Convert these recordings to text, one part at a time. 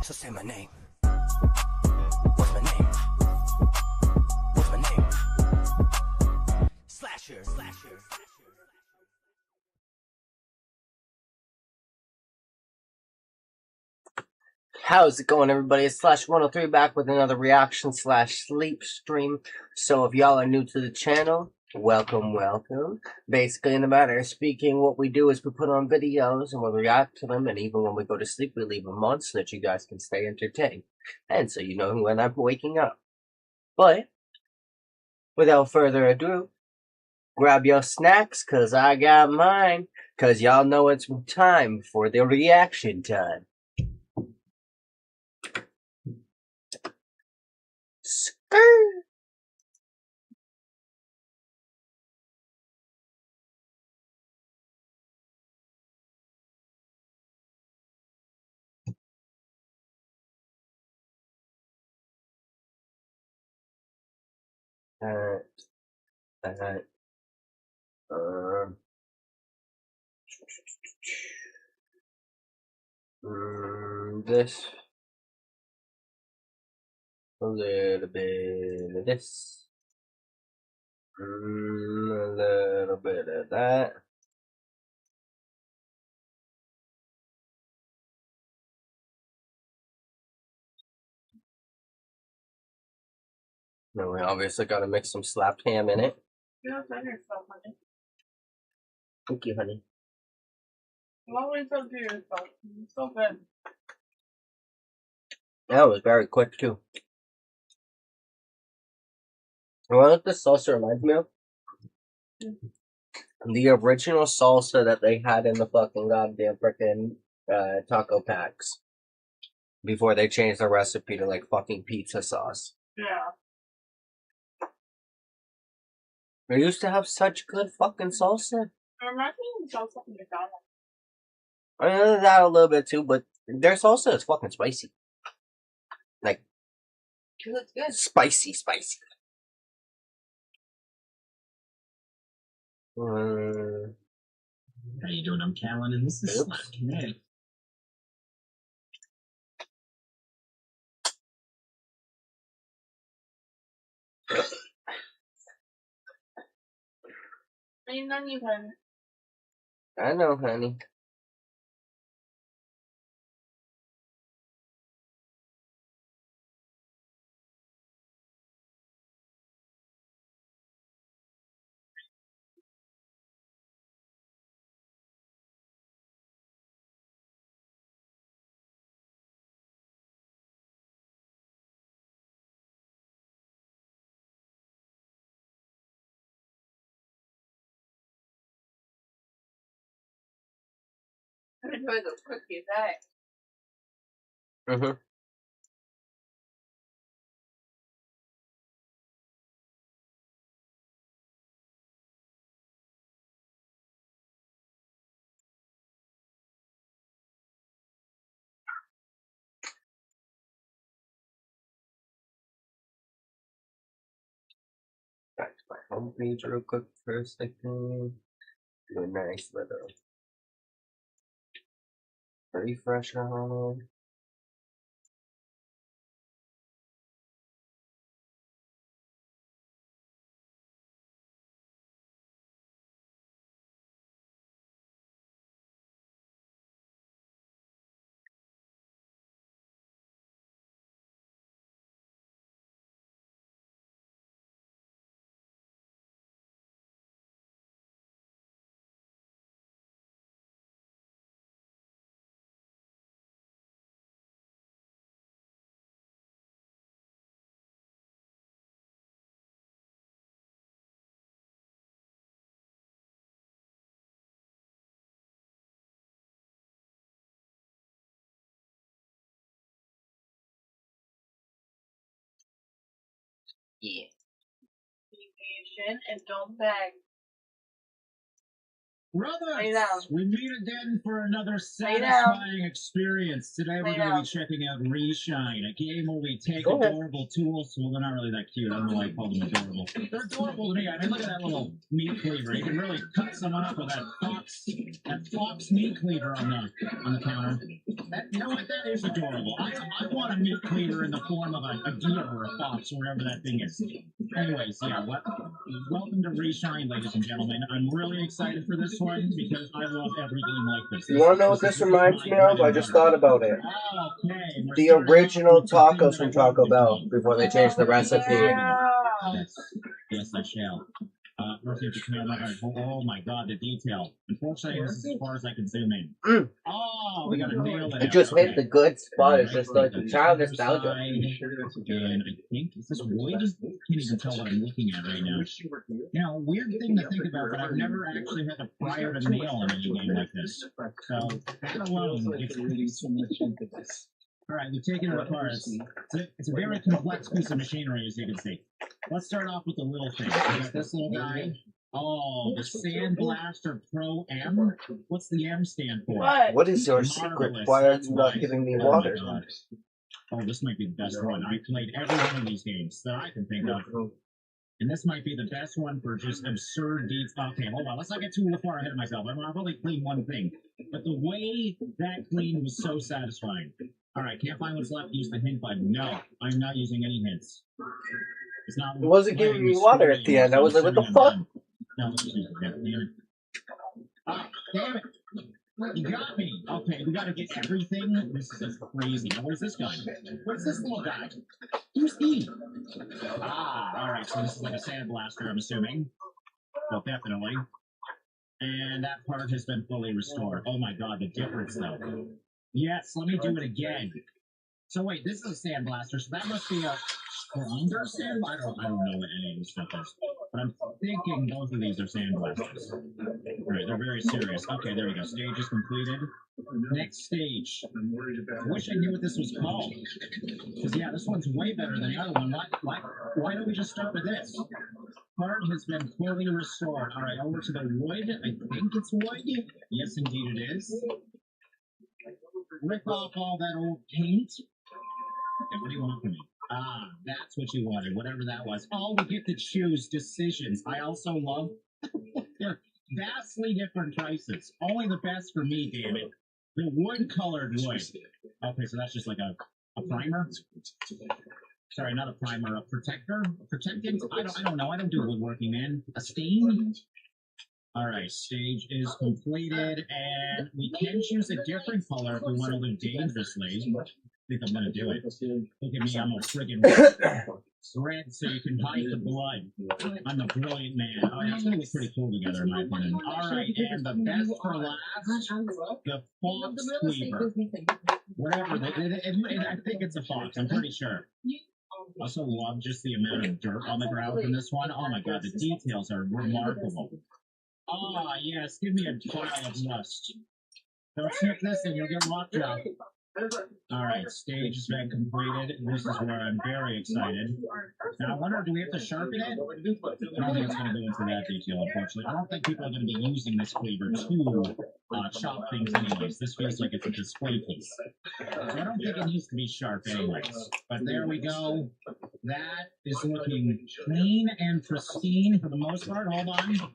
So say my name. What's my name? What's my name? Slasher. How's it going, everybody? It's Slash103 back with another reaction / sleep stream. So if y'all are new to the channel, welcome. Basically, in the matter of speaking, what we do is we put on videos and we react to them, and even when we go to sleep, we leave them on so that you guys can stay entertained. And so you know when I'm waking up. But, without further ado, grab your snacks, cause I got mine. Cause y'all know it's time for the reaction time. Skirt. This, a little bit of this, a little bit of that. Then we obviously gotta mix some slapped ham in it. You don't send yourself, honey. Thank you, honey. You always don't do yourself. It's so good. That was very quick, too. You know what this salsa reminds me of? The original salsa that they had in the fucking goddamn frickin' taco packs. Before they changed the recipe to, like, fucking pizza sauce. Yeah. They used to have such good fucking salsa. It reminds me of salsa from McDonald's. I know that a little bit too, but their salsa is fucking spicy. Like, It's good. spicy. How you doing? I'm Callan, and this is Slash. Not even. I know, honey. I enjoy those cookies, eh? Back to my homepage real quick for a second. Do a nice little refresh on it. Yeah. Be patient and don't beg. Brothers, we meet again for another satisfying experience. Today we're going to be checking out Reshine, a game where we take adorable tools. Well, they're not really that cute. I don't know why I call them adorable. They're adorable to me. I mean, look at that little meat cleaver. You can really cut someone up with that fox meat cleaver on the counter. You know what? That is adorable. I want a meat cleaver in the form of a deer or a fox or whatever that thing is. Anyways, yeah, welcome to Reshine, ladies and gentlemen. I'm really excited for this one because I love every game like this. You wanna know what this reminds me of? I just thought about it. The original tacos from Taco Bell before they changed the recipe. Yes, I shall. Oh my god, the detail. Unfortunately, this is as far as I can zoom in. Oh, we gotta nail it. It just hit the good spot. It's just like the child nostalgia. And I think, is this wood? I can't even tell what I'm looking at right now. You know, weird thing to think about, but I've never actually had to fire to nail in any game like this. So, that alone, it's Alright, we've taken it apart. It's a very complex piece of machinery, as you can see. Let's start off with the little thing. We got this little guy. Oh, the Sandblaster Pro M? What's the M stand for? What is your secret? Why are you not giving me water? Oh, this might be the best one. I played every one of these games that I can think of. And this might be the best one for just absurd deeds. Okay, hold on. Let's not get too far ahead of myself. I've only cleaned one thing. But the way that clean was so satisfying. Alright, can't find what's left. Use the hint button. No, I'm not using any hints. It's not. It wasn't giving me water at the end. I was like, what the fuck? No, damn it. Ah, damn it. You got me. Okay, we gotta get everything. This is just crazy. Now, where's this guy? Where's this little guy? Who's he? Ah, alright, so this is like a sandblaster, I'm assuming. Well, definitely. And that part has been fully restored. Oh my god, the difference though. Yes, let me do it again. So wait, this is a sandblaster, so that must be a stronger sand? I don't know what any of this stuff is. But I'm thinking both of these are sandblasters. Alright, they're very serious. Okay, there we go. Stage is completed. Next stage. I wish I knew what this was called. Because yeah, this one's way better than the other one. Why don't we just start with this? Part has been fully restored. Alright, over to the wood. I think it's wood. Yes, indeed it is. Rip off all that old paint. Okay, what do you want from me? Ah, that's what you wanted, whatever that was. Oh, we get to choose decisions. I also love... They're vastly different prices. Only the best for me, damn it. The wood-colored wood. Okay, so that's just like a primer? Sorry, not a primer, a protector? A protectant? I don't know. I don't do woodworking, man. A stain? Alright, stage is completed, and we can choose a different color if we want to live dangerously. I think I'm gonna do it. Look at me, I'm a friggin' red so you can hide the blood. I'm a brilliant man. Oh, that's gonna look pretty cool together, in my opinion. Alright, and the best for last, the fox cleaver. Whatever, I think it's a fox, I'm pretty sure. I also love just the amount of dirt on the ground from this one. Oh my god, the details are remarkable. Ah, yes, give me a trial of lust. Don't sniff this and you'll get locked up. Alright, stage has been completed. This is where I'm very excited. Now, I wonder, do we have to sharpen it? I don't think it's going to go into that detail, unfortunately. I don't think people are going to be using this cleaver to chop things anyways. This feels like it's a display piece. So I don't think it needs to be sharp anyways. But there we go. That is looking clean and pristine for the most part. Hold on.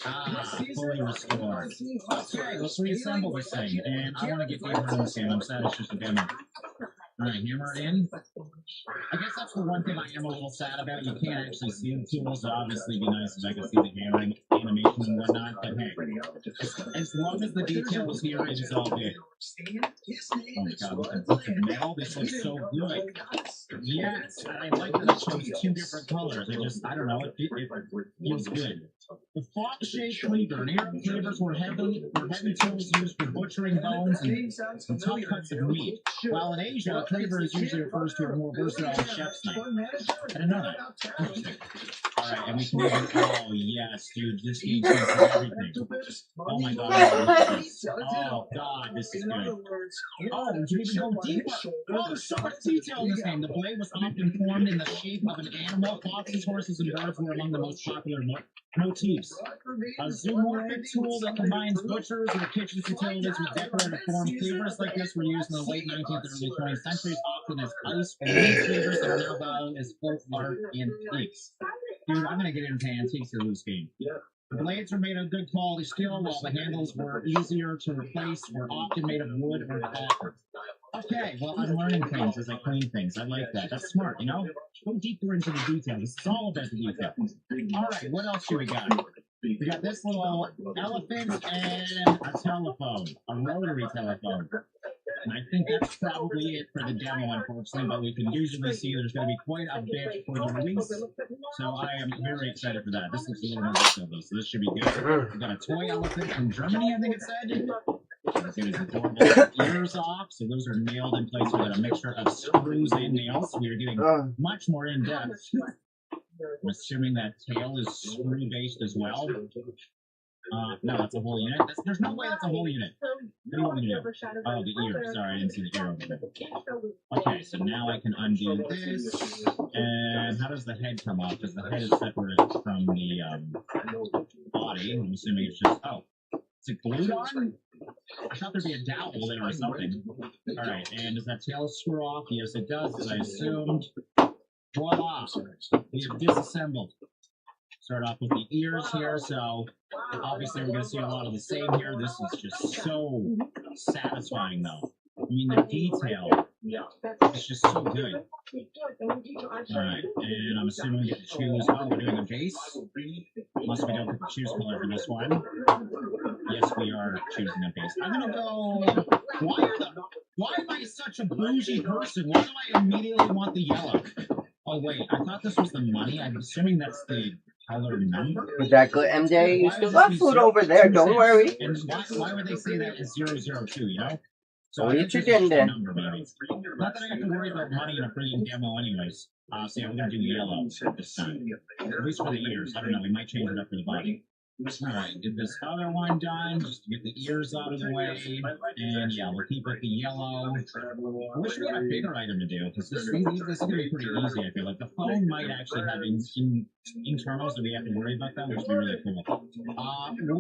Ah, fully restored. Okay, let's reassemble this thing. And I want to get the hammer in this game. I'm sad it's just a demo. Alright, hammer it in. I guess that's the one thing I am a little sad about. You can't actually see the tools. It'd obviously be nice if I could see the hammering animation and whatnot. But hey, as long as the detail was here, it is all good. Oh my god, look at the metal. This looks so good. Yes, I like that it shows two different colors. I don't know, it feels good. The fox-shaped cleaver. In Europe, cleavers were heavy tools used for butchering bones and tough cuts of meat. While in Asia, a cleaver is usually refers to a more versatile chef's knife. I didn't know that. Interesting. Alright, and we can even... Oh, yes, dude, this game changes everything. Oh my god, I love this. Oh god, this is good. Oh, we can even go deeper. Oh, there's so much detail in this game. The blade was often formed in the shape of an animal. Foxes, horses, and birds were among the most popular motifs. A zoomorphic tool that combines butchers or kitchen utilities with decorative form. Cleavers like this were used in the late 19th and early 20th centuries, often as ice or meat cleavers that are now valued as folk art antiques. Dude, I'm gonna get into antiques in this game. The blades were made of good quality steel, while the handles were easier to replace, were often made of wood or copper. Okay, well, I'm learning things as I clean things. I like that. That's smart, you know? Go deeper into the details. This is all about the detail. All right, what else do we got? We got this little elephant and a telephone, a rotary telephone. And I think that's probably it for the demo, unfortunately, but we can usually see there's going to be quite a bit for the release. So I am very excited for that. This looks a little more detailed, though, so this should be good. We got a toy elephant from Germany, I think it said. Ears off, so those are nailed in place with a mixture of screws and nails. So we are getting much more in depth. I'm assuming that tail is screw based as well. No, that's a whole unit. There's no way that's a whole unit. What do you want me to do? Oh, the ear. Sorry, I didn't see the ear over there. Okay, so now I can undo this. And how does the head come off? Because the head is separate from the body. I'm assuming it's just. Oh. Is it glued on? I thought there'd be a dowel there or something. Alright, and does that tail screw off? Yes, it does, as I assumed. Voila! We have disassembled. Start off with the ears here, so obviously we're going to see a lot of the same here. This is just so satisfying, though. I mean, the detail is just so good. Alright, and I'm assuming we get to choose. Oh, we're doing a base? Unless we don't get to choose color for this one. Yes, we are choosing a base. I'm gonna go. Why am I such a bougie person? Why do I immediately want the yellow? Oh wait, I thought this was the money. I'm assuming that's the color number. Exactly, MJ. You still got food over there. Don't worry. And why would they say that is 002? You know. So what are you chicken then? Not that I have to worry about money in a freaking demo, anyways. So yeah, we're gonna do yellow this time. At least for the ears. I don't know. We might change it up for the body. Alright, get this other one done, just to get the ears out of the way, and yeah, we'll keep it the yellow. I wish we had a bigger item to do, because this is going to be pretty easy, I feel like. The phone might actually have internals that we have to worry about that, which would be really cool.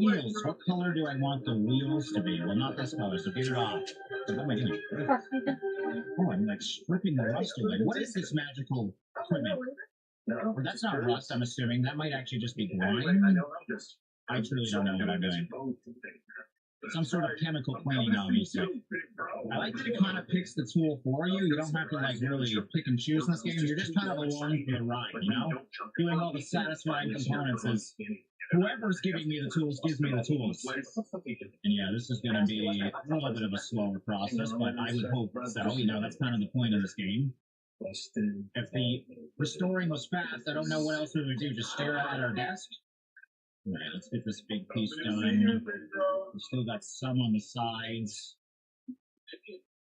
Wheels. What color do I want the wheels to be? Well, not this color, so get it off. What am I doing? Oh, I'm like stripping the rust away. What is this magical equipment? Well, that's not rust, I'm assuming. That might actually just be grime. I truly don't know what I'm doing. Some sort of chemical cleaning, obviously. I like that it kind of picks the tool for you. You don't have to, like, really pick and choose in this game. You're just kind of along for the ride, you know? Doing all the satisfying components is whoever's giving me the tools gives me the tools. And yeah, this is going to be a little bit of a slower process, but I would hope so. You know, that's kind of the point of this game. If the restoring was fast, I don't know what else we would do. Just stare at our desk? Alright, let's get this big piece done. We still got some on the sides.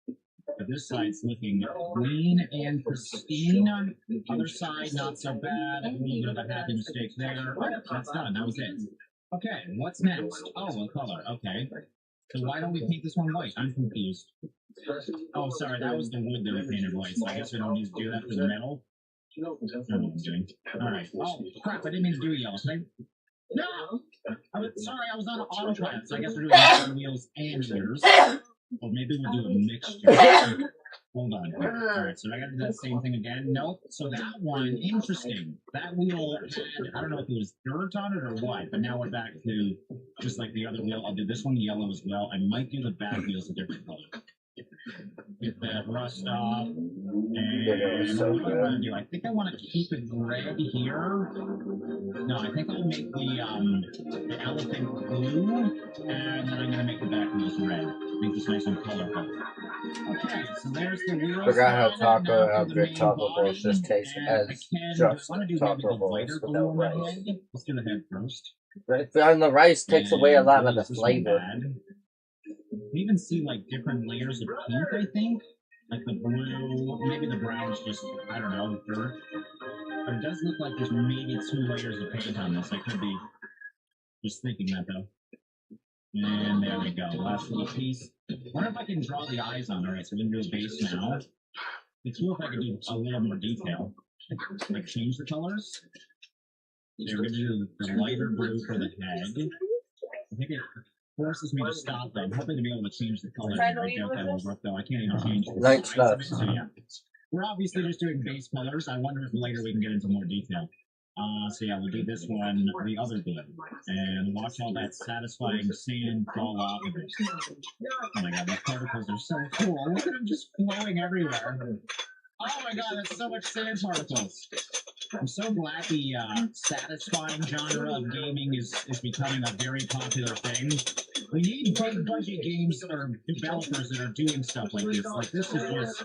But this side's looking clean and pristine. Other side, not so bad. A little bit of a happy mistake there. Oh, that's done. That was it. Okay, what's next? Oh, a color. Okay. So why don't we paint this one white? I'm confused. Oh, sorry, that was the wood that we painted white, so I guess we don't need to do that for the metal. I don't know what I'm doing. Alright. Oh, crap, I didn't mean to do yellow. No! Sorry, I was on autopilot, so I guess we're doing wheels and ears. Or maybe we'll do a mixture. Hold on. Alright, so I gotta do that same thing again. Nope. So that one, interesting. That wheel had, I don't know if it was dirt on it or what, but now we're back to just like the other wheel. I'll do this one yellow as well. I might do the back wheels a different color. Get that rust off. And what do I want to do? I think I want to keep it red here. No, I think I'll make the elephant blue, and then I'm going to make the back wheels red. Make this nice and colorful. Okay, so there's the wheels. Forgot how good taco balls just taste as just taco balls without rice. Let's do the head first. And the rice takes away a lot of the flavor. We even see like different layers of pink, I think. Like the blue, maybe the brown's just, I don't know, dirt. But it does look like there's maybe 2 layers of paint on this. I could be just thinking that though. And there we go. Last little piece. I wonder if I can draw the eyes on. Alright, so we're going to do a base now. It's cool if I could do a little more detail. Like change the colors. Okay, we're going to do the lighter blue for the head. I think it forces me to stop though. I'm hoping to be able to change the color. I doubt that will work though. I can't even change the nice stuff. So yeah. We're obviously just doing base colors. I wonder if later we can get into more detail. So yeah, we'll do this one the other day. And watch all that satisfying sand fall off of it. Oh my god, these particles are so cool. Look at them just flowing everywhere. Oh my god, that's so much sand particles. I'm so glad the satisfying genre of gaming is becoming a very popular thing. We need big budget games or developers that are doing stuff like this. Like this is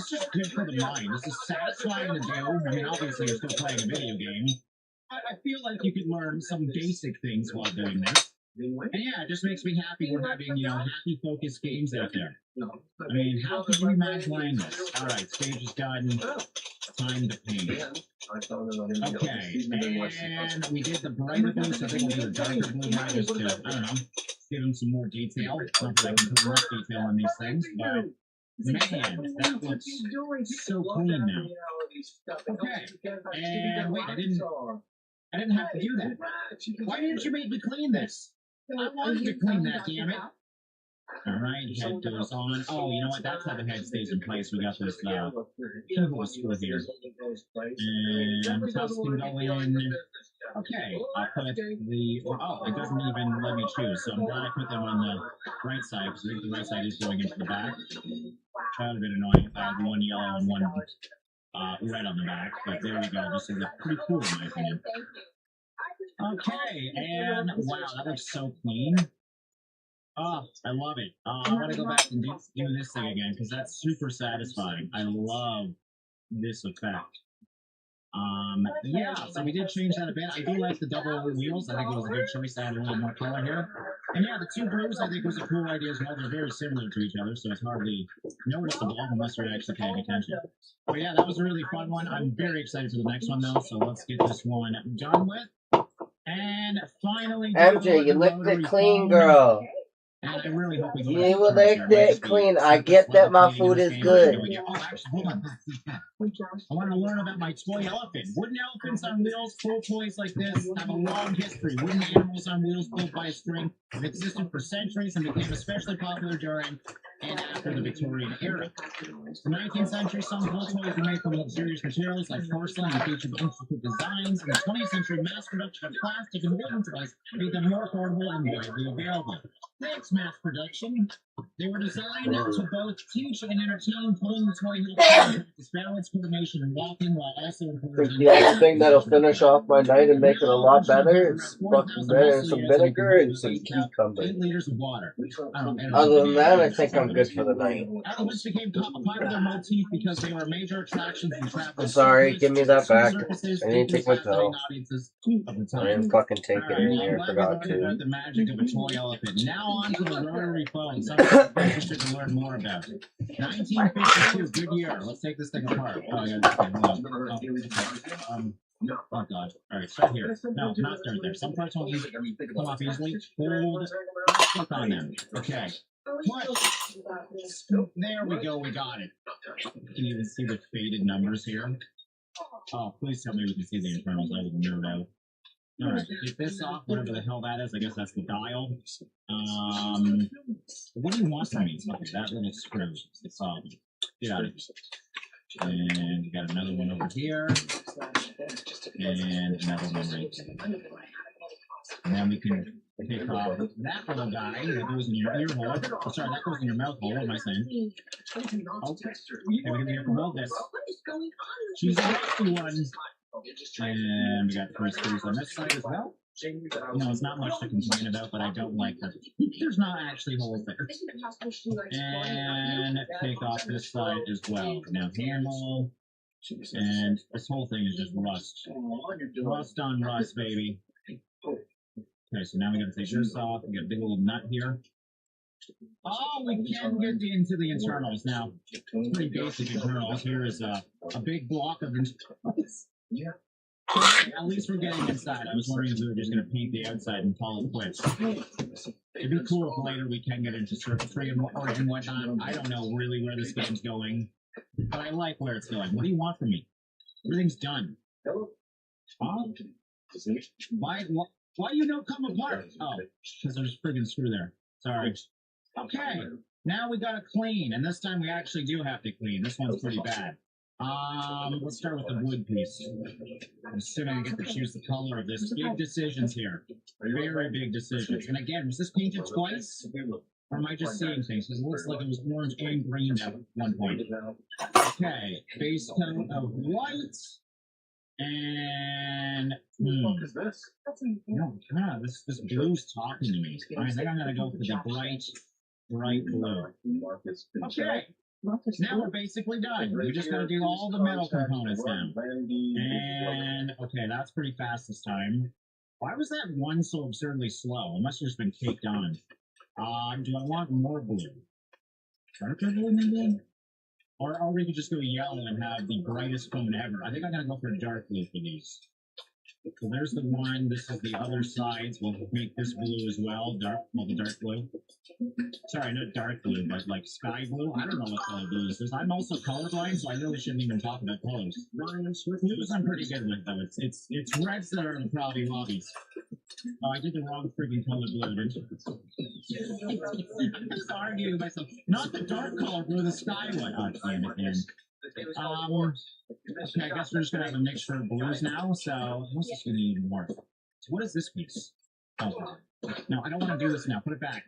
just good for the mind. This is satisfying to do. I mean, obviously you're still playing a video game. I feel like you could learn some basic things while doing this. And yeah, it just makes me happy we're having, happy focused games out there. I mean, how could you imagine playing this? Alright, stage is done. Time to paint. Okay, and we did the brighter blue, so I think we'll do the darker blue now just to, I don't know, give them some more detail. Not that I can put enough detail on these things, but man, that looks so clean now. Okay, and wait, I didn't have to do that. Why didn't you make me clean this? I wanted to clean that, damn it. Alright, head goes on. Oh, you know what? That's how the head stays in place. We got this keyhole screw here. And tusk can go in. Okay, I'll put the... Oh, it doesn't even let me choose, so I'm glad I put them on the right side, because I think the right side is going into the back. That would have been annoying if I had one yellow and one red on the back, but there we go. This is pretty cool, in my opinion. Okay, and wow, that looks so clean. Oh, I love it. I want to go back and do this thing again, because that's super satisfying. I love this effect. Yeah, so we did change that a bit. I do like the double wheels. I think it was a good choice to add a little more color here. And yeah, the two blues I think was a cool idea as well. They're very similar to each other, so it's hardly noticeable unless you're actually paying attention. But yeah, that was a really fun one. I'm very excited for the next one, though, so let's get this one done with. And finally... MJ, you licked it clean, girl. And I really hope we You licked it clean. I get that my food is good. Oh, actually, hold on. I want to learn about my toy elephant. Wooden elephants on wheels, full toys like this, have a long history. Wooden animals on wheels pulled by a string have existed for centuries and became especially popular during and after the Victorian era. In the 19th century, some full toys were made from luxurious materials like porcelain and featured intricate designs. In the 20th century, mass production of plastic and wooden toys made them more affordable and widely available. Thanks, mass production. They were designed to both teach and entertain, pulling the toy helps practice balance, coordination, and walking, while also encouraging... The only thing that'll finish off my night and make it a lot better is fucking bread and some vinegar and some cucumber. 8 liters of water. Other than that, I think I'm good for the night. Elephants became a popular motif because they were major attractions in travel. I'm sorry, give me that back. I need to take my pill. I didn't fucking take it in here, I forgot to. The magic of a toy elephant. Now on to the rotary phone. Something I'm interested to learn more about. 1952, good year. Let's take this thing apart. Oh, yeah, okay, hold on. Oh god. Alright, start here. No, not start there. Some parts won't come off easily. Hold. Click on them. Okay. Push. There we go, we got it. Can you even see the faded numbers here? Oh, please tell me we can see the internals. I would nerd out. Alright, get this off, whatever the hell that is. I guess that's the dial. What do you want from me? Okay, that little screw. Get out of here. And we got another one over here. And another one right there. And then we can take off that little guy that goes in your ear hole. Oh, sorry, that goes in your mouth hole. What am I saying? Okay, we're going to have to hold this. She's a lucky one. And we got 3 screws on this side as well. It's not much to complain about, but I don't like that. There's not actually holes there. And take off this side as well. Now handle. And this whole thing is just rust. Rust on rust, baby. Okay, so now we gotta take this off. We got a big little nut here. Oh, we can get into the internals now. It's pretty basic internals. Here is a big block of internals. Yeah. At least we're getting inside. I was wondering if we were just going to paint the outside and call it quits. It'd be cool if later we can get into circuitry and whatnot. I don't know really where this game's going, but I like where it's going. What do you want from me? Everything's done. Oh? Why you don't come apart? Oh, because there's a friggin' screw there. Sorry. Okay, now we gotta clean, and this time we actually do have to clean. This one's pretty bad. Let's start with the wood piece. I'm assuming I get to choose the color of this. Big decisions here. Very big decisions. And again, was this painted twice? Or am I just seeing things? Because it looks like it was orange and green at one point. Okay, base coat of white. And what is this? No, this blue's talking to me. I think I'm gonna go for the bright blue. Okay. Now we're basically done. We just gotta do all the metal components now. And okay, that's pretty fast this time. Why was that one so absurdly slow? It must have just been caked on. Do I want more blue? Darker blue maybe? Or we could just go yellow and have the brightest phone ever. I think I'm gonna go for dark blue for these. So there's the one. This is the other side. We'll make this blue as well. The dark blue. Sorry, not dark blue, but like sky blue. I don't know what color blue is. I'm also colorblind, so I really shouldn't even talk about colors. Blues I'm pretty good with though. It's reds that are the probably lobbies. Oh, I did the wrong freaking color blue, didn't you? I'm just arguing with myself. Not the dark color blue, the sky one. Oh, damn it, man. Okay, I guess we're just gonna have a mixture of blues now. So what's this gonna need more? So what is this piece? Oh, no, I don't want to do this now. Put it back.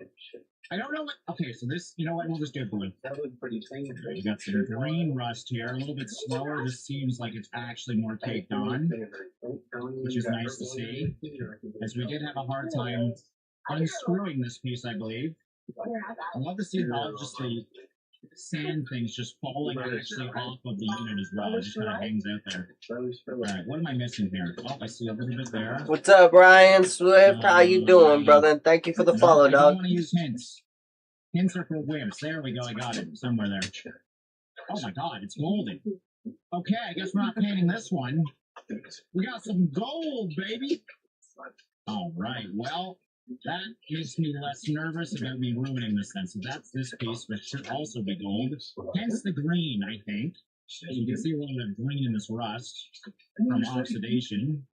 I don't know what. Okay, so this. You know what? We'll just do blue. That was pretty clean. We got some green rust here. A little bit slower. This seems like it's actually more caked on, which is nice to see. As we did have a hard time unscrewing this piece, I believe. I love to see all just the sand things just falling actually off of the unit as well. It just kind of hangs out there. Alright, what am I missing here? Oh, I see a little bit there. What's up, Ryan Swift? How you doing, brother? And thank you for the follow, I dog. don't want to use hints. Hints are for wimps. There we go. I got it. Somewhere there. Oh my god, it's golden. Okay, I guess we're not painting this one. We got some gold, baby. Alright, well, that makes me less nervous about me ruining this then. So that's this piece, which should also be gold. Hence the green, I think. As you can see a little bit of green in this rust from oxidation.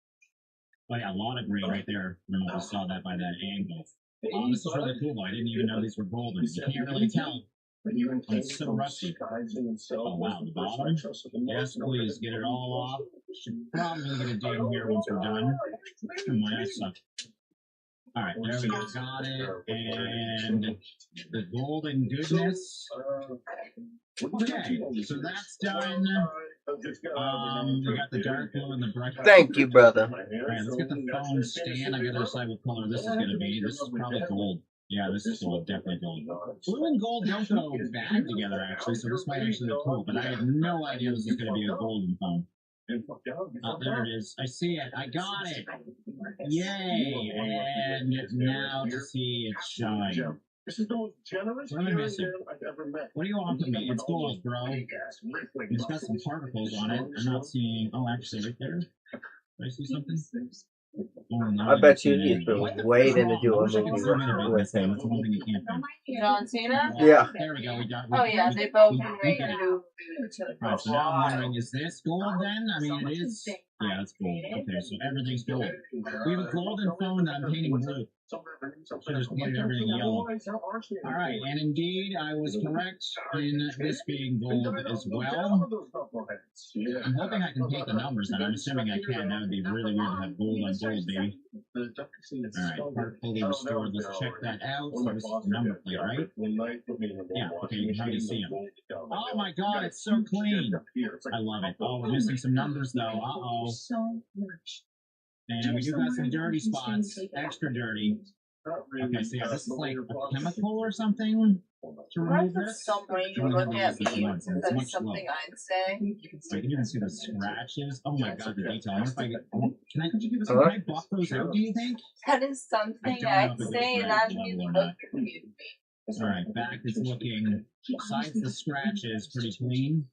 Oh yeah, a lot of green right there. I don't know if you saw that by that angle. Oh, this is really cool though. I didn't even know these were golden. You can't really tell. It's so rusty. Oh wow, the bottom. Yes, please, get it all off. Should probably get it down here once we're done. Oh, my eyes suck. Alright, there we go, got it, and the golden goodness. Okay, so that's done. We got the dark blue and the bright. Thank you, brother. Alright, let's get the phone stand. I gotta decide what color this is gonna be. This is probably gold. Yeah, this is gold, definitely gold. Blue and gold don't go bad together, actually, so this might actually look cool, but I had no idea this was gonna be a golden phone. There it is. I see it. I got it. Yay! And now to see it shine. What am I missing? What do you want from me? It's gold, bro. It's got some particles on it. I'm not seeing. Oh, actually, right there. Did I see something? Oh, no, I bet you he's been waiting to do a movie with him. That's one thing you can't do. John Cena? Yeah. There we go. Oh yeah, they both been waiting to do each other. Alright, so now I'm wondering, is this gold then? I mean, it is. Yeah, it's gold. Okay, so everything's gold. We have a golden phone that I'm painting blue. So just painted everything yellow. Alright, and indeed, I was correct in this being gold as well. I'm hoping I can paint the numbers, and I'm assuming I can. That would be really weird to have gold on gold, baby. Alright, part fully restored. Let's check that out. So this is the number plate, right? Yeah, okay, you can already see them. Oh my god, it's so clean. I love it. Oh, we're missing some numbers though. Uh-oh. And we do got some dirty spots. Extra dirty. Okay, so yeah, this is like a chemical or something to remove this. Some way you look at me, that is something I'd say. So you can even see the scratches. Oh my god, the detail. I wonder if I get. Can I buff those out, do you think? That is something I'd say, and I'd be look confused. Alright, back is looking, besides the scratches, pretty clean.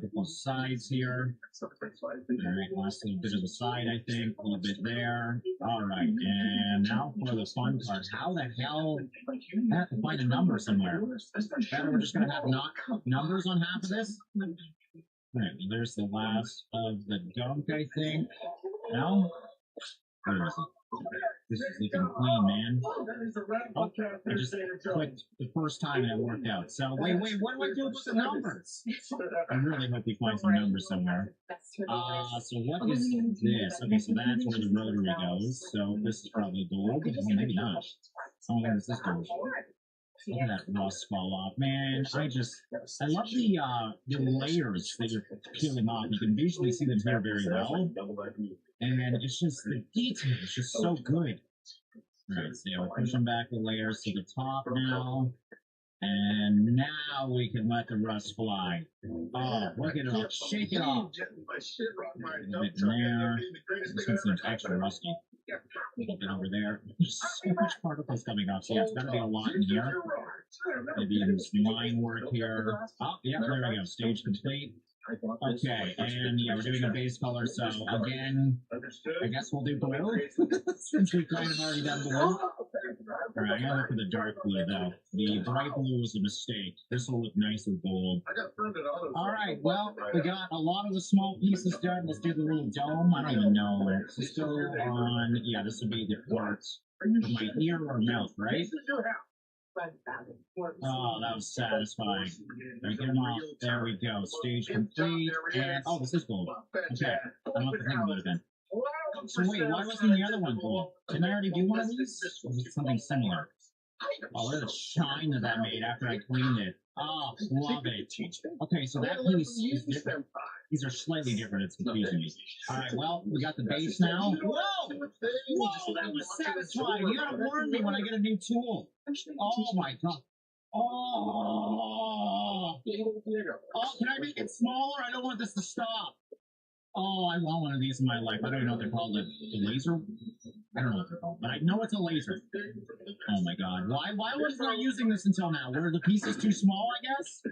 Couple sides here. Alright, last little bit of the side, I think. A little bit there. Alright, and now for the fun part. How the hell? I have to find a number somewhere. Better we're just gonna have not numbers on half of this? Alright, there's the last of the gunk, I think. No? Where is it? This is looking clean, man. Oh, I just clicked the first time and it worked out. So, wait, what do I do with the numbers? I really hope we find some numbers somewhere. So what is this? Okay, so that's where the rotary goes. So this is probably gold. Well, maybe not. Oh, there's this gold. Look at that rust fall off, man. I love the layers that you're peeling off. You can visually see them here very well. And it's just, the detail is just so good. Alright, so yeah, we're pushing back the layers to the top now. And now we can let the rust fly. Oh, look at it all. Shake it off. A bit there. This one seems extra rusty. A little bit over there. There's so much particles coming off. So yeah, it's got to be a lot in here. Maybe in this line work here. Oh, yeah, there we go. Stage complete. Okay, and yeah, we're doing a base color, so again, I guess we'll do blue, since we kind of already done blue. Alright, I'm gonna look for the dark blue, though. The bright blue was a mistake. This will look nice with gold. Alright, well, we got a lot of the small pieces done. Let's do the little dome. I don't even know. This is still on, yeah, this would be the parts of my ear or mouth, right? Oh, that was satisfying. Right, get them off. There we go. Stage complete. And, oh, this is gold. Okay. I don't have to think about it then. So wait, why wasn't the other one gold? Didn't I already do one of these? Or was it something similar? Oh, look at the shine that made after I cleaned it. Oh, love it. Okay, so that piece is different. These are slightly different. It's confusing me. Alright, well, we got the base now. Whoa! Whoa, that was satisfying. You gotta warn me when I get a new tool. Oh my god. Oh! Oh, can I make it smaller? I don't want this to stop. Oh, I want one of these in my life. I don't even know what they're called. The laser? I don't know what they're called, but I know it's a laser. Oh my god. Why wasn't I using this until now? Were the pieces too small, I guess?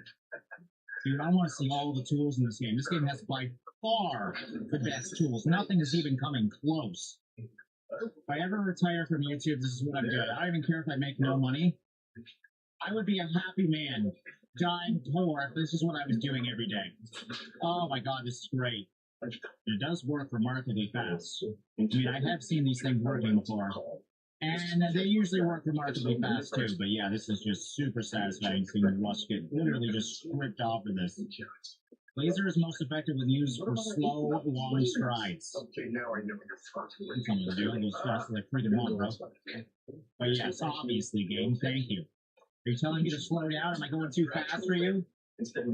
Dude, I want to see all the tools in this game. This game has by far the best tools. Nothing is even coming close. If I ever retire from YouTube, this is what I'm doing. I don't even care if I make no money. I would be a happy man, dying poor, if this is what I was doing every day. Oh my god, this is great. It does work remarkably fast. I mean, I have seen these things working before. And they usually work remarkably fast too, but yeah, this is just super satisfying seeing the rust get literally just stripped off of this. Laser is most effective when used for slow, long strides. Okay, now I know what you're talking about. Do it as fast as I freaking want, bro. But yes, obviously, game, thank you. Are you telling me to slow down? Am I going too fast for you?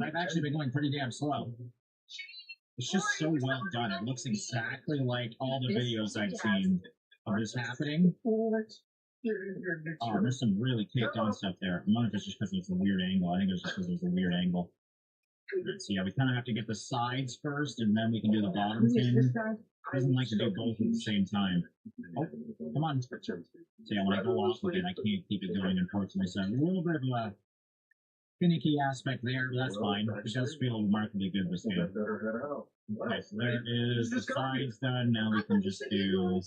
I've actually been going pretty damn slow. It's just so well done. It looks exactly like all the videos I've seen of this happening. Oh, there's some really taped on stuff there. I wonder if it's just because it's a weird angle. I think it's just because it's a weird angle. So yeah, we kind of have to get the sides first, and then we can do the bottom pin. Doesn't like to do both at the same time. Oh, come on. So yeah, when I go off with it, I can't keep it going, unfortunately. So a little bit of a finicky aspect there, but that's fine. It does feel remarkably good this game. Okay, so there is the sides done. Now we can just do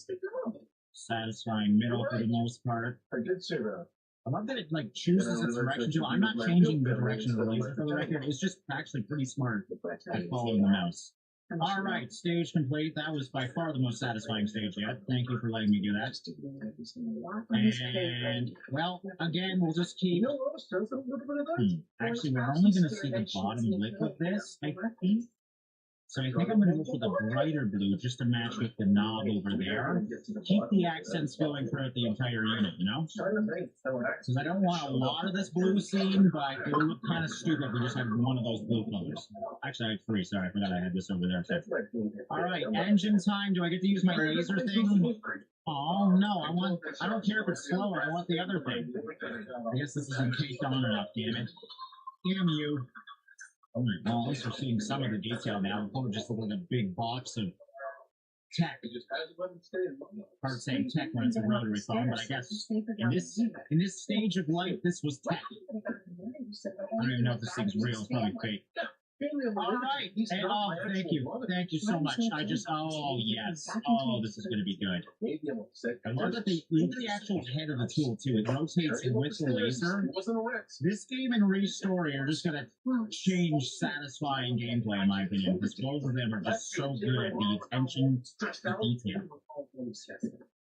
satisfying middle for the most part. I did say that. I love that it like chooses its direction too. I'm not changing the direction of the laser for the record. It's just actually pretty smart at following the mouse. Alright, stage complete. That was by far the most satisfying stage yet. Thank you for letting me do that. And, well, again, we'll just keep... Actually, we're only going to see the bottom lip of this, I think. So I think I'm going to go for the brighter blue just to match with the knob over there. Keep the accents going throughout the entire unit, you know? Because I don't want a lot of this blue scene, but it would look kind of stupid if we just had one of those blue colors. Actually, I had three. Sorry, I forgot I had this over there. Alright, engine time. Do I get to use my laser thing? Oh, no. I don't care if it's slower. I want the other thing. I guess this isn't taped on enough, damn it. Damn you. Alright, well, at least we're seeing some of the detail now. Before just look like a big box of tech. Hard saying tech when it's a rotary phone, but I guess in this stage of life, this was tech. I don't even know if this thing's real. It's probably fake. Alright, hey, oh, thank you so much. Oh, yes. Oh, this is going to be good. I love that look at the actual head of the tool, too. It rotates with the laser. This game and Restory are just going to change satisfying gameplay, in my opinion, because both of them are just so good at the attention to detail.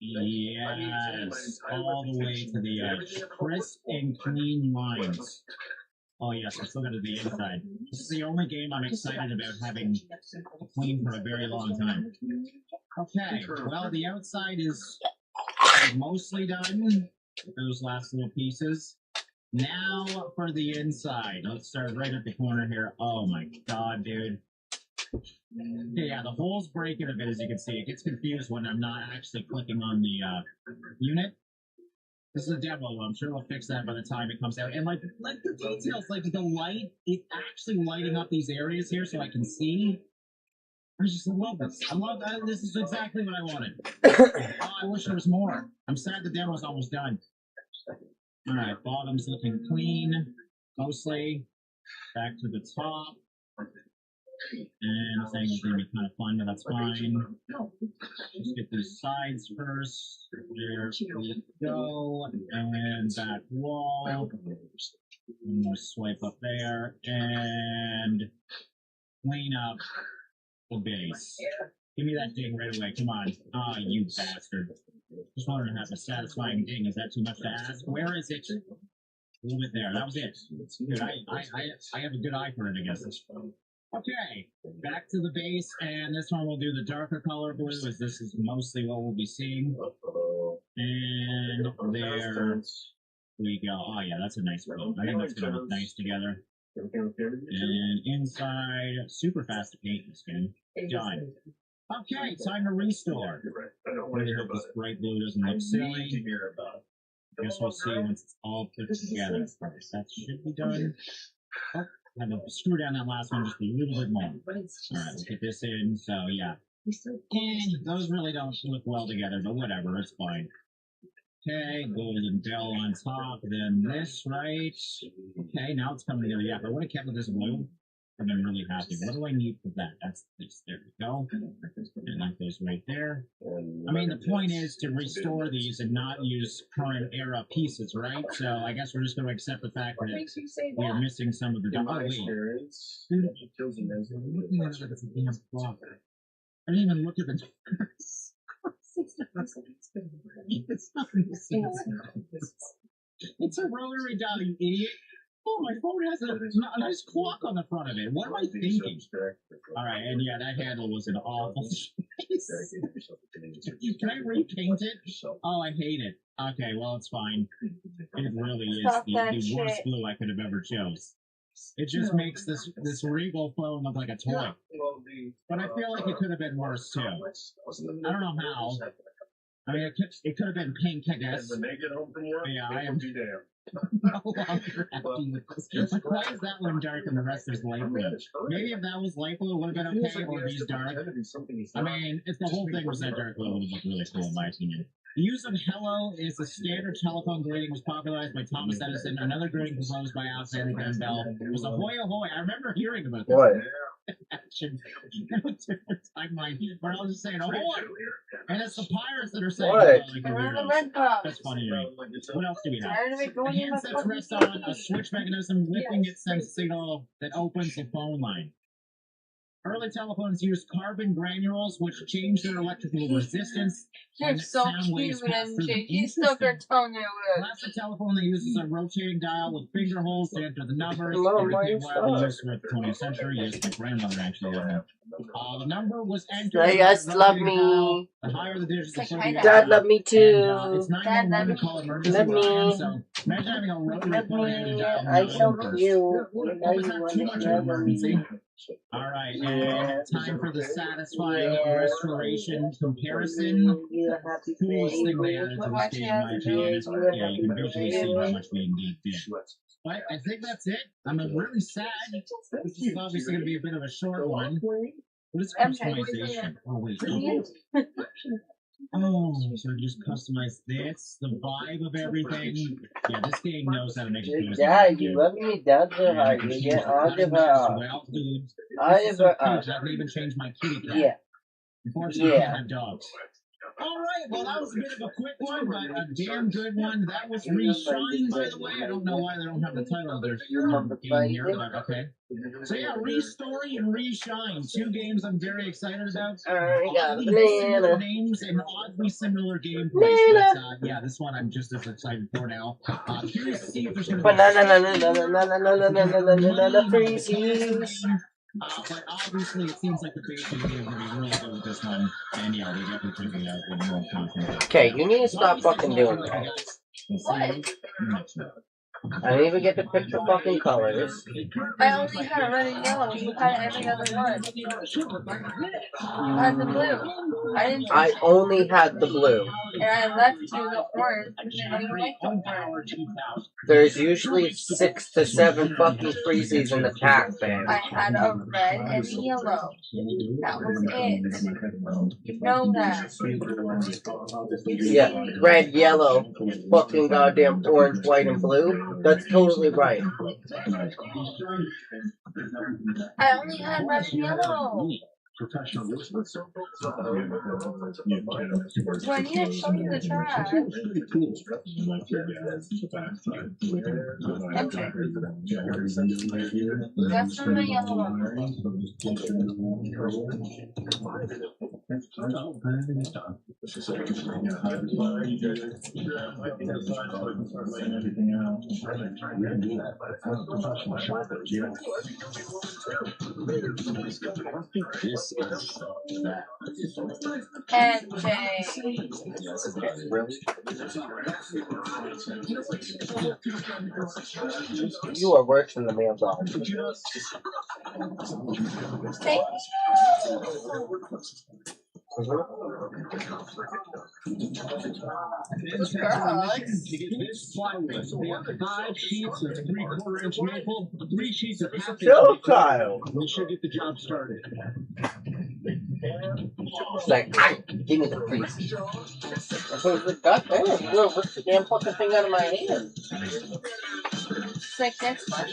Yes, all the way to the edge. Crisp and clean lines. Oh yes, we're still going to the inside. This is the only game I'm excited about having clean for a very long time. Okay, well the outside is mostly done. Those last little pieces. Now for the inside. Let's start right at the corner here. Oh my god, dude. Yeah, the holes break it a bit, as you can see. It gets confused when I'm not actually clicking on the unit. This is a demo. I'm sure we'll fix that by the time it comes out. And like the details, like the light, it's actually lighting up these areas here so I can see. I just love this. I love that. This is exactly what I wanted. Oh, I wish there was more. I'm sad the demo's almost done. All right, bottom's looking clean, mostly. Back to the top. And the thing is going to be kind of fun, but that's fine. Let's get these sides first. There we go. And back wall. One more swipe up there. And clean up the base. Give me that ding right away. Come on. Ah, oh, you bastard. Just wanted to have a satisfying ding. Is that too much to ask? Where is it? A little bit there. That was it. Dude, I have a good eye for it, I guess. Okay, back to the base, and this one we'll do the darker color blue, as this is mostly what we'll be seeing. And there we go. Oh yeah, that's a nice blue. I think that's going to look nice together. And inside, super fast to paint this game. Done. Okay, time to restore. Really hope this bright blue doesn't look silly. I guess we'll see once it's all put together. That should be done. Oh. I'm going to screw down that last one just a little bit more. Alright, let's get this in. So, yeah. And those really don't look well together, but whatever, it's fine. Okay, golden bell on top, then this, right? Okay, now it's coming together. Yeah, if I would have kept with this blue, I've been really happy. What do I need for that? That's this. There we go. And that goes right there. I mean, the point is to restore these and not use current era pieces, right? So I guess we're just going to accept the fact that we are missing some of the... Oh, wait. Dude, looking at it, it's a damn clock. I didn't even look at the... It's nothing to see. It's a rotary dial, you idiot. Oh, my phone has a nice clock on the front of it. What am I thinking? Alright, and yeah, that handle was an awful choice. Can I repaint it? Oh, I hate it. Okay, well, it's fine. It really is the worst blue I could have ever chose. It just makes this Regal phone look like a toy. But I feel like it could have been worse, too. I don't know how. I mean, it could have been pink, I guess. Yeah, I am... no longer happy with this. Like, why is that one dark and the rest is light blue? Maybe if that was light blue, it would have been okay, or these dark. I mean, if the whole thing was that dark blue, it would have looked really cool, in my opinion. The use of hello is a standard telephone greeting, was popularized by Thomas Edison. Another greeting proposed by Alexander Graham Bell was ahoy ahoy. I remember hearing about this. What? Action. Different timeline. But I was just saying, ahoy! And it's the pirates that are saying, what? Like the weirdos. That's funny to me. What else do we have? The handsets rest on a switch mechanism. Lifting it sends a signal that opens the phone line. Early telephones used carbon granules, which changed their electrical resistance. You're so cute, MJ. You stuck your tongue out. Classic telephone that uses a rotating dial with finger holes to enter the numbers. Mom, why Everything you widely stop? used for the 20th century. Yes, my grandmother actually had that. The number was entered. Hey, guys, love me. The higher the digits, the further you Dad, go. love me too. And, it's 911 to call emergency Love me. line, so imagine having a rotary Love phone and me. dial I 911 love first. you. Now Was you that want too much to of an love emergency? me. Alright, and time for the satisfying restoration comparison. You a happy Coolest thing they baby. added to this game, in my opinion. Yeah, you can visually see how much we indeed did. But I think that's it. I'm really sad. This is obviously going to be a bit of a short one. What is customization? Oh, wait. Oh, so just customize this, the vibe of everything. Yeah, this game knows how to make it cozy. Dad, you love me. That's the heart. You get out of her. Well, dude. Out This of is so her. cute. I can even change my kitty cat. Yeah. Unfortunately, I Yeah. can't have dogs. All right, well, that was a bit of a quick one, but a damn good one. That was Reshine, by the way. I don't know why they don't have the title of their game here, but okay. So yeah, Restory and Reshine, two games I'm very excited about. Oddly similar names and oddly similar gameplay. But yeah, this one I'm just as excited for now. Curious to see if there's going to be but obviously, it seems like the base of the game is going to be really good with this one. And yeah, they definitely took me out with more confidence. Okay, you need to stop fucking doing that. I didn't even get to pick the fucking colors. I only had red and yellow. You had every other one. You had the blue. I only had the blue. And I left you the orange because I didn't like the orange. There's usually 6 to 7 fucking freezies in the pack, man. I had a red and a yellow. That was it. You know that. Yeah, red, yellow, fucking goddamn orange, white, and blue. That's totally right. I only had red and yellow. Do I need to show you the trash? Okay. That's from the yellow one. MJ. You are worse than the male dog. Thank Five sheets of 3/4 inch maple, 3 sheets of half Show child. We should get the job started. It's like, give me the freeze. So it's like, God damn, you ripped the damn fucking thing out of my hand. It's like next one.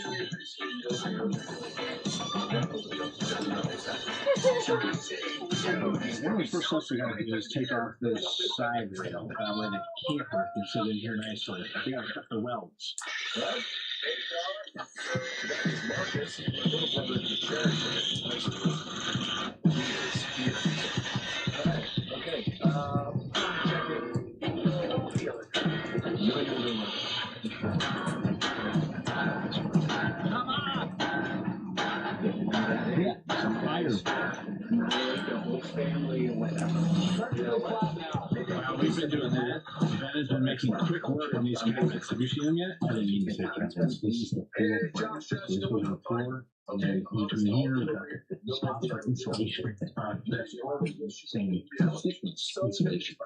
One of the first steps we gotta do is take off this side rail, where the camper can sit in here nicely. We gotta cut the welds. We've been doing that. Ben has been making quick work on these cabinets. Have you seen them yet? I didn't mean to say cabinets. This is the floor. This is the floor. And then between here, we've got the spot for insulation. Insulation.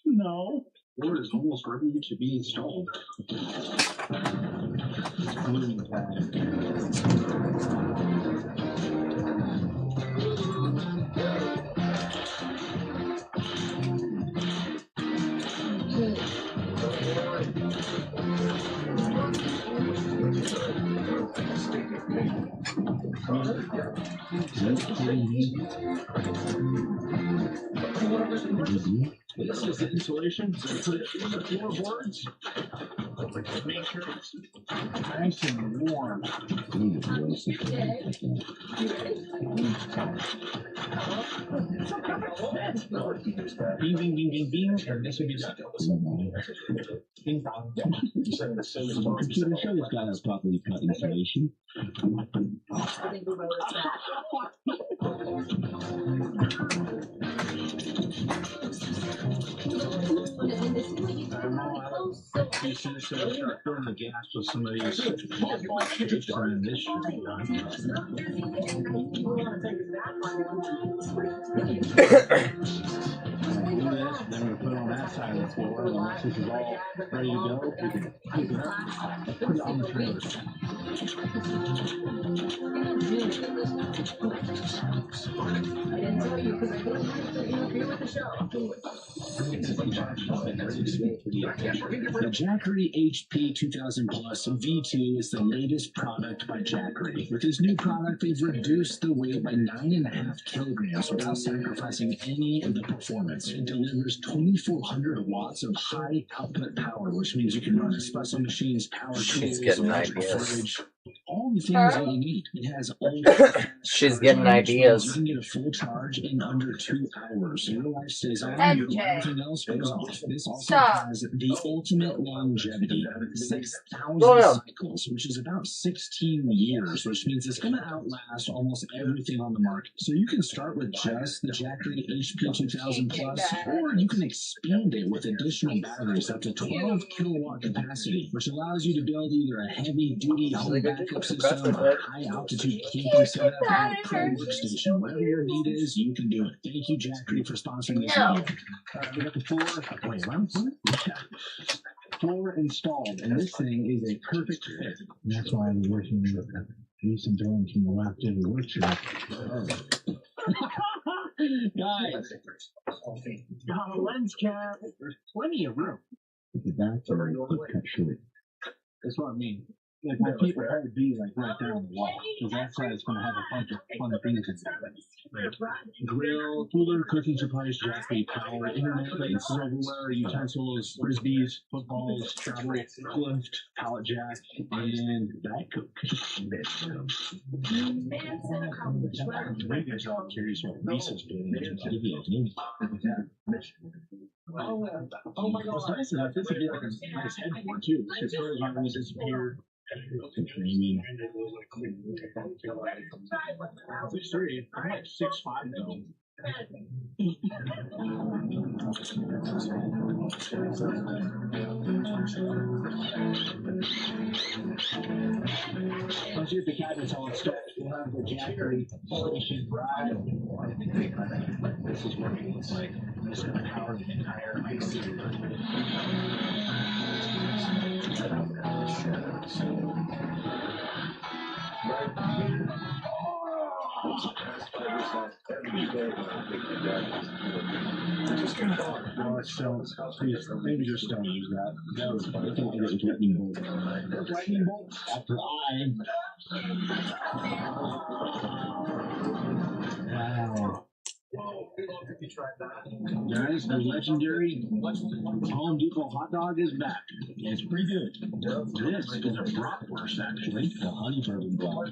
No. Floor is almost ready to be installed. This is the insulation. So put it in the floorboards. Make sure it's nice and warm. Bing, bing, bing, bing, bing. And this would be done. Bing, bong. Computer show has got us properly cut insulation. You should start throwing the gas with some of these chips and this should be done. Then we put it on that side of the floor, and once this is all ready to go, we can pick it up and put it on the trailer. The Jackery HP 2000 Plus V2 is the latest product by Jackery. With this new product, they've reduced the weight by 9.5 kilograms without sacrificing any of the performance. It delivers 2,400 watts of high output power, which means you can run espresso machines, power tools, electric fridge. All the things that you need. It has all She's getting ideas. You can get a full charge in under 2 hours. Your life stays on, everything else goes off. This also has the ultimate longevity, 6,000 cycles, which is about 16 years, which means it's going to outlast almost everything on the market. So you can start with just the Jackery HP 2000 Plus, or you can expand it with additional batteries up to 12 kilowatt capacity, which allows you to build either a heavy-duty home backup system, a high-altitude camping setup, or a pro workstation. Whatever your need is, you can do it. Thank you, Jackery, for sponsoring this video. We got the floor installed, and this thing is a perfect fit. That's why I'm working with recent drones from the left in the workshop. Guys, got a lens cap. There's plenty of room. Look at that for a quick cut short. That's what I mean. Like, my feet would probably be like right there on the wall, because that side is going to have a bunch of fun things in it. Grill, cooler, cooking supplies, Jackery, power, internet, silverware, utensils, frisbees, footballs, travel, lift, pallet jack, and Diet Coke. Maybe I saw curious what Reese's doing in the video. Oh my god, what's nice is that this would be like a nice headboard too. As far as I was disappeared. 6'3", I'm like 6'5" though. Once you get the cabinets all installed, we'll have the Jackery station right. This is what it looks like. This is going to power the entire IC. No, it's still, please, maybe just don't use that. That was fun. I think I get a lightning bolt. Lightning bolt after Wow. Guys, the legendary Home Depot hot dog is back. It's pretty good. This is a bratwurst, actually. The honey bourbon block.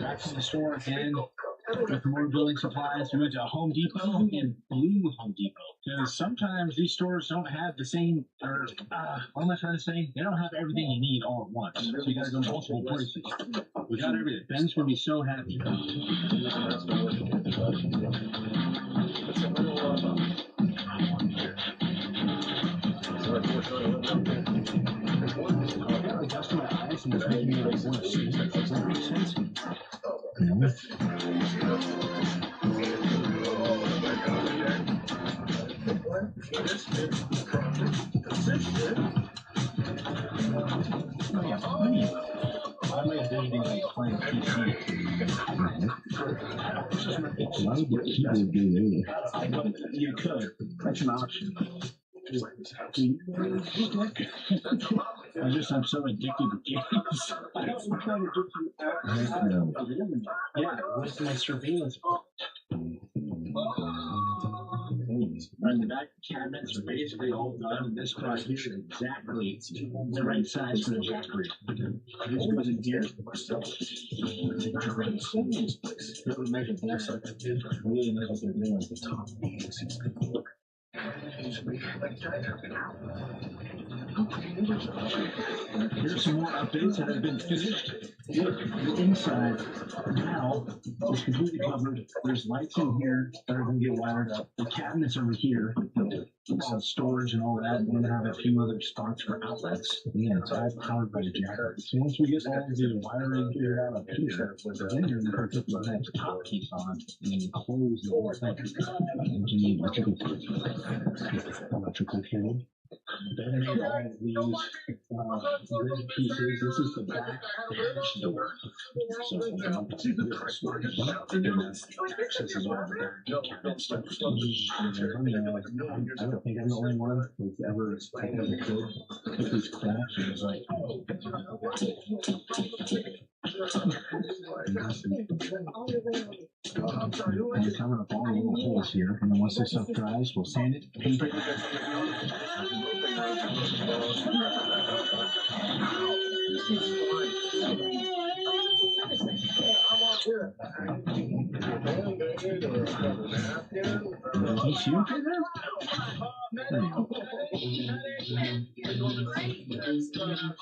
Back to the store again with more building supplies. We went to Home Depot and Blue Home Depot. Because sometimes these stores don't have the same, or what am I trying to say? They don't have everything you need all at once. So you gotta go multiple places. We got everything. Ben's gonna be so happy. You could. That's an option. I'm so addicted to games. Yeah, what's my surveillance book? And the back cabinets are basically all done. This right here is exactly the right size for the Jackery. This goes in here. It would make it nice. Really nice what they're doing at the top. Here's some more updates that have been finished. The inside now is completely covered. There's lights in here that are going to get wired up. The cabinets over here, storage and all that. We're going to have a few other spots for outlets. Yeah, it's all powered by the Jackery. So once we get all the wiring figured out up here, then you're going to put the top piece on and close the whole thing. And you need electrical cable. Then make all of these grid pieces. This is the back edge door. So and that's access is all there. I don't think I'm the only one who's ever taken a kid with these cracks and was like, I'm covering up all the little holes here, and then once this stuff dries, we'll sand it, paint it.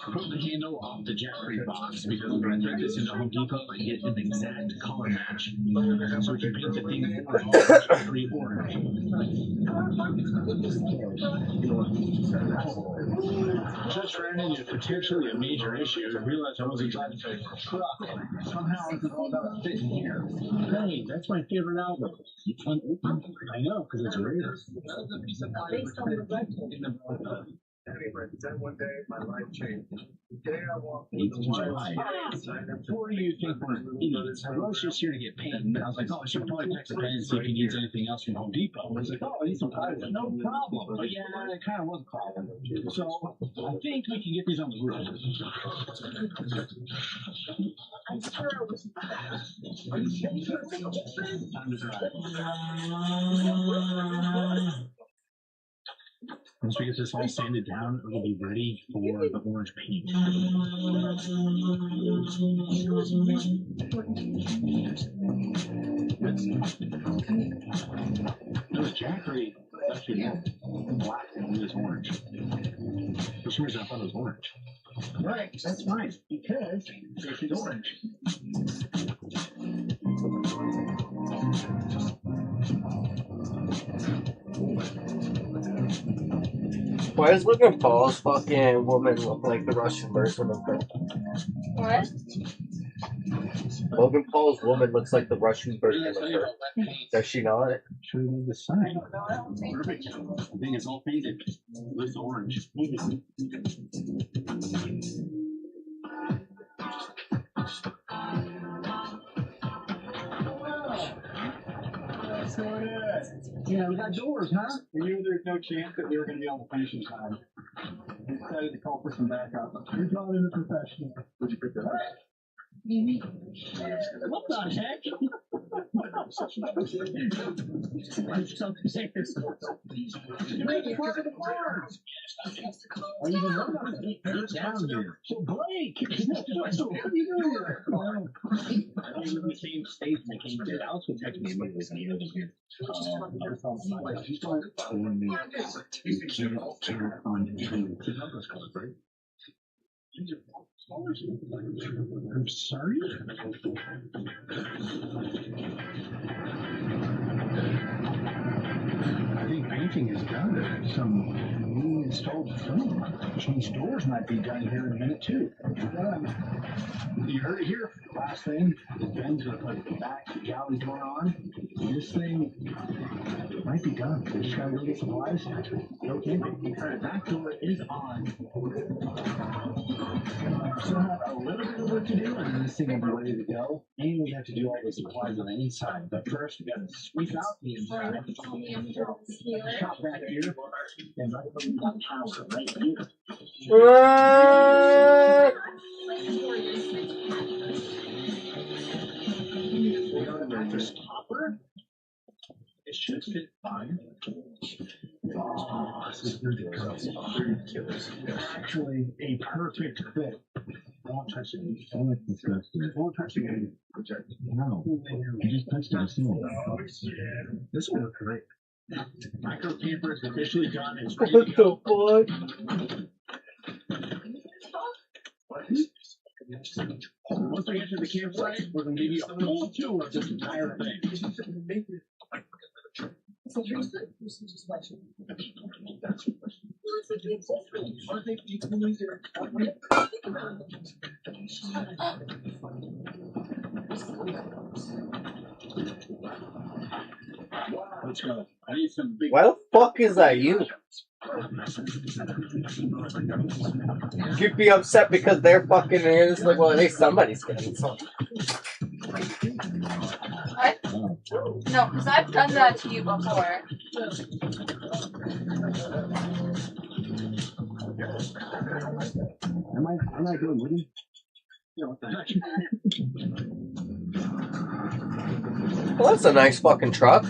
Put the handle off the Jeffrey box because when I thread this into Home Depot, I get an exact color match. So we can paint the thing orange, Jeffrey orange. Just ran into potentially a major issue and realized I wasn't driving a truck. Somehow this is all about fitting here. Hey, that's my favorite album. I know, because it's rare. Anyway, then one day my life changed. Today I walked. What do you think we're idiots? I was just here to get paint. And I was like, oh, I should probably text Ben and see if he needs anything else from Home Depot. And he's like, oh, I need some plywood. No problem. But yeah, it kind of was a problem. So I think we can get these on the roof. Time to drive. Once we get this all sanded down, it'll be ready for the orange paint. No, the Jackery is actually black and it is orange. For some reason, I thought it was orange. Right, that's right, because this is orange. Why does Logan Paul's fucking woman look like the Russian version of her? What? Logan Paul's woman looks like the Russian version of her. Does she not? Should we the sign? Perfect. I think it's all painted with orange. So it is. Yeah, we got doors, huh? We knew there was no chance that we were going to be on the finishing side. We decided to call for some backup. You're calling in a professional. Would you pick that up? What the heck? You make it part of the farm. Are you down here? So Blake, what are you doing here? I was in the same state when I came to the house with texting me immediately when he was here. I'm sorry? I think painting is done. Some newly installed film. Change doors might be done here in a minute too. You heard it here. Last thing is Ben's going to put the back galley door on. This thing might be done. We just got to go get supplies. Okay, the back door is on. Still have a little bit of work to do, and then this thing will be ready to go. And we have to do all the supplies on the inside. But first, we got to sweep out the inside. Shop back here, and right over the house right here. We got a mattress topper. It should fit fine. Oh, this is ridiculous. Actually, a perfect fit. Don't touch it. Don't like disgusting. Don't touch it. No. You just touched it. This will work great. Micro camper is officially done. It's ready to go. What the fuck? Once we get to the campsite, we're going to give you a full tour of this entire thing. Let's go. I need some big. Why the fuck is that you? You'd be upset because they're fucking and you're just like, well, at least somebody's getting some. No, because I've done that to you before. Am I doing with you? Yeah, what the heck? Well, that's a nice fucking truck.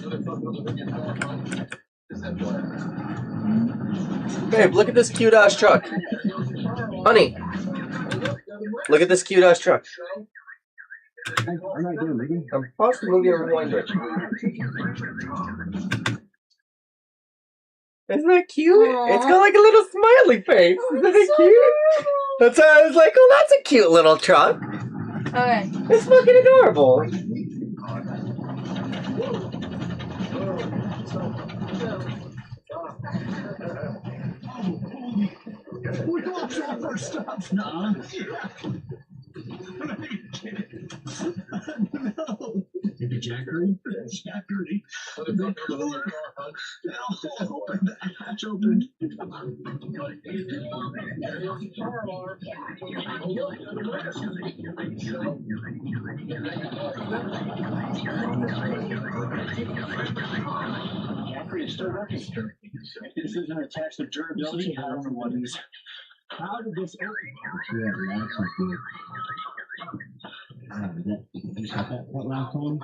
Babe, look at this cute ass truck. Honey, look at this cute ass truck. I'm possibly moving a rewinder. Isn't that cute? Aww. It's got like a little smiley face. Isn't it cute? That's why I was like, oh, that's a cute little truck. Okay. It's fucking adorable. We got our stuff. No. No. Maybe Jackery? Jackery. The cooler. Open the hatch open. Jackery is still working. This isn't attached to durability. I don't know what it is. How did this open? Yeah, that's good. What last one?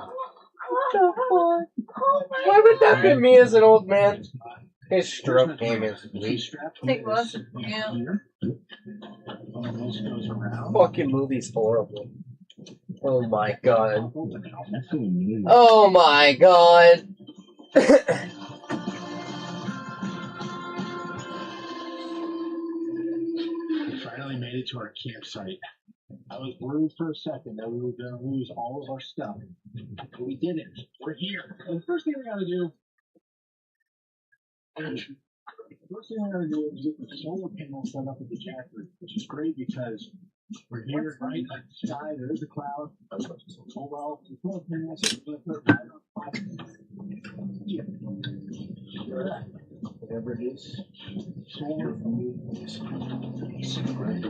Why would that be me as an old man? His stroke game is weak. Take one. Yeah. Fucking movie's horrible. Oh my god. Oh my god. We finally made it to our campsite. I was worried for a second that we were going to lose all of our stuff. But we didn't. We're here. And the first thing we got to do is get the solar panel set up at the Jackery, which is great because we're here, right? Like the sky, there is a cloud. Oh well, the solar panels are going to put right on top. Yeah. Whatever it is. Solar is great.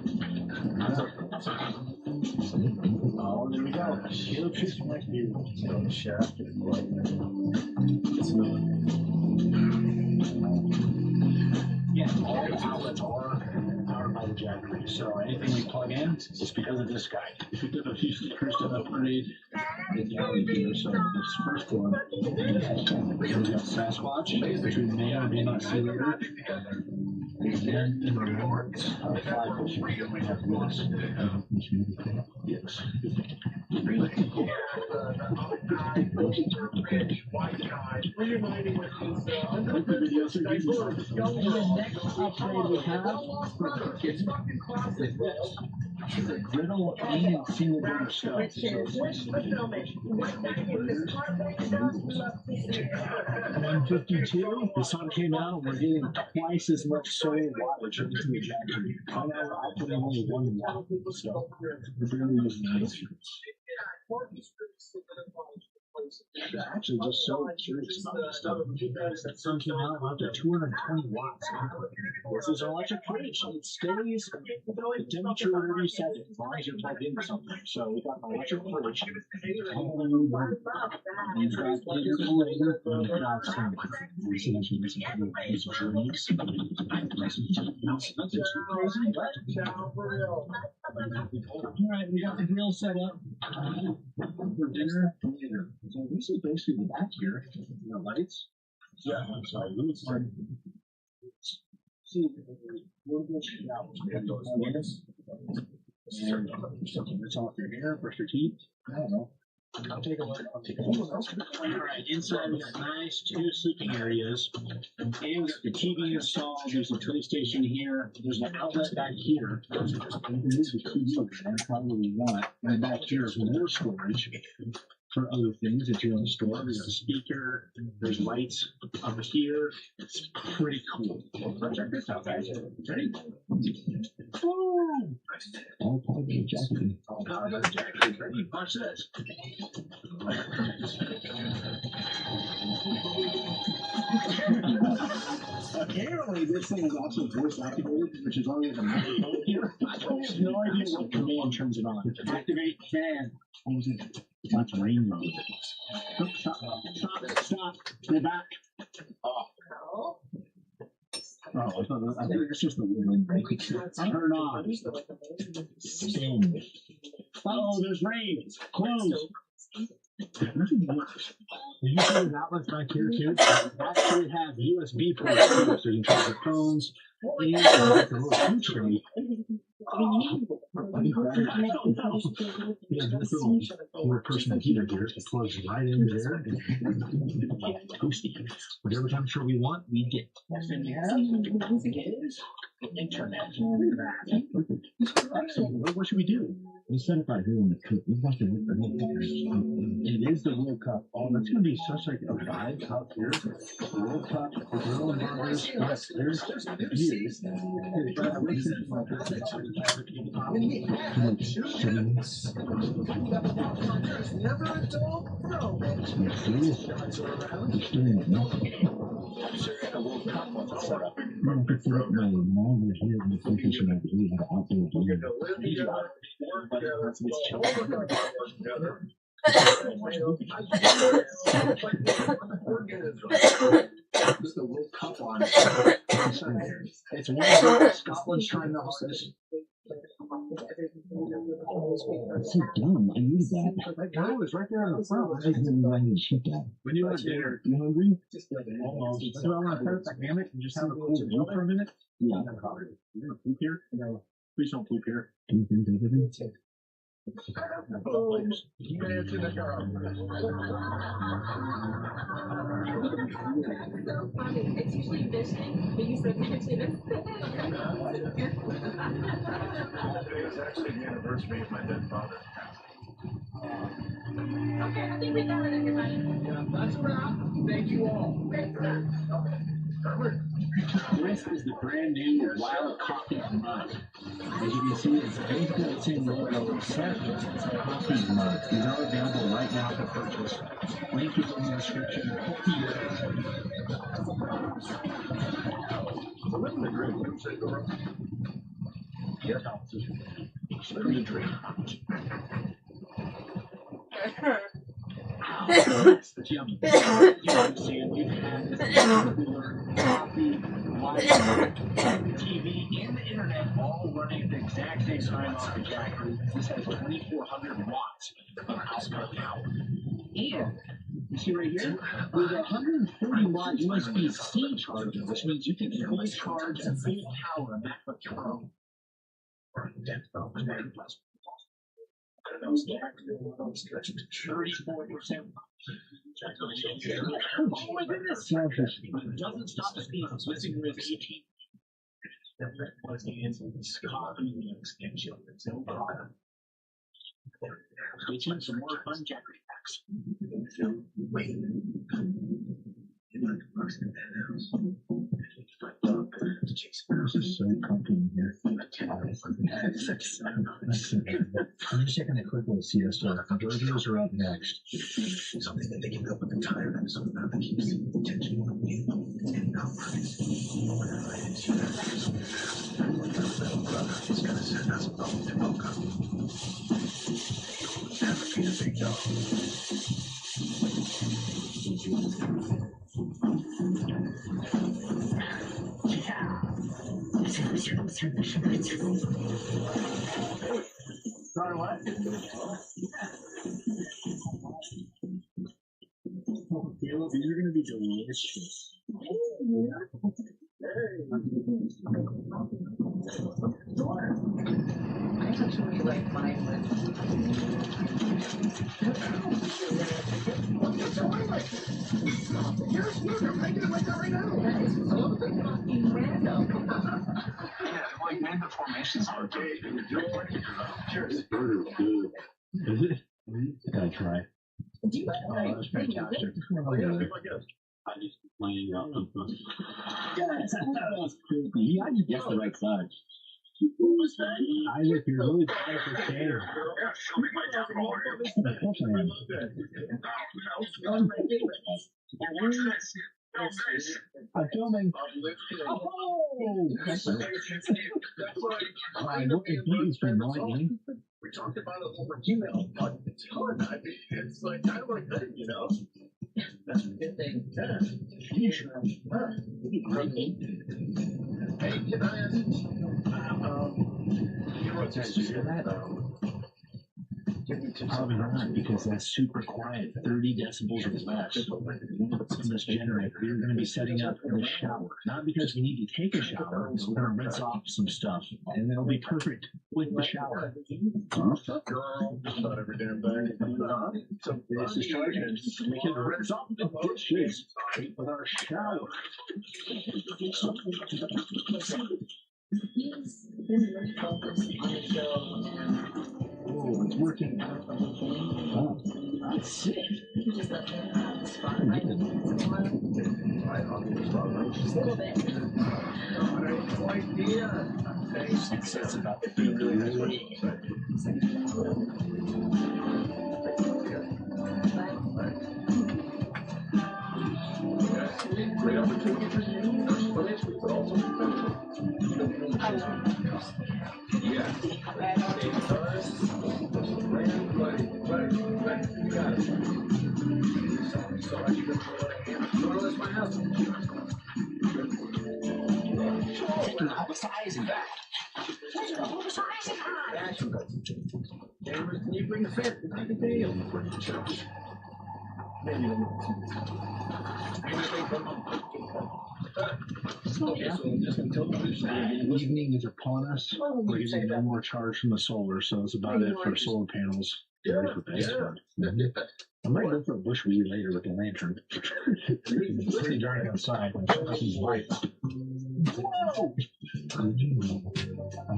Oh, there we go. Shield system right here. So shaft is right there. It's not. Yeah, all the outlets are powered by the Jackery. So anything we plug in is because of this guy. We picked up a few stickers to upgrade the galley here. So this first one, we got Sasquatch, which we may or may not see later. And then in the rewards, fly fishing, we have this. Yes. It's a griddle and single burner stove. 152. The sun came out, and we're getting twice as much solar wattage into the Jackery. Right now, we're actually only 1 watt, so we're barely using this. Actually, just so curious about this stuff. That sun came out up to 220 watts. This is an electric fridge. It stays the temperature wherever you set it, as long as you're plugged into something. So we got an electric fridge. We've got later, we've got some drinks. Alright, we got the grill set up for dinner. So this is basically the back here. The lights. Yeah, I'm sorry. See, we'll go out. And it's off your hair, brush your teeth. I don't know. I'll take a look. Alright, inside we got nice 2 sleeping areas. And we got the TV installed. There's a PlayStation here. There's an outlet back here. And this is TV, probably not. And back here is more storage. for other things that you want to store. There's a speaker, there's lights up here. It's pretty cool. Check this out, guys. Ready? Boom! All power of the jacket. All power of the jacket. Ready? Watch this. Apparently, this thing is also voice activated, which is only the microphone here. I have no idea what command turns it on. Activate fan. What was it? That's rain mode. Stop. Stay back. Oh, I think it's just the wind. Turn on. Spin. Oh, there's rain. Close. Nothing works. You see the outlets back here too? Actually have USB ports so you can charge your phones and the little switch tray. Yeah, this little more personal heater here. It plugs right in there and toasty. Whatever temperature we want, we get. Internet. Excellent. What should we do? We set it right here in the coop. We've got the it is the World Cup. Oh, that's going to be such like a vibe out here. The World Cup, the grill and burgers. Yes, there's views. It's the World Cup on it. It's one Scotland's trying the hardest. That's so dumb. I knew that. No, it's right there on the front. I didn't know I need to shoot that. When you have dinner, you hungry? Almost. So I want to put the hammock and just have a cool meal for a minute? Yeah. You're going to poop here? No. Please don't poop here. It's usually this thing, but you said Today is actually the anniversary of my dead father. okay, I think we got it, everybody. Yeah, that's a wrap. Thank you all. This is the brand new Wild Coffee mug. As you can see, it's basically the same logo except it's a coffee mug. These are available right now for purchase. Link is in the description. So living the dream, you say the road. Your house is living the dream. It's yummy. Coffee, TV, and the internet all running at the exact same time off the jack. This has 2,400 watts of output power. And you see right here, there's a 140 watt USB-C charger, which means you can fully charge and full power a MacBook Pro. Or a desktop plus. 34%. Oh my goodness! It doesn't stop us being switching with 18. Stay tuned for more fun Jackery facts. Wait. This is so comfy in here. I'm just checking a quick little siesta. Burgers are up next. Something that they can help with the tired episode now that keeps the tension on you and not whenever I hit you. Little brother is going to send us both to welcome. Never be a big dog. Sorry, what? Oh, Caleb, these are going to be delicious. I actually like mine That is so fucking random. Yeah, like random formations are okay. Cheers. This burger is good. Is it? Gotta try. that's fantastic. I just playing up. Yeah, you guessed the right side. Isaac, you're really bad for share. Of course I am. I'm filming. Oh! I look at these from lightning. We talked about it over email, but it's fun. I mean, it's like kind of like that, you know? That's a good thing. Yeah. You sure? Hey, can I ask you wrote this Probably not, because that's super quiet, 30 decibels or less. In this generator, we're going to be setting up for the shower. Not because we need to take a shower, we're going to rinse off some stuff, and it'll be perfect with the shower. Girl, just not every damn thing. So this is charging. We can rinse off the dishes with our shower. Oh, it's working. Oh, that's it. That's about the thing really Great opportunity for you, financially, but also potential. Yeah. Right. You got it. So you want to list my house? taking all the size and back. Can you bring the fence? I can pay you. Maybe Okay, so just until the evening is upon us, we're getting no more charge from the solar, so that's about it for solar panels. Yeah. I might go for a bush weed later with a lantern. It's pretty dark outside. This is light. Whoa! I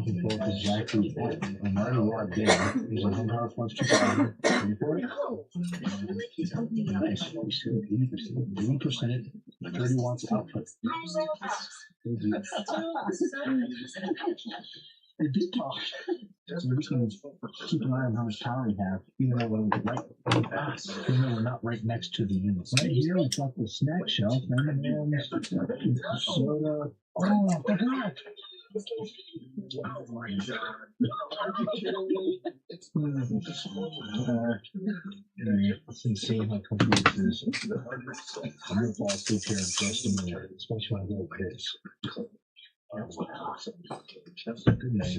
can pull up exactly what I'm already logged in. There's a 100 plus 2,000. Ready for it? Nice. We still 80%, 30 watts output. It did talk. So we're just going to keep an eye on how much power we have, even though we're not right next to the unit. Right here, we've got the snack shelf, M&M's, soda. Oh, I forgot. It's insane how complete this is. I'm going to fall asleep here in just a minute, especially when I go like this. Good night.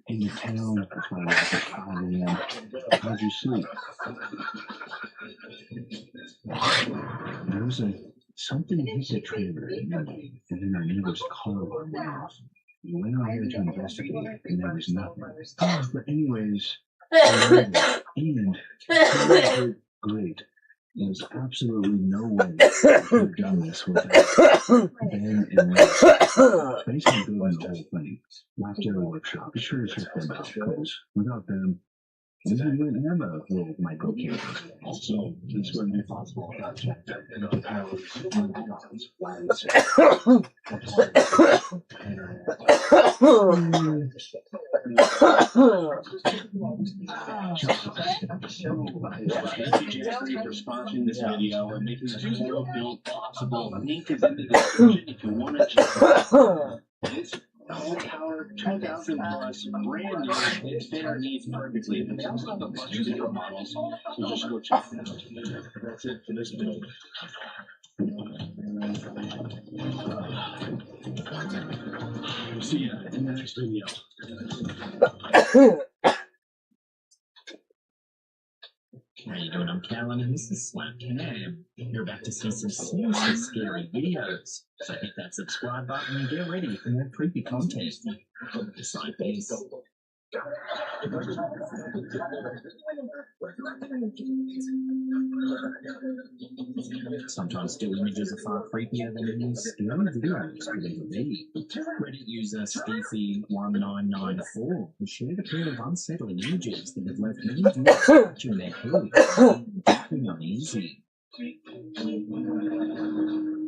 In the town, that's why I was like, how'd you sleep? There was something hit the trailer, and then our neighbor's car went off. We went out here to investigate, and there was nothing. But anyways, and great. There's absolutely no way we could have done this without Ben and Liz. Basically doing the whole thing. Left their workshop. Be sure to check them out, because without them, we wouldn't have a little micro camera. So this wouldn't be possible without them. For sponsoring this video and making this whole build possible. Link is in the description if you want to check it out. It's whole power 2,000 plus, brand new, and fit our needs perfectly. And there's also a bunch of different models, so just go check them out. That's it for this video. See ya in the next video. How you doing? I'm Callan, and this is Slap Cam. You're about to see some seriously scary videos. So hit that subscribe button and get ready for more creepy content. Decide face. Sometimes still images are far creepier than these still videos, believe it me. Reddit user Stevie1994 has shared a pair of unsettling images that have left many viewers scratching their heads and deeply uneasy.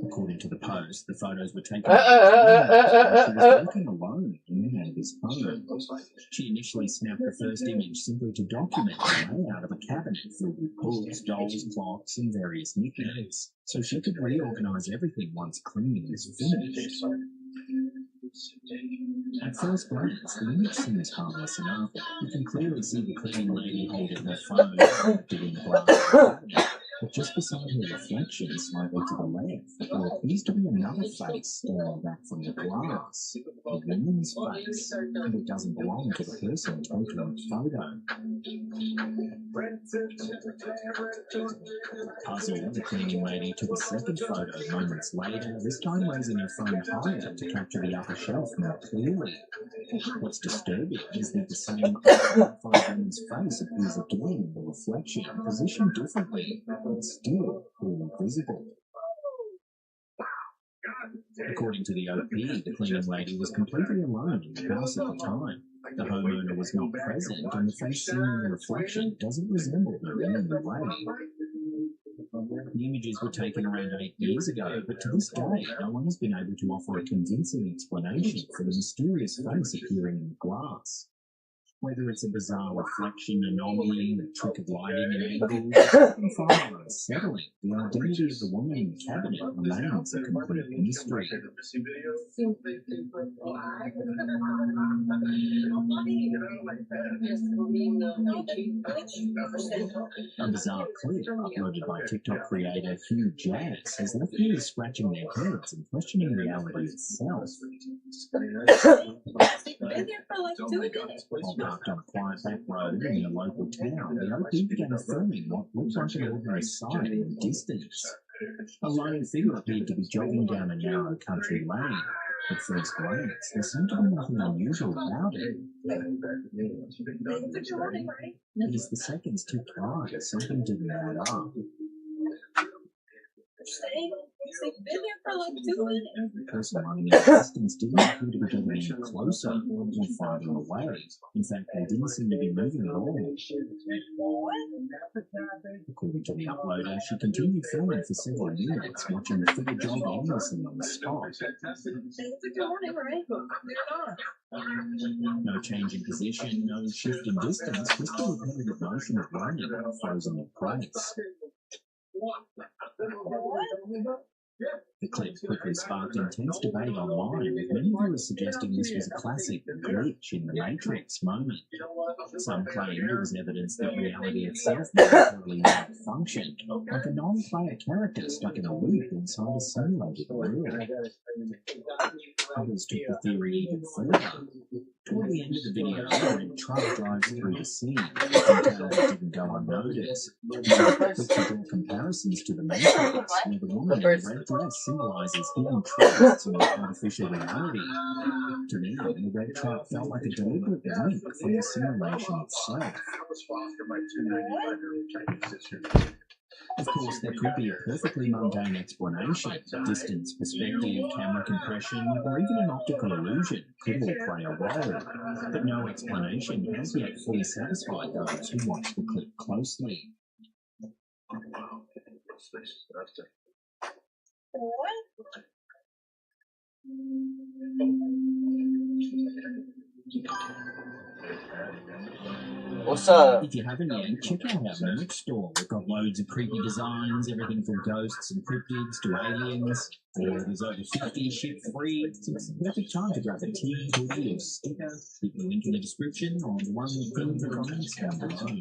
According to the post, the photos were taken when she was working alone in the neighbour's home. She initially snapped the first image simply to document the layout of a cabinet filled with books, dolls, clocks, and various knickknacks, so she could reorganise everything once cleaning was finished. At first glance, the image seems harmless enough. You can clearly see the cleaning lady holding her phone in the glass cabinet. But just beside her reflection, slightly to the left, there appears to be another face staring back from the glass. A woman's face, and it doesn't belong to the person taking the photo. Puzzled, the cleaning lady took a second photo moments later, this time raising her phone higher to capture the upper shelf more clearly. What's disturbing is that the same woman's face appears again in the reflection, positioned differently, but still clearly visible. According to the OP, the cleaning lady was completely alone in the house at the time. The homeowner was not present, and the face seen in the reflection doesn't resemble her in any way. The images were taken around 8 years ago, but to this day, no one has been able to offer a convincing explanation for the mysterious face appearing in the glass. Whether it's a bizarre reflection anomaly, a trick of lighting and angles, or far more unsettling, the identity of the woman in the cabinet remains a complete mystery. A bizarre clip uploaded by TikTok creator Hugh Jazz has left viewers scratching their heads and questioning reality itself. While parked on a quiet back road in a local town, the OP began filming what looked like an ordinary sight in the distance. A lone figure appeared to be jogging down a narrow country lane. At first glance, there seemed to be nothing unusual about it. But as the seconds ticked by, something didn't add up. The person running in the distance didn't appear to be getting any closer or farther away. In fact, they didn't seem to be moving at all. According to the uploader, she continued filming for several minutes, watching the figure jog aimlessly on the spot. No change in position, no shift in distance, just the repetitive motion of running frozen in place. The clip quickly sparked intense debate online, with many viewers suggesting this was a classic glitch in the Matrix moment. Some claimed it was evidence that reality itself necessarily malfunctioned, like a non-player character stuck in a loop inside a simulated world. Others took the theory even further. Toward the end of the video, a red truck drives through the scene, detail that didn't go unnoticed. Quick to draw comparisons to the Matrix, where the woman in the red dress symbolizes hidden truths in artificial reality. To me, the red truck felt like a deliberate leap from the simulation itself. Of course, there could be a perfectly mundane explanation. Distance, perspective, camera compression, or even an optical illusion could all play a role. But no explanation has yet fully satisfied those who watch the clip closely. What's up? If you haven't yet, check out our merch store. We've got loads of creepy designs, everything from ghosts and cryptids to aliens. There's over 50 shipped free. It's the perfect time to grab a tee, hoodie, or sticker. Keep the link in the description or the one pinned in the comments down below.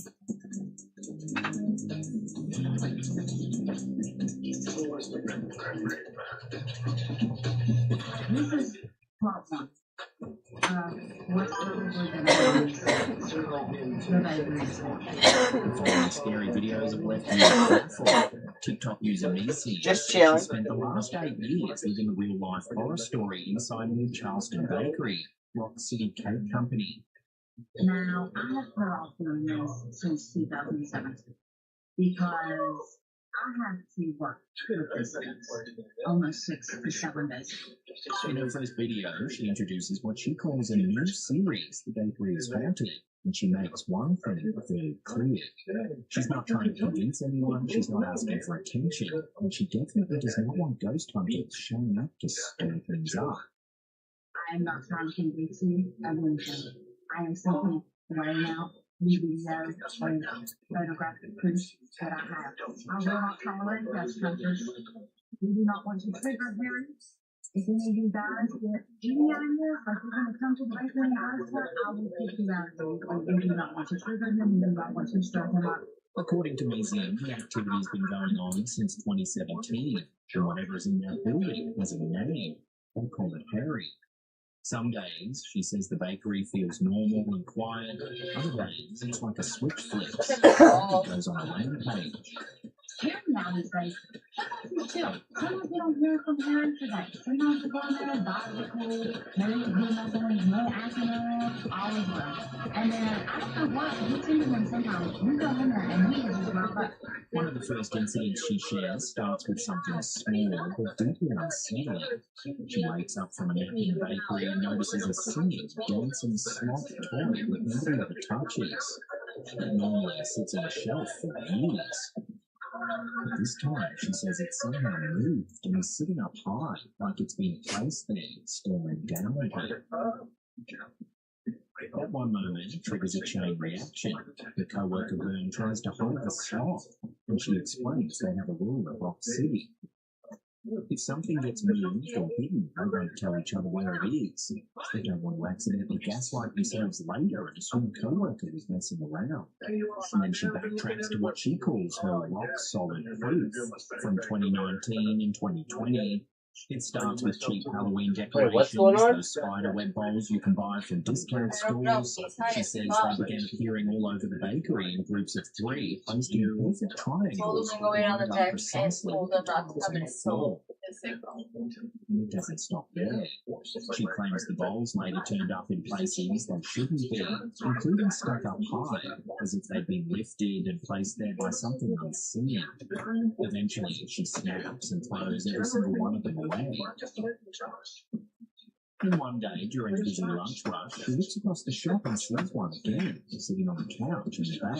Following scary videos have left me platform. TikTok user Missy Just chilling. spent the last 8 years living a real-life horror story inside a new Charleston bakery, Rock City Cake Company. Now, I have put off doing this since 2017 because I have to work almost 6 to 7 days. In her first video, she introduces what she calls a new series the bakery is wanted, and she makes one thing very clear. She's not trying to convince anyone, she's not asking for attention, and she definitely does not want ghost hunters showing up to stir things up. I am not trying to convince you of anything. I am simply laying out the videos and photographic proof that I have. I will not tolerate ghost hunters. We do not want to trigger hearings. If any of you guys get any ideas, like you're going to come to the bakery and ask her, I will kick you out of there. We do not want to trigger him. We do not want to stir him up. According to Museum, the activity's been going on since 2017, and whatever is in that building has a name. They call it Harry. Some days, she says the bakery feels normal and quiet. Other days, it's like a switch flips. It goes on a rampage. Harry now these days, sometimes chill. Sometimes we don't hear from Harry today. Sometimes we go in there and buy the cool. Harry is doing nothing, no acting up, always well. And then, I don't know what, he seems him sometimes. We go in there and he is just right back. One of the first incidents she shares starts with something small but deeply unsettling. She wakes up from a nap in the bakery and notices a singing, dancing sloth toy with nobody ever touches. It normally sits on a shelf for years. But this time, she says it somehow moved and is sitting up high, like it's been placed there, staring down at her. That one moment triggers a chain reaction. The co-worker Vern tries to hold the stop, and she explains they have a rule at Rock City. If something gets moved or hidden, they won't tell each other where it is. They don't want to accidentally gaslight themselves later and assume the co-worker was messing around. And then she backtracks to what she calls her rock-solid proof from 2019 and 2020. It starts with cheap Halloween decorations, what's going on? those spider web bowls you can buy from discount stores. She says they began appearing all over the bakery in groups of 3, posting perfect triangles lined up precisely with the tiles on the floor. It doesn't stop there. She claims the bowls later turned up in places they shouldn't be, including stuck up high, as if they'd been lifted and placed there by something unseen. Eventually, she snaps and throws every single one of them away. And one day, during a busy lunch rush, she looks across the shop and sees one again, sitting on the couch in the back.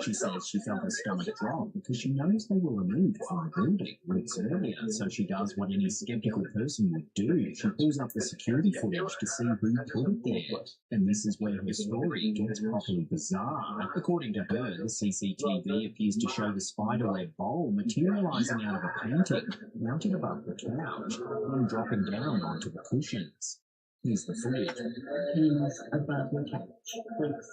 She says she felt her stomach drop because she knows they were removed from the building weeks earlier, so she does what any skeptical person would do. She pulls up the security footage to see who put it there. And this is where her story gets properly bizarre. According to her, the CCTV appears to show the spiderweb bowl materializing out of a painting, mounted above the couch, and dropping down onto the cushion. Here's the footage. He's above the couch. Please.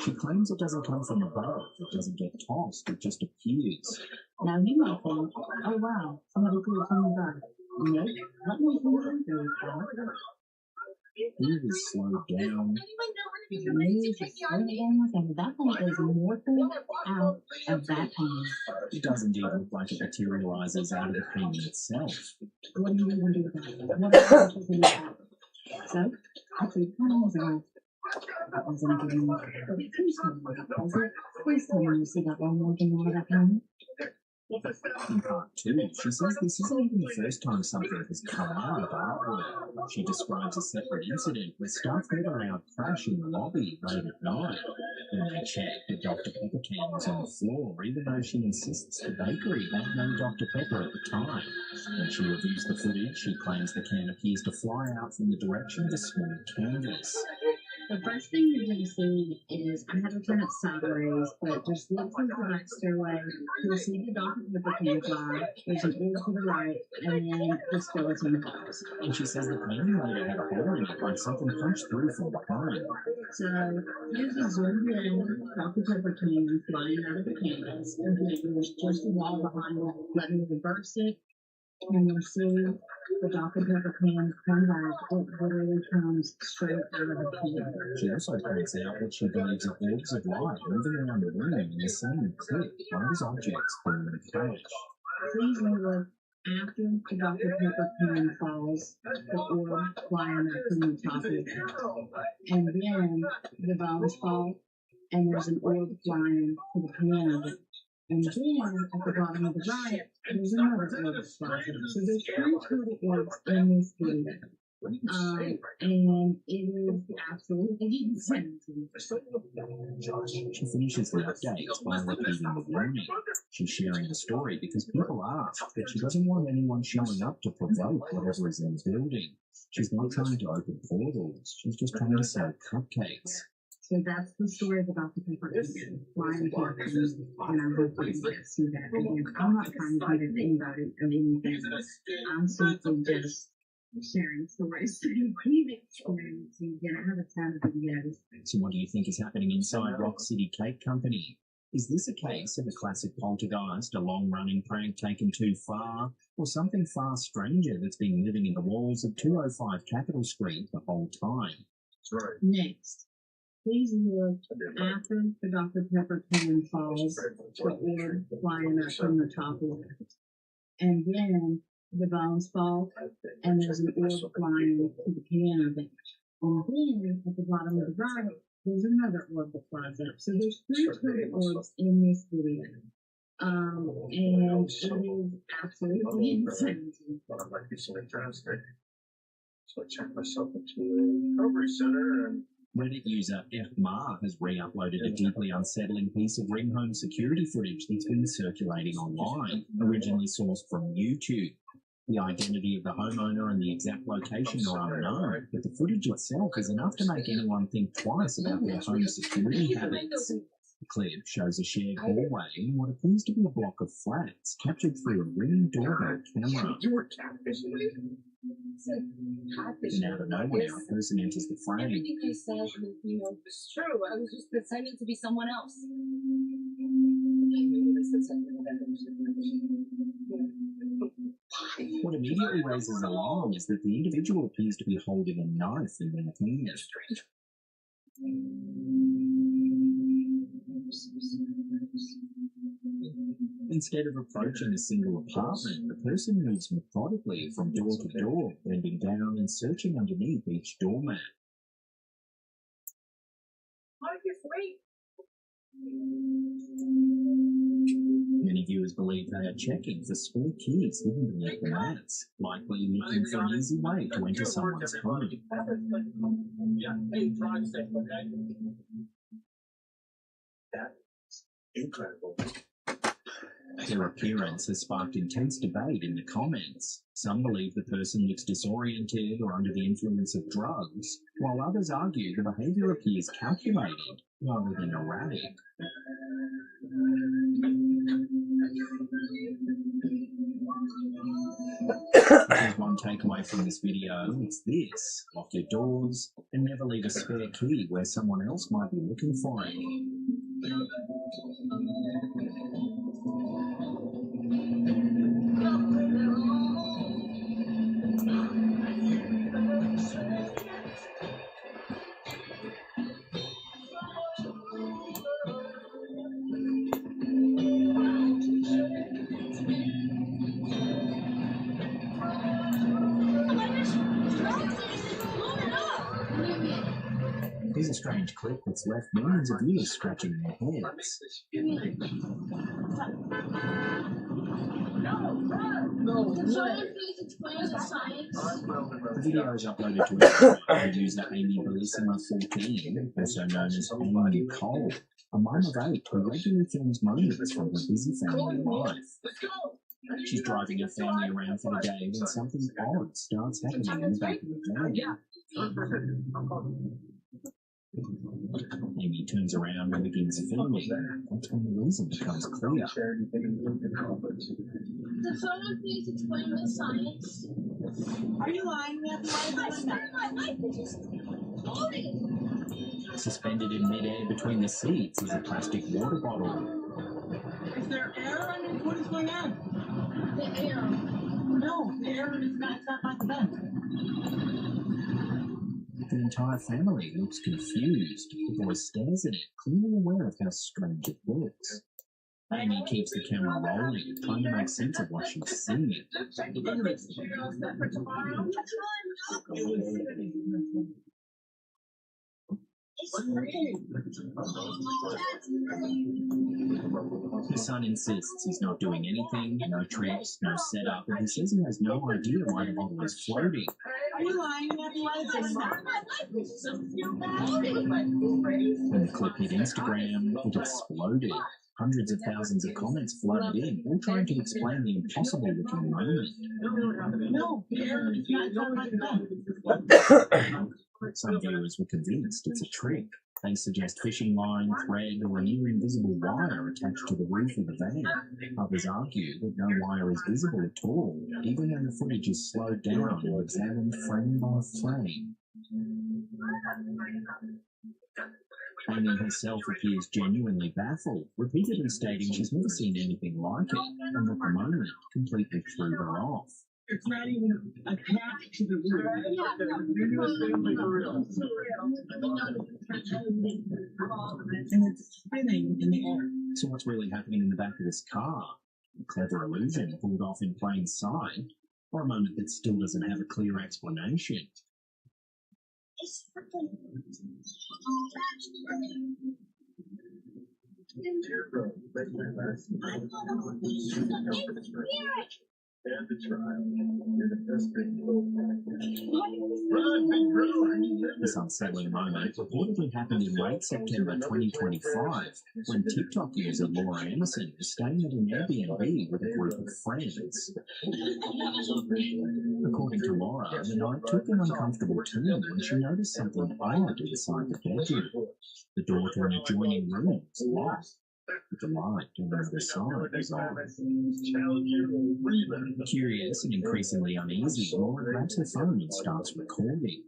She claims it doesn't come from above, it doesn't get tossed, it just appears. Now you might think, oh wow, somebody threw it from above. Nope, let me see what through. Here is slowed down. And that thing is morphing out of that painting. It doesn't even look like it materializes out of the painting itself. What do you even do with that? What are you doing with that? So, I think that was like, that was in a dream. Please tell me what that was. Please tell me you see that one more thing out of that painting. In part 2, she says this isn't even the first time something has come out of artwork. She describes a separate incident where staff heard a loud crash in the lobby late at night. When they checked, the Dr. Pepper can was on the floor, even though she insists the bakery had no Dr. Pepper at the time. When she reviews the footage, she claims the can appears to fly out from the direction of a small canvas. The first thing you're going to see is, I have to turn it sideways, but just look through the right stairway. You'll see the Dr. Pepper can fly. There's an orb to the right, and then the skeleton falls. And she says the painting later had a hole in it, like something punched through from behind. So, here's a zoomed in Dr. Pepper can flying out of the canvas, and then there's just a wall behind it. Let me reverse it, and you'll see the Dr. Pepper can come back. It literally comes straight out of the can. She also points out what she believes are orbs of light moving around the room in the same clip, one of those objects being the couch. Please look After the Dr. Pepper can falls, the orb flying up from the top of it. And then the bones fall, and there's an orb flying to the piano. And then at the bottom of the right, there's another orb flying. So there's 3 total orbs in this video. And it is absolutely insane. She finishes the update by repeating the warning. She's sharing the story because people ask, but she doesn't want anyone showing up to provoke whatever is in the building. She's not trying to open portals. She's just trying to sell cupcakes. So that's the story about the paper flying captions, and I'm hoping to see that again. I'm not trying to convince anybody of anything. I'm simply just sharing stories so we've experienced and get out of time of videos. So what do you think is happening inside Rock City Cake Company? Is this a case of a classic poltergeist, a long-running prank taken too far, or something far stranger that's been living in the walls of 205 Capitol Street the whole time? That's right. Next. Please look after the Dr. Pepper can falls, the orb flying up from the top of it. And then the bones fall, and there's an orb flying to the piano bench. And then at the bottom of the right, there's another orb that flies up. So there's 3 total orbs in this video. And it is absolutely insane. I'd like to be so interested. So I checked myself into a recovery center and Reddit user F. Ma has re-uploaded a deeply unsettling piece of Ring Home security footage that's been circulating online, originally sourced from YouTube. The identity of the homeowner and the exact location are unknown, but the footage itself is enough to make anyone think twice about their home security habits. The clip shows a shared hallway in what appears to be a block of flats, captured through a Ring doorbell camera. And out of nowhere, a person enters the frame. Everything I said, it's true. I was just pretending to be someone else. What immediately raises alarm is that the individual appears to be holding a knife in their hand. Instead of approaching a single apartment, the person moves methodically from door to door, bending down and searching underneath each doormat. Many viewers believe they are checking for spare keys hidden beneath the mats, likely looking for an easy way to enter someone's home. that's incredible. Their appearance has sparked intense debate in the comments. Some believe the person looks disoriented or under the influence of drugs, while others argue the behavior appears calculated rather than erratic. If there's one takeaway from this video, it's this: lock your doors and never leave a spare key where someone else might be looking for it. Here's a strange clip that's left millions of viewers scratching their heads. The video is uploaded to Instagram by user Amy Bellissima14, also known as Amy Nicole, a mum of 8 who regularly films moments from her busy family life. She's driving her family around for the day when something odd starts happening in the back of the van. Amy turns around and begins filming. That's when the reason becomes clear. Does someone please explain the science? Are you lying? We have to lie. I spent my life just floating. Suspended in midair between the seats is a plastic water bottle. Is there air under? What is going on? The air. No, the air is not. It's not like the vent. The entire family looks confused. The boy stares at it, clearly aware of how strange it looks. Amy keeps the camera rolling, trying to make sense of what she's seeing. His son insists he's not doing anything, no tricks, no setup, and he says he has no idea why the bottle is floating. When the clip hit Instagram, it exploded. Hundreds of thousands of comments flooded in, all trying to explain the impossible looking moment. Some viewers were convinced it's a trick. They suggest fishing line, thread, or a near invisible wire attached to the roof of the van. Others argue that no wire is visible at all, even when the footage is slowed down and examined frame by frame. Amy herself appears genuinely baffled, repeatedly stating she's never seen anything like it, and that the moment completely threw her off. It's not even attached to the roof. And it's spinning in the air. So what's really happening in the back of this car? A clever illusion pulled off in plain sight, or a moment that still doesn't have a clear explanation? This unsettling moment reportedly happened in late September 2025, when TikTok user Laura Emerson was staying at an Airbnb with a group of friends. According to Laura, the night took an uncomfortable turn when she noticed something odd inside the bedroom. The door to an adjoining room was locked, but the light on the other side was on. Curious and increasingly uneasy, Laura grabs her phone and starts recording.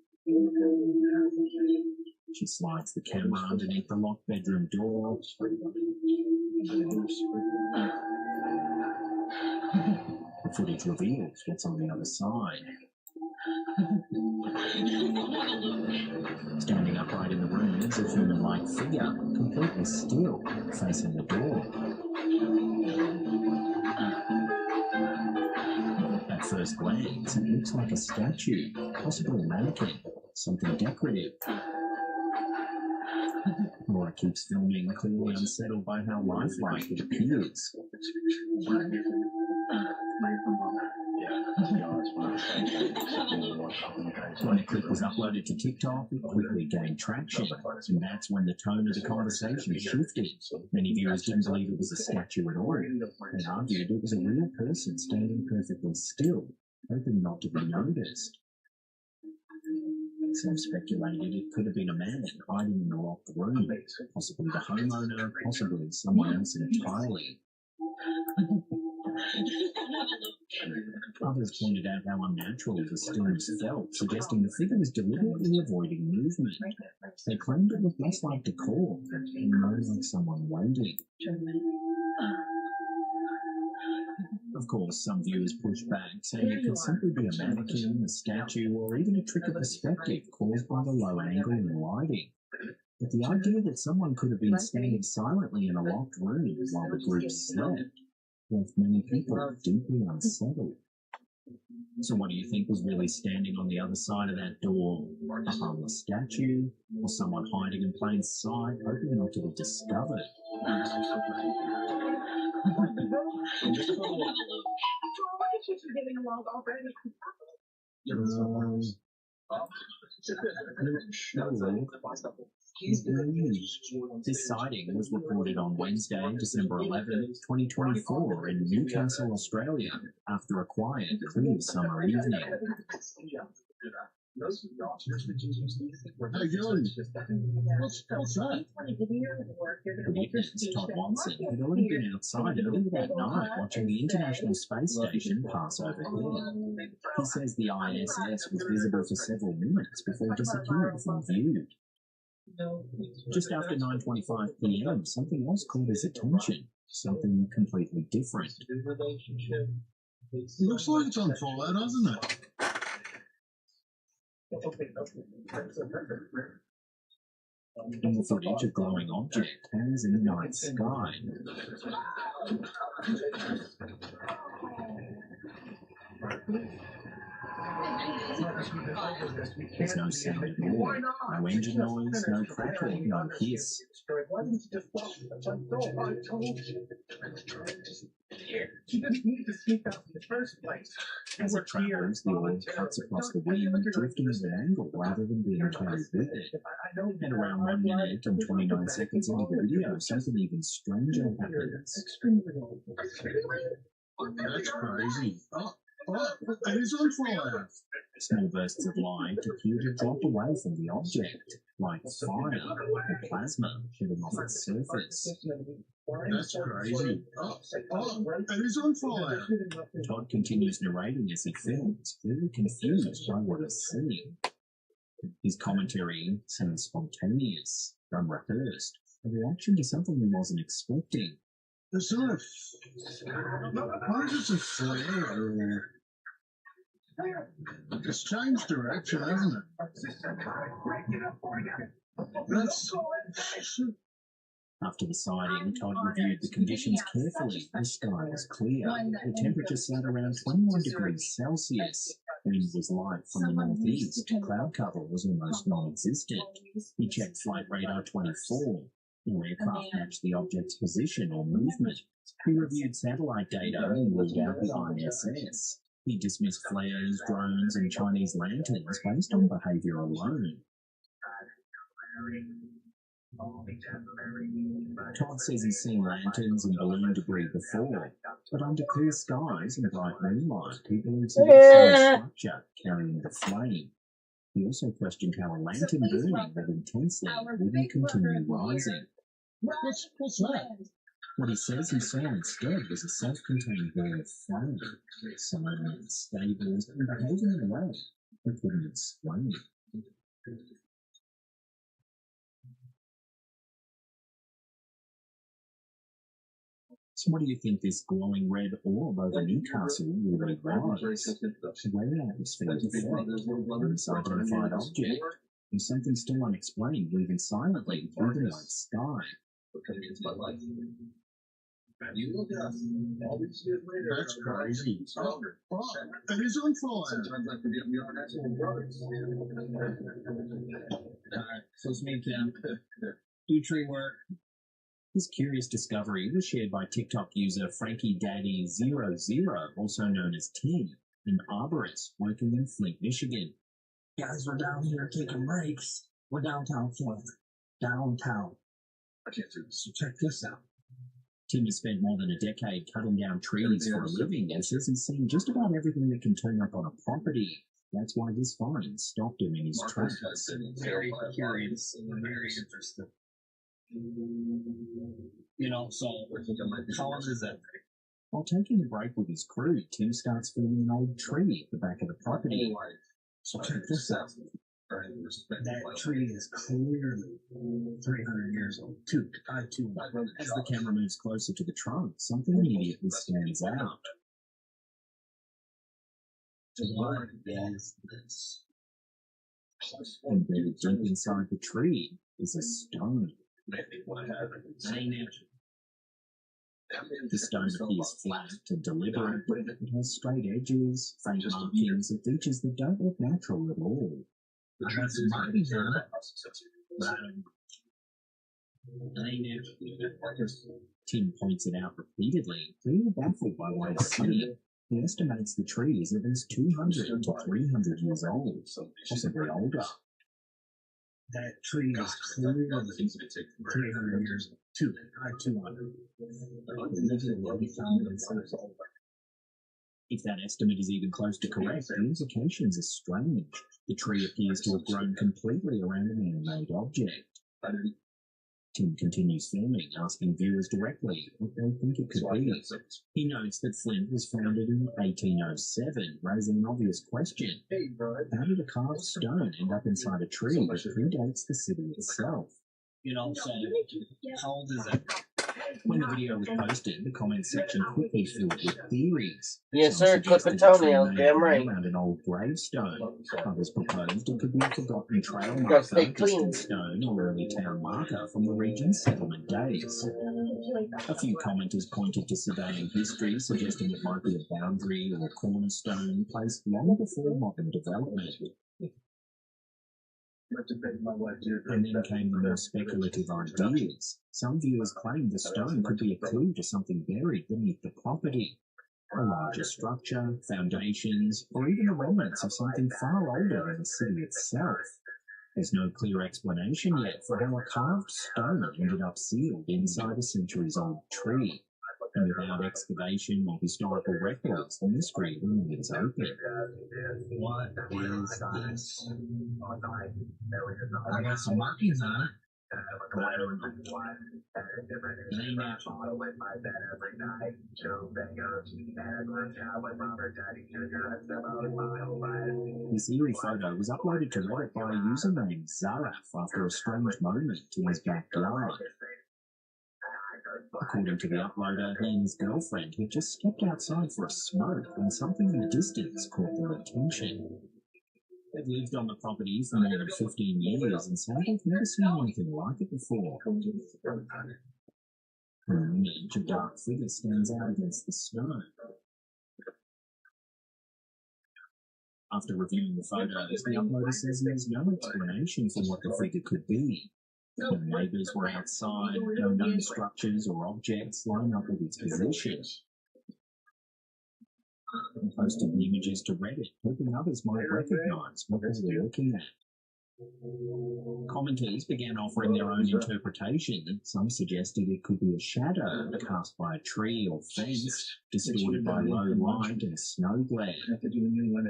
She slides the camera underneath the locked bedroom door. The footage reveals what's on the other side. Standing upright in the room is a human-like figure, completely still, facing the door. At first glance, it looks like a statue, possibly a mannequin, something decorative. Laura keeps filming, clearly unsettled by how lifelike it appears. When the clip was uploaded to TikTok, it quickly gained traction, and that's when the tone of the conversation shifted. Many viewers didn't believe it was a statue at all. They argued it was a real person standing perfectly still, hoping not to be noticed. Some speculated it could have been a man hiding in the locked room, possibly the homeowner, possibly someone else entirely. Others pointed out how unnatural the stillness felt, suggesting the figure was deliberately avoiding movement. They claimed it looked less like decor and more like someone waiting. Of course, some viewers pushed back, saying it could simply be a mannequin, a statue, or even a trick of perspective caused by the low angle in lighting. But the idea that someone could have been standing silently in a locked room while the group slept left many people deeply unsettled. So what do you think was really standing on the other side of that door? A harmless statue? Or someone hiding in plain sight, hoping not to be discovered? This sighting was reported on Wednesday, December 11, 2024 in Newcastle, Australia, after a quiet, clear summer evening. How you doing? What's that? The witness, Todd Watson, had already been outside early that night watching the International Space Station pass overhead. He says the ISS was visible for several minutes before disappearing from view. Just after 9:25 p.m., something else caught his attention, something completely different. It looks like it's on fire, doesn't it? In the footage, a glowing object hangs in the night sky. There's no sound at all. No engine noise, no crackle, no hiss. As it travels, the oil cuts across the wind, drifting at an angle rather than being carried with it. And around 1 minute and 29 seconds into the video, something even stranger happens. That's crazy. It is on fire. Small bursts of light appear to drop away from the object, like fire or plasma shooting off its surface. That's crazy. It is on fire. Todd continues narrating as he films, very confused by what he's seeing. His commentary sounds spontaneous, unrehearsed, a reaction to something he wasn't expecting. There's sort of... Why is this a flare? It's changed direction, hasn't it? That's... After the sighting, Todd reviewed the conditions carefully. The sky was clear. The temperature sat around 21 degrees Celsius. Wind was light from the northeast. Cloud cover was almost non-existent. He checked flight radar 24. No aircraft matched the object's position or movement. He reviewed satellite data and ruled out the ISS. He dismissed flares, drones, and Chinese lanterns based on behavior alone. Todd says he's seen lanterns and balloon debris before, but under clear skies and bright moonlight, he believes that it's a structure carrying the flame. He also questioned how a lantern burning that intensely wouldn't continue rising. What's that? What he says he saw instead was a self-contained ball of flame, silent, stable, and behaving in a way he couldn't explain. So what do you think this glowing red orb over Newcastle really was? Where atmosphere effect, unidentified object, and something still unexplained moving silently through the night sky. That's crazy. It is on fire. So it's me, Tim. Do tree work. This curious discovery was shared by TikTok user FrankieDaddy00, also known as Tim, an arborist working in Flint, Michigan. Guys, we're down here taking breaks. We're downtown Flint. Downtown. So check this out. Tim has spent more than a decade cutting down trees for a living and says he's seen just about everything that can turn up on a property. That's why this find stopped him in his tracks. Very curious and very interesting. You know, so how long is that? While taking a break with his crew, Tim starts filming an old tree at the back of the property. So check this out. That tree is clearly 300 years old. As the camera moves closer to the trunk, something immediately stands out. What is this? Embedded deep inside the tree is a stone. The stone appears flat and deliberate. It has straight edges, faint markings, and features that don't look natural at all. I had some markings on it. Tim points it out repeatedly, clearly baffled by what he's seeing. He estimates the tree is at least 200 to 300 years old, possibly older. That tree is clearly 300 years old. 200. If that estimate is even close to correct, the implications are strange. The tree appears to have grown completely around an man-made object. Tim continues filming, asking viewers directly what they think it could be. He notes that Flint was founded in 1807, raising an obvious question. How did a carved stone end up inside a tree that predates the city itself? You know, so how old is it? When the video was posted, the comments section quickly filled with theories. Yes, Some sir. Clip suggested of the tree toenails. may have Damn grown right. around an old gravestone. Others proposed it could be a forgotten trail Gotta marker, stay clean. distant stone, or early town marker from the region's settlement days. A few commenters pointed to surveying history, suggesting it might be a boundary or a cornerstone placed long before modern development. And then came the more speculative ideas. Some viewers claimed the stone could be a clue to something buried beneath the property. A larger structure, foundations, or even the remnants of something far older than the city itself. There's no clear explanation yet for how a carved stone ended up sealed inside a centuries-old tree. And without excavation or historical records, the mystery remains open. What is this? I got some markings on it. This eerie photo was uploaded to Reddit by a user named Zaraf after a strange moment in his backyard. According to the uploader, he and his girlfriend had just stepped outside for a smoke when something in the distance caught their attention. They've lived on the property for more than 15 years and say they've never seen anything like it before. An image of a dark figure stands out against the snow. After reviewing the photos, the uploader says there's no explanation for what the figure could be. No neighbours were outside, no known structures or objects line up with its position. He posted the images to Reddit, hoping others might recognise what they were looking at. Commenters began offering their own interpretation. Some suggested it could be a shadow cast by a tree or fence, distorted by low light and snow glare.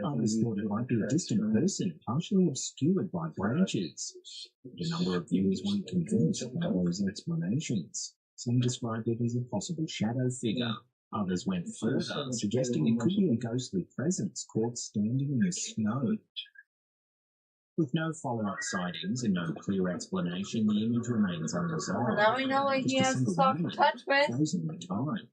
Others thought it might be a distant person, partially obscured by branches. A number of viewers weren't convinced by those explanations. Some described it as a possible shadow figure. Others went further, suggesting it could be a ghostly presence caught standing in the snow. With no follow-up sightings and no clear explanation, the image remains unresolved. Now we know what he has to self-touch with. Frozen in time.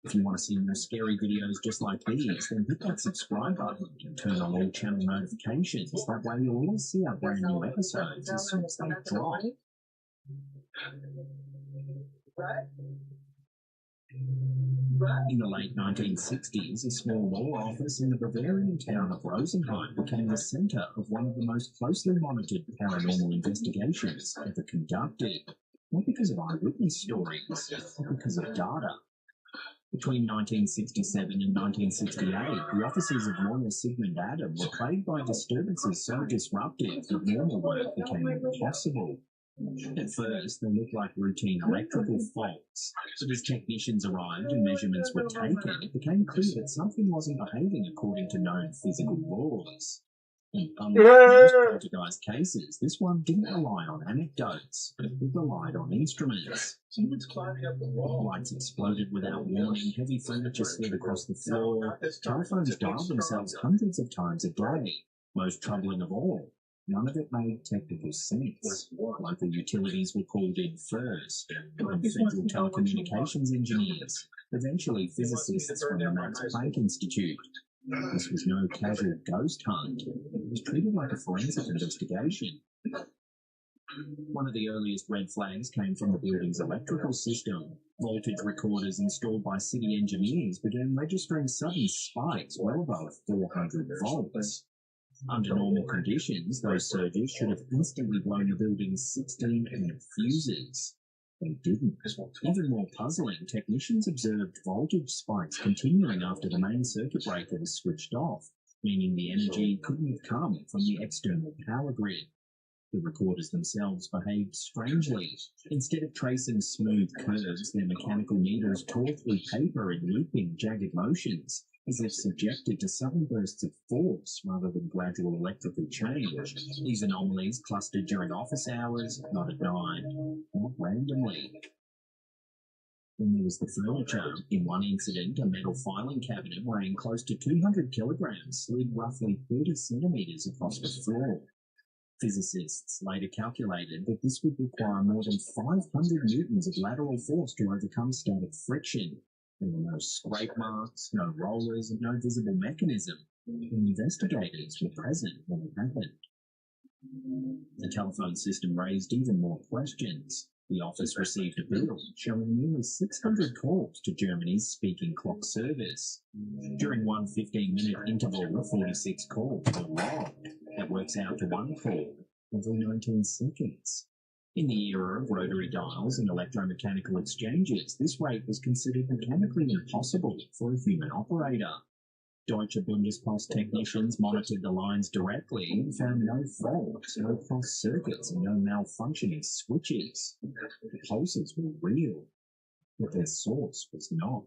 If you want to see more scary videos just like these, then hit that subscribe button and turn on all channel notifications. That way you'll always see our brand new episodes as soon as they drop. In the late 1960s, a small law office in the Bavarian town of Rosenheim became the centre of one of the most closely monitored paranormal investigations ever conducted. Not because of eyewitness stories, but because of data. Between 1967 and 1968, the offices of lawyer Sigmund Adam were plagued by disturbances so disruptive that normal work became impossible. At first, they looked like routine electrical faults, but as technicians arrived and measurements were taken, it became clear that something wasn't behaving according to known physical laws. Unlike most poltergeist cases, this one didn't rely on anecdotes, but it relied on instruments. Lights exploded without warning, heavy furniture slid across the floor, telephones dialed themselves hundreds of times a day. Most troubling of all, none of it made technical sense. Local utilities were called in first, and federal telecommunications engineers, eventually physicists from the Max Planck Institute. This was no casual ghost hunt. It was treated like a forensic investigation. One of the earliest red flags came from the building's electrical system. Voltage recorders installed by city engineers began registering sudden spikes well above 400 volts. Under normal conditions, those surges should have instantly blown the building's 16 amp fuses. They didn't. Even more puzzling, technicians observed voltage spikes continuing after the main circuit breaker was switched off, meaning the energy couldn't have come from the external power grid. The recorders themselves behaved strangely. Instead of tracing smooth curves, their mechanical needles tore through paper in looping, jagged motions, as if subjected to sudden bursts of force rather than gradual electrical change. These anomalies clustered during office hours, not at night, not randomly. Then there was the furniture. In one incident, a metal filing cabinet weighing close to 200 kilograms slid roughly 30 centimeters across the floor. Physicists later calculated that this would require more than 500 newtons of lateral force to overcome static friction. There were no scrape marks, no rollers, and no visible mechanism. And investigators were present when it happened. The telephone system raised even more questions. The office received a bill showing nearly 600 calls to Germany's speaking clock service. During one 15-minute interval, 46 calls were logged. That works out to one call every 19 seconds. In the era of rotary dials and electromechanical exchanges, this rate was considered mechanically impossible for a human operator. Deutsche Bundespost technicians monitored the lines directly and found no faults, no cross circuits, and no malfunctioning switches. The pulses were real, but their source was not.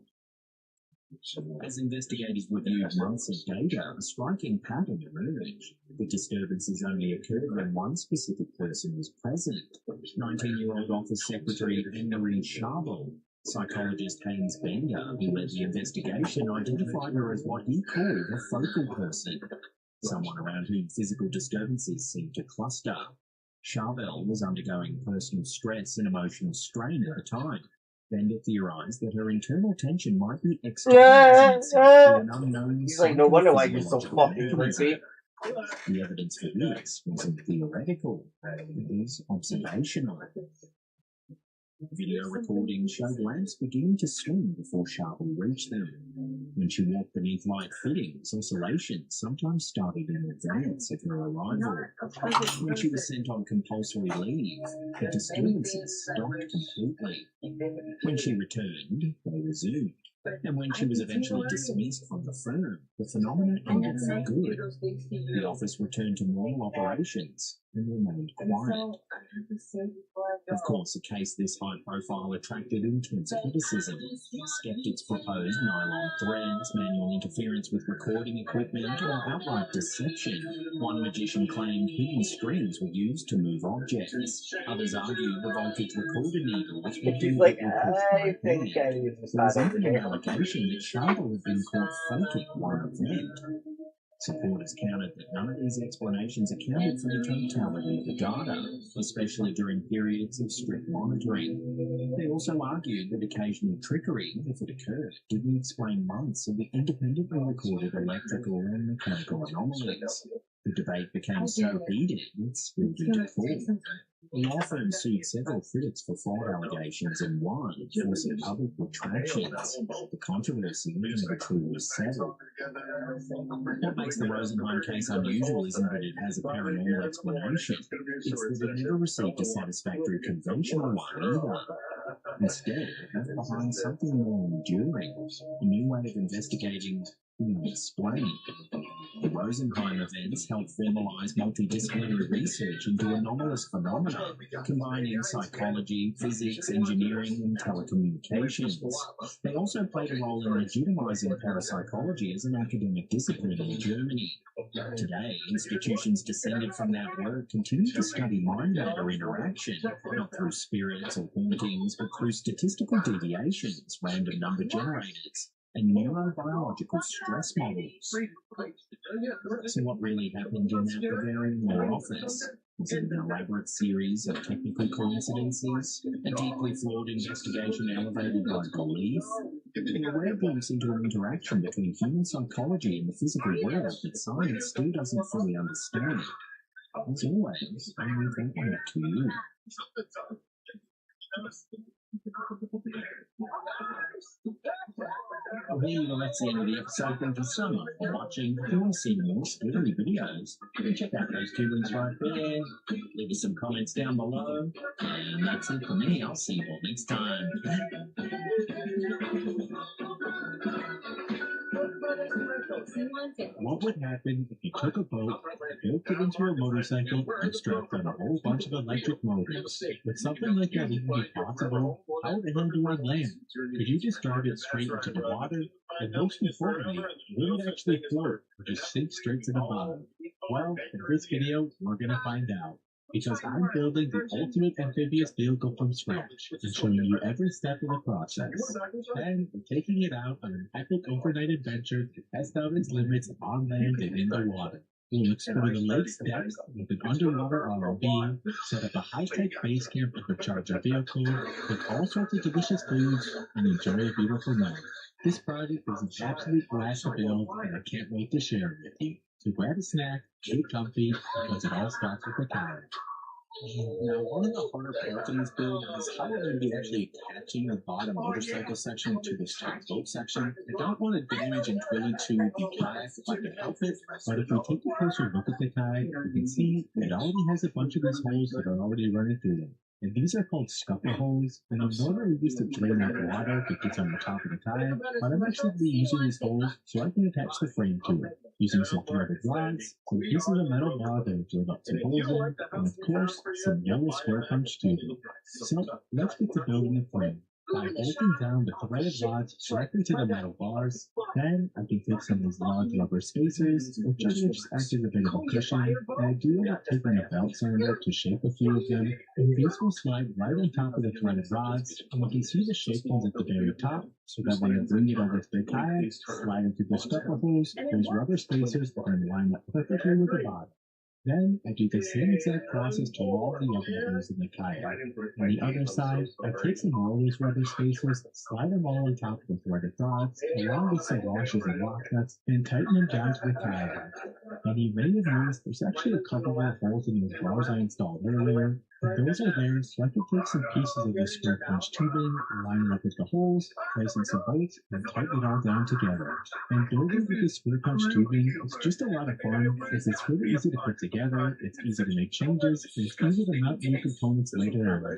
As investigators reviewed months of data, a striking pattern emerged. The disturbances only occurred when one specific person was present. 19-year-old Office Secretary Anne-Marie Schabel. Psychologist Haynes Bender, who led the investigation, identified her as what he called a focal person, someone around whom physical disturbances seemed to cluster. Schabel was undergoing personal stress and emotional strain at the time. Bender theorized that her internal tension might be externalizing itself to an unknown. He's like, no wonder why you're so fucking crazy. The evidence for this wasn't theoretical, it was observational. Video recordings showed lamps beginning to swing before Schabel reached them. When she walked beneath light fittings, oscillations sometimes started in advance of her arrival. When she was sent on compulsory leave, the disturbances stopped completely. When she returned, they resumed. And when she was eventually dismissed from the firm, the phenomenon ended for good. The office returned to normal operations and remained quiet. Of course, a case this high profile attracted intense criticism. Skeptics proposed nylon threads, manual interference with recording equipment, or outright deception. One magician claimed hidden strings were used to move objects. Others argued the voltage recorder needles were She's like, I think I need to There was start even an allegation that Schabel had been caught faking one event. Supporters counted that none of these explanations accounted for the totality of the data, especially during periods of strict monitoring. They also argued that occasional trickery, if it occurred, didn't explain months of the independently recorded electrical and mechanical anomalies. The debate became so heated it spilled into court. The law firm sued several critics for fraud allegations and won, forcing public retractions. The controversy never truly was settled. What makes the Rosenheim case unusual isn't that it has a paranormal explanation, it's that it never received a satisfactory conventional one either. Instead, it left behind something more enduring, a new way of investigating the unexplained. The Rosenheim events helped formalize multidisciplinary research into anomalous phenomena, combining psychology, physics, engineering, and telecommunications. They also played a role in legitimizing parapsychology as an academic discipline in Germany. Today, institutions descended from that work continue to study mind-matter interaction, not through spirits or hauntings, but through statistical deviations, random number generators, and neurobiological stress models. So what really happened in that Bavarian law office? Was it an elaborate series of technical coincidences? A deeply flawed investigation elevated by belief? Or a rare glimpse into an interaction between human psychology and the physical world that science still doesn't fully understand? As always, I leave that one up to you. Well, that's the end of the episode. Thank you so much for watching. If you want to see more scary videos, you can check out those 2 links right there. Leave us some comments down below. And that's it for me. I'll see you all next time. What would happen if you took a boat, built it into a motorcycle, and strapped on a whole bunch of electric motors? Would something like that even be possible? How the hell do I land? Could you just drive it straight into the water? And most importantly, would it actually float or just sink straight to the bottom? Well, in this video, we're going to find out. because I'm building the ultimate amphibious vehicle from scratch and showing you every step of the process. Then, I'm taking it out on an epic overnight adventure to test out its limits on land and in the water. We'll explore the lake's depths with an underwater ROV, set up a high-tech base camp to recharge our vehicle, cook all sorts of delicious foods, and enjoy a beautiful night. This project is an absolute blast to build, and I can't wait to share it with you. So grab a snack, get comfy, because it all starts with a kayak. Now, one of the harder parts of this build is how we're going to be actually attaching the bottom motorcycle section to this top boat section. I don't want to damage and drill into the kayak like an outfit, but if we take a closer look at the kayak, you can see it already has a bunch of these holes that are already running through them. And these are called scupper holes, and I'm normally used to drain out water that gets on the top of the kayak, but I'm actually going to be using these holes so I can attach the frame to it, using some threaded rods, some pieces of metal bar that have drilled up some holes in, and of course, some yellow square punch tubing. So, let's get to building the frame. By bolting down the threaded rods directly to the metal bars, then I can take some of these large rubber spacers, which just act as a bit of a cushion, and I do end up taking a belt cylinder to shape a few of them, and these will slide right on top of the threaded rods, and you can see the shaped ones at the very top, so that when I bring it over to the kayak, slide into the scupper holes, there's rubber spacers that are lined up perfectly with the bottom. Then I do the same exact process to all the other holes in the kayak. On the other side, I take some more of these rubber spacers, slide them all on top of the threaded rods, along with some washers and lock nuts, and tighten them down to the kayak. And you may have noticed there's actually a couple more holes in those bars I installed earlier. And those are there so I can take some pieces of the square punch tubing, line them up with the holes, place in some bolts, and tighten it all down together. And building with the square punch tubing is just a lot of fun, as it's really easy to put together, it's easy to make changes, and it's easy to mount new components later on.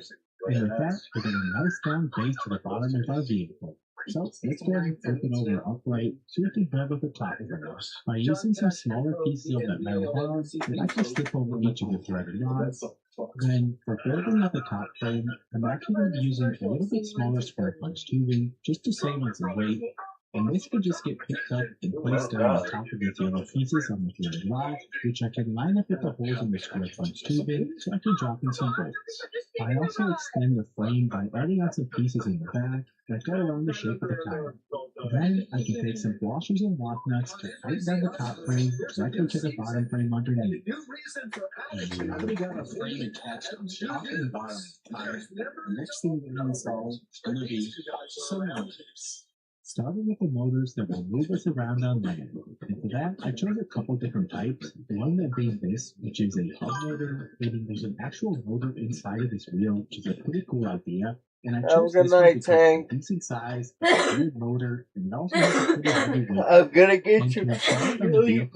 And with that, we're getting a nice down base to the bottom of our vehicle. So let's go ahead and flip it over upright so we can build up the top of it. By using some smaller pieces of that metal bar, that I can slip over each of the threaded rods. Then, for building up the top frame, I'm actually going to be using a little bit smaller square punch tubing just to save on some weight. And this can just get picked up and placed down on top of these yellow pieces on the threaded rod, which I can line up with the holes in the square punch tubing so I can drop in some bolts. I also extend the frame by adding on some pieces in the back that go around the shape of the kayak. Then I can take some washers and lock nuts to tighten down the top frame directly to the bottom frame underneath. And now we got a frame attached on the top and bottom of the kayak. The next thing we're going to install is going to be some motors. Starting with the motors that will move us around on land. And for that, I chose a couple different types. One that being this, which is a hub motor, meaning there's an actual motor inside of this wheel, which is a pretty cool idea. And I chose this one because it's a decent size, it's a weird motor, and it also has a pretty heavy weight. I'm gonna get you really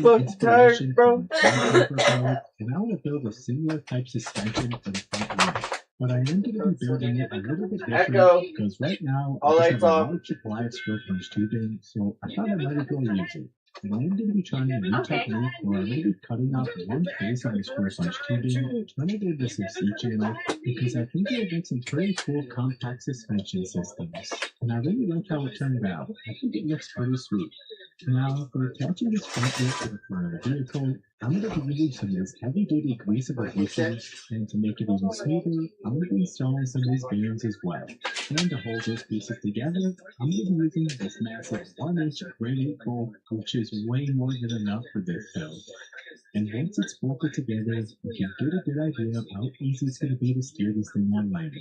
fucking tired, bro. And I want to build a similar type suspension for the front wheel. But I am going to be building it a little bit different because right now I just have a large supply of square punch tubing, so I thought I might as well use it. And I am going to be trying a new technique where I'm going to be cutting off one face of the square punch tubing, turning it into some C-channel, because I think it would make some pretty cool compact suspension systems. And I really like how it turned out. I think it looks pretty sweet. Now, for attaching this front wheel to the front of the vehicle, I'm going to be using some of this heavy-duty grease adhesive, and to make it even smoother, I'm going to be installing some of these bearings as well. And to hold those pieces together, I'm going to be using this massive 1-inch grade bolt, which is way more than enough for this build. And once it's bolted together, you can get a good idea of how easy it's going to be to steer this thing on land.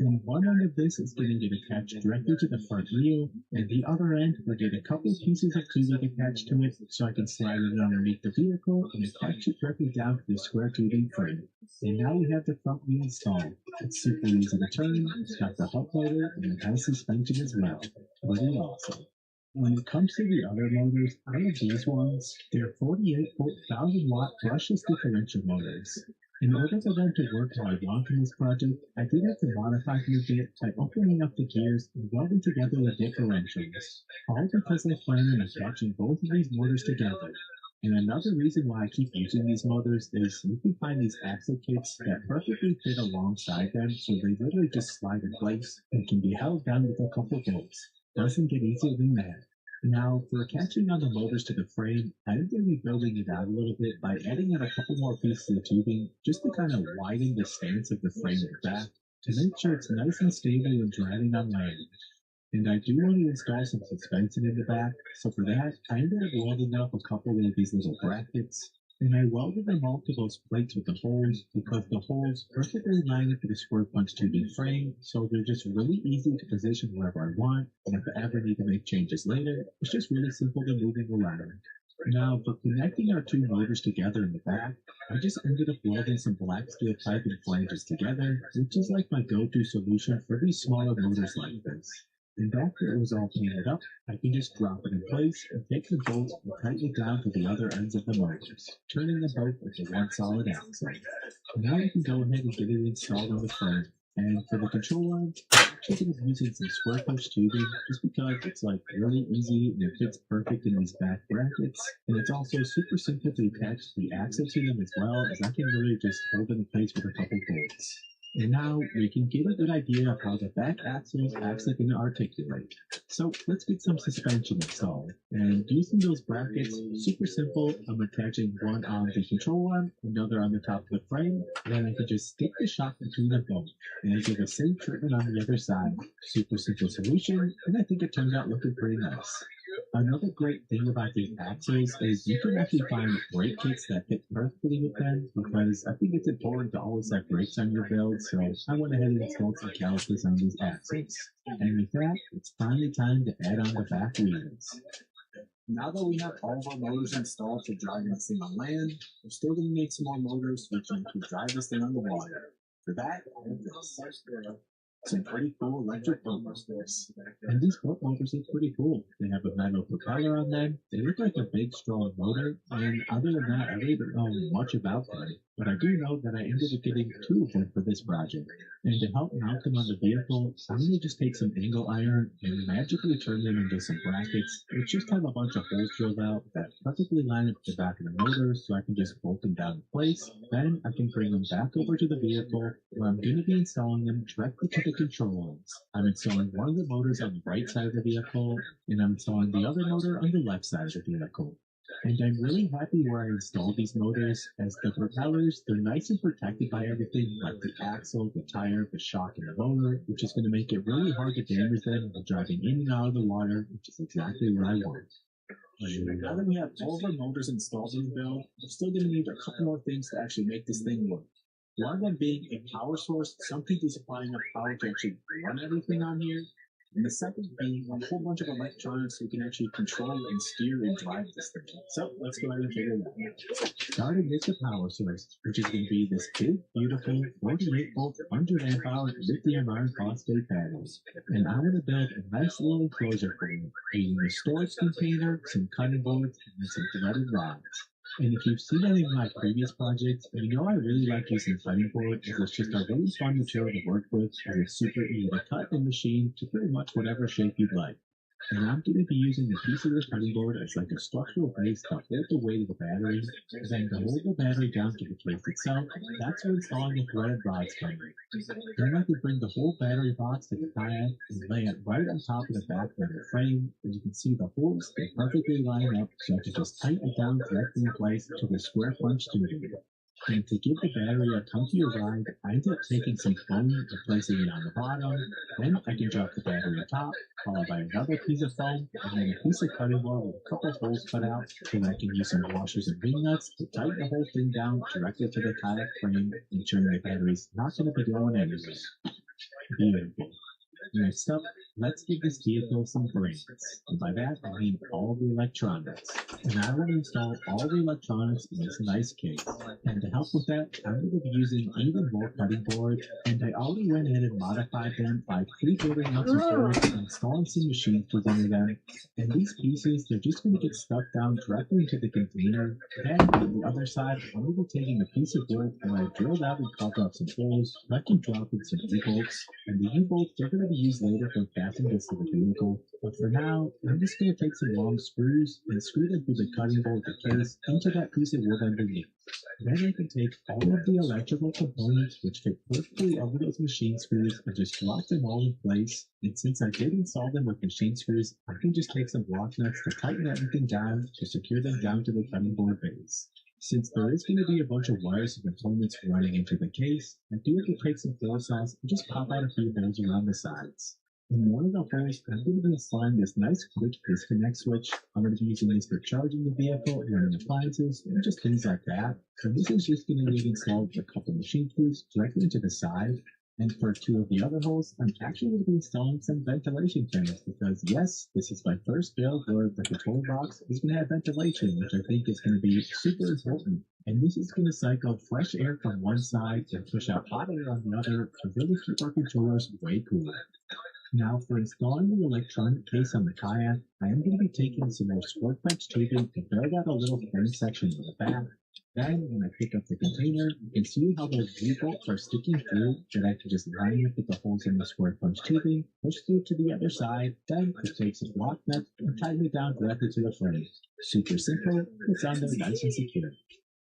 And one end of this is going to get attached directly to the front wheel, and the other end will get a couple pieces of tubing attached to it so I can slide it underneath the vehicle and attach it directly down to the square tubing frame. And now we have the front wheel installed. It's super easy to turn, it's got the hub motor, and it has suspension as well. Pretty awesome. When it comes to the other motors, I have these ones. They're 48-volt 1000-watt brushless differential motors. In order for them to work how I want in this project, I did have to modify them a bit by opening up the gears and welding together the differentials. All because I plan on attaching both of these motors together. And another reason why I keep using these motors is you can find these axle kits that perfectly fit alongside them, so they literally just slide in place and can be held down with a couple bolts. Doesn't get easier than that. Now, for attaching on the motors to the frame, I'm going to be building it out a little bit by adding in a couple more pieces of tubing just to kind of widen the stance of the frame at the back to make sure it's nice and stable when driving on land. And I do want to install some suspension in the back, so for that, I ended up welding up a couple of these little brackets, and I welded them all to those plates with the holes because the holes perfectly line up to the square punch tubing frame, so they're just really easy to position wherever I want, and if I ever need to make changes later, it's just really simple to move them around. Now, for connecting our two motors together in the back, I just ended up welding some black steel pipe and flanges together, which is like my go-to solution for these smaller motors like this. And after it was all painted up, I can just drop it in place and take the bolts and tighten it down to the other ends of the motors, turning them both into one solid axle. Now I can go ahead and get it installed on the frame. And for the control arm, I'm actually going to be using some square punch tubing just because it's like really easy and it fits perfect in these back brackets. And it's also super simple to attach the axle to them as well, as I can really just hold them in place with a couple bolts. And now we can get a good idea of how the back axle is actually going to articulate. So let's get some suspension installed. And using those brackets, super simple. I'm attaching one on the control arm, another on the top of the frame, and then I can just stick the shock between them both. And I do the same treatment on the other side. Super simple solution, and I think it turned out looking pretty nice. Another great thing about these axles is you can actually find brake kits that fit perfectly with them, because I think it's important to always have brakes on your build, so I went ahead and installed some calipers on these axles. And with that, it's finally time to add on the back wheels. Now that we have all of our motors installed for driving this thing on land, we're still going to need some more motors which can drive this thing on the water. For that, I have this. Some pretty cool electric boat motors. And these boat motors look pretty cool. They have a metal propeller on them. They look like a big, strong motor. And other than that, I really don't know much about them. But I do know that I ended up getting two of them for this project. And to help mount them on the vehicle, I'm going to just take some angle iron and magically turn them into some brackets, which just have a bunch of holes drilled out that perfectly line up the back of the motors so I can just bolt them down in place. Then I can bring them back over to the vehicle where I'm going to be installing them directly to the control arms. I'm installing one of the motors on the right side of the vehicle, and I'm installing the other motor on the left side of the vehicle. And I'm really happy where I installed these motors, as the propellers, they're nice and protected by everything, like the axle, the tire, the shock, and the motor, which is going to make it really hard to damage them when driving in and out of the water, which is exactly what I want. Now that we have all of our motors installed in the build, we're still going to need a couple more things to actually make this thing work. One of them being a power source, something to supply enough power to actually run everything on here. And the second being a whole bunch of electronics we can actually control and steer and drive this thing. So let's go ahead and figure it out. Starting with the power source, which is going to be this big, beautiful 48-volt, 100 amp hour lithium iron phosphate battery. And I'm going to build a nice little enclosure for it, using a storage container, some cutting boards, and some threaded rods. And if you've seen any of my previous projects, you know I really like using cutting board, as it's just a really fun material to work with, and it's super easy to cut and machine to pretty much whatever shape you'd like. And I'm going to be using a piece of this cutting board as like a structural base to hold the weight of the battery, and then to hold the battery down to the case itself. That's where installing the threaded rods come in. Then I can bring the whole battery box to the kayak and lay it right on top of the back of the frame, and you can see the holes, they perfectly line up, so I can just tighten it down directly in place to the square punch tubing. And to give the battery a comfier ride, I ended up taking some foam and placing it on the bottom. Then I can drop the battery on top, followed by another piece of foam, and then a piece of cutting board with a couple of holes cut out, so that I can use some washers and ring nuts to tighten the whole thing down directly to the kayak frame, ensuring the battery's not going to be going anywhere. Beautiful. Next up, let's give this vehicle some brains. And by that, I mean all the electronics. And I will install all the electronics in this nice case. And to help with that, I'm going to be using even more cutting boards. And I already went ahead and modified them by pre-building out some boards and installing some machines within them. And these pieces, they're just going to get stuck down directly into the container. Then on the other side, I'm going to be taking a piece of wood and I drilled out and carved out some holes. I can drop in some U-bolts. And the U-bolts, they're going to be used later for fastening this to the vehicle. But for now, I'm just going to take some long screws and screw them through the cutting board of the case into that piece of wood underneath. Then I can take all of the electrical components which fit perfectly over those machine screws and just drop them all in place. And since I did install them with machine screws, I can just take some block nuts to tighten everything down to secure them down to the cutting board base. Since there is going to be a bunch of wires and components running into the case, I do have to take some floor saws and just pop out a few holes around the sides. In one of the holes, I'm going to assign this nice quick disconnect switch. I'm going to be using this for charging the vehicle, running appliances, and just things like that. So this is just going to be installed with a couple machine screws directly into the side. And for two of the other holes, I'm actually going to be installing some ventilation fans because yes, this is my first build where the control box is going to have ventilation, which I think is going to be super important. And this is going to cycle fresh air from one side and push out hot air on the other to really keep our controllers way cooler. Now for installing the electronic case on the kayak, I am going to be taking some more squirt fence tubing to build out a little frame section in the back. Then, when I pick up the container, you can see how those V-bolts are sticking through that I can just line up with the holes in the square punch tubing, push through to the other side, then just take some block nuts and tighten it down directly to the frame. Super simple, it's on there nice and secure.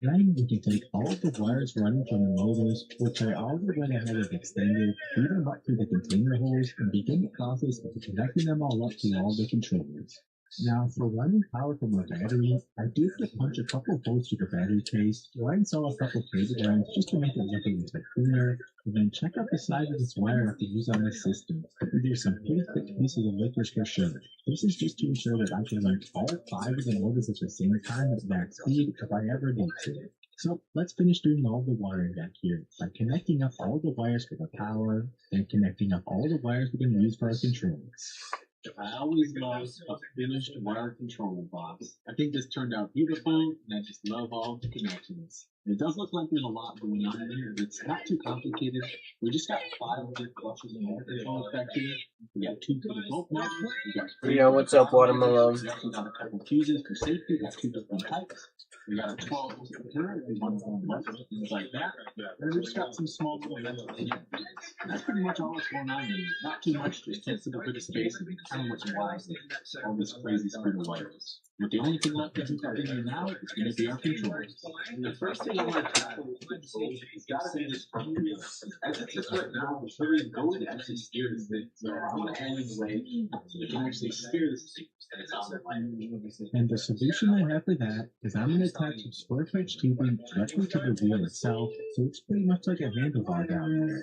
Then we can take all of the wires running from the motors, which I already went ahead and extended, feed them up through the container holes, and begin the process of connecting them all up to all the controllers. Now, for running power from our battery, I do have to punch a couple holes through the battery case, or I install a couple cable rounds just to make it look a little bit cleaner, and then check out the size of this wire I have to use on this system. There's some pretty thick pieces of licorice for sure. This is just to ensure that I can run all 5 of the motors at the same time at max speed if I ever need to. So let's finish doing all the wiring back here by connecting up all the wires for the power, then connecting up all the wires we're going to use for our controls. I always love a finished wire controller box. I think this turned out beautiful, and I just love all the connections. It does look like there's a lot going on in here. It's not too complicated. We just got 5 good clutches and motor controllers back here. We got 2 for the bolt motors. We got What's up, Watermelon? We also got a couple fuses for safety. We got 2 different types. We got a 12 volt container, and one button, things like that. And we just got some small little ventilation. That's pretty much all that's going on here. Not too much, just takes up a bit of space and kind of what's wild. All this crazy spread of wires. But the only thing left to do here now is going to be our controls. And the first thing I want to tackle with the controls is got to be this front wheel. As it sits right now, it's really going to actually steer this thing. So I want to hand it away so we can actually steer this thing. And the solution I have for that is I'm going to attach some square fence tubing directly to the wheel itself, so it's pretty much like a handlebar down there.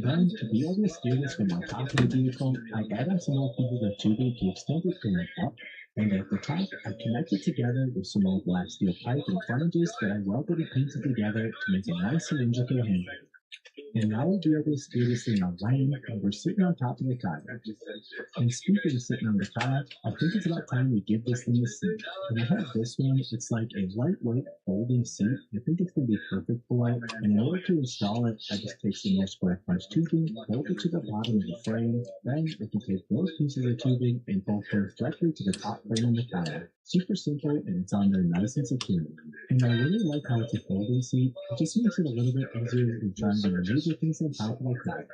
Then, to be able to steer this from the top of the vehicle, I add on some more pieces of tubing to extend it from the up, and at the top, I connect it together with some old black steel pipe and frontages that I welded and painted together to make a nice cylindrical handle. And now we'll be able to steer this thing on lane, and we're sitting on top of the kayak. And speaking of sitting on the kayak, I think it's about time we give this thing a seat. And I have this one, it's like a lightweight folding seat. I think it's going to be perfect for it. And in order to install it, I just take some more square punch tubing, bolt it to the bottom of the frame, then I can take those pieces of tubing and bolt them directly to the top frame of the kayak. Super simple, and it's on there nice and secure. And I really like how it's a folding seat. It just makes it a little bit easier than trying to remove the things on top of the kayak.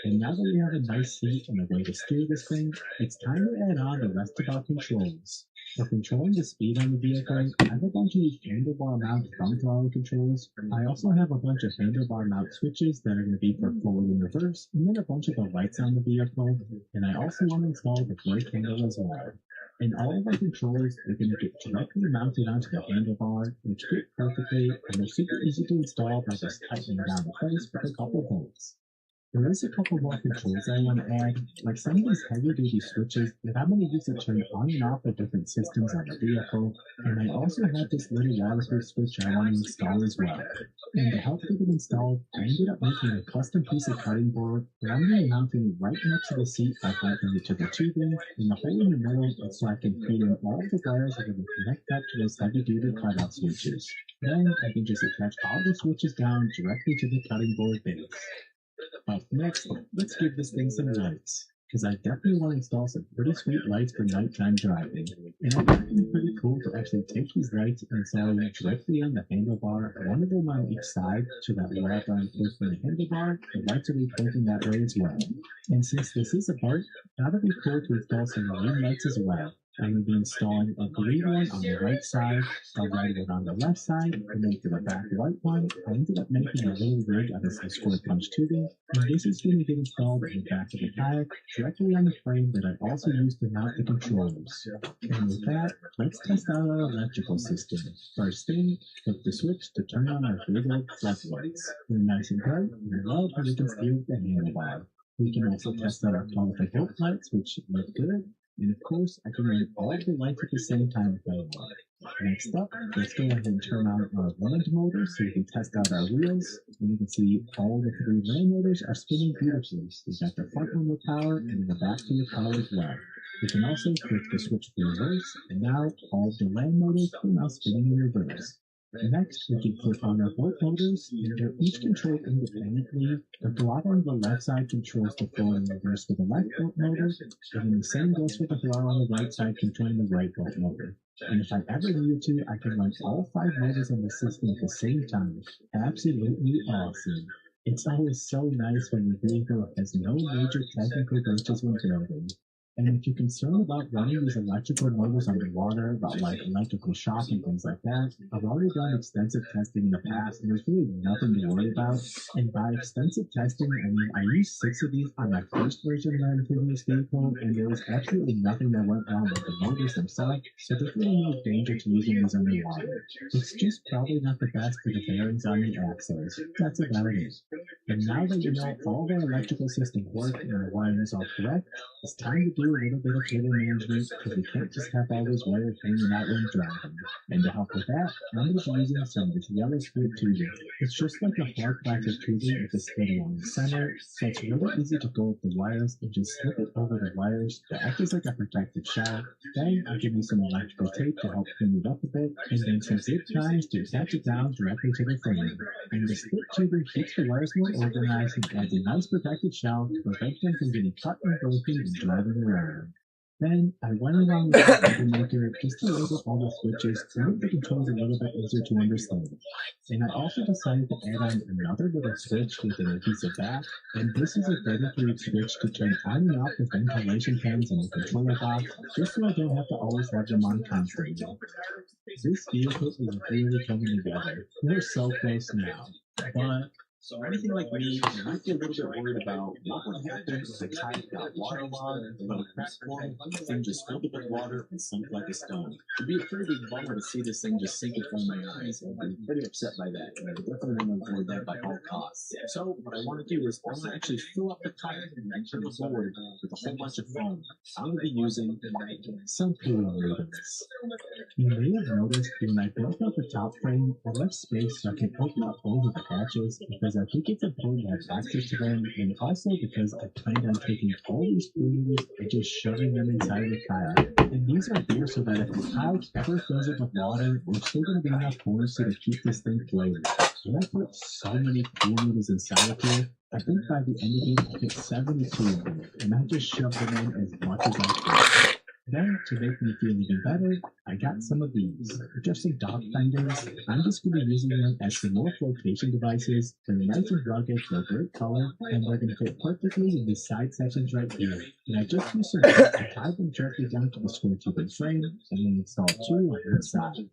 And now that we have a nice seat and a way to steer this thing, it's time to add on the rest of our controls. For controlling the speed on the vehicle, I have a bunch of these handlebar mount front throttle controls. I also have a bunch of handlebar mount switches that are going to be for forward and reverse, and then a bunch of the lights on the vehicle. And I also want to install the brake handle as well. And all of our controllers are going to get directly mounted onto the handlebar, which fit perfectly, and they're super easy to install by just tightening down the place with a couple of bolts. There is a couple more controls I want to add, like some of these heavy-duty switches that I'm going to use to turn on and off the different systems on the vehicle, and I also have this little waterproof switch I want to install as well. And to help get it installed, I ended up making a custom piece of cutting board that I'm going to mount it right next to the seat by bolting it to the tubing, and the hole in the middle is so I can feed in all the wires that are going to connect back to those heavy-duty cutout switches. Then I can just attach all the switches down directly to the cutting board base. Up next, let's give this thing some lights, because I definitely want to install some pretty sweet lights for nighttime driving. And I'm pretty cool to actually take these lights and install them directly on the handlebar, one of them on each side, so that wherever I'm placing the handlebar, the lights will be pointing that way as well. And since this is a BART, that'll be cool to install some green lights as well. I'm going to be installing a green one on the right side, a red one on the left side, and then for the back right one, I ended up making a little rig out of some square punch tubing, and this is going to get installed in the back of the kayak, directly on the frame that I also used to mount the controllers. And with that, let's test out our electrical system. First thing, flip the switch to turn on our big old floodlights. They're nice and bright, and I love how we can see with the handlebar. We can also test out our qualified volt lights, which look good. And of course, I can run all of the lights at the same time if I want. Next up, let's go ahead and turn on our land motor so we can test out our wheels. And you can see all the 3 land motors are spinning beautifully. We've got the front one with power and in the back one with power as well. We can also click the switch for reverse, and now all of the land motors are now spinning in reverse. Next, we can click on our volt motors, and they're each controlled independently. The throttle on the left side controls the flow in reverse for the left volt motor, and then the same goes for the throttle on the right side controlling the right volt motor. And if I ever needed to, I can run all 5 motors on the system at the same time. Absolutely awesome. It's always so nice when your vehicle has no major technical glitches when building. And if you're concerned about running these electrical motors underwater, about like electrical shock and things like that, I've already done extensive testing in the past, and there's really nothing to worry about. And by extensive testing, I mean I used 6 of these on my first version of my previous vehicle, and there was absolutely nothing that went wrong with the motors themselves, so there's really no danger to using these underwater. It's just probably not the best for the bearings on the axles. That's about it. And now that you know all the electrical system work and the wiring is all correct, it's time to do a little bit of cable management, because we can't just have all those wires hanging out when driving. And to help with that, I'm going to be using some of this yellow split tubing. It's just like a hard plastic tubing with a split along the center, so it's really easy to go with the wires and just slip it over the wires to act as like a protective shell. Then I'll give you some electrical tape to help clean it up a bit, and then some zip ties to attach it down directly to the frame. And the split tubing keeps the wires more organized and adds a nice protective shell to prevent them from getting cut and broken and driving around. Then I went along with the cable maker just to label all the switches to make the controls a little bit easier to understand. And I also decided to add on another little switch with an adhesive back, and this is a dedicated switch to turn on and off the ventilation fans in the controller box, just so I don't have to always have them on constantly. This vehicle is really coming together. We're so close now, but So anything like me, you might be a little bit worried about what would happen if the kayak got waterlogged, a little crack formed, the thing just filled up with water and sunk like a stone. It'd be a pretty big bummer to see this thing just sink in front of my eyes. I'd be pretty upset by that, and I definitely want to avoid that by all costs. So what I want to do is I want to actually fill up the kayak and enter the board with a whole bunch of foam. I'm going to be using some cooling ribbons. You may have noticed when I built out the top frame, I left space so I can open up both of the hatches, because I think it's important to have access to them, and also because I planned on taking all these screws and just shoving them inside of the kayak. And these are here so that if the kayak ever fills up with water, there's still going to be enough force to keep this thing floating. And I put so many pool noodles inside of here, I think by the end of it I hit 72 of them, and I just shoved them in as much as I could. Then, to make me feel even better, I got some of these. They're just some dog fenders. I'm just going to be using them as some more flotation devices. They're nice and rugged, they're great color, and they're going to fit perfectly in these side sections right here. And I just used some rope to tie them directly down to the square tubing frame, and then install 2 on each side.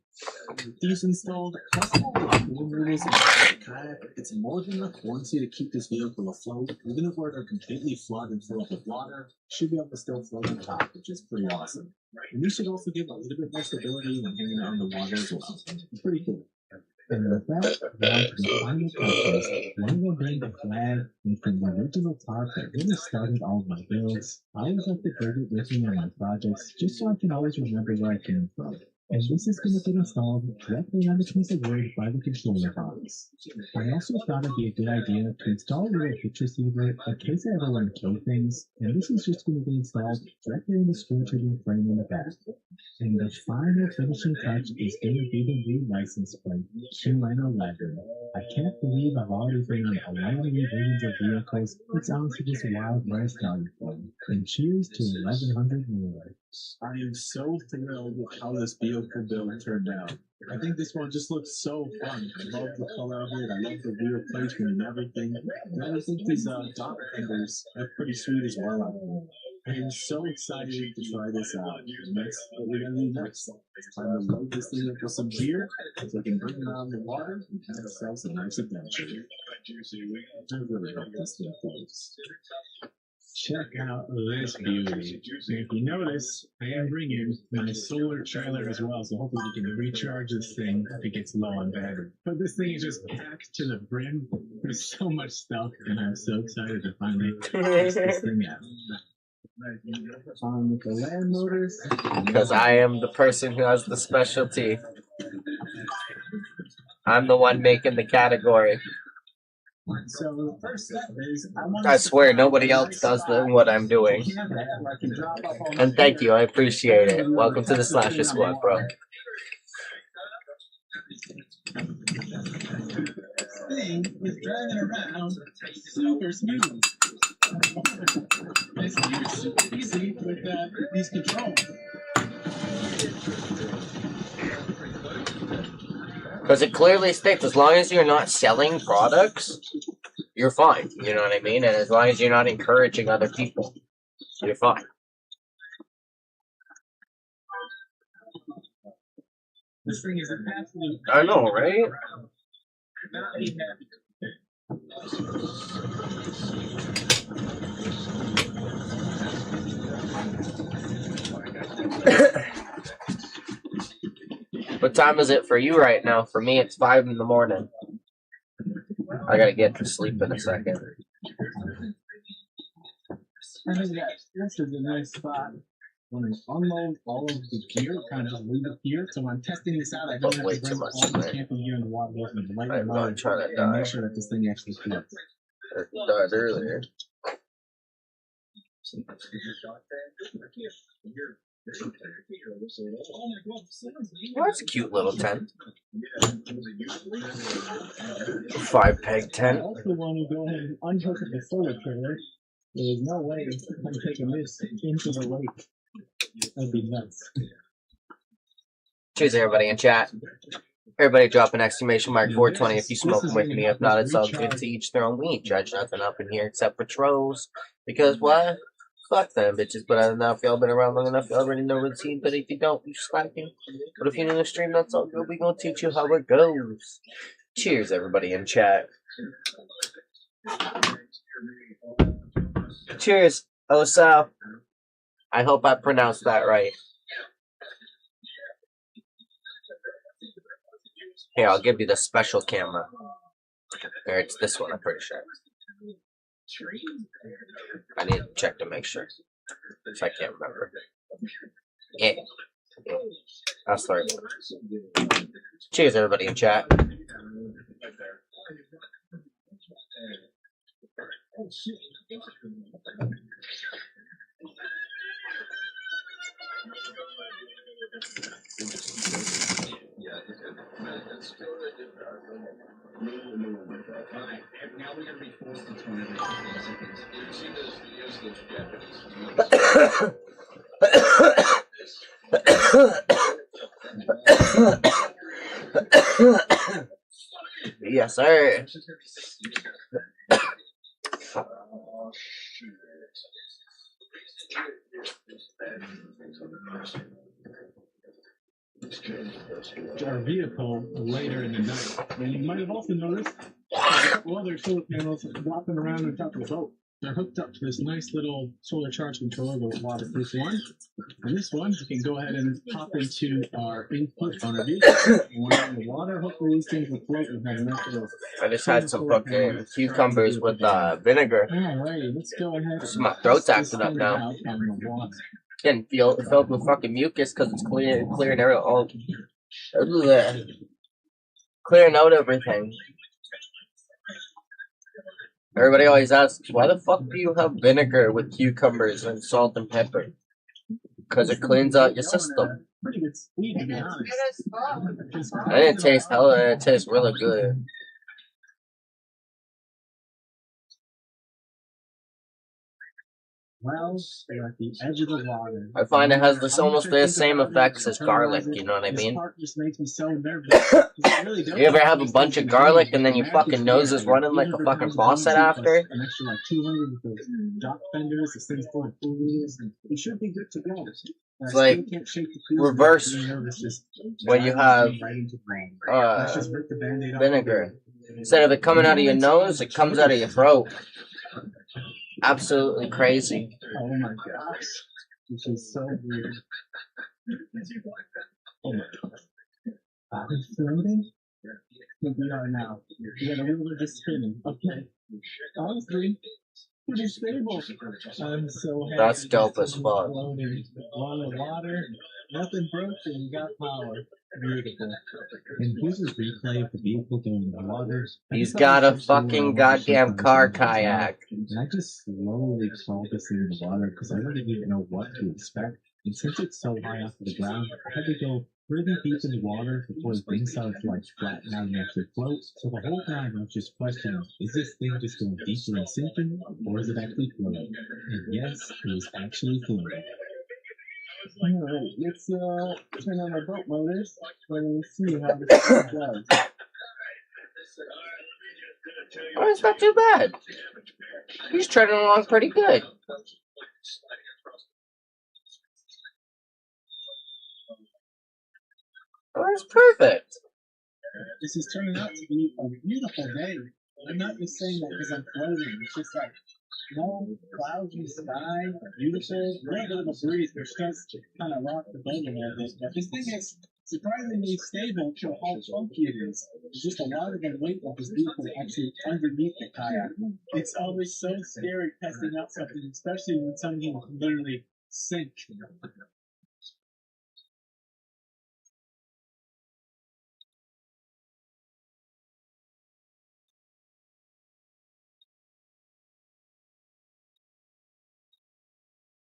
these installed, plus all the pool noodles inside the kayak. It's more than enough buoyancy to keep this vehicle afloat. Even if we're to completely flood and fill up with water, should be able to still float on top, which is pretty awesome. And these should also give a little bit more stability when hanging out in the water as well. It's pretty cool. And with that, down to the final touches, one will bring the flag, and from the original talk that really started all of my builds, I always like to bring it with me on my projects, just so I can always remember where I came from. And this is going to get installed directly on the piece of wood by the controller box. I also thought it'd be a good idea to install a little pitch receiver in case I ever want to kill things, and this is just going to be installed directly in the square tubing frame in the back. And the final finishing touch is going to be the new license plate, QN11. I can't believe I've already been on 11 versions of vehicles. It's honestly just wild where I started from. And cheers to 1100 more. I am so thrilled with how this vehicle build turned out. I think this one just looks so fun. I love the color of it. I love the wheel placement and everything. And I think these dot fenders are pretty sweet as well. I am so excited to try this out. And that's what we're going to do next. It's time to load this thing up with some gear so we can bring it out in the water and have ourselves a nice adventure. I really hope this thing floats. Check out this beauty. And if you notice, I am bringing my solar trailer as well, so hopefully we can recharge this thing if it gets low on battery. But this thing is just packed to the brim. There's so much stuff, and I'm so excited to finally test this thing out. On with the land motors. Because I am the person who has the specialty. I'm the one making the category. So the first step is I swear nobody else does what I'm doing. And thank you, I appreciate it. Welcome to the Slasher Squad, bro. Thing is driving around super smooth. It's super easy with these controls. Because it clearly states, as long as you're not selling products, you're fine. You know what I mean? And as long as you're not encouraging other people, you're fine. This thing is an absolute... I know, right? What time is it for you right now? For me, it's 5 in the morning. I gotta get to sleep in a second. I think this is a nice spot. When I unload all of the gear, kind of just leave it here. So when I'm testing this out, I don't have to bring all the camping gear in the water and light it up and make sure that this thing actually floats. It died earlier. Well, that's a cute little tent. 5-peg tent. I also want to go ahead and unhook the solar trailer. There's no way I'm taking this into the lake. That'd be nuts. Cheers, everybody in chat. Everybody drop an exclamation mark 420 if you smoking with me. If not, it's all good to each their own. We ain't judge nothing up in here except for trolls. Because why? Fuck them bitches. But I don't know if y'all been around long enough, you already know the routine. But if you don't, you slacking. But if you're in the stream, that's all good. We gonna teach you how it goes. Cheers, everybody in chat. Cheers, Osal. I hope I pronounced that right. Here, I'll give you the special camera. Or it's this one, I'm pretty sure. I need to check to make sure. Because I can't remember. Yeah. I'll start. Cheers, everybody in chat. Yes, sir. Our vehicle later in the night. And you might have also noticed a couple other solar panels flopping around on top of the boat. They're hooked up to this nice little solar charge controller, the waterproof one. And this one, you can go ahead and pop into our input on our vehicle. And when we're in the water, hopefully these things will float and have enough little... I just had some fucking cucumbers with vinegar. Alright, let's go ahead. Just my throat's acting up now. Getting filled with fucking mucus because it's clearing clearing out everything. Everybody always asks, why the fuck do you have vinegar with cucumbers and salt and pepper? Because it cleans out your system. Pretty good speed, to be honest. And it tastes hella, it tastes really good. wells, they're at the edge of the water. I find it has this almost the same effects as garlic, you know what I This mean? part just makes me so nervous. 'Cause it really does You ever have a these bunch things of to garlic do. and then your The math fucking is nose there. is running like a 800 fucking pounds of faucet benzene after? plus an extra like 200 with those dock fenders, this thing's full of fluids, and it should be good to go. It's like can't shake the fuse reverse but, you know, it's just when you have right into the brain. Let's just rip the Band-Aid off. vinegar. Instead of it coming out of your nose, it comes out of your throat. Absolutely crazy. Oh my gosh. This is so weird. Oh my gosh. Are we floating? I think we are now. We got a little bit of spinning. Okay. Honestly, pretty stable. I'm so happy. That's dope as fuck. Floating on the water. Nothing broken. You got power. Beautiful. And here's a replay of the vehicle going in the water. He's got a fucking goddamn car kayak. And I just slowly crawled this thing in the water because I didn't even know what to expect. And since it's so high off the ground, I had to go pretty deep in the water before the thing started to like flatten out and actually float. So the whole time I was just questioning, is this thing just going deeper and sinking, or is it actually floating? And yes, it was actually floating. Alright, let's turn on our boat motors and see how this thing does. Oh, it's not too bad. He's treading along pretty good. Oh, that's perfect. This is turning out to be a beautiful day. I'm not just saying that because I'm floating. It's just like no clouds in the sky, beautiful, a little bit of a breeze, which does kind of rock the boat a little bit. But this thing is surprisingly stable to how funky it is. It's just a lot of the weight of this vehicle actually underneath the kayak. It's always so scary testing out something, especially when something can literally sink.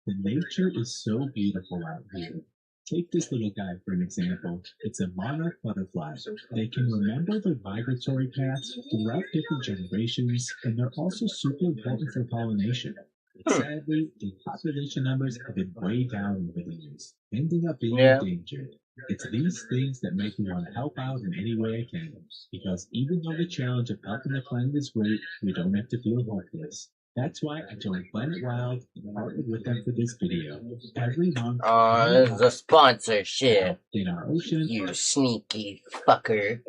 The nature is so beautiful out here. Take this little guy for an example. It's a monarch butterfly. They can remember their migratory paths throughout different generations, and they're also super important for pollination. But sadly, the population numbers have been way down over the years, ending up being endangered. It's these things that make me want to help out in any way I can, because even though the challenge of helping the planet is great, we don't have to feel hopeless. That's why I joined Planet Wild and partnered with them for this video. Every month, this is a sponsorship. In our ocean, you sneaky fucker.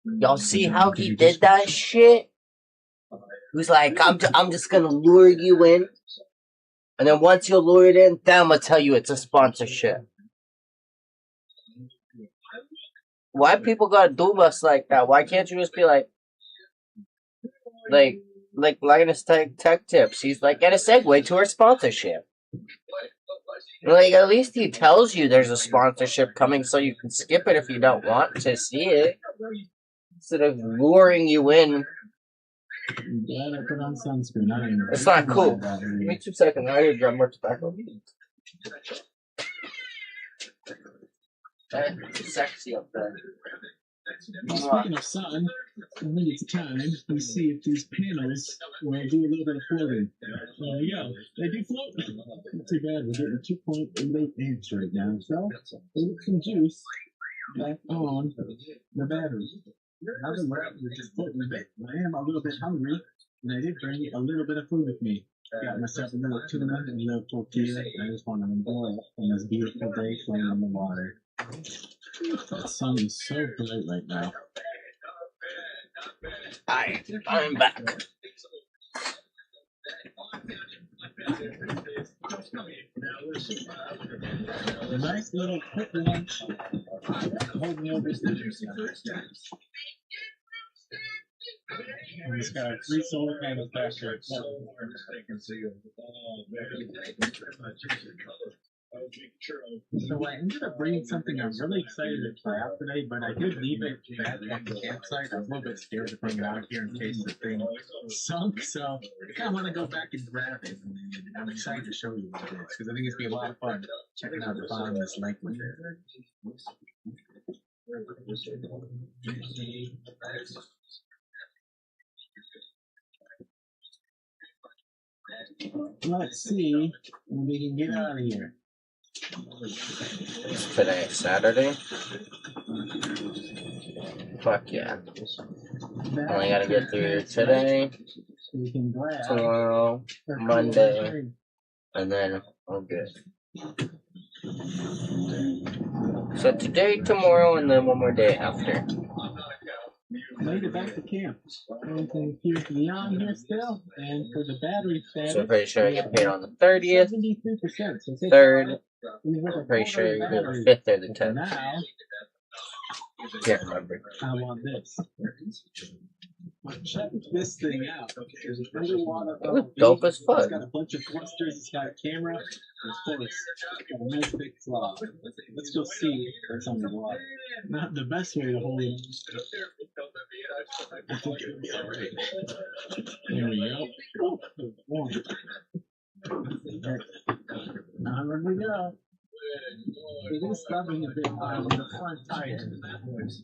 Y'all see how he did that shit? He was like, I'm just gonna lure you in. And then once you're lured in, then I'm gonna tell you it's a sponsorship. Why people gotta do us like that? Why can't you just be like Linus Tech Tips? He's like, get a segue to our sponsorship. Like, at least he tells you there's a sponsorship coming so you can skip it if you don't want to see it. Instead of luring you in. Yeah, I put on sunscreen. It's not cool. Give me 2 seconds. I need to grab more tobacco. It's sexy up there. Speaking of sun, I think it's time we see if these panels will do a little bit of floating. There we go. They do float. Not too bad. We're getting 2.88 amps right now. So, we'll get some juice back on the battery. Now that we're just floating a bit, I am a little bit hungry, and I did bring a little bit of food with me. Got myself a little tuna and a little tortilla, and I just want to enjoy it on this beautiful day playing on the water. That sun is so bright right now. I'm back. A nice little quick lunch. Hold me over and it's got 3 solar panels back there. So I ended up bringing something I'm really excited to try out today, but I did leave it back at the campsite. I was a little bit scared to bring it out here in case the thing sunk, so I kind of want to go back and grab it. And I'm excited to show you what it is, because I think it's going to be a lot of fun checking out the bottom of this lake with it. Let's see when we can get out of here. It's today, Saturday. Fuck yeah. Only gotta get through today, tomorrow, Monday, and then I'm good. So today, tomorrow, and then one more day after. Made it back to camp. Everything appears to be on here still, and for the battery status, So I'm pretty sure I get paid on the 30th, 73%. So 3rd, I'm pretty sure it was the 5th or the 10th. Now, Can't remember. I want this. Check this thing out. There's an underwater It was dope as fuck. It's got a bunch of thrusters, it's got a camera, and of course, it's got a nice big claw. Let's go see what's under the water. Not the best way to hold it. I think it'll be alright. There we go. Onward we go. It is stubbing a bit on the front tire.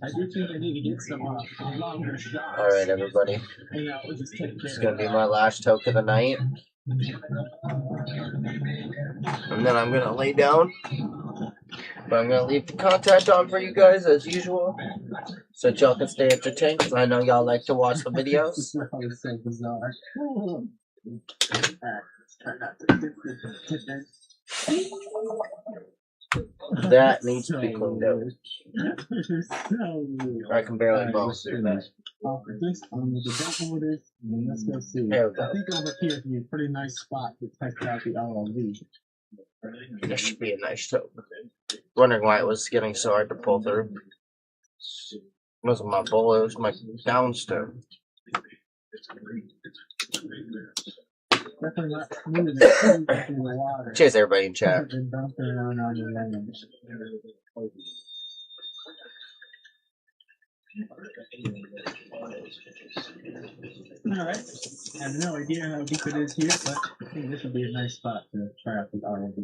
I do think I need to get some longer shots. Alright, everybody. And we'll just take care It's gonna be my last toke of the night. And then I'm gonna lay down. But I'm gonna leave the contact on for you guys as usual. So that y'all can stay entertained, because I know y'all like to watch the videos. This is so bizarre. That needs to be cleaned out. I can barely ball through that. This on the development orders, and let's go see. There we go. I think over here would be a pretty nice spot to test out the ROV. This should be a nice toke. Wondering why it was getting so hard to pull through. It wasn't my bull, it was my downstone. Definitely not smooth and in the water. Cheers, everybody in chat. Been bouncing around on the land. Alright. I have no idea how deep it is here, but I think this would be a nice spot to try out the ROV.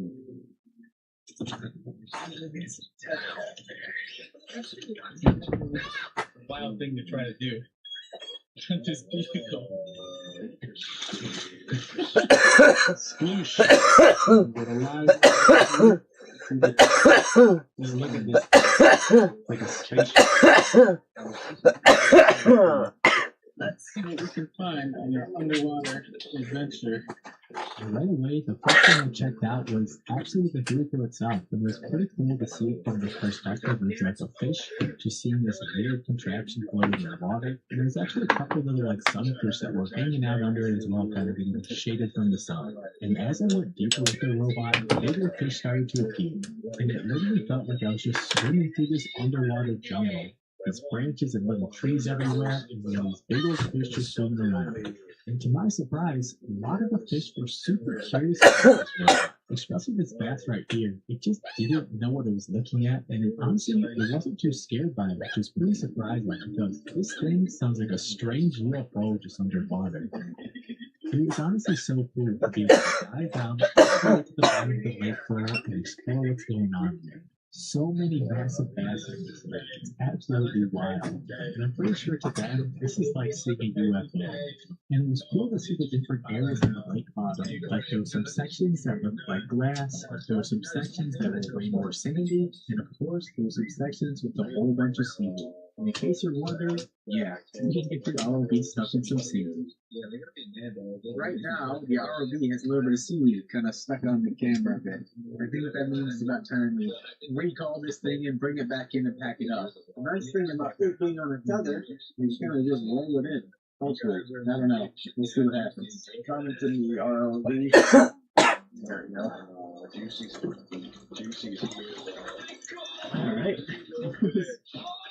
Wild thing to try to do. Just vehicle. Sploosh. Look at this. Like a spaceship. Let's see what we can find on our underwater adventure. Right away, the first thing I checked out was actually the vehicle itself. It was pretty cool to see it from the perspective of like a fish, just seeing this weird contraption floating in the water. And there's actually a couple of little like sunfish that were hanging out under it as well, kind of getting shaded from the sun. And as I went deeper with the robot, bigger fish started to appear. And it literally felt like I was just swimming through this underwater jungle. There's branches and little trees everywhere, and there were these big old fish just swimming around. And to my surprise, a lot of the fish were super curious about this world, especially this bass right here. It just didn't know what it was looking at, and honestly, it wasn't too scared by it, which was pretty surprising, because this thing sounds like a strange UFO just underwater. It was honestly so cool to be able to dive down, go to the bottom of the lake floor, and explore what's going on here. So many massive bass in this lake. It's absolutely wild. And I'm pretty sure to them, this is like seeing a UFO. And it was cool to see the different areas in the lake bottom. Like there were some sections that looked like grass, there were some sections that were way more sandy, and of course there were some sections with a whole bunch of seaweed. And in case you're wondering, yeah, you can get your ROV stuck in some seaweed. Right now, the ROV has a little bit of seaweed kind of stuck on the camera a bit. I think what that means is about time to recall this thing and bring it back in and pack it up. The nice thing about it being on a tether is you kind of just roll it in. Hopefully, I don't know. We'll see what happens. Comment to the ROV. There we go. Alright.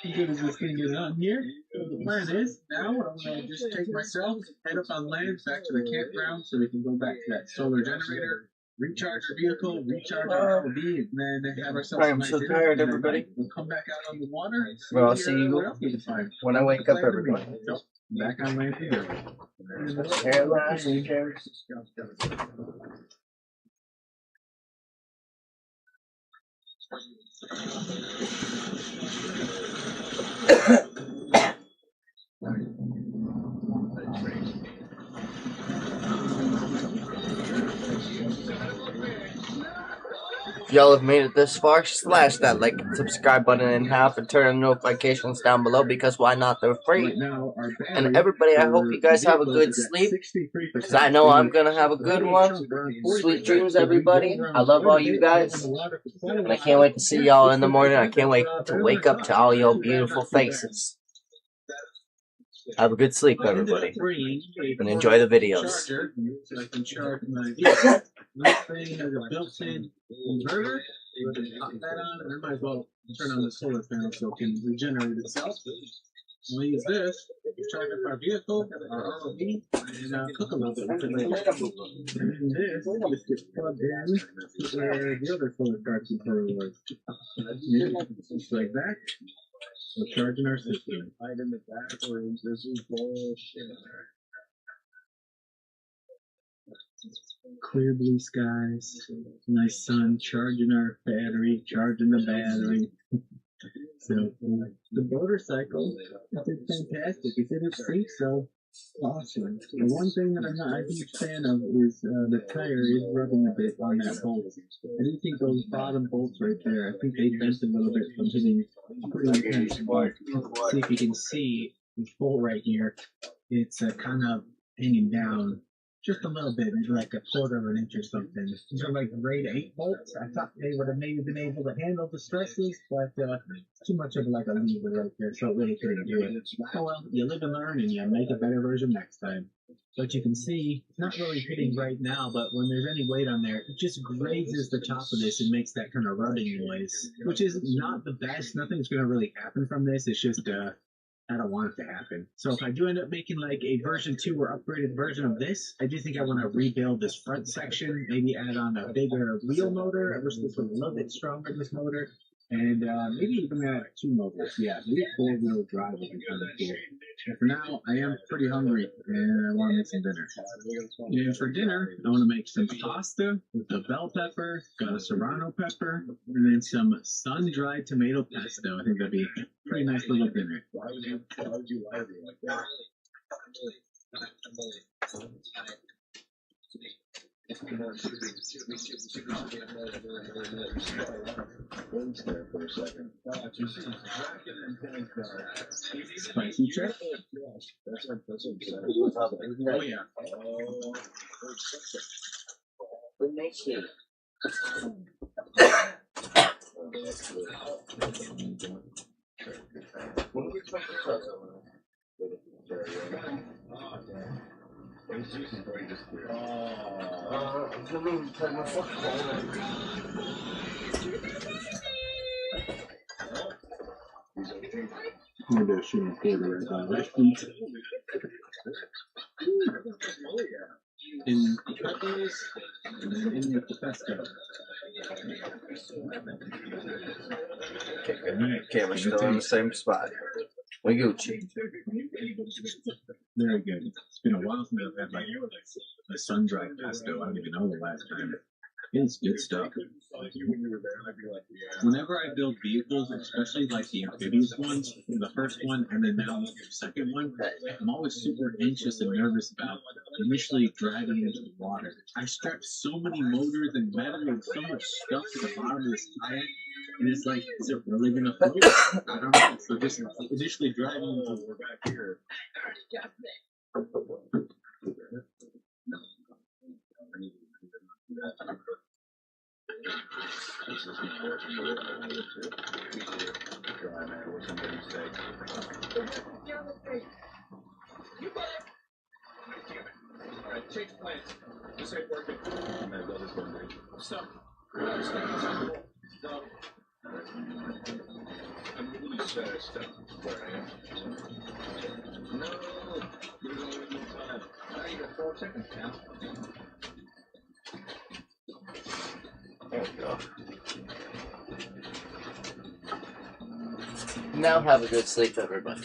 As good as this thing is on here. So the plan is, now I'm going to just take myself, head up on land, back to the campground so we can go back to that solar generator, recharge our vehicle, recharge our ROV, and then have ourselves I am so tired, everybody. We'll come back out on the water and see, Well, I'll see you what else we can find. when I wake up, everybody. Nope. Back on land again. Hair last, hair. y'all have made it this far, slash that like and subscribe button in half and turn on notifications down below because why not? They're free. Right now, our And battery everybody, I hope for you guys have a vehicles good is at sleep 63%. because I know I'm gonna have a The good radio one. shows around Sweet 40%, dreams, so we everybody. go around I love quite all a you bit, guys. in the water for quite a And I while. can't wait to see Yeah, y'all in the 63%, morning. I can't wait that's to better wake than I up to thought. all Not your too bad, beautiful not too bad. faces. Have a good sleep, I ended everybody. up bringing a And enjoy the videos. charger so I can charge my vehicle. This thing has a built-in inverter. You can pop that on, and I might as well turn on the solar panel so it can regenerate itself. We'll use this to charge up our vehicle, our ROV, and cook a little bit with it later. And then this just gets plugged in to where the other solar charge controller was. Just like that. We're charging our system. Right in the bathrooms. This is bullshit. Clear blue skies, nice sun, charging our battery, charging the battery. So the motorcycle, it's fantastic. It didn't sleep so awesome. The one thing that I'm not a huge fan of is the tire is rubbing a bit on that bolt. I do think those bottom bolts right there, I think they bent a little bit from hitting pretty intense bolt. See if you can see this bolt right here. It's kind of hanging down just a little bit, maybe like a quarter of an inch or something. These are like grade 8 bolts. I thought they would have maybe been able to handle the stresses, but too much of like a lever right there, so it really couldn't do it. Oh well, you live and learn and you make a better version next time. But you can see, it's not really hitting right now, but when there's any weight on there, it just grazes the top of this and makes that kind of rubbing noise, which is not the best. Nothing's going to really happen from this. It's just, I don't want it to happen. So if I do end up making like a version 2 or upgraded version of this, I do think I want to rebuild this front section, maybe add on a bigger wheel motor. I wish this was a little bit stronger, this motor. And maybe even add 2 motors. Yeah, maybe 4-wheel drive would be kind of cool. And for now, I am pretty hungry and I want to make some dinner. And for dinner, I want to make some pasta with a bell pepper, got a serrano pepper, and then some sun-dried tomato pesto. I think that'd be a pretty nice little dinner. Spicy trip? Oh yeah. Maybe I should have put it on restaurant. In peppers, and then in with the pesto. Camera's still in the same spot. We Gucci. Very good. It's been a while since I've had like a sun-dried pesto. I don't even know the last time. It's good stuff. Whenever I build vehicles, especially like the amphibious ones, the first one and then now the second one, I'm always super anxious and nervous about initially driving into the water. I strapped so many motors and metal and so much stuff to the bottom of this kayak, and it's like, is it really gonna float? I don't know. So just initially driving into the back here. Change plans. This ain't working. Stop. Stop. I'm really sad stuff where I am. No. There's only one time. Now you got 4 seconds now. There we go. Now have a good sleep, everybody.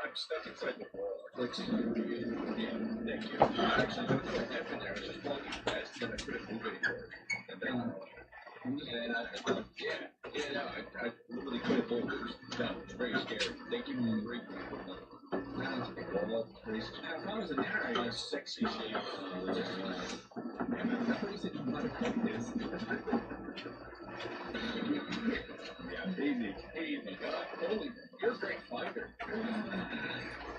I'm stuck inside the wall. Like, yeah, thank you. Actually, there was no F in there. I was just walking fast, and I couldn't move anymore. And then, no, I literally couldn't move. It was very scary. Thank you for the break. If I was an area, sexy shape. Yeah, easy. Holy, you're a great fighter.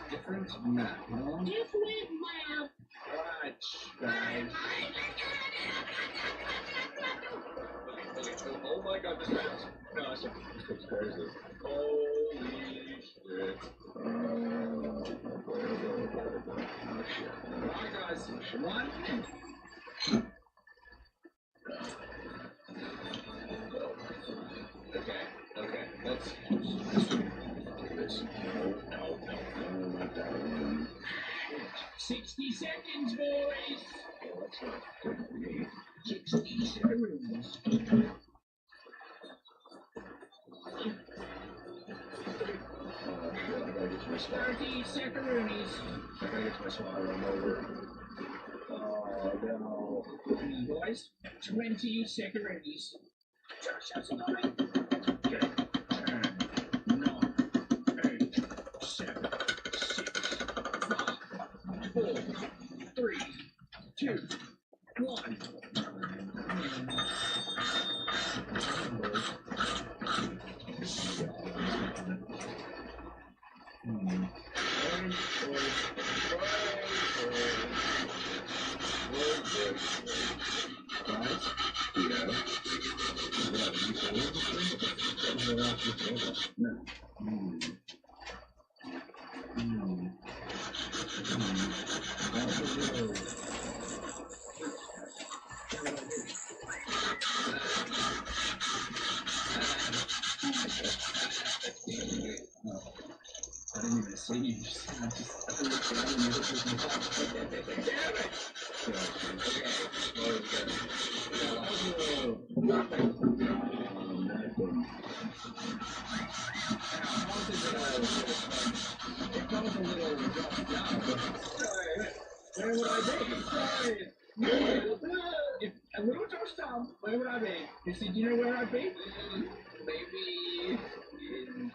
Different map. Different map. Watch, guys. Okay, oh my god, this fast. No, it's crazy. Holy shit. Oh shit. Alright guys, one. Okay, let's do this. No, not that one. 60 seconds, boys! Oh, that's not good for me. 60 seconds. Oh, shit, I gotta get to my spot. 30 seconds. I gotta get to my spot, I don't know where. Oh, no. Boys, 20 seconds. Josh has a line. 10, 9, 8, 7, 6, 5, 4, 3, 2, 1. I didn't even see you. I looked around and you looked at me. Damn it! Where would I be? If a little Josh Tom, where would I be? You see, do you know where I'd be? Maybe in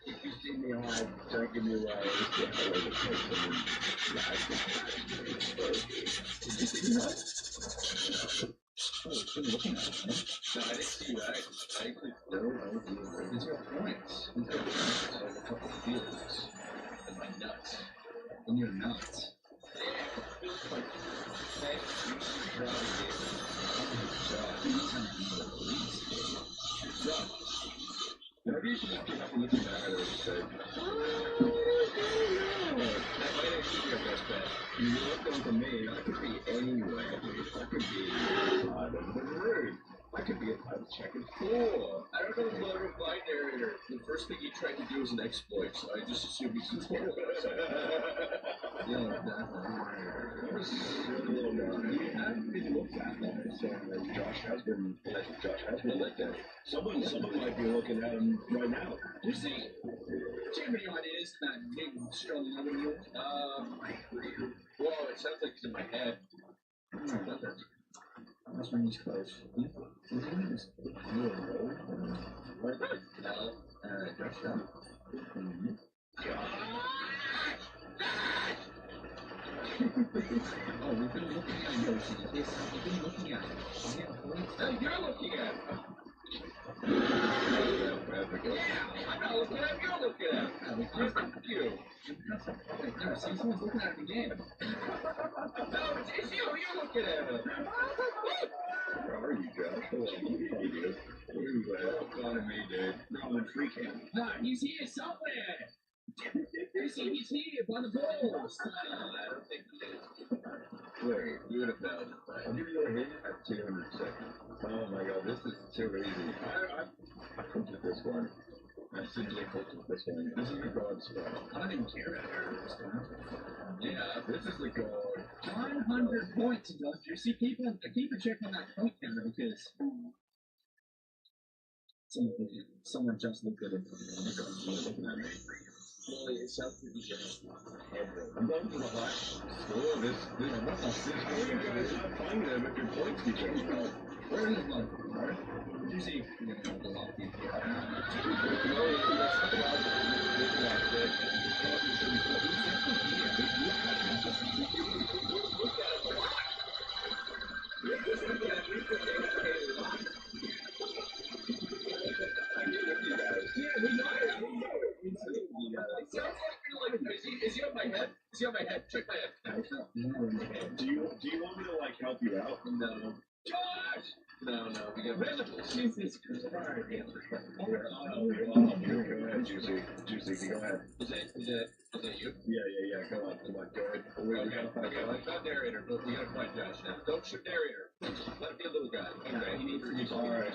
if you see me hard, don't give me away. Did you see me hard? Oh, it's been looking at me. No, I didn't see you. I actually these are points. These are points of a couple of feelings. And my nuts. And your nuts. Maybe you should just keep looking back at it and say, that might actually be your best bet. You look over me, I could be anywhere. I could be out of the room. I could be at the checkered floor. I don't know the motor of my narrator. The first thing he tried to do was an exploit, so I just assumed he's just one of us. Yeah, that was a little guy. You haven't been looked at that, so Josh has been like that. Someone might be looking at him right now. You see, do you have any ideas that big, strong woman of yours? Well, it sounds like it's in my head. That's when he's close. What the hell? Josh down. Oh, we've been looking at you. Yes, we've been looking at you. Oh, you're looking at it. Yeah, I'm not looking at it, you're looking at it. Where's the you? No, see, someone's looking at it again. No, it's you, you're looking at it. Where are you, Josh? What are you doing? What's on me, dude? No, I'm in free camp. No, he's here somewhere. He's here by the balls. I don't think he is. Wait, do it 1,000. I'll give you a hit at 200 seconds. Oh my god, this is too easy. I cooked with this one. I simply cooked with this one. This is the god spot. I don't even care about this one. Yeah, this is the god. 100 points, Dodger. See, keep a check on that point counter because Someone just looked at it. Well, it's up to the I'm going to the hut. Oh, this what's up? How are you guys not finding them if your points keep going? Where is one? Did you see? A lot of people. Is he on my head? Is he on my head? Check my head. Do you want me to like help you out? No. Josh! No. We got Jesus Christ. I'll help you. Go ahead, Juicy. Go ahead. Is that you? Yeah. Come on. Go ahead. We gotta find Josh. Not narrator, but we gotta find Josh now. Don't shoot narrator. Let him be a little guy. Okay. He needs to be all right.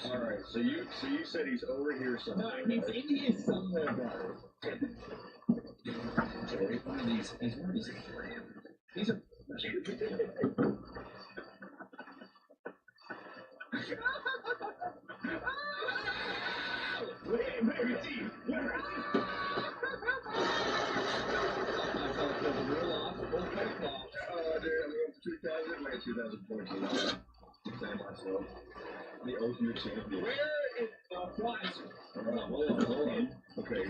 So you said he's over here somewhere. No, he is somewhere, brother. So one of these. These are. Wait, where is he? Where is he? The ultimate champion. Where is Flies? Hold on. Okay.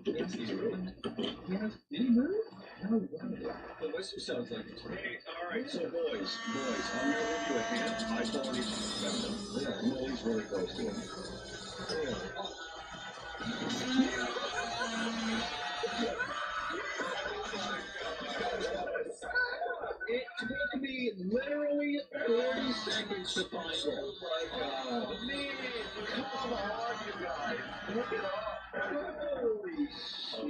Yes, he's ruined. Yes, did he move? No. The whistle sounds like it's hey, alright, so boys, I'm gonna give you a hint. High quality specimen. Yeah, Molly's really close to him. It took me literally 30 seconds to find it. Man, come on, you guys. Look it up. Holy shit.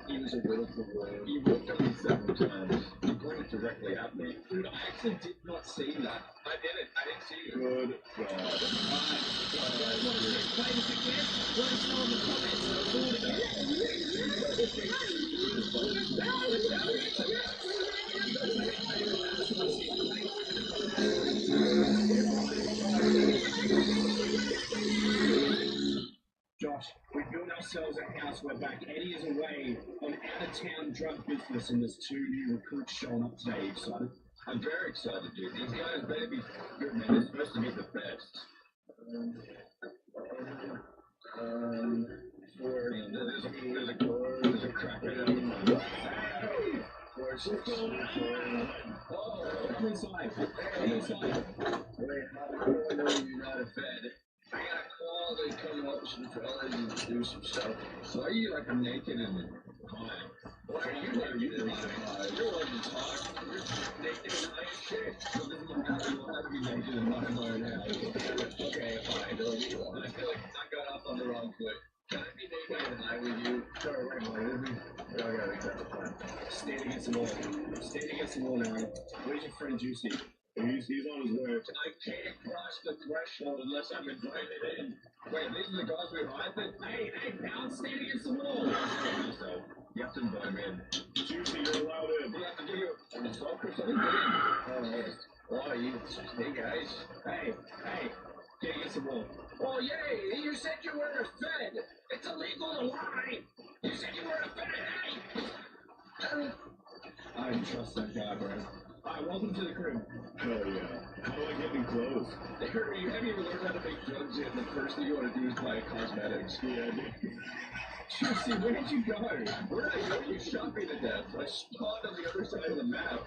He was a willful boy. He looked at me 7 times. He pointed directly at me. Dude, I actually did not see that. I didn't see you. Good God. Alright. You guys want to play this again? Let us know in the comments. I'll do it again. Josh, we built ourselves a house. We're back. Eddie is away on out-of-town drug business, and there's 2 new recruits showing up today. You excited? I'm very excited, dude. These guys better be good, man. They're supposed to be the best. There's a crack at him. What's going on? Oh, come inside. Wait, how do I know you're not a fed? I got a call, they come up some fellas and do some stuff. Why are you like naked and high? Why are you naked and high? You're like to talk. You're naked and high as shit. So this is what happens. You'll have to be naked and high by now. Okay, fine. I feel like I got off on the wrong foot. Can I be naked and high with you? Sure, wait, okay, that's the plan. Stand against the wall now. Where's your friend Juicy? He's on his way. I can't cross the threshold unless I'm invited in. Wait, these are the guys we hired? Hey, pal, stand against the wall. So, you have to invite me in. Juicy, you're allowed in. We have to give you a result or something. Oh, you, hey guys. Hey, get against the wall. Oh, yay, you said you were a fed. It's illegal to lie. You said you were a fed, hey. I trust that guy, bro. Alright, welcome to the crib. Hell yeah. How do I get new clothes? Have you ever learned how to make drugs yet? The first thing you want to do is buy cosmetics. Yeah, dude. Juicy, where did you go? Where did I go? You shot me to death. I spawned on the other side of the map.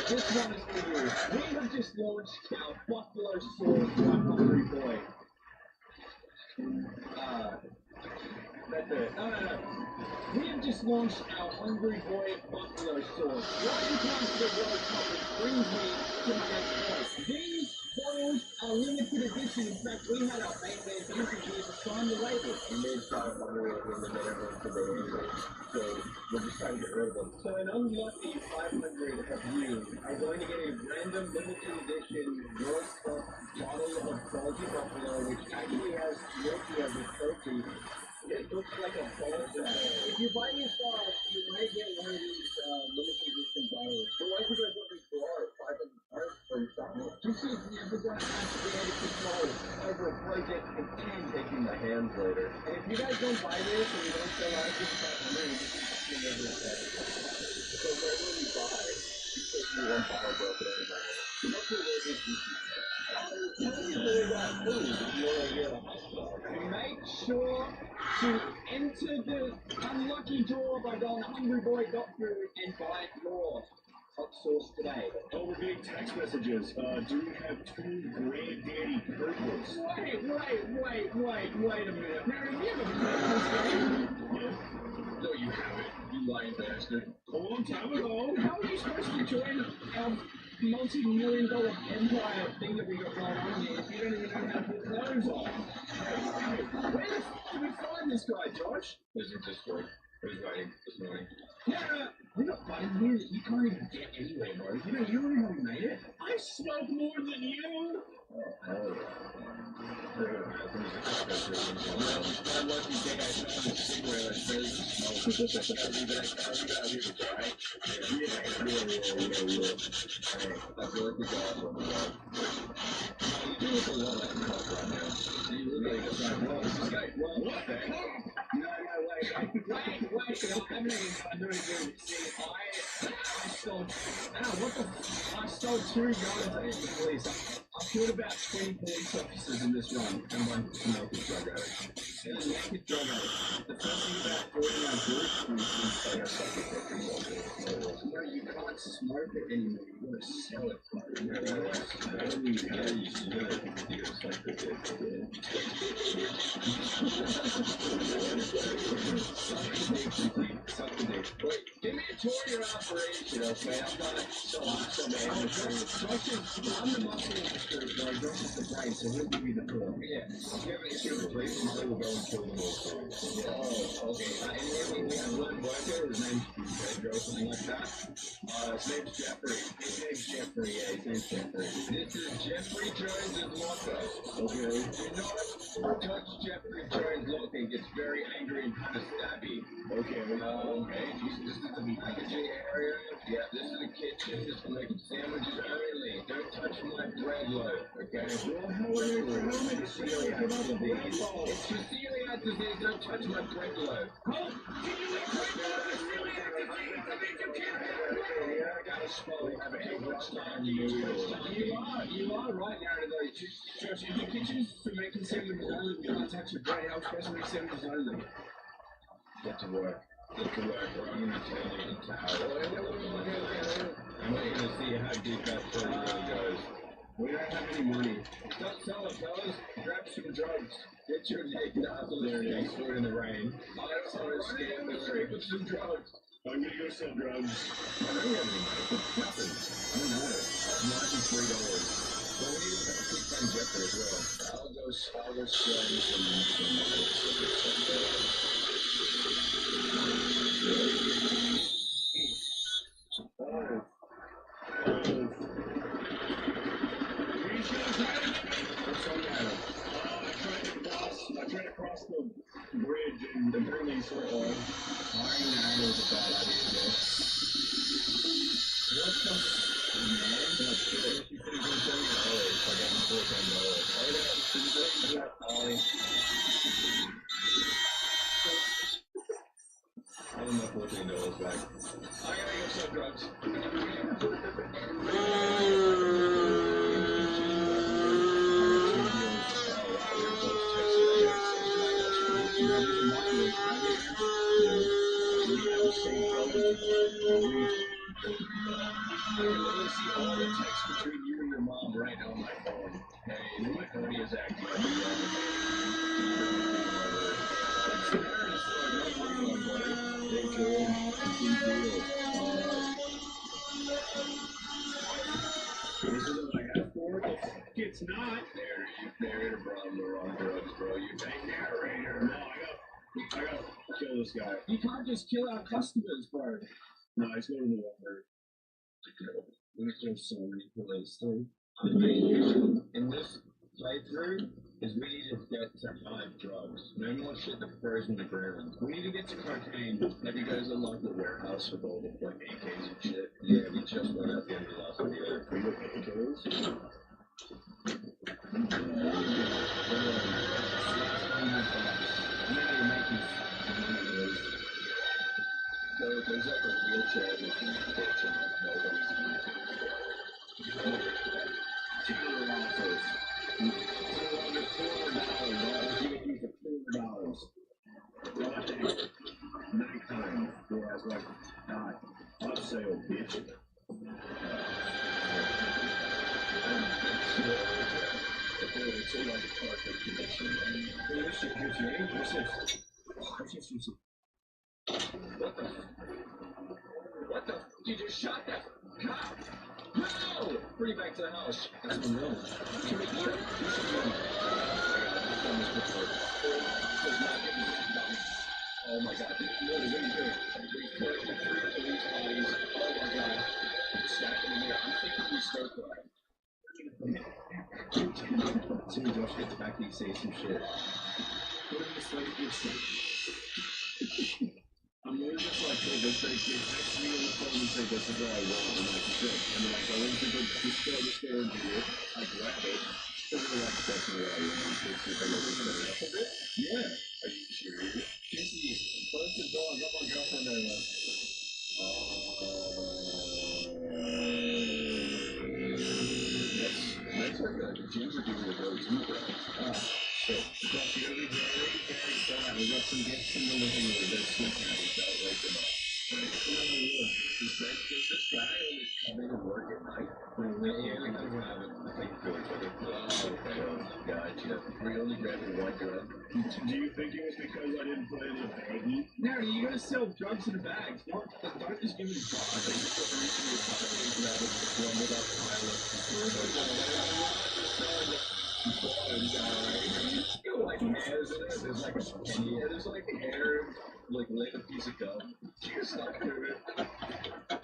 This one is for you. We have just launched our Buffalo Sword Hungry Boy. That's it. No. We have just launched our Hungry Boy Buffalo Sword. Riding past the World Cup, which brings me to my next point. These bottles are limited edition. In fact, we had our main man Music here to sign the label. We made 500 of them and then everyone could go anyway. So we're just trying to get rid of them. So an unlucky 500 of you are going to get a random limited edition World Cup bottle of Salty Buffalo, which actually has milky as a protein. It looks like a ball sack. If you buy these bottles, you might get one of these limited edition bottles. So why do you guys want these for $500 for Just is never going to have creative control over a project and can taking my hands later. And if you guys don't buy this and you don't sell out, just about money, you'll never accept it. So where will you buy? Because you want power broken anyway. That's what we're just make sure to enter the unlucky draw by going Hungry Boy Got Food and buy more hot sauce today. Oh, we're getting text messages. Do we have 2 granddaddy purples? Wait a minute. Now, have you ever played this game? Yeah. No, you haven't, you lying bastard. A long time ago. How are you supposed to join our multi-million-dollar empire thing that we got going on here if you don't even know how to put clothes on? Where the f*** did we find this guy, Josh? There's a Discord. Who's writing this morning? No, we're not fighting here. You can't even get anywhere, bro. You know how we made it? I smoke more than you. I'm lucky day I found this cigarette that says smoke. I feel like we got one. You look a lot like a cop right now. You look like a cop. Well, this is like, well, what the heck? No, wait. I haven't even done anything. See, I stole, what the f***? I stole 2 guns at the police. I killed about 20 police officers in this run, and 1 naked drug addict. And a naked drug addict. The first thing about joining our group is they are psychotherapy. No, you can't smoke it anymore. You gotta sell it. You Wait, give me a tour of your operation, okay? I'm not so man. I'm the muscle of the group, bro. Josh is the brain, so he'll give you the tour. Yeah. If you have an issue with the police, I will go and kill them all. Oh, okay. And then we have one worker, his name's Pedro, something like that. His name's Jeffrey. His name's Jeffrey, yeah, his name's Jeffrey. This is Jeffrey Jones' locker. Okay. Do not touch Jeffrey Jones' locker. He gets very angry and kind of stabby. Okay. This is the packaging area. Yeah, this is the kitchen. This is for making sandwiches only. Don't touch my bread loaf. Okay. Well, how are you making celiac disease? It's for celiac disease. Don't touch my bread loaf. Oh, can you eat bread loaf? It's celiac disease. I think you can't have bread. Yeah, I got a spell. Have a which time you are right now. Josh, in the kitchen for making sandwiches only. We can't touch your bread. How supposed to make sandwiches only? Get to work. Get to work, or I'm going to turn you into hell. I'm not going to see how deep that story really goes. We don't have any money. Stop selling, fellas. Grab some drugs. Get your naked ass on there and explode in the rain. I don't want to scam the street with some drugs. I'm going to go sell drugs. I don't have any money. What's happened? I don't know. $93. Well, we need to have a quick friend Jeffrey as well. I'll go spray some I tried to cross the bridge and the building sort of firing that was a bad idea, though. What the man? That's good. You could have been selling $1 by getting $14. I want my $14 back. I gotta go sell drugs. I can literally see all the texts between you and your mom right now on my phone. Hey, my phone is acting like a This is what I asked for. It's not. Narrator, bro. I'm the wrong drugs, bro. You take narrator. No, I gotta kill this guy. You can't just kill our customers, bro. No, he's going to the water. We're so many police, too. In this playthrough, is we need to get to hide drugs. No more shit that froze in the ground. We need to get to cocaine. Have you guys unlocked the warehouse with all the like AKs and shit? Yeah, we just went out the end of the last video. We got AKs? So there's like a wheelchair with a bitch and like nobody's using it. $2 offers. $400. Nighttime. Yeah, it's like, upsale, bitch. It's like a perfect condition. This shit gives you aim. What's this? What the? You just shot that cop! No! Bring it back to the house. That's unreal. Can we eat it? We should eat it. I've done this before. Oh my god. What are you doing? We put 3 police bodies. Oh my god. Stacking in here. I'm thinking we start that. So Josh gets back and he says some shit. What are you saying? I'm really just like, hey, this thing text me on the phone and say, this is what I want, and like, good. And then I go into the store and do it. I grab it. And they're like, that's not what I want. It's like, I'm going to enough of it? Yeah. Are you serious? Close the door. I got my girlfriend over. That's like a ginger dude with those toothbrushes. Shit. Plus, you're going to be very sad. We got some gifts in the living room. That's sweet patties out right there. This guy always come in and work at night. Yeah, we don't have it. I think Philly took it. Oh, okay. Gotcha. We only grabbed one drug. Do you think it was because I didn't put it in a baggie? No, you gotta sell drugs in a bag. Don't just give me drugs. I just put everything in your pocket and grab it, blend it up, pile it. Like hairs in it. There's like a penny. There's like hair, like lit a piece of gum. You stuck to it.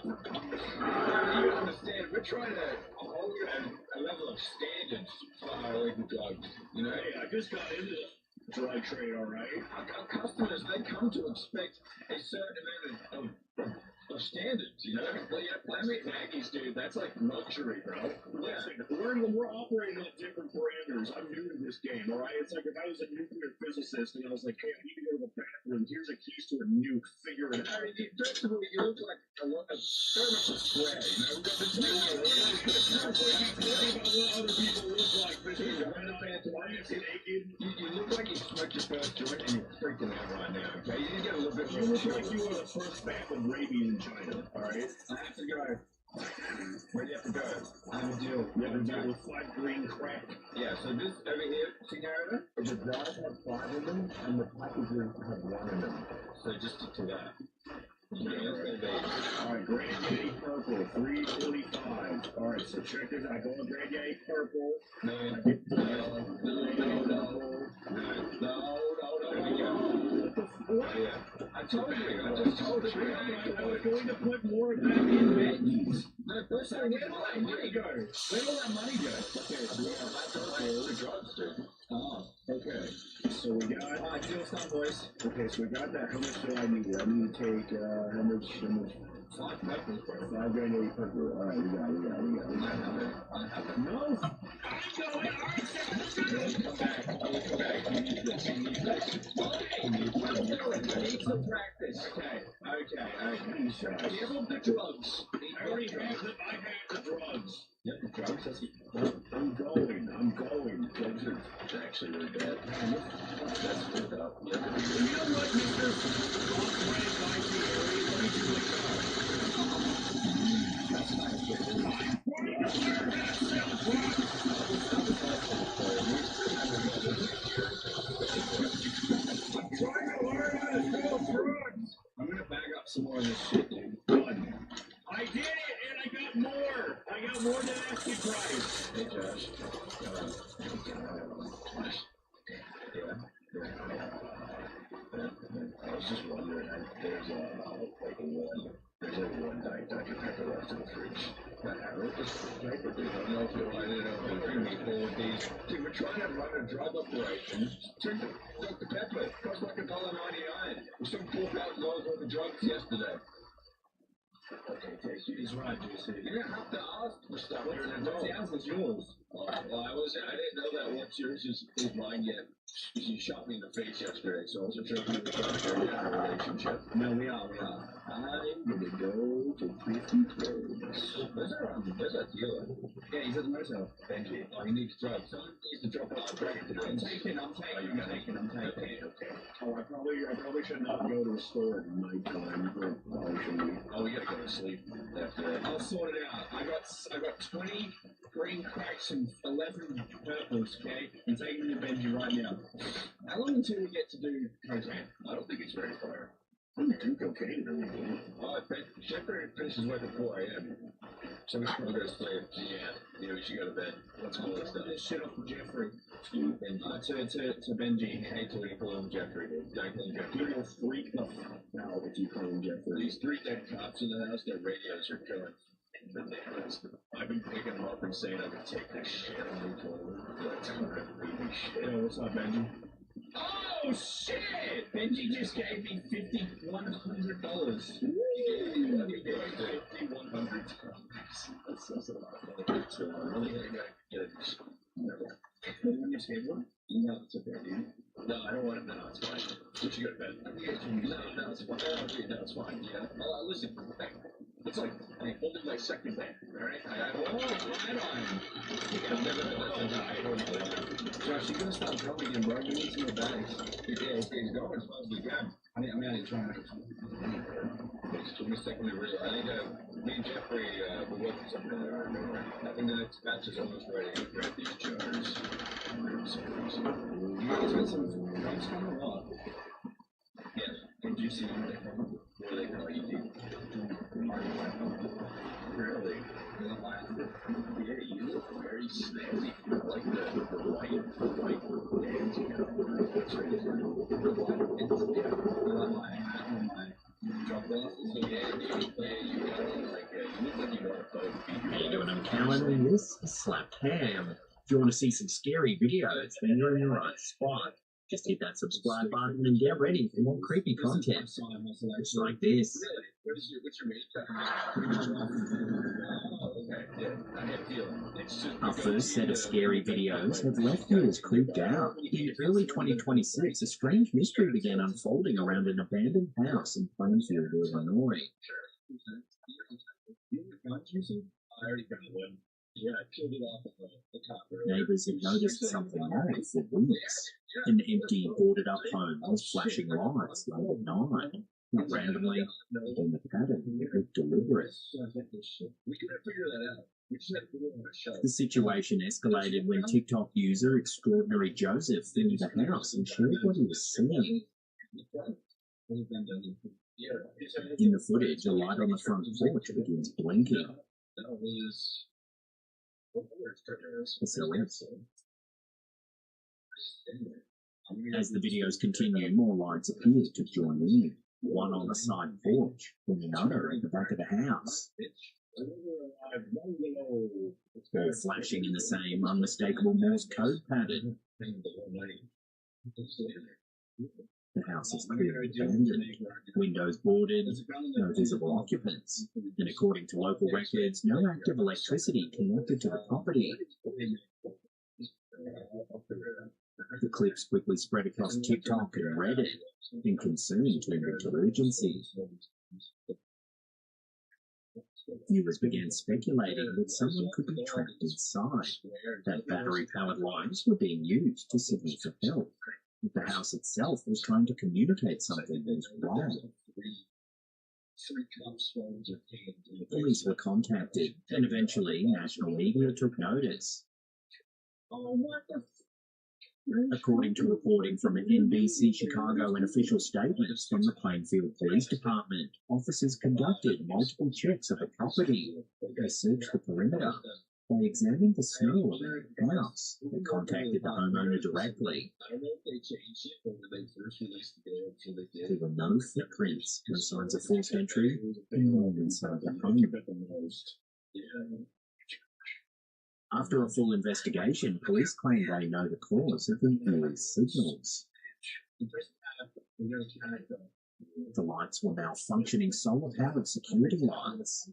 You understand? We're trying to hold a level of standards for our like drugs. You know? Hey, I just got into the drug trade, all right? Our customers, they come to expect a certain amount of standards, you know? Well, yeah, plastic baggies, dude, that's like luxury, bro. Listen, we're operating on different parameters. I'm new to this game, all right? It's like if I was a nuclear physicist and I was like, hey, I need to go to the bathroom. Here's a keys to a nuke. Figure it out. I mean, first of all, you look like a thermos spray, you know? We've got the thing about what other people look like. You look like you smoked your first joint and you're freaking out right now, okay? You get a little bit more. You look like you were the first bath of rabies in China, alright? I have to go. Where do you have to go? I have a deal. You have a deal with 5 green crack. Yeah, so this over here, see narrator? The jars have 5 in them, and the packages have 1 in them. So just stick to that. Yeah, that's gonna be. Alright, Granny Purple, 345. Alright, so check this out. Go on Granny Purple. No. What? Yeah. I told you. I just told you. I was going to put more of that in baggies. No, first time, where did all that money go? Where did all that money go? Okay, so we got the drugs, dude. Oh, okay. So we got. Alright, deal some, boys. Okay, so we got that. How much do I need? I need to take, how much? 5 peppers, bro. 5 Granny Purple. Alright, we got. No! Come back. You need this. You need some practice. Okay. Give them the drugs. I already have them. I have the drugs. Yep, the drugs. I'm going. Drugs are actually really bad. That's good up. You know what, Mr. Off-brand by theory? Let me do my job. That's not good. What are you going to sell drugs? I'm trying to learn how to sell drugs. I'm gonna bag up some more of this shit, dude. Done. I did it, and I got more. I got more than asking price. Hey, Josh. Yeah. I was just wondering, there's There's only one Diet Dr. Pepper left in the fridge. That arrow is right, but I don't know if you'll find it out between me all of these. See, we're trying to run a drug operation. Turns out Dr. Pepper cost like $1.99. We sold $4,000 worth of drugs yesterday. Okay, Casey, he's right, JC. You don't have to ask for stuff. What's yours is yours. Well, I didn't know that what's yours is mine yet. You shot me in the face yesterday, so I wasn't sure if we were trying to carry out a relationship. No, we are. I'm gonna go to 50 There's that dealer. Yeah, he's at the motel. Benji. Oh, he needs drugs. So he needs to drop off the drug. I'm taking. Okay. Oh, I probably should not go to a store at nighttime. Oh, we gotta go to sleep. I'll sort it out. I got 20 green cracks and 11 purples, okay? I'm taking you to Benji right now. How long until we get to do cocaine? I don't think it's very far. When you do cocaine, I bet Jeffrey finishes work at 4 a.m. So we should probably go to sleep. Yeah, we should go to bed. Let's call this done. Shit off to Jeffrey. To Benji. Hey, to call him Jeffrey. Don't call him Jeffrey. You will freak the fuck out if you call him Jeffrey. These 3 dead cops in the house, their radios are killing. I've been picking them up and saying I could take this shit on me Yo, what's up, Benji? Oh, shit! Benji just gave me $5,100. He gave me $5,100. That's a lot. So I'm really gonna get it. You just gave one? No, it's okay, dude. No, I don't want it. No, it's fine. We should go to bed. No, it's fine. No, it's fine. Yeah. Listen, it's like holding my second band, alright? Josh, you gotta stop drumming again, bro. You need some more bags. Yeah, he's going as far as we can. I ain't trying to. It's too mistakenly real. I think me and Jeffrey, we're working something there. I think the next batch is almost ready to grab these jars. You guys got some drugs coming or what? Yes. Did you see them? Where they call you? Really? Yeah, you look very snazzy. I like the white bands you got. That's right. My hat and my drop glasses. Yeah, you got like you look like you got a boat. How you doing? I'm Callan. This is Slap Cam. If you want to see some scary videos, then you're in the right spot. Just hit that subscribe button and get ready for more creepy content. Just like this. What's your main Our first set of scary videos have left viewers creeped out. In early 2026, a strange mystery began unfolding around an abandoned house in Plainfield, Illinois. I already found one. Yeah, I peeled it off of the top. Neighbors had noticed something odd for weeks. An empty, boarded-up home was flashing lights late at night. Not randomly, in the pattern looked deliberate. We could have figured that out. We just had to put it on a shelf. The situation escalated when TikTok user Extraordinary Joseph entered the house and shared what he was seeing. In the footage, a light on the front porch begins blinking. As the videos continue, more lights appear to join in. One on the side porch, and another at the back of the house. All flashing in the same unmistakable Morse code pattern. The house is clearly abandoned, windows boarded, no visible occupants, and according to local records, no active electricity connected to the property. The clips quickly spread across TikTok and Reddit, and concern turned into urgency. Viewers began speculating that someone could be trapped inside, that battery-powered lights were being used to signal for help. The house itself was trying to communicate something that was wrong. Police were contacted, and eventually National Media took notice. According to reporting from NBC Chicago and official statements from the Plainfield Police Department, officers conducted multiple checks of the property. They searched the perimeter, They examined the snow around the house. They contacted the homeowner directly. There were no footprints, no signs of forced entry, and no one inside the home. After a full investigation, police claimed they know the cause of the eerie signals. The lights were malfunctioning solar-powered security lights.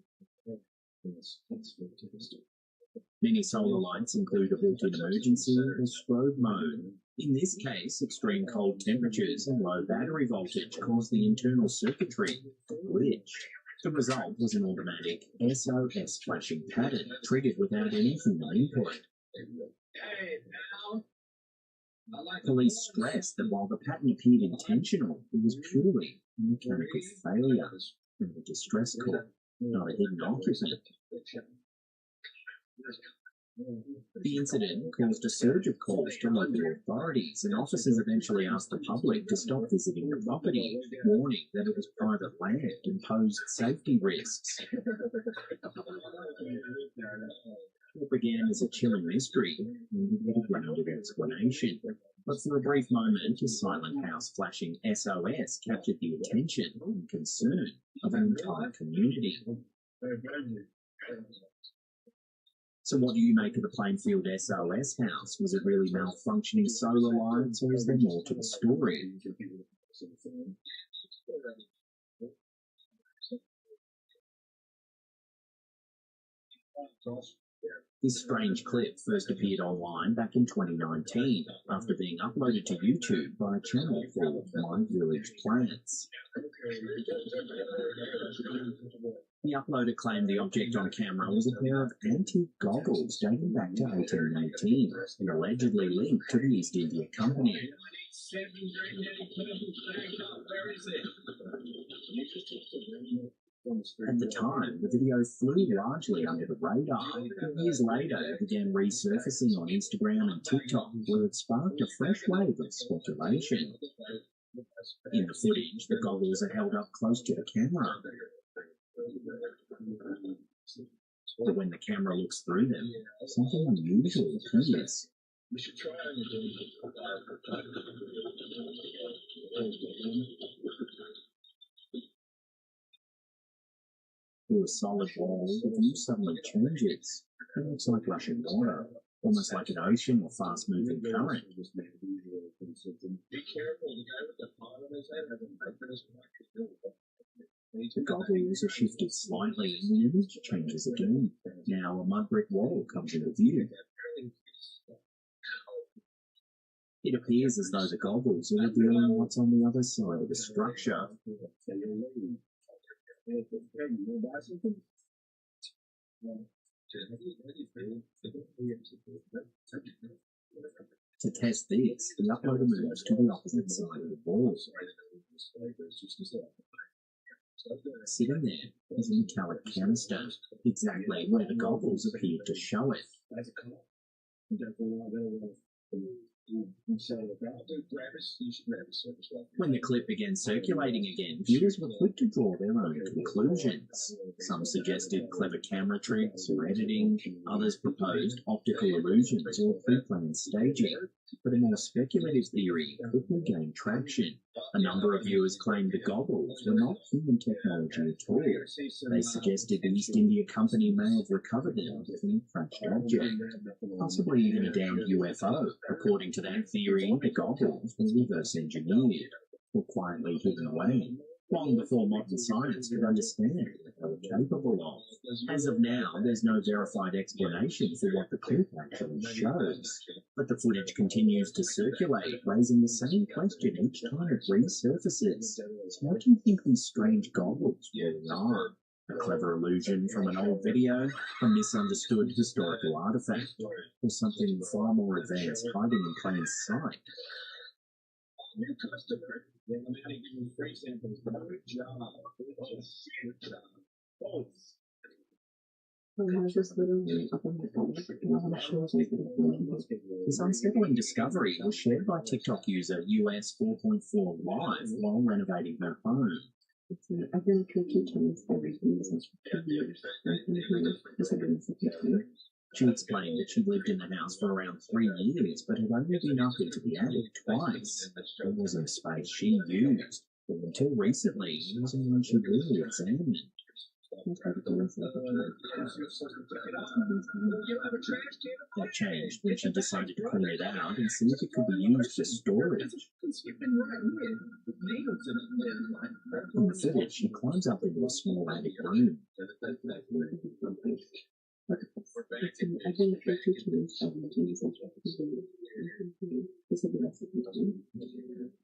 Many solar lights include a built-in emergency or strobe mode. In this case, extreme cold temperatures and low battery voltage caused the internal circuitry to glitch. The result was an automatic SOS flashing pattern triggered without any human input. Police stressed that while the pattern appeared intentional, it was purely a mechanical failure from the distress call, not a hidden occupant. The incident caused a surge of calls to local authorities, and officers eventually asked the public to stop visiting the property, warning that it was private land and posed safety risks. What began as a chilling mystery needed a grounded explanation. But for a brief moment, a silent house flashing SOS captured the attention and concern of an entire community. So what do you make of the Plainfield SOS house? Was it really malfunctioning solar lights, or is there more to the story? This strange clip first appeared online back in 2019 after being uploaded to YouTube by a channel called My Village Plants. The uploader claimed the object on camera was a pair of antique goggles dating back to 1818 and allegedly linked to the East India Company. At the time, the video flew largely under the radar, but years later it began resurfacing on Instagram and TikTok, where it sparked a fresh wave of speculation. In the footage, the goggles are held up close to the camera. But when the camera looks through them, something unusual appears. Through a solid wall, the view suddenly changes. It looks like rushing water, almost like an ocean or fast-moving current. The goggles are shifted slightly and the image changes again. Now a mud brick wall comes into view. It appears as though the goggles are revealing what's on the other side of the structure. To test this, the uploader moves to the opposite side of the wall. Sitting there is a metallic canister, exactly where the goggles appeared to show it. When the clip began circulating again, viewers were quick to draw their own conclusions. Some suggested clever camera tricks or editing, others proposed optical illusions or pre-planned staging. But a more speculative theory quickly gained traction. A number of viewers claimed the goggles were not human technology at all. They suggested the East India Company may have recovered them from a crashed object, possibly even a damned UFO. According to that theory, the goggles were reverse engineered or quietly hidden away, long before modern science could understand what they were capable of. As of now, there's no verified explanation for what the clip actually shows, but the footage continues to circulate, raising the same question each time it resurfaces. So what do you think these strange goggles really are? A clever illusion from an old video, a misunderstood historical artifact, or something far more advanced hiding in plain sight? New customer, giving free samples for every job. This unsettling discovery was shared by TikTok user US 4.4 Live while renovating her home. I've been cooking Chinese every day since 2 years. I've been here. This has been the second time. She explained that she'd lived in the house for around 3 years, but had only been up into the attic twice. It wasn't a space she used, but until recently, it wasn't one she really examined. That changed when she decided to clean it out and see if it could be used for storage. In the footage, she climbs up into a small attic room.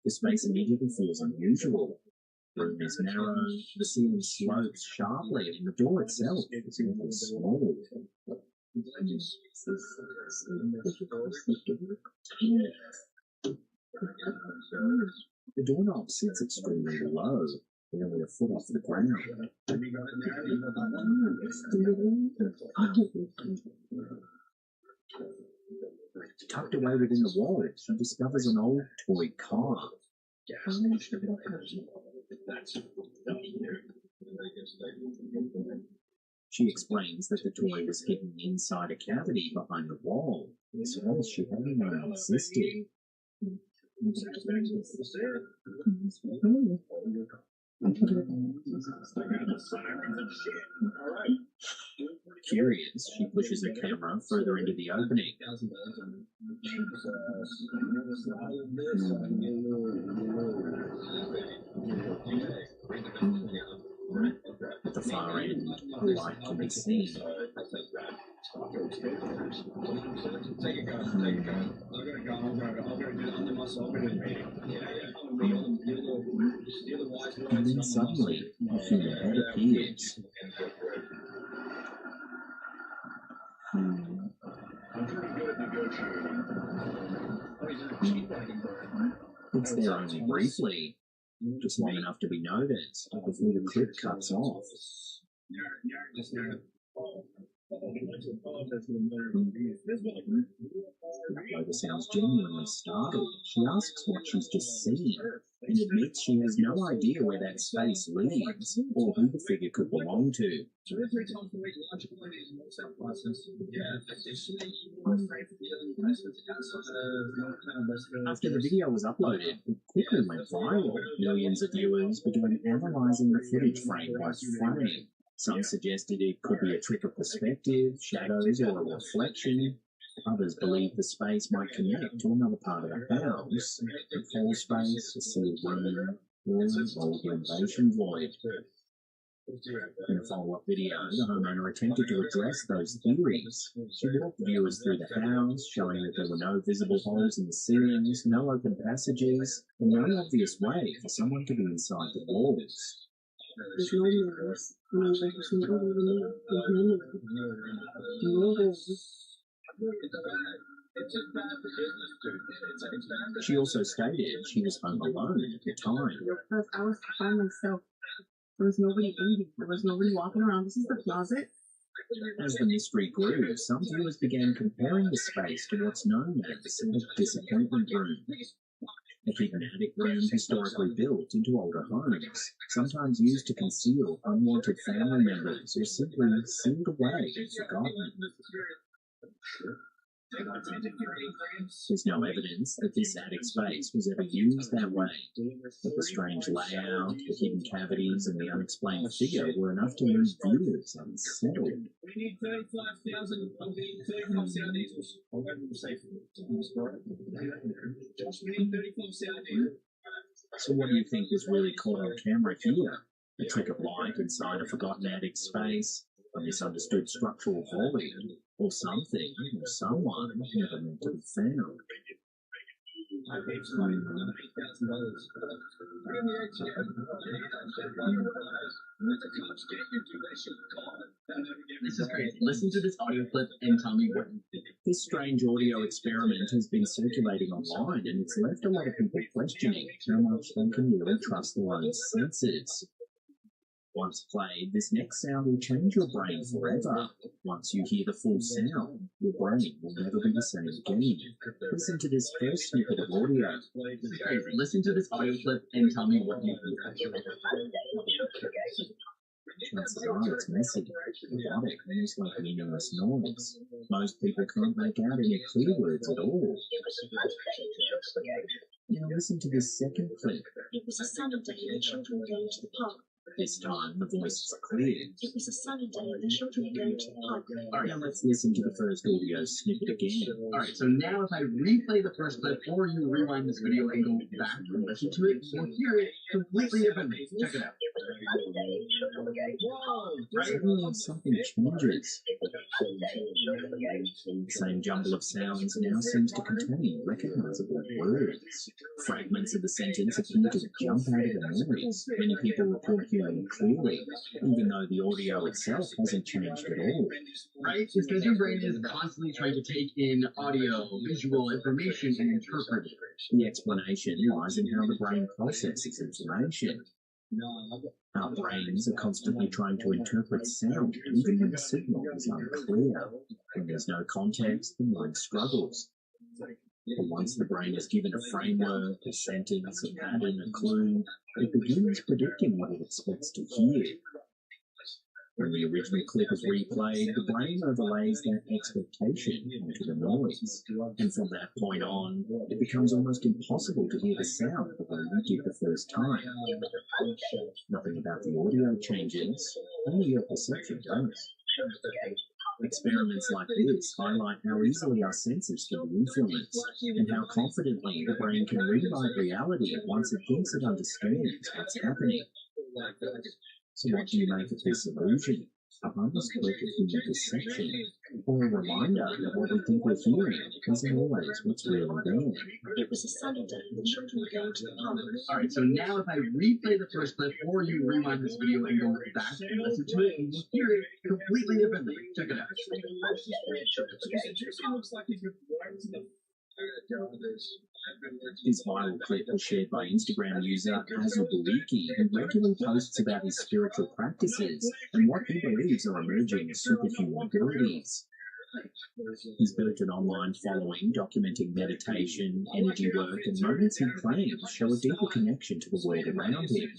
The space immediately feels unusual. The room is narrow, the ceiling slopes sharply, and the door itself is really small. The doorknob sits extremely low, nearly a foot off the ground. Tucked away within the wall, she discovers an old toy car. She explains that the toy was hidden inside a cavity behind the wall, as well as she hadn't known existed. Curious, she pushes her camera further into the opening. At the far end, a light can be seen. And then suddenly, a human head appears. It's there only briefly, just long enough to be noticed, before the clip cuts off. Clover sounds genuinely startled. She asks what she's just seen, and admits she has no idea where that space leads, or who the figure could belong to. After the video was uploaded, it quickly went viral. Millions of viewers began analysing the footage frame by frame. Some suggested it could be a trick of perspective, shadows, or a reflection. Others believe the space might connect to another part of the house, a full space, a sealed room, or an old renovation void. In a follow-up video, the homeowner attempted to address those theories. She walked viewers through the house, showing that there were no visible holes in the ceilings, no open passages, and no obvious way for someone to be inside the walls. There's no mirrors. There's no She also stated she was home alone at the time. Because I was by myself. There was nobody in here. There was nobody walking around. This is the closet. As the mystery grew, some viewers began comparing the space to what's known as a disappointment room. A hidden attic room historically built into older homes, sometimes used to conceal unwanted family members or simply sealed away and forgotten. There's no evidence that this attic space was ever used that way, but the strange layout, the hidden cavities, and the unexplained figure were enough to leave viewers unsettled. So what do you think was really caught on camera here? A trick of light inside a forgotten attic space, a misunderstood structural void, or something or someone never meant to be found? This is great. Listen to this audio clip and tell me what you think. This strange audio experiment has been circulating online, and it's left a lot of people questioning how much they can really trust their own senses. Once played, this next sound will change your brain forever. Once you hear the full sound, your brain will never be the same again. Listen to this first snippet of audio. This is crazy. Listen to this audio clip and tell me what you think. Chances are it's messy, chaotic, almost like meaningless noise. Most people can't make out any clue words at all. Now listen to this second clip. It was a sunny day and the children were going to the park. This time, the voices are clear. It was a sunny day and the children were going to the park. Alright, now let's listen to the first audio snippet again. Alright, so now if I replay the first clip or you rewind this video and go back and listen to it, you'll hear it completely differently. Check it out. Suddenly something changes. The same jumble of sounds now seems to contain recognizable words. Fragments of the sentence appear to jump out of the noise. Many people report hearing it clearly, even though the audio itself hasn't changed at all. Right? It's because your brain is constantly trying to take in audio, visual information, and interpret it. The explanation lies in how the brain processes information. Our brains are constantly trying to interpret sound, even when the signal is unclear. When there's no context, the mind struggles. But once the brain is given a framework, a sentence, a pattern, a clue, it begins predicting what it expects to hear. When the original clip is replayed, the brain overlays that expectation onto the noise, and from that point on, it becomes almost impossible to hear the sound the way you did the first time. Nothing about the audio changes, only your perception does. Experiments like this highlight how easily our senses can be influenced, and how confidently the brain can rewrite reality once it thinks it understands what's happening. So what do you make of this illusion? A harmless clip of human perception, or a reminder that what we think we're hearing isn't always what's really there? It was a sunny day and the children were going to the park. Alright, so now if I replay the first clip or you rewind this video and go back and listen to it, you'll hear it completely differently. Check it out. This viral clip was shared by Instagram user Azubuliki, who regularly posts about his spiritual practices and what he believes are emerging superhuman abilities. He's built an online following documenting meditation, energy work, and moments he claims show a deeper connection to the world around him.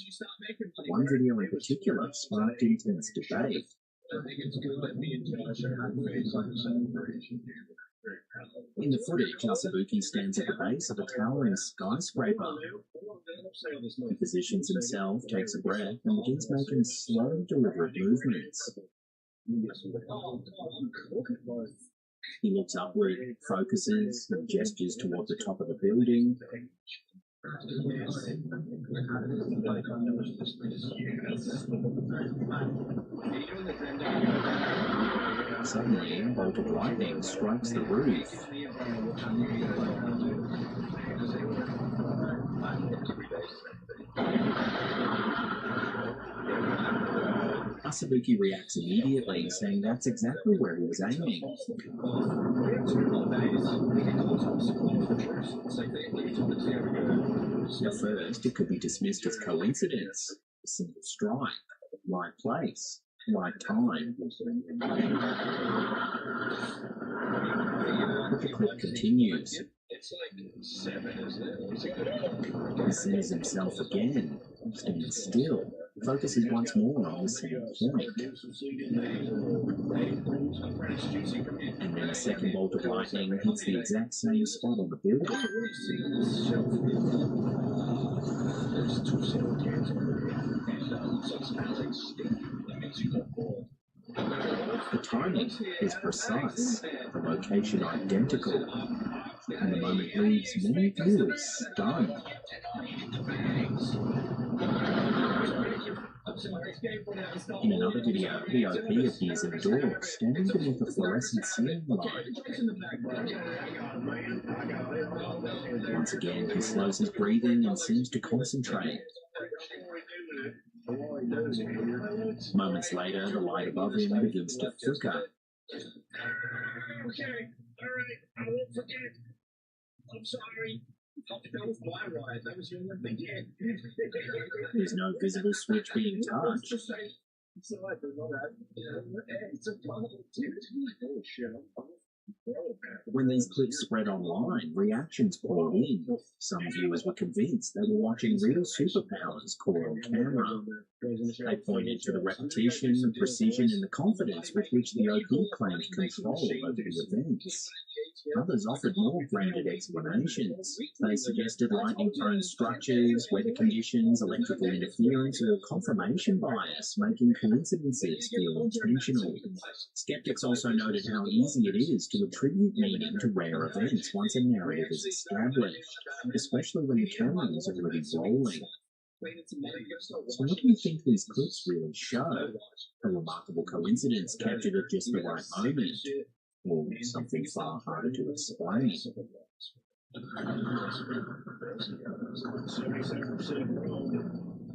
One video in particular sparked intense debate. In the footage, Asabuki stands at the base of a towering skyscraper. He positions himself, takes a breath, and begins making slow, deliberate movements. He looks upward, focuses, and gestures toward the top of the building. Suddenly, a bolt of lightning strikes the roof. Asabuki reacts immediately, saying that's exactly where he was aiming. At first, it could be dismissed as coincidence, a simple strike, right place, right time. But the clip continues. He sees himself again, stands still, focuses once more on the same point. And then a second bolt of lightning hits the exact same spot on the building. The timing is precise, the location identical, and the moment leaves many viewers stunned. In another video, the OP appears indoors, standing beneath a fluorescent ceiling light. Once again, he slows his breathing and seems to concentrate. Moments later, the light above him begins to flicker. Okay, alright, I won't forget. I'm sorry. That was my ride. That was your thinking. There's no visible switch being touched. When these clips spread online, reactions poured in. Some viewers were convinced they were watching real superpowers caught on camera. They pointed to the repetition, the precision, and the confidence with which the OP claimed control over the events. Others offered more grounded explanations. They suggested lightning-prone structures, weather conditions, electrical interference, or confirmation bias, making coincidences feel intentional. Skeptics also noted how easy it is to attribute meaning to rare events once a narrative is established, especially when the camera is already rolling. So what do you think these clips really show? A remarkable coincidence captured at just the right moment? Or something far harder to explain?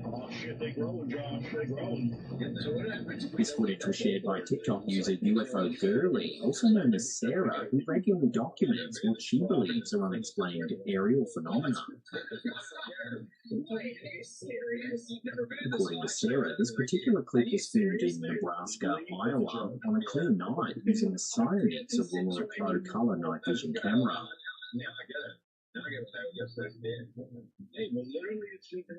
Oh shit, they growing, Josh. They growing. So what happens? This footage was shared by TikTok user UFO Girly, also known as Sarah, who regularly documents what she believes are unexplained aerial phenomena. According to Sarah, this particular clip was filmed in Nebraska, Iowa, on a clear night using a Cyanix Aurora Pro Color night vision camera. Now I get it. Now I get what that was. Hey, well, literally, it's just the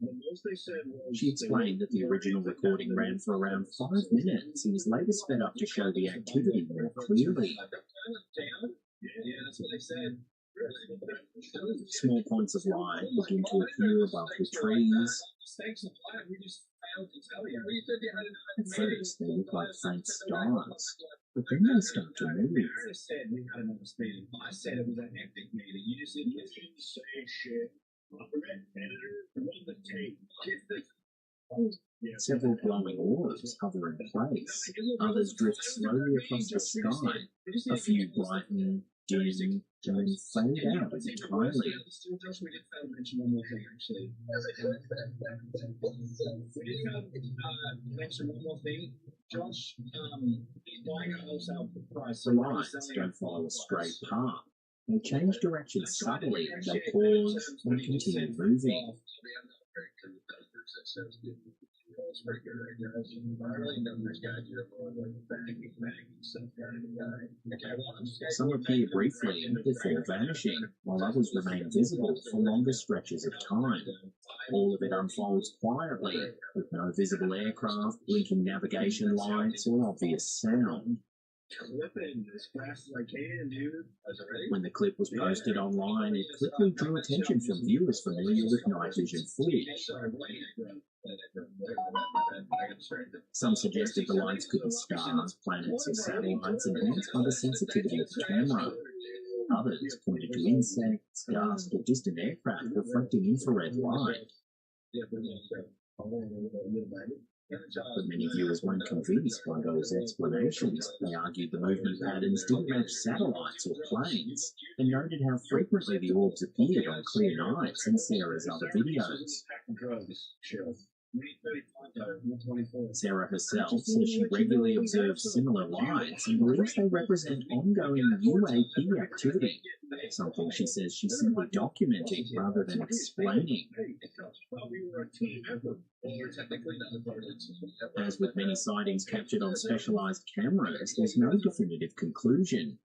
most they said was. She explained that the original recording ran for around 5 minutes and was later sped up to show the activity more clearly. Yeah, that's what they said. Small points of light begin to appear above the trees. At first, they look like faint stars, but then they start to move. I said we had another meeting. I said it was an epic meeting. You just didn't listen to say shit. Editor, run the tape. Several glowing orbs hover in place. Others drift slowly across the sky. A few brighten, dim, and then fade out entirely. We did mention one more thing, actually. We did mention one more thing. Josh, he's buying a wholesale price. The lights don't follow a straight path. They change direction subtly, they pause and continue moving. Some appear briefly before vanishing, while others remain visible for longer stretches of time. All of it unfolds quietly, with no visible aircraft, blinking navigation lights, or obvious sound. Clipping as fast as I can, dude. When the clip was posted online, it quickly drew attention from viewers familiar with night vision footage. Some suggested the lights could be stars, planets, or satellites enhanced by the sensitivity of the camera. Others pointed to insects, dust, or distant aircraft reflecting infrared light. But many viewers weren't convinced by those explanations. They argued the movement patterns didn't match satellites or planes, and noted how frequently the orbs appeared on clear nights in Sarah's other videos. Sarah herself says she regularly observes similar lights and believes they represent ongoing UAP activity, something she says she's simply documenting rather than explaining. As with many sightings captured on specialized cameras, there's no definitive conclusion.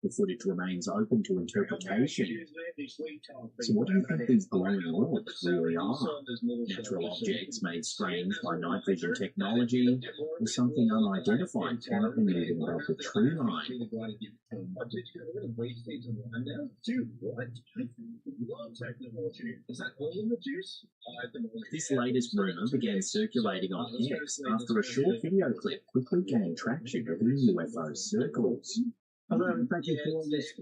The footage remains open to interpretation. So what do you think these glowing orbs really are? Natural objects made strange by night vision technology, or something unidentified quietly moving above the tree line? This latest rumor began circulating on X after a short video clip quickly gained traction within UFO circles. Hello, and thank you for all this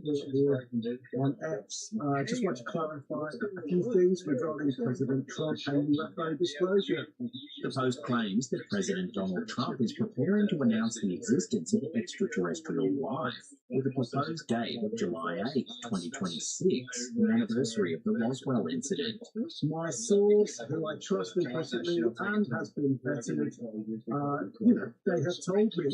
on X. I just want to clarify a few things regarding President Trump and UFO disclosure. The Post claims that President Donald Trump is preparing to announce the existence of extraterrestrial life, with a proposed date of July 8, 2026, the anniversary of the Roswell incident. My source, who I trust implicitly and has been vetted, they have told me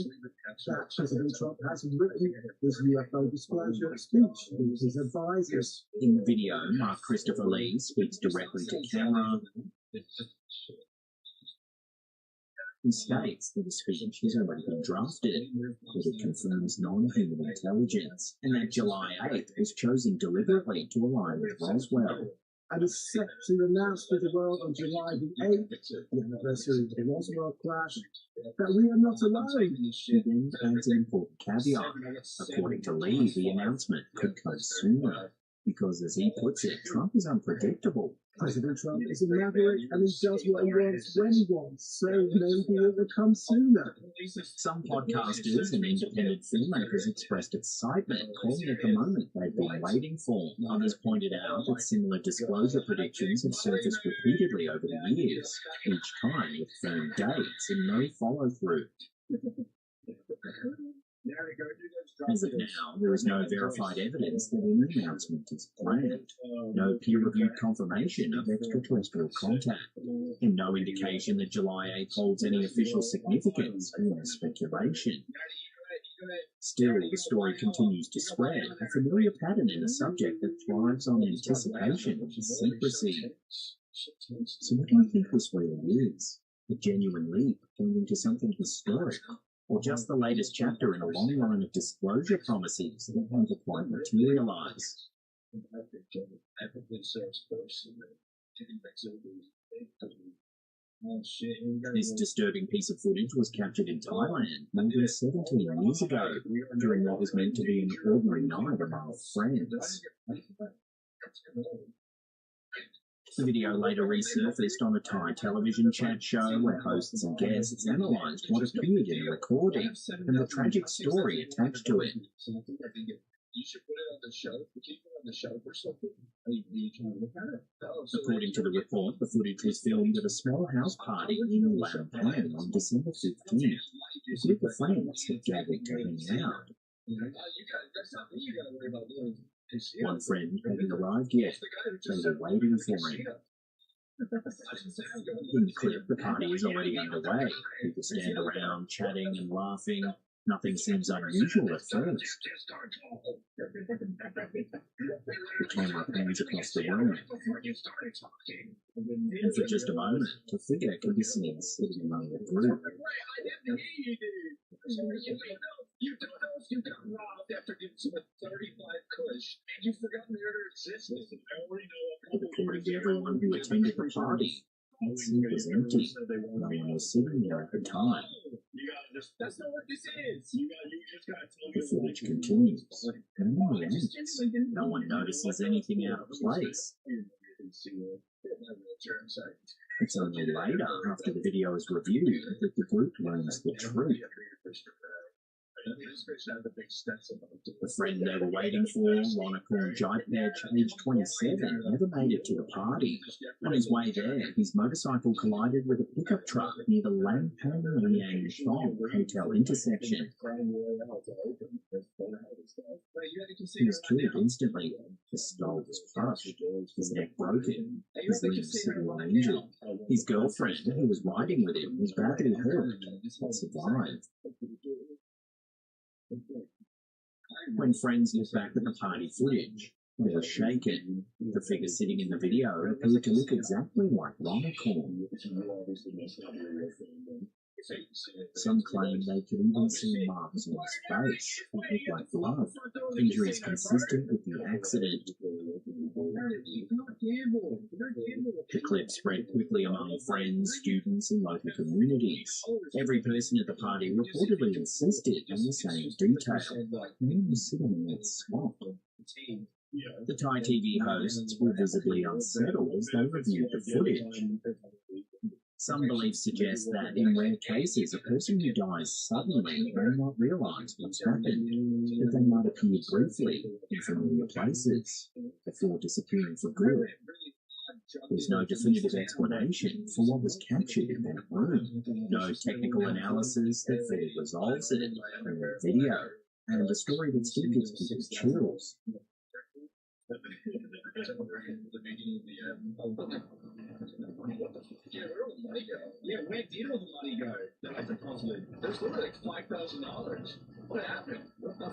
that President Trump has written his UFO disclosure speech with his advisors. In the video, Mark Christopher Lee speaks directly to camera. He He states that his speech has already been drafted, that it confirms non-human intelligence, and that July 8th was chosen deliberately to align with Roswell. And is set to announce to the world on July the 8th, the anniversary of the Roswell crash, that we are not alone. He then adds an important caveat. According to Lee, the announcement could come sooner, because as he puts it, Trump is unpredictable. President Trump is a maverick and he does what he wants when he wants, so maybe it will come sooner. Some podcasters and independent filmmakers expressed excitement, calling it the moment they've been waiting for. Others pointed out that similar disclosure predictions have surfaced repeatedly over the years, each time with firm dates and no follow-through. As of now, there is no verified evidence that an announcement is planned, no peer-reviewed confirmation of extraterrestrial contact, and no indication that July 8th holds any official significance beyond speculation. Still, the story continues to spread, a familiar pattern in a subject that thrives on anticipation and secrecy. So what do you think this really is? A genuine leap pointing to something historic? Or just the latest chapter in a long line of disclosure promises that never quite materialize? This disturbing piece of footage was captured in Thailand more than 17 years ago, during what was meant to be an ordinary night among friends. The video later resurfaced on a Thai television chat show where hosts and guests analysed what appeared in the recording and the tragic story attached to it. You should put it on the show. Keep it on the show for something. According to the report, the footage was filmed at a small house party in Lampang on December 15th. A group of friends had gathered to hang out. That's not me you got to worry about doing. One friend hadn't arrived yet. They were waiting for him. In the clip, the party is already underway. People stand around, chatting and laughing. Nothing seems unusual at first. The camera pans across the room. And for just a moment, a figure can be seen sitting among the group. You don't know if you got robbed after getting some 35 kush, and you forgot murder existed. But according to everyone who attended the party, that seat was empty. No one was sitting there at the time. That's not what this is. The footage continues, and then it ends. No one notices anything out of place. It's only later, after the video is reviewed, that the group learns the truth. The friend they were waiting for, Ronicorn Jitter-less, aged 27, never made it to the party. On his way there, his motorcycle collided with a pickup truck near the Lampang-Liang-Thong hotel intersection. He was killed instantly. His skull was crushed, his neck broken, his limbs severely injured. His girlfriend, who was riding with him, was badly hurt, but survived. When friends looked back at the party footage, they were shaken. The figure sitting in the video appeared to look exactly like Ronicorn. Some claim they could even see marks on his face that looked like blood, injuries consistent with the accident. The clip spread quickly among friends, students, and local communities. Every person at the party reportedly insisted on the same detail. No one was sitting in that spot. The Thai TV hosts were visibly unsettled as they reviewed the footage. Some beliefs suggest that, in rare cases, a person who dies suddenly may not realise what's happened, that they might appear briefly in familiar places, before disappearing for good. There's no definitive explanation for what was captured in that room, no technical analysis that fully resolves it, only video, and a story that still gives people chills. Yeah, where did all the money go? That's a puzzle. There's literally like $5,000. What happened? What the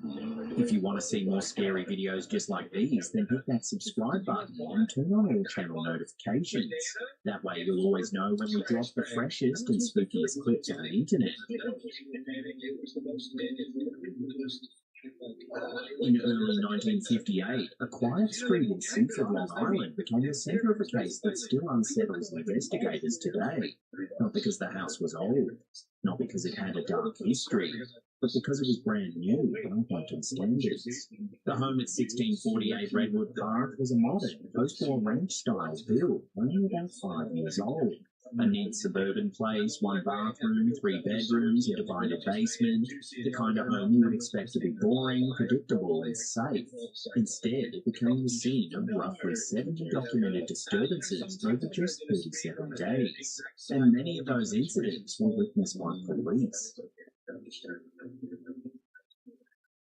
If you want to see more scary videos just like these, then hit that subscribe button and turn on all channel notifications. That way you'll always know when we drop the freshest and spookiest clips on the internet. In early 1958, a quiet street in Seaford, Long Island became the centre of a case that still unsettles investigators today. Not because the house was old, not because it had a dark history, but because it was brand new by modern standards. The home at 1648 Redwood Park was a modern, post-war ranch-style build, only about 5 years old. A neat suburban place, 1 bathroom, 3 bedrooms, a divided basement, the kind of home you would expect to be boring, predictable, and safe. Instead, it became the scene of roughly 70 documented disturbances over just 37 days, and many of those incidents were witnessed by police.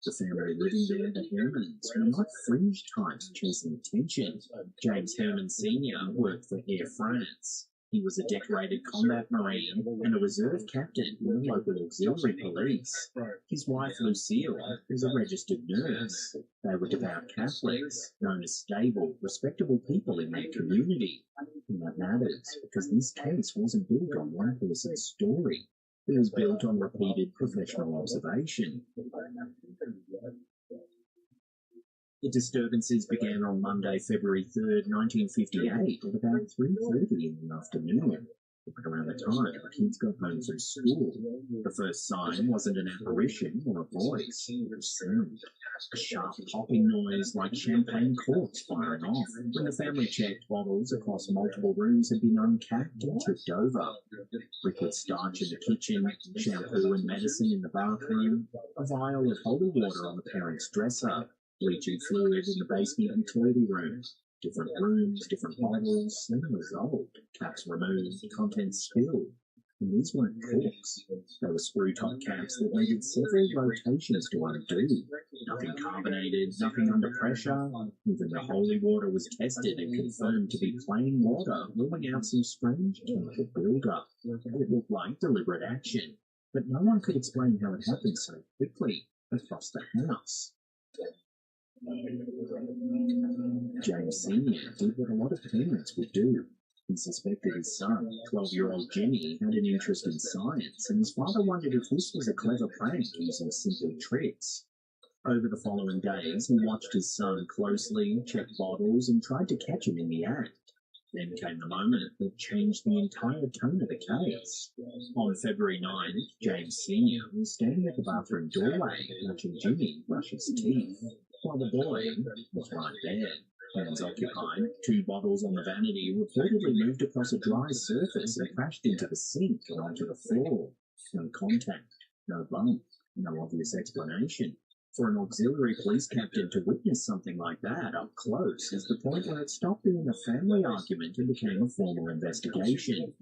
The family living there, the Hermans, were not fringe types chasing attention. James Herman Sr. worked for Air France. He was a decorated combat marine and a reserve captain in the local auxiliary police. His wife, Lucille, was a registered nurse. They were devout Catholics, known as stable, respectable people in their community. And that matters, because this case wasn't built on one person's story. It was built on repeated professional observation. The disturbances began on Monday, February 3rd, 1958, at about 3:30 in the afternoon. Around the time the kids got home from school. The first sign wasn't an apparition or a voice, it was sound. A sharp popping noise like champagne corks firing off. When the family checked, bottles across multiple rooms had been uncapped and tipped over. Liquid starch in the kitchen, shampoo and medicine in the bathroom, a vial of holy water on the parents' dresser, bleaching fluid in the basement utility room. Different rooms, different bottles, same result. Caps removed, contents spilled. And these weren't corks. They were screw-top caps that needed several rotations to undo. Nothing carbonated, nothing under pressure. Even the holy water was tested and confirmed to be plain water, ruling out some strange chemical build-up. It looked like deliberate action, but no one could explain how it happened so quickly across the house. James Sr. did what a lot of parents would do. He suspected his son, 12-year-old Jimmy, had an interest in science, and his father wondered if this was a clever prank using simple tricks. Over the following days, he watched his son closely, checked bottles, and tried to catch him in the act. Then came the moment that changed the entire tone of the case. On February 9th, James Sr. was standing at the bathroom doorway, watching Jimmy brush his teeth, while the boy was right there. Hands occupied, 2 bottles on the vanity reportedly moved across a dry surface and crashed into the sink and onto the floor. No contact, no bump, no obvious explanation. For an auxiliary police captain to witness something like that up close is the point where it stopped being a family argument and became a formal investigation.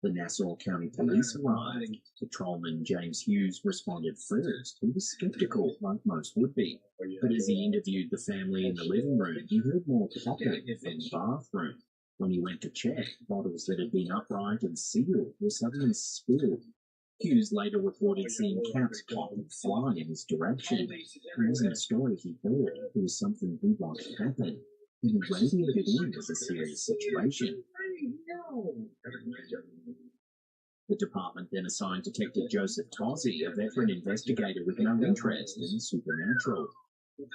The Nassau County Police arrived. Patrolman James Hughes responded first. He was skeptical, like most would be. But as he interviewed the family in the living room, he heard more popping from the bathroom. When he went to check, bottles that had been upright and sealed were suddenly spilled. Hughes later reported seeing caps pop and fly in his direction. It wasn't a story he heard, it was something he watched happen. And he radiated it in as a serious situation. The department then assigned Detective Joseph Tozzi, a veteran investigator with no interest in the supernatural.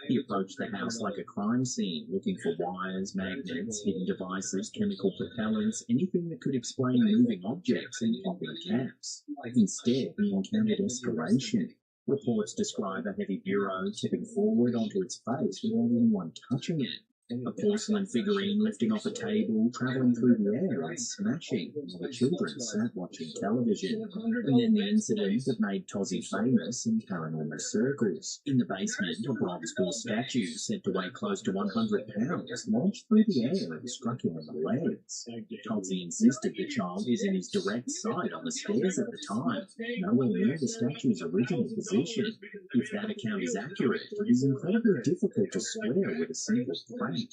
He approached the house like a crime scene, looking for wires, magnets, hidden devices, chemical propellants, anything that could explain moving objects and popping caps. Instead, he encountered escalation. Reports describe a heavy bureau tipping forward onto its face without anyone touching it. A porcelain figurine lifting off a table, travelling through the air and smashing, while the children sat watching television. And then the incident that made Tozzi famous in paranormal circles. In the basement, a bronze bull statue, said to weigh close to 100 pounds, launched through the air and struck him in the legs. Tozzi insisted the child was in his direct sight on the stairs at the time, nowhere near the statue's original position. If that account is accurate, it is incredibly difficult to square with a single frame complaint.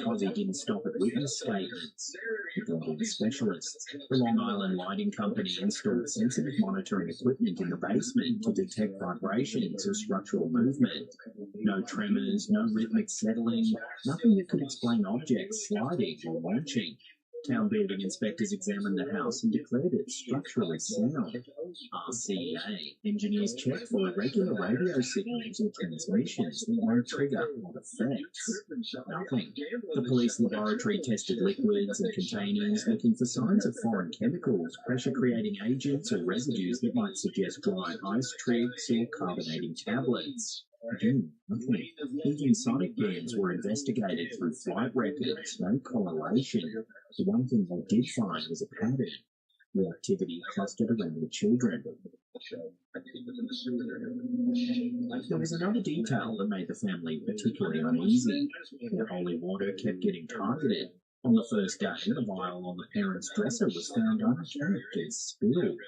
Ozzy didn't stop at witness statements. He brought in specialists. The Long Island Lighting Company installed sensitive monitoring equipment in the basement to detect vibrations or structural movement. No tremors, no rhythmic settling, nothing that could explain objects sliding or launching. Town building inspectors examined the house and declared it structurally sound. RCA engineers checked for irregular radio signals or transmissions that won't trigger odd effects. Nothing. The police laboratory tested liquids and containers looking for signs of foreign chemicals, pressure-creating agents or residues that might suggest dry ice tricks or carbonating tablets. Again, nothing. Even sonic bands were investigated through flight records, no correlation. The one thing they did find was a pattern. The activity clustered around the children. There was another detail that made the family particularly uneasy. The holy water kept getting targeted. On the first day, the vial on the parents' dresser was found unchecked and spilled.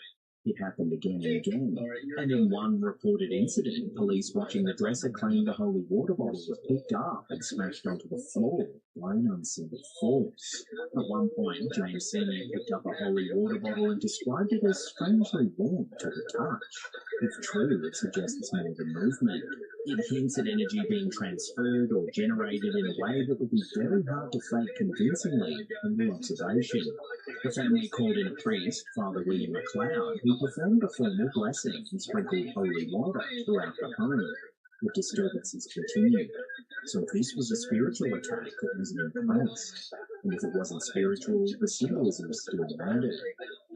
It happened again and again, and in one reported incident, police watching the dresser claimed the holy water bottle was picked up and smashed onto the floor by an unseen force. At one point, James Sr. picked up a holy water bottle and described it as strangely warm to the touch. If true, it suggests more than movement. It hints at energy being transferred or generated in a way that would be very hard to fake convincingly under observation. The family called in a priest, Father William McLeod, who performed a formal blessing and sprinkled holy water throughout the home. The disturbances continued. So if this was a spiritual attack, it was an impress. And if it wasn't spiritual, the symbolism still mattered.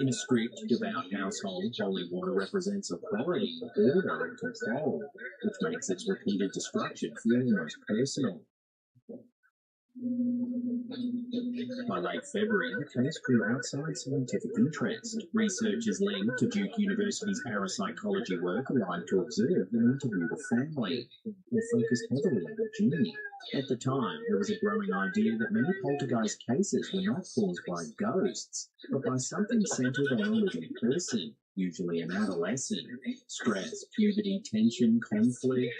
In a strict, devout household, holy water represents authority, order, and control, which makes its repeated destruction feel almost personal. By late February, the case grew outside scientific interest. Researchers linked to Duke University's parapsychology work arrived to observe and interview the family. They focused heavily on Jimmy. At the time, there was a growing idea that many poltergeist cases were not caused by ghosts, but by something centered on a living person, usually an adolescent. Stress, puberty, tension, conflict.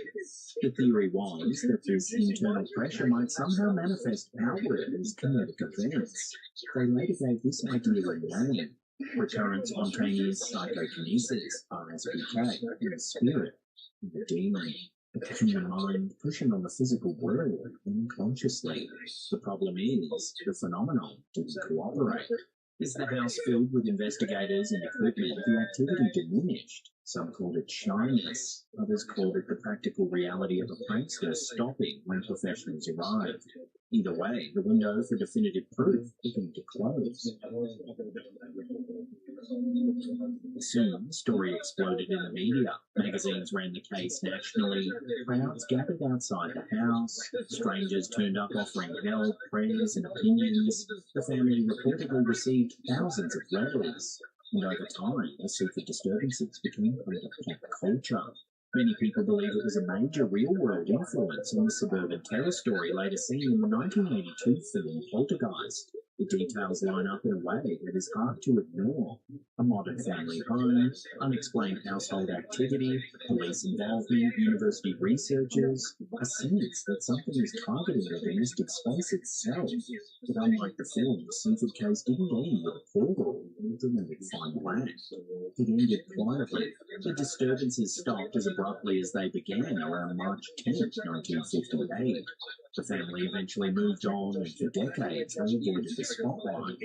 The theory was that this internal pressure might somehow manifest outward as kinetic events. They later gave this idea a name: recurrent spontaneous psychokinesis, RSPK, in the spirit, the demon. The human mind pushing on the physical world unconsciously. The problem is, the phenomenon didn't cooperate. As the house filled with investigators and equipment, the activity diminished. Some called it shyness. Others called it the practical reality of a prankster stopping when professionals arrived. Either way, the window for definitive proof began to close. Soon, the story exploded in the media. Magazines ran the case nationally. Crowds gathered outside the house. Strangers turned up offering help, prayers, and opinions. The family reportedly received thousands of letters. And over time, the secret disturbances became part of pop culture. Many people believe it was a major real-world influence on the suburban terror story later seen in the 1982 film Poltergeist. The details line up in a way that is hard to ignore. A modern family home, unexplained household activity, police involvement, university researchers, a sense that something is targeting the domestic space itself. But unlike the film, the central case didn't end with a portal or dramatic final act. It ended quietly. The disturbances stopped as abruptly as they began around March 10, 1958. The family eventually moved on, and for decades they avoided the spotlight.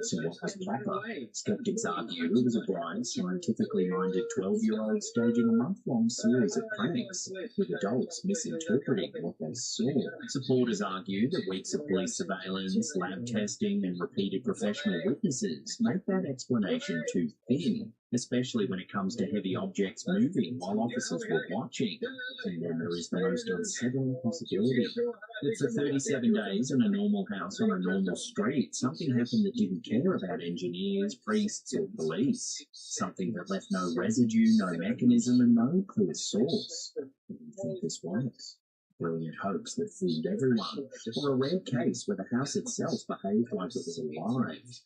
So what was proper? Skeptics argue it was a bright, scientifically minded 12-year-old staging a month-long series of pranks, with adults misinterpreting what they saw. Supporters argue that weeks of police surveillance, lab testing, and repeated professional witnesses make that explanation too thin, especially when it comes to heavy objects moving while officers were watching. And then there is the most unsettling possibility that for 37 days in a normal house on a normal street, something happened that didn't care about engineers, priests, or police. Something that left no residue, no mechanism, and no clear source. What do you think this was? Brilliant hoax that fooled everyone, or a rare case where the house itself behaved like it was alive?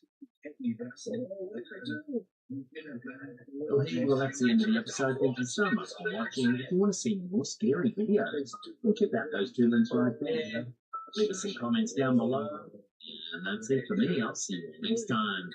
Well, that's the end of the episode. Thank you so much for watching. If you want to see more scary videos, we'll check out those two links right there. Leave us some comments down below. And that's it for me. I'll see you next time.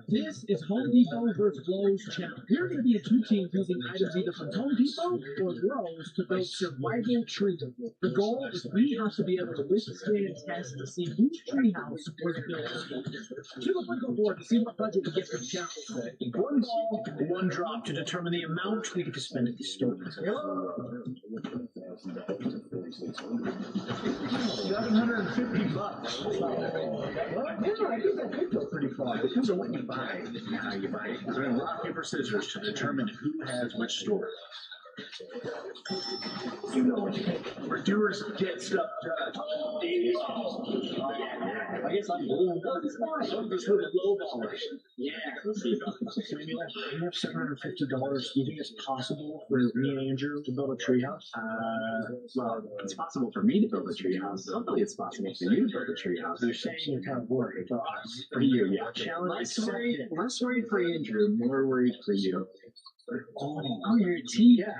This is Home Depot versus Lowe's challenge. There are going to be two teams using items either from Home Depot or Lowe's to build survival trees. The goal is we have to be able to withstand tests to see whose treehouse was built. To the Brinkley board to see what budget we get for the challenge. One ball, one drop to determine the amount we get to spend at the store. $750. Yeah, I think that could go pretty far. Depends on what you buy and how you buy it. We're going to rock, paper, scissors to determine who has which store. You know what you think. We're doers get stuff done. I guess I'm doing this with the low ballers. Yeah, let's see. Samuel, we have $750. Do you think it's possible for me and Andrew to build a treehouse? Well, it's possible for me to build a treehouse. Hopefully, it's possible for you to build a treehouse. They're saying you're kind of worried for us. For you, yeah. Less worried for Andrew, more worried for you. Oh, you're a team. Yeah.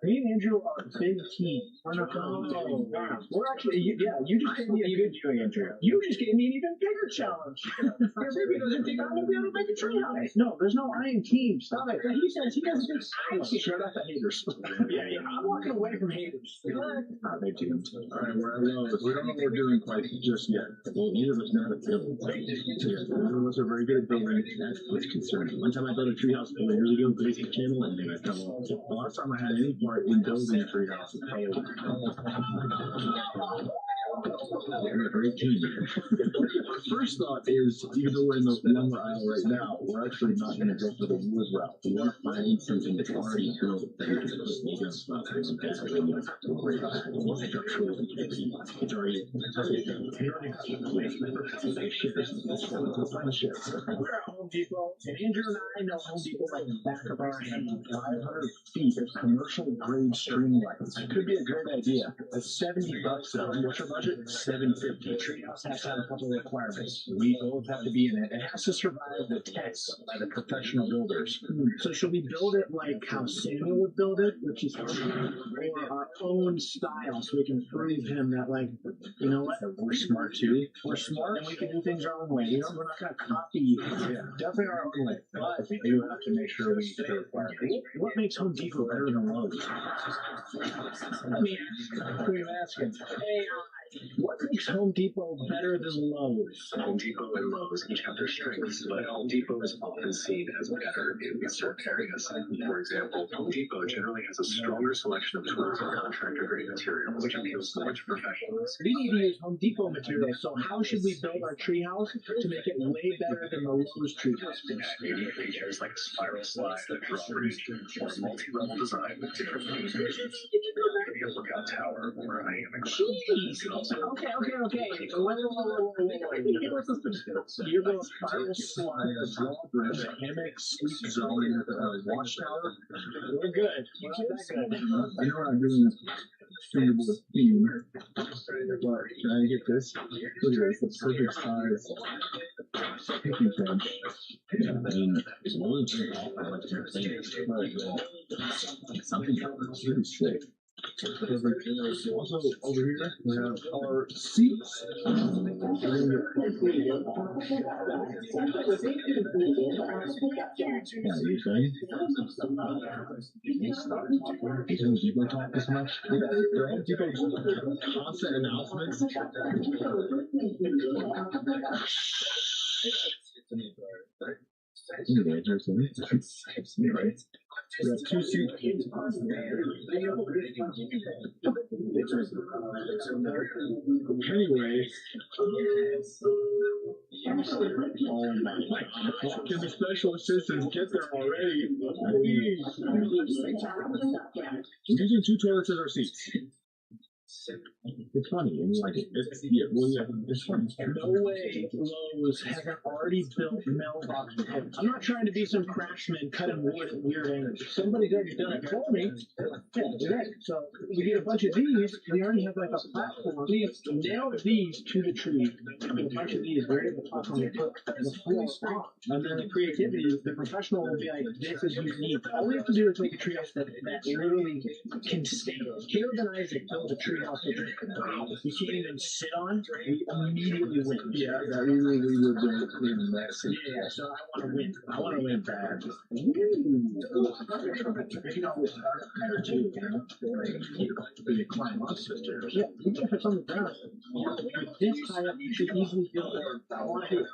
Me and Andrew are a big team. We're not We're actually, you just gave me a good doing, Andrew. You just gave me an even bigger challenge. Your baby doesn't think I'm going to be able to make a treehouse. No, there's no I am team. Stop it. He says he doesn't think I can. Shut up the haters. Yeah. I'm walking away from haters. They do. All right, we're at Lowe's. We don't know what we're doing quite just yet. Well, neither of us know how to build. Neither of us are very good at building. That's what's concerning. One time I built a treehouse 4 years ago, basic channel, and then I fell off. The last time I had any part in building a treehouse was failed. We're a great team. My first thought is, even though we're in the lumber aisle right now, we're actually not going to go for the wood route. We want to find something that's already built that we can just make us about it. Some guys are going to have to worry about it. It's already We're at Home Depot, and Andrew and I know Home Depot like the back of our hand. 500 feet of commercial grade stream lights. It could be a great idea. That's $70 though. What's your budget? $750. Treehouse has to have a couple of requirements. We both have to be in it. It has to survive the tests by the professional builders. So should we build it like how Samuel would build it, which is or our own style, so we can prove him that, like, you know what, we're smart too. We're smart and we can do things our own way. You know, we're not going to copy you. Yeah, definitely our own way. But we do have to make sure we get the requirements. What makes Home Depot better than Lowe's? Let me ask. Who are you asking? Hey, what makes Home Depot better than Lowe's? Home Depot and Lowe's each have their strengths, but Home Depot is often seen as better in certain areas. For example, Home Depot generally has a stronger selection of tools and contractor-grade materials, which appeals more to professionals. We need to use Home Depot materials, so how should we build our treehouse to make it way better than the Lowe's treehouse? Maybe features like a spiral slide, a drop bridge, or a multi-level design with different features. Maybe a lookout tower or a hammock. Jeez! Okay. Whoa. You're going to spiral slide, a drop bridge, a hammock, sleep zone, watchtower. We're good. We're not that good. You know what I'm doing? Suitable theme. But can I get this? Look at this, the perfect size picking bench. Something really straight. Also, over here, we have our seats. Doesn't Depot talk this much? Depot's constant announcements. We have 2 seats. Anyway, oh my God. Can the special assistants get there already? Please. Using 2 toilets as our seats. It's funny, and like it's funny. No way Lowe's hasn't already built mailbox pens. I'm not trying to be some craftsman cutting wood at weird angles. Somebody's already done it for me. Yeah, right. So we get a bunch of these. We already have like a platform. We nailed these to the tree. A bunch of these right at the platform. We put the floor on. And then the creativity, the professional will be like, this is unique. All we have to do is make a treehouse that literally can stand. Caleb and Isaac built a treehouse that you can't even sit on. We immediately win. Yeah, that really would be messy. Yeah, so I want to win. I want to win bad. You can always start there too, you know? You climb up the stairs. Yeah, even if it's on the ground. With this high up, you should easily build it. I want to do it.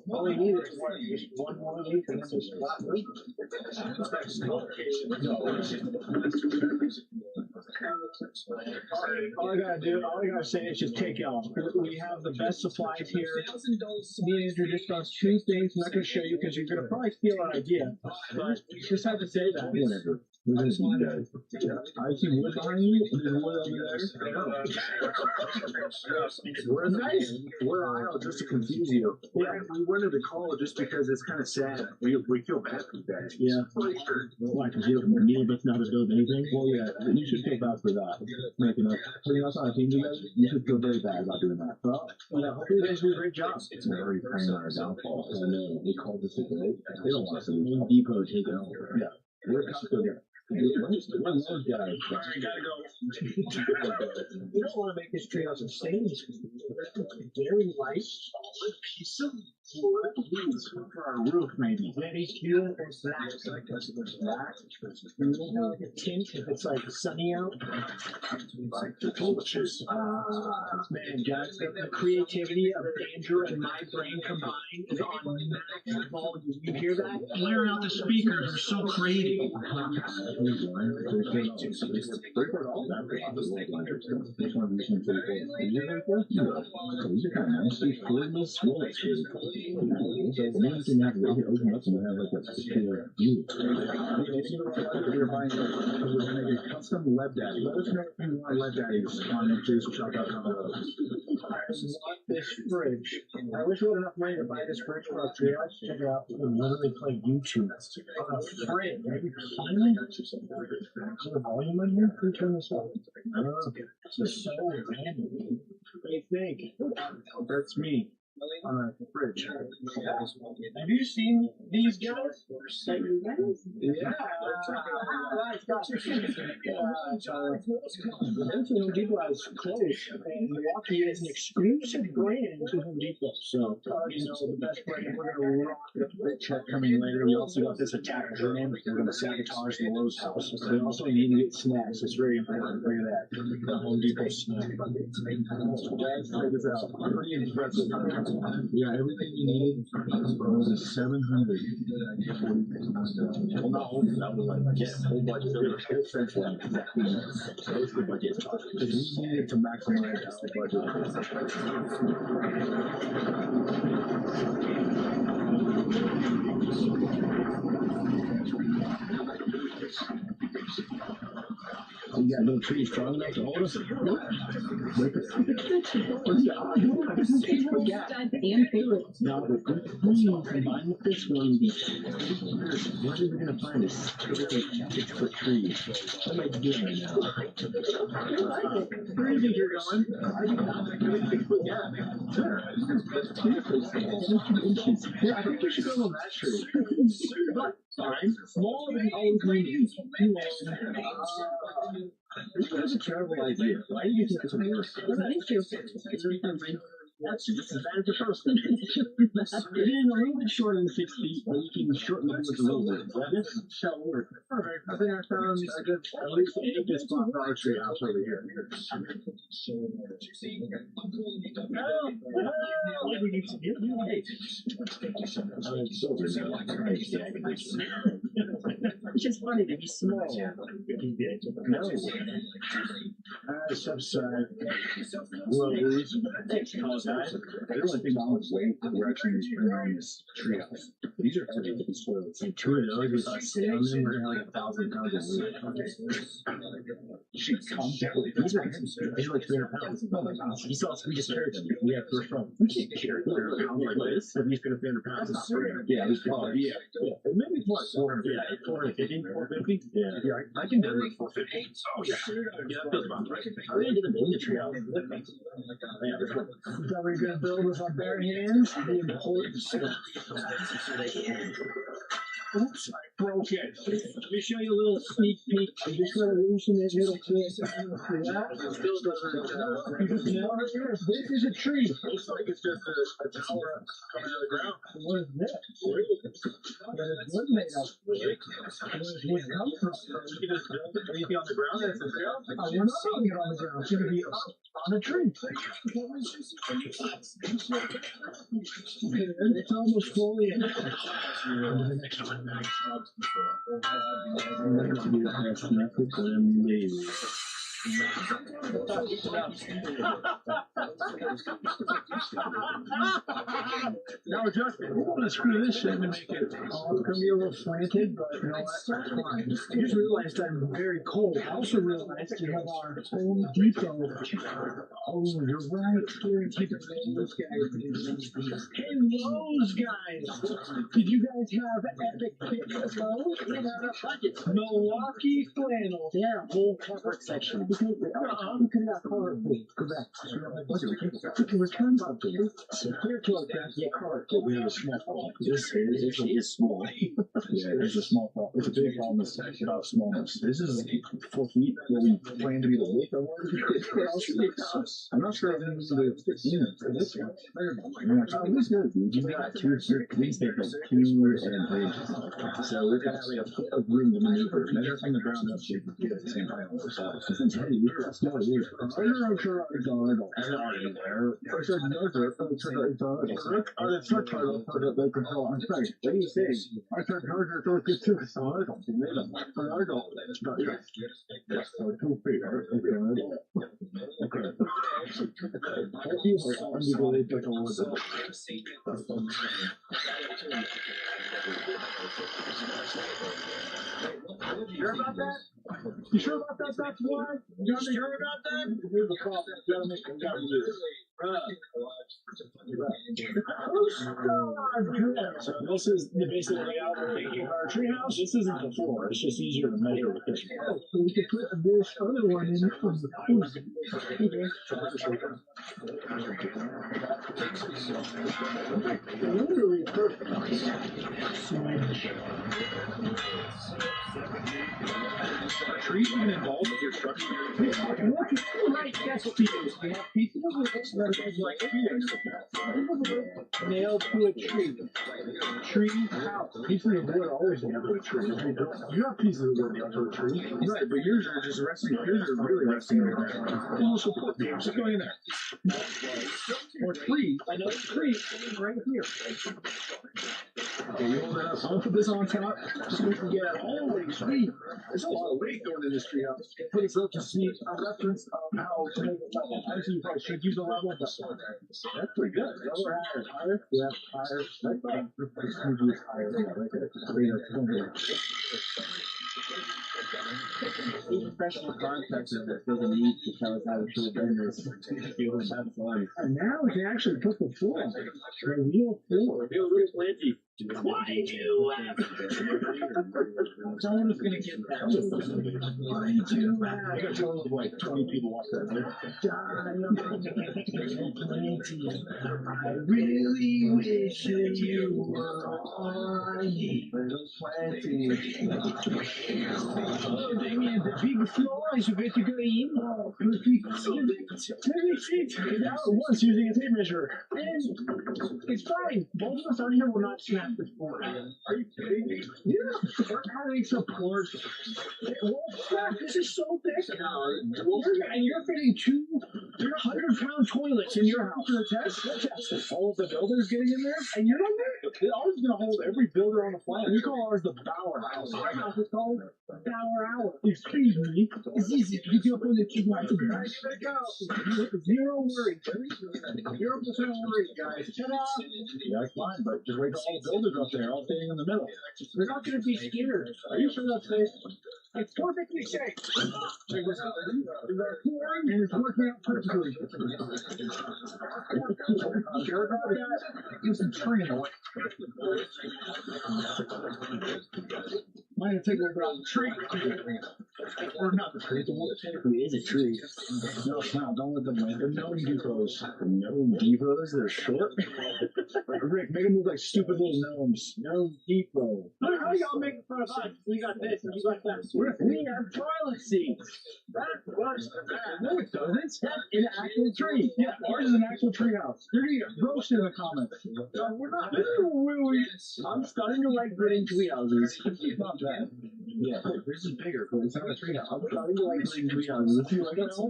All we need is one more leaf and then just flat roof. All I gotta say is just take y'all. We have the best supplies here. These are just those two things I'm not gonna show you because you're gonna probably steal our idea. But you just have to say that. Whatever. We're gonna do that. I see wood behind you, and there's wood over there. We're nice. We're aisle just to confuse you. Yeah, we wanted to call it just because it's kind of sad. We feel bad for that. Yeah. Why? Because you don't need it not to build anything? Well, yeah, you should feel bad for that. Making up. Putting us on a team together, you should feel very bad about doing that. Well, hopefully you guys do a great job. They're already praying on our downfall. I know. They called this a great. They don't want us to leave. Depot take it over. Yeah. We're still there. One of those guys. All right, gotta go. We don't want to make this treehouse insane. Very light, solid piece of wood for our roof, maybe. Very cute or black. Like this, there's black. Like a tint if it's like sunny out. Like the cultures. Man, guys, the creativity of Andrew and my brain combined is on max volume. You hear that? Blare out the speakers. They're so creative. Custom web daddy. Let us know if you want web daddies on JaceChuck.com. This fridge. I wish we had enough money to buy this fridge for our treehouse. Check it out. We can literally play YouTube on a fridge. Maybe is there a volume in here? Can you turn this up? This is so random. What do you think? That's me. On a fridge. Have you seen these guys? Yeah. Home Depot has close, and Milwaukee is an exclusive brand to Home Depot. So, you know, the best brand. We're going to rock the check coming later. We also got this attack drone. We're going to sabotage the Lowe's house. We also need to get snacks. It's very important. Look at that. The Home Depot snack. Check this out. Pretty impressive. Yeah, everything you needed was 700. Well, not only that, was like, yeah, whole budget. So the whole sense was exactly what's the budget. Because we needed to maximize the budget. You got no tree strong enough to hold us? Nope. Now, combined with this one, what are we going to find? A 6-foot tree. What am I doing right now? Where do you think you're going? I think not that good. 6 foot gap. Yeah, I think you should go on that tree. But, fine. Smaller than always going to be. This is a terrible idea. Why do you think it's a worse? Thank you. That's just as bad as the first one. It is a little bit shorter than 6 feet, but you can shorten the boards a little bit. This shall work. Perfect. I think I found a good, at least a good spot for our tree house over here. What we need to do? Hey. Which is funny to be small. No. Subside. Rose. Thanks, guys. The only thing wrong with weight direction is around this treehouse. These are heavy to be spoiled. And two of those with us, and then we're gonna have like 1,000 pounds of weight. Shit, calm down. These are like 300 pounds. Oh my gosh. You saw us, we just carried them. We have first row. We can't carry 300 pounds like this. At least 300 pounds. Yeah, it was probably, yeah. Maybe what? 400. Yeah, 450. 450. Yeah, I can do it. 450. Oh yeah. Yeah, that feels about right. We didn't get them in the treehouse. Is that what you're going to build with our bare hands? The importance. Oops, I broke it. Let me show you a little sneak peek. This revolution is little twist. This is a tree. Looks like it's just a tower coming out of the ground. What is this? What is wood made of? Where does wood come from? You can just build it anything on the ground that's a trail. We're not building it on the ground. It's going to be up on a tree. It's almost fully in. The next one. Now adjusting. We're going to screw this shit and make it. It's going to be a little slanted, but you know what? That's fine. I just realized I'm very cold. I also realized we have our Home Depot. Oh, you're right. Those guys. Hey, Lowe's guys. Did you guys have epic picks at Lowe's? Milwaukee flannel. Yeah, whole cover section. You can not call it correct. You can return something. Clear to our cart. We have a small fault. This is small. Yeah, it is a small fault. It's a big problem about smallness. This is 4 feet where we plan to be the width of our house. I'm not sure if I'm going to fit in for this one. It's good. You've got 2 or 3, these take like 2 and 3 inches. So we're going to have like a foot of room to maneuver. Measure from the ground up so you can get at the same height on the side. This is heavy. That's not weird. I'm sure I don't. I said no, sir. It's a title so that they can tell I'm sorry. What do you say? I said no, sir. So it's too small. I don't. Yes, so 2 feet. Okay. You sure about that? You sure about that? That's why? You sure about that? Here's the problem. You gotta make it. So this is the basic layout we're thinking of our treehouse. This isn't the floor. It's just easier to measure with this one. So we could put this other one in from the corner. Literally perfect. Tree even involved with your structure. Right, that's what we do. We have pieces of wood that are like nailed to a tree. Tree house. Pieces of wood are always nailed to a tree. You have pieces of wood nailed to a tree. Right, but yours are just resting. Yours are really resting on the ground. Little support beams. Just going in there. Or tree. Another tree right here. Okay, you hold it up. I'll put this on top so we can get it. Holy sweet. There's a lot of weight going in this tree house. Put this up to see a reference of how to make it level. Obviously, you probably should use a level, but that's pretty good. Lower, higher. Yeah, higher. That's fine. Let's use higher. Yeah, right there. Professional contractor that doesn't need to tell us how to do business. And now we can actually put the floor on. The real floor. Real plenty. Why did you laugh? Someone is going to get that. Why did you laugh? I got a total of like 20 people watch that. I really wish you were on me. Plenty. Oh, Damien, the big floor is ready to go in. Oh, perfect. Now it was using a tape measure. And it's fine. Both of us on here will not snap this board. Are you kidding me? Yeah, we're having support. Well, crap, this is so thick. And you're fitting 2 There are 100-pound toilets in your house. All of the builders getting in there, and you're not there. Ours is going to hold every builder on the planet. We call ours the Bauer House. Our house is called Bauer Hour. Excuse me. It's easy. You do it for the chicken. Zero worry. 0% worry, guys. Ta-da! Yeah, that's fine, but just wait till all the builders up there, all standing in the middle. They're not going to be scared. Are you sure that's safe? It's perfectly safe. Check this out. And it's working out perfectly. Sure about that? Just a tree away. Might have taken over on the tree. Or not the tree. The one that technically is a tree. No, it's not. Don't let them win. They're gnome depots. Gnome depots? They're short? Rick, make them look like stupid little gnomes. Gnome depot. How y'all making fun of us? We got this and you got that. We have toilet seats. That's worse than that. No, it doesn't. That's an actual tree. Yeah, ours is an actual tree house. You're going to get roasted in the comments. We're not. I'm starting to like building tree houses. It's not bad. Yeah, this is bigger, but it's not a tree house. I'm starting to like building tree houses. If you like that, we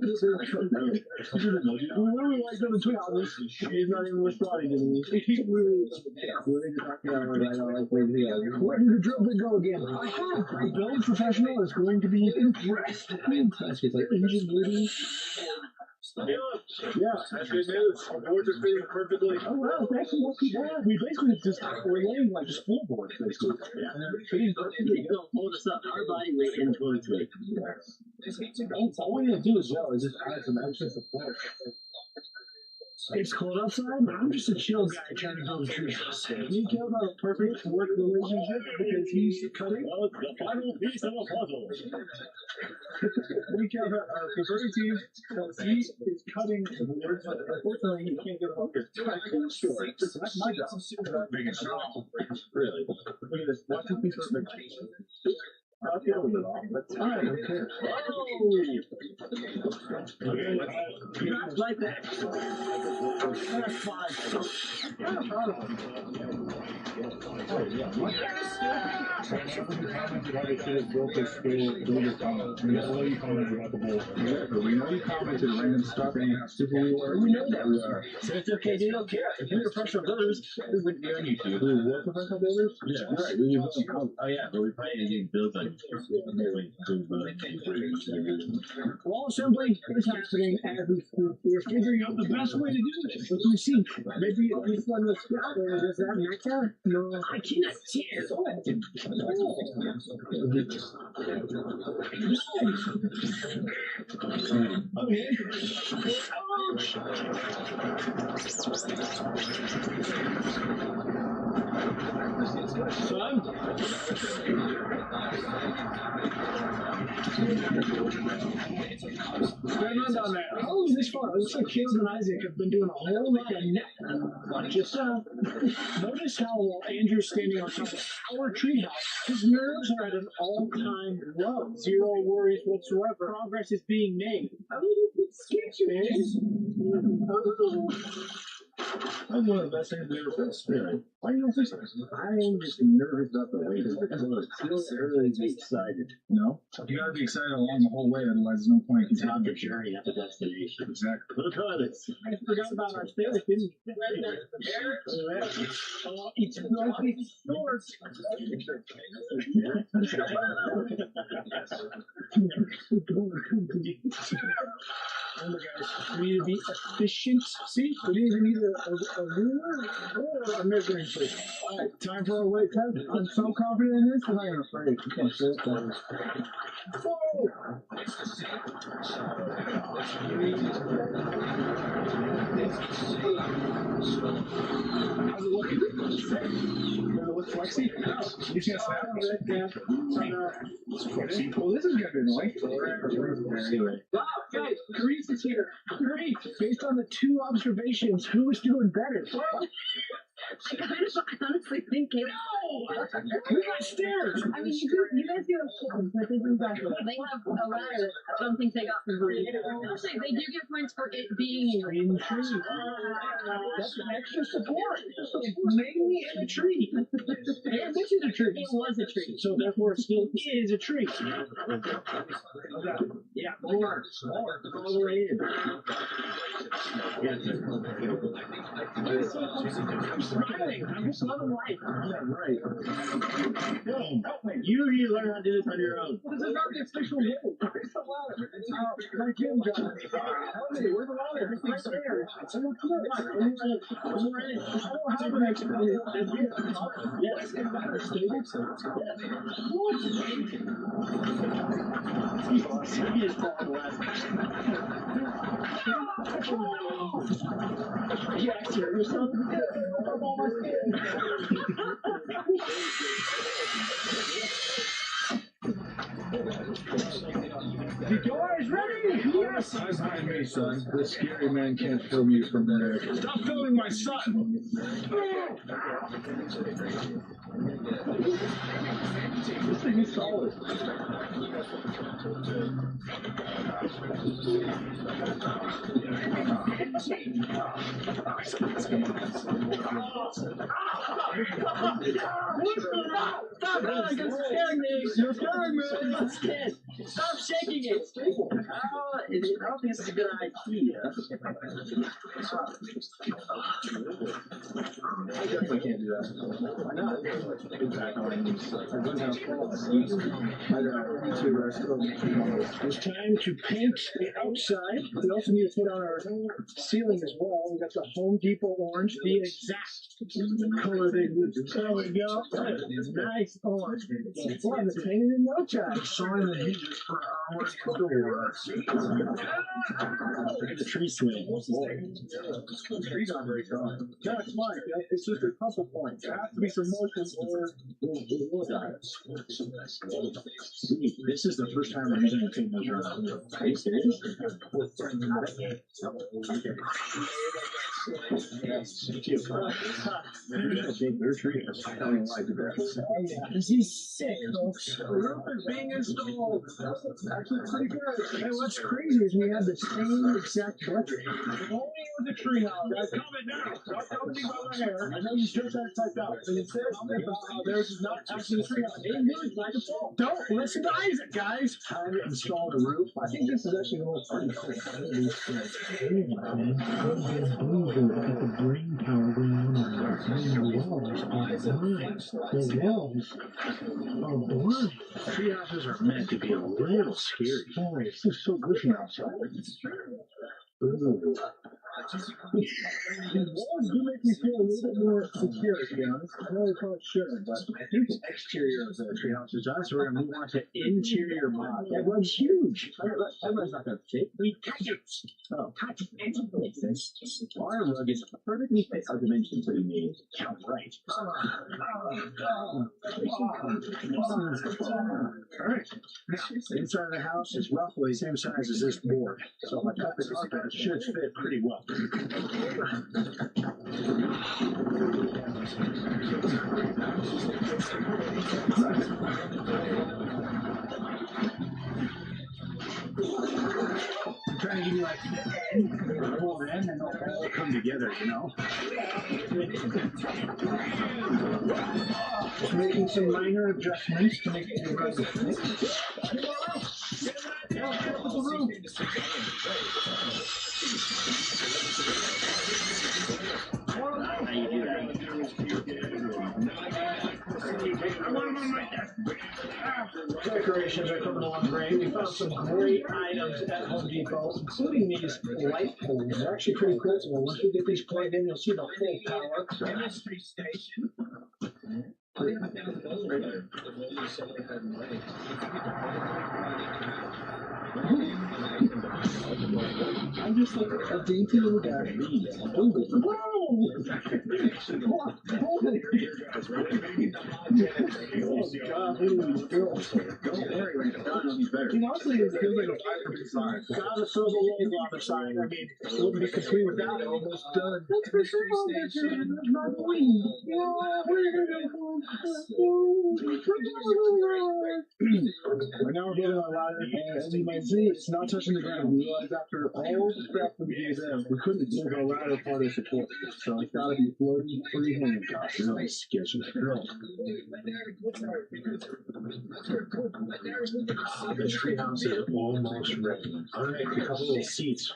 really like building tree houses. He's not even responding to me. He really talking about what I don't like building tree houses. Where did the drill bit go again? I have. Build professional is going to be impressed. It's like ingenuity. Yeah, that's good news. Our boards are fitting perfectly. Oh, wow, it's actually not too bad. We basically just, we're laying like just floorboards, basically. Yeah, and they're fitting perfectly. You don't hold us up. Our body weight and toilet weight. All we need to do as well is just add some extra support. It's cold outside, but I'm just a chill guy trying to build a tree house. You care about a perfect work relationship because he's cutting? Well, it's the final piece of a puzzle. We care about our preferred team because he is cutting the boards, but unfortunately he can't get a hooker. Sure. That's my job. Big and strong. Really. Look at this. Watch this be perfect. I'll get over it all, but I don't care. Not like that. That's fine. I'm proud of him. Oh, yeah. Somebody commented how they should have built this school through the comments. And that's why you commented about the bowl. Yeah, but we know you commented random stuff and how stupid we were. We know that we are. So it's okay, they don't care. If we were professional builders, we wouldn't be on YouTube. We were professional builders? Yeah, right. We oh, yeah, but we probably didn't build like wall assembly is happening as we speak. We're figuring out the best way to do it. What do we see? Maybe at least one was does that matter? No, I can't see it. Son? What's going on down there? Oh, this far. It looks like Caleb and Isaac have been doing a whole lot of net. Just notice how Andrew's standing on top of our treehouse. His nerves are at an all-time low. Zero worries whatsoever. Progress is being made. I mean, it's sketchy. That's one of the best things I've ever felt. Really? Why do you don't think so? I'm just nervous about the way. It's still early to be excited. No? You gotta be excited along the whole way, otherwise there's no point in taking the journey at the destination. Exactly. Look at this. I forgot about our stairs, didn't we? Oh, it's like it's short. Remember, guys, we need to be efficient. See, we didn't even need a ruler or a measuring tape. All right, time for our weight test. I'm so confident in this, I'm not even afraid. You can't say it. How's it looking? Does it look flexy? You can't snap it? Yeah. Well, this is going to be annoying. Anyway. Wow, guys, Carice is here. Great. Based on the two observations, who is doing better? I honestly think it. No! We got stairs! I mean, you guys do have points, but this is exactly. They have a ladder. I don't think they got some points. Actually, they do get points for it being in the tree. That's an extra support. Mainly in a tree. And this is a tree. It was a tree. So therefore, it still is a tree. Yeah, more. All the way in. I'm smiling. I'm just loving life. Yeah, right. Boom. You learn how to do this on your own. This is not the official rule. It's the ladder. It's my gym job. Tell me, where's the ladder? Everything's there. Someone come in. I don't have an expert. Yes. He is falling left. Yes, sir. You're so good. I'm almost You guys ready? Yes! I'm behind me, son. This scary man can't film you from there. Stop filming my son! This thing is solid. Stop it! You're scaring me! You're scaring me! I'm scared. Stop shaking it! I don't think it's a good idea. I definitely can't do that. Why not? It's time to paint the outside. We also need to put on our ceiling as well. We got the Home Depot orange, the exact color they use. There we go. Nice orange. Boy, it's painted in no time. Simon Hedges for hours door. Look at the tree swing. The tree's not very strong. That's fine. It's just a couple points. There has to be some motion or we'll die. This is the first time I'm using a tape measure on the face. It is. Their tree is coming like that. This is sick, folks. The roof is being installed. Actually, pretty good. And what's crazy is we have the same exact electric. If only it was a tree house. Guys, comment now. Don't tell me about my hair. I know you just had it typed out. And it says something about how theirs is not actually a tree house. It is by default. Don't listen to Isaac, guys. Time to install the roof. I think this is actually going pretty quick. The brain power going on the walls are blind. The walls are blind. Tree houses are meant to be a little scary. Boy, it's just so bushy outside. Ooh. The walls do make me feel a little bit more secure, to be honest. I know they probably shouldn't, but I think the exterior of the treehouse is done, so we're going to move on to interior mod. That rug's huge. Everyone's not going to fit. We touch it. Oh, touch it. Our rug is perfectly fit our dimensions that we made count right. Alright. Now, the inside of the house is roughly the same size as this board. So my top is carpet should fit pretty well. I'm trying to give you like the end, the whole end, and they'll all come together, you know? Just making some minor adjustments to make it run the How you do that? Decorations are coming along great. We found some great items at Home Depot, including these light poles. They're actually pretty cool. So once we get these plugged in, you'll see the full power. Chemistry station. I'm just like a dainty little guy. Hold it. Whoa! Hold it. Oh, God, holy girls. Don't worry, when it's done, it'll be better. Honestly, it feels like a 5 from inside. Gotta throw the logo on the side. I mean, it wouldn't be complete without it. Almost done. That's for sure. Right now we're building a ladder, and as you might see, it's not touching the ground. We realized after all the crap that we gave them, we couldn't build a ladder part of support. So it's gotta be floating freehand. Gosh, really sketchy. Girl. The treehouse is almost ready. I'm gonna make a couple of seats.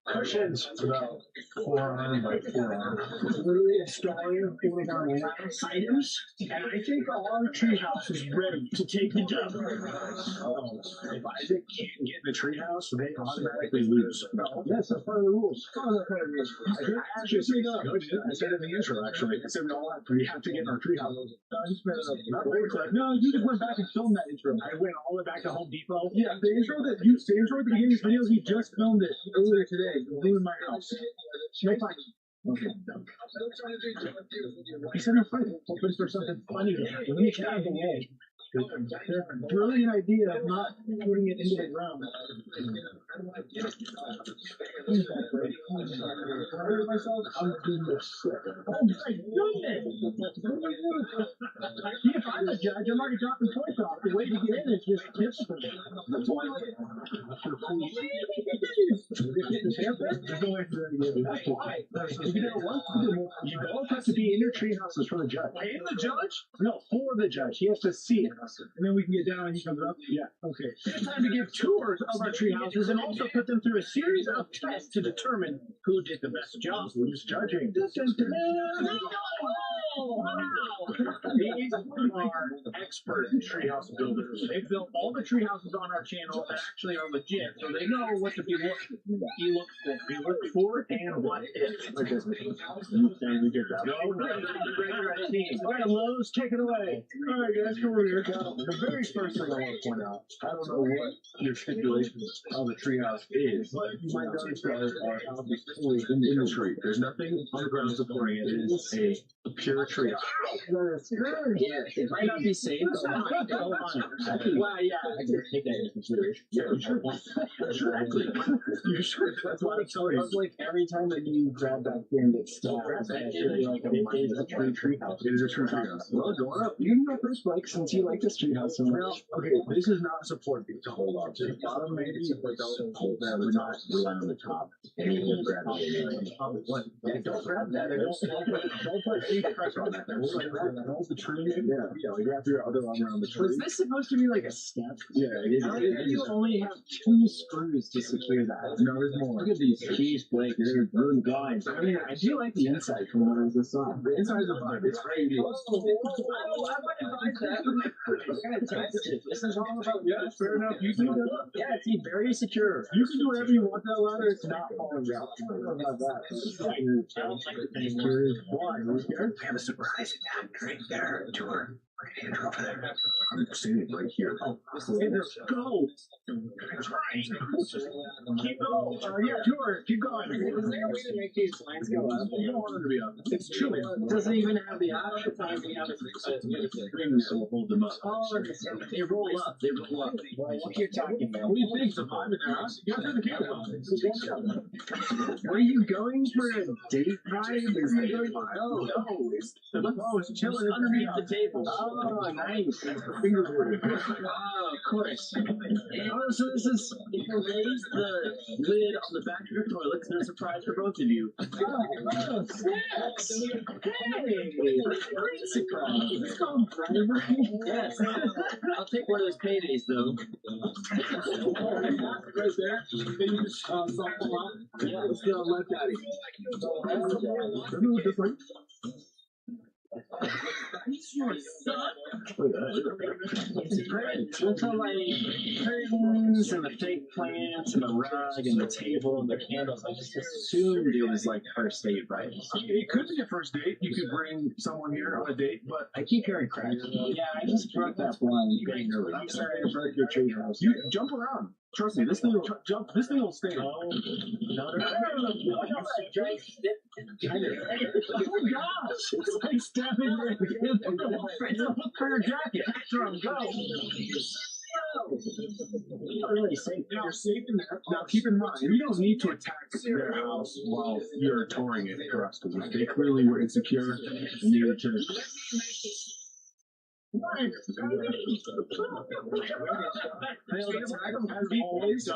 Cushions. About 4 by 4. Literally installing one of our last items, and I think our treehouse is ready to take the dub. If Isaac can't get in the treehouse, they automatically lose. Yes, that's part of the rules. I actually said I said in the intro, actually. I said we have to get in our treehouse. No, you just went back and filmed that intro. I went all the way back to Home Depot. Yeah, the intro at the beginning of these videos, we just filmed it earlier today. In my house. Okay. He said, I'm hoping for something funny to happen. Let me get out of the way. Brilliant idea of not putting it into the ground. Myself, I'm doing this. Oh my goodness! If I'm the judge, I'm already dropping points off. The way to get in is just kiss them. The toilet. There's no way for them to get it. Why? You know what? You both have to be in your tree houses for the judge. I am the judge? No, for the judge. He has to see it. And then we can get down and he comes up? Yeah. Okay. It's time to give tours of our tree houses and also put them through a series of tests to determine who did the best job. Who's judging? These are expert treehouse builders. They've built all the tree houses on our channel that actually are legit, so they know what to be looking for and what if. All right, Lowe's, take it away. All right, guys, come over here. The very first thing I want to point out, I don't know what your stipulation of the treehouse is, but you might notice that our house is fully in the tree. There's nothing on the ground supporting it. It is a pure tree. Yeah, it might not be safe, but Well, yeah, I can take that into consideration. Yeah, you should. Exactly. You should. That's why I tell you. Like every time that you grab that thing that stabs, it is a tree house. It is a tree house. Well, go up. You can go first, Blake, since you like this tree house so much. Okay, this is not support beam to hold on to. The bottom maybe, but don't hold that. We're not relying on the top. And you can grab it. Don't grab that. Don't put any pressure on that. Hold the tree. Yeah, like wrap your other arm around the tree. Was this supposed to be like a step? Yeah, it is. You only have 2 screws to secure that. No, there's more. Look at these keys, Blake. They're ruined blinds. I mean, I do like the inside from what I just saw. The inside is a vibe. It's very good. This is all about. Yeah, fair enough. You do that. Yeah, it's very secure. You can do whatever you want that ladder. It's not falling down. About that. Why? We have a surprise right there. Tour. Andrew over there. I'm standing right here. Oh, Andrew, go! I'm trying. Keep going. Yeah, tour. Keep going. Is there a way to make these lines go up? You don't want them to be up. It's chilly. It doesn't even have the option time we have it set to get a screen so we'll hold them up. Oh, they roll up. They roll up. What are you talking about? What do you think? Some vibe in there, huh? You gotta turn the camera on. Were you going for a date vibe? Is it going? Oh, no. It's chilling underneath the table. Oh, nice. That's the finger word. Oh, of course. Oh, so this is, if you raise the lid on the back of your toilet, there's a surprise for both of you. Oh, sex! Hey! Great surprise. It's called bribery. Yes. I'll take one of those paydays, though. Right there. Maybe just softball out. Yeah, let's get on left daddy. Remove this one. He's your son? It's great. Look at like curtains and the fake plants and the rug and the table and the candles. I just assumed it was like first date, right? It could be a first date. You could bring someone here on a date, but I keep hearing cracks. Yeah, I just broke that blind. I'm sorry I broke your tree house. you jump around. Trust me, this thing will jump. This thing will stay. Oh gosh, it's like stabbing right again. Look for your jacket. After I'm going. You're really safe. You're safe in there. Now, keep in mind, you don't need to attack their house while you're touring it for us to do. They clearly were insecure and needed to. Failed attack as always.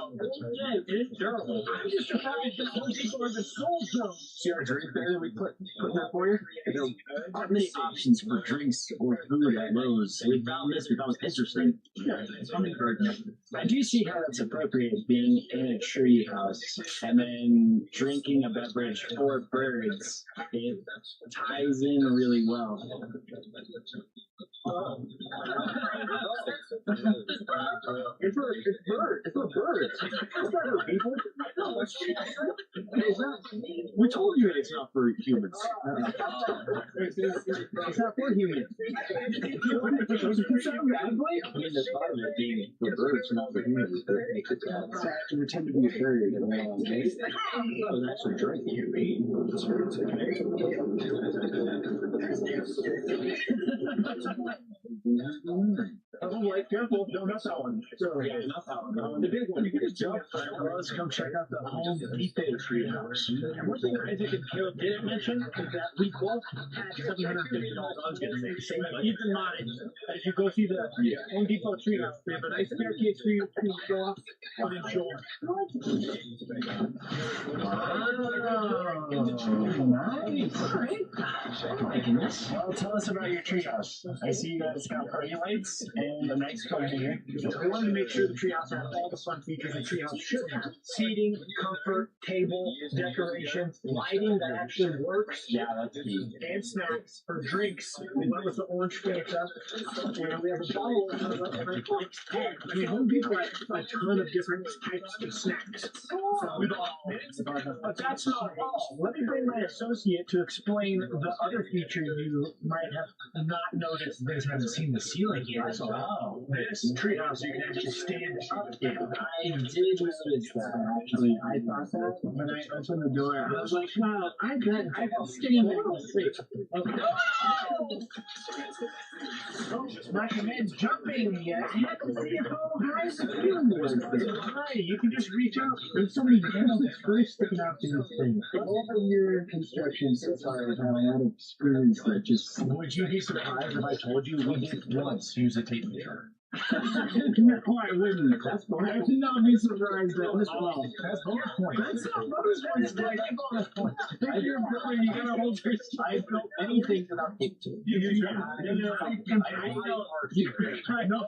It's terrible. I'm just surprised that most people are the soul zone. See our drink there that we put there for you? There aren't many options for drinks or food at Lowe's. We found this. We thought it was interesting. I do see how that's appropriate, being in a tree house and then drinking a beverage for birds. It ties in really well. It's for birds. It's not for people. We told you it's not for humans. It's not for humans. I mean, the thought of it being for birds, not for humans, but it makes it bad. So I have to pretend to be a bird and then I was actually drinking your meat. like careful, no, not that one. So, yeah, not that one. The big one. You can just jump. Let's come check out the home depot tree house. And one thing Isaac and Caleb didn't mention is that we both had $750. I was going to say, keep in mind that if you go see the Home Depot tree house, they have a nice staircase for you to go up and enjoy. Nice. Well, tell us about your treehouse. I see you guys got party lights and a nice cover here. We wanted to make sure the treehouse had all the fun features a treehouse should have. Seating, comfort, table, decorations, lighting that actually works. Yeah, that's key. And snacks for drinks. We went with the orange Fanta. And we have a bottle of every I mean, Home Depot has a ton of different types of snacks. But that's not all. Let me bring my associate to explain the other feature you might have not noticed. You guys haven't seen the ceiling yet. So, this treehouse, you can actually stand up in. I did notice that, actually. I thought that when I opened the door, I was like, wow, I can stand there and sleep. My command's jumping yet. How's the feeling was there? Hi, you can just reach out. There's so many damn screws sticking out to this thing. Over your construction so far, I've had a lot of screws that just... Would you be surprised if I told you we didn't once use a tape measure? No, I wouldn't. That's fine. I would not be surprised at this point. That's bonus point. That's not bonus points. That's bonus points. If you're building, you gotta hold your... I built anything without tape to it. I know.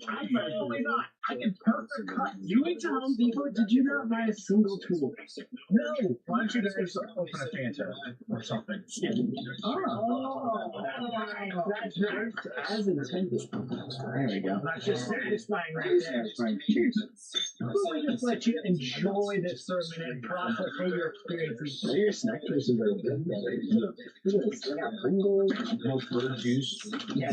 Absolutely not. I can perfect cut. You went to Home Depot, did you not buy a single tool? No. Why don't you just open a Fiance or something? Oh, that's nice. As intended. There we go. That's just satisfying right there. We just let you enjoy this sermon and process what your experiences. Your snack choices are good. Look at this. They got Pringles, no fruit juice. Yeah, I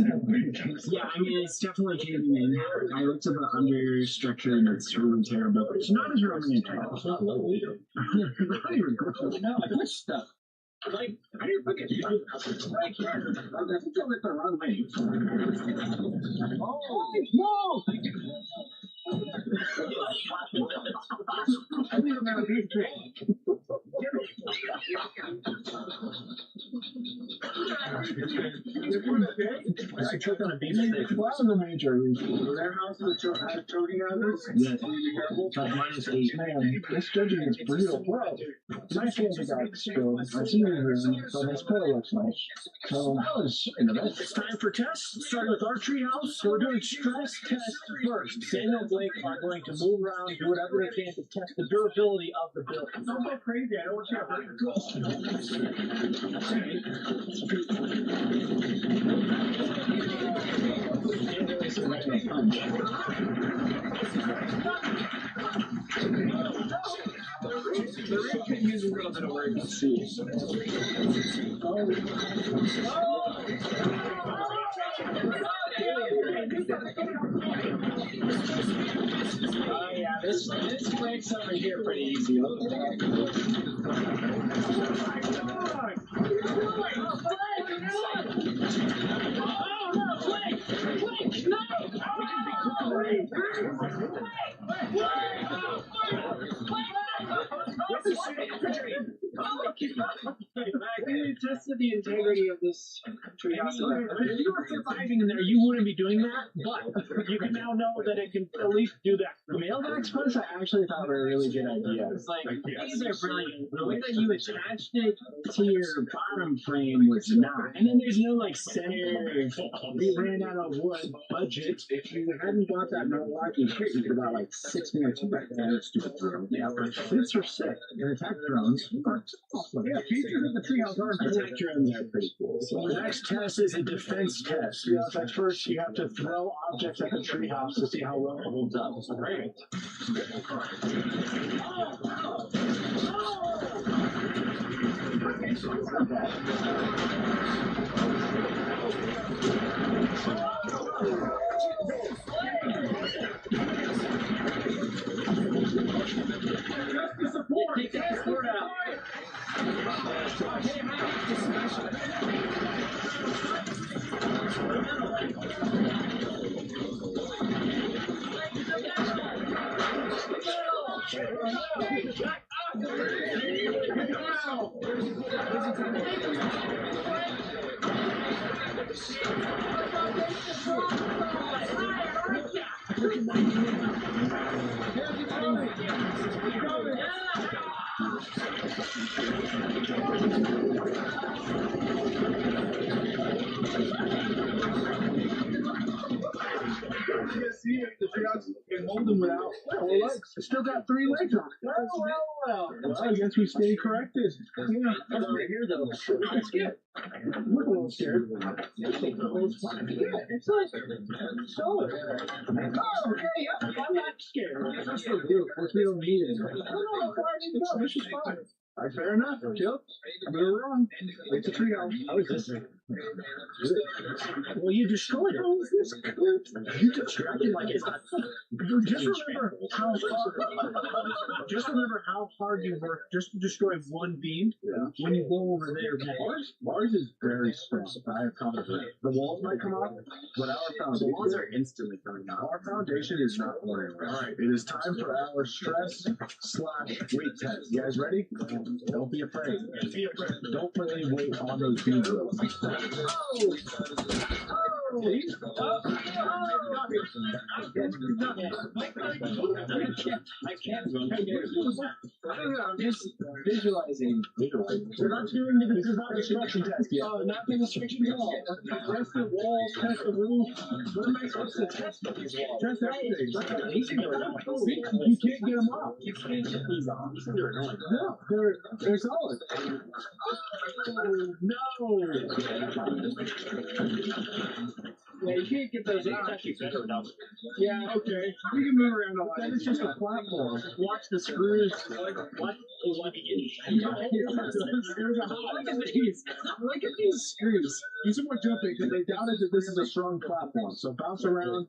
mean, it's definitely caving in. I looked at the understructure and it's really terrible. It's not as Roman in It's not low either. Not even gross. No, I put stuff. Like, I didn't look at you. Right here. I think I went the wrong way. Oh, no! I think I'm a big trick. to choke on a beef steak. Well, that's a major reason. Their house has choking hazards. Yes. -8. Man, this judging is brutal. Well, my favorite guy still. I see you here, so my spill looks nice. So that was an event. It's time for tests, starting with our treehouse. So we're doing stress test first. Daniel and Blake are going to move around, do whatever they can to test the durability of the build. Don't go crazy. I don't want you to hurt The rig can use a little bit of work. Let's see. Oh yeah, this breaks over here pretty easy. We tested the integrity of this treehouse. If you were surviving in there, you wouldn't be doing that, but you can now know that it can at least do that. The mailbox parts, I actually thought were a really good idea. It's like, these are brilliant. The way that you attached it to your bottom frame was not. And then there's no like center. We ran out of wood budget. If you hadn't bought that Milwaukee shit, you could have like 6 minutes of that stupid drone. Yeah, but fits are sick. And attack drones are awesome. Yeah, features of the treehouse are Attack drones are pretty cool. So the next test is a defense test. You know, it's like first you have to throw objects at the treehouse to see how well it holds up. Great. Take that support out. See if the treehouse can hold them without 4 legs. It's still got 3 legs on it. Well, I guess we stay corrected. Yeah, That's right here though. let's get. We're a little scared. It's like, solid. Oh, okay, yeah, I'm not scared. That's so good. We don't need it. No, this is fine. All right, fair enough. Jill, we were wrong. It's a treehouse. I was just. Well, you destroyed it. How is this good? You distracted like it's not. Just remember how hard you work just to destroy one beam. Yeah. When you go over there, Ours is very strong. I have confidence. The walls might come off, but The walls are instantly coming out. our foundation is not worrying. All right, it is time for our stress/weight test. You guys ready? Don't be afraid. Don't put any weight on those beams. I'm just visualizing. We're not doing the destruction test yet. Not the destruction at all. Test the walls, test the roof. What am I supposed to test? Test everything. You can't get them off. You can't get these off. No, they're solid. No. Yeah, you can't get those. It's actually better without. Yeah, okay. We can move around a lot. That is just a platform. Watch the screws. Watch the Look at these screws. These are more jumping because they doubted that this is a strong platform. So bounce around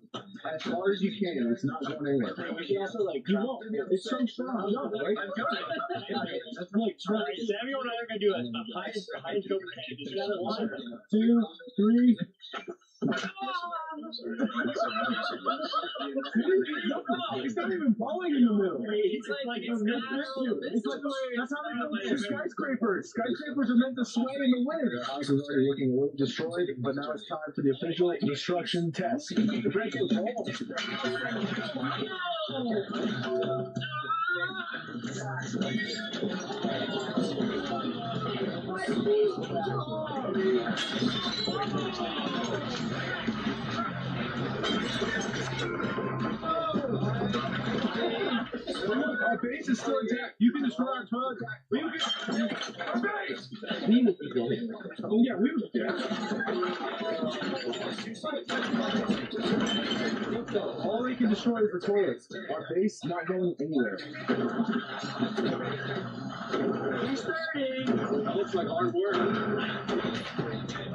as far as you can. It's not going anywhere. We can also like. You won't. It's so strong. Right? That's like trying. Samuel and I are gonna do a high choke. Just got it 1, 2, 3. He's not even falling in the middle. It's like it's not. It's like that's how they build skyscrapers. Skyscrapers are meant to sway in the wind. The house is already looking a little destroyed, but now it's time for the official destruction test. Break it all. Our base is still intact. You can destroy our toilet. We will get our base. We will be dead. Oh yeah, we will be dead. All we can destroy is the toilets. Our base not going anywhere. He's starting. That looks like hard work.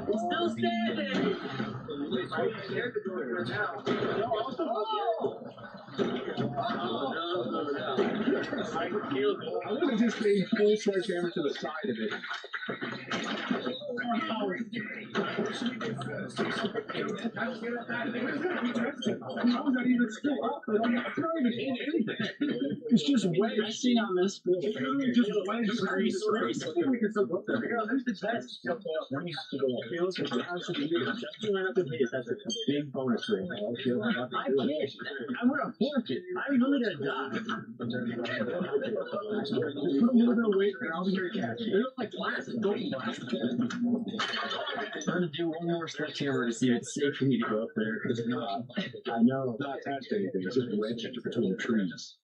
It's still standing. I'm scared to go there now. No, also. I would have just made full sledgehammer to the side of it. It's just wedged. I've seen on this field. It's really just wedged. We can still go up there. There's the test. Then you have to go upfield. Just line up with me. That's a big bonus for me. I can't. I'm gonna fork it. I'm really gonna die. Put a little bit of weight and I'll be here to catch. They look like plastic. Don't blast. I'm gonna do one more sledgehammer to see if it's safe for me to go up there. Because if not, I know it's not attached to anything. It's just wedged between the trees.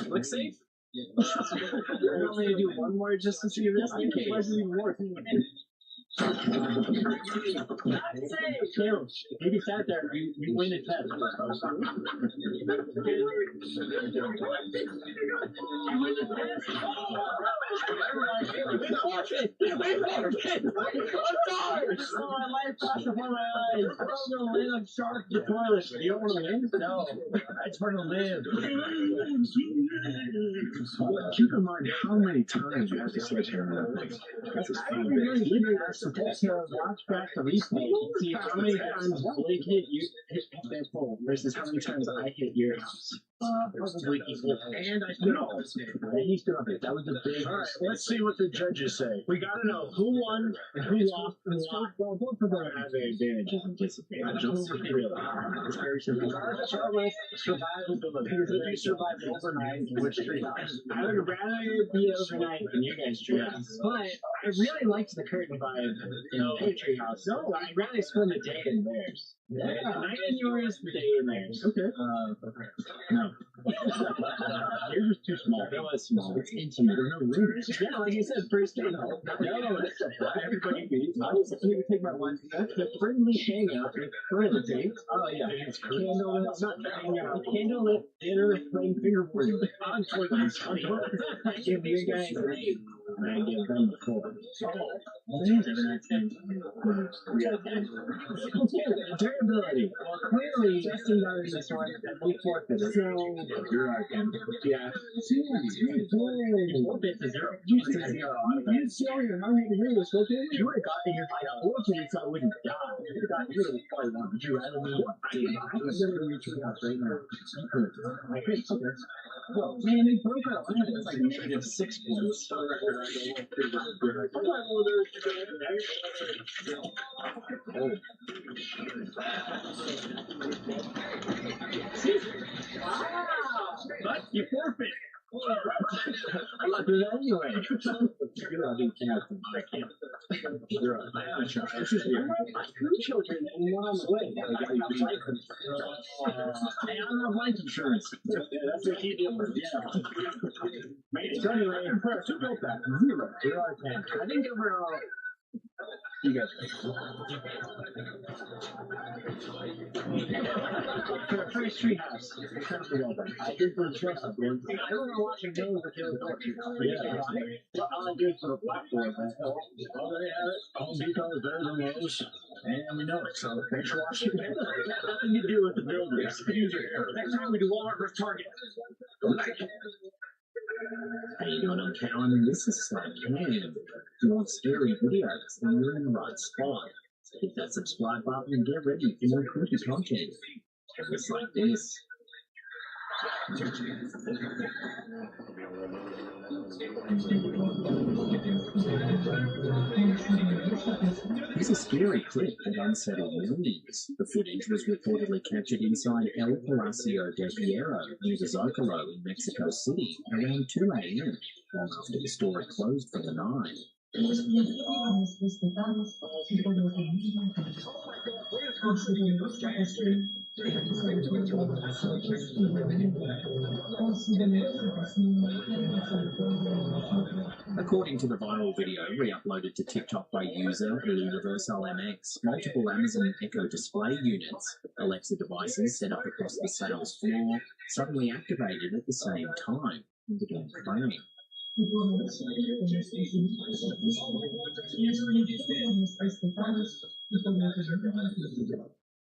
Looks safe? I'm only gonna do one more just to see if this thing is even worth it. Maybe sat there, you win a test. You win the test? My life flashed before my eyes. I'm gonna land on shark the toilet. You don't want to win? No. I just want to live. Keep in mind how many times you have to sledgehammer that thing. That's a fun bit. Watch back the replay and see how many times Blake hit you hit that pole versus how many times I hit your house. Probably equal. And I stood up. And he stood up. That was a big. All right, let's see what the judges say. We gotta know who won and who lost and why. Both of them have advantages and disadvantages. It's very simple. Start with survivability. If you survived overnight, which treehouse? I would rather be overnight than you guys' treehouse. But I really liked the curtain vibe in your treehouse. So I'd rather spend a day in theirs. Yeah, night in yours, day in theirs. Okay. No. Yours was too small. It was small. It's intimate. There's no room. Yeah, like you said, first day. No, everybody beats. I was going to take my wife. That's the friendly hangout for the date. Oh, yeah. Candlelit, not hangout. Candlelit dinner playing fingerprint. Unfortunately, I give you guys I give them the 4. Durability. Well, clearly, Justin got in this one, and we forfeited. So, you're right, yeah. See, what bit to 0? You said 0. You silly, and I'm going to hear this, okay? You would have got in here by now. Fortunately, so I wouldn't die. You would have got rid of the probably one. Would you rather me? I was going to reach your house right now. I could, okay. Well, man, they broke out. It's like negative 6 points. Wow! But you forfeit. I'm not doing that anyway. You're not doing captain. I can't. You're right. I have two children and one on the way. I don't have life insurance. That's the key difference. Yeah. So anyway, who built that? 0. 0 out of 10. I think overall. You guys. For the first treehouse, I did for the trust. I don't know watching games with the other yeah, all I do is for the platform. Oh, they have it. Home Depot is better than Lowe's. And we know it. So thanks for watching. Nothing to do with the builders. Next time we do Walmart vs. Target. How you doing? I'm Callan, and this is Slack. You want scary videos, and you're in the right spot. Hit that subscribe button and get ready for more creepy content. Just like this. It's a scary clip that unsettled millions. The footage was reportedly captured inside El Palacio de Hierro near the Zocalo in Mexico City around 2 a.m., long after the store had closed for the night. According to the viral video re-uploaded to TikTok by user Universal MX, multiple Amazon Echo display units, Alexa devices set up across the sales floor, suddenly activated at the same time and began praying.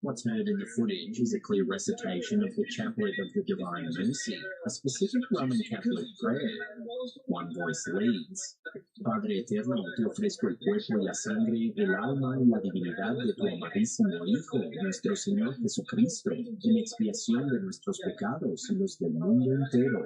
What's heard in the footage is a clear recitation of the Chaplet of the Divine Mercy, a specific Roman Catholic prayer. One voice leads, Padre Eterno, te ofrezco el cuerpo y la sangre, el alma y la divinidad de tu amadísimo Hijo, nuestro Señor Jesucristo, en expiación de nuestros pecados y los del mundo entero.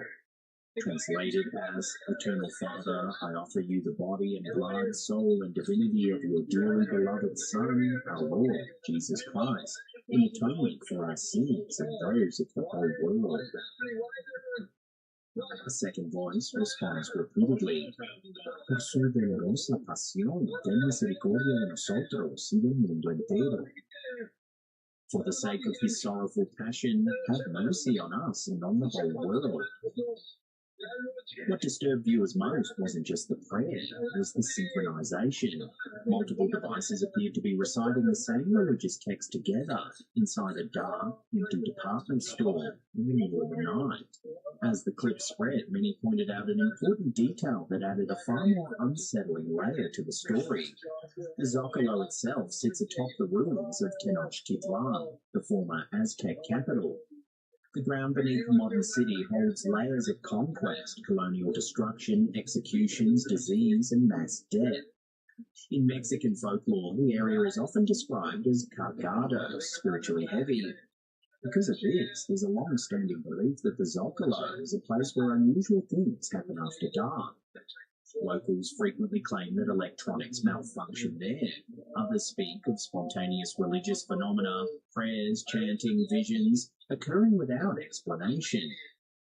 Translated as, Eternal Father, I offer you the body and blood, soul, and divinity of your dearly beloved Son, our Lord, Jesus Christ, in atonement for our sins and those of the whole world. A second voice responds repeatedly, Por su dolorosa pasión, ten misericordia de nosotros y del mundo entero. For the sake of his sorrowful passion, have mercy on us and on the whole world. What disturbed viewers most wasn't just the prayer, it was the synchronization. Multiple devices appeared to be reciting the same religious text together inside a dark, empty department store in the middle of the night. As the clip spread, many pointed out an important detail that added a far more unsettling layer to the story. The Zocalo itself sits atop the ruins of Tenochtitlan, the former Aztec capital. The ground beneath the modern city holds layers of conquest, colonial destruction, executions, disease, and mass death. In Mexican folklore, the area is often described as cargado, spiritually heavy. Because of this, there's a long-standing belief that the Zocalo is a place where unusual things happen after dark. Locals frequently claim that electronics malfunction there. Others speak of spontaneous religious phenomena, prayers, chanting, visions, occurring without explanation.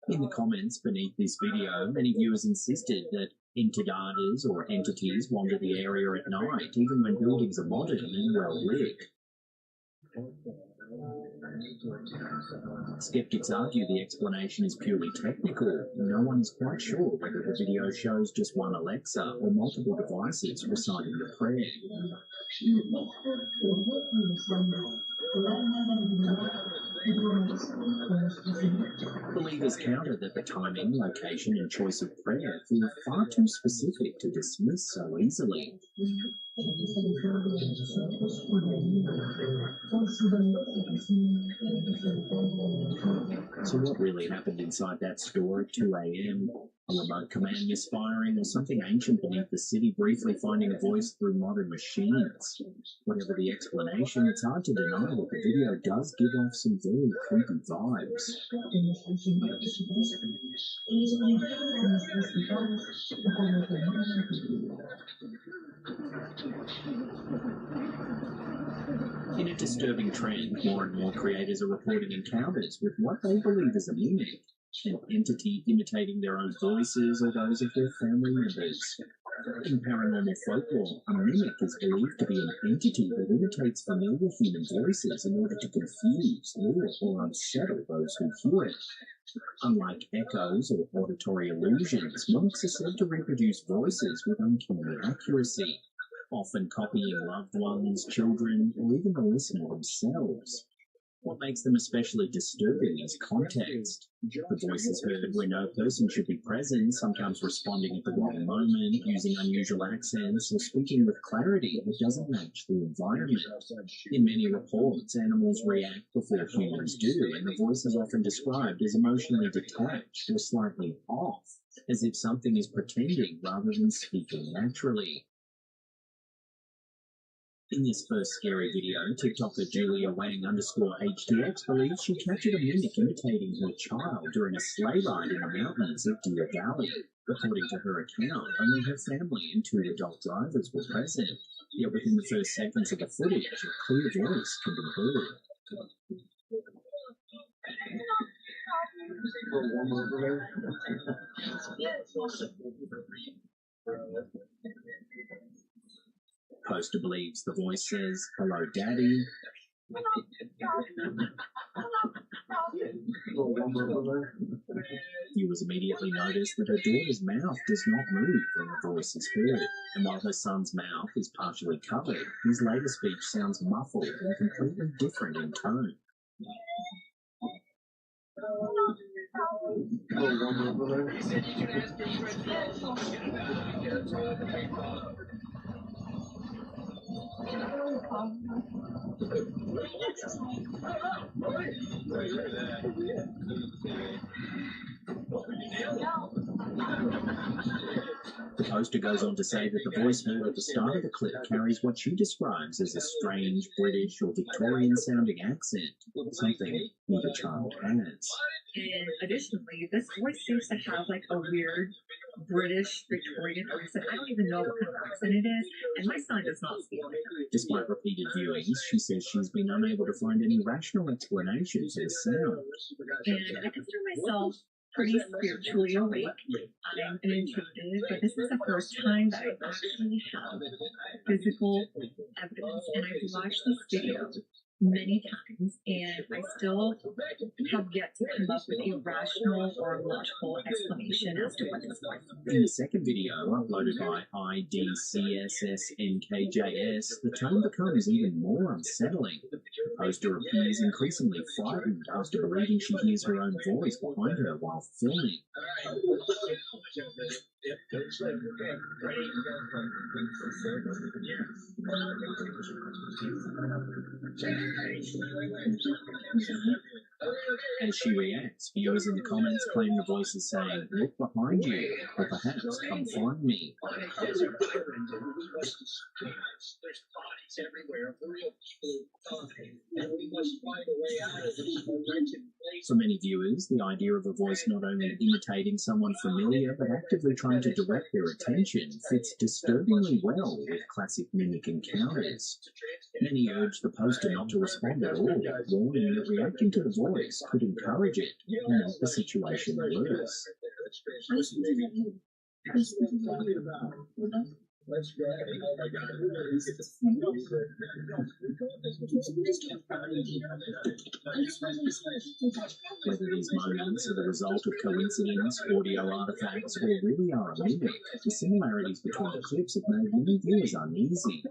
In the comments beneath this video, many viewers insisted that entidades or entities wander the area at night, even when buildings are modern and well lit. Skeptics argue the explanation is purely technical. No one is quite sure whether the video shows just one Alexa or multiple devices reciting the prayer. Believers counter that the timing, location, and choice of prayer feel far too specific to dismiss so easily. So what really happened inside that store at 2 a.m.? A remote command misfiring or something ancient beneath the city briefly finding a voice through modern machines? Whatever the explanation, it's hard to deny that the video does give off some very creepy vibes. In a disturbing trend, more and more creators are reporting encounters with what they believe is a mimic, an entity imitating their own voices or those of their family members. In paranormal folklore, a mimic is believed to be an entity that imitates familiar human voices in order to confuse, lure, or unsettle those who hear it. Unlike echoes or auditory illusions, mimics are said to reproduce voices with uncanny accuracy, often copying loved ones, children, or even the listener themselves. What makes them especially disturbing is context. The voice is heard where no person should be present, sometimes responding at the wrong moment, using unusual accents, or speaking with clarity that doesn't match the environment. In many reports, animals react before humans do, and the voice is often described as emotionally detached or slightly off, as if something is pretending rather than speaking naturally. In this first scary video, TikToker Julia_Wang_HTX believes she captured a mimic imitating her child during a sleigh ride in the mountains of Deer Valley. According to her account, only her family and 2 adult drivers were present. Yet within the first seconds of the footage, a clear voice can be heard. Poster believes the voice says, "Hello, Daddy." Viewers immediately notice that her daughter's mouth does not move when the voice is heard, and while her son's mouth is partially covered, his later speech sounds muffled and completely different in tone. The poster goes on to say that the voice heard at the start of the clip carries what she describes as a strange British or Victorian-sounding accent, something neither child has. And additionally, this voice seems to have like a weird British Victorian accent. I don't even know what kind of accent it is, and my son does not speak like that. Despite repeated viewings, she says she's been unable to find any rational explanation for the sound. And I consider myself pretty spiritually awake. I'm an intuitive, but this is the first time that I actually have physical evidence, and I've watched this video many times, and I still have yet to come up with a rational or logical explanation as to what this was. In the second video, uploaded by IDCSSNKJS, the tone becomes even more unsettling. The poster appears increasingly frightened after believing she hears her own voice behind her while filming. As she reacts, viewers in the comments claim the voice is saying, "Look behind you," or perhaps, "Come find me." For many viewers, the idea of a voice not only imitating someone familiar but actively trying to direct their attention fits disturbingly well with classic mimic encounters. Many urge the poster not to respond at all, warning that reacting to the voice could encourage it and make the situation worse. Whether these moments are the result of coincidence, audio artifacts, or really are a mimic, the similarities between the clips have made many viewers uneasy,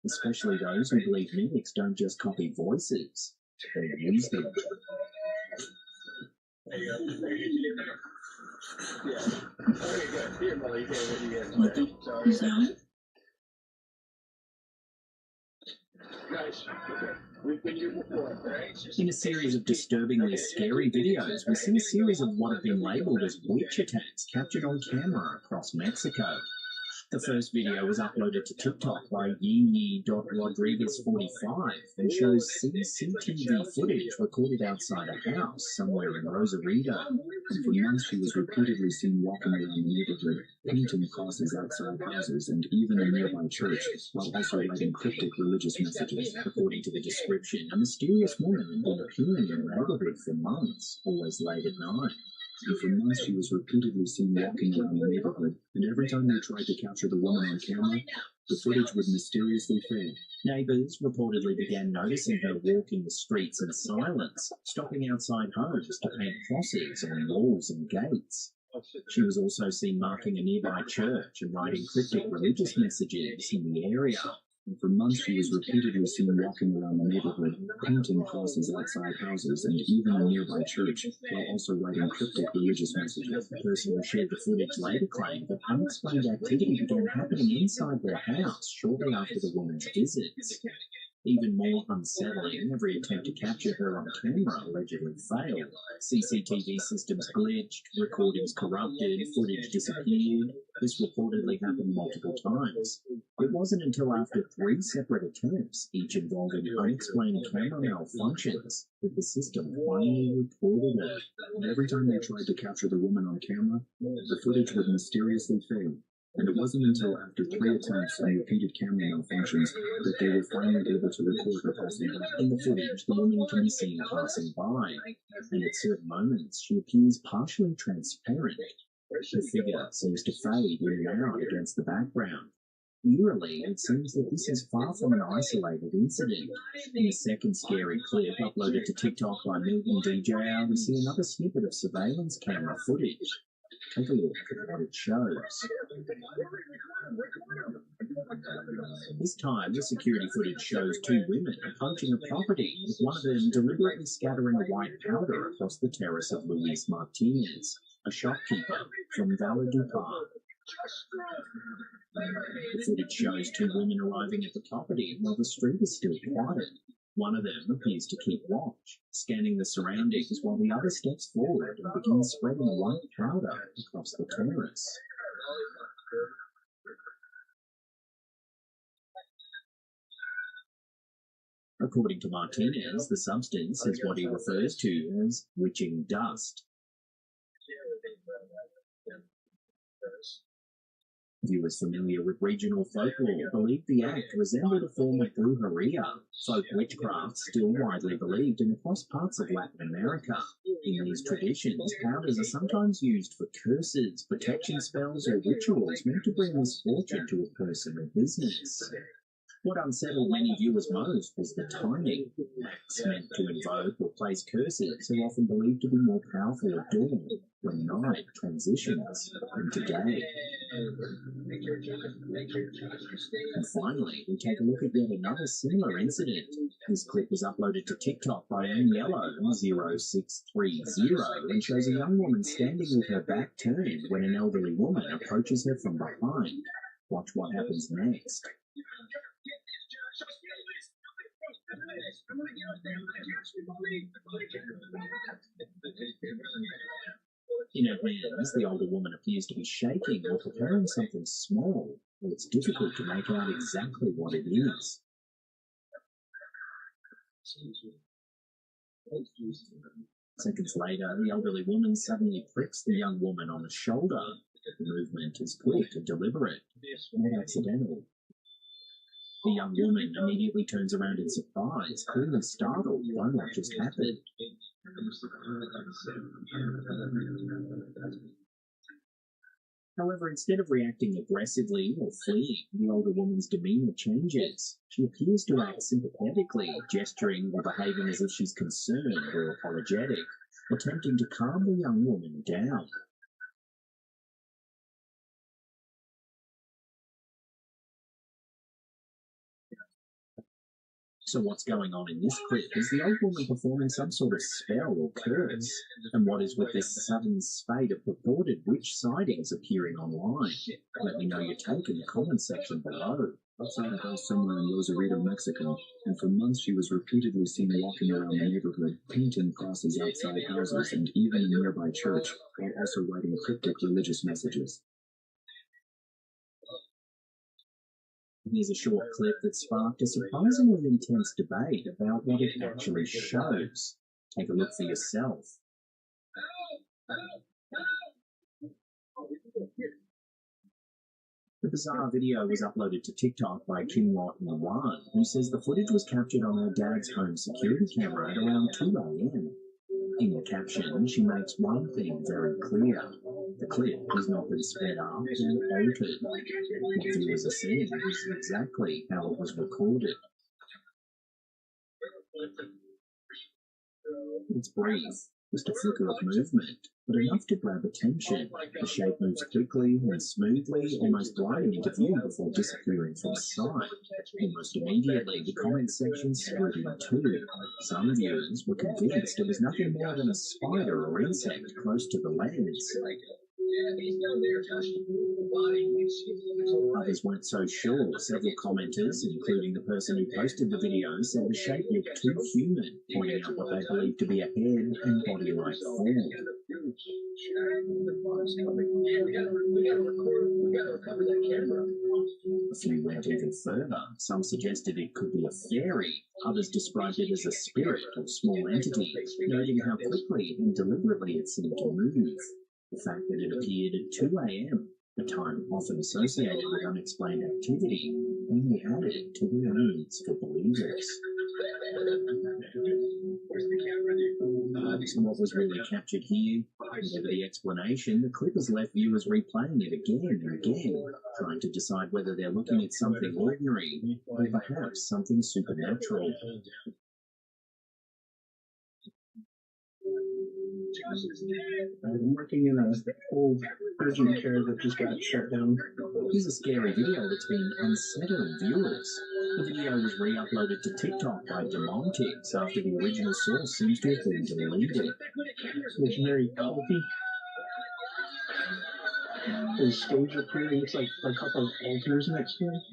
especially those who believe mimics don't just copy voices, they use them. In a series of disturbingly scary videos, we see a series of what have been labelled as witch attacks captured on camera across Mexico. The first video was uploaded to TikTok by Yee.Rodriguez45 and shows CCTV footage recorded outside a house somewhere in Rosarito. And for months she was repeatedly seen walking around the neighborhood, painting crosses outside houses and even a nearby church, while also writing cryptic religious messages. According to the description, a mysterious woman had been appearing in the neighborhood for months, always late at night. And for months she was repeatedly seen walking around the neighborhood, and every time they tried to capture the woman on camera, the footage would mysteriously fail. Neighbours reportedly began noticing her walking the streets in silence, stopping outside homes to paint crosses on walls and gates. She was also seen marking a nearby church and writing cryptic religious messages in the area. And for months she was repeatedly seen walking around the neighborhood, painting crosses outside houses and even a nearby church, while also writing cryptic religious messages. The person who shared the footage later claimed that unexplained activity began happening inside their house shortly after the woman's visits. Even more unsettling, every attempt to capture her on camera allegedly failed. CCTV systems glitched, recordings corrupted, footage disappeared. This reportedly happened multiple times. It wasn't until after 3 separate attempts, each involving unexplained camera malfunctions, that the system finally reported it. And every time they tried to capture the woman on camera, the footage would mysteriously fail. And it wasn't until after 3 attempts and repeated camera malfunctions that they were finally able to record her passing by. In the footage, the woman can be seen passing by, and at certain moments she appears partially transparent. Her figure seems to fade in and out against the background. Eerily, it seems that this is far from an isolated incident. In the second scary clip uploaded to TikTok by Milton DJR, we see another snippet of surveillance camera footage. Take a look at what it shows. This time, the security footage shows 2 women approaching a property, with one of them deliberately scattering a white powder across the terrace of Luis Martinez, a shopkeeper from Valledupar. The footage shows 2 women arriving at the property while the street is still quiet. One of them appears to keep watch, scanning the surroundings while the other steps forward and begins spreading white powder across the terrace. According to Martinez, the substance is what he refers to as witching dust. Viewers familiar with regional folklore believe the act resembled a form of brujeria, folk witchcraft still widely believed in across parts of Latin America. In these traditions, powders are sometimes used for curses, protection spells, or rituals meant to bring misfortune to a person or business. What unsettled many viewers most was the timing. Acts meant to invoke or place curses are often believed to be more powerful at dawn, when night transitions into day. And finally, we take a look at yet another similar incident. This clip was uploaded to TikTok by Yellow0630 and shows a young woman standing with her back turned when an elderly woman approaches her from behind. Watch what happens next. In her hands, the older woman appears to be shaking or preparing something small, but it's difficult to make out exactly what it is. Seconds later, the elderly woman suddenly pricks the young woman on the shoulder. The movement is quick and deliberate, not accidental. The young woman immediately turns around in surprise, clearly startled by what just happened. However, instead of reacting aggressively or fleeing, the older woman's demeanor changes. She appears to act sympathetically, gesturing or behaving as if she's concerned or apologetic, attempting to calm the young woman down. So what's going on in this clip is the old woman performing some sort of spell or curse. And what is with this sudden spate of purported witch sightings appearing online? Let me know your take in the comment section below. Outside a house somewhere in Rosarito, Mexico, and for months she was repeatedly seen walking around the neighborhood, painting crosses outside houses and even a nearby church, while also writing cryptic religious messages. Here's a short clip that sparked a surprisingly intense debate about what it actually shows. Take a look for yourself. The bizarre video was uploaded to TikTok by Kinlot Nawan, who says the footage was captured on her dad's home security camera at around 2 a.m. In the caption, she makes one thing very clear. The clip has not been sped up or altered. What viewers are seeing is exactly how it was recorded. It's brief, just a flicker of movement, but enough to grab attention. The shape moves quickly and smoothly, almost gliding into view before disappearing from sight. Almost immediately, the comment section split in two. Some viewers were convinced it was nothing more than a spider or insect close to the lens. Others weren't so sure. Several commenters, including the person who posted the video, said the shape looked too human, pointing out what they believed to be a head and body-like form. A few went even further. Some suggested it could be a fairy. Others described it as a spirit or small entity, noting how quickly and deliberately it seemed to move. The fact that it appeared at 2 a.m., a time often associated with unexplained activity, only added to the unease for believers. So what was really captured here? Whatever the explanation, the clippers left viewers replaying it again and again, trying to decide whether they're looking at something ordinary or perhaps something supernatural. I'm working in an old urgent care that just got shut down. Here's a scary video that's been unsettling viewers. The video was re-uploaded to TikTok by Demontics after the original source seems to have been deleted. It's very culty. The stage up here looks like a couple of altars next to it.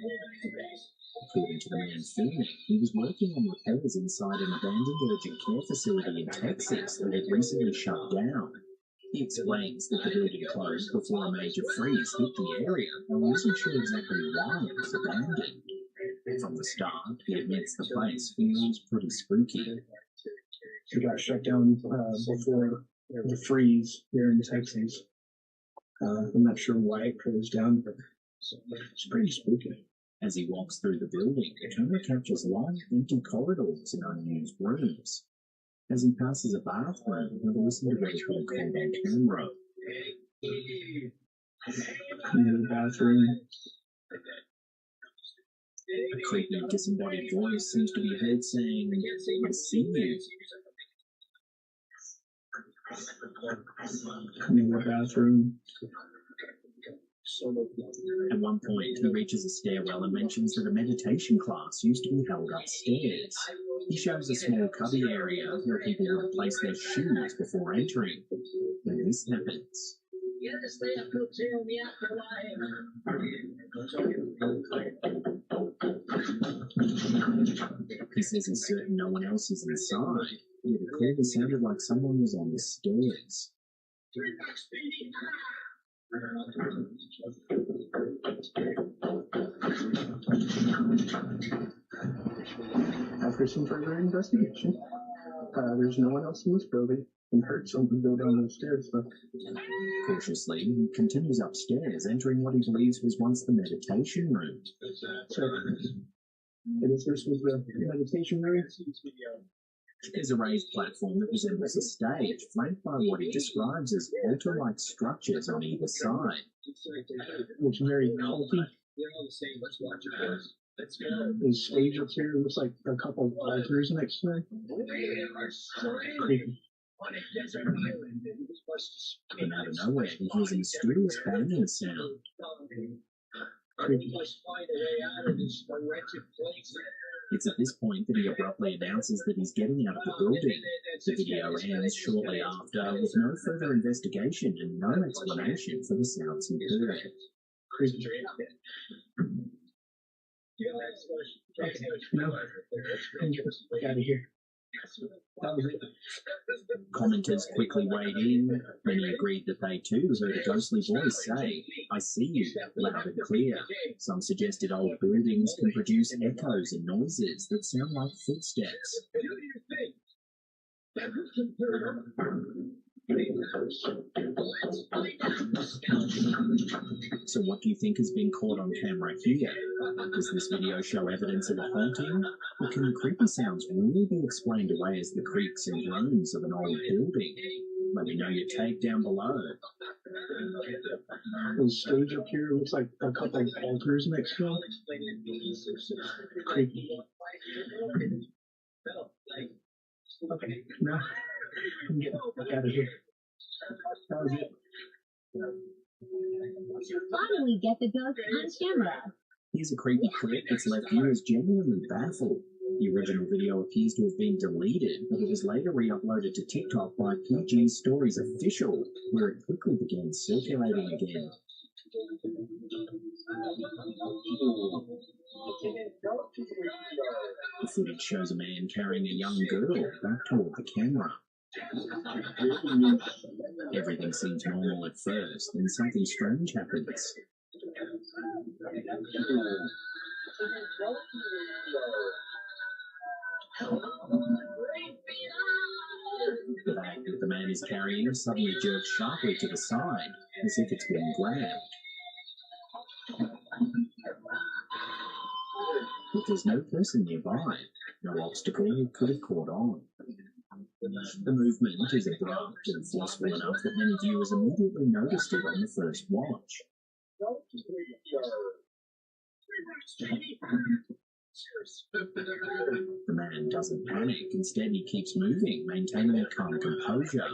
According to the man filming, he was working on repairs inside an abandoned urgent care facility in Texas that had recently shut down. He explains that the building closed before a major freeze hit the area and wasn't sure exactly why it was abandoned. From the start, he admits the place feels pretty spooky. It got shut down before the freeze here in Texas. I'm not sure why it closed down, but it's pretty spooky. As he walks through the building, the camera captures long, empty corridors and unused rooms. As he passes a bathroom, he'll listen to what is being called on camera. In the bathroom. A creepy, disembodied voice seems to be heard saying, "I see you." In the bathroom. At one point, he reaches a stairwell and mentions that a meditation class used to be held upstairs. He shows a small cubby area where people would place their shoes before entering. When this happens, he says he's certain no one else is inside, yet it clearly sounded like someone was on the stairs. After some further investigation, there's no one else in this building and heard something go down those stairs. So. Cautiously, he continues upstairs, entering what he believes was once the meditation room. So, I guess this was the meditation room. There's a raised platform that resembles a stage, flanked by what he describes as altar-like structures on either side. Looks very culty. The stage up here looks like a couple of altars next to it. Creepy. And out of nowhere, he hears a mysterious banging sound. Creepy. It's at this point that he abruptly announces that he's getting out of the building. The video ends shortly after, with no further investigation and no explanation for the sounds he heard. Creepy. Okay, no. Get out of here. That was it. Commenters quickly weighed in. Many agreed that they too heard a ghostly voice say, "I see you," loud and clear. Some suggested old buildings can produce echoes and noises that sound like footsteps. So what do you think has been caught on camera here? Does this video show evidence of a haunting? Or can the creepy sounds really be explained away as the creaks and groans of an old building? Let me know your take down below. The stage up here looks like a couple of altars next to it. Creepy. Okay, now I'm getting out of here. That was it. Finally get the ghost on camera. Here's a creepy clip that's left viewers genuinely baffled. The original video appears to have been deleted, but it was later re-uploaded to TikTok by PG Stories Official, where it quickly began circulating again. The footage shows a man carrying a young girl back toward the camera. Everything seems normal at first, then something strange happens. The bag that the man is carrying suddenly jerks sharply to the side, as if it's been grabbed. But there's no person nearby, no obstacle that could have caught on. The movement is abrupt and forceful enough that many viewers immediately noticed it on the first watch. The man doesn't panic, instead he keeps moving, maintaining a calm composure.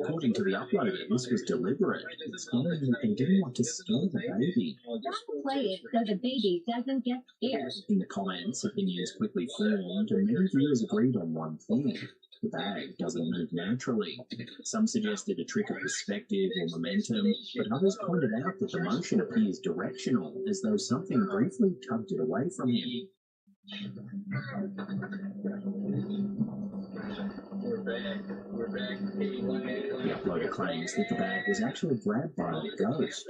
According to the uploader, this was deliberate, explaining that they didn't want to scare the baby. Don't play it so the baby doesn't get scared. In the comments, opinions quickly formed, and many viewers agreed on one thing. The bag doesn't move naturally. Some suggested a trick of perspective or momentum, but others pointed out that the motion appears directional, as though something briefly tugged it away from him. The uploader claims that the bag was actually grabbed by a ghost.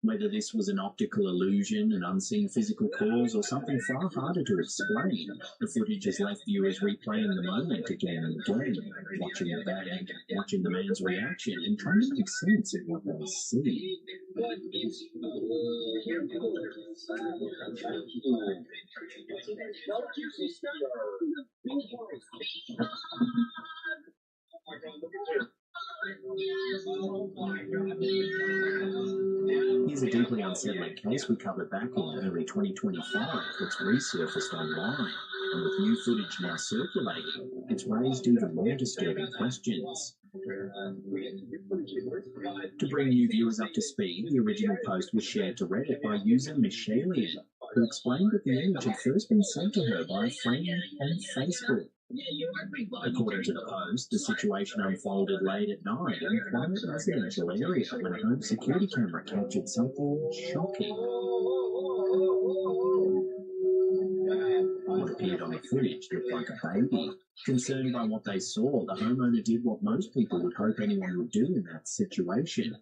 Whether this was an optical illusion, an unseen physical cause, or something far harder to explain, the footage has left viewers replaying the moment again and again, watching the bag, watching the man's reaction, and trying to make sense of what they see. Here's a deeply unsettling case we covered back in early 2025 that's resurfaced online, and with new footage now circulating, it's raised even more disturbing questions. To bring new viewers up to speed, the original post was shared to Reddit by user Michelian, who explained that the image had first been sent to her by a friend on Facebook. According to the post, the situation unfolded late at night in a quiet residential area when a home security camera captured something shocking. What appeared on the footage looked like a baby. Concerned by what they saw, the homeowner did what most people would hope anyone would do in that situation.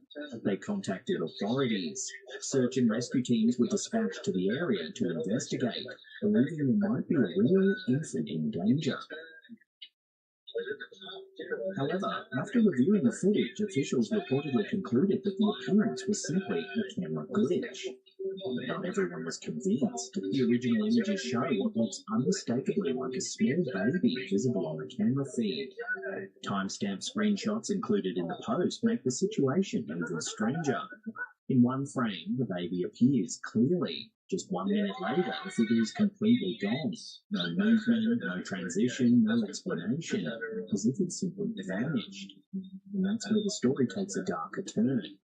They contacted authorities. Search and rescue teams were dispatched to the area to investigate, believing there might be a real infant in danger. However, after reviewing the footage, officials reportedly concluded that the appearance was simply a camera glitch. But not everyone was convinced. The original images show what looks unmistakably like a small baby visible on the camera feed. Timestamp screenshots included in the post make the situation even stranger. In one frame, the baby appears clearly. Just 1 minute later, the figure is completely gone. No movement, no transition, no explanation, as if it simply vanished. And that's where the story takes a darker turn.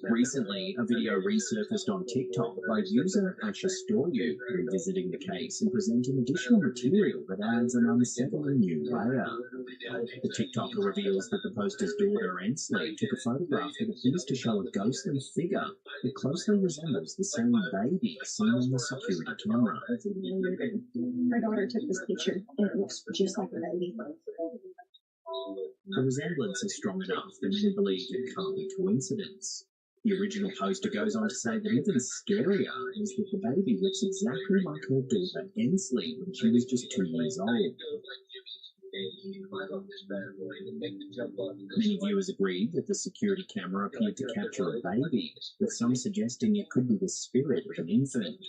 Recently, a video resurfaced on TikTok by user Ashastoyu, revisiting the case and presenting additional material that adds an unsettling new layer. The TikToker reveals that the poster's daughter, Ensley, took a photograph that appears to show a ghostly figure that closely resembles the same baby seen on the security camera. My daughter took this picture, and it looks just like a baby. The resemblance is strong enough that many believe it can't be coincidence. The original poster goes on to say that even scarier is that the baby looks exactly like her daughter Ensley when she was just 2 years old. Many viewers agreed that the security camera appeared to capture a baby, with some suggesting it could be the spirit of an infant.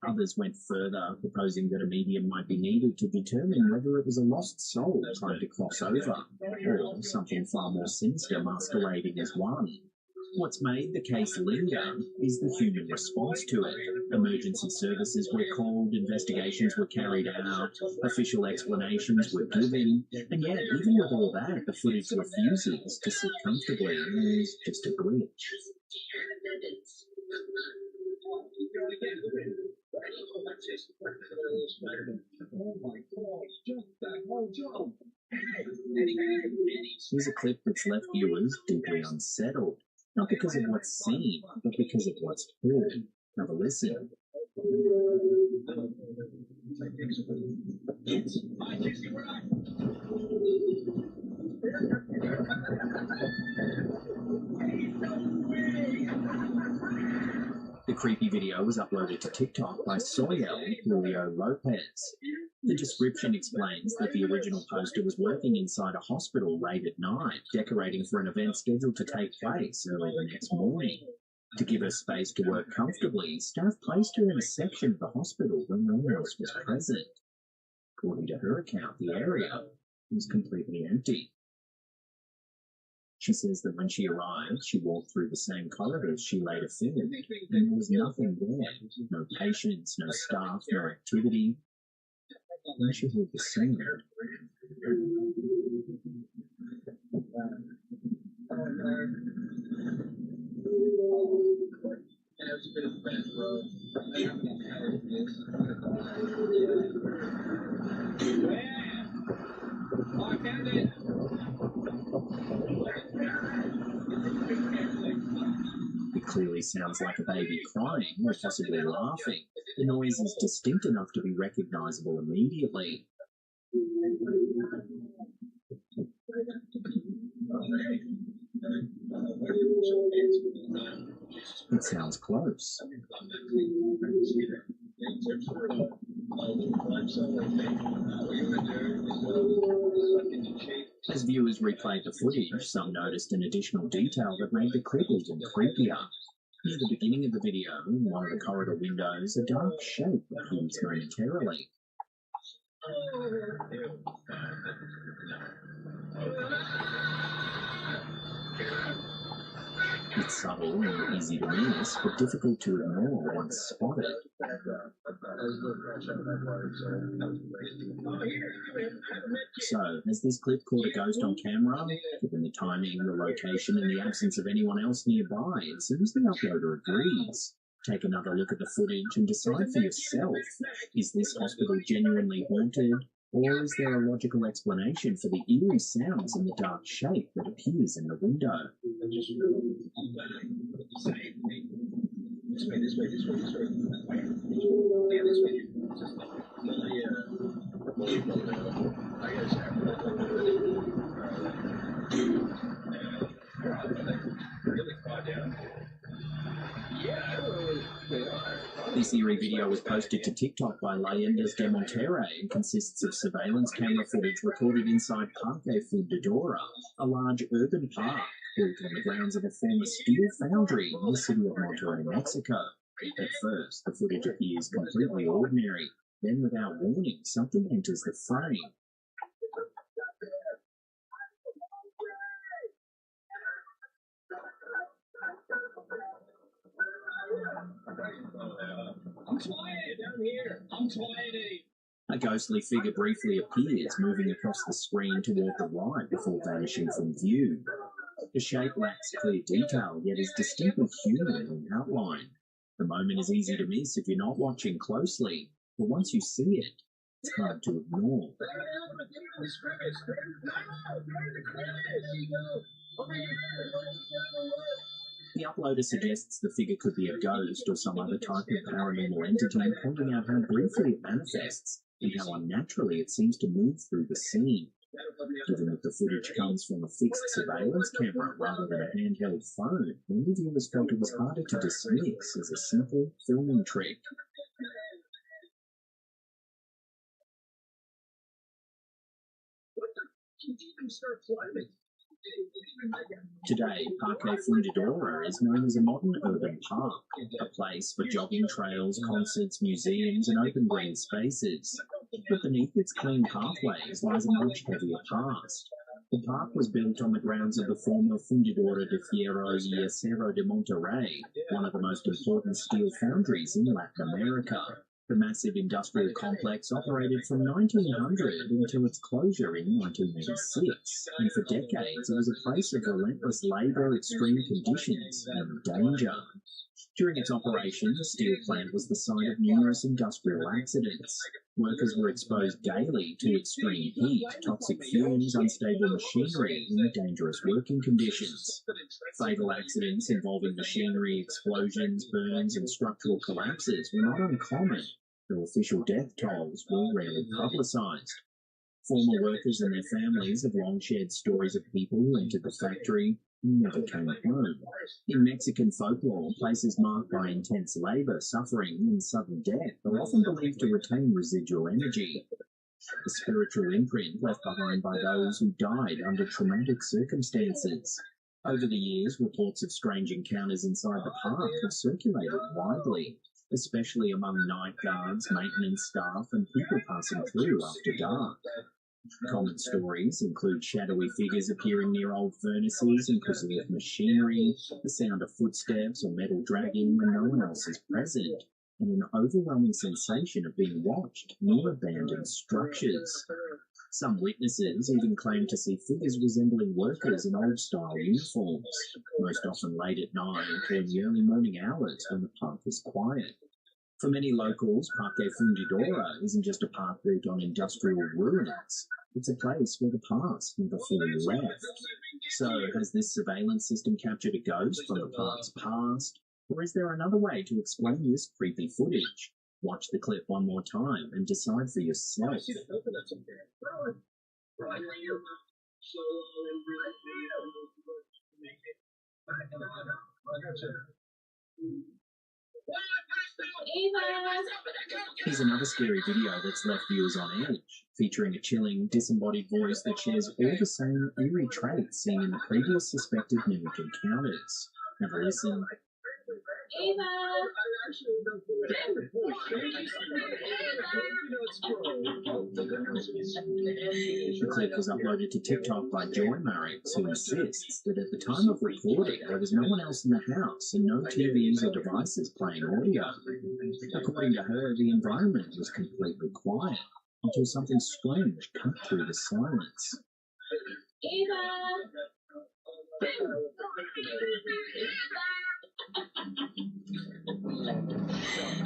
Others went further, proposing that a medium might be needed to determine whether it was a lost soul trying to cross over, or something far more sinister masquerading as one. What's made the case linger is the human response to it. Emergency services were called, investigations were carried out, official explanations were given, and yet, even with all that, the footage refuses to sit comfortably as just a glitch. Here's a clip that's left viewers deeply unsettled, not because of what's seen, but because of what's heard. Have a listen. The creepy video was uploaded to TikTok by Soyel Julio Lopez. The description explains that the original poster was working inside a hospital late at night, decorating for an event scheduled to take place early the next morning. To give her space to work comfortably, staff placed her in a section of the hospital where no one else was present. According to her account, the area was completely empty. She says that when she arrived, she walked through the same corridors she later filmed, and there was nothing there. No patients, no staff, no activity. Then she heard the sound. It clearly sounds like a baby crying or possibly laughing. The noise is distinct enough to be recognizable immediately. It sounds close. As viewers replayed the footage, some noticed an additional detail that made the clip even creepier. Near the beginning of the video, in one of the corridor windows, a dark shape appears momentarily. It's subtle and easy to miss, but difficult to ignore once spotted. So, has this clip caught a ghost on camera? Given the timing, the location, and the absence of anyone else nearby, it seems the uploader agrees. Take another look at the footage and decide for yourself. Is this hospital genuinely haunted? Or is there a logical explanation for the eerie sounds and the dark shape that appears in the window? This eerie video was posted to TikTok by Leyendas de Monterrey and consists of surveillance camera footage recorded inside Parque Fundidora, a large urban park built on the grounds of a former steel foundry in the city of Monterrey, Mexico. At first, the footage appears completely ordinary. Then, without warning, something enters the frame. I'm tired down here. I'm tired. A ghostly figure briefly appears, moving across the screen toward the right before vanishing from view. The shape lacks clear detail, yet is distinctly human in outline. The moment is easy to miss if you're not watching closely, but once you see it, it's hard to ignore. The uploader suggests the figure could be a ghost or some other type of paranormal entity, pointing out how briefly it manifests and how unnaturally it seems to move through the scene. Given that the footage comes from a fixed surveillance camera rather than a handheld phone, many viewers felt it was harder to dismiss as a simple filming trick. Today, Parque Fundidora is known as a modern urban park, a place for jogging trails, concerts, museums, and open green spaces. But beneath its clean pathways lies a much heavier past. The park was built on the grounds of the former Fundidora de Fierro y Acero de Monterrey, one of the most important steel foundries in Latin America. The massive industrial complex operated from 1900 until its closure in 1986, and for decades it was a place of relentless labour, extreme conditions, and danger. During its operation, the steel plant was the site of numerous industrial accidents. Workers were exposed daily to extreme heat, toxic fumes, unstable machinery, and dangerous working conditions. Fatal accidents involving machinery explosions, burns, and structural collapses were not uncommon, though official death tolls were rarely publicised. Former workers and their families have long shared stories of people who entered the factory and never came home. In Mexican folklore, places marked by intense labour, suffering, and sudden death are often believed to retain residual energy, a spiritual imprint left behind by those who died under traumatic circumstances. Over the years, reports of strange encounters inside the park have circulated widely, especially among night guards, maintenance staff, and people passing through after dark. Common stories include shadowy figures appearing near old furnaces and preserved machinery, the sound of footsteps or metal dragging when no one else is present, and an overwhelming sensation of being watched near abandoned structures. Some witnesses even claim to see figures resembling workers in old-style uniforms, most often late at night or in the early morning hours when the park is quiet. For many locals, Parque Fundidora isn't just a park built on industrial ruins. It's a place where the past never fully left. So, has this surveillance system captured a ghost from the park's past? Or is there another way to explain this creepy footage? Watch the clip one more time and decide for yourself. Here's another scary video that's left viewers on edge, featuring a chilling, disembodied voice that shares all the same eerie traits seen in the previous suspected mimic encounters. Have a listen. The clip was uploaded to TikTok by Joy Marix, who insists that at the time of recording there was no one else in the house and no TVs or devices playing audio. According to her, the environment was completely quiet until something strange cut through the silence.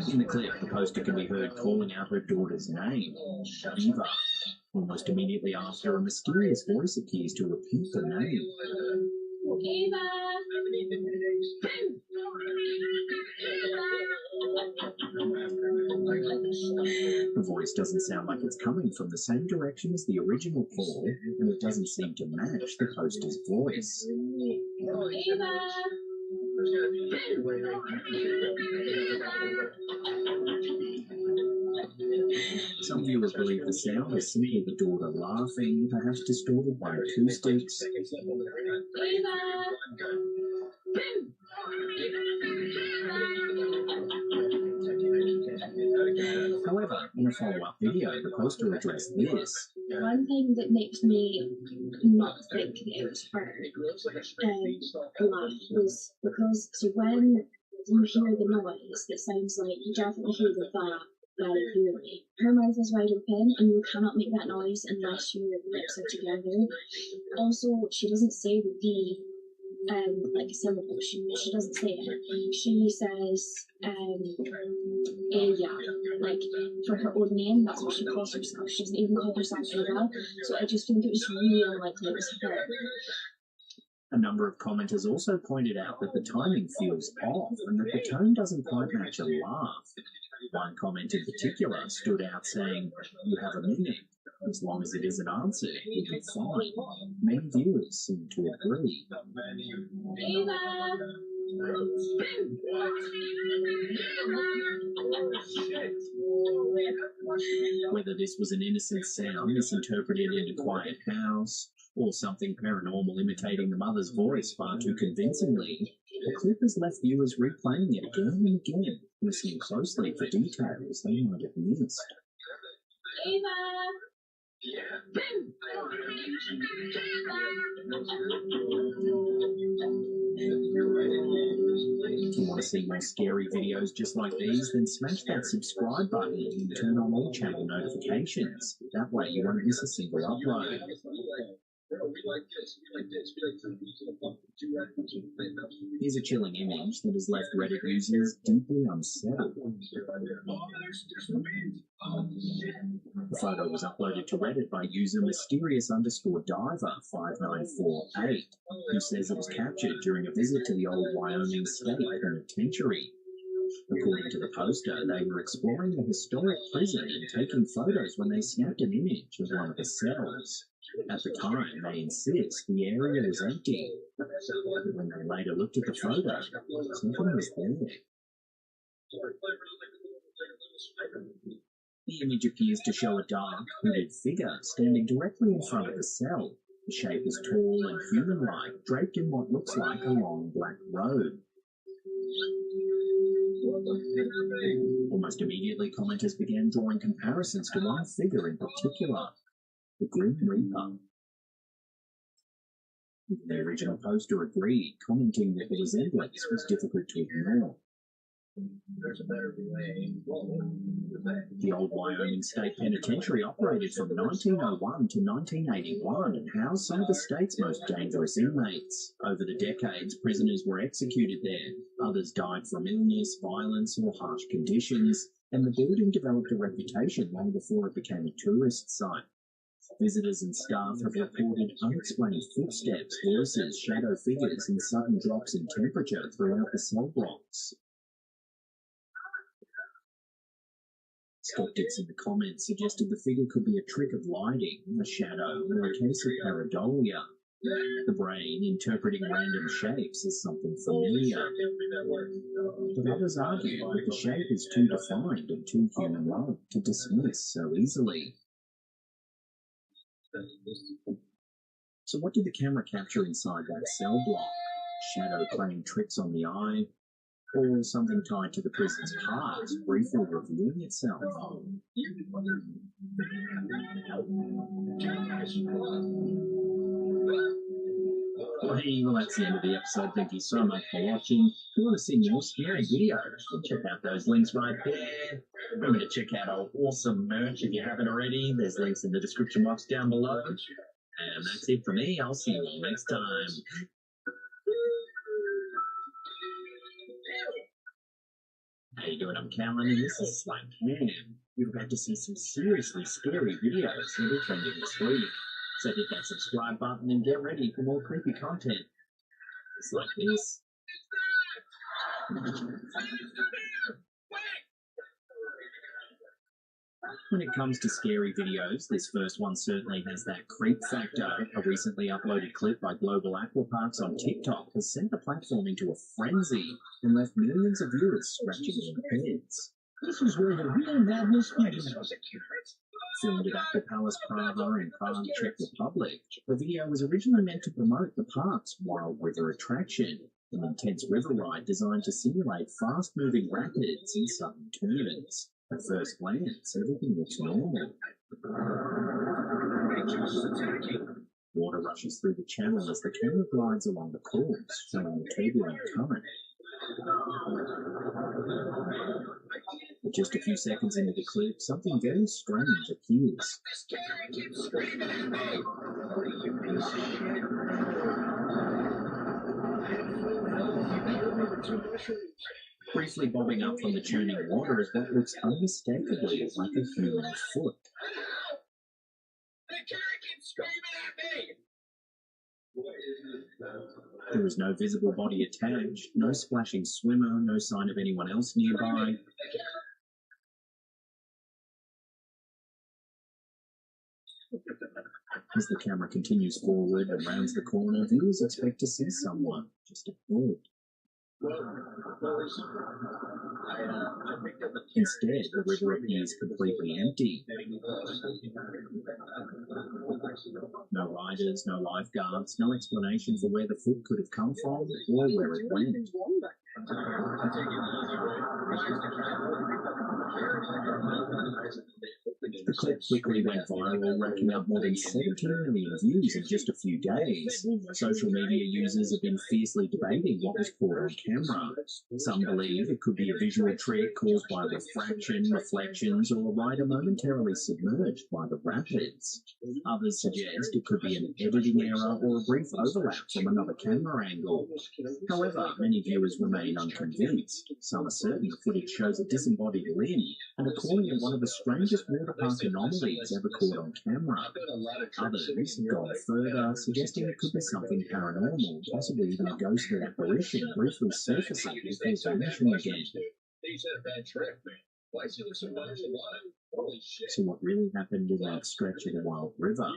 In the clip, the poster can be heard calling out her daughter's name, Eva. Almost immediately after, a mysterious voice appears to repeat the name. Eva! The voice doesn't sound like it's coming from the same direction as the original call, and it doesn't seem to match the poster's voice. Eva! Some viewers believe the sound is simply the daughter laughing, perhaps distorted by acoustics. However, in a follow-up video, the poster addressed this. One thing that makes me not think that it was her laugh was because, so when you hear the noise, it sounds like you definitely hear the that very clearly. Her mouth is wide open and you cannot make that noise unless your lips are together. Also, she doesn't say the D like a syllable. She doesn't say it. She says Aya, like for her own name, that's what she calls herself. She doesn't even call herself Ava. So I just think it was really unlikely it was her. A number of commenters also pointed out that the timing feels off and that the tone doesn't quite match a laugh. One comment in particular stood out saying, "You have a minute. As long as it isn't answered, you'll be fine." Many viewers seem to agree. Whether this was an innocent sound misinterpreted in a quiet house, or something paranormal imitating the mother's voice far too convincingly, the clip has left viewers replaying it again and again, listening closely for details they might have missed. If you want to see more scary videos just like these, then smash that subscribe button and turn on all channel notifications. That way you won't miss a single upload. Here's a chilling image that has left Reddit users deeply unsettled. The photo was uploaded to Reddit by user mysterious_diver5948, who says it was captured during a visit to the old Wyoming State Penitentiary. According to the poster, they were exploring the historic prison and taking photos when they snapped an image of one of the cells. At the time, they insist the area was empty, but when they later looked at the photo, something was there. The image appears to show a dark, hooded figure standing directly in front of the cell. The shape is tall and human-like, draped in what looks like a long black robe. Almost immediately, commenters began drawing comparisons to one figure in particular, the Grim Reaper. The original poster agreed, commenting that the resemblance was difficult to ignore. The old Wyoming State Penitentiary operated from 1901 to 1981 and housed some of the state's most dangerous inmates. Over the decades, prisoners were executed there. Others died from illness, violence, or harsh conditions, and the building developed a reputation long before it became a tourist site. Visitors and staff have reported unexplained footsteps, voices, shadow figures, and sudden drops in temperature throughout the cell blocks. Skeptics in the comments suggested the figure could be a trick of lighting, a shadow, or a case of pareidolia, the brain interpreting random shapes as something familiar. But others argue that the shape is too defined and too human-like to dismiss so easily. So what did the camera capture inside that cell block? Shadow playing tricks on the eye? Or something tied to the prison's past, briefly revealing itself? Well, that's the end of the episode. Thank you so much for watching. If you want to see more scary videos, check out those links right there. Remember to check out our awesome merch if you haven't already. There's links in the description box down below. And that's it for me. I'll see you all next time. How you doing? I'm Callan, and this is Slight Cam. You're about to see some seriously scary videos that are trending this week. So hit that subscribe button and get ready for more creepy content. It's like this. When it comes to scary videos, this first one certainly has that creep factor. A recently uploaded clip by Global Aquaparks on TikTok has sent the platform into a frenzy and left millions of viewers scratching their heads. This is where the real madness begins. Filmed at Aquapalace Praha in Prague, Czech Republic, the video was originally meant to promote the park's wild river attraction, an intense river ride designed to simulate fast-moving rapids and sudden turns. At first glance, everything looks normal. Water rushes through the channel as the camera glides along the course, showing the turbulent current. But just a few seconds into the clip, something very strange appears. Briefly bobbing up from the churning water is what looks unmistakably like a human foot. There was no visible body attached, no splashing swimmer, no sign of anyone else nearby. As the camera continues forward and rounds the corner, viewers expect to see someone, just a foot. Instead, the river appears completely empty. No riders, no lifeguards, no explanation for where the foot could have come from or where it went. The clip quickly went viral, racking up more than 17 million views in just a few days. Social media users have been fiercely debating what was caught on camera. Some believe it could be a visual trick caused by refraction, reflections, or a rider momentarily submerged by the rapids. Others suggest it could be an editing error or a brief overlap from another camera angle. However, many viewers remain unconvinced. Some are certain the footage shows a disembodied limb, and are calling it one of the strangest water park anomalies ever caught on camera. Others have gone further, suggesting it could be something paranormal, possibly even a ghostly apparition briefly surfacing before vanishing again. So what really happened in that stretch of the Wild River?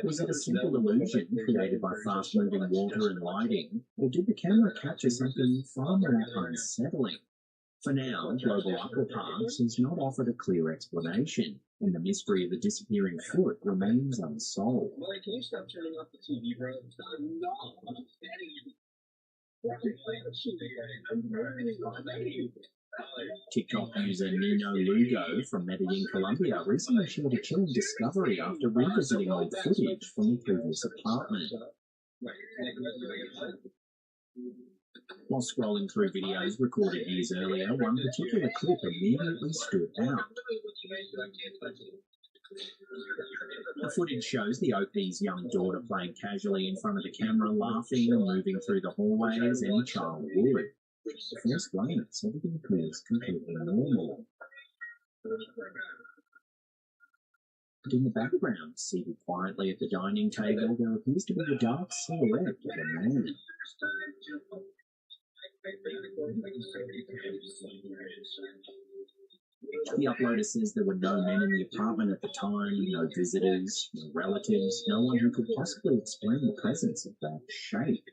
Was it a simple illusion created by fast-moving water and lighting, or did the camera capture something far more unsettling? For now, Global Aquaparks has not offered a clear explanation, and the mystery of the disappearing foot remains unsolved. Mike, can you stop turning off the TV, bro? No, I'm standing you. TikTok user Nino Lugo from Medellin, Colombia recently shared a chilling discovery after revisiting old footage from the previous apartment. While scrolling through videos recorded years earlier, one particular clip immediately stood out. The footage shows the OP's young daughter playing casually in front of the camera, laughing and moving through the hallway as any child would. At first glance, everything appears completely normal. But in the background, seated quietly at the dining table, there appears to be the dark silhouette of a man. The uploader says there were no men in the apartment at the time, no visitors, no relatives, no one who could possibly explain the presence of that shape.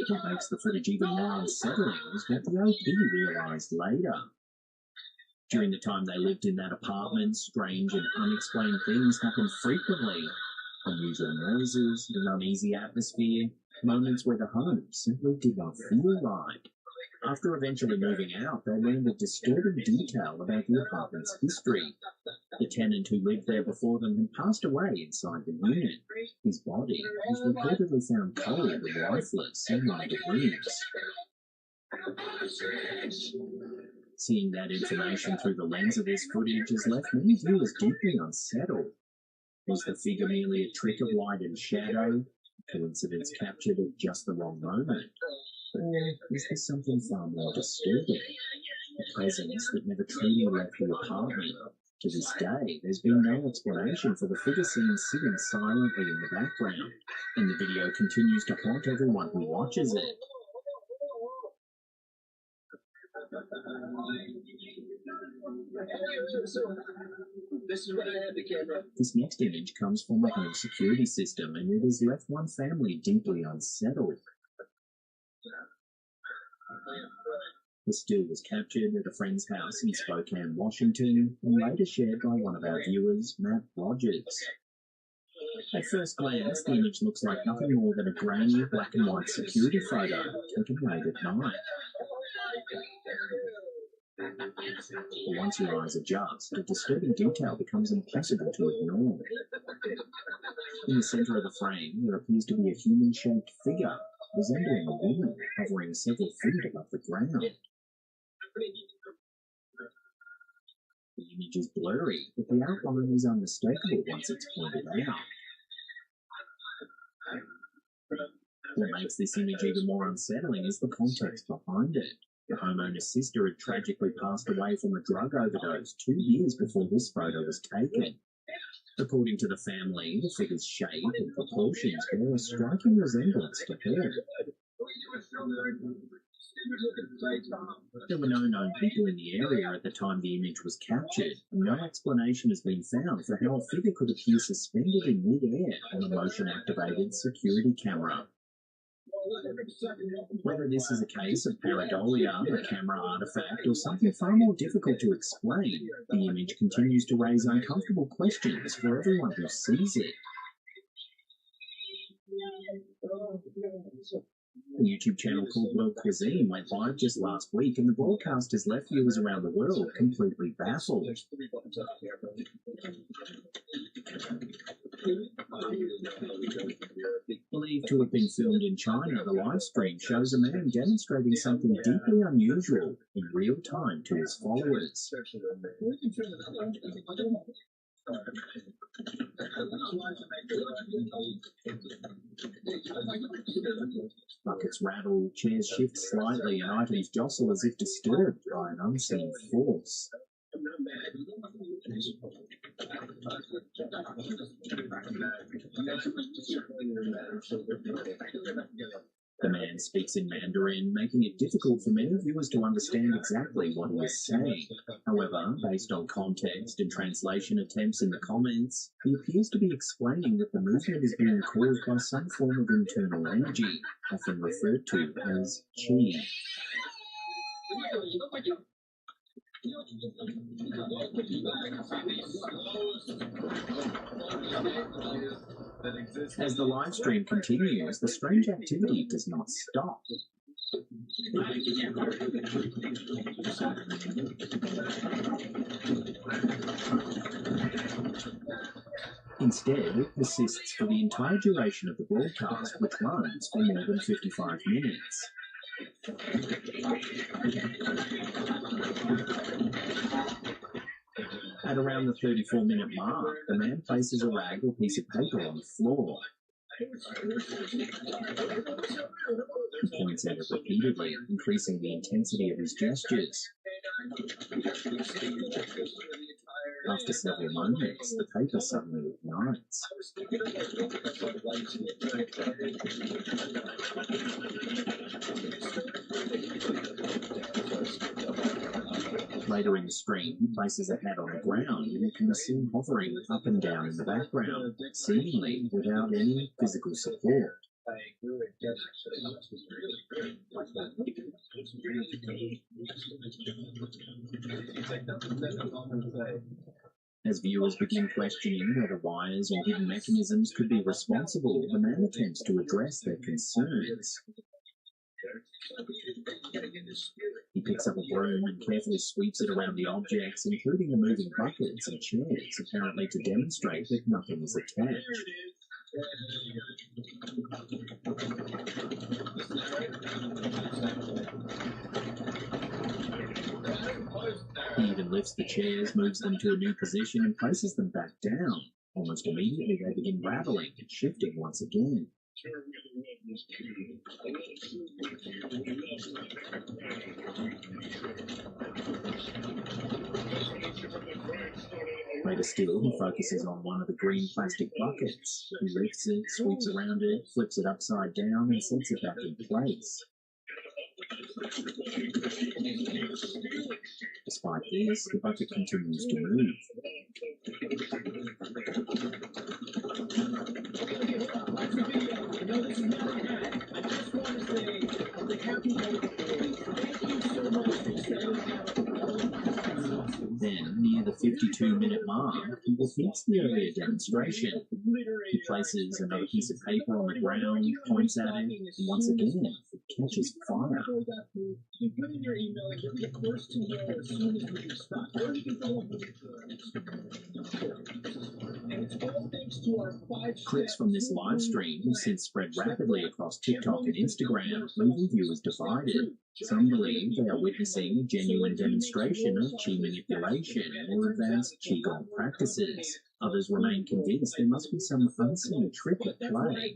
What makes the footage even more unsettling is what the OP realised later. During the time they lived in that apartment, strange and unexplained things happened frequently. Unusual noises, an uneasy atmosphere, moments where the home simply did not feel right. After eventually moving out, they learned a disturbing detail about the apartment's history. The tenant who lived there before them had passed away inside the unit. His body was reportedly found cold and lifeless in one of the rooms. Seeing that information through the lens of this footage has left many viewers deeply unsettled. Was the figure merely a trick of light and shadow, a coincidence captured at just the wrong moment? Or is there something far more disturbing? A presence that never truly left the apartment. To this day, there's been no explanation for the figure seen sitting silently in the background, and the video continues to haunt everyone who watches it. This next image comes from a home security system, and it has left one family deeply unsettled. The still was captured at a friend's house in Spokane, Washington, and later shared by one of our viewers, Matt Rogers. At first glance, the image looks like nothing more than a grainy black and white security photo taken late at night. But once your eyes adjust, a disturbing detail becomes impossible to ignore. In the center of the frame, there appears to be a human-shaped figure, resembling a woman, hovering several feet above the ground. The image is blurry, but the outline is unmistakable once it's pointed out. What makes this image even more unsettling is the context behind it. The homeowner's sister had tragically passed away from a drug overdose 2 years before this photo was taken. According to the family, the figure's shape and proportions bear a striking resemblance to her. There were no known people in the area at the time the image was captured, and no explanation has been found for how a figure could appear suspended in mid-air on a motion-activated security camera. Whether this is a case of pareidolia, a camera artifact, or something far more difficult to explain, the image continues to raise uncomfortable questions for everyone who sees it. A YouTube channel called World Cuisine went live just last week, and the broadcast has left viewers around the world completely baffled. Believed to have been filmed in China, the live stream shows a man demonstrating something deeply unusual in real time to his followers. Buckets rattle, chairs shift slightly, and items jostle as if disturbed by an unseen force. The man speaks in Mandarin, making it difficult for many viewers to understand exactly what he is saying. However, based on context and translation attempts in the comments, he appears to be explaining that the movement is being caused by some form of internal energy, often referred to as qi. As the live stream continues, the strange activity does not stop. Instead, it persists for the entire duration of the broadcast, which runs for more than 55 minutes. At around the 34-minute mark, the man places a rag or piece of paper on the floor. He points at it repeatedly, increasing the intensity of his gestures. After several moments, the paper suddenly ignites. Later in the stream, he places a hat on the ground and can be seen hovering up and down in the background, seemingly without any physical support. As viewers begin questioning whether wires or hidden mechanisms could be responsible, the man attempts to address their concerns. He picks up a broom and carefully sweeps it around the objects, including the moving buckets and chairs, apparently to demonstrate that nothing is attached. He even lifts the chairs, moves them to a new position, and places them back down. Almost immediately, they begin rattling and shifting once again. Later still, he focuses on one of the green plastic buckets. He lifts it, sweeps around it, flips it upside down, and sets it back in place. Despite this, the bucket continues to move. Then, near the 52-minute mark, he repeats the earlier demonstration. He places another piece of paper on the ground, points at it, and once again, it catches fire. Clips from this live stream have since spread rapidly across TikTok and Instagram, leaving viewers divided. Some believe they are witnessing a genuine demonstration of qi manipulation or advanced qigong practices. Others remain convinced there must be some unseen trick at play.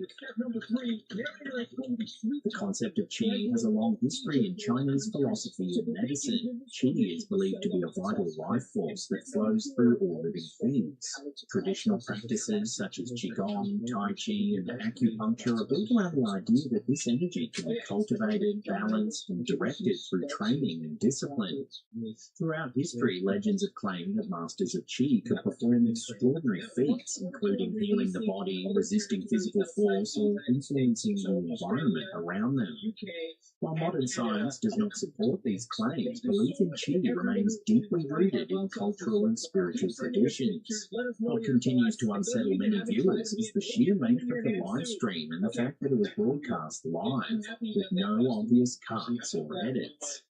The concept of qi has a long history in Chinese philosophy and medicine. Qi is believed to be a vital life force that flows through all living things. Traditional practices such as qigong, tai chi, and acupuncture are built around the idea that this energy can be cultivated, balanced, and directed through training and discipline. Throughout history, legends have claimed that masters of qi could perform extraordinary extraordinary feats, including healing the body, resisting physical force, or influencing the environment around them. While modern science does not support these claims, belief in chi remains deeply rooted in cultural and spiritual traditions. What continues to unsettle many viewers is the sheer length of the live stream and the fact that it was broadcast live, with no obvious cuts or edits.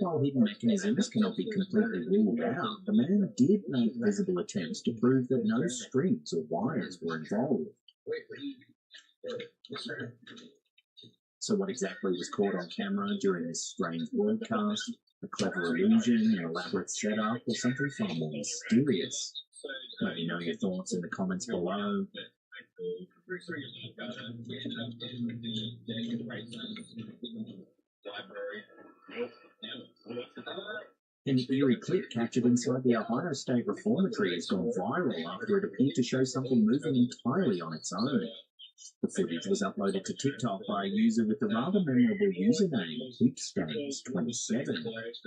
While hidden mechanisms cannot be completely ruled out, the man did make visible attempts to prove that no strings or wires were involved. So what exactly was caught on camera during this strange broadcast? A clever illusion, an elaborate setup, or something far more mysterious? Let me know your thoughts in the comments below. An eerie clip captured inside the Ohio State Reformatory has gone viral after it appeared to show something moving entirely on its own. The footage was uploaded to TikTok by a user with the rather memorable username Hoopstains27,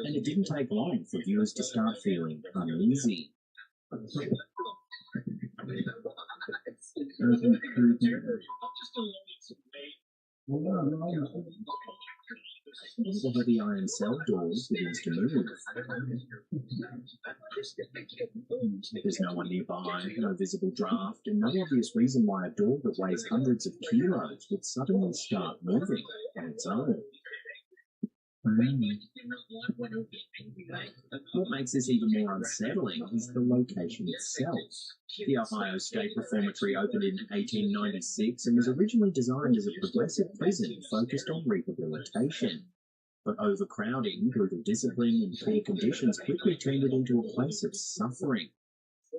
and it didn't take long for viewers to start feeling uneasy. The heavy iron cell doors begins to move. There's no one nearby, no visible draft, and no obvious reason why a door that weighs hundreds of kilos would suddenly start moving on its own. What makes this even more unsettling is the location itself. The Ohio State Reformatory opened in 1896 and was originally designed as a progressive prison focused on rehabilitation. But overcrowding, brutal discipline, and poor conditions quickly turned it into a place of suffering.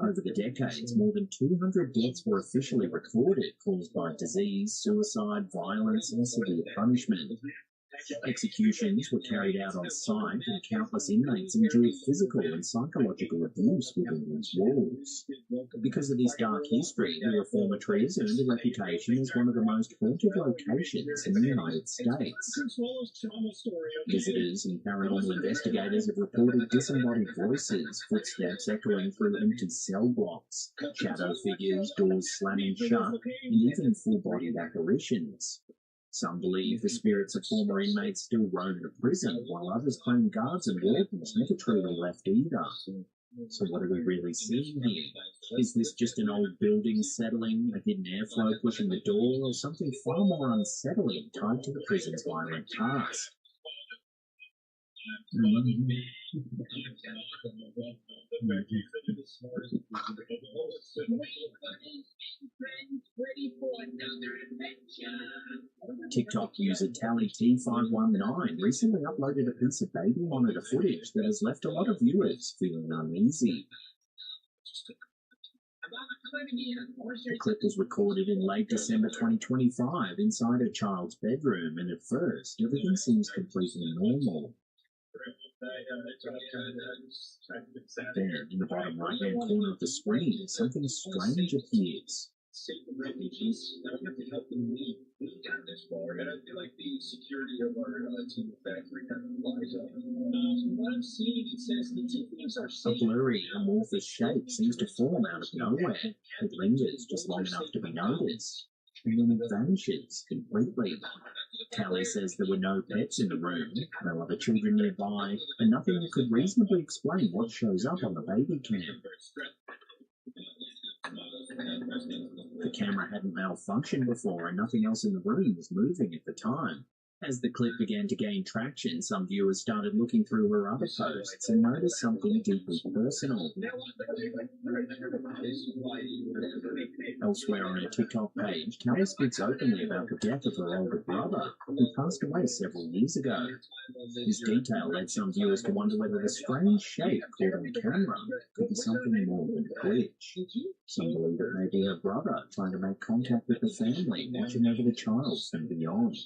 Over the decades, more than 200 deaths were officially recorded, caused by disease, suicide, violence, and severe punishment. Executions were carried out on site, and countless inmates endured physical and psychological abuse within these walls. Because of this dark history, the Reformatory has earned a reputation as one of the most haunted locations in the United States. Visitors and paranormal investigators have reported disembodied voices, footsteps echoing through empty cell blocks, shadow figures, doors slamming shut, and even full-bodied apparitions. Some believe the spirits of former inmates still roam the prison, while others claim guards and wardens never truly left either. So what are we really seeing here? Is this just an old building settling, a hidden airflow pushing the door, or something far more unsettling tied to the prison's violent past? TikTok user TallyT519 recently uploaded a piece of baby monitor footage that has left a lot of viewers feeling uneasy. The clip was recorded in late December 2025 inside a child's bedroom, and at first, everything seems completely normal. Then, in the bottom right-hand corner of the screen, something strange appears. A blurry, amorphous shape seems to form out of nowhere. It lingers just long enough to be noticed, and then it vanishes completely. Tally says there were no pets in the room, no other children nearby, and nothing that could reasonably explain what shows up on the baby cam. The camera hadn't malfunctioned before, and nothing else in the room was moving at the time. As the clip began to gain traction, some viewers started looking through her other posts and noticed something deeply personal. Elsewhere on her TikTok page, Tally speaks openly about the death of her older brother, who passed away several years ago. This detail led some viewers to wonder whether the strange shape caught on camera could be something more than a glitch. Some believe it may be her brother trying to make contact with the family, watching over the child from beyond.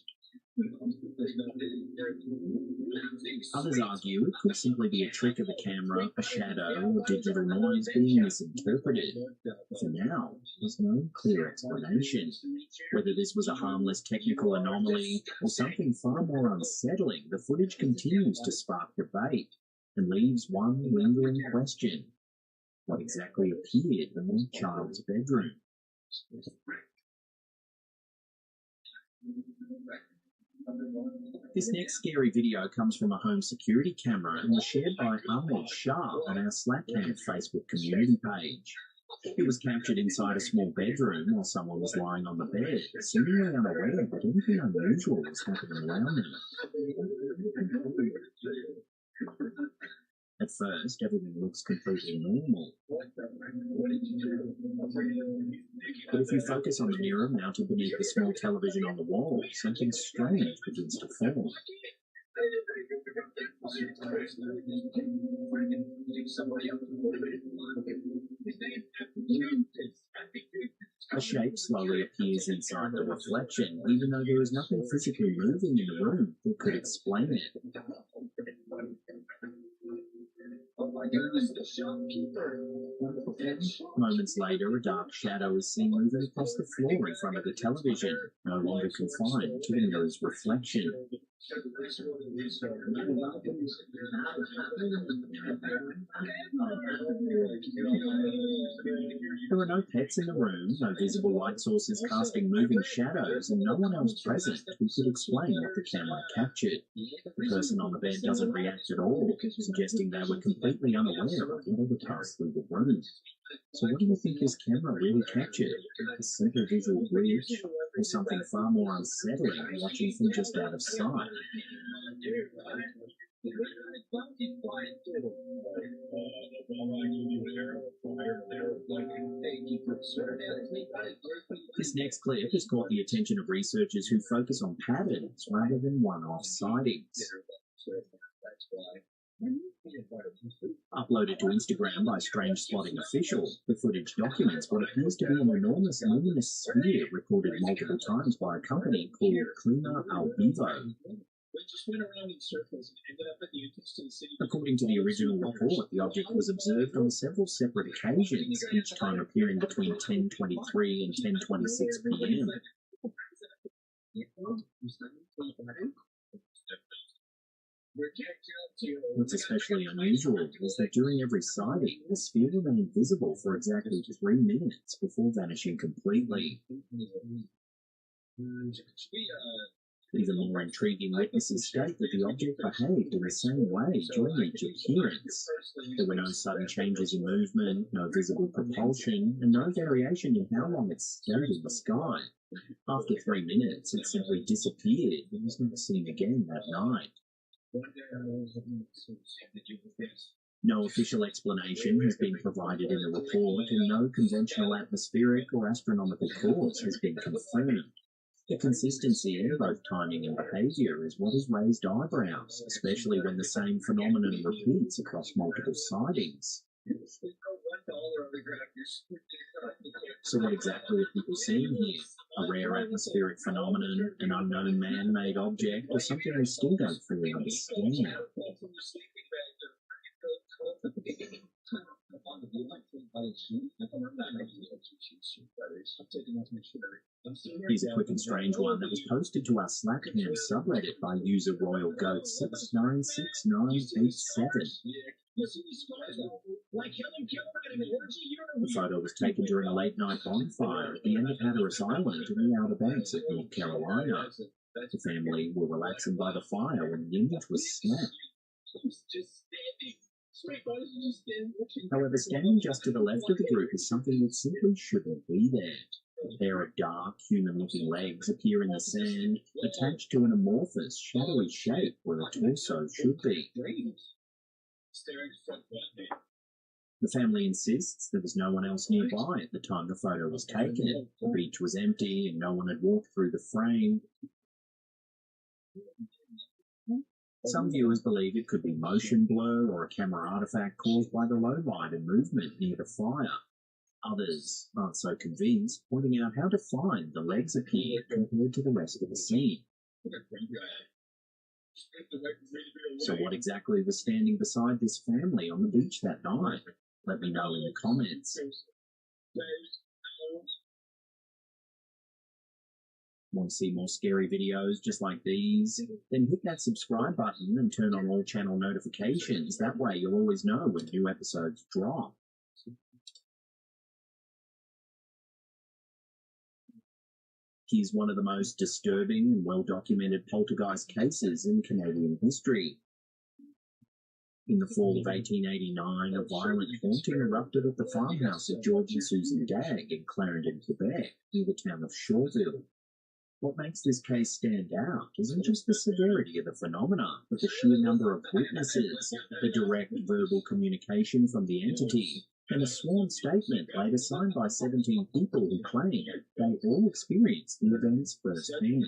Others argue it could simply be a trick of the camera, a shadow, or digital noise being misinterpreted. For now, there's no clear explanation. Whether this was a harmless technical anomaly or something far more unsettling, the footage continues to spark debate. and leaves one lingering question. What exactly appeared in the child's bedroom? This next scary video comes from a home security camera and was shared by Ahmed Shah on our Slackcamp Facebook community page. It was captured inside a small bedroom while someone was lying on the bed, seemingly unaware that anything unusual was happening around them. At first, everything looks completely normal. But if you focus on the mirror mounted beneath the small television on the wall, something strange begins to form. A shape slowly appears inside the reflection, even though there is nothing physically moving in the room that could explain it. Moments later, a dark shadow is seen moving across the floor in front of the television, no longer confined to the mirror's reflection. There are no pets in the room, no visible light sources casting moving shadows, and no one else present who could explain what the camera captured. The person on the bed doesn't react at all, suggesting they were completely unaware of whatever passed through the room. So what do you think his camera really captured? A simple visual glitch, or something far more unsettling watching from just out of sight? This next clip has caught the attention of researchers who focus on patterns rather than one-off sightings. Uploaded to Instagram by Strange Spotting Official, the footage documents what appears to be an enormous luminous sphere recorded multiple times by a company called Clima Albevo. According to the original report, the object was observed on several separate occasions, each time appearing between 10:23 and 10:26 p.m. What's especially unusual is that during every sighting, the sphere remained visible for exactly 3 minutes before vanishing completely. Even more intriguing witnesses state that the object behaved in the same way during each appearance. There were no sudden changes in movement, no visible propulsion, and no variation in how long it stayed in the sky. After 3 minutes, it simply disappeared and was never seen again that night. No official explanation has been provided in the report, and no conventional atmospheric or astronomical cause has been confirmed. The consistency in both timing and behaviour is what has raised eyebrows, especially when the same phenomenon repeats across multiple sightings. So what exactly are people seeing here? A rare atmospheric phenomenon, an unknown man-made object, or something we still don't fully understand? Here's a quick and strange one that was posted to our Slackcamp subreddit by user Royal Goat 696987. The photo was taken during a late-night bonfire at the end of Hatteras Island in the Outer Banks of North Carolina. The family were relaxing by the fire when the image was snapped. However, standing just to the left of the group is something that simply shouldn't be there. A pair of dark, human-looking legs appear in the sand, attached to an amorphous, shadowy shape where a torso should be. The family insists there was no one else nearby at the time the photo was taken. The beach was empty and no one had walked through the frame. Some viewers believe it could be motion blur or a camera artifact caused by the low light and movement near the fire. Others aren't so convinced, pointing out how defined the legs appeared compared to the rest of the scene. So what exactly was standing beside this family on the beach that night? Let me know in the comments. Want to see more scary videos just like these? Then hit that subscribe button and turn on all channel notifications. That way you'll always know when new episodes drop. Here's one of the most disturbing and well-documented poltergeist cases in Canadian history. In the fall of 1889, a violent haunting erupted at the farmhouse of George and Susan Dagg in Clarendon, Quebec, near the town of Shawville. What makes this case stand out isn't just the severity of the phenomena, but the sheer number of witnesses, the direct verbal communication from the entity, and a sworn statement later signed by 17 people who claim they all experienced the events firsthand.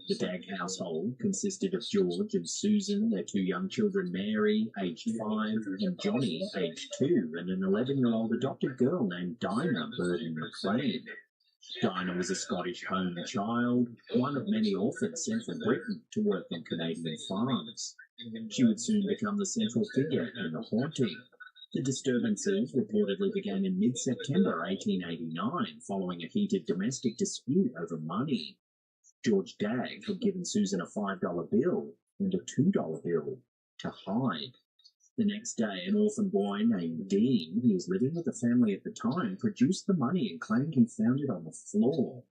The Dagg household consisted of George and Susan, their 2 young children, Mary, aged 5, and Johnny, aged 2, and an 11-year-old adopted girl named Dinah Burden McLean. Dinah was a Scottish home child, one of many orphans sent from Britain to work on Canadian farms. She would soon become the central figure in the haunting. The disturbances reportedly began in mid-September 1889, following a heated domestic dispute over money. George Dagg had given Susan a $5 bill and a $2 bill to hide. The next day, an orphan boy named Dean, who was living with the family at the time, produced the money and claimed he found it on the floor.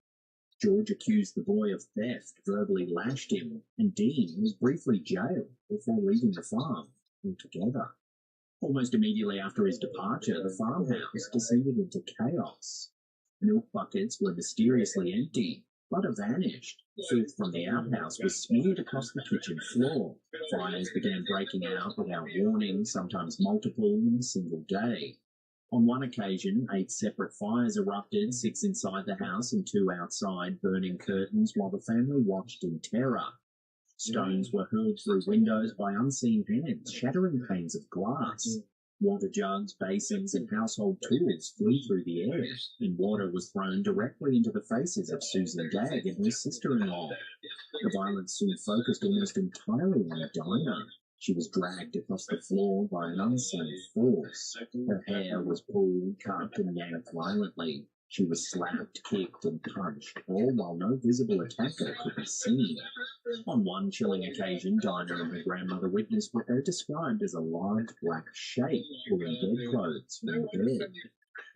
George accused the boy of theft, verbally lashed him, and Dean was briefly jailed before leaving the farm altogether. Almost immediately after his departure, the farmhouse descended into chaos. Milk buckets were mysteriously empty. Butter vanished. Filth from the outhouse was smeared across the kitchen floor. Fires began breaking out without warning, sometimes multiple in a single day. On one occasion, 8 separate fires erupted, 6 inside the house and 2 outside, burning curtains while the family watched in terror. Stones were hurled through windows by unseen hands, shattering panes of glass. Water jugs, basins, and household tools flew through the air, and water was thrown directly into the faces of Susan Dagg and her sister-in-law. The violence soon focused almost entirely on Dinah. She was dragged across the floor by an unseen force. Her hair was pulled, cut, and yanked violently. She was slapped, kicked, and punched, all while no visible attacker could be seen. On one chilling occasion, Dinah and her grandmother witnessed what they described as a large black shape pulling bedclothes from the bed.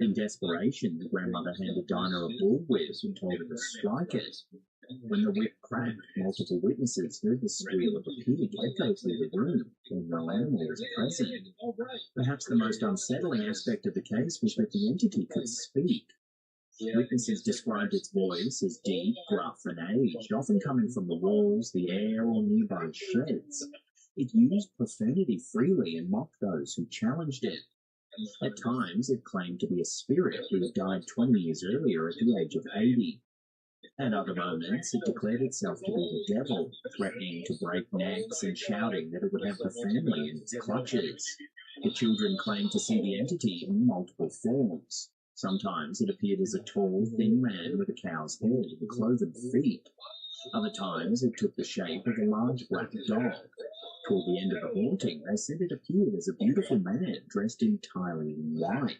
In desperation, the grandmother handed Dinah a bullwhip and told her to strike it. When the whip cracked, multiple witnesses heard the squeal of a pig echo through the room, and no animal was present. Perhaps the most unsettling aspect of the case was that the entity could speak. Witnesses described its voice as deep, gruff, and aged, often coming from the walls, the air, or nearby sheds. It used profanity freely and mocked those who challenged it. At times, it claimed to be a spirit who had died 20 years earlier at the age of 80. At other moments, it declared itself to be the devil, threatening to break necks and shouting that it would have the family in its clutches. The children claimed to see the entity in multiple forms. Sometimes it appeared as a tall, thin man with a cow's head and cloven feet. Other times it took the shape of a large black dog. Toward the end of the haunting, they said it appeared as a beautiful man dressed entirely in white.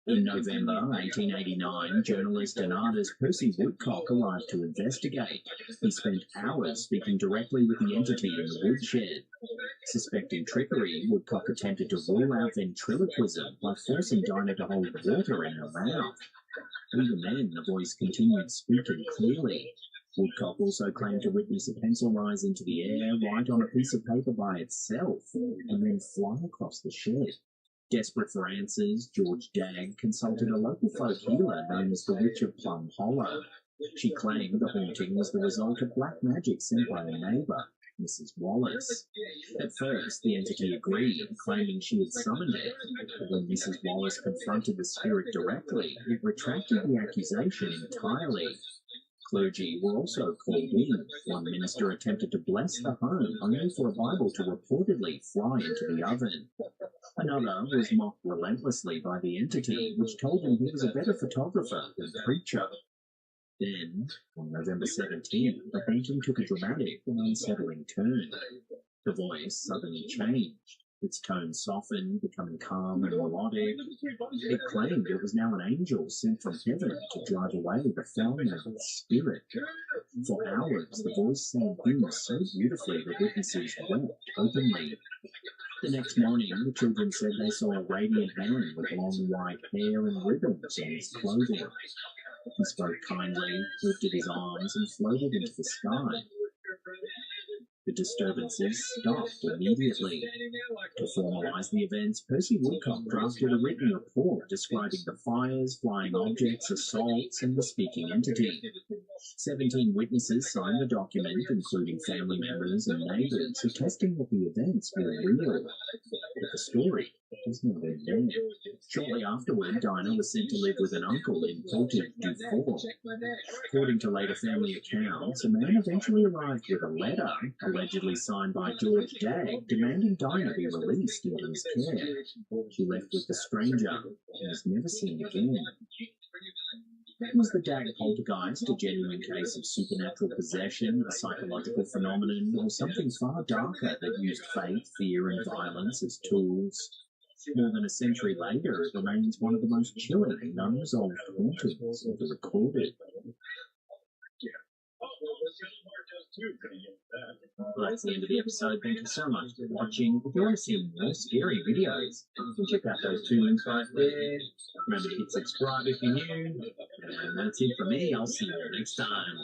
In November 1889, journalist and artist Percy Woodcock arrived to investigate. He spent hours speaking directly with the entity in the woodshed. Suspecting trickery, Woodcock attempted to rule out ventriloquism by forcing Dinah to hold water in her mouth. Even then, the voice continued speaking clearly. Woodcock also claimed to witness a pencil rise into the air, write on a piece of paper by itself, and then fly across the shed. Desperate for answers, George Dagg consulted a local folk healer known as the Witch of Plum Hollow. She claimed the haunting was the result of black magic sent by a neighbour, Mrs. Wallace. At first, the entity agreed, claiming she had summoned it. But when Mrs. Wallace confronted the spirit directly, it retracted the accusation entirely. Clergy were also called in. One minister attempted to bless the home, only for a Bible to reportedly fly into the oven. Another was mocked relentlessly by the entity, which told him he was a better photographer than preacher. Then, on November 17th, the haunting took a dramatic and unsettling turn. The voice suddenly changed. Its tone softened, becoming calm and melodic. It claimed it was now an angel sent from heaven to drive away the foul-mouthed spirit. For hours, the voice sang hymns so beautifully that witnesses wept openly. The next morning, the children said they saw a radiant man with long white hair and ribbons on his clothing. He spoke kindly, lifted his arms, and floated into the sky. The disturbances stopped immediately. To formalise the events, Percy Woodcock drafted a written report describing the fires, flying objects, assaults, and the speaking entity. 17 witnesses signed the document, including family members and neighbours, attesting that the events were real. But the story was not end there. Shortly afterward, Dinah was sent to live with an uncle in Portage-du-Fort. According to later family accounts, a man eventually arrived with a letter, allegedly signed by George Dagg, demanding Dinah be released into his care. She left with the stranger and was never seen again. Was the Dagg poltergeist a genuine case of supernatural possession, a psychological phenomenon, or something far darker that used faith, fear, and violence as tools? More than a century later, it remains one of the most chilling and unresolved hauntings ever recorded. Well, that's the end of the episode. Thank you so much for watching. If you want to see more scary videos, you can check out those 2 links right there. Remember to hit subscribe if you're new. And that's it for me. I'll see you next time.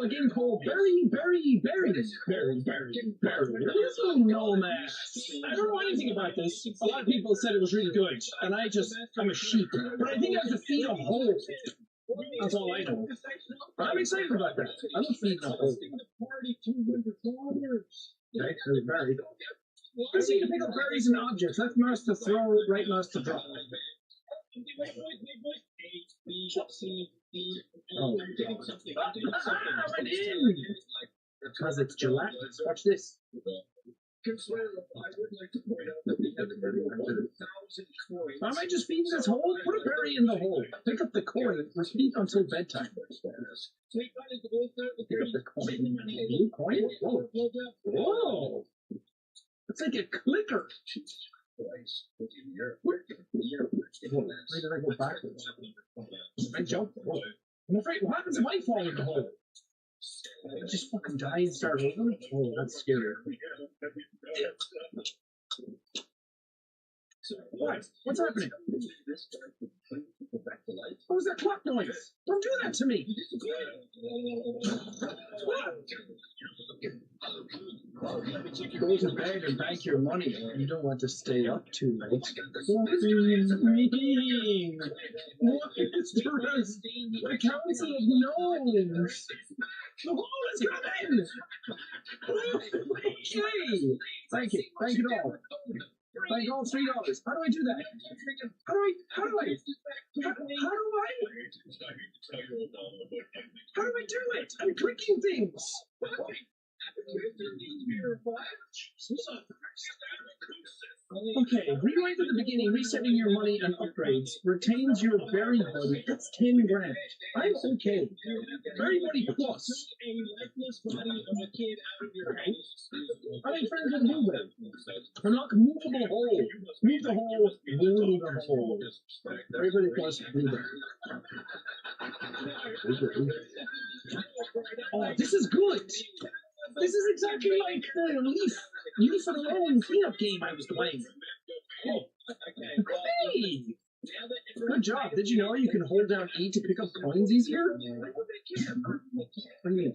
A game called Berry. Nomads. I don't know anything about this. A lot of people said it was really good, and I'm a sheep. But I think I have to feed a hole. That's all I know. But I'm excited about that. I'm a feeding a hole. Actually, berry. I seem to pick up berries and objects. Left mouse to throw, right mouse to drop. Oh, I went in! Because it's gelatinous. Watch this. Why am I just feeding this hole? Put a berry in the hole. Pick up the coin. Repeat until bedtime. Pick up the coin. Blue coin? Whoa. Whoa. It's like a clicker. Where did I go backwards? I jumped. Whoa. I'm afraid. What happens if I fall in the hole? I just fucking die and start over? Oh, that's scary. What? What's happening? What was that clock noise? Don't do that to me! What? Go to bed and bank your money. You don't want to stay up too late. What is mean? What is the rest? The council of gnomes! The hole is coming! Hey! Thank you. Thank you all. Thank all $3. How do I do that? How do I do it? I'm clicking things. Okay, rewind at the beginning, resetting your money and upgrades. Retains your berry buddy. That's 10 grand. I'm okay. Berry buddy plus. I'm friends with Blueberry. Unlock movable hole. Move the hole. Move the hole. Berry buddy plus Blueberry. Oh, this is good. This is exactly like the Leaf Alone cleanup game I was playing. Oh. Hey! Good job. Did you know you can hold down E to pick up coins easier? What do you mean?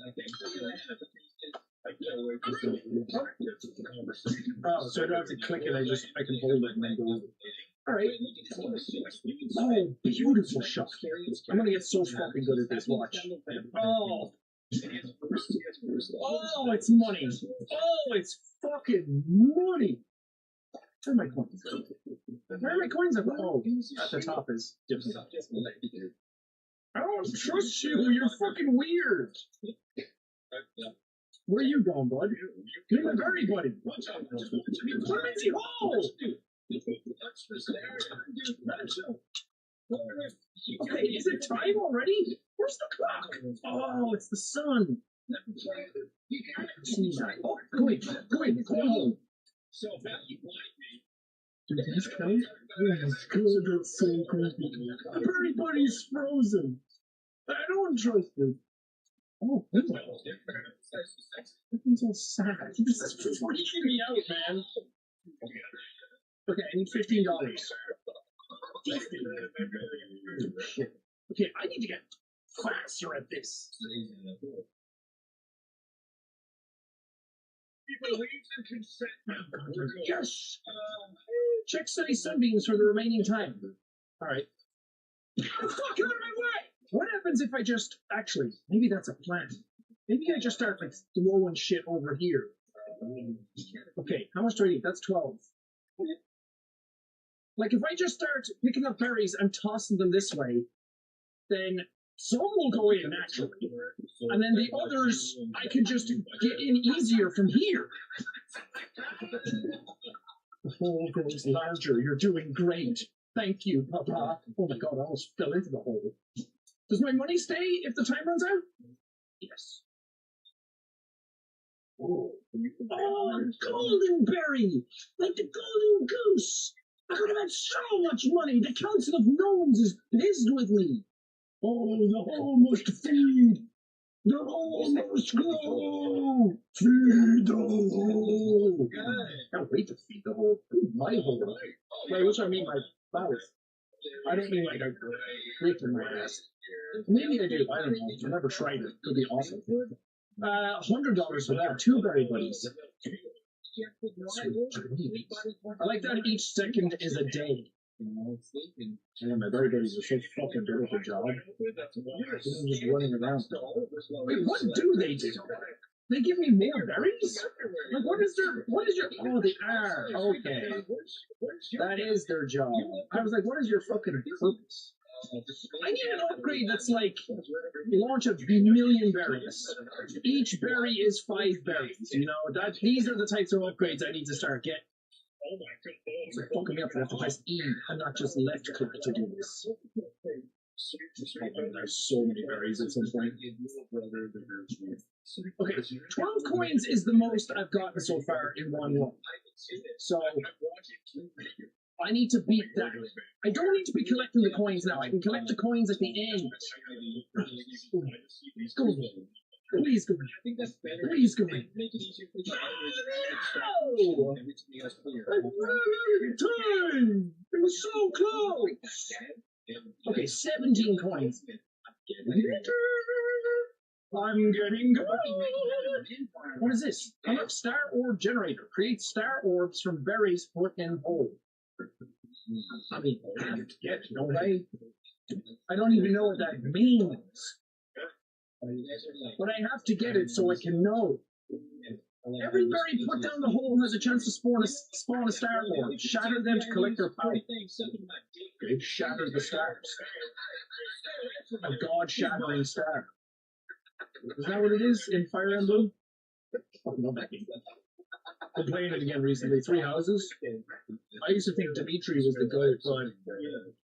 Oh, so I don't have to click it, I can hold it and then go over. Alright. Oh, beautiful shot. I'm gonna get so fucking good at this, watch. Oh, it's money. Oh, it's fucking money. Where are my coins? Where are my coins? Oh, at the top is different. I don't trust you. You're fucking weird. Where are you going, bud? Give me my berry, buddy. Put him in the hole. Okay, is it time already? Where's the clock? Oh, it's the sun. Oh, go in. Go home. Dude, he's coming? Oh my god, that's so creepy. Everybody's frozen. I don't trust him. Oh, everything's all sad. This is freaking me out, man. Okay, I need $15. Shit. Okay, I need to get faster at this. Yes! Check sunny sunbeams for the remaining time. Alright. Fuck, out of my way! What happens if I just... Actually, maybe that's a plan. Maybe I just start, like, throwing shit over here. Okay, how much do I need? That's 12. Like, if I just start picking up berries and tossing them this way, then some will go in, naturally. And then the others, I can just get in easier from here. The hole grows larger. You're doing great. Thank you, Papa. Oh my god, I almost fell into the hole. Does my money stay if the time runs out? Yes. Oh, golden berry! Like the golden goose! I could have had so much money, the Council of Gnomes is pissed with me! Oh, the hole must feed! The hole must grow! Feed the hole! I can't wait to feed the hole. My hole. By which I mean my mouth. I don't mean like a creep in my ass. Maybe I do. I don't know. I've never tried it. Could be awesome. $100 for that. 2 berry buddies. I like that each second is a day. Yeah, my berry buddies are so fucking good at their job. They're just running around. Wait, what do they do? They give me more berries? Like, what is your, oh, they are, okay. That is their job. I was like, what is your fucking purpose? I need an upgrade that's like, launch a million berries. Each berry is 5 berries, you know? These are the types of upgrades I need to start getting. It's like fucking me up, I have to press E and not just left click to do this. There's so many berries at some point. Okay, 12 coins is the most I've gotten so far in one run. So, I need to beat that. I don't need to be collecting the coins now. I can collect the coins at the end. Go away. Please go away. Please go away. No! I'm running time! It was so close! Okay, 17 coins. I'm getting good. What is this? Unlock Star Orb Generator. Create star orbs from berries put in hole. I mean, I have to get, don't I? I don't even know what that means. But I have to get it so I can know. Every berry put down the hole has a chance to spawn a star orb. Shatter them to collect their power. Okay, shatter the stars. A god-shattering star. Is that what it is in Fire Emblem? Oh, no, Becky. I'm playing it again recently. 3 houses. I used to think Dimitri was the goat, but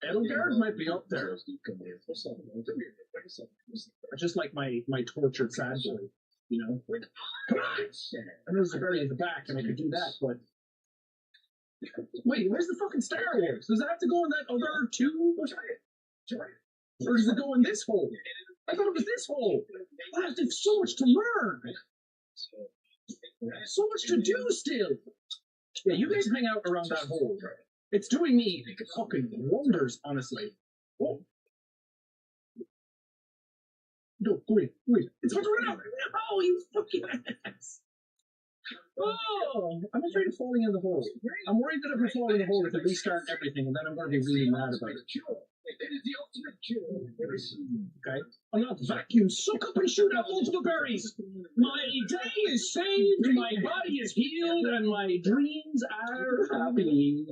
Edelgard might be up there. I just like my tortured sad boy, you know? And there's a berry at the back, and I could do that, but... Wait, where's the fucking Star Wars? Does that have to go in that other 2? Or does it go in this hole? I thought it was this hole. Wow, there's so much to learn. So much to do still. Yeah, you guys hang out around that hole. It's doing me fucking wonders, honestly. Oh. No, wait. It's about to run out. Oh, you fucking ass. Oh, I'm afraid of falling in the hole. I'm worried that if I fall in the hole, it will restart everything, and then I'm going to be really mad about it. Okay. Unlock vacuum, suck up and shoot out multiple berries. My day is saved, my body is healed, and my dreams are happy.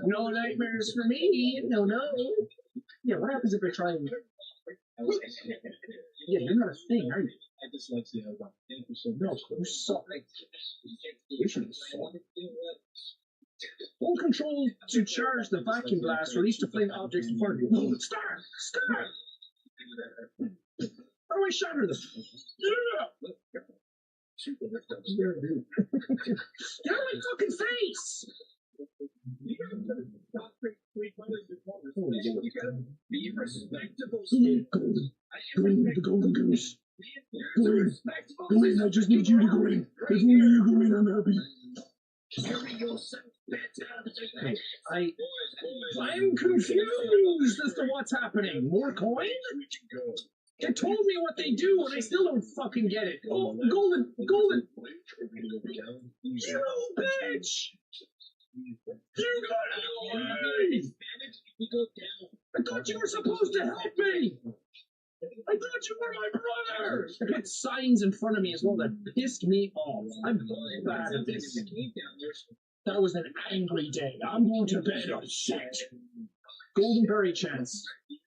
No nightmares for me. No. Yeah, what happens if I try and... Yeah, you're not a thing, are you? No, you suck. You should suck. Hold control to charge the vacuum blast, release to flame objects in front of you. Star! How do I shatter them? Get out of my fucking face! Be respectable. Golden, the golden goose. Golden, go in, I just need you to go in. If only you go in, I'm happy. Carry yourself better. I'm confused as to what's happening. More coin? They told me what they do, and I still don't fucking get it. Oh, golden! You bitch! You got away! I thought you were supposed to help me! I thought you were my brother! I put signs in front of me as well that pissed me off. I'm bad at this. That was an angry day. I'm going to bed upset. Golden berry chance.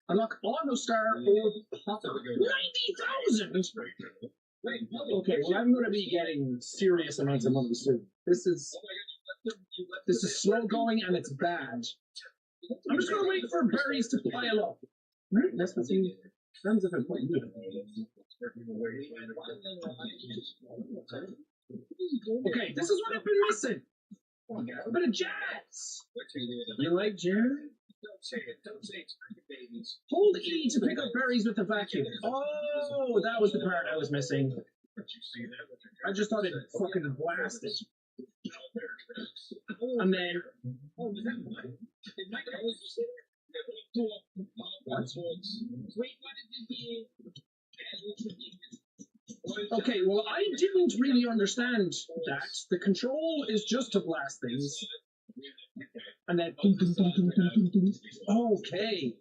Unlock auto star or pop. 90,000! Okay, well I'm going to be getting serious amounts of money soon. This is slow going and it's bad. I'm just going to wait for berries to pile up. Right, that's what you... Sounds like a point. Okay, this is what I've been missing. A bit of jazz. You like jazz? Don't say it's for babies. Hold E to pick up berries with the vacuum. Oh, that was the part I was missing. I just thought it fucking blasted. And then... Okay, well, I didn't really understand that. The control is just to blast things. And then... Okay.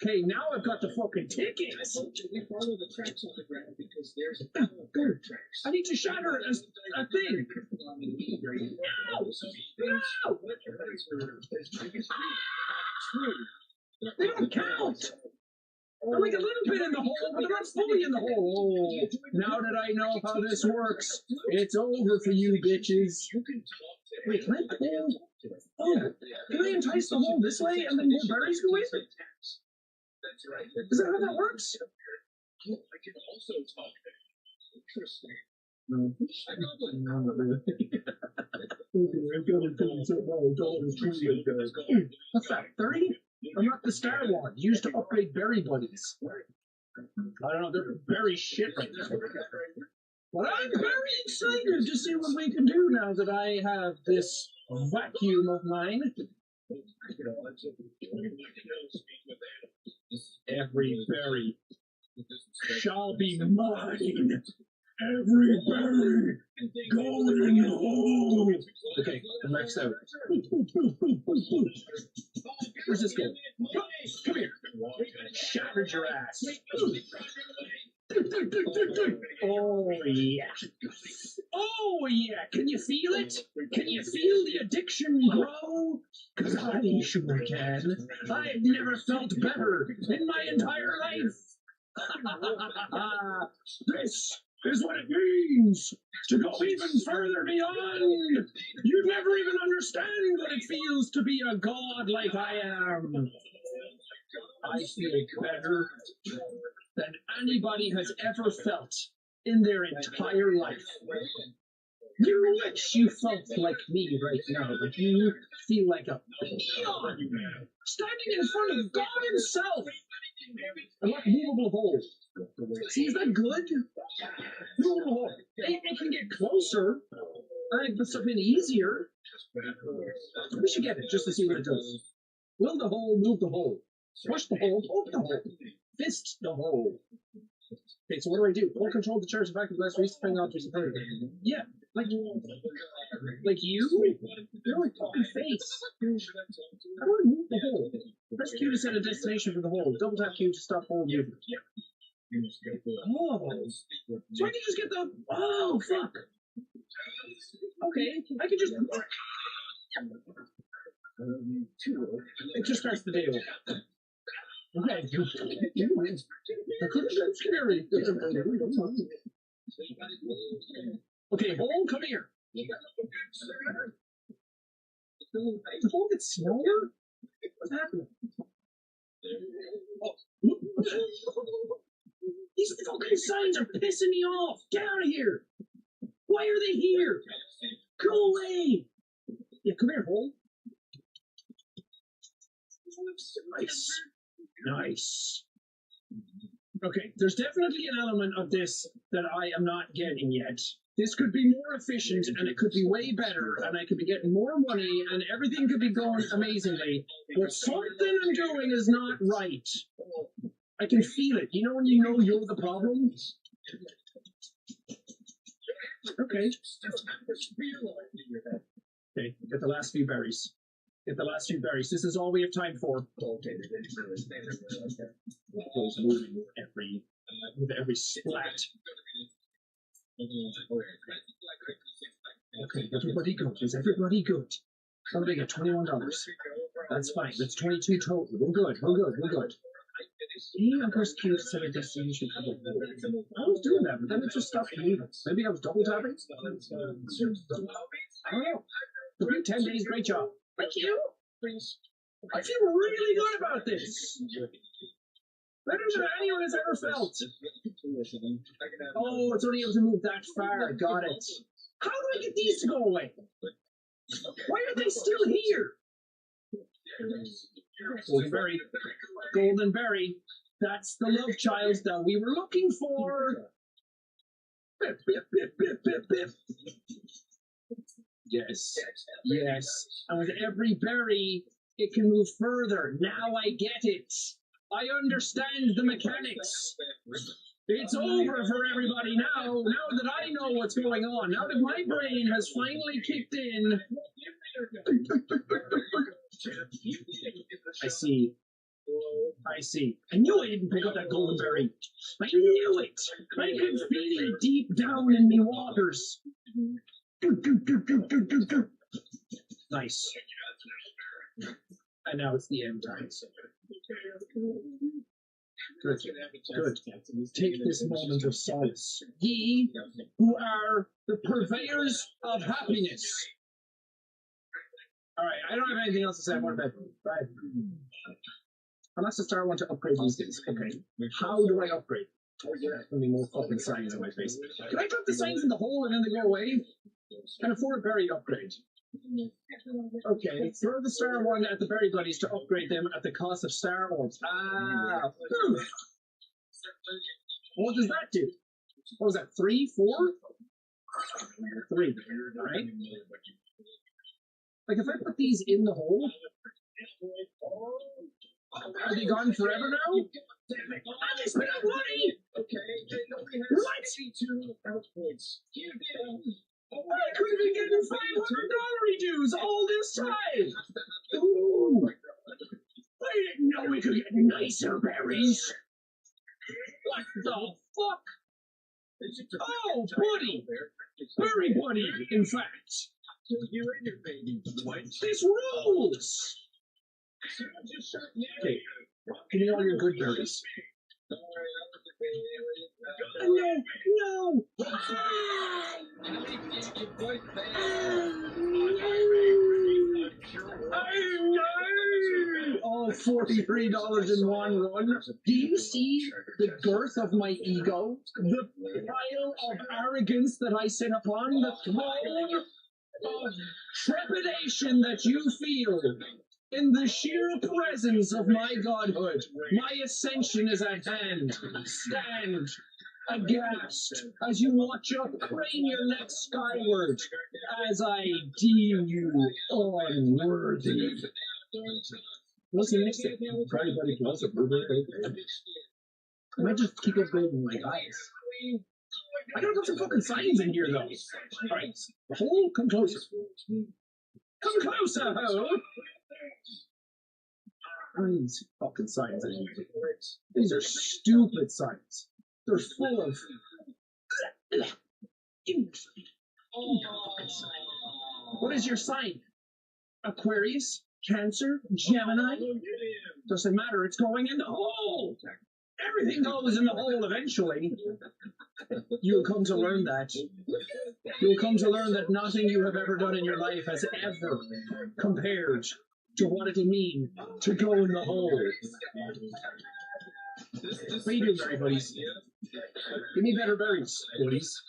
Okay, now I've got the fucking tickets. We follow the tracks on the ground because there's good tracks. I need to shatter a thing. No! They don't count. They're like a little bit in the hole, but they're not fully in the hole. Oh, now that I know how this works, it's over for you bitches. Wait, can I pull? Oh, can I entice the hole this way and then more berries go in? That's right. Is that how that works? I can also talk. Interesting. No, not really. What's that, 30? Unlock the star wand, used to upgrade berry buddies. I don't know, they're berry shit right now. But I'm very excited to see what we can do now that I have this vacuum of mine. Every berry shall be mine. Every berry going in the hole. Okay, I'm maxed out. Where's this going? Come here. Shattered your ass. Oh yeah. Oh yeah. Can you feel it? Can you feel the addiction grow? 'Cause I sure can. I've never felt better in my entire life. This is what it means to go even further beyond. You never even understand what it feels to be a god like I am. I feel better than anybody has ever felt in their entire life. You wish you felt like me right now, but you feel like a peon standing in front of God himself. And like movable hole. See, is that good? Movable hole. They can get closer. I can put something easier. We should get it just to see what it does. Will the hole move the hole? Push the hole, open the hole. Fist the hole. Okay, so what do? Hold control to charge the vacuum glass, release the thing objects in front of you. Yeah, like you? You're my fucking face. How do I move the hole? Press Q to set a destination for the hole. Double tap Q to stop hole movement. Oh. So I can just get the... Oh, fuck. Okay, I can just... It just starts the deal. Okay. That could have been scary. Okay, hole, come here. The hole gets smaller? What's happening? Oh. These fucking signs are pissing me off. Get out of here. Why are they here? Go away. Yeah, come here, Hole. Nice. Nice. Okay, there's definitely an element of this that I am not getting yet. This could be more efficient, and it could be way better, and I could be getting more money, and everything could be going amazingly. But something I'm doing is not right. I can feel it. You know when you know you're the problem? Okay. Okay, get the last few berries. Get the last few berries. This is all we have time for. With every splat. Okay, everybody good. Is everybody good? Somebody got $21. That's fine. That's 22 total. We're good. We're good. We're good. See, I pressed Q to set a destination for the I was doing that, but then it just stopped moving. Maybe I was double tapping? I don't know. It's been 10 days. Great job. Thank you. I feel really good about this. Better than anyone has ever felt. Oh, it's only able to move that far. Got it. How do I get these to go away? Why are they still here? Golden berry. Golden berry. That's the love child that we were looking for. Bip, bip, bip, bip, bip, bip. Yes. Yes. And with every berry, it can move further. Now I get it. I understand the mechanics. It's over for everybody now. Now that I know what's going on. Now that my brain has finally kicked in. I see. I see. I knew I didn't pick up that golden berry. I knew it. I could feel it deep down in me waters. Nice. And now it's the end times. Good. Good. Take this moment of solace. Ye who are the purveyors of happiness. Alright, I don't have anything else to say. I want to bed. Bye. Unless the star want to upgrade these things. Okay. How do I upgrade? There's gonna be more fucking signs in my face. Can I drop the signs in the hole and then they go away? Can afford a berry upgrade. Okay, throw the star one at the berry buddies to upgrade them at the cost of star orbs. Ah. What does that do? What was that? 3, 4? 3. Alright. Like if I put these in the hole, are they gone forever now? I just spent out money! What? I could have been getting $500 dues all this time! Ooh! I didn't know we could get nicer berries! What the fuck? Oh, buddy! Berry buddy, in fact! This rules! Okay, give me all your good berries. No, no! Oh, $43 in one run. Do you see the girth of my ego? The pile of arrogance that I sit upon? The throne of trepidation that you feel? In the sheer presence of my godhood, my ascension is at hand. Stand aghast as you watch up, crane your neck skyward, as I deem you unworthy. What's the next thing? Probably buddy plus a blueberry. I might just keep upgrading my eyes. I gotta put some fucking signs in here, though. Alright, hole, come closer. Come closer, hole! These fucking signs in here. These are stupid signs. They're full of. What is your sign? Aquarius? Cancer? Gemini? Doesn't matter, it's going in the hole! Everything goes in the hole eventually. You'll come to learn that. You'll come to learn that nothing you have ever done in your life has ever compared to what it'll mean to go in the hole. What are you doing, berry buddies? Give me better berries, buddies.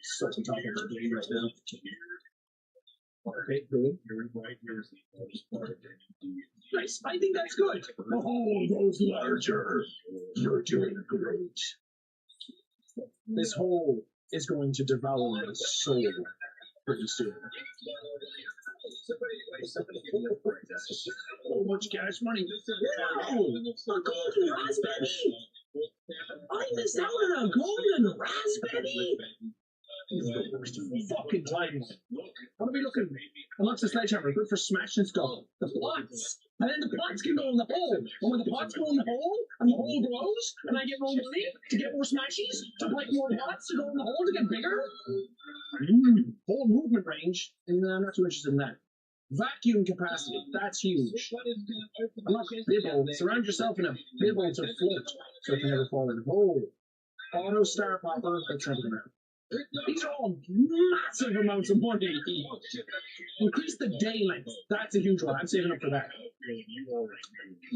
Such a tough game right now. Okay, good. Nice. I think that's good. Oh, those larger. You're doing great. This hole is going to devour my soul pretty soon. So much cash money. No! A golden raspberry! I missed out on a golden raspberry! Fucking time. What are we looking? Unlocks the sledgehammer, good for smashing stuff. The pots! And then the pots can go in the hole. And when the pots go in the hole, and the hole grows, and I get more money to get more smashies, to break more pots, to go in the hole to get bigger. Whole movement range. And I'm not too interested in that. Vacuum capacity, that's huge. Unlock bibble. Surround yourself in a bibble to float, so it can never fall in the hole. Auto star popper, that's not gonna matter. These are all massive amounts of money. Increase the day length. That's a huge one. I'm saving up for that.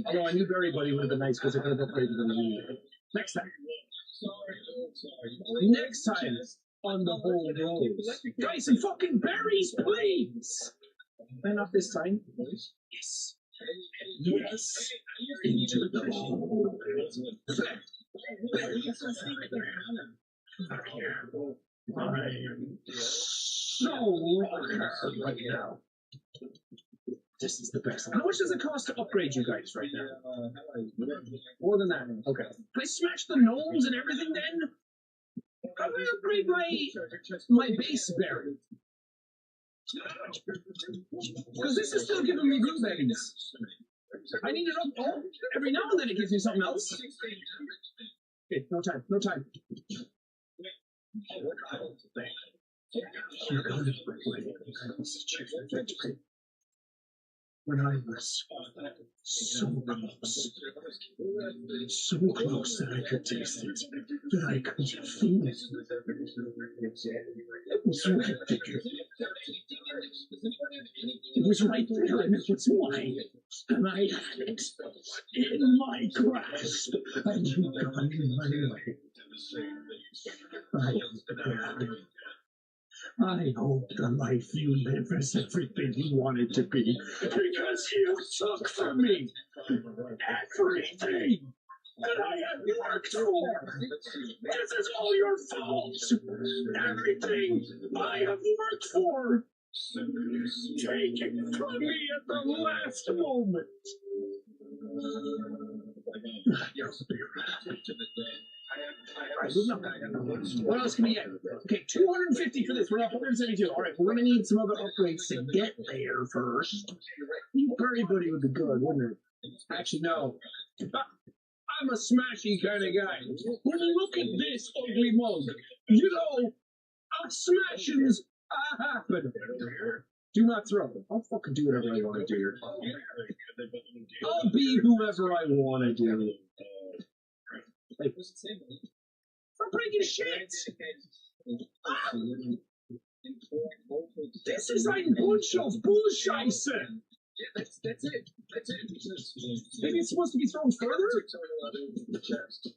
Although I knew Berry Buddy would have been nice because I could have upgraded them immediately. Next time. Next time on the whole rose. Guys, some fucking berries, please! And not this time. Yes. Yes. Into the hole. I am so hard right now. This is the best. How much does it cost to upgrade you guys right now? More than that. Okay. Can I smash the gnomes and everything then? How do I upgrade my base berry? Because this is still giving me blueberries. I need it up. Oh, every now and then it gives me something else. Okay, no time. No time. When I was so close that I could taste it, that I could feel it. It was right there. It was right there, and it was mine. And I had it in my grasp, and you got in my way. I am happy. I hope the life you live is everything you want it to be, because you took from me everything that I had worked for. This is all your fault. Everything I have worked for, taken from me at the last moment. What else can we get? Okay, 250 for this. We're at 172. All right, we're going to need some other upgrades to get there first. Berry Buddy would be good, wouldn't it? Actually, no. I'm a smashy kind of guy. When you look at this ugly mug, you know, smashes happen. Do not throw. I'll fucking do whatever I want to do. I'll be whoever I want to do. Like, for breaking shit! Ah! This is a bunch of bullshit! That's it. Maybe it's supposed to be thrown further?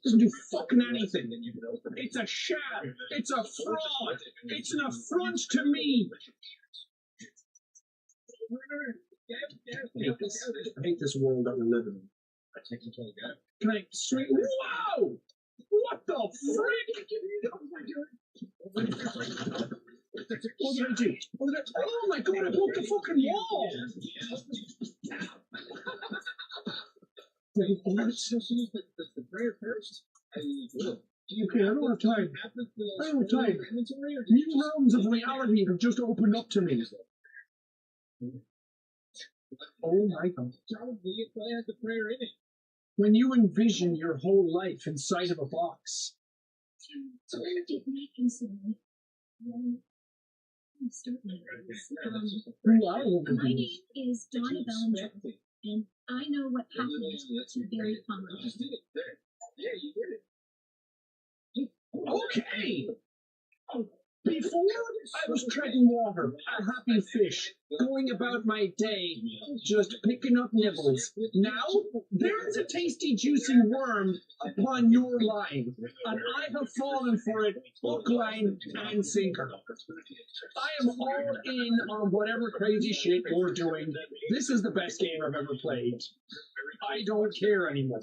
Doesn't do fucking anything. It's a sham. It's a fraud. It's an affront to me. I hate this world that we live in. Can I swing? Whoa! What the frick? What did I do? Oh my god, I broke the fucking wall! Okay, I don't have time. New realms of reality have just opened up to me. Oh my god. When you envision your whole life inside of a box. So when did we consider my name is Donna Bellinger, and I know what happened to Barry Palmer. Okay! Before, I was treading water, a happy fish, going about my day, just picking up nibbles. Now, there is a tasty, juicy worm upon your line, and I have fallen for it, hook, line, and sinker. I am all in on whatever crazy shit you're doing. This is the best game I've ever played. I don't care anymore.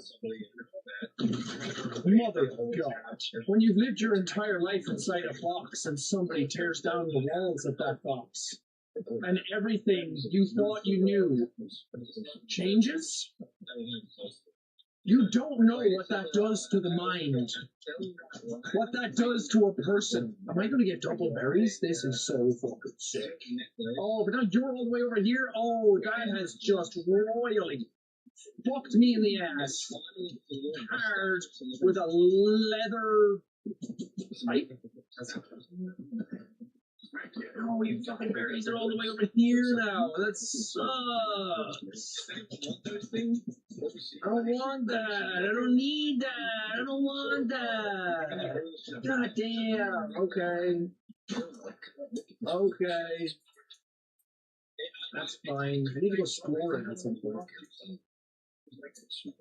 Mother of God, when you've lived your entire life inside a box and somebody tears down the walls of that box, and everything you thought you knew changes, you don't know what that does to the mind, what that does to a person. Am I going to get double berries? This is so fucking sick. Oh, but now you're all the way over here? Oh, that has just royally fucked me in the ass. Hard with a leather pipe. Oh, you fucking berries are all the way over here now. That sucks. I don't want that. I don't need that. I don't want that. God damn. Okay. Okay. That's fine. I need to go exploring at some point.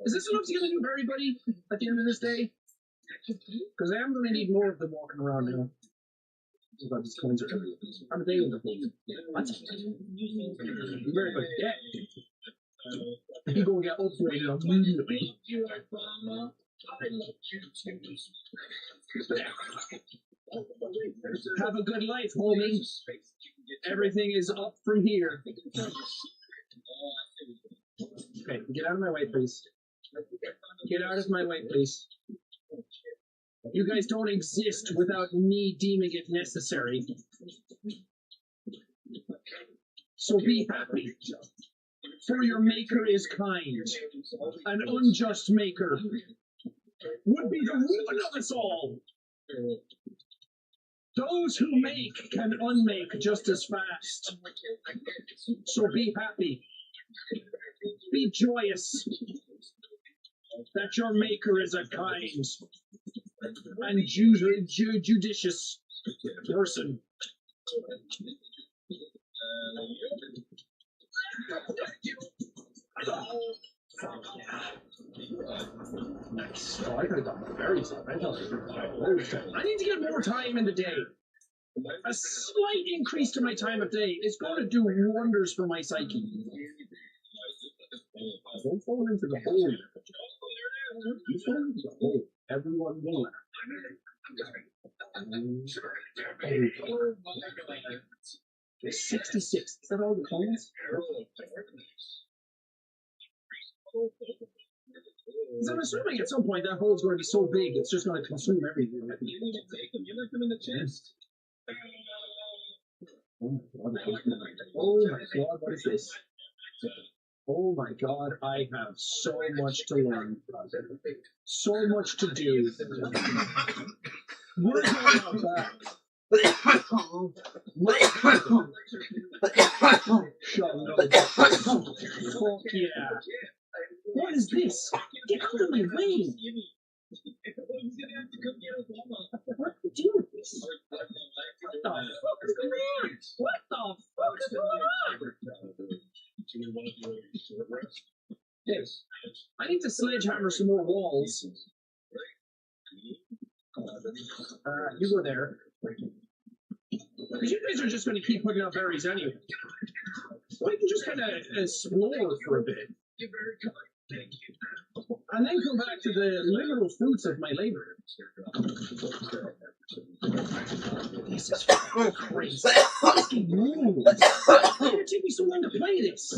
Is this enough to get a new berry buddy at the end of this day? Because I am going to need more of them walking around now. These coins are everywhere. How are they in the thing? What? Berry buddy, yeah. You go get upgraded immediately. Have a good life, homie. Everything is up from here. Okay, get out of my way, please. Get out of my way, please. You guys don't exist without me deeming it necessary. So be happy. For your maker is kind. An unjust maker would be the ruin of us all. Those who make can unmake just as fast. So be happy. Be joyous that your maker is a kind and judicious person. Nice. Oh, I could have done the berries up. I need to get more time in the day. A slight increase to my time of day is going to do wonders for my psyche. Don't fall into the hole. You fall into the hole. Everyone will. There's 66. Is that all the coins? Because I'm assuming at some point that hole's going to be so big it's just going to consume everything. You let them in the chest. Oh my God, what is this? Oh my God, I have so much to learn. So much to do. We're going out back. Shut up. Fuck yeah. What is this? Get out of my way. What are you doing this? What the fuck is going on? What the fuck is going on? Yes. I need to sledgehammer some more walls. You go there. Because you guys are just going to keep putting out berries anyway. So I can just kind of explore for a bit. And then come back to the literal fruits of my labor. This is fucking crazy. Fucking rules. Why did it take me so long to play this?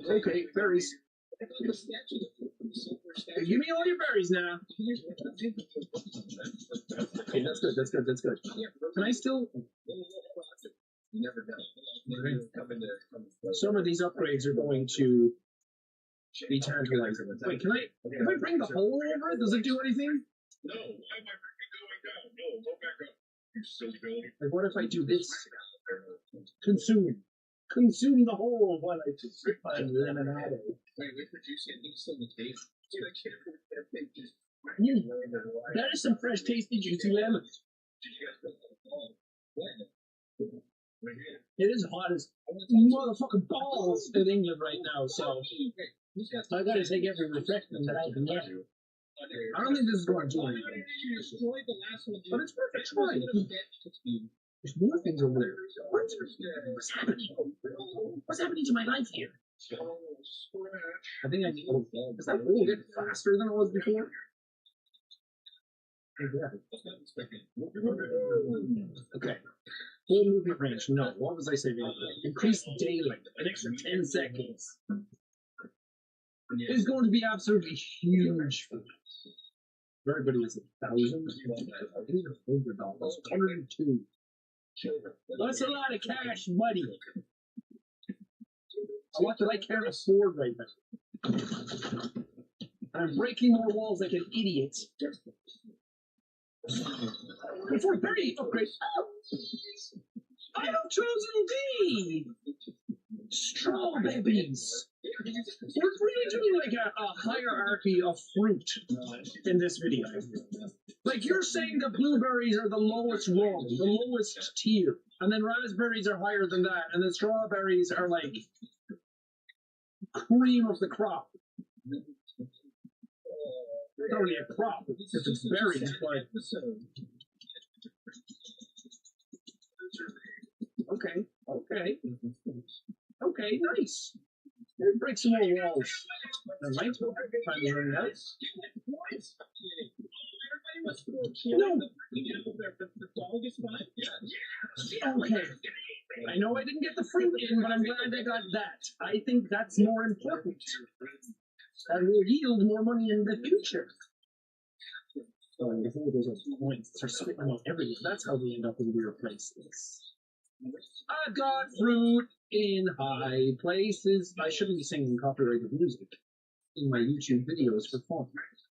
Okay, berries. Give me all your berries now. Okay, that's good, that's good, that's good. Can I still... Some of these upgrades are going to be tantalizing. Wait, can I bring the hole over? Does it do anything? No, why am I going down? No, go back up. You silly Billy. Like, what if I do this? Consume. Consume the whole while I just sip my lemonade. Wait, did you see it needs on the tape? Dude, I can't believe that thing just That is some fresh, tasty, juicy lemon. It is hot as motherfucking balls in England right now, so I gotta take every refreshment that I can get. I don't think this is going to do anything. But it's worth a try. There's more things over there. What's happening? What's happening to my life here? I think I need to. Is that really get faster than it was before? Okay. Full movement range. No. What was I saying? Increased daylight. An extra 10 seconds. It's going to be absolutely huge for us. Everybody is $1,000. $102. That's a lot of cash money. A lot that I can't afford right now. I'm breaking more walls like an idiot. Before 30 upgrades. I have chosen thee! Straw babies! We're really doing like a hierarchy of fruit in this video. Like you're saying that blueberries are the lowest rung, the lowest tier, and then raspberries are higher than that, and then strawberries are like cream of the crop. Not really a crop, it's berries, but okay, nice. Break some more walls. Alright, time to run out. No. Okay. I know I didn't get the fruit in, but I'm glad I got that. I think that's more important. That will yield more money in the future. The holders of points are spitting on everything. That's how we end up in weird places. I got fruit in high places. I shouldn't be singing copyrighted music in my YouTube videos for fun,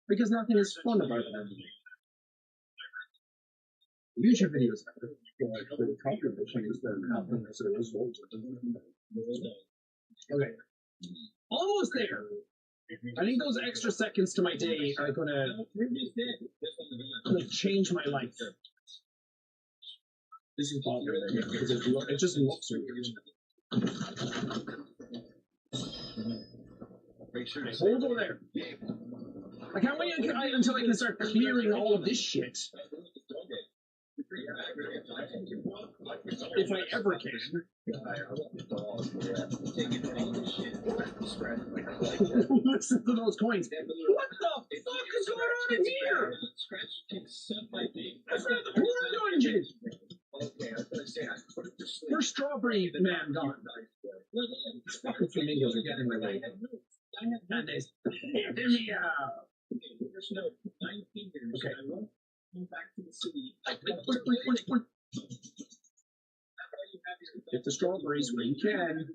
because nothing is fun about that. YouTube videos are for the copyright things that happen as a result. Okay, almost there. I think those extra seconds to my day are gonna change my life. This is bothering me because it just looks weird. Hold over there. I can't wait until I can start clearing all of this shit. If I ever can. Listen to those coins. What the fuck is going on in here? That's not the porn dungeon. Where's Strawberry Man gone? These fucking flamingos are getting in my way. And there's okay. Get the strawberries when you can.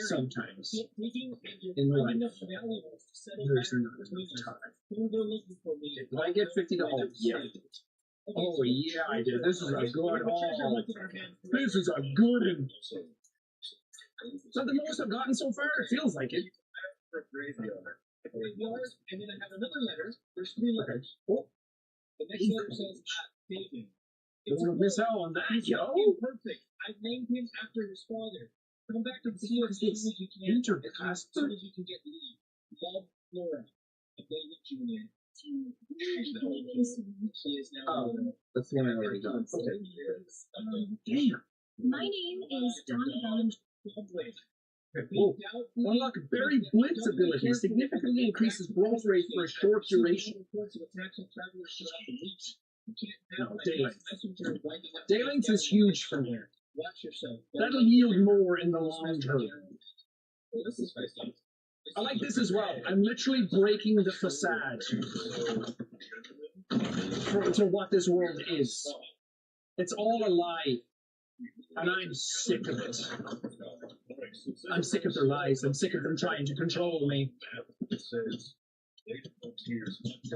Sometimes in life, there's not enough time. Did I get 50 to hold? Yeah. Oh yeah, I did. This is a good haul. This is a good one. Is that the most I've gotten so far? It feels like it. And then I have another letter. There's 3 letters. Oh. The next letter says David. Don't want to miss out on that, yo. Perfect. I've named him after his father. Come back and see as soon as you can. As soon as you can get leave. Love, Laura. David Jr. Oh, that's the one I already got. Okay. Damn. My name is Donna Bond. Oh, unlock Barry Blitz ability. Significantly increases growth rate for a short duration. No, Daylength is huge for me. That'll yield more in the long term. I like this as well. I'm literally breaking the facade to what this world is. It's all a lie. And I'm sick of it. I'm sick of their lies. I'm sick of them trying to control me. Did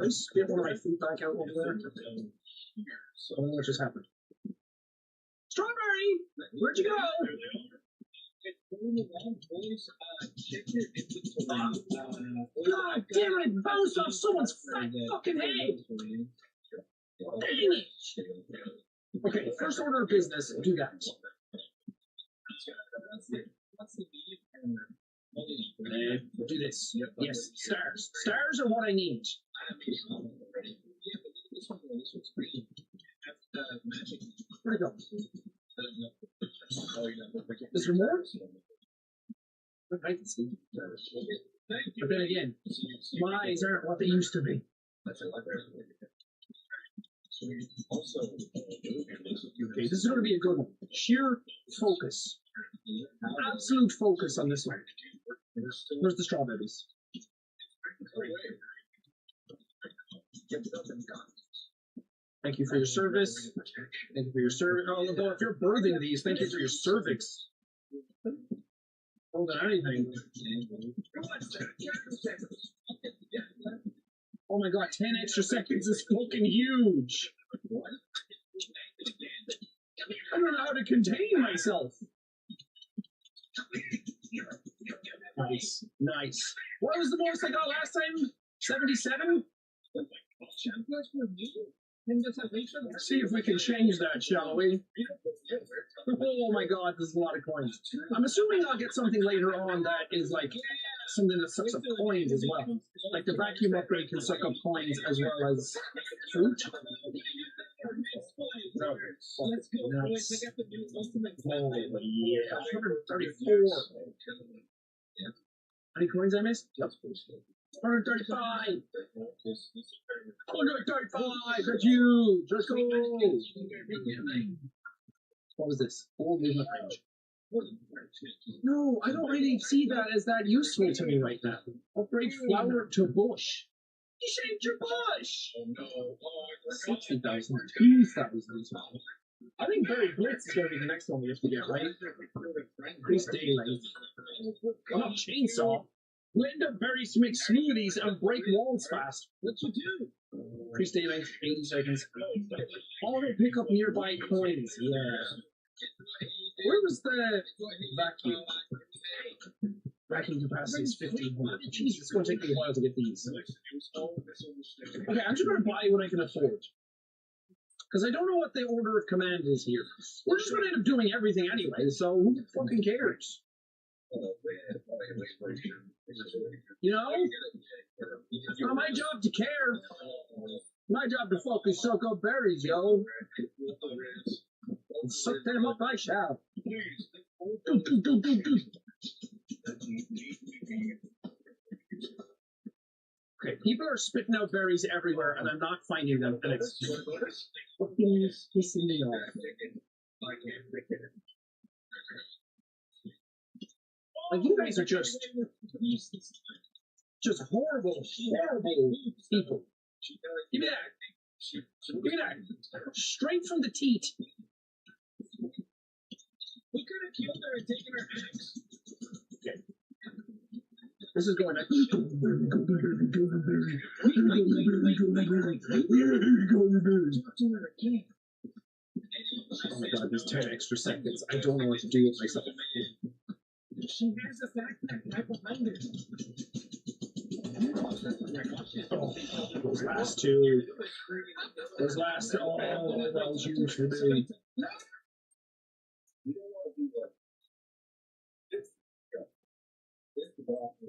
I spit one of my food back out over there? I don't know what just happened. Strawberry! Where'd you go? God damn it! It bounced off someone's fat fucking head! Dang it! Okay, first order of business, do that. Do this. Yes, stars. Stars are what I need. Where'd it go? Is there more? I can see. But then again, my eyes aren't what they used to be. Okay, this is going to be a good one. Sheer focus. Absolute focus on this one. Where's the strawberries? Thank you for your service. Thank you for your service. Although if you're birthing these, thank you for your cervix. More than anything. Oh my god, 10 extra seconds is fucking huge. I don't know how to contain myself. Nice, nice. What was the most I got last time? 77? See if we can change that, shall we? Oh my god, there's a lot of coins. I'm assuming I'll get something later on that is like something that sucks up coins as well. Like the vacuum upgrade can suck up coins as well as fruit. No. Oh, nice. Oh yeah, 134. Any coins I missed? Yep. 135! 135! That's huge! Let's go! What was this? Old movement range. No, I don't really see that as that useful to me right now. Upgrade flower to bush. You shaved your bush! 60,000, 2,000. I think Berry Blitz is going to be the next one we have to get, right? Increase daylight. Oh, not chainsaw. Blend up berries to make smoothies and break walls fast. What you do? Increase daylight, 80 seconds. Auto pick up nearby coins. Yeah. Where was the vacuum? Vacuum capacity is 1,500. Jeez, it's going to take me a while to get these. Okay, I'm just going to buy what I can afford. Because I don't know what the order of command is here. We're just going to end up doing everything anyway, so who fucking cares? You know? It's not my job to care. My job to fucking suck up berries, yo. And suck them up I shall. Okay, people are spitting out berries everywhere, and I'm not finding them, and it's fucking pissing me off. Like, you guys are just horrible, horrible people. Give me that. Give me that. Straight from the teat. We could have killed her and taken her axe. Okay. This is going Oh my god, these 10 extra seconds. I don't know what to do with myself. She has a backpack right behind her. Oh, those last two. Those last two. Oh, that was huge for me.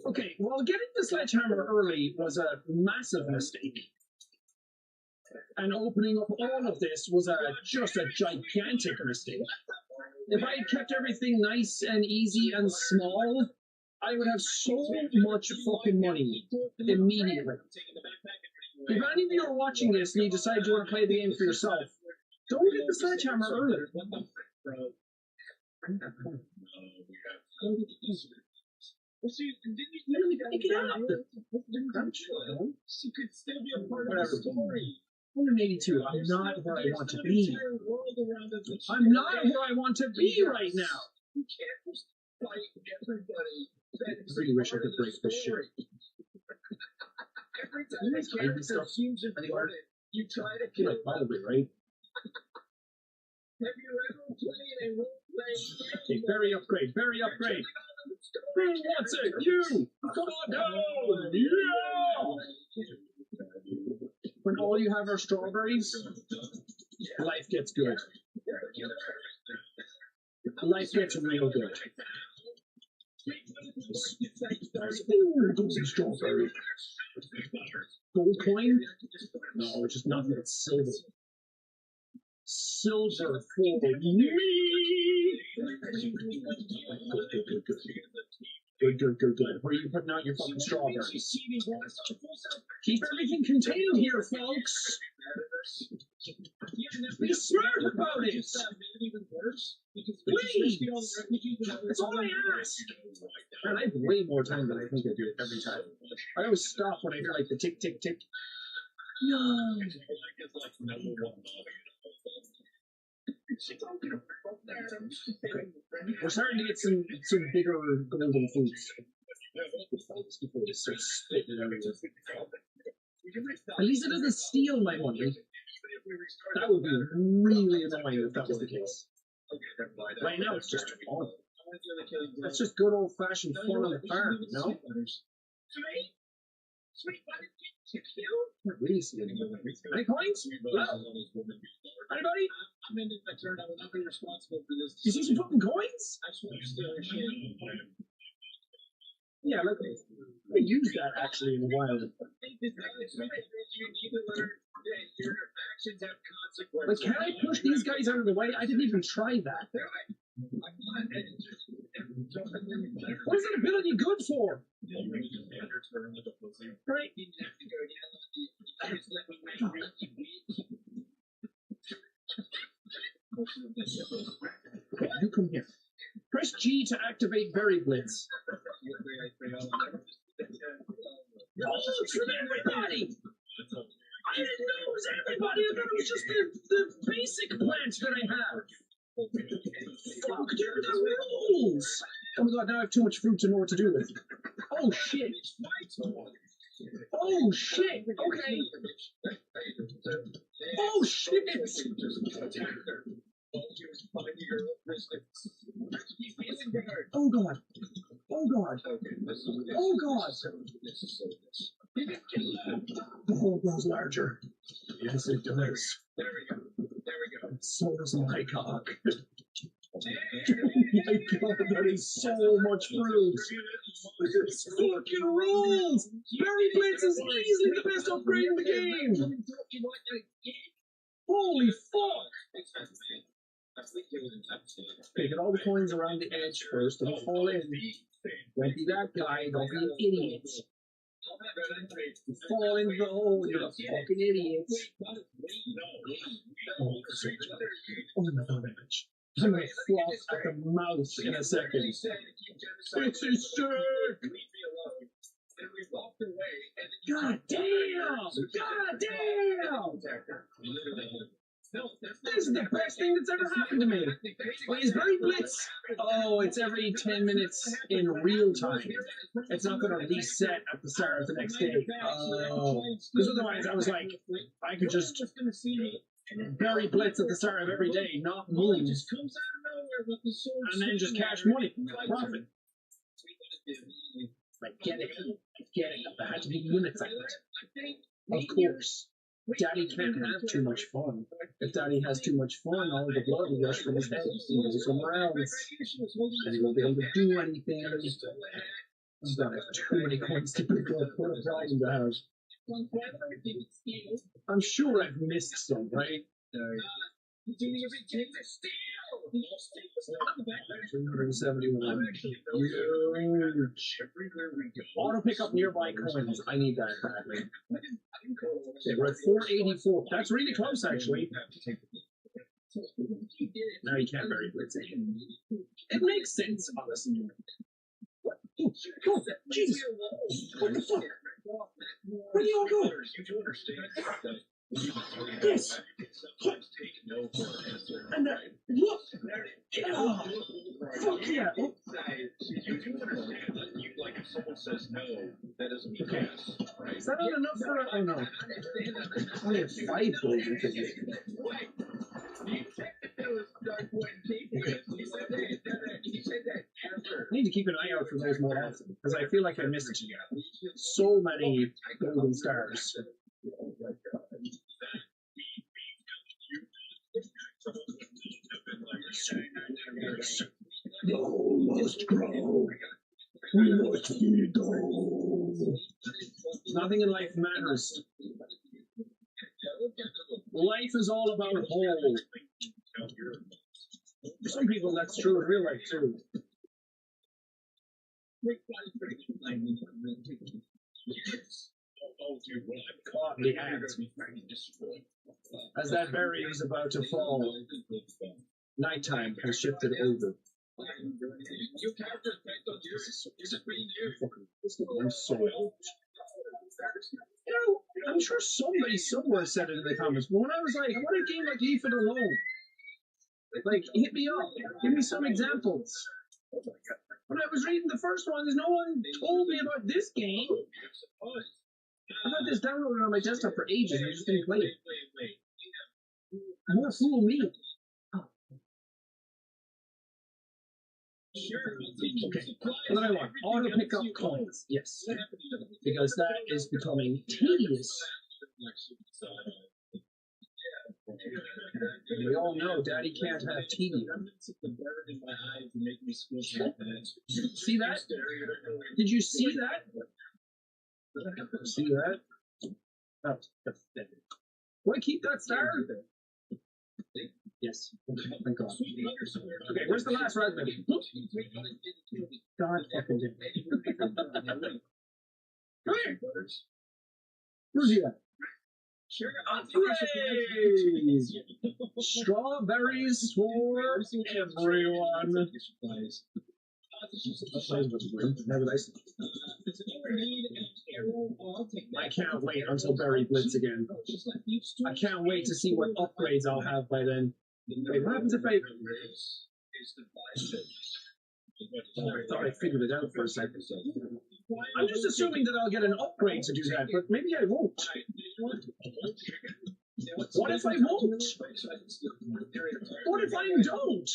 Okay, well, getting the sledgehammer early was a massive mistake. And opening up all of this was just a gigantic mistake. If I had kept everything nice and easy and small, I would have so much fucking money immediately. If any of you are watching this and you decide you want to play the game for yourself, don't get the sledgehammer early. Pick it up. She could still be a part of the story. 182. I'm not where I want to be. I'm not where I want to be right now. You can't just fight everybody. I really wish I could break this shit. Every time a character seems important, you try to kill it. Probably, right? Have you ever played a role-playing game? Okay, berry upgrade, berry upgrade. Who wants it? You! Come on down! Yeah! When all you have are strawberries, life gets good. Life gets real good. Ooh, those are strawberries. Gold coin? No, it's just nothing but silver. Silver for me! Good. Where are you putting out your fucking strawberries? Keep everything contained here, folks! Be smart about it! Please! That's all I ask! Man, I have way more time than I think I do every time. I always stop when I hear like the tick, tick, tick. No! We're starting to get some bigger golden fruits. At least it doesn't steal my money. That would be really annoying if that was the case. Right now it's just fun. That's just good old fashioned fun on the farm, you know? Can't really see anything. Any coins? Hello? Anybody? You see some fucking coins? Yeah, look. I used that actually in a while. Like, can I push these guys out of the way? I didn't even try that. What is that ability good for? Right. You come here. Press G to activate Berry Blitz. Oh, it's from everybody! I didn't know it was everybody. I thought it was just the basic plant that I have. Fuck, dude, the rules! Oh my god, now I have too much fruit to know what to do with. Oh shit! Oh shit! Okay. Oh shit! Oh god! Oh god! Oh god! The hole grows larger. Yes, it does. There we go. So does my cock. Oh my god, that is so much fruit. This fucking rules. Berry Blitz is easily the best upgrade in the game. Holy fuck. Okay, get all the coins around the edge first. Don't fall in. Don't be that guy. Don't be an idiot. Fall into the hole, you're a fucking idiot. Oh my god. I'm gonna floss at the mouth in a second. It's a sick! God damn! God damn! This is the best thing that's ever happened to me. Wait, is Berry Blitz? Oh, it's every 10 minutes in real time. It's not going to reset at the start of the next day. Oh. Because otherwise I was like, I could just Berry Blitz at the start of every day, not move, and then just cash money, profit. I get it. There had to be limits on it. Of course. Daddy can't have too much fun. If Daddy has too much fun, all the blood will rush from his head. He goes somewhere else. And he won't be able to do anything. I've got too many coins to pick up. What a problem to have. I'm sure I've missed some, right? 371. Huge. Auto pick up nearby coins. I need that badly. Okay, we're at 484. That's really close, actually. Now you can't Berry Blitz it. It makes sense, honestly. What? Oh, Jesus! What the fuck? Where do you all go? Yes! And look! Oh, fuck yeah! Oh. Okay. Is that not enough for oh no. I only have 5 golden things. need to keep an eye out for those more often, because I feel like I missed so many golden stars. No must grow. We must feed those. Nothing in life matters. Life is all about whole. For some people, that's true in real life, too. Caught in the act. As that berry is about to fall, nighttime has shifted over. You know, I'm sure somebody somewhere said it in the comments, but when I was like, what a game like Leave It Alone? Like, hit me up. Give me some examples. When I was reading the first one, no one told me about this game. I've had this downloaded on my desktop for ages, and I just didn't play it. More fool me. Okay, what do I want? Auto pick up coins. Yes. Because that is becoming tedious. We all know Daddy can't have tedium. See that? Did you see that? See that? Oh, do I keep that star? Yes. Thank God. Okay, where's the last raspberry? God fucking did. Come here. Where's he at? Praise! Strawberries for everyone. I can't wait until Berry Blitz again. I can't wait to see what upgrades I'll have by then. Wait, what happens if I thought I figured it out for a second. I'm just assuming that I'll get an upgrade to do that, but maybe I won't. What if I won't? What if I don't?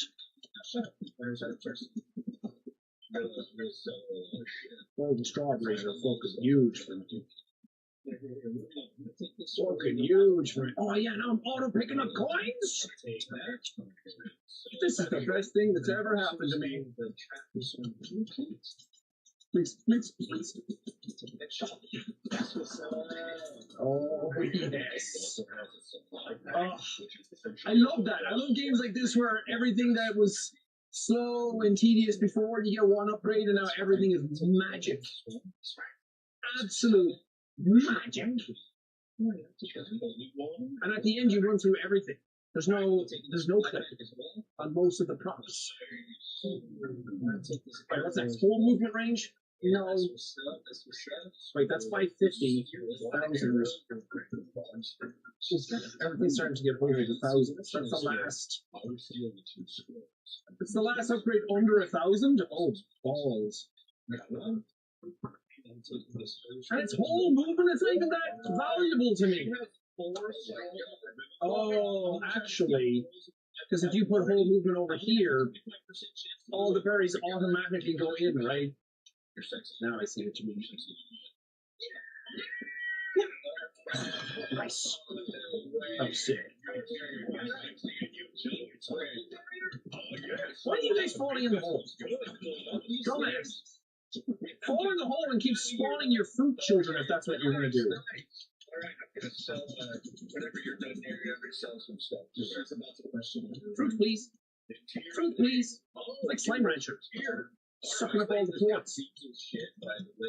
Oh, the strawberries are fucking huge for me. Fucking huge for me. Oh yeah, now I'm auto picking up coins? This is the best thing that's ever happened to me. Please, please, please. Oh, yes. I love that. I love games like this where everything that was slow and tedious before, you get one upgrade and now everything is magic. Absolute magic. And at the end you run through everything. There's no clip on most of the props. Right, what's that? Full movement range? No. Wait, that's 550,000. Everything's starting to get over 1,000. That's the last. It's the last upgrade under 1,000? Oh, balls. And it's whole movement, it's not even that valuable to me. Oh, actually, because if you put whole movement over here, all the berries automatically go in, right? Now I see what you mean. Nice. Oh, sick. Why are you guys falling in the hole? Dumbass. Fall in the hole and keep spawning your fruit children if that's what you're going to do. Fruit, please. Fruit, please. Like Slime Rancher. Sucking up all the plants.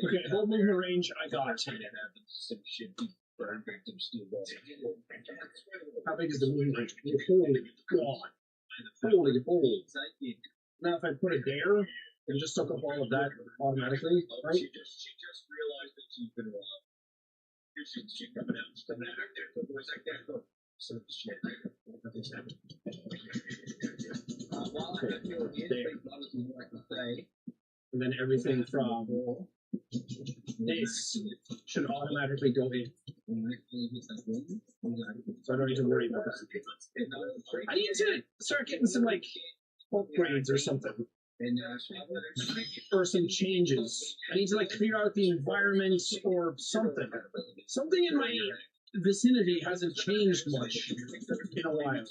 Okay, whole movement range, I got. How big is the movement range? Holy God. Holy holy. Now if I put it there, it'll just suck up all of that automatically, right? She just realized that she's been wrong. She's coming out. Okay. And then everything from this should automatically go in. So I don't need to worry about that. I need to start getting some, like, upgrades or something. person changes. I need to like clear out the environment or something. Something in my vicinity hasn't changed much in a while.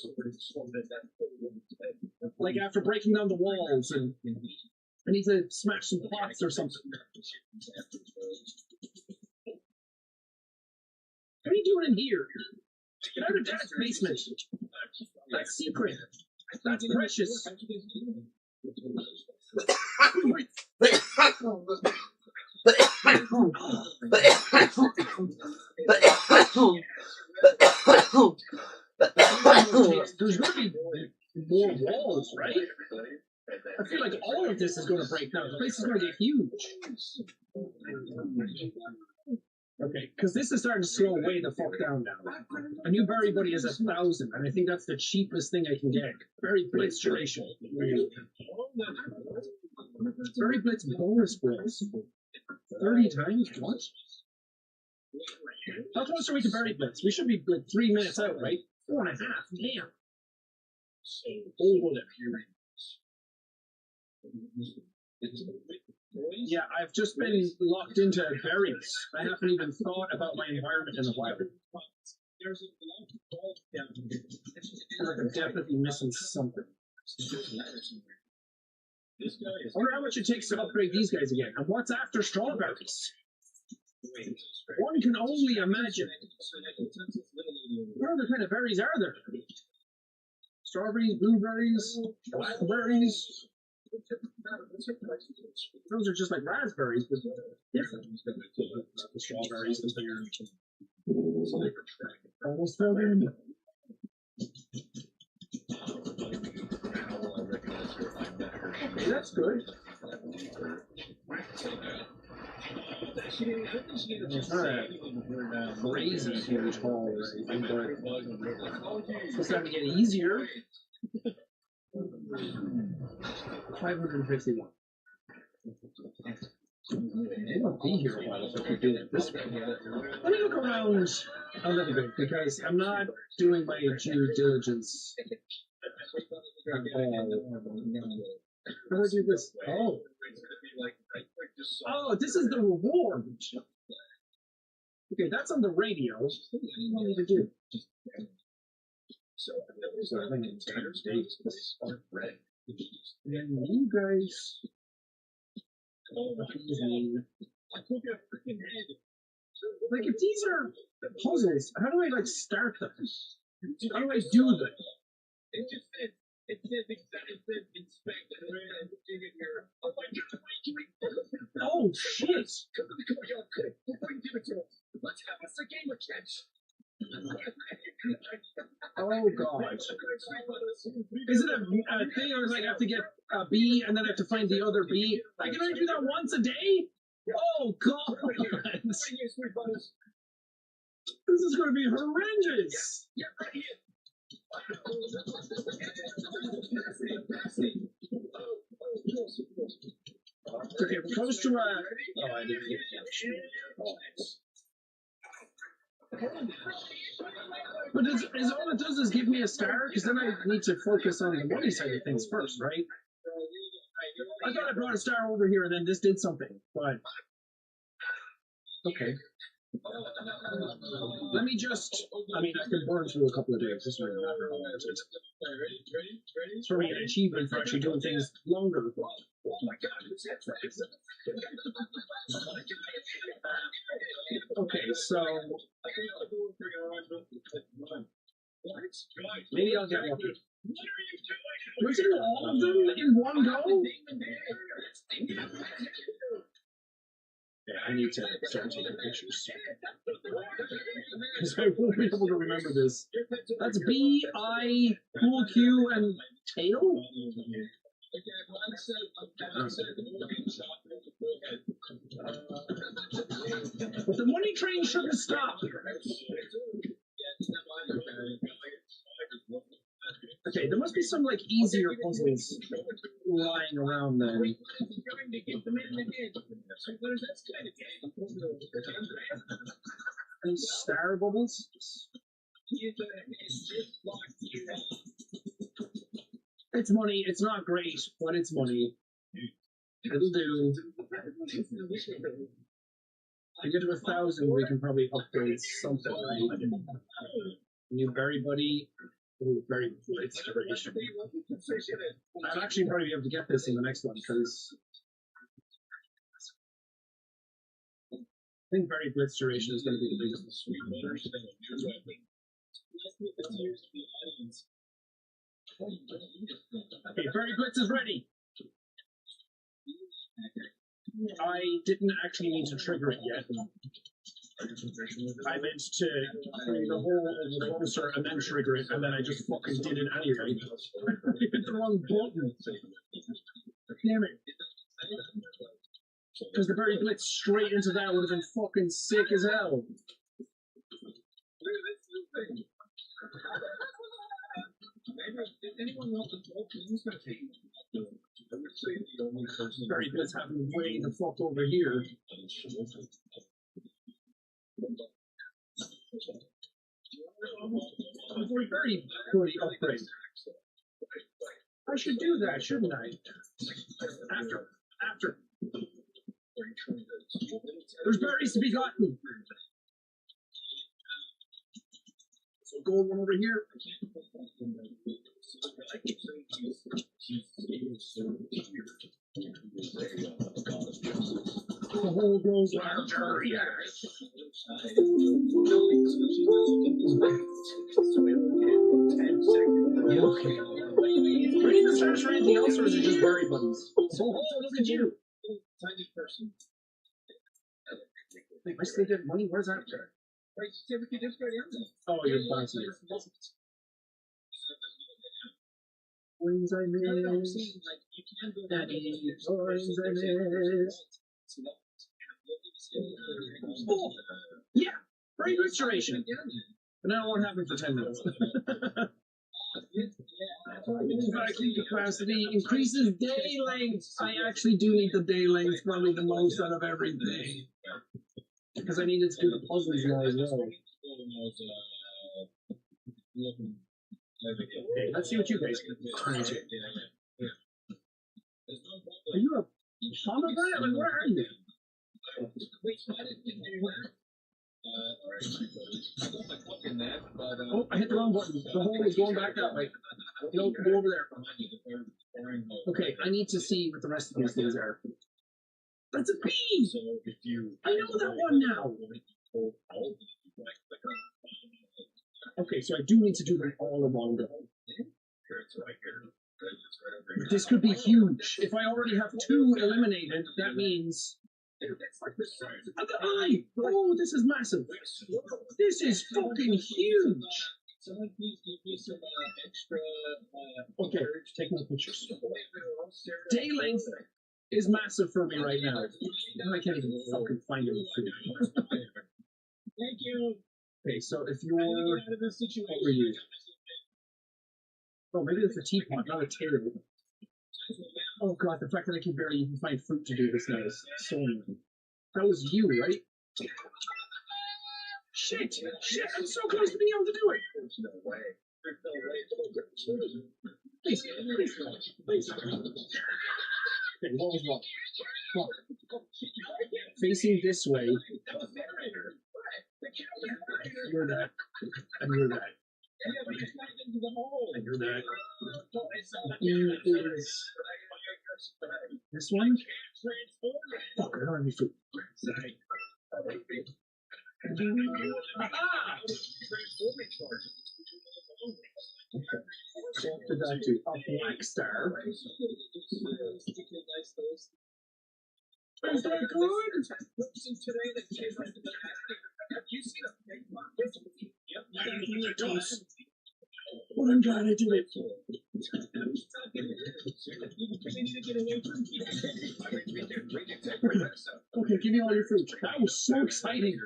Like after breaking down the walls, and I need to smash some pots or something. What are you doing in here? Get out of Dad's basement. That's secret. That's precious. There's going to be more walls, right? I feel like all of this is going to break down. The place is going to get huge. Okay, because this is starting to slow way the fuck down now. A new berry buddy is 1,000, and I think that's the cheapest thing I can get. Berry Blitz duration. Berry Blitz bonus brills. 30 times? What? How close are we to Berry Blitz? We should be like 3 minutes out, right? 4.5. Damn. Oh, whatever. Yeah, I've just been locked into berries. I haven't even thought about my environment in a while. I feel like I'm definitely missing something. I wonder how much it takes to upgrade these guys again. And what's after strawberries? One can only imagine. What other kind of berries are there? Strawberries, blueberries, blackberries. Those are just like raspberries, but different. The strawberries is there. Almost fell in. Okay, that's good. It's not a crazy huge haul or anything, but it's starting to get easier. 551. They won't be here a while if we do it this way. Let me look around a little bit because I'm not doing my due diligence at all. How do I do this? Oh. Oh, this is the reward. Okay, that's on the radio. What do you want me to do? So I think it's kind of states. This is red. And you guys. Like, if these are puzzles, how do I, like, start them? How do I do them? It says inspect. Oh, shit! Let's have us a game of catch. Oh god. Is it a thing or like I have to get a bee and then I have to find the other bee? Like, can I do that once a day? Oh god. This is going to be horrendous. Okay, we're close to oh, I didn't get But is all it does is give me a star? Because then I need to focus on the money side of things first, right? I thought I brought a star over here and then this did something, but... Okay. Let me just... I mean, I can burn through a couple of days. This doesn't matter how long it takes. It's probably an achievement for actually doing things longer. Okay, so... Maybe I'll get lucky. Do I do all of them in one go? Yeah, I need to start taking pictures. Because I won't be able to remember this. That's B, I, pool Q, and tail? But the money train shouldn't stop. Okay, there must be some like easier puzzles lying around then. And star bubbles? It's money, it's not great, but it's money. It'll do. To get to 1,000, we can probably upgrade something. New berry buddy. Ooh, very blitz duration. I'll actually probably be able to get this in the next one because I think berry blitz duration is going to be the biggest. Okay, berry blitz is ready. I didn't actually need to trigger it yet. I meant to play the whole of the closer and then trigger it, and then I just fucking did it anyway. I hit the wrong button. Damn it. Because the berry blitz straight into that would have been fucking sick as hell. Berry blitz happened way the fuck over here. Very good upgrade. I should do that, shouldn't I? After. There's berries to be gotten. So gold one over here. The hole goes larger, yes. Okay. Are you even search for anything else, or is it just berry buddies? So, look at you. Tiny person. Wait, I still get money? Where's that? Oh, you're Fiance. Wings I miss. Daddy, wings I miss. Oh, yeah, very good duration. But now it won't happen for 10 minutes. Vacuum capacity increases day length. I actually do need the day length probably the most out of everything. Because I needed to do the puzzles now as well. Okay, let's see what you guys can do. Are you a pomegranate? Where are you? Oh, I hit the wrong button. The hole is going back that way. No, go over there. Okay, I need to see what the rest of these things are. That's a bee! I know that one now! Okay, so I do need to do them all in one go. This could be huge. If I already have 2 eliminated, that means... Oh, this is massive. This is fucking huge. Okay, take more pictures. Day length is massive for me right now. And I can't even fucking find it. Thank you. Okay, so if you're... What were you? Oh, maybe it's a teapot, not a table. Oh god, the fact that I can barely even find fruit to do this now is so annoying. That was you, right? Shit! Shit! I'm so close to being able to do it! There's no way. There's no way. Please, please, please. Okay, what was what? What? Facing this way. You're that. And you're that. And you're that. Here is this one. Fuck, I don't have any food. So what did I do? A black star. Is that good? Well, I'm glad I did it. Okay, give me all your fruit. That was so exciting.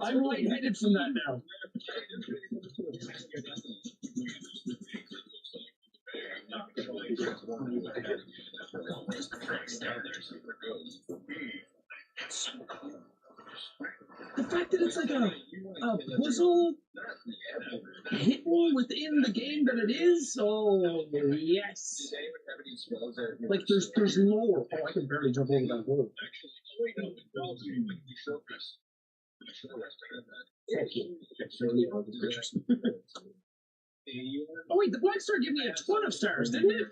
I'm lightheaded from that now. The fact that it's like a puzzle hidden within the game that it is? Oh, yes. Like, there's lore. Oh, I can barely jump over that hole. Thank you. Oh, wait, the Black Star gave me a ton of stars, didn't it?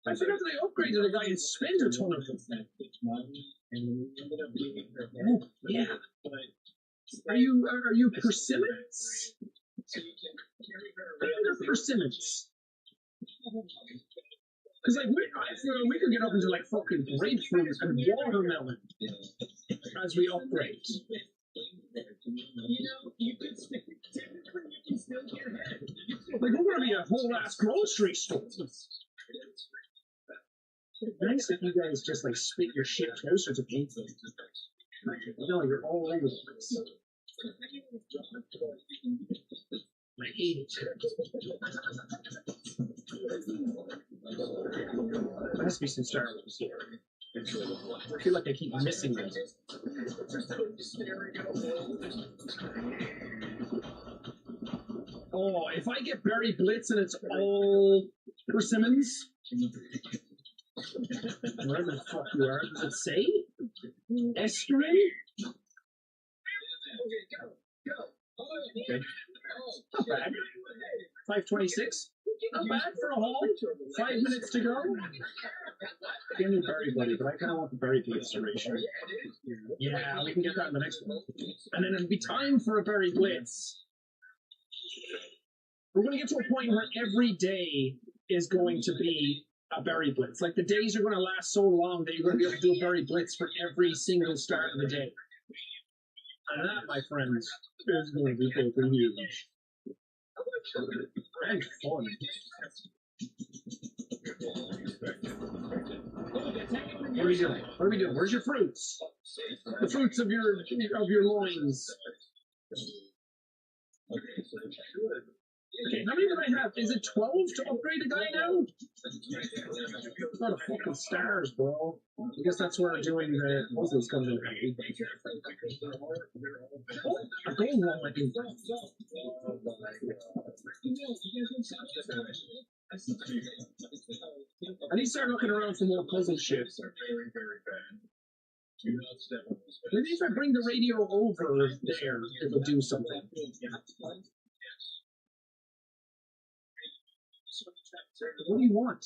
I forgot that I upgraded a guy and spent a ton of them. Oh, yeah. Are you persimmons? They're persimmons. Because, like, we could get up into, like, fucking grapefruit and watermelon as we upgrade. Like, we're going to be a whole-ass grocery store. Nice if you guys just, like, spit your shit closer to me. No, you're all over the place. I hate it. There has to be some Star Wars here. I feel like I keep missing them. Oh, if I get Berry Blitz and it's all persimmons, wherever the fuck you are, does it say? Escarin? Okay. Not bad. 526. Not bad for a haul. 5 minutes to go. I need Berry Buddy, but I kind of want the Berry Blitz duration. Yeah, we can get that in the next one. And then it'll be time for a Berry Blitz. We're going to get to a point where every day is going to be a Berry Blitz. Like, the days are going to last so long that you're going to be able to do a Berry Blitz for every single start of the day. And that, my friends, is going to be fucking huge. And fun. What are we doing? What are we doing? Where's your fruits? The fruits of your loins. Okay, how many did I have? Is it 12 to upgrade a guy now? It's not a fucking stars, bro. I guess that's where I'm doing the puzzles comes in. Oh, a gold one, I think. I need to start looking around for more puzzle shit. Maybe if I bring the radio over there, it'll do something. What do you want?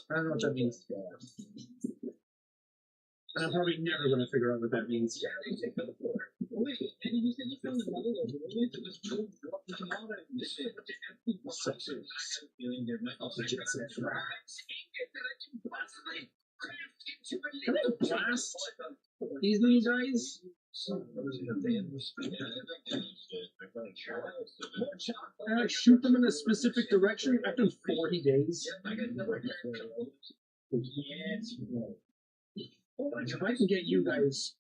I don't know what that means. And I'm probably never going to figure out what that means. Can I blast these little guys? Can I shoot them in a specific direction after 40 days? If I can get you guys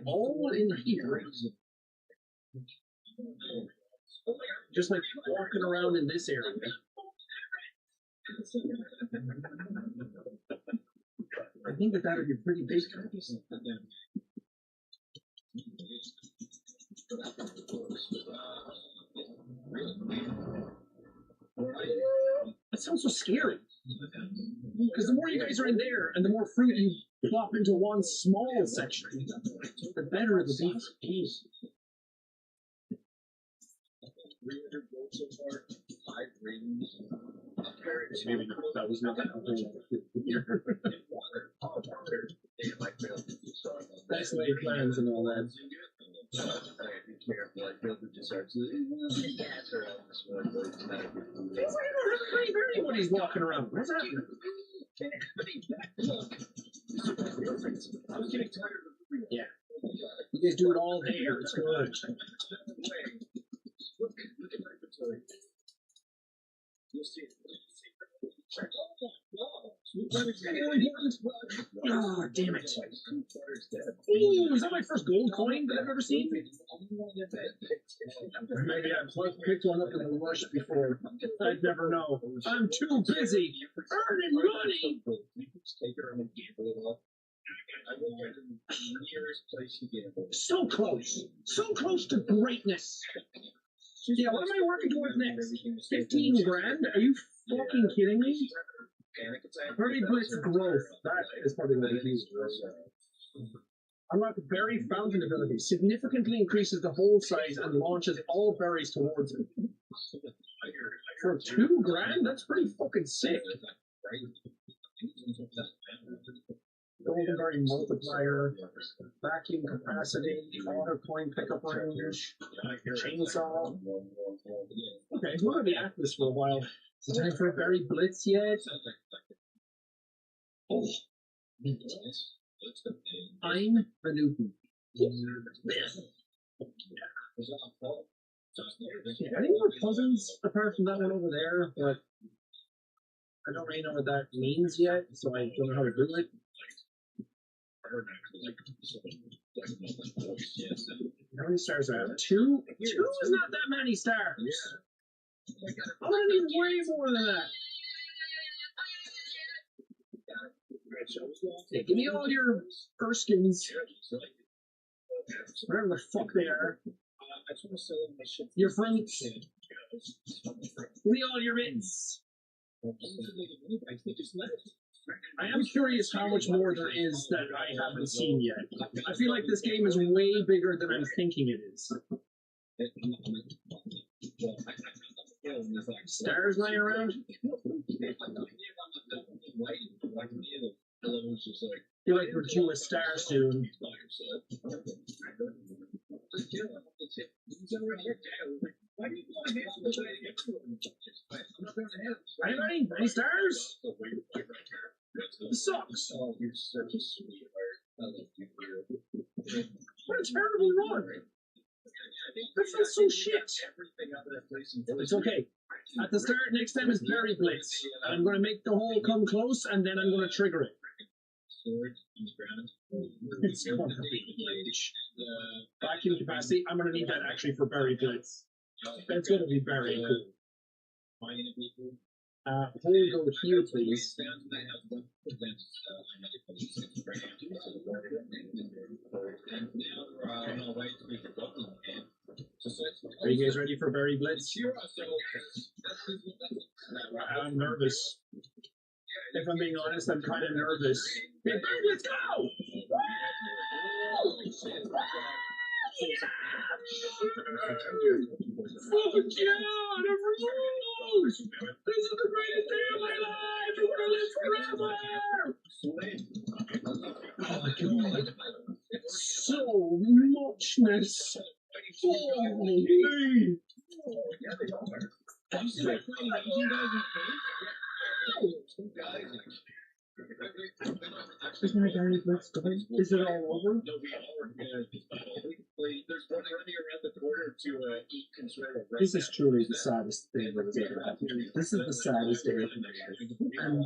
all in here, just like walking around in this area. I think that would be pretty big. That sounds so scary. Because the more you guys are in there, and the more fruit you plop into one small section, the better it'll be. Maybe that was not That's laid plans and all that. Feels like I don't have pretty berry when he's walking around. What's that? Yeah. You guys do it all there. It's good. Oh, damn it. Ooh, is that my first gold coin that I've ever seen? Maybe I picked one up in a rush before. I'd never know. I'm too busy earning money. So close. So close to greatness. Yeah, what am I working towards next? 15 grand? Are you fucking kidding me? Berry Blitz growth. That is probably what it is. Unlock berry fountain ability. Significantly increases the hole size and launches all berries towards it. For 2 grand? That's pretty fucking sick. Golden berry multiplier, vacuum capacity, water coin pickup range, chainsaw. Okay, we're gonna be at this for a while. Is it time for a berry blitz yet? Oh. I'm a Newton. Yeah, I think we're cousins apart from that one over there, but I don't really know what that means yet, so I don't know how to do it. How many stars do I have? 2? 2 is not that many stars. I'm gonna need way more than that. Hey, give me all your Erskines. Whatever the fuck they are. Your fruits. Give me all your mints. I am curious how much more there is that I haven't seen yet. I feel like this game is way bigger than I'm thinking it is. Stars lying around? Feel like we're due a star soon. Any stars? This sucks. What a terrible run. That feels so shit. It's okay. At the start, next time is Berry Blitz. I'm going to make the hole come close, and then I'm going to trigger it. It's going to be huge. Vacuum capacity, I'm going to need that actually for Berry Blitz. That's going to be very cool. Hole go here, please. Are you guys ready for Berry Blitz? I'm nervous. If I'm being honest, I'm kind of nervous. Hey, Berry Blitz, go! Fuck yeah! The rules! This is the greatest day of my life! I'm gonna live forever! Oh my god. So muchness! Holy me! Is my Berry Blitz done? Is it all over? This is truly the saddest thing that has ever happened. This is the saddest day of my life. And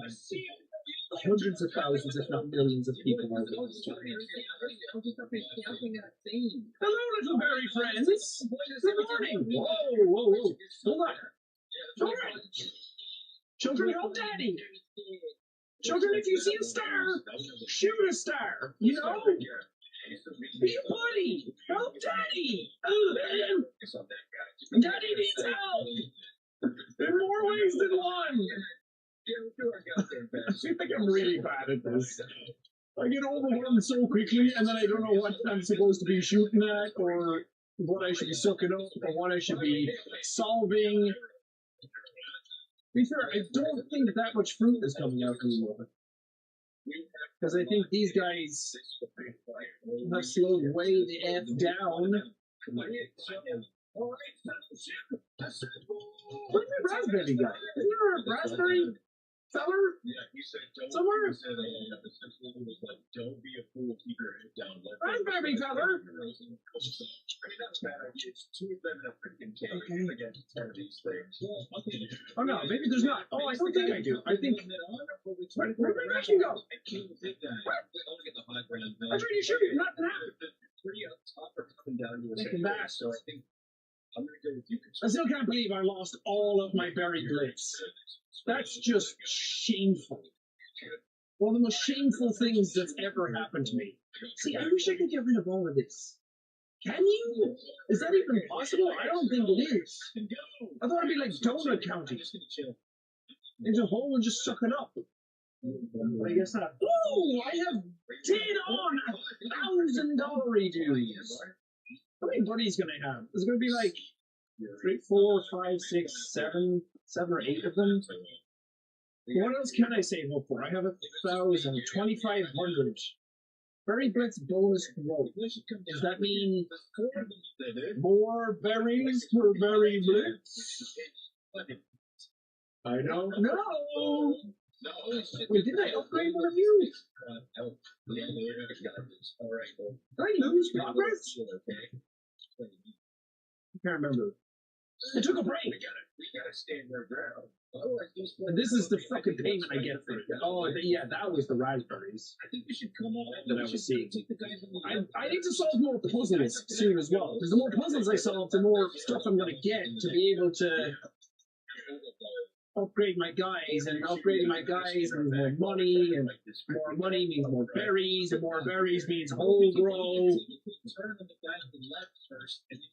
hundreds of thousands, if not millions, of people are lost. Hello, little berry friends. Good morning. Whoa, whoa, whoa. Hold on. Children. Children, help daddy. Children, if you see a star, shoot a star. You know? Be a buddy. Help daddy. Daddy needs help. In more ways than one. I think I'm really bad at this. I get overwhelmed so quickly, and then I don't know what I'm supposed to be shooting at, or what I should be sucking up, or what I should be solving. To be fair, I don't think that much fruit is coming out anymore. Because I think these guys have slowed way the F down. Where's the raspberry guy? Isn't there a raspberry feller? Somewhere? Raspberry feller? Okay. Oh no, maybe there's not. Oh, I don't think I do. I think. Where did I actually go? I tried to shoot it, nothing happened. I still can't believe I lost all of my Berry Blitz. That's just shameful. One of the most shameful things that's ever happened to me. See, I wish I could get rid of all of this. Can you? Is that even possible? I don't think it is. I thought it'd be like donut county. There's a hole and just suck it up. I guess not. Oh, I have dead on $1,000 dues. How many buddies can I have? Is it going to be like 3, 4, 5, 6, 7 or 8 of them? What else can I save up for? I have 1,000, 2,500. Berry Blitz bonus growth. Does that mean more berries for Berry Blitz? I don't know. Wait, did I upgrade one of you? Did I lose progress? I can't remember. I took a break. We gotta stand our ground. This is the fucking payment I get for it. Oh, yeah, that was the raspberries. I think we should come on that I was seeing. I need to solve more puzzles soon as well. Because the more puzzles I solve, the more stuff I'm going to get to be able to upgrade my guys. And upgrading my guys means more money, and more money means more berries, and more berries means whole grow.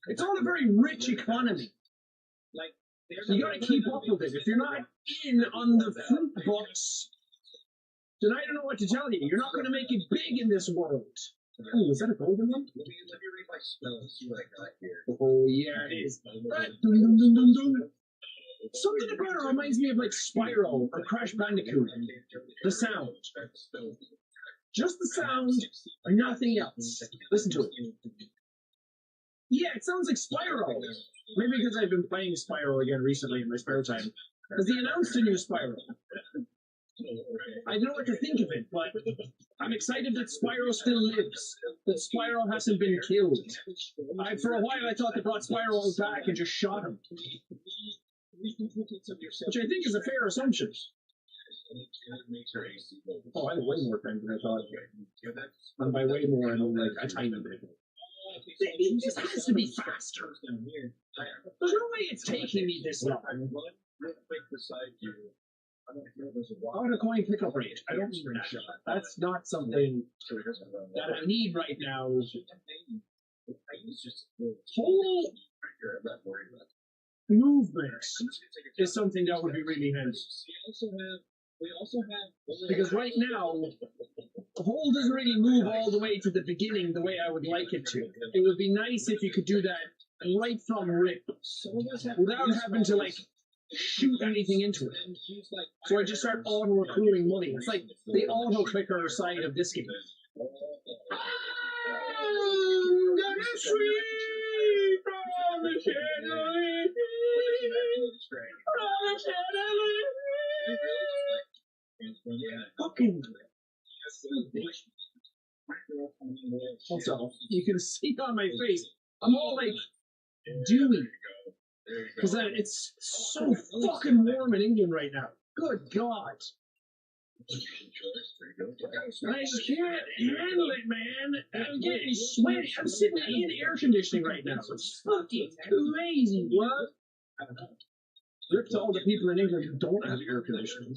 It's all a very rich economy. So you gotta keep up with it. If you're not in on the fruit books, then I don't know what to tell you. You're not gonna make it big in this world. Oh, is that a golden one? Let me read my spell and see what I got here. Oh yeah, it is. Something about it reminds me of like Spyro or Crash Bandicoot. The sound. Just the sound and nothing else. Listen to it. Yeah, it sounds like Spyro. Maybe because I've been playing Spyro again recently in my spare time. Because they announced a new Spyro. I don't know what to think of it, but I'm excited that Spyro still lives. That Spyro hasn't been killed. For a while I thought they brought Spyro back and just shot him. Which I think is a fair assumption. Oh, I have way more time than I thought. And by way more, I mean like a tiny bit. It just has to be faster. There's no way it's taking me this long. Auto coin pickup rate. I don't need that. That's not something that I need right now. Whole movement is something that would be really nice. Because right now, the hole doesn't really move all the way to the beginning the way I would like it to. It would be nice if you could do that right from rip, without having to like shoot anything into it. So I just start auto-accruing money. It's like the auto-clicker side of this game. I'm gonna sweep from the chandelier, from the chandelier. Fucking. Also, you can see on my face, I'm all like dewy. Because it's so fucking warm in England right now. Good God. I just can't handle it, man. I'm getting sweaty. I'm sitting in air conditioning right now. It's fucking crazy, what? Rip to all the people in England who don't have air conditioning.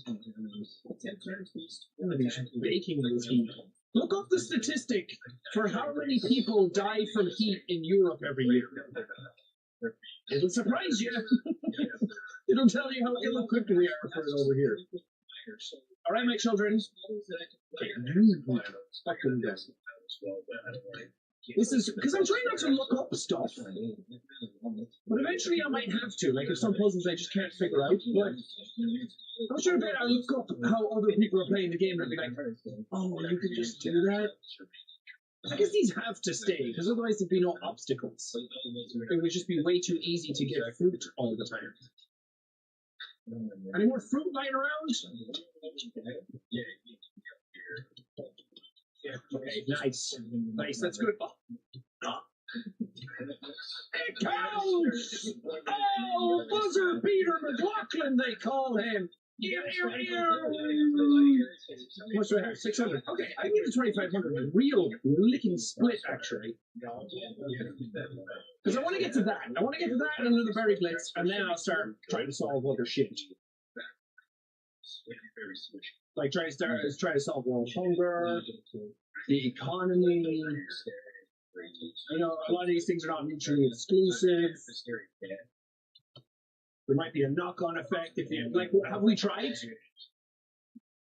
Baking this heat. Look up the statistic for how many people die from heat in Europe every year. It'll surprise you. It'll tell you how ill-equipped we are for it over here. All right, my children. This is because I'm trying not to look up stuff, but eventually I might have to. Like if some puzzles I just can't figure out. But I'm sure that I'll look up how other people are playing the game and be like, "Oh, you can just do that." I guess these have to stay because otherwise there'd be no obstacles. It would just be way too easy to get fruit all the time. Any more fruit lying around? Okay, nice. Nice, that's good. It counts! Oh, buzzer beater McLaughlin, they call him. What's do I have? 600. Okay, I can get to 2,500. A real licking split, actually. Because I want to get to that. I want to get to that and another berry blitz, and then I'll start trying to solve other shit. Like try to solve world hunger, the economy. You know, a lot of these things are not mutually exclusive. There might be a knock-on effect if you like. Have we tried?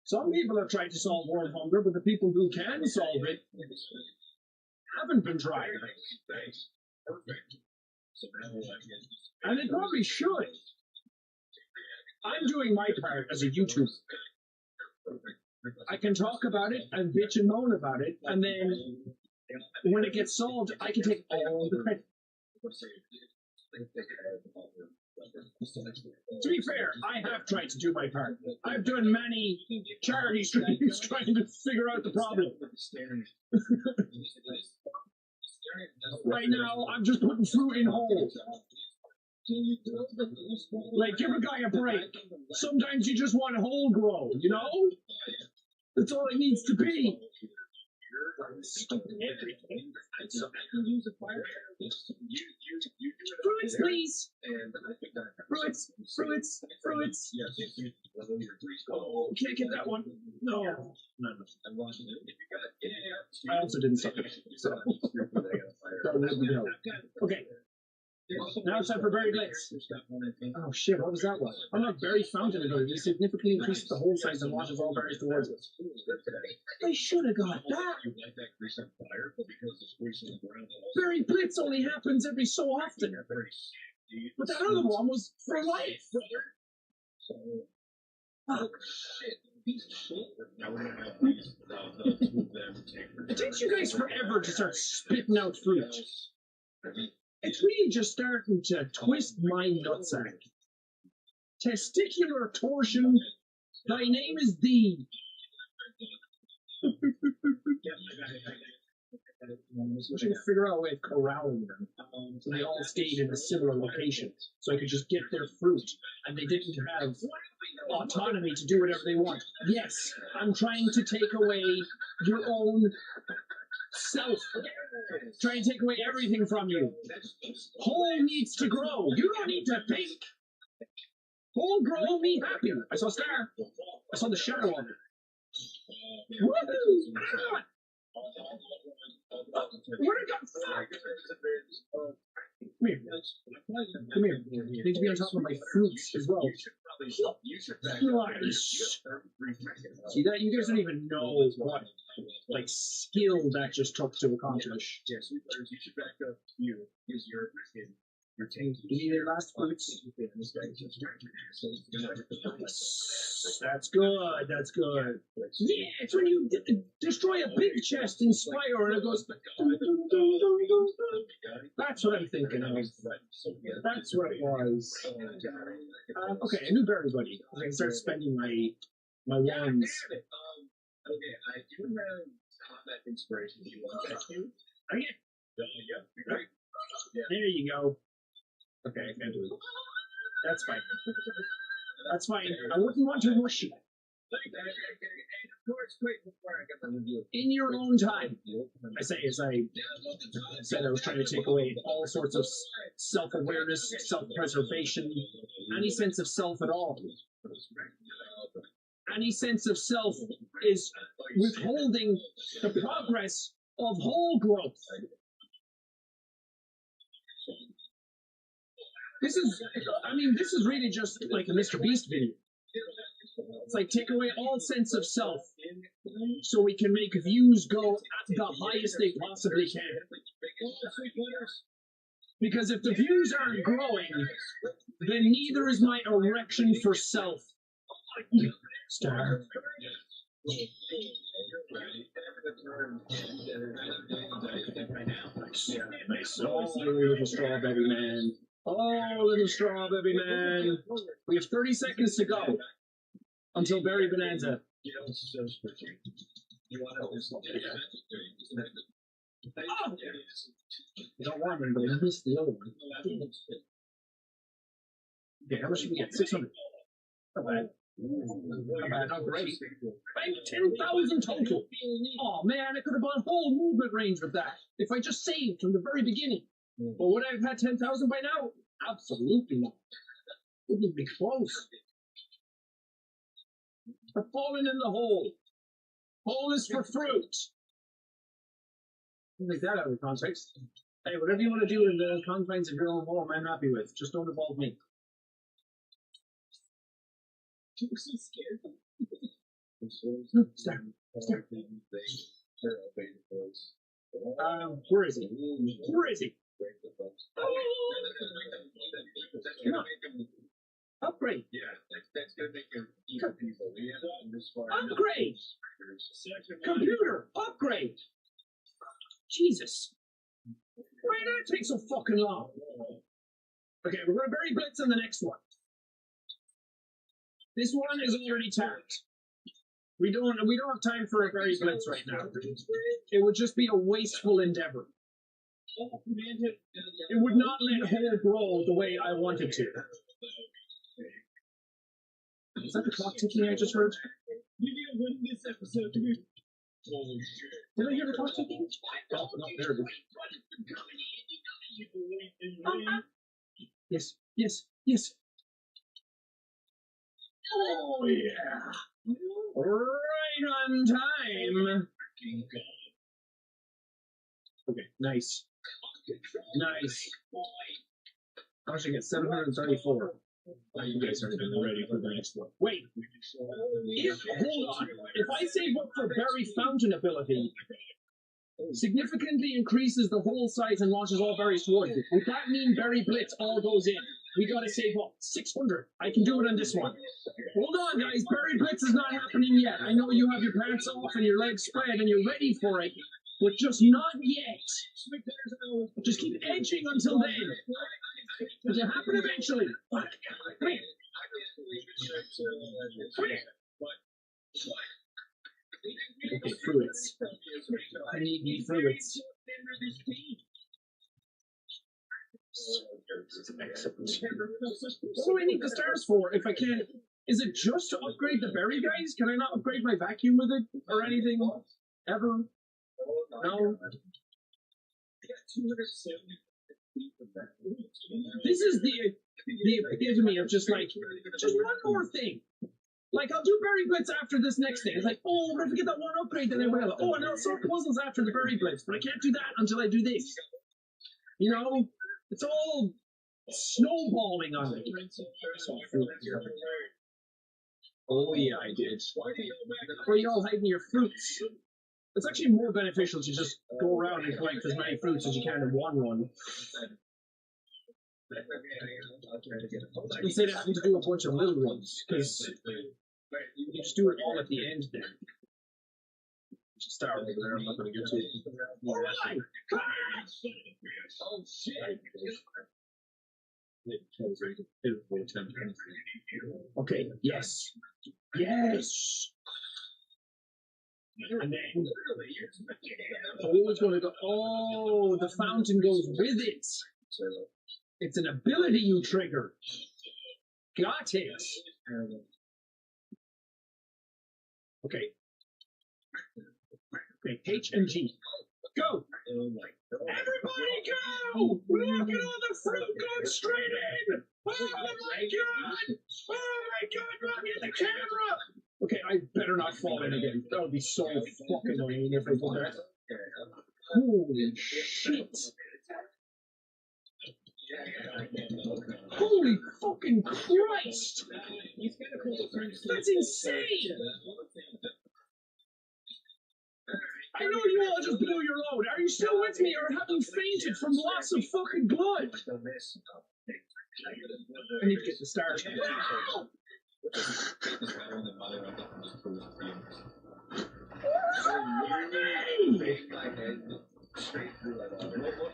Some people have tried to solve world hunger, but the people who can solve it haven't been trying. And they probably should. I'm doing my part as a YouTuber. I can talk about it and bitch and moan about it, and then when it gets solved, I can take all the credit. To be fair, I have tried to do my part. I've done many charity streams trying to figure out the problem. Right now, I'm just putting fruit in holes. Like, give a guy a break. Sometimes you just want a whole grow, you know? That's all it needs to be. Fruits, please. Fruits. Oh, can't get that one. No. I also didn't suck it. So. That would be no. Okay. Now it's time for Berry Blitz. Oh shit, what was that one? Unlike Berry Fountain ability, significantly increases the hole size and launches all berries towards it. I should have got that. Berry Blitz only happens every so often. But that other one was for life. Oh, it takes you guys forever to start spitting out fruit. It's really just starting to twist my nutsack. Testicular torsion, thy name is thee. I was wishing to figure out a way of corralling them so they all stayed in a similar location, so I could just get their fruit, and they didn't have autonomy to do whatever they want. Yes, I'm trying to take away your own self. Try and take away everything from you. Whole needs to grow. You don't need to think. Whole grow me happy. I saw a star. I saw the shadow of it. Woohoo! Where'd it go? Fuck! Come here. Come here. You need to be on top of my fruits as well. See that? You guys don't even know what like skill that just took to accomplish. Give me their last fruits. That's good. That's good. Yeah, it's when you destroy a big chest in Spire and it goes. That's what I'm thinking of. That's what it was. Okay, a new berry buddy. I can start spending my wands. Okay, I do have combat inspiration. Do you want that too? Okay. There you go. Okay, I can't do it. That's fine. That's fine. I wouldn't want to rush you. In your own time, I say, as I said, I was trying to take away all sorts of self-awareness, self-preservation, any sense of self at all. Any sense of self is withholding the progress of whole growth. This is really just like a Mr. Beast video. It's like take away all sense of self so we can make views go at the highest they possibly can. Because if the views aren't growing, then neither is my erection for self. Star. Nice. Oh, little strawberry man. Oh, little strawberry man. We have 30 seconds to go until Berry Bonanza. Oh! You don't want me, but I missed the other one. Okay, how much did we get? 600. Not bad. Not bad, not great. Bank 10,000 total. Oh man, I could have bought whole movement range with that if I just saved from the very beginning. But would I have had 10,000 by now? Absolutely not. Wouldn't even be close. They're falling in the hole. Hole is for fruit. Don't take that out of context. Hey, whatever you want to do in the confines of your own home, I'm happy with. Just don't involve me. I'm so scared. Start. Where is he? Where is he? Come on. Upgrade. Upgrade. Computer. Upgrade. Jesus. Why did it take so fucking long? Okay, we're going to bury Blitz on the next one. This one is already tapped. We don't have time for a bury Blitz right now. It would just be a wasteful endeavor. It would not let Hole grow the way I wanted to. Is that the clock ticking I just heard? Did I hear the clock ticking? Oh, no, there it is. Yes. Oh, yeah. Right on time. Okay, nice. How much I get? 734. You guys aren't even ready for the next one. Wait. Hold on. If I save up for Berry Fountain ability, significantly increases the hole size and launches all berries towards it. Would that mean Berry Blitz all goes in? We gotta save up 600. I can do it on this one. Hold on, guys. Berry Blitz is not happening yet. I know you have your pants off and your legs spread and you're ready for it, but just not yet. Just keep edging until then. It'll happen eventually. Come here. Okay, fruits. I need fruits. What do I need the stars for if I can't? Is it just to upgrade the berry guys? Can I not upgrade my vacuum with it or anything? Ever? No? This is the epitome of just one more thing. Like, I'll do Berry Blitz after this next thing. It's like, oh, if I get that one upgrade, then I will. Oh, and I'll sort puzzles after the Berry Blitz, but I can't do that until I do this. You know? It's all snowballing on me. Oh, yeah, I did. Where are you all hiding your fruits? It's actually more beneficial to just go around and collect as many fruits as you can in one run. Instead of having to do a bunch of little ones, because you just do it all at the end then. Just start over there, I'm not going to get to it. Alright! Oh shit! Okay, yes. And then always going to go. Oh, the fountain goes with it. It's an ability you trigger. Got it. Okay, H and G. Go! Everybody go! Look at all the fruit going straight in! Oh my god! Look at the camera! Okay, I better not fall in again. That would be so fucking annoying if I did that. Holy shit! Holy fucking Christ! That's insane! I know you all just blew your load. Are you still with me or have you fainted from loss of fucking blood? I need to get the stars.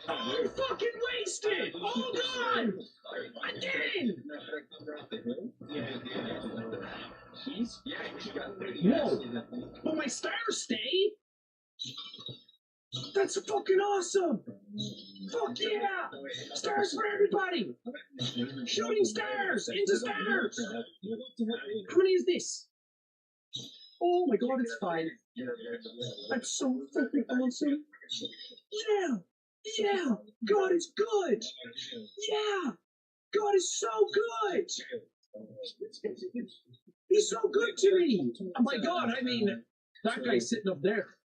I'm fucking wasted! Hold on! Again! Whoa! Will my stars stay? That's fucking awesome! Fuck yeah! Stars for everybody! Shooting stars! Into stars! How many is this? Oh my god, it's 5. That's so fucking awesome! Yeah! God is good! Yeah! God is so good! He's so good to me. Oh my God, I mean, that guy sitting up there.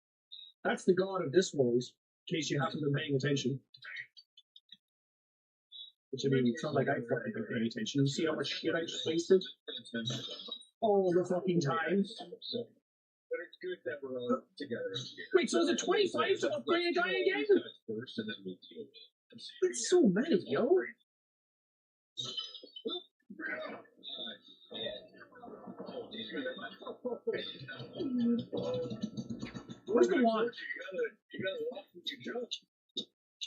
That's the god of this world, in case you haven't been paying attention. Which, I mean, it's not like I fucking been paying attention. You see how much shit I just wasted? All the fucking time. But it's good that we're all together. Wait, so is it 25 to upgrade a guy again? It's so many, yo. Where's the wand?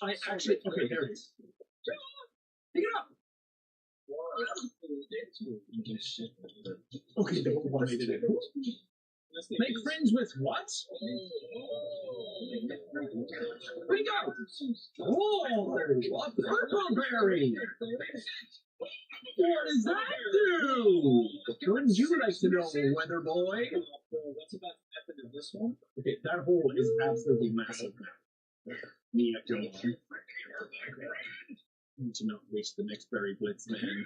I actually, okay, there it is. Pick it up. Okay, the one made it in. Make friends with what? Where'd he go? Oh, a purple berry. What does that do? Wouldn't you like to know, weather boy? Okay, that hole is absolutely massive. Me, I don't need to not waste the next berry blitz, man.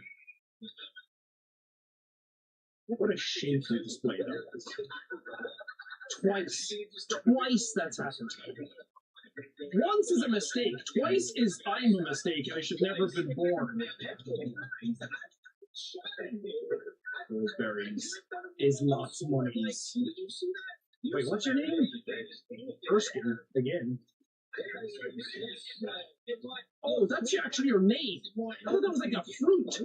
What a shameful display that is. Twice that's happened. Once is a mistake. Twice is I'm a mistake. I should never have been born. Those berries is lots of monies. Wait, what's your name? Erskine, again. Oh, that's actually your name. I thought that was like a fruit.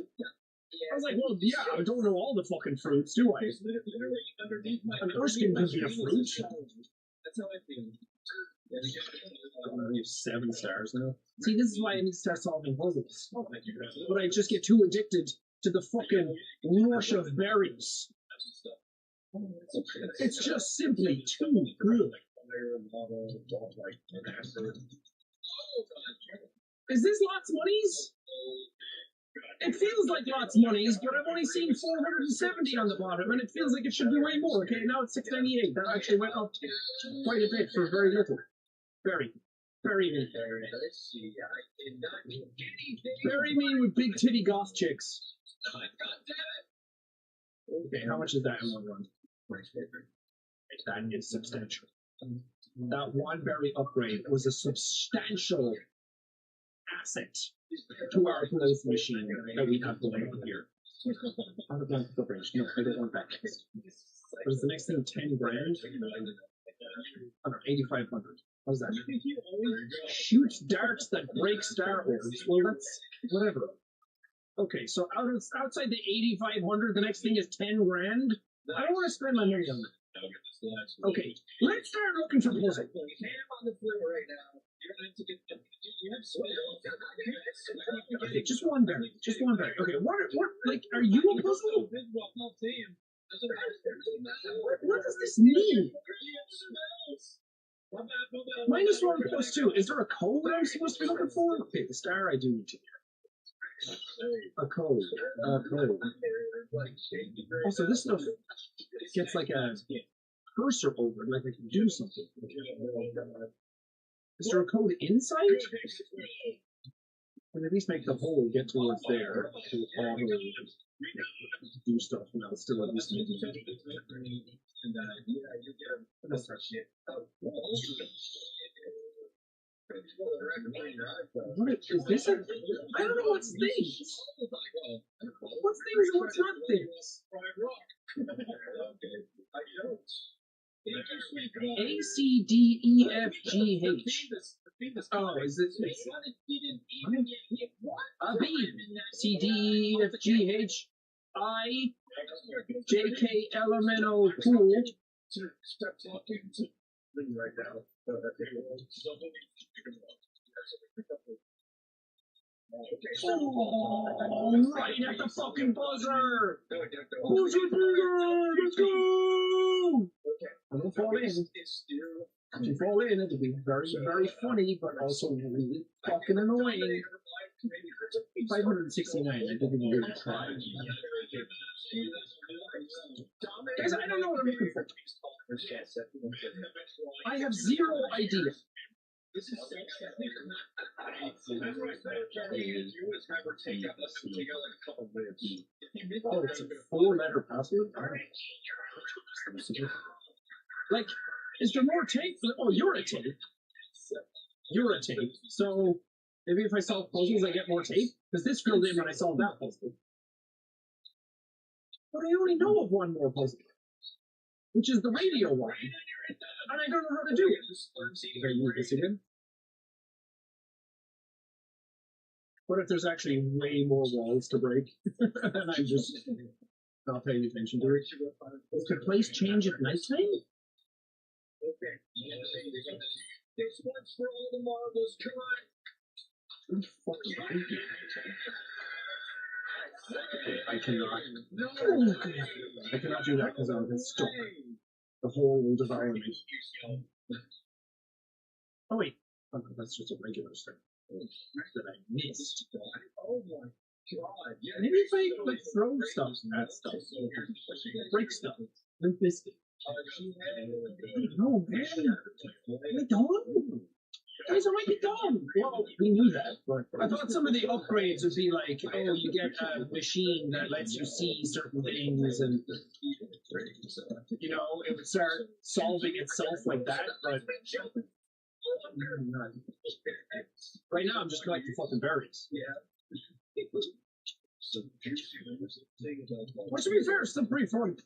I was like, well, yeah, I don't know all the fucking fruits, do I? An Erskine could be a fruit. That's how I feel. We have 7 stars now. See, this is why I need to start solving puzzles. But I just get too addicted to the fucking rush of berries. It's just simply too good. Is this lots of monies? It feels like lots of monies, but I've only seen 470 on the bottom, and it feels like it should be way more. Okay, now it's 698. That actually went up quite a bit for very little. Very mean. Very mean with big titty goth chicks. Okay, how much is that in one run? That is substantial. That one berry upgrade was a substantial asset to our growth machine that we have going on here. I don't want the branch. No, I don't want that. What is the next thing? 10 grand? Oh, no, 8,500. How's that? Shoots darts that break star orbs. Well, that's whatever. Okay, so outside the 8,500, the next thing is 10 grand. I don't want to spend my money on that. Okay, let's start looking for puzzles. Okay, just one berry. Just one berry. Okay, what, like, are you a puzzle? What does this mean? -1, +2. Is there a code I'm supposed to be looking for? Okay, the star I do need to get. A code. Also, this stuff gets like a cursor over it, like I can do something. Is there a code inside? And at least make the hole get towards there to auto do stuff, and I'll still at least make it. What is this? I don't know what's things. What's things and what's not things? A, C, D, E, F, G, H. Oh, is it a B, C, D, E, F, G, H, I, J, K, L, M, N, O, pool. Stop talking to me right now. Oh, right at the fucking buzzer! Buzzer beater! Let's go! I don't fall in. If you fall in, it'll be very, very funny, but also really fucking annoying. 569, I didn't even really try. Guys, I don't know what I'm looking for. I have zero idea. This is Sesh. That's what I said. You always have her take out like a couple ribs. Oh, it's a 4-letter password? Like, is there more tape? Oh, you're a tape. You're a tape. So, maybe if I solve puzzles, I get more tape? Because this filled in when I solved that puzzle. But I only know of one more puzzle, which is the radio one. And I don't know how to do it. If I use this again. What if there's actually way more walls to break? And I'm just not paying attention to it. Could place change at nighttime? Okay. This one's for all the marbles. Come on. I cannot. I cannot do that because I'll get stuck. The hole will devour me. Oh wait, that's just a regular thing that I missed. Oh my god. Maybe if I like throw stuff at stuff, break stuff, like biscuit. No man, am I dumb? Guys, am I dumb? Well, we knew that, but I thought some of the upgrades would be like, oh, you get a machine that lets you see certain things, and you know, it would start solving itself like that. But right now, I'm just collecting fucking berries. Well, to be fair, it's still pretty fun.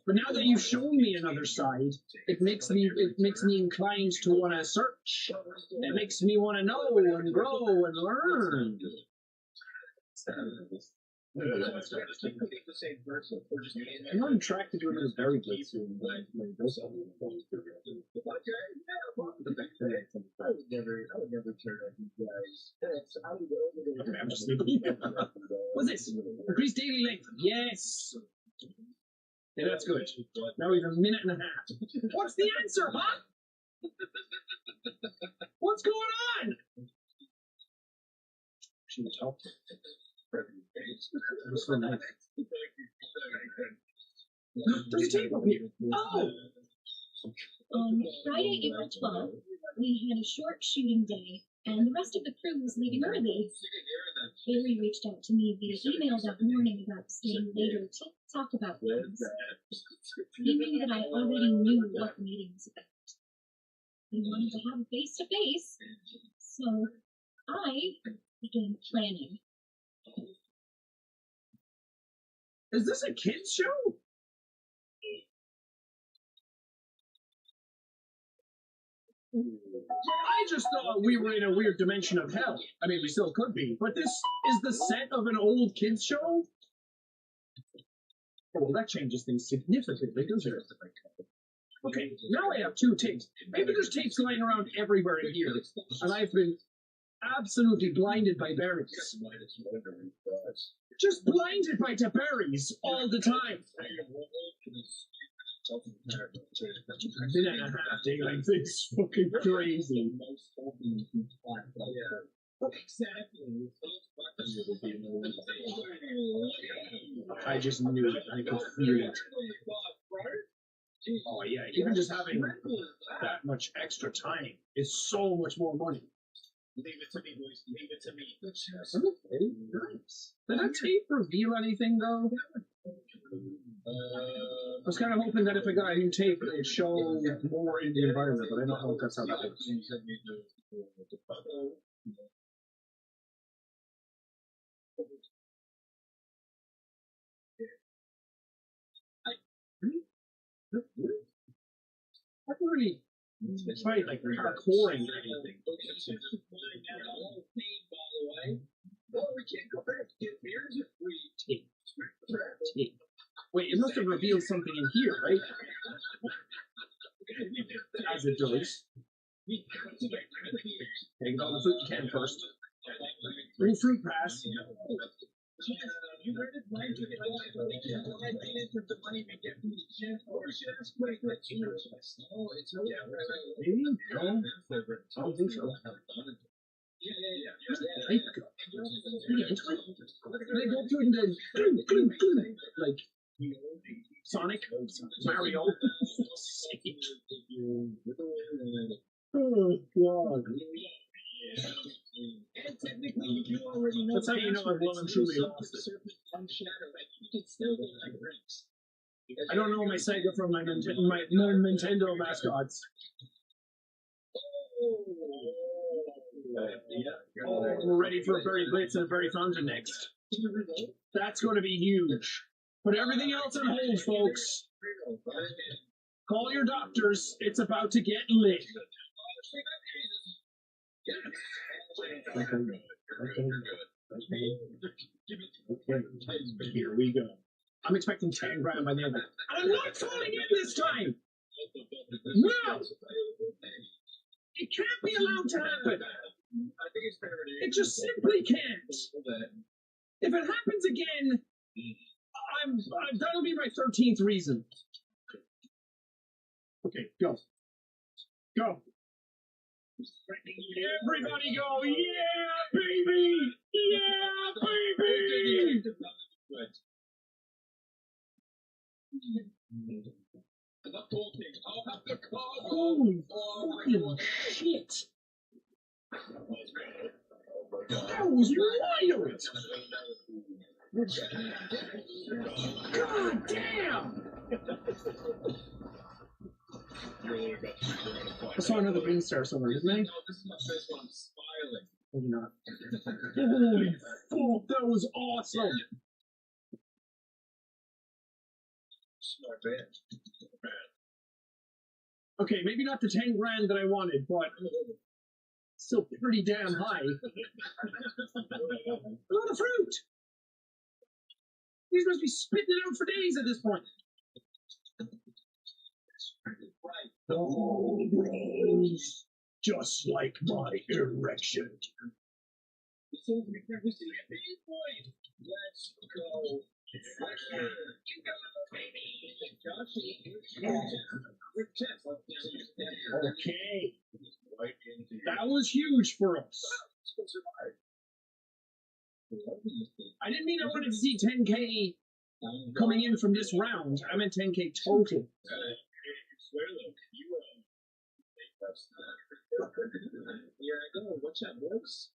But now that you've shown me another side, it makes me inclined to want to search. It makes me want to know and grow and learn. I'm not attracted to those berry plates. I would never turn on you guys. I'm just sleeping. What's this? Increased daily length. Yes. Yeah, that's good. Now we have a minute and a half. What's the answer, huh? What's going on? She was helpful. It was so nice. There's a tape up here. Oh! On Friday, April 12th, we had a short shooting day, and the rest of the crew was leaving early. Barry reached out to me via email that morning about staying later to talk about things. He knew that I already knew what the meeting was about. We wanted to have a face-to-face, so I began planning. Is this a kids show? I just thought we were in a weird dimension of hell. I mean, we still could be, but this is the set of an old kids show? Oh, well, that changes things significantly, doesn't it? Okay, now I have 2 tapes. Maybe there's tapes lying around everywhere in here, and I've been absolutely blinded by berries. Just blinded by the berries all the time. A minute and a half, like this. Fucking crazy. I just knew it. I could feel it. Oh yeah, even just having that much extra time is so much more money. Leave it to me, boys. Leave it to me. Okay, nice. Did that tape reveal anything, though? I was kind of hoping that if I got a new tape, it would show more in the environment, but I don't know if that's how that works. I can really try like parkouring or anything. Well, we can't go back to get beers if we tape. Wait, it must have revealed something in here, right? As it does. Take all the fruit you can first. Bring fruit pass. You heard it right. You get the money we get from the gym, or should I ask what it gets you? Oh, it's okay. Maybe? No. I don't think so. I go through it and then like Mario. Oh, God. That's how you know I've well and truly lost it. I don't know my Sega from my Nintendo mascots. Oh, we're ready for a Berry Blitz and a Berry Fountain next. That's going to be huge. Put everything else on hold, folks. Call your doctors. It's about to get lit. Okay, here we go. I'm expecting 10 grand by the end of it. And I'm not falling in this time! No! It can't be allowed to happen! It just simply can't! If it happens again, that'll be my 13th reason. Okay, go. Go. Everybody go, yeah, baby! Yeah, baby! Holy fucking shit! That was wild! God damn! I saw another ring star somewhere, didn't I? Maybe not. Holy fuck, that was awesome! Okay, maybe not the 10 grand that I wanted, but still pretty damn high. A lot of fruit! These must be spitting it out for days at this point. Oh, bros. Just like my erection. Let's go. Okay. That was huge for us. I didn't mean I wanted to see 10K coming in from this round. I meant 10K total. Here I go. Watch out, boys.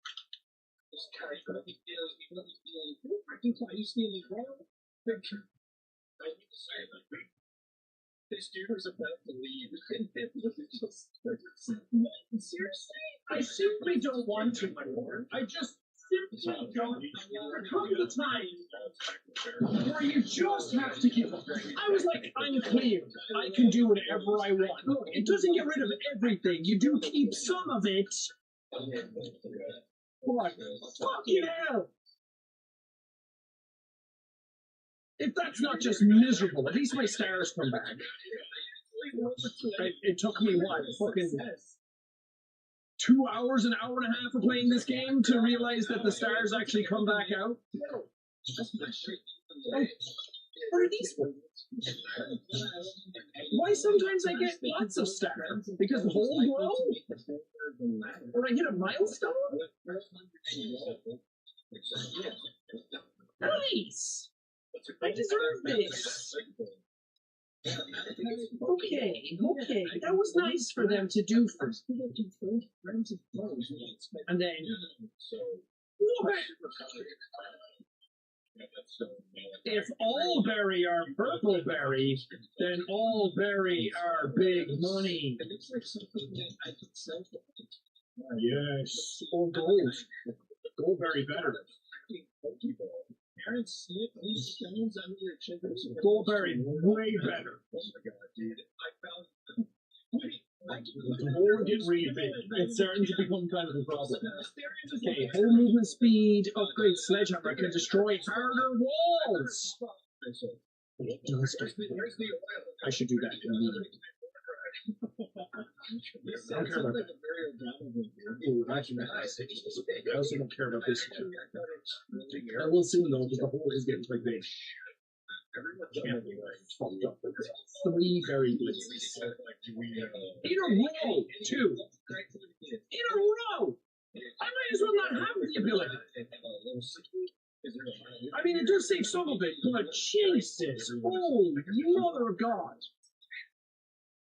This dude was about to leave. Seriously? I simply don't want to anymore. I just simply don't. There comes a time where you just have to give up. I was like, I'm clear. I can do whatever I want. It doesn't get rid of everything. You do keep some of it. What? Fucking hell! If that's not just miserable, at least my stars come back. It took me, what, fucking 2 hours, an hour and a half of playing this game to realize that the stars actually come back out? Oh, what are these ones? Why sometimes I get lots of stars? Because the whole glow? Or I hit a milestone? Nice! I deserve this! Okay, that was nice for them to do first. And then... If all berry are purple berry, then all berry are big money. Yes, or gold. Gold berry better. Goldberry, way better. The more get really big, it's starting to become kind of a problem. Okay, whole movement speed, upgrade sledgehammer, can destroy harder walls. I should do that immediately. I don't care about that. Ooh, I also don't care about this. I will soon though, because the hole is getting quite big. Can't be fucked up. 3 berry blitzes. In a row, too. In a row! I might as well not have the ability. I I mean, it does save some of it, but Jesus, holy mother of God.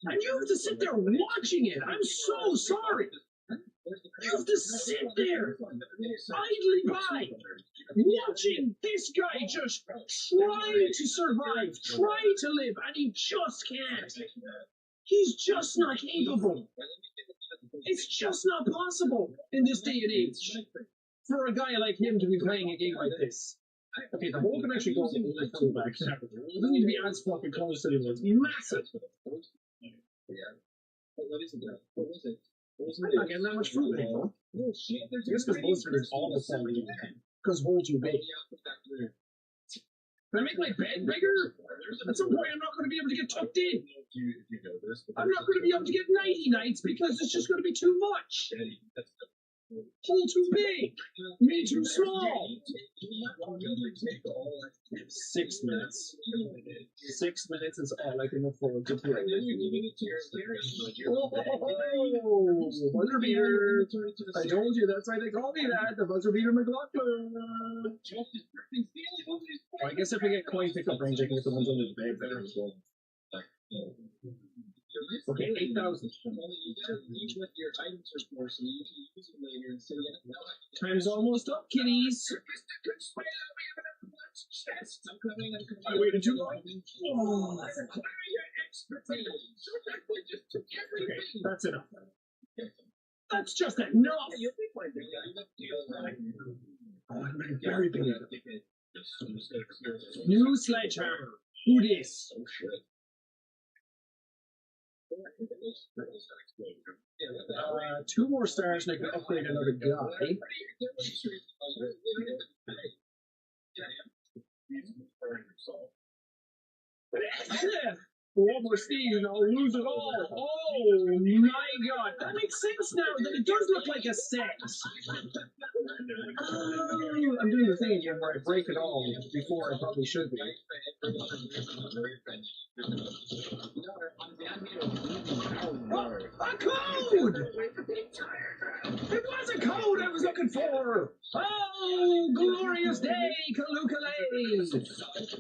And you have to sit there watching it. I'm so sorry. You have to sit there, idly by, watching this guy just trying to survive, trying to live, and he just can't. He's just not capable. It's just not possible in this day and age for a guy like him to be playing a game like this. Okay, the hole can actually go a little further back. It doesn't need to be as fucking close to it. It's massive. I'm not getting that much fruit anymore. I guess because most of it is all the same. Because holes are big. Can I make my bed bigger? At some point, I'm not going to be able to get tucked in. I'm not going to be able to get nighty nights because it's just going to be too much. Hole too big. Me too small. 6 minutes. 6 minutes is all I can afford to play. Oh, buzzer beater. I told you, that's why they call me that. The buzzer beater McLaughlin. I guess if I get coin pickup range, I can get the ones under the bed better as well. Okay, 8,000. Time's almost up, kiddies. I waited too long. Oh. Okay, that's enough. That's just enough. Oh, I'm very big. New sledgehammer. Who this? 2 more stars and I can upgrade another guy. One more Steve and I'll lose it all. Oh my God. That makes sense now. That it does look like a set. Oh, I'm doing the thing again where I break it all before I probably should be. Oh, a code! It was a code I was looking for! Oh, glorious day, Kalukale!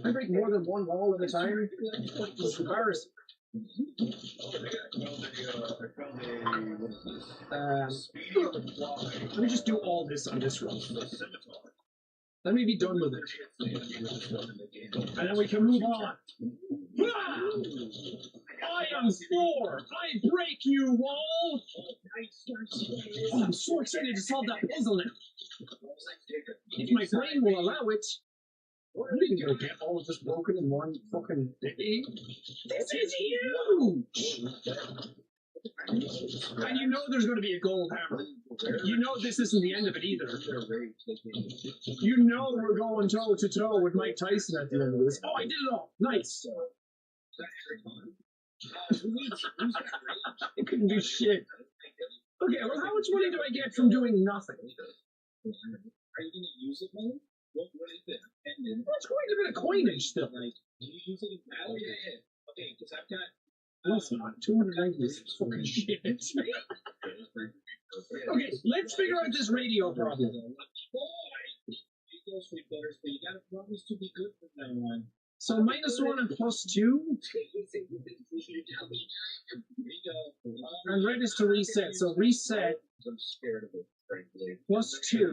I break more than one wall at a time. It's embarrassing. Let me just do all this on this run. Let me be done with it. And then we can move on. I am Thor! I break you, wall! Oh, I'm so excited to solve that puzzle now. If my brain will allow it. I'm even gonna get all of this broken in one fucking day. This is huge! And you know there's going to be a gold hammer. You know this isn't the end of it either. You know we're going toe to toe with Mike Tyson at the end of this. Oh, I did it all. Nice. It couldn't do shit. Okay, well, how much money do I get from doing nothing? Are you going to use it, man? What is it? That's quite a bit of coinage still. Do you use it in battle? Oh, yeah. Okay, because I've got. Listen, 290 is fucking shit. Okay, let's figure out this radio problem. So -1 and +2. And red is to reset. So reset +2. -2.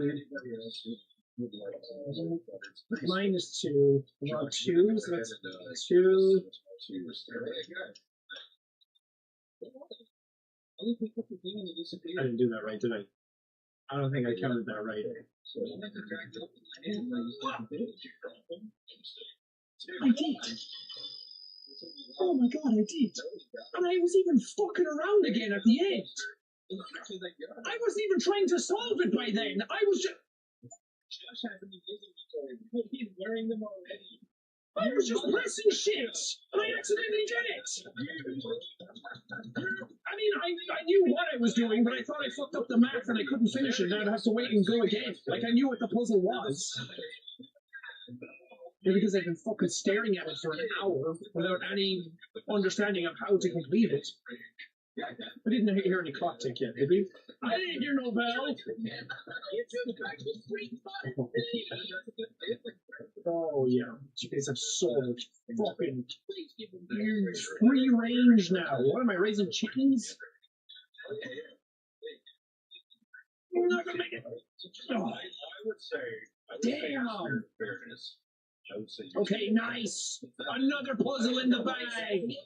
Well, 2. So that's 2. I didn't do that right, did I? I don't think I counted that right. I did. Oh my God, I did. And I was even fucking around again at the end. I wasn't even trying to solve it by then. I was just. He's wearing them already. I was just pressing shit, and I accidentally did it. I mean, I knew what I was doing, but I thought I fucked up the math and I couldn't finish it, and I'd have to wait and go again. Like, I knew what the puzzle was. Maybe because I've been fucking staring at it for an hour without any understanding of how to complete it. I didn't hear any clock tick yet, did we? I didn't hear no bell. Oh yeah, you guys have so much fucking huge free range now. What am I raising chickens? We're not gonna make it. Oh, damn. Okay, nice. Another puzzle in the bag.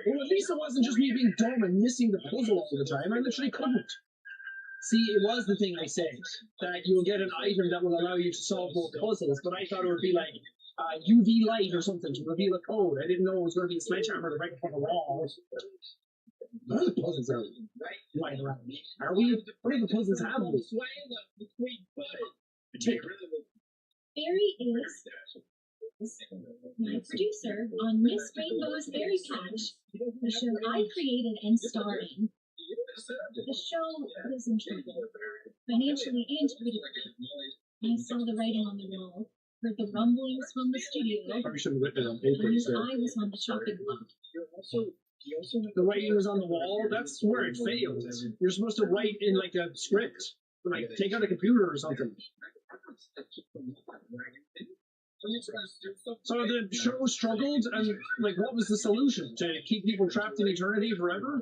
Well, at least it wasn't just me being dumb and missing the puzzle all the time. I literally couldn't. See, it was the thing I said, that you'll get an item that will allow you to solve more puzzles, but I thought it would be like UV light or something to reveal a code. I didn't know it was going to be a sledgehammer to break up the wall. What are the puzzles are lying around? Are we? What do the puzzles have? Barry is my producer on Miss Rainbow's Berry Patch, the show I created and star in. The show was in trouble, financially and critically. I saw the writing on the wall, heard the rumblings from the studio, Probably should have written it on paper and instead. I was on the chopping block. The writing was on the wall. That's where it failed. You're supposed to write in like a script, like take out a computer or something. So the show struggled, and like, what was the solution? To keep people trapped in eternity forever?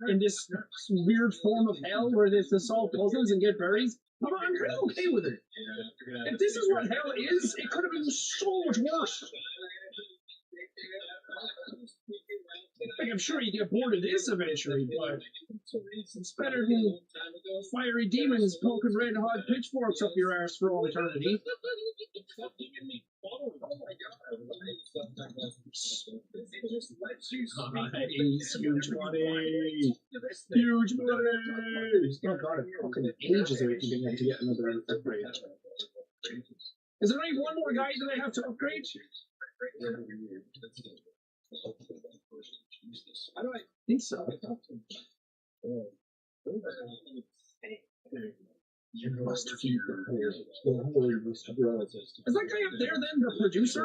In this weird form of hell where they have to solve puzzles and get berries? I'm pretty okay with it. If this is what hell is, it could have been so much worse. Like, I'm sure you get bored of this eventually, but it's better than fiery demons poking red hot pitchforks up your arse for all eternity. Nice, huge money! Huge money! Oh god, it fucking ages away from being able to get another upgrade. Is there only one more guy that I have to upgrade? I think so. You must feed the poor. The poor must grow. Is that guy up there then the producer?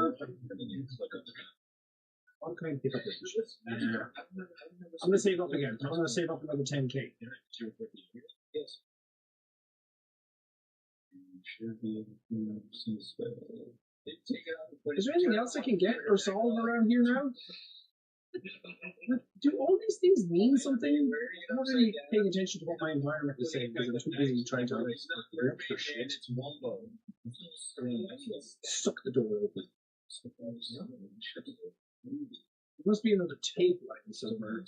I'll try and pick up this. I'm gonna save up again. I'm gonna save up another 10k. Is there anything else I can get or solve around here now? Do all these things mean something? I'm not really paying attention to what my environment is saying because I'm too busy trying to rip for shit. Suck the door open. There must be another tape line somewhere.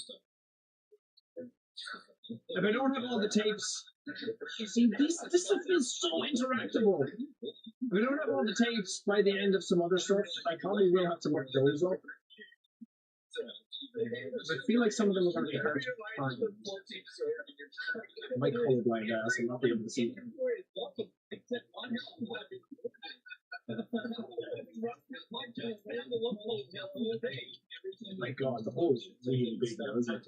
If I don't have all the tapes, see, this stuff is so interactable. If I don't have all the tapes by the end of some other stuff, I probably will have to look those up. I feel like some of them are going to be hard to find. My colorblind ass will not be able to see them. My god, the hole is really big now, isn't it?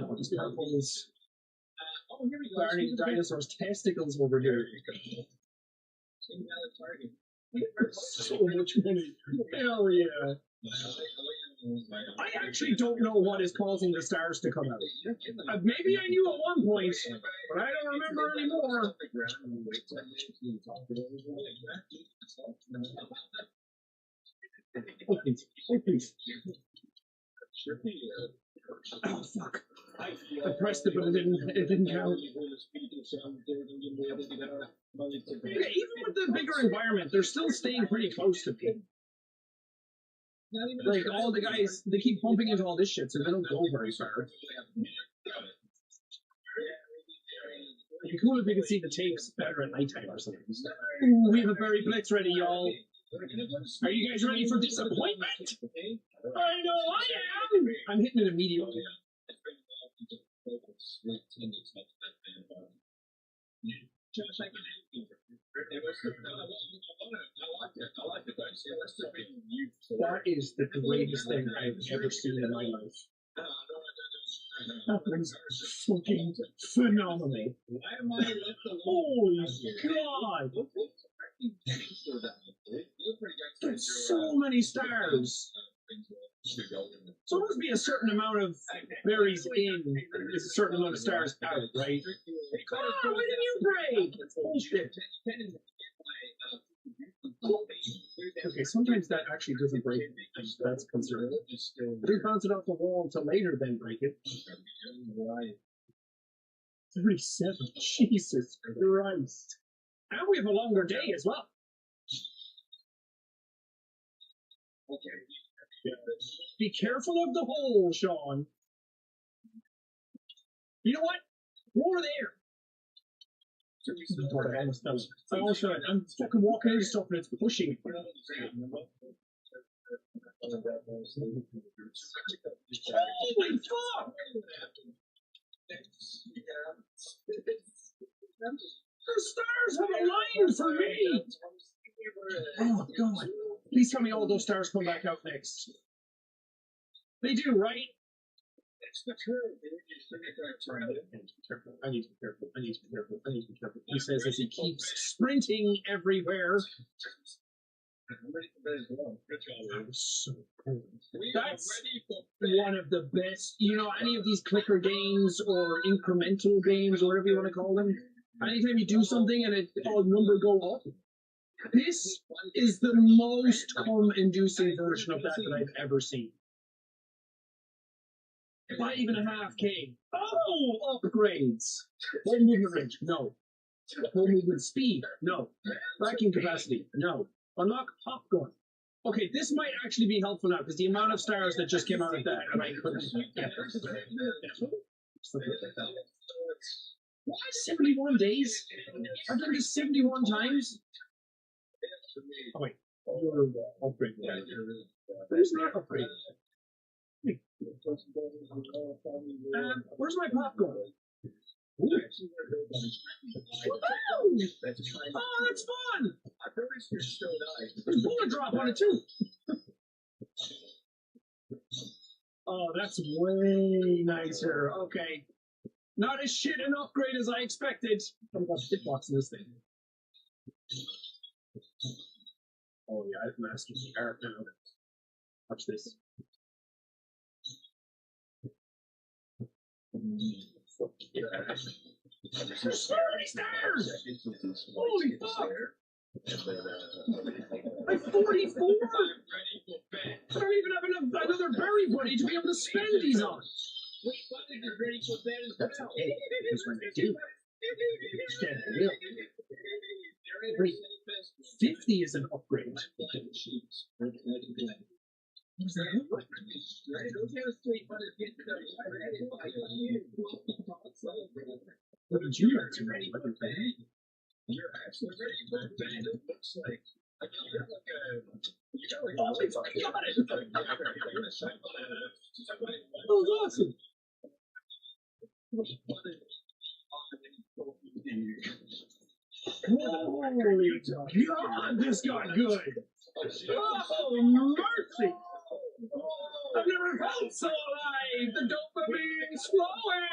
Oh, these purples. Barney dinosaur's testicles over here. So much money. Hell yeah. I actually don't know what is causing the stars to come out. Maybe I knew at one point, but I don't remember anymore. Oh, please. Oh, please. Oh, fuck. I pressed it, but it didn't count. Yeah, even with the bigger environment, they're still staying pretty close to me. Like, all the guys, they keep bumping into all this shit, so they don't go very far. It'd be cool if we could see the tapes better at nighttime or something. Ooh, we have a berry blitz ready, y'all. Are you guys ready for disappointment? I know I am! I'm hitting it immediately. That is the greatest thing I've ever seen in my life. That was fucking phenomenal. Holy God! There's so many stars. So there must be a certain amount of berries in, is a certain amount of stars out, right? Ah, why didn't you break? It's bullshit. Okay, sometimes that actually doesn't break. That's considered. They bounce it off the wall until later, then break it. 37. Jesus Christ. And we have a longer day as well. Be careful of the hole, Sean. You know what? More there. I'm fucking walking into stuff and it's pushing. Holy fuck! The stars have aligned for me! Oh, God. Please tell me all those stars come back out next. They do, right? I need to be careful. I need to be careful. I need to be careful. He says as he keeps sprinting everywhere. So cool. That's one of the best, you know, any of these clicker games or incremental games or whatever you want to call them. Anytime you do something and a number go up, this is the most cum-inducing version of that I've ever seen. 5.5K. Oh, upgrades. Full movement range, no. Full movement speed, no. Tracking capacity, no. Unlock pop gun. Okay, this might actually be helpful now because the amount of stars that just came out of that, and I couldn't. Yeah. Why 71 days? I've done this 71 times. Oh wait, you're upgrade. Where's my upgrade? Where's my popcorn? Oh, that's fun! There's bullet drop on it too. Oh, that's way nicer. Okay. Not as shit an upgrade as I expected. I've got hitbox in this thing. Oh yeah, I've mastered the art now. Watch this. Fuck yeah. There's so many stars! Holy fuck! I'm 44! I don't even have another berry buddy to be able to spend these on. That's okay, because when they do, then they will. 50 is an upgrade. What did you learn to ready? You're actually ready for a band. It looks like oh, we fucking got it! That was awesome! Holy God, this got good! Oh, mercy! I've never felt so alive! The dopamine's flowing!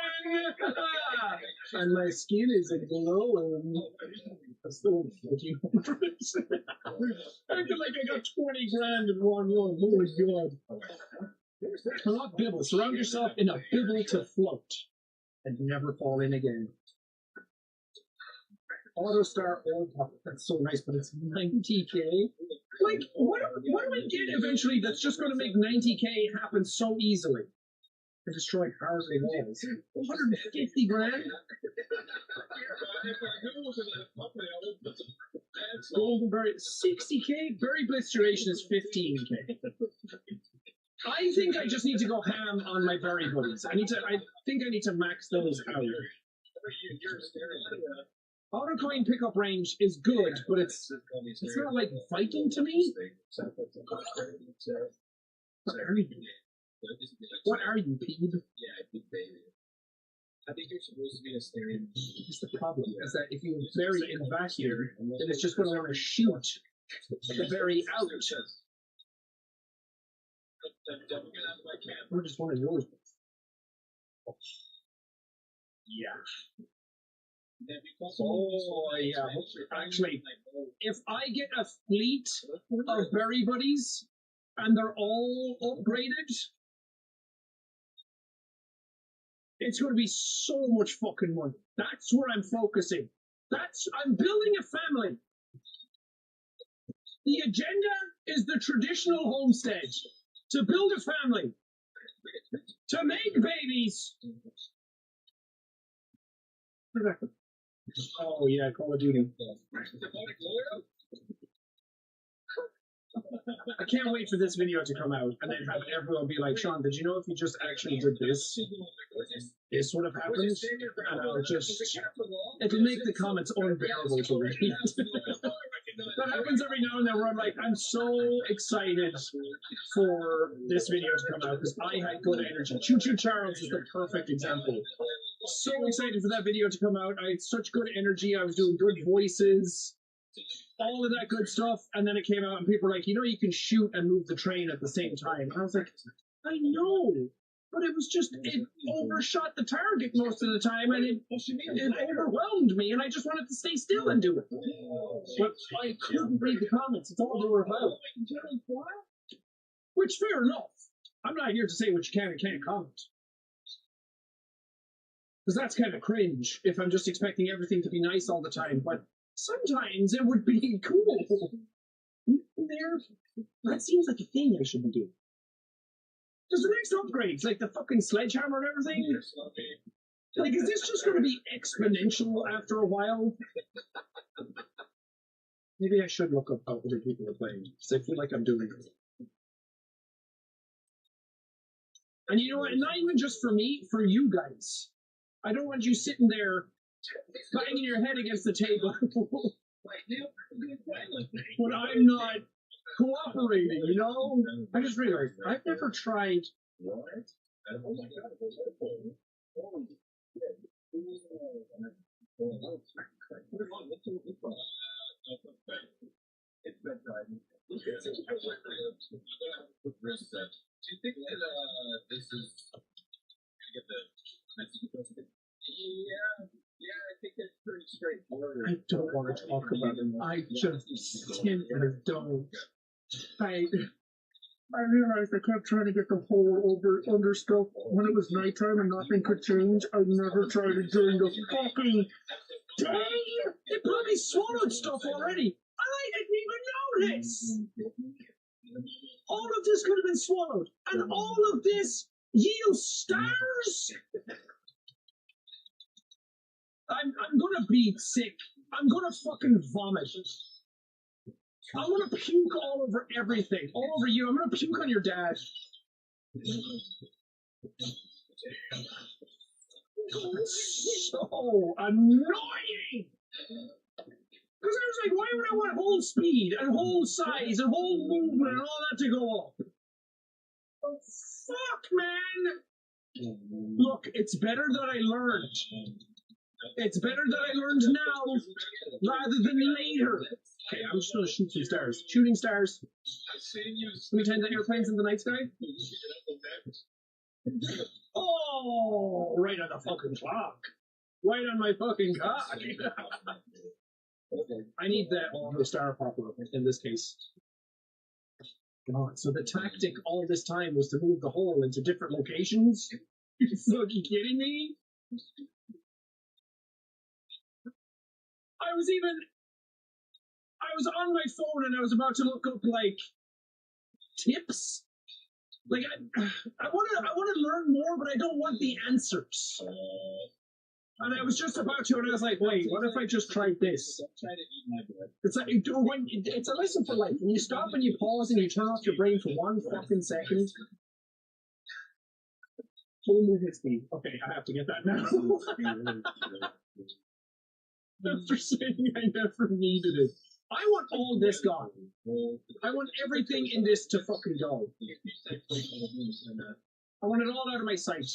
And my skin is glowing. I'm still 1400. I feel like I got 20 grand in one run. Holy God. Unlock Bibble. Surround yourself in a bibble to float. And never fall in again. Auto star all top. That's so nice, but it's 90K. Like, what do I get eventually that's just going to make 90K happen so easily? I destroyed Harvey Walls. 150 grand? Golden Berry, 60K? Berry Blitz duration is 15K. I think I just need to go ham on my berry buddies. I think I need to max those out. Auto coin pickup range is good, but it's not like vital to me. What are you? What are you, Peeb? I think you're supposed to be a stand. Here's the problem: is that if you bury in vacuum, then it's just going to want to shoot the berry out. We're just one of yours. Yeah. Oh, yeah. Actually, if I get a fleet of berry buddies, and they're all upgraded, it's going to be so much fucking money. That's where I'm focusing. I'm building a family. The agenda is the traditional homestead. To build a family. To make babies. Oh yeah, Call of Duty. I can't wait for this video to come out and then have everyone be like, Sean, did you know if you just actually did this, this would have happened? And it'll make the comments unbearable to read. That happens every now and then where I'm like, I'm so excited for this video to come out because I had good energy. Choo Choo Charles is the perfect example. So excited for that video to come out. I had such good energy. I was doing good voices. All of that good stuff, and then it came out, and people were like, you know, you can shoot and move the train at the same time. And I was like, I know, but it was just, it overshot the target most of the time, and it overwhelmed me, and I just wanted to stay still and do it. But I couldn't read the comments. It's all they were about. Which, fair enough. I'm not here to say what you can and can't comment. Because that's kind of cringe, if I'm just expecting everything to be nice all the time, but sometimes it would be cool. That seems like a thing I should be doing. Because the next upgrades, like the fucking sledgehammer and everything, like, is this just going to be exponential after a while? Maybe I should look up how other people are playing, because I feel like I'm doing it. And you know what? Not even just for me, for you guys. I don't want you sitting there banging your head against the table when I'm not cooperating, you know? I just realized I've never tried. Do you think that this is gonna get the Yeah, I think it's pretty straightforward. I don't want to talk about it. I just simply don't. I realized I kept trying to get the hole under stuff when it was nighttime and nothing could change. I never tried it during the fucking day. It probably swallowed stuff already. I didn't even notice. All of this could have been swallowed, and all of this yields stars. I'm gonna be sick. I'm gonna fucking vomit. I'm gonna puke all over everything. All over you. I'm gonna puke on your dad. So annoying! Because I was like, why would I want whole speed and whole size and whole movement and all that to go up? Oh, fuck, man! Look, it's better that I learned. It's better that I learned now rather than later. Okay, I'm just going to shoot some stars. Shooting stars. Let me turn the airplanes in the night sky. Oh, right on the fucking clock. Right on my fucking cock. I need the star popper in this case. God, so the tactic all this time was to move the hole into different locations? Are you fucking kidding me? I was on my phone and I was about to look up, like, tips. Like, I want to learn more, but I don't want the answers. And I was just about to, and I was like, wait, what if I just tried this? It's like, it's a lesson for life. When you stop and you pause and you turn off your brain for 1 fucking second. Full movement speed. Okay, I have to get that now. After saying I never needed it. I want all this gone. I want everything in this to fucking go. I want it all out of my sight.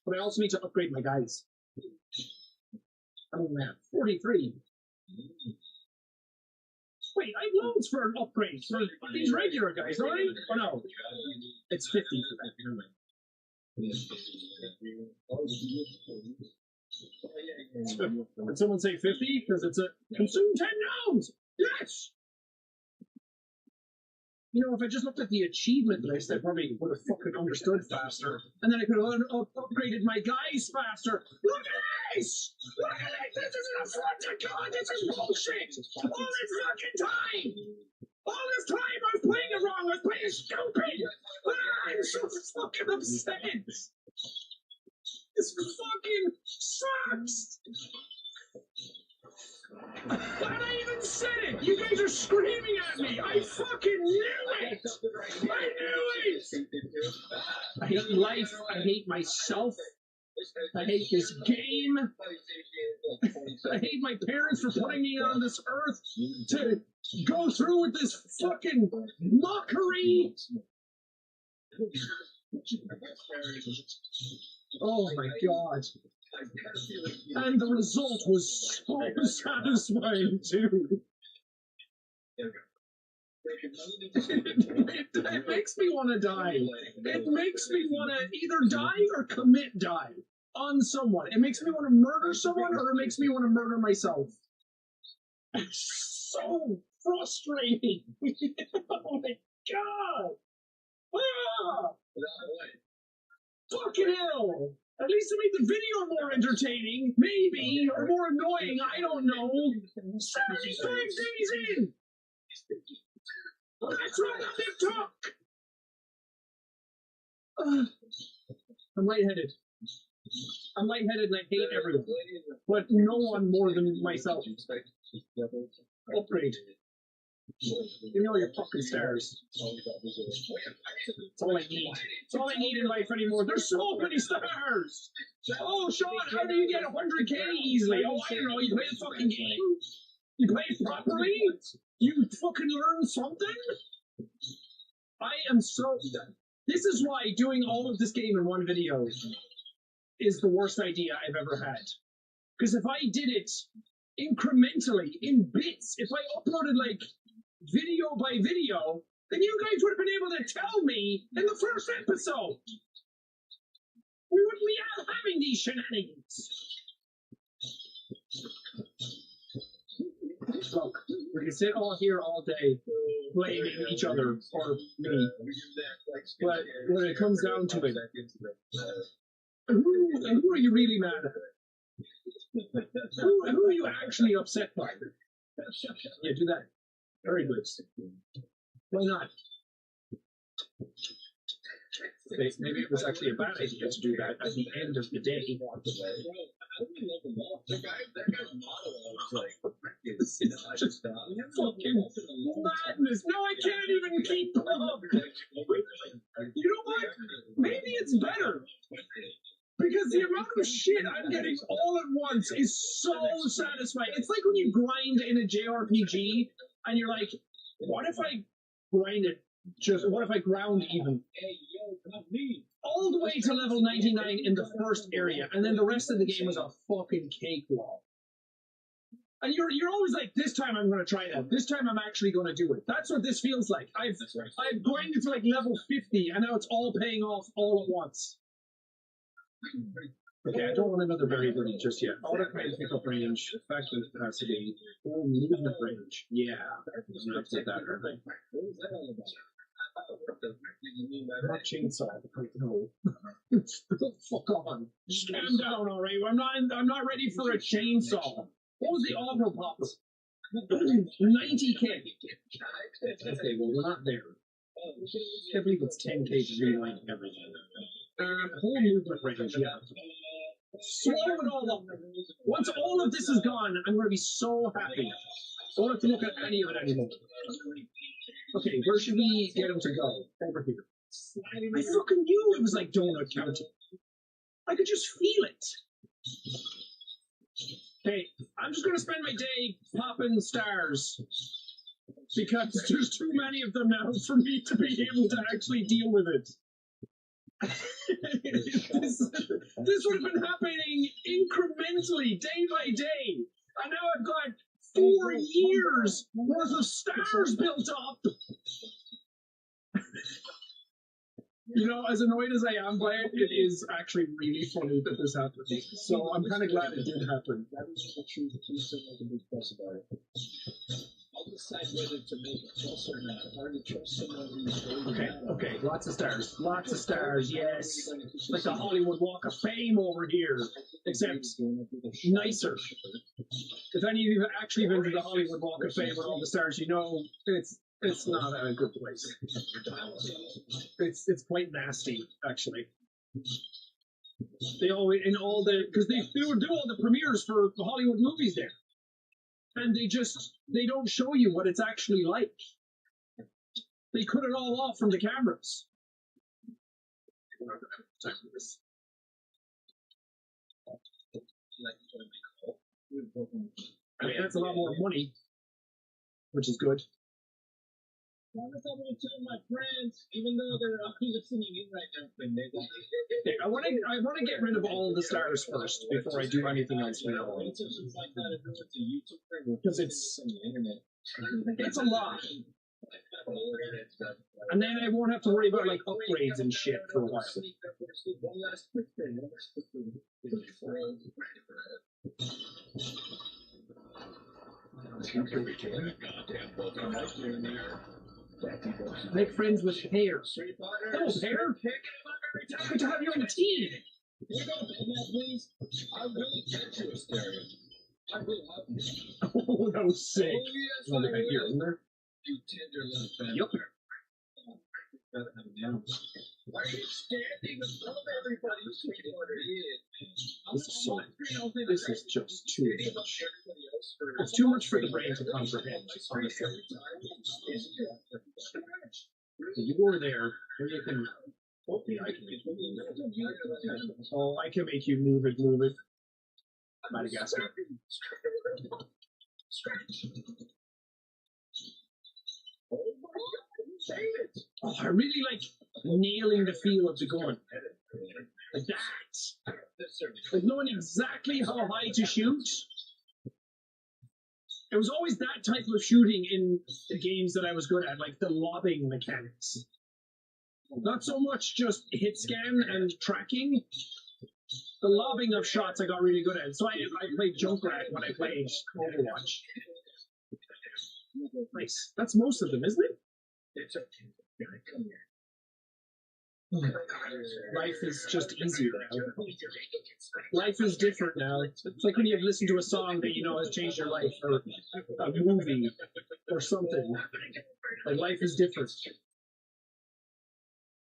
But I also need to upgrade my guys. I'm at 43. Wait, I have loads for an upgrade for these regular guys, don't I? Oh no. It's 50 for that. Did someone say 50? Because it's a consume 10 nouns! Yes! You know, if I just looked at the achievement list, I probably would have fucking understood faster. And then I could have upgraded my guys faster. Look at this! Look at this! This is an affront to God! This is bullshit! All this fucking time! All this time I was playing it wrong! I was playing stupid! I'm so fucking upset! This fucking sucks! And I even said it! You guys are screaming at me! I fucking knew it! I knew it! I hate life. I hate myself. I hate this game. I hate my parents for putting me on this earth to go through with this fucking mockery. Oh my God. And the result was so satisfying too. It makes me want to die. It makes me want to either die or commit die on someone. It makes me want to murder someone or it makes me want to murder myself. It's so frustrating. Oh my God. Ah! Fucking hell. At least it made the video more entertaining, maybe, or more annoying, I don't know. 75 days in! Let's run on TikTok! I'm lightheaded. I'm lightheaded and I hate everyone. But no one more than myself. Upgrade. Give me all your fucking stars. That's all I need. That's all I need in life anymore. There's so many stars! Oh, Sean, how do you get 100k easily? Oh, I don't know. You play the fucking game? You play it properly? You fucking learn something? I am so... This is why doing all of this game in one video is the worst idea I've ever had. Because if I did it incrementally, in bits, if I uploaded, like, video by video, then you guys would have been able to tell me in the first episode. We wouldn't be out having these shenanigans. Look, we can sit all here all day blaming each other or me. But when it comes down to it, who are you really mad at? Who are you actually upset by? Yeah, do that. Very good. Why not? Maybe it was actually a bad idea to do that at the end of the day. Just fucking madness. No, I can't even keep up. You know what? Maybe it's better. Because the amount of shit I'm getting all at once is so satisfying. It's like when you grind in a JRPG and you're like, what if I grind it? What if I ground even? All the way to level 99 in the first area, and then the rest of the game was a fucking cakewalk. And you're always like, this time I'm going to try it out. This time I'm actually going to do it. That's what this feels like. I've grinded to like level 50, and now it's all paying off all at once. Okay, I don't want another berry birdie just yet. Auto command pickup range, effective capacity, movement range. Yeah, I'm going to take that, aren't I? Not chainsaw. No. Fuck on. Just calm down, alright? I'm not ready for a chainsaw. What was the auto pop? 90k. Okay, well we're not there. I believe it's 10k to relining everything. Whole movement range, yeah. Swallow it all up. Once all of this is gone, I'm going to be so happy. I don't have to look at any of it anymore. Okay, where should we get him to go? Over here. I fucking knew it was like Donut County. I could just feel it. Okay, I'm just going to spend my day popping stars. Because there's too many of them now for me to be able to actually deal with it. This would have been happening incrementally, day by day. And now I've got 4 years worth of stars built up. You know, as annoyed as I am by it, it is actually really funny that this happened. So I'm kind of glad it did happen. decide whether to make a fuss or not. Hard to trust someone who's Okay, lots of stars. Lots of stars, yes. Like the Hollywood Walk of Fame over here, except nicer. If any of you have actually been to the Hollywood Walk of Fame with all the stars, you know it's not a good place. It's quite nasty, actually. They always because they would do all the premieres for the Hollywood movies there, and they don't show you what it's actually like. They cut it all off from the cameras. I mean, that's a lot more money, which is good. I was able to tell my friends, even though they're listening in right now. I want to get rid of all the stars first before I do anything else. Because it's a lot. And then I won't have to worry about like upgrades and shit for a while. Make friends with hair. Hello, hair. Good to have you on the team. Please, I really get you a stereo. I really have you. Oh, that was sick. Oh, yes, I here, isn't there? You tender-less fan. Yep. Why are you standing above everybody, sweetheart? This is just too much. It's too much for the brain to comprehend, honestly. You were there, and you can... Oh, I can make you move it. Madagascar. Oh, I really like nailing the feel of the gun. Like that. Like knowing exactly how high to shoot. It was always that type of shooting in the games that I was good at, like the lobbing mechanics. Not so much just hit scan and tracking. The lobbing of shots I got really good at. So I played Junkrat when I played Overwatch. Nice. That's most of them, isn't it? Life is just easier now. Life is different now. It's like when you listen to a song that you know has changed your life, or a movie, or something. Like life is different.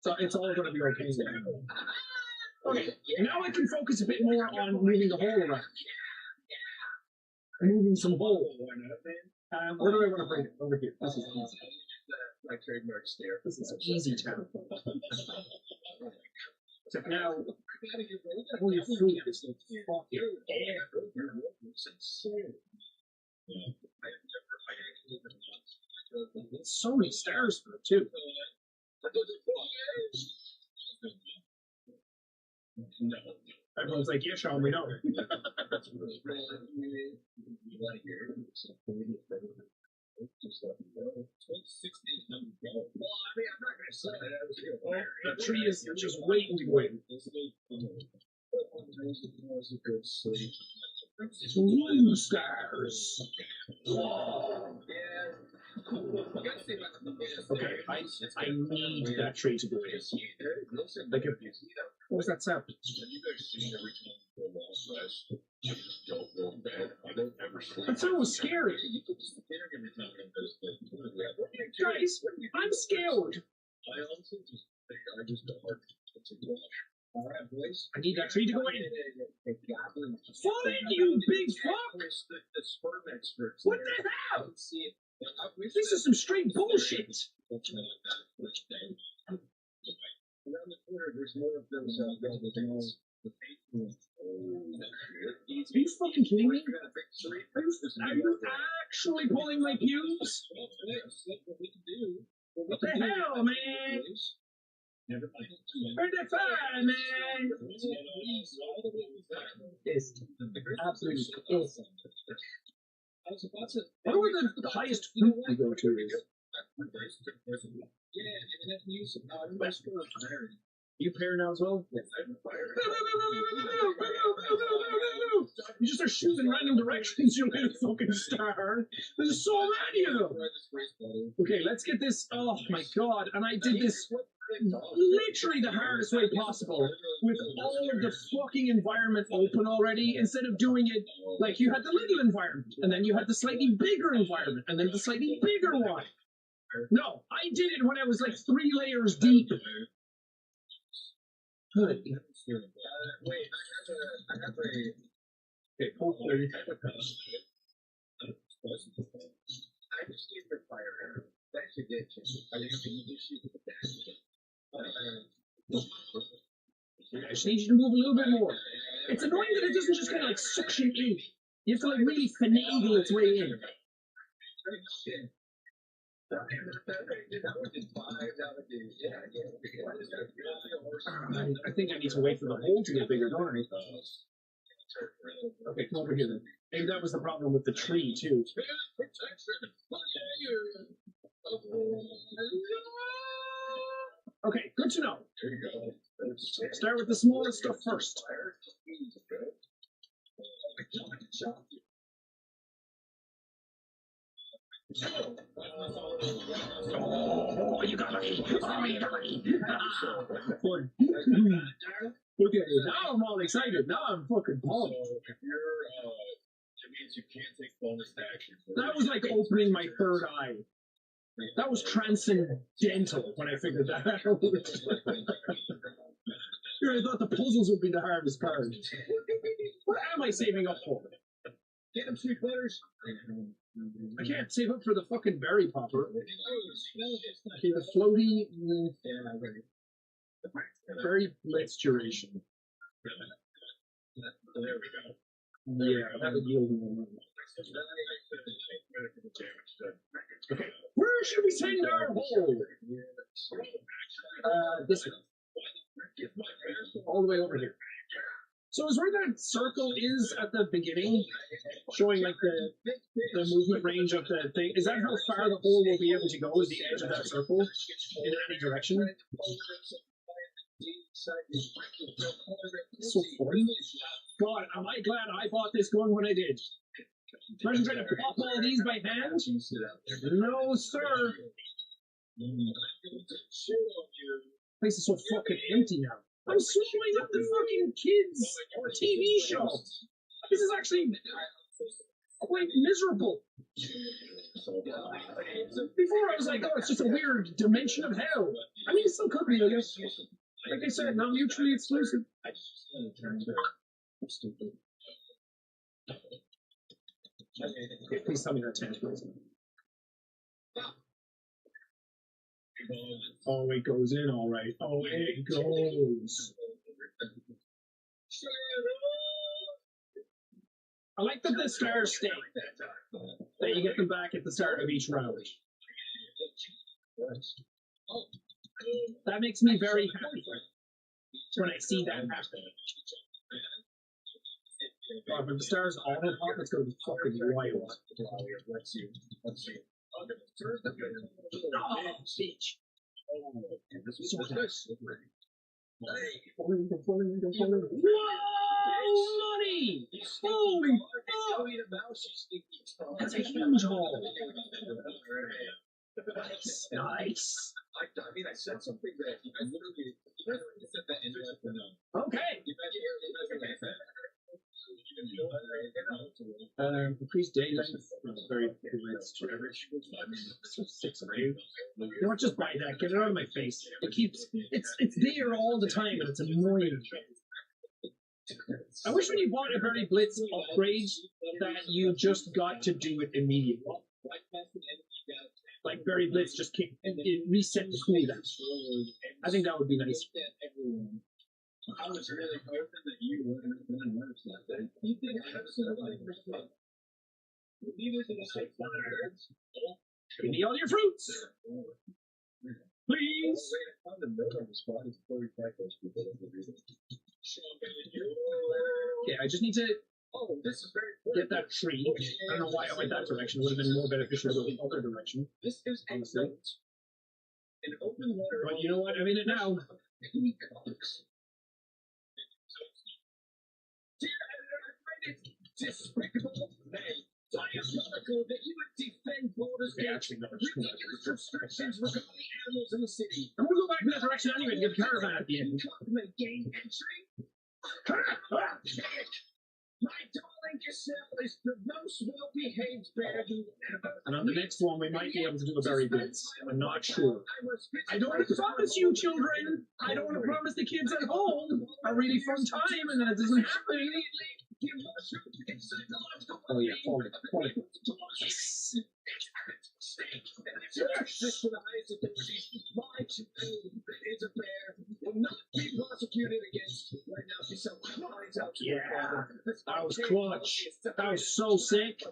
So it's all going to be okay now. Okay, now I can focus a bit more on moving the hole around. Moving some hole. Where do I want to bring it? Over here. This is easy. My trademark stare. This is easy town. Except now, all your food is like fucking air. So many stars for it, too. No. Everyone's like, yeah, Sean, we know. That tree is just waiting to go in. Blue stars. Okay, I need that tree to go in. Like, what was that sound? That sound was scary. Guys, I'm scared. I need that tree to go in. Fall in, you big fuck! What the hell? This is some straight bullshit. Around the corner, there's more of those buildings. Are you fucking kidding me? Are you actually pulling my pubes? What the hell, man? Where'd they find, man? It's absolutely awesome. I wonder where the highest fruit we go to is. You pair now as well? You just start shooting in random directions, you little fucking star. There's so many of them. Okay, let's get this. Oh my god. And I did this literally the hardest way possible with all of the fucking environment open already, instead of doing it like you had the little environment, and then you had the slightly bigger environment, and then the slightly bigger one. No, I did it when I was like 3 layers deep. Good. Okay, hopefully. I just need you to move a little bit more. It's annoying that it doesn't just kind of like suction in. You have to like really finagle its way in. I think I need to wait for the hole to get bigger, don't I? Okay, come over here then. Maybe that was the problem with the tree too. Okay, good to know. Start with the smallest stuff first. Oh, you got lucky. Oh, you got lucky. Fun. Okay, now I'm all excited. Now I'm fucking pumped. That was like opening my third eye. That was transcendental when I figured that out. I thought the puzzles would be the hardest part. What am I saving up for? Get them 3 letters. I can't save up for the fucking berry popper. Okay, the floaty berry blitz duration. There we go. Yeah, that would yield more. Okay, where should we send our hole? This way. All the way over here. So is where that circle is at the beginning, showing like the movement range of the thing, is that how far the hole will be able to go, is the edge of that circle in any direction? So funny. God, am I glad I bought this gun when I did. Imagine trying to pop all these by hand? No, sir. Place is so fucking empty now. I'm slowing up the fucking kids' TV show. This is actually quite miserable. Before I was like, oh, it's just a weird dimension of hell. I mean, it still could be, I guess. Like I said, not mutually exclusive. I'm stupid. Please tell me that tantalizes me. Oh, it goes in all right. Oh, it goes. I like that the stars stay. That you get them back at the start of each round. That makes me very happy when I see that happen. God, when the stars all hit up, it's going to be fucking wild. Let's see. Oh, bitch. So nice. Whoa, money! Holy fuck! That's a huge hole. Nice, nice. I mean, I said something that I literally said that in okay. Increased day length. Very good. 6 of you. You don't just buy that. Get it out of my face. It keeps. It's there all the time, and it's annoying. I wish when you bought a Berry Blitz upgrade that you just got to do it immediately. Like Berry Blitz just kicked and it reset the cooldown. I think that would be nice. I was really hoping that you wouldn't notice that. You think give me all your fruits, please. Okay, I just need to get that tree. I don't know why I went that direction. It would have been more beneficial to go the other direction. This is honestly. But you know what? I'm in it now. peacocks. Dear editor, I find it despicable, nay, diabolical that you would defend borders against ridiculous restrictions regarding animals in the city. I'm gonna go back in that direction anyway to get the caravan at the end. May gain entry. My darling Giselle is the most well-behaved bear you ever. And on the next one, we might be able to do a berry blitz. I'm not sure. I don't want to promise you, children. I don't want to promise the kids at home a really fun time, and then it doesn't happen. Oh yeah, fall it. This for the highest authority. My child is a bear. Will not be prosecuted against. Right now, Giselle cries out to her father. That was clutch. That was so sick.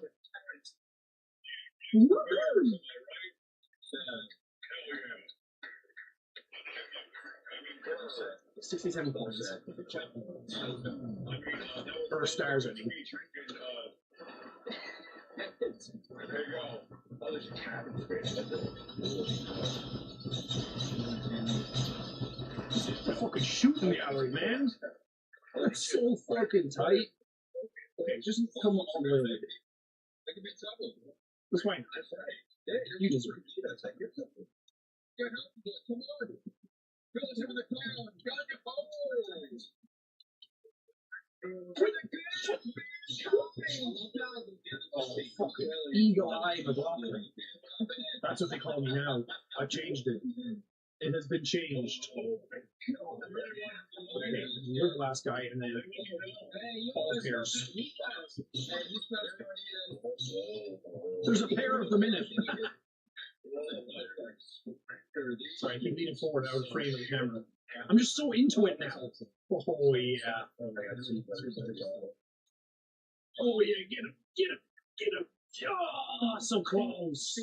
67 points. 4 stars, I think. They're fucking shooting the gallery, man. That's so fucking tight. Okay, just come all the way with it. That's fine. You deserve it. Come on. Fellas over the ground. Got your balls. Oh, fucking eagle eye McLaughlin. That's what they call me now. I've changed it. It has been changed. You're the last guy, and then all pairs. There's a pair of them in it. Sorry, I keep leaning forward out of frame of the camera. I'm just so into it now. Oh yeah. Oh yeah, get him. Oh, so close.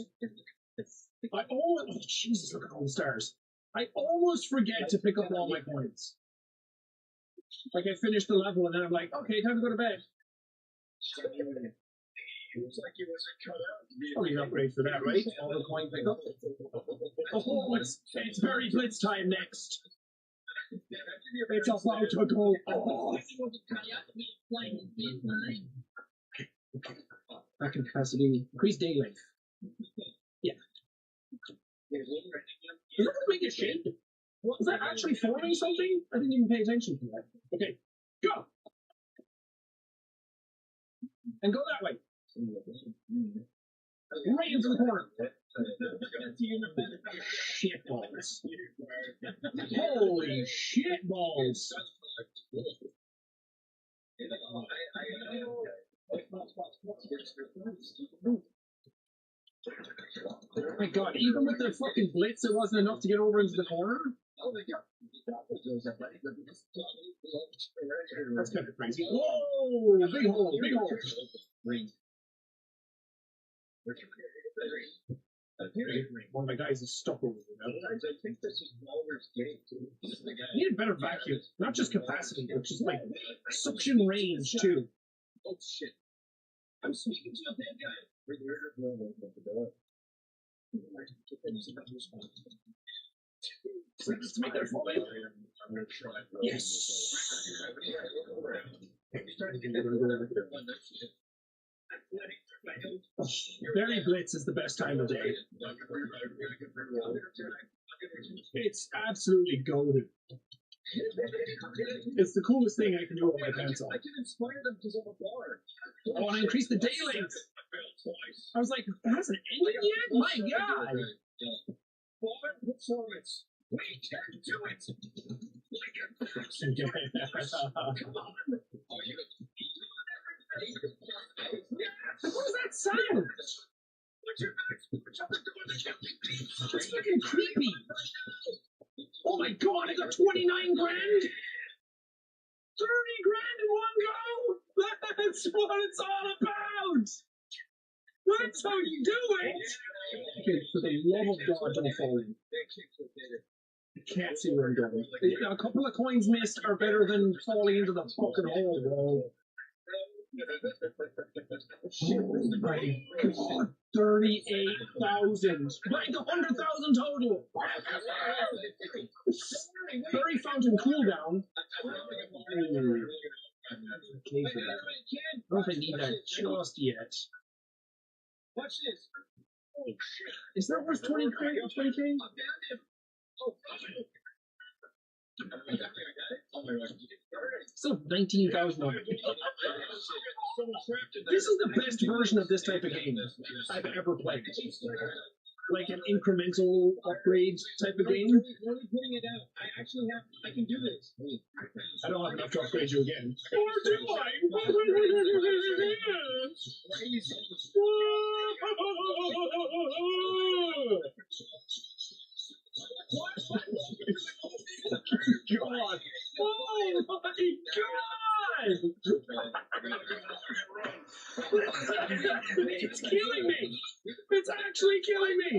Oh Jesus, look at all the stars. I almost forget to pick up all my coins. Like I finish the level and then I'm like, okay, time to go to bed. Probably an upgrade for that, right? All the coin pickup. Oh, it's very blitz time next. It's about to go. Oh. Back in capacity. Increase day length. Yeah. Does that make a shape? Was that actually forming something? I didn't even pay attention to that. Okay, go! And go that way. Right into the corner. Shit balls. Holy shit balls. Oh my god, even with the fucking blitz, it wasn't enough to get over into the corner? That's kind of crazy. Whoa! Big hole, big hole. One of my guys is stuck over there. I think this is Waller's gate, too. You need a better vacuum. Not just capacity, but just like suction range, too. Oh shit. I'm speaking to a bad guy. Let's make that fall in. Yes. Berry Blitz is the best time of day. It's absolutely golden. It's the coolest thing I can do with my pencil. I can inspire them because I'm a bar. Oh, and I increased the day length. I was like, it hasn't ended yet? My god! Bar performance. We can do it. Come on. What was that sound? That's fucking creepy. Oh my god, I got 29 grand! 30 grand in one go! That's what it's all about! That's how you do it! Okay, for the love of God, don't fall in. I can't see where I'm going. A couple of coins missed are better than falling into the fucking hole, bro. Oh my god, 38,000. Like 100,000 total. 35 mountain cooldown. Okay for that. I don't know if I need that just yet. Watch this. Oh shit. Is that worth 20K? Still 19,000. This is the best version of this type of game I've ever played. Like an incremental upgrade type of game. Only putting it out. I can do this. I don't have enough to upgrade you again. Or do I? God! Oh my God! It's killing me! It's actually killing me!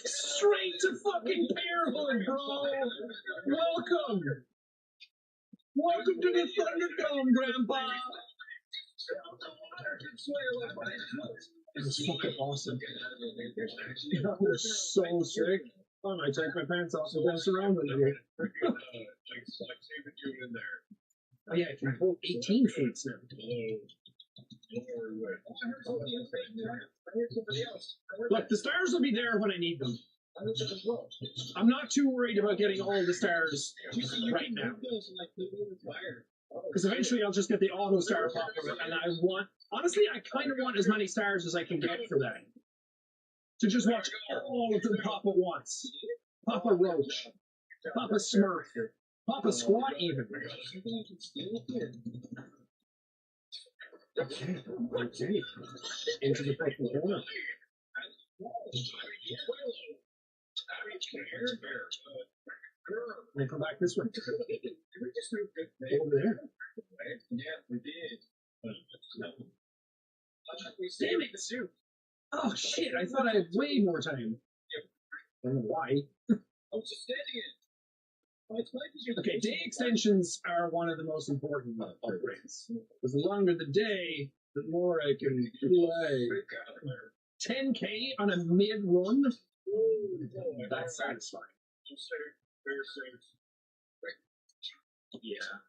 Straight to fucking Parenthood, bro! Welcome! Welcome to the Thunderdome, Grandpa! It was fucking awesome. That was so sick. I might take my pants off and dance around with you. Oh yeah, I can hold 18 fruits now. Look, the stars will be there when I need them. I'm not too worried about getting all the stars right now. Because eventually I'll just get the auto star pop from it, and honestly, I kind of want as many stars as I can get for that. To just watch all of them pop at once. Pop a roach. Pop a smurf. Pop a squat even. Okay. Into the fucking corner. They come back this way. Over there. Yeah, we did. Damn it! Oh shit, I thought I had way more time. I don't know why. I was just standing in. Okay, day extensions are one of the most important upgrades. Because the longer the day, the more I can play. 10K on a mid-run? That's satisfying. Yeah.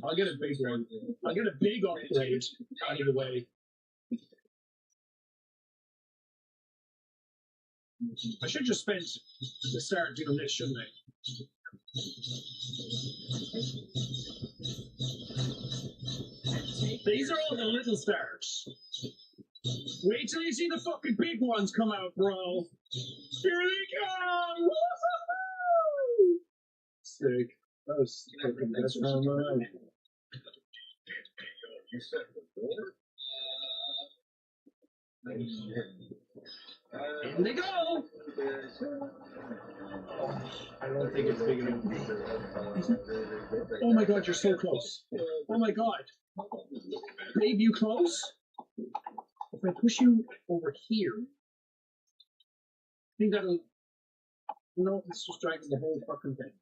I'll get a big one. I'll get a big upgrade out of the way. I should just spend the start doing this, shouldn't I? These are all the little stars. Wait till you see the fucking big ones come out, bro. Here they come! Woo-hoo-hoo! Sick. That was fucking best time of my life. In they go! I don't think it's big enough. Oh my god, you're so close. Oh my god. Babe, you close? If I push you over here, I think that'll... No, it's just dragging the whole fucking thing.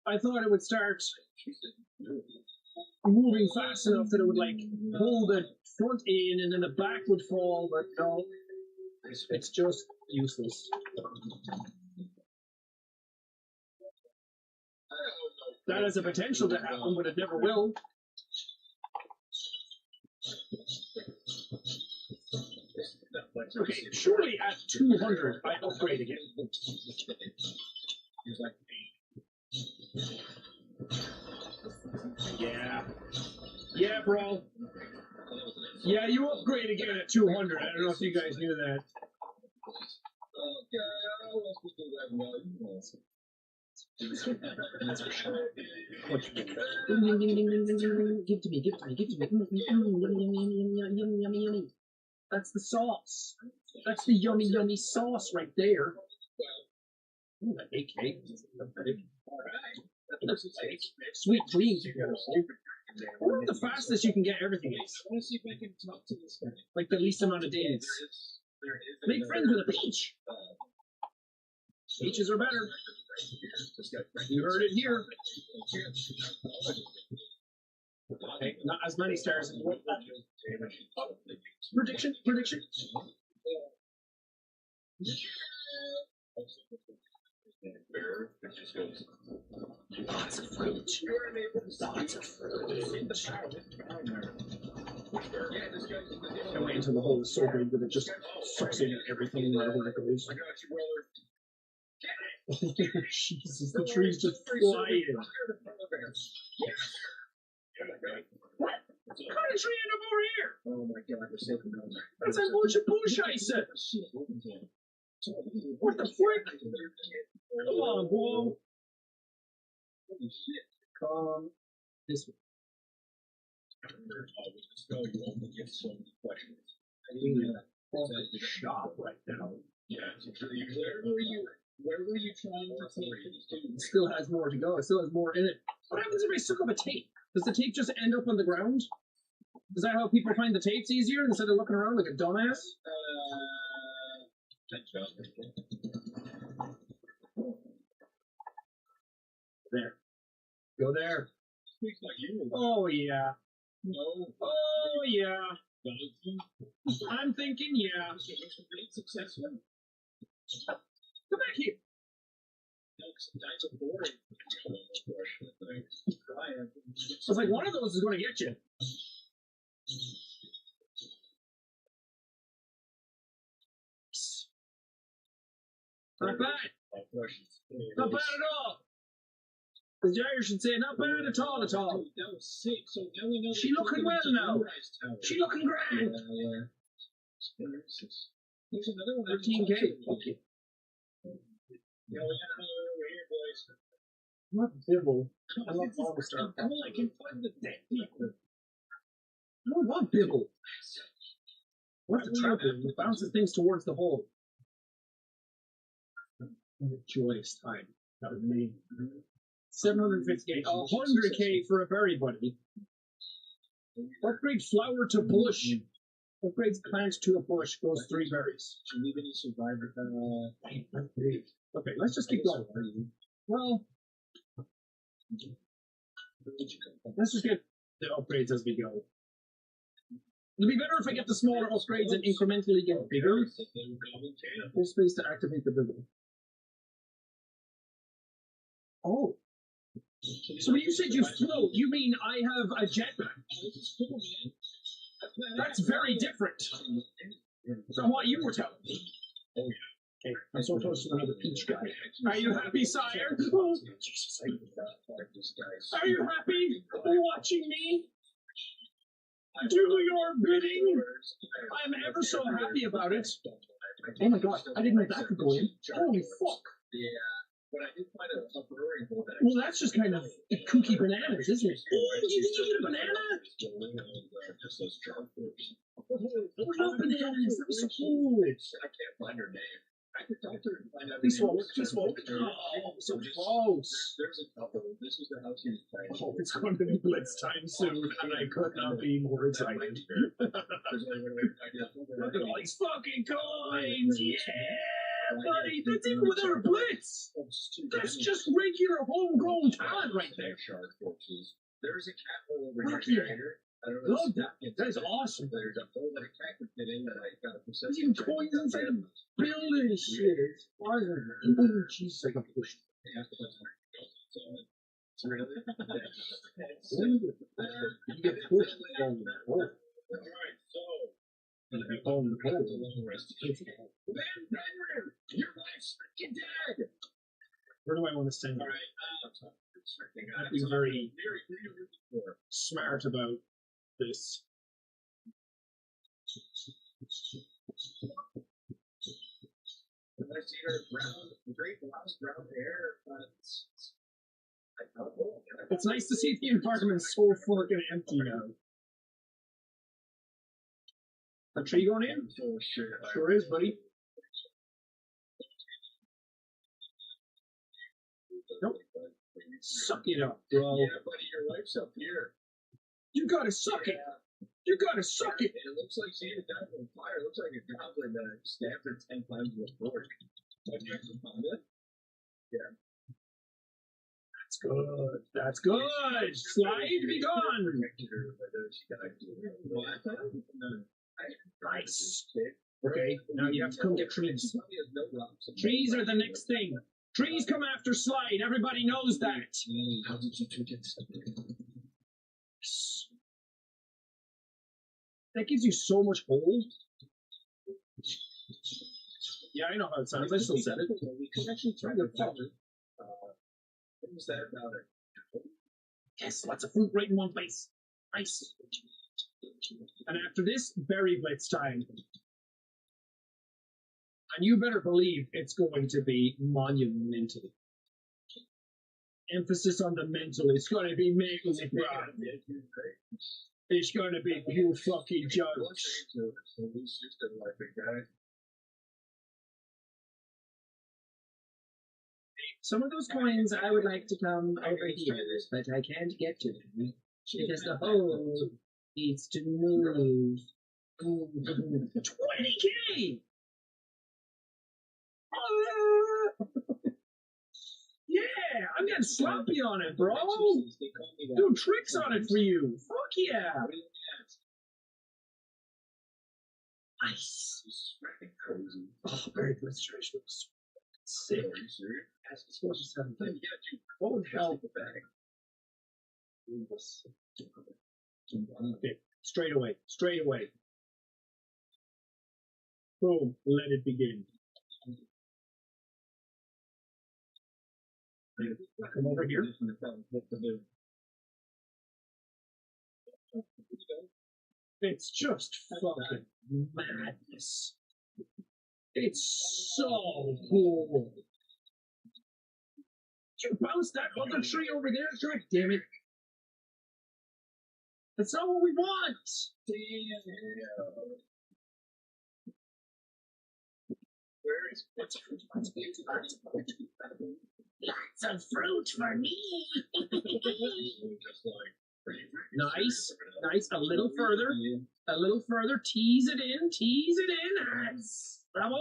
I thought it would start moving fast enough that it would, like, pull the front in and then the back would fall, but no. It's just useless. That has a potential to happen, but it never will. Okay, surely at 200 I upgrade again. Yeah. Yeah, bro. Yeah, you upgrade again at 200. I don't know if you guys knew that. That's for sure. Ding, ding, ding, ding, ding, ding, ding, ding. Give to me, give to me, give to me. Yummy, yummy, yummy. That's the sauce. That's the yummy, yummy sauce right there. Ooh, that big cake. Sweet dreams. I wonder what the fastest you can get everything is. I want to see if I can talk to this guy. Like the least amount of days. Make friends with a peach. Peaches are better. You heard it here. Okay, not as many stars. Prediction. Lots of fruit. Lots of fruit. And wait until the hole is so big that it just sucks in everything wherever it goes. Jesus, the tree's just flying. What? What kind of tree end up over here? Oh my god, we're saving them. That's a bunch of bullshit. What the frick? Come on, bro. Holy shit. Come this way. The shop right now. Where were you trying to take these two? It still has more to go. It still has more in it. What happens if I suck up a tape? Does the tape just end up on the ground? Is that how people find the tapes easier instead of looking around like a dumbass? There. Go there. Oh, yeah. No. Oh, yeah. I'm thinking, yeah. Come back here. I was like, one of those is going to get you. Not bad. Not bad at all. The Irish should say, not bad at all, at all. She looking well now. She looking grand. There's another one. 13K. Okay. What Bibble? I love all the stuff. I can find the dead people. I don't want Bibble. What's the trap? It bounces things towards the hole. What a joyous time. That was me. 750K. 100K for a berry buddy. Upgrade flower to bush. Upgrades plant to a bush. Goes 3 berries. Should leave any survivor. Okay, let's just keep going. Well, let's just get the upgrades as we go. It'll be better if I get the smaller upgrades and incrementally get bigger. Full space to activate the bigger. Oh. So when you said you float, you mean I have a jetpack? That's very different from what you were telling me. Okay, I'm so close to another peach guy. Are you happy, sire? Oh, Jesus. Are you happy watching me do your bidding? I'm ever so happy about it. Oh my god, I didn't know that could go in. Holy fuck. Yeah, but I did find a brewing hole that Well, that's just kind of kooky bananas, isn't it? Oh, do you think you get a banana? just those drum fruits. I love bananas. That was so cool. I can't find her name. I could talk to her and find out. Peaceful. Oh, so close. There's a couple. This was the house he was playing. Oh, it's going to be blitz time soon, and I could not be more excited. Look at all these fucking coins! Yeah, buddy! That's even without a blitz! That's just regular homegrown talent right there. There's a cat hole over Look here. here. I don't know. Love that. That is awesome. There's a hole that a cat could fit in that I got a There's even coins inside the building and shit. It's fun. Oh, Jesus, I got pushed. Really? You get pushed from the hole. And if you fall in the hole, Your wife's freaking dead! where do I want to send her? I'd be very smart about this. I see her brown, great blouse, brown hair, It's nice to see the environment so fucking empty now. A tree going in? Sure is, buddy. Nope. Suck it up, bro. Yeah, buddy, your wife's up here. You gotta suck it. You gotta suck it. It looks like she had died on fire. It looks like a goblin that stabbed her 10 times with a fork. Have you actually found it? Yeah. That's good. That's good. Slide be gone. Nice. Okay, now you have to come get trees. Trees are the next thing. Trees come after slide. Everybody knows that. How did you two get stuck? That gives you so much hold. Yeah, I know how it sounds. I still said it. We could actually try to follow. What was that about it? Yes, lots of fruit right in one place. Nice. And after this, berry blitz time. And you better believe it's going to be monumental. Emphasis on the mental. It's going to be mentally proud. It's going to be pure fucking jokes. Some of those coins I would like to come over here, but I can't get to them because the hole needs to move. 20K! Yeah, I'm getting sloppy on it, bro. Doing tricks on it for you. Fuck yeah. Nice. Oh, very good situation. Sick. What would help with that? Okay, straight away. Boom, let it begin. Come over here. It's just fucking madness. It's so cool. Did you bounce that other tree over there? God damn it. That's not what we want. Where is what's fruit? Lots of fruit for me. Nice. A little further. Tease it in. Nice. Bravo.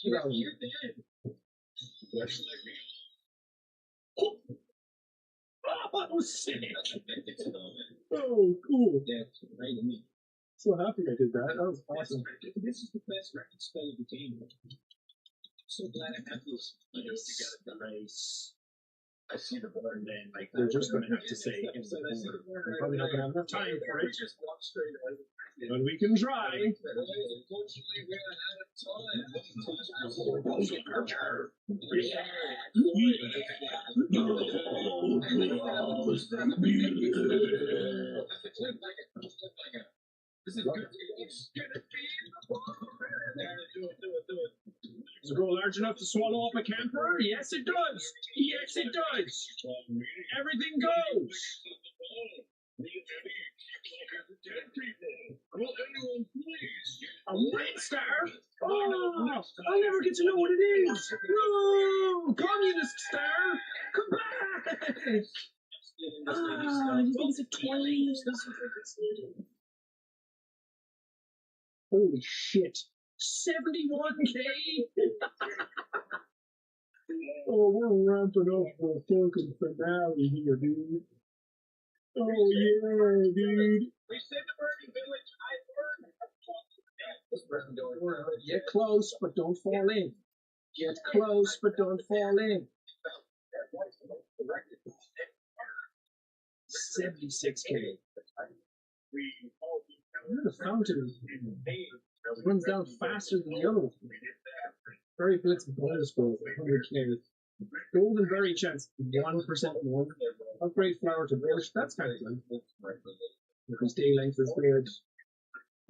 You're dead. Oh, sick. Oh, cool. So happy I did that. That was awesome. This is the best record spell of the game. So glad I have this. Nice. I see the board. And then, like, they're just going to have to say, we're probably not going to have enough time for it. But we can try. This is good. Does it grow large enough to swallow up a camper? Yes, it does. Everything goes. A red star? Oh, I'll never get to know what it is. No, communist star, come back. You think it's a 20? Holy shit. 71K? Oh, we're ramping up for a fucking finale here, dude. Oh, yeah, dude. We said the Birdie Village. Get close, but don't fall in. 76K. The fountain runs down faster than the other one. Berry Blitz bonus gold, 100K. Golden berry chance, 1% more. Upgrade flower to bush, that's kind of good. Because day length is good.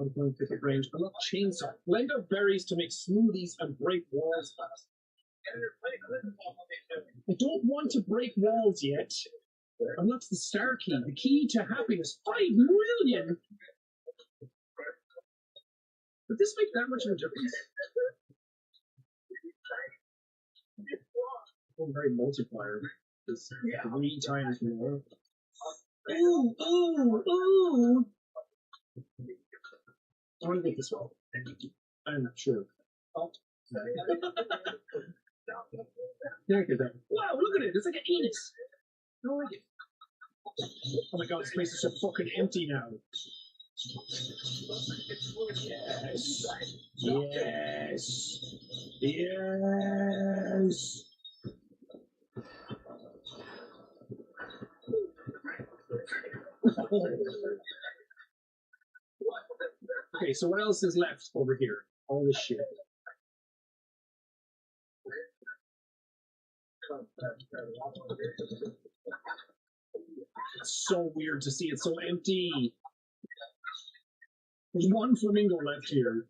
1.5 range. Unlock chainsaw. Blend up berries to make smoothies and break walls fast. I don't want to break walls yet. Unlocks the star key. The key to happiness. 5 million! Would this make that much of a difference? Very multiplier. It's 3 times more. Ooh! I want to make this one. I'm not sure. Oh. Yeah, I get that. Wow, look at it. It's like an anus. I like it. Oh my god, this place is so fucking empty now. Yes. Yes. Okay, so what else is left over here? All this shit. It's so weird to see it so empty. There's one flamingo left here.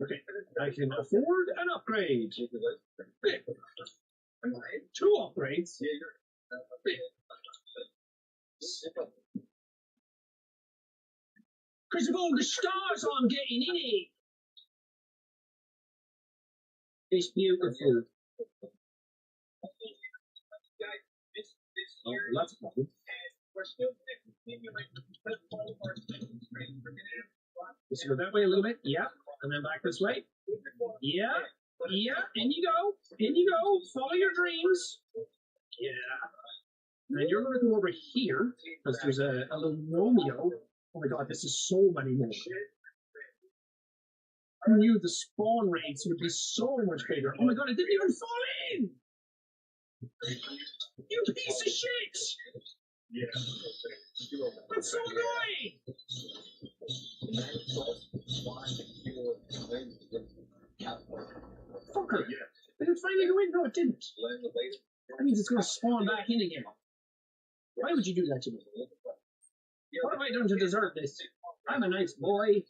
Okay, I can afford an upgrade. 2 upgrades. Because of all the stars I'm getting in it. It's beautiful. Oh, that's a problem. Let's go that way a little bit. Yeah. And then back this way. Yeah. Yeah. In you go. In you go. Follow your dreams. Yeah. And then you're going to go over here because there's a little Romeo. Oh my god, this is so many more. I knew the spawn rates would be so much bigger. Oh my god, it didn't even fall in! You piece of shit! That's so annoying! Fucker! Did it finally go in? No, it didn't. That means it's going to spawn back in again. Why would you do that to me? What have I done to deserve this? I'm a nice boy.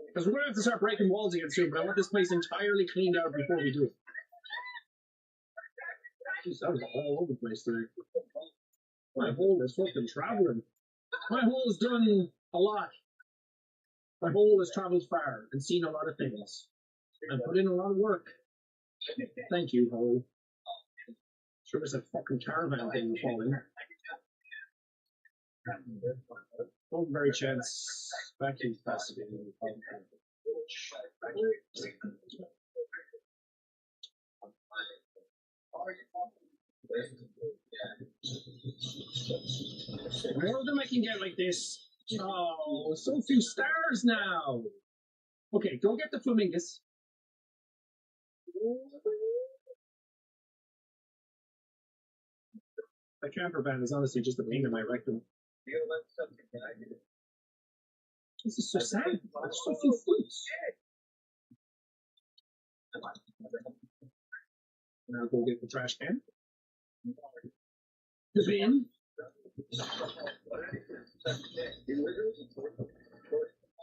Because we're going to have to start breaking walls again soon, but I want this place entirely cleaned out before we do it. Jeez, that was all over the place today. My hole is fucking traveling. My hole has done a lot. My hole has traveled far and seen a lot of things. And put in a lot of work. Thank you, hole. Sure as a fucking caravan thing falling. Oh, very chance. Vacuum capacity. More of them I can get like this. Oh, so few stars now. Okay, go get the flamingus. The camper van is honestly just a pain in my rectum. This is so sad. There's so few fruits. Now go get the trash can. The bin.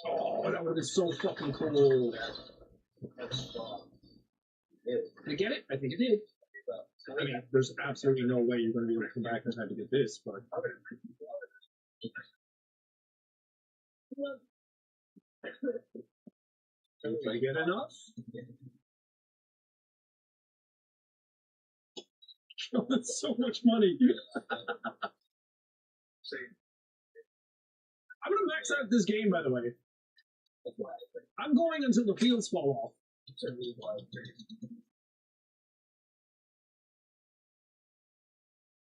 Oh, that would have been so fucking cool. Did I get it? I think it did. I mean, there's absolutely no way you're going to be able to come back in time to get this, but... If I get enough? Oh, that's so much money. I'm going to max out this game, by the way. I'm going until the fields fall off.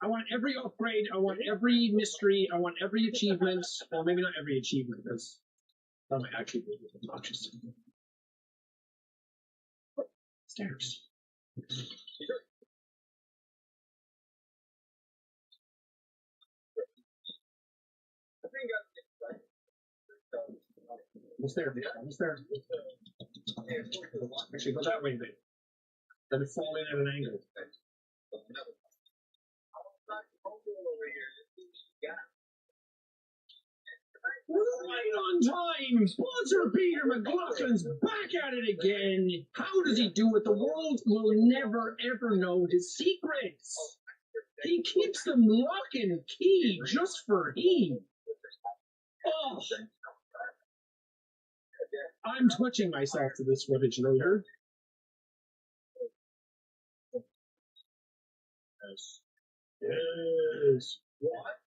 I want every upgrade, I want every mystery, I want every achievement. Well, maybe not every achievement, because that might actually be obnoxious. Stairs. Almost there, almost there. Actually, go that way, then. Let it fall in at an angle. Right on time! Sponsor Peter McLaughlin's back at it again! How does he do it? The world will never ever know his secrets! He keeps them lock and key just for him! Oh! I'm touching myself to this footage later. Yes. Yes. What?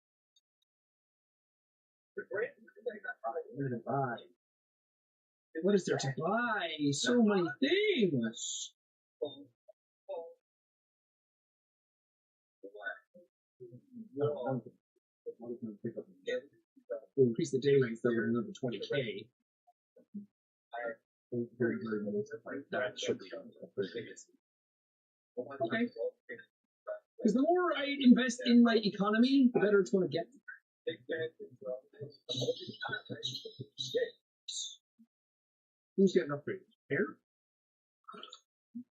Where to buy? What is there to buy? So many things. We'll increase the dailies though with another 20K. That should be okay. Because the more I invest in my economy, the better it's going to get. Who's getting upgraded? Hair?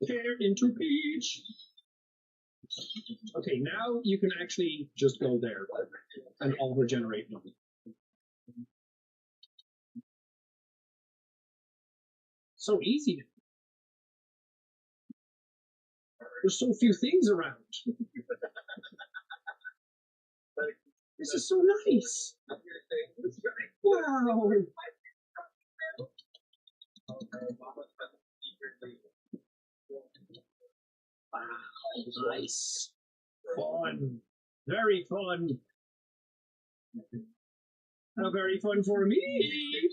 Hair into peach. Okay, now you can actually just go there and all regenerate money. So easy. There's so few things around. This is so nice. Wow. Wow, nice. Fun. Very fun. How very fun for me.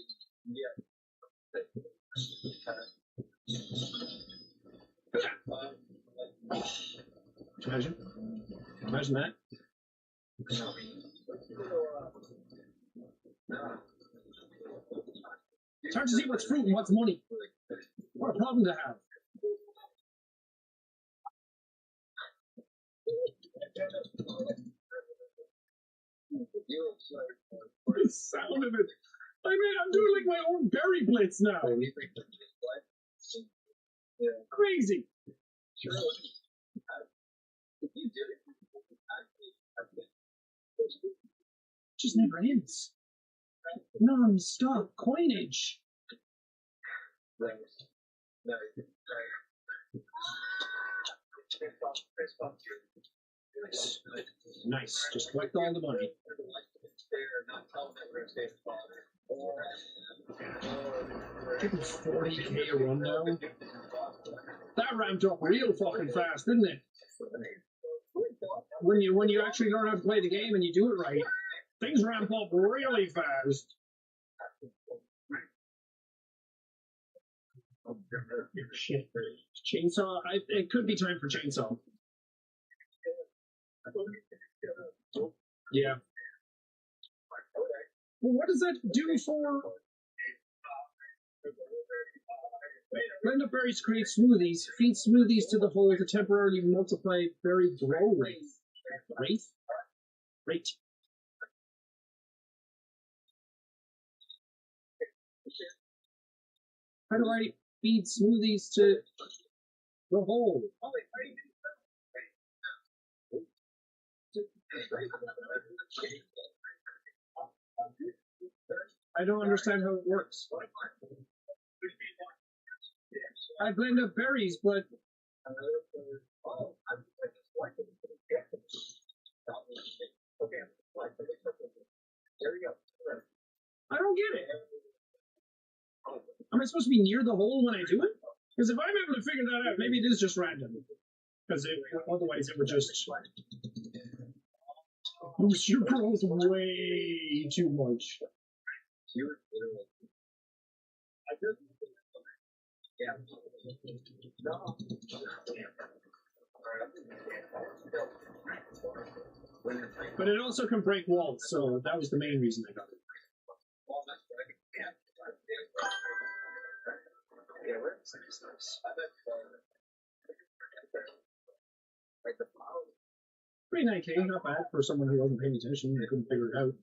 Imagine. Imagine that. It's hard to see what's fruit and what's money. What a problem to have. The sound of it. I mean, I'm doing like my own berry blitz now. Crazy. Just never ends. Non-stop coinage. Nice. Nice. Just collect all the money. Getting 40K a run now. That ramped up real fucking fast, didn't it? When you actually learn how to play the game and you do it right, things ramp up really fast. Shit. Chainsaw. It could be time for chainsaw. Yeah. Well, what does that do for? Blend up berries to create smoothies. Feed smoothies to the hole to temporarily multiply berry grow rate. Rate? How do I feed smoothies to the hole? I don't understand how it works. I blend up berries, but I don't get it. Am I supposed to be near the hole when I do it? Because if I'm able to figure that out, maybe it is just random. Because otherwise it would just boost your growth way too much. But it also can break walls, so that was the main reason I got it. Pretty 9K, not bad for someone who wasn't paying attention and couldn't figure it out.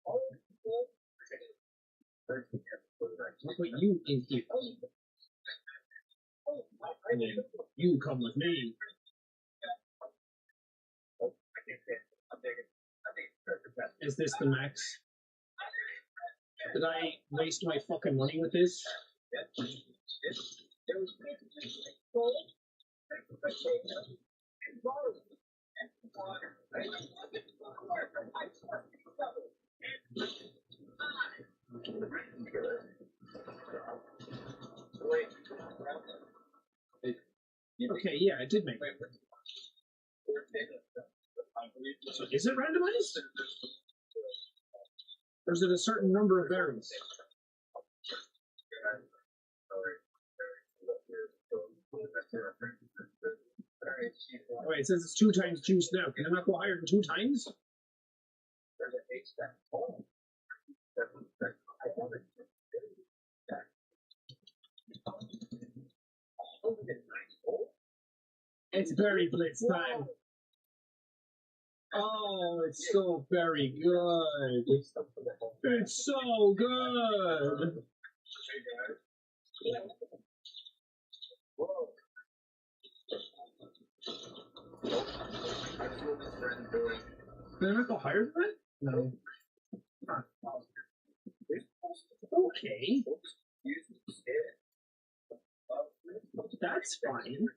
I'll put you in here. And then you come with me. Is this the max? Did I waste my fucking money with this? Okay, Okay, yeah, it did make it. So is it randomized? Or is it a certain number of berries? Wait, it says it's 2 times juice now. Can it not go higher than 2 times? It's berry blitz time. Oh, it's so very good. It's so good. Can I not go higher than that? No. Okay. That's fine.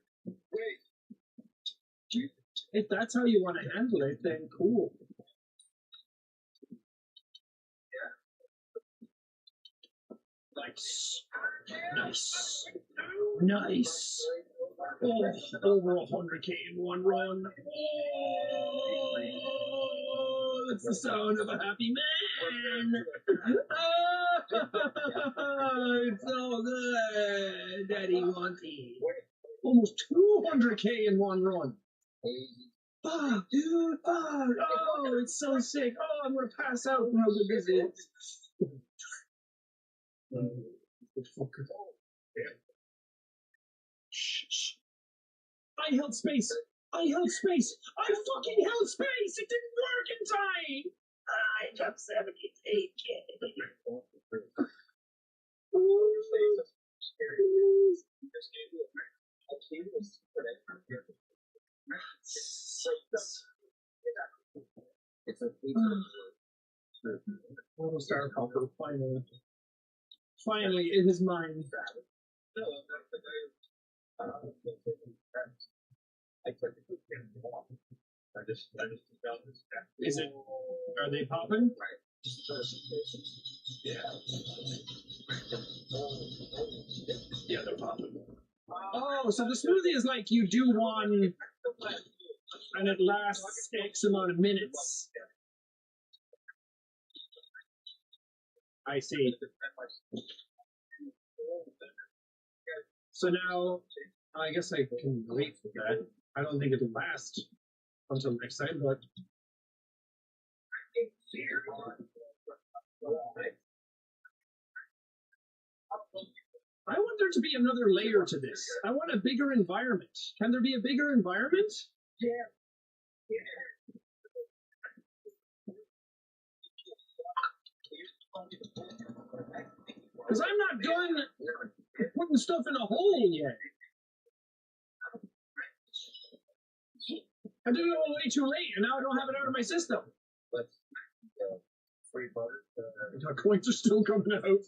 If that's how you want to handle it, then cool. Nice. Nice. Nice. Oh, over 100k in one run. Oh, that's the sound of a happy man. Oh, it's so good. Daddy wants it. Almost 200k in one run. Fuck, dude, fuck. Oh, it's so sick. Oh, I'm gonna pass out from how good this is. Shh. I held space. I held space. I fucking held space. It didn't work in time. I jumped 78k. Auto star copper, finally. Finally, it is mine. Is it? Are they popping? Yeah, they're popping. Oh, so the smoothie is like you do one and it lasts X amount of minutes. I see. So now, I guess I can wait for that. I don't think it'll last until next time, but... I want there to be another layer to this. I want a bigger environment. Can there be a bigger environment? Yeah. Because I'm not done putting stuff in a hole yet. I did it all way too late, and now I don't have it out of my system. The coins are still coming out.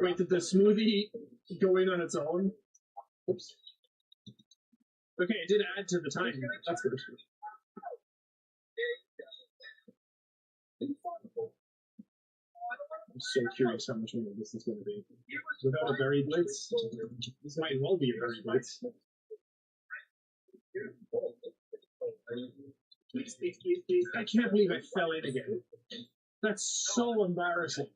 Wait, did the smoothie go in on its own? Oops. Okay, it did add to the time. That's good. I'm so curious how much money this is going to be. Without a berry blitz, this might well be a berry blitz. Please, please, please, please. I can't believe I fell in again. That's so embarrassing.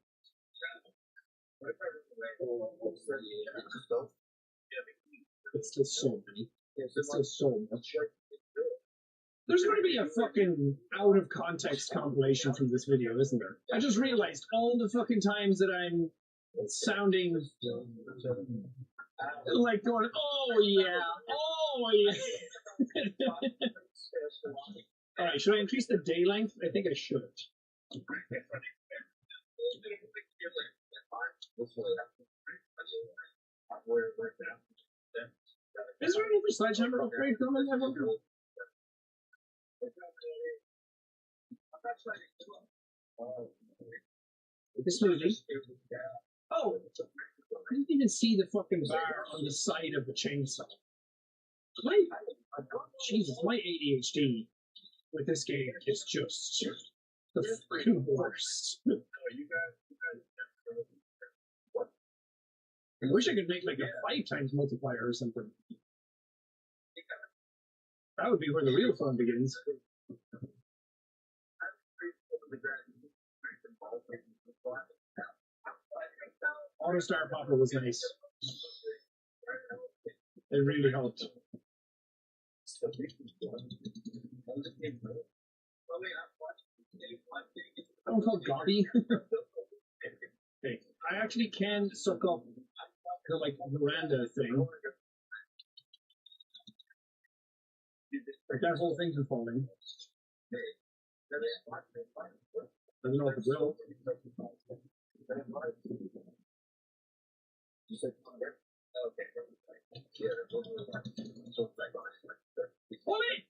It's still so many. It's still so much. There's going to be a fucking out of context compilation from this video, isn't there? I just realized all the fucking times that I'm sounding like going, oh yeah, oh yeah. Alright, should I increase the day length? I think I should. Is there any sledgehammer upgrade coming? I wonder. This movie. Oh, I didn't even see the fucking bar on the side of the chainsaw. Wait, Jesus, my ADHD with this game is just the freaking worst. I wish I could make like a 5 times multiplier or something. That would be where the real fun begins. Auto Star Popper was nice. It really helped. I'm called Gobby. Hey, I actually can suck up the like Miranda thing. Like that whole thing's been falling. I don't know if it will. Hold it!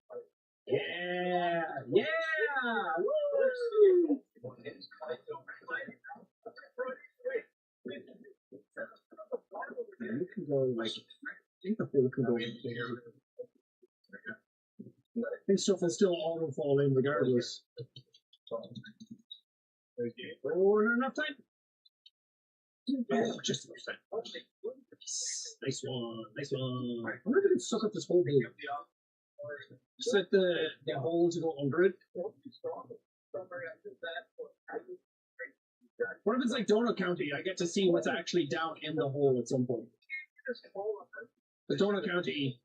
Yeah! Yeah! Woo! You can go like, I think the food can go in there. I think stuff will still auto fall in regardless. Oh, not enough time? Oh, just enough time. Nice one, nice one. I wonder if I can suck up this whole thing. Just let the hole to go under it. What if it's like Donut County? I get to see what's actually down in the hole at some point. The Donut County,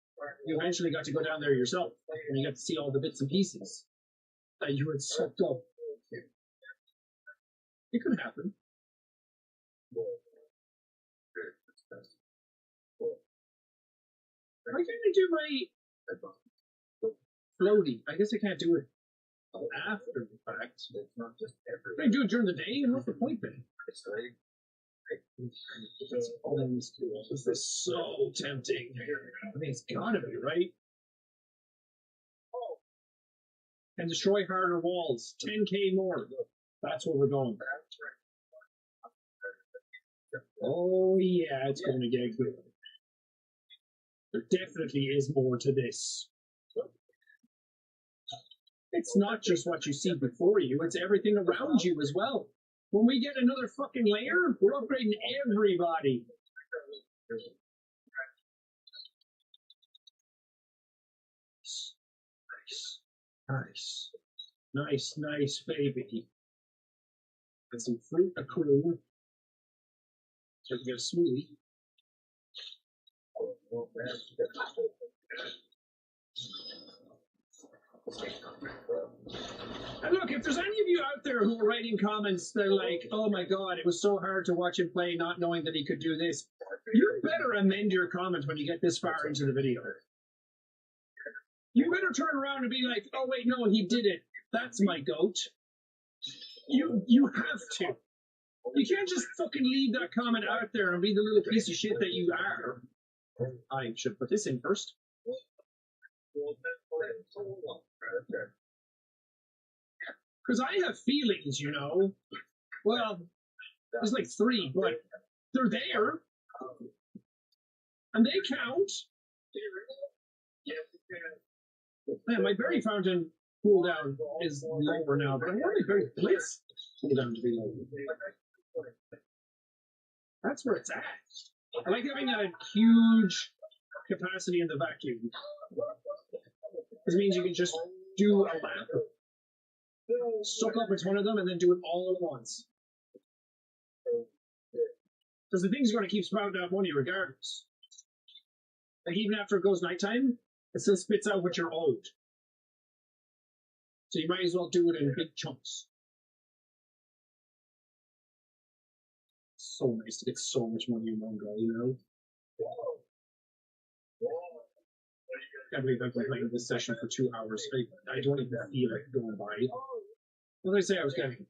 you eventually got to go down there yourself, and you got to see all the bits and pieces that you had sucked up. It could happen. Why can't I do my floaty? I guess I can't do it after the fact. Can I do it during the day? What's the point then? This is so tempting. I mean, it's gotta be, right? And destroy harder walls. 10k more. That's where we're going. Oh, yeah, it's going to get good. There definitely is more to this. It's not just what you see before you, it's everything around you as well. When we get another fucking layer, we're upgrading everybody. Nice. Nice, nice, baby. Get some fruit accrue. So we can get a smoothie. And look, if there's any of you out there who are writing comments, they're like, oh my god, it was so hard to watch him play not knowing that he could do this. You better amend your comment when you get this far into the video. You better turn around and be like, oh wait, no, he did it. That's my goat. You have to. You can't just fucking leave that comment out there and be the little piece of shit that you are. I should put this in first. Because I have feelings, you know. Well, there's like 3, but they're there. And they count. Man, my berry fountain cooldown is lower now, but I want my berry bliss cooldown to be lower. That's where it's at. I like having a huge capacity in the vacuum. This means you can just do a lap, suck up into one of them, and then do it all at once. Because the thing's going to keep spouting out money regardless. Like, even after it goes nighttime, it still spits out what you're owed. So you might as well do it in big chunks. So nice to get so much money in one go, you know? Can't believe I've been playing this session for 2 hours. I don't even feel like going by. What did I say I was getting?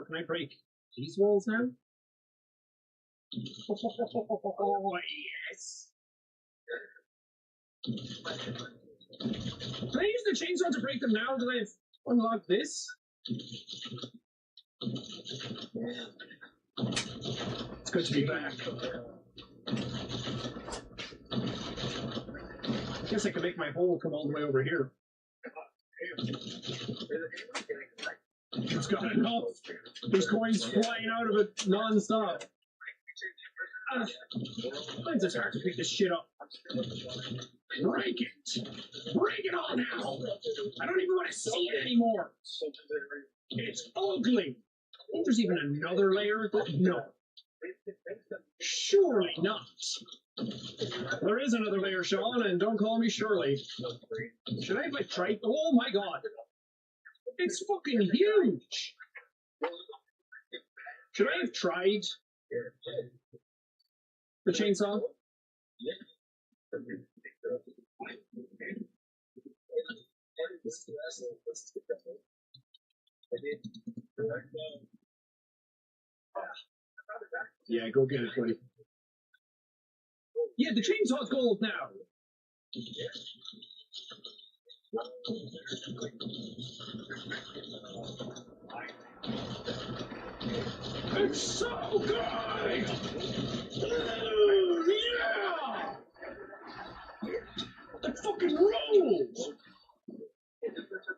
Can I break these walls now? Oh, yes! Can I use the chainsaw to break them now that I've unlocked this? It's good to be back. Guess I could make my hole come all the way over here. It's got enough. There's coins flying out of it non-stop. It's just hard to pick this shit up. Break it! Break it all now! I don't even want to see it anymore! It's ugly! I think there's even another layer of it? No. Surely not. There is another layer, Sean, and don't call me Shirley. Should I have like tried? Oh my god! It's fucking huge! Should I have tried the chainsaw? Yeah, go get it, buddy. Yeah, the chainsaw's gold now. It's so good! Yeah! It fucking rolls!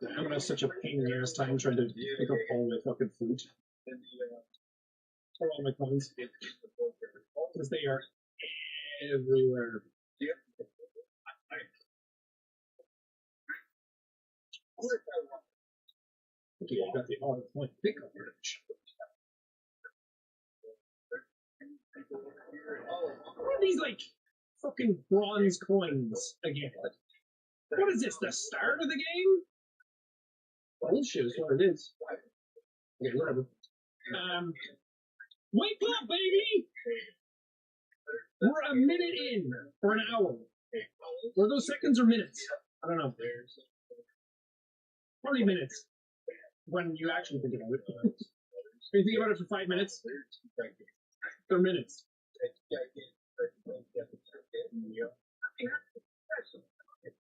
I'm gonna have such a pain in the ass time trying to pick up all my fucking food. Or all my coins. Because they are everywhere. Okay, I got the auto point pickup bridge. What are these, like, fucking bronze coins again? What is this, the start of the game? Bullshit is what it is. Okay, whatever. Wake up, baby! We're a minute in, or an hour. Were those seconds or minutes? I don't know. Probably minutes. When you actually think about it. When you think about it for 5 minutes, they're minutes.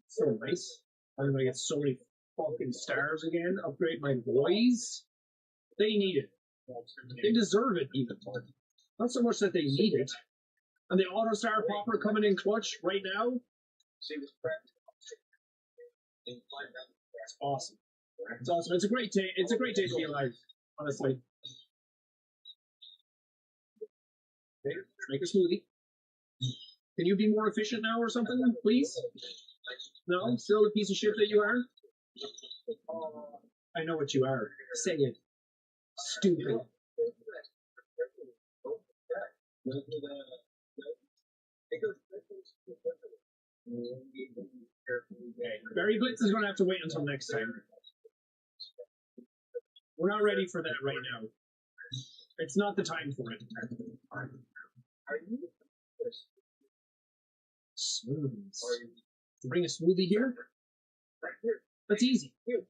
So nice. I'm gonna get so many fucking stars again. Upgrade my boys. They need it. They deserve it, even. Not so much that they need it. And the auto star popper coming in clutch right now. That's awesome. It's awesome. It's a great day. It's a great day to be alive, honestly. Okay, let's make a smoothie. Can you be more efficient now or something, please? No? Still the piece of shit that you are? I know what you are. Say it. Stupid. Barry Blitz is going to have to wait until next time. We're not ready for that right now. It's not the time for it. Smoothies. To bring a smoothie here? That's easy. I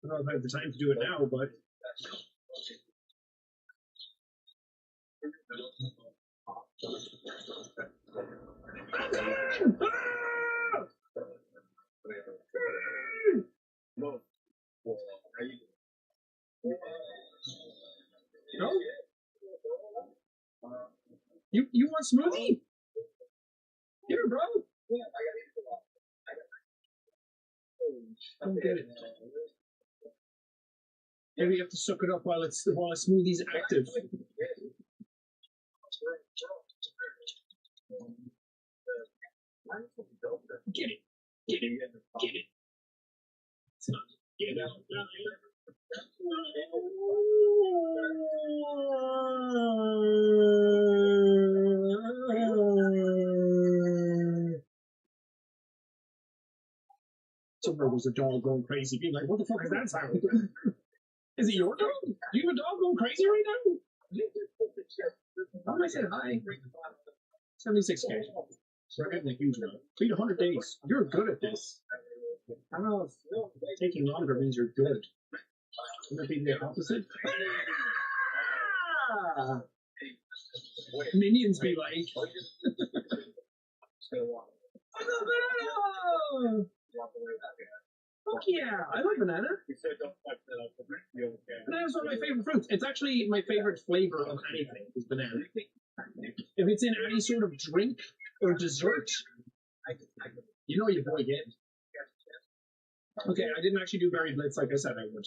don't know if I have the time to do it now, but... No? You want smoothie? Here, bro. I don't get it. Maybe you have to suck it up while the smoothie's active. Get it. Get it. Get it. It's not. Get it out. Somewhere was a dog going crazy, being like, what the fuck is that sound? Is it your dog? Do you have a dog going crazy right now? How am I saying hi? 76K. We're getting a huge one. Beat 100 days. You're good at this. I don't know if taking longer means you're good. Would that be the opposite? Ah! Minions be like. Fuck yeah! I like banana. favorite fruit. It's actually my favorite flavor of anything is banana. If it's in any sort of drink or dessert, you know your boy gets. Okay, I didn't actually do Berry Blitz like I said I would.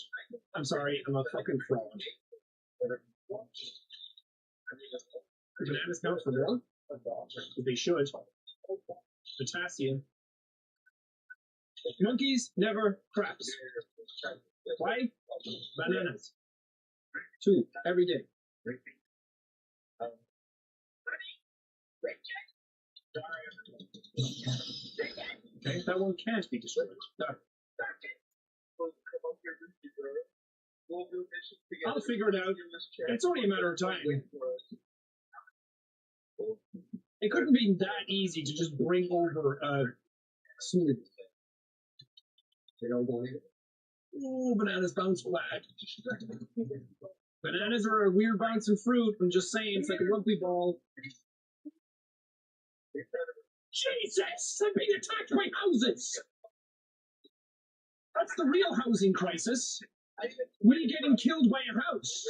I'm sorry, I'm a fucking fraud. The bananas count for more? They should. Potassium. Monkeys never craps. Why? Bananas. 2 every day. Okay, that one can't be destroyed. Done. I'll figure it out. It's only a matter of time. It couldn't be that easy to just bring over smooth. Ooh, bananas bounce flat. Bananas are a weird bouncing fruit. I'm just saying, it's like a rugby ball. Jesus! I'm being attacked by houses! That's the real housing crisis. We getting killed by a house.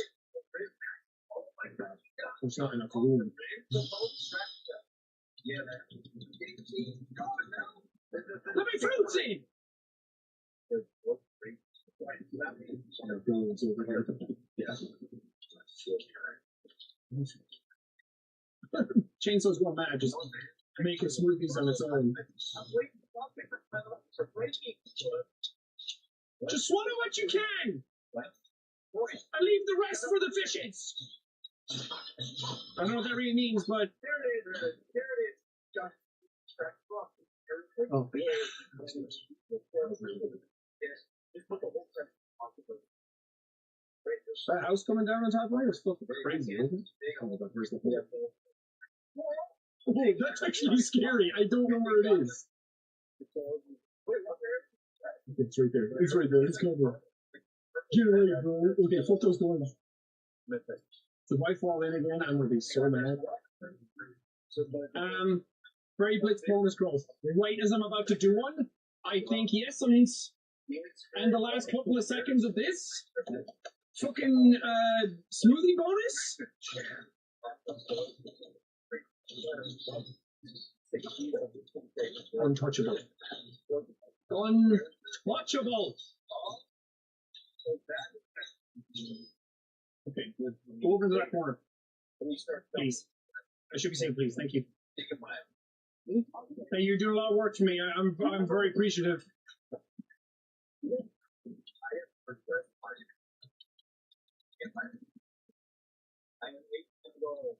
There's not enough room. Let my fruits in! Chainsaw's going mad, just making smoothies on its own. Just swallow what you can! I leave the rest for the fishes! I don't know what that really means, but... Oh. That house coming down on top of it is fucking crazy, isn't it? Oh, that's actually scary. I don't know where it is. It's right there. It's right there. It's covered. Get away, bro. Okay, flip those doors. If I fall in again, I'm gonna be so mad. Berry Blitz bonus growth. Right as I'm about to do one, I think yes, and the last couple of seconds of this, fucking smoothie bonus. Untouchable. Untouchable. Okay, go over to that corner. Please. I should be saying please. Thank you. Hey, you're doing a lot of work for me. I'm very appreciative.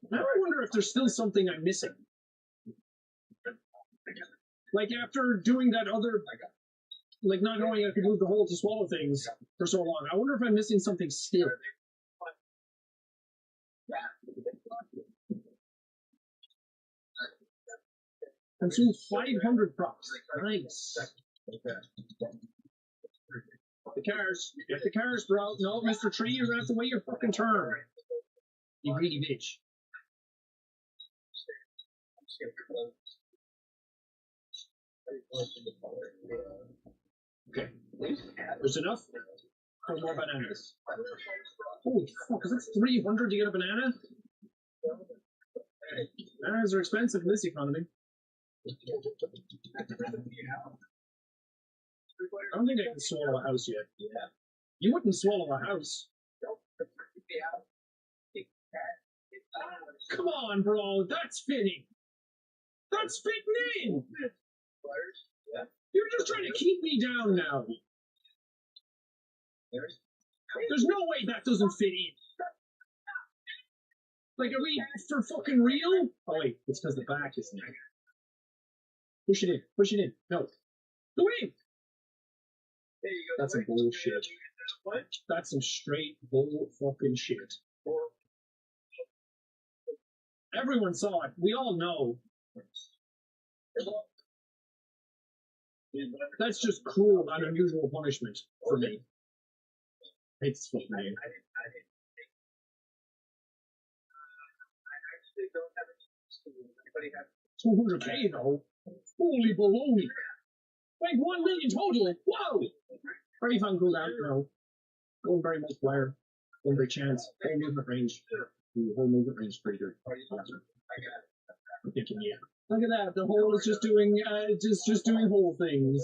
Now I wonder if there's still something I'm missing. Like after doing that other, like not knowing I could move the hole to swallow things for so long, I wonder if I'm missing something still. Consume 500 props. Nice. The cars. Get the cars, bro. No, Mr. Tree, you're gonna have to wait your fucking turn. You greedy bitch. Okay. There's enough for more bananas. Holy fuck, is that 300 to get a banana? Bananas are expensive in this economy. I don't think I can swallow a house yet. You wouldn't swallow a house. Come on, bro. That's fitting. That's fitting in. You're just trying to keep me down now. There's no way that doesn't fit in. Like, are we for fucking real? Oh, wait. It's because the back is there. Push it in. Push it in. No. Go in. That's some bullshit. That's some straight bull fucking shit. Everyone saw it. We all know. That's just cruel and unusual punishment for me. I hate this fucking name. 200K though? Holy baloney. Like 1 million total. Whoa! Very fun cooldown, no. Going very multiplier. One by chance. Whole movement range. The whole movement range is pretty good. I'm thinking, yeah. Look at that. The hole is just doing whole things.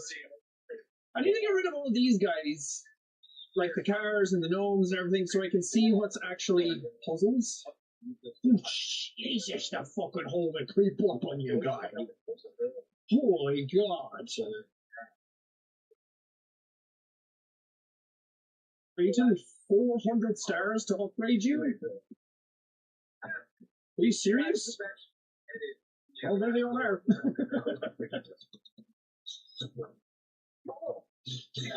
I need to get rid of all of these guys, like the cars and the gnomes and everything, so I can see what's actually puzzles. Jesus, the fucking hole that creep up on you guys. Holy God. Are you telling me 400 stars to upgrade you? Are you serious? Well, there they all are.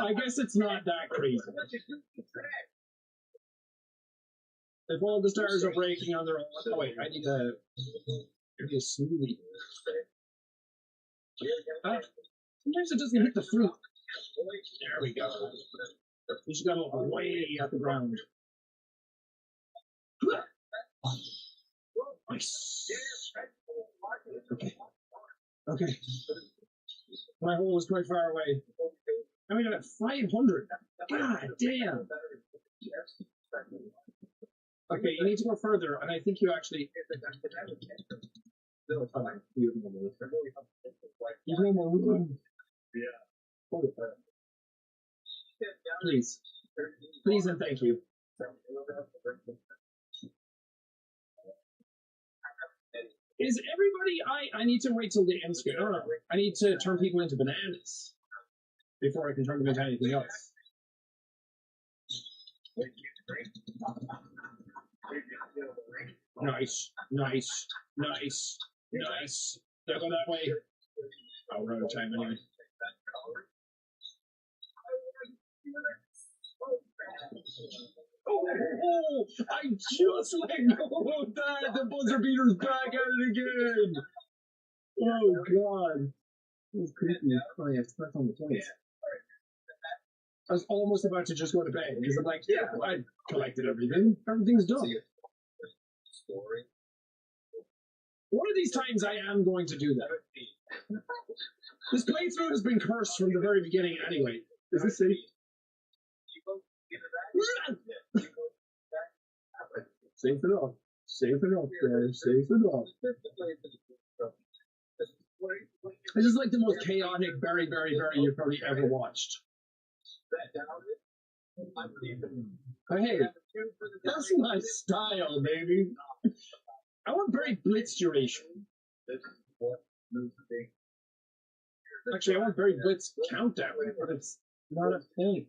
I guess it's not that crazy. If all the stars are breaking on their own... Oh, wait, I need a smoothie. Sometimes it doesn't hit the fruit. There we go. You just gotta look way at the ground. Nice. Okay. My hole is quite far away. I mean, I'm at 500. God damn. Okay, you need to go further, and I think you actually... You have no more room. Please. Please and thank you. Is everybody... I need to wait till the end screen. No. I need to turn people into bananas before I can turn them into anything else. Nice. Don't go that way. Oh, we're out of time anyway. Oh, I just let go of that. The buzzer beater's back at it again. Oh, God. That was creepy. Oh, yeah, it's back on the place. I was almost about to just go to bed because I'm like, yeah, I collected everything. Everything's done. One of these times I am going to do that. This playthrough has been cursed from the very beginning anyway. Is this safe? Safe enough. Safe enough, guys. Safe enough. This is like the most chaotic very you've probably ever watched. Hey, that's my style, baby. I want very blitz duration. Actually, I want very blitz countdown, but it's not a thing.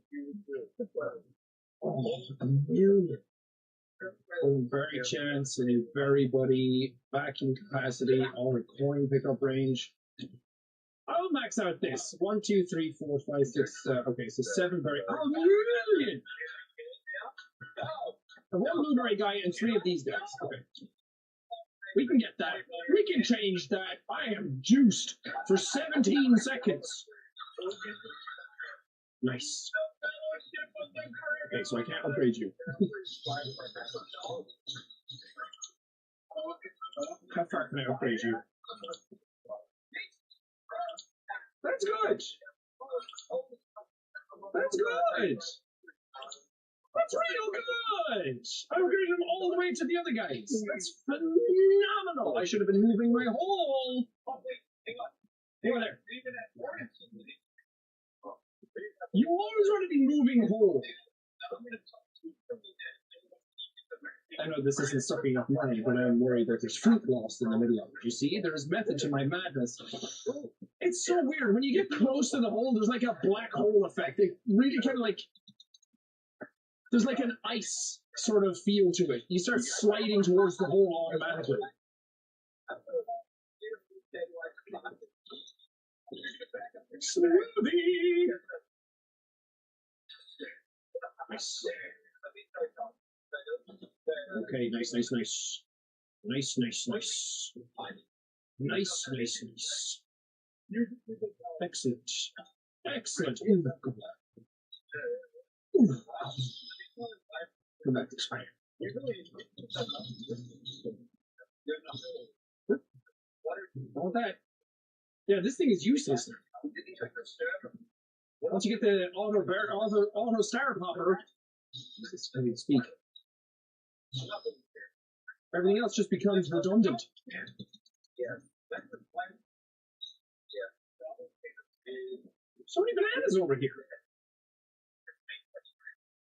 Oh, a million. Oh, very chance, and everybody, vacuum capacity, all the coin pickup range. I'll max out this. 1, 2, 3, 4, 5, 6, okay, so 7 very... Oh, million! One luminary guy and 3 of these guys. Okay. We can get that. We can change that. I am juiced for 17 seconds. Nice. Okay, so I can't upgrade you. How far can I upgrade you? That's good. That's good. That's real good. I upgraded them all the way to the other guys. That's phenomenal. I should have been moving my hole. Over there. You always want to be moving hole. I know this isn't sucking up money, but I'm worried that there's fruit lost in the middle of it. You see, there's method to my madness. It's so weird. When you get close to the hole, there's like a black hole effect. It really kind of like... There's like an ice sort of feel to it. You start sliding towards the hole automatically. Smoothie! Nice. Okay, nice. Nice. Excellent. Ooh. Come back this way. I want that. Yeah, this thing is useless. Once you get the auto star popper, I need to speak. Everything else just becomes redundant. So many bananas over here.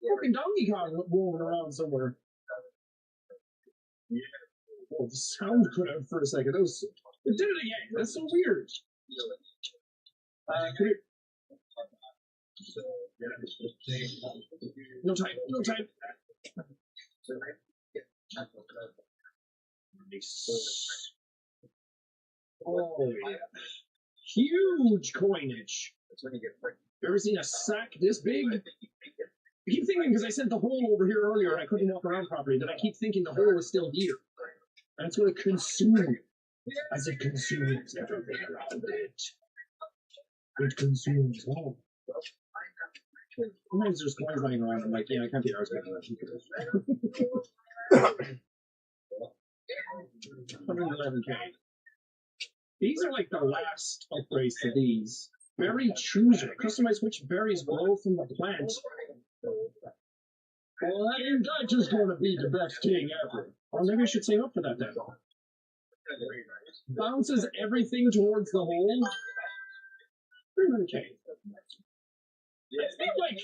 Fucking Donkey Kong moving around somewhere. Oh, the sound cut out for a second. It did it again. That's so weird. Come here. No time. No time. Nice. Oh, yeah. Huge coinage. Ever seen a sack this big? I keep thinking, because I sent the hole over here earlier and I couldn't walk around properly, that I keep thinking the hole is still here. And it's going to consume it. As it consumes everything around it. It consumes all. Sometimes there's coins running around and I'm like, yeah, I can't be ours making that. 111k. These are like the last upgrades to these. Berry chooser. Customize which berries grow from the plant. Well, that ain't just going to be the best thing ever. Or maybe I should save up for that then. Bounces everything towards the hole. 300k. I think like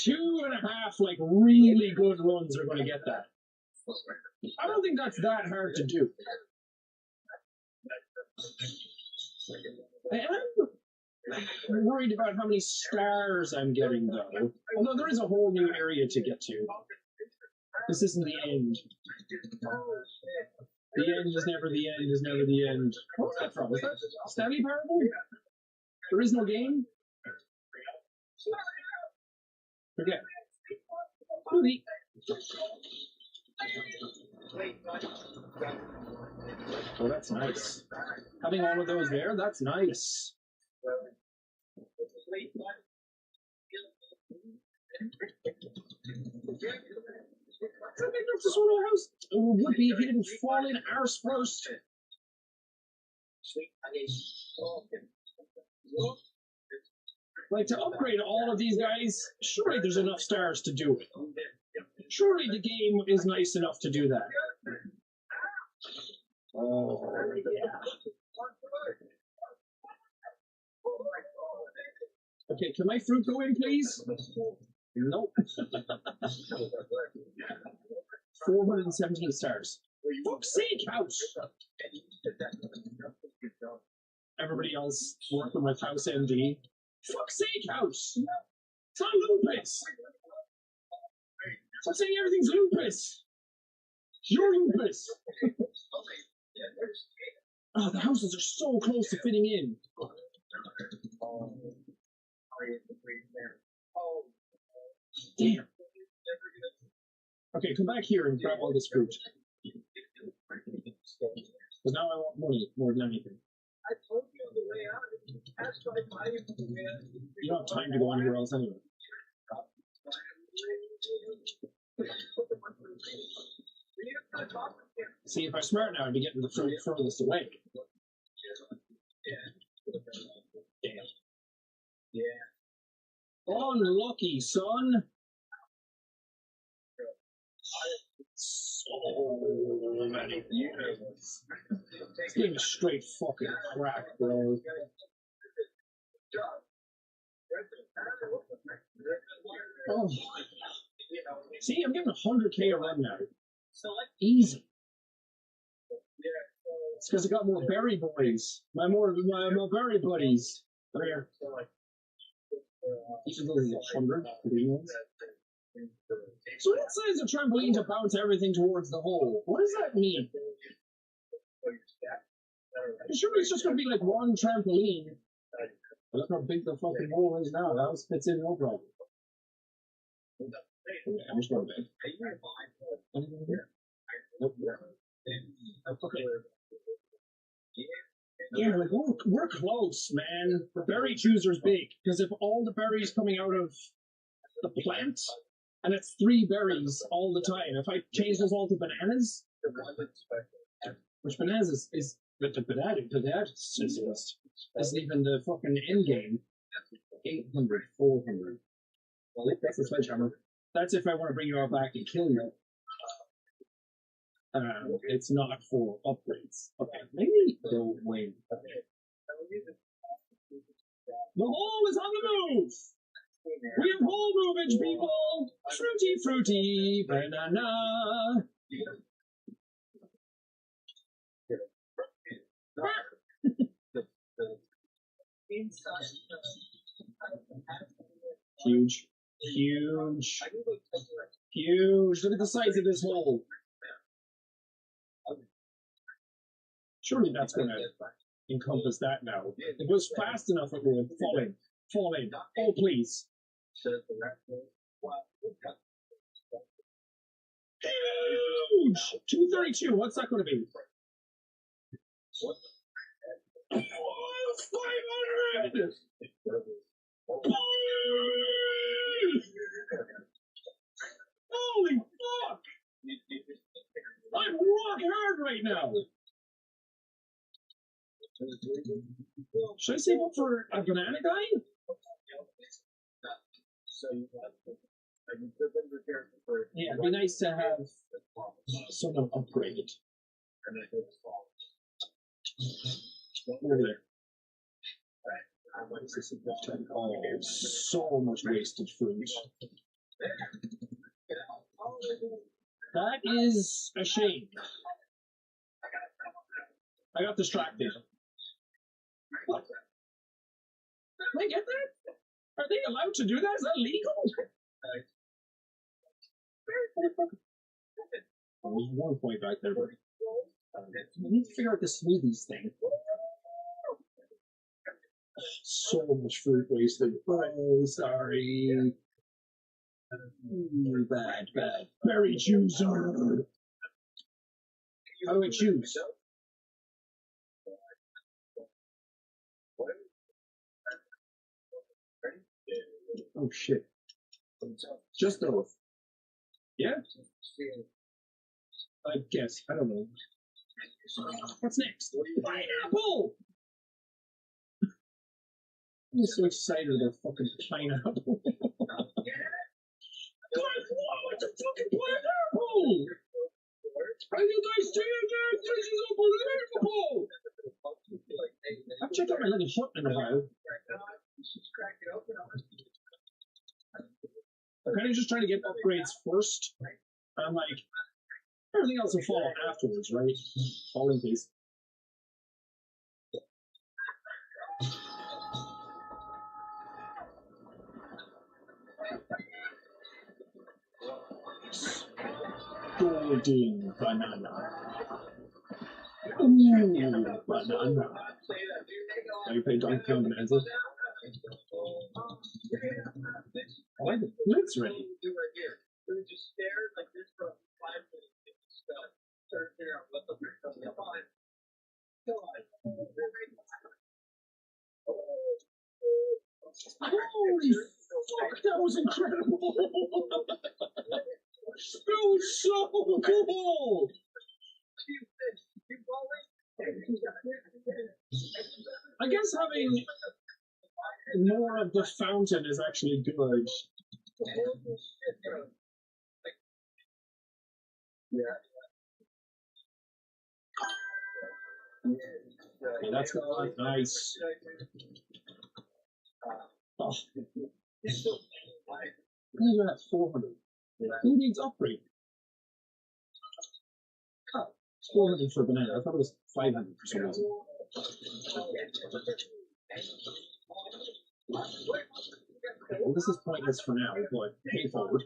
2.5 like really good runs are going to get that. I don't think that's that hard to do. I am worried about how many stars I'm getting, though. Although there is a whole new area to get to. This isn't the end. The end is never the end is never the end. What was that from? Was that Stanley Parable? There is no game? Forget. Really? Oh, that's nice. Having all of those there, that's nice. Is that big enough to swallow a house? It would be if you didn't fall in arse first. Like, to upgrade all of these guys, surely there's enough stars to do it. Surely the game is nice enough to do that. Oh, yeah. Okay, can my fruit go in, please? Nope. 417 stars. Fuck's sake, house! Everybody else working with House MD. Fuck's sake, house! It's not lupus! Stop saying everything's lupus! You're lupus! Oh, the houses are so close to fitting in. Damn. Okay, come back here and grab all this fruit. Because now I want money more than anything. You don't have time to go anywhere else anyway. See, if I'm smart now, I'd be getting the fruit furthest away. Damn. Unlucky, son. So many units. This game is straight fucking crack, bro. Oh. See, I'm getting 100k a run now. Easy. It's because I got more berry boys. My berry buddies. Come here. Each of those is 100 green ones. So what size a trampoline to bounce everything towards the hole? What does that mean? Surely it's just going to be like one trampoline. Look how big the fucking hole is now. That house fits in no problem. Okay, I'm just going back. Anything here? Nope. Okay. Yeah, like we're close, man. The berry chooser's big because if all the berries coming out of the plant, and it's 3 berries all the time. If I change those all to bananas, which bananas is the bananas isn't even the fucking end game. 800, 400. Well, that's the sledgehammer. That's if I want to bring you all back and kill you. It's not for upgrades. Okay, maybe they'll win. The hole is on the move! We have hole movage, people! Fruity, fruity, banana! Huge. Huge. Huge. Look at the size of this hole. Surely that's going to encompass that now. If it was fast enough, it would. Falling. Falling. Oh, please. Huge! 232. What's that going to be? 500! Holy fuck! I'm rock hard right now. Should I save up for a banana guy? Yeah, it'd be nice to have someone upgraded. Over there. Oh, so much wasted fruit. That is a shame. I got distracted. What? Can I get that? Are they allowed to do that? Is that legal? Oh, there's 1 point back there, buddy. We need to figure out the smoothies thing. So much fruit wasted. Oh, sorry. Bad, bad. Berry chooser. How do I choose? Oh shit. Just those. Yeah? I guess. I don't know. What's next? Pineapple! I'm so excited about fucking pineapple. Guys, what's a fucking pineapple? Are you guys seeing this? This is unbelievable! I've checked out my little hut in a while. I'm kind of just trying to get upgrades first. I'm like, everything else will follow afterwards, right? All in case. Golden banana. Ooh, banana. Are you playing Donkey Kong Bonanza? I like the blitz ready. Holy fuck, that was incredible! That was so cool! I guess having more of the fountain is actually good. Okay, that's gone. Nice. Oh. You're at 400. Who needs upgrade? Oh, it's 400 for a banana. I thought it was 500 for some reason. Well, this is pointless for now, but pay forward.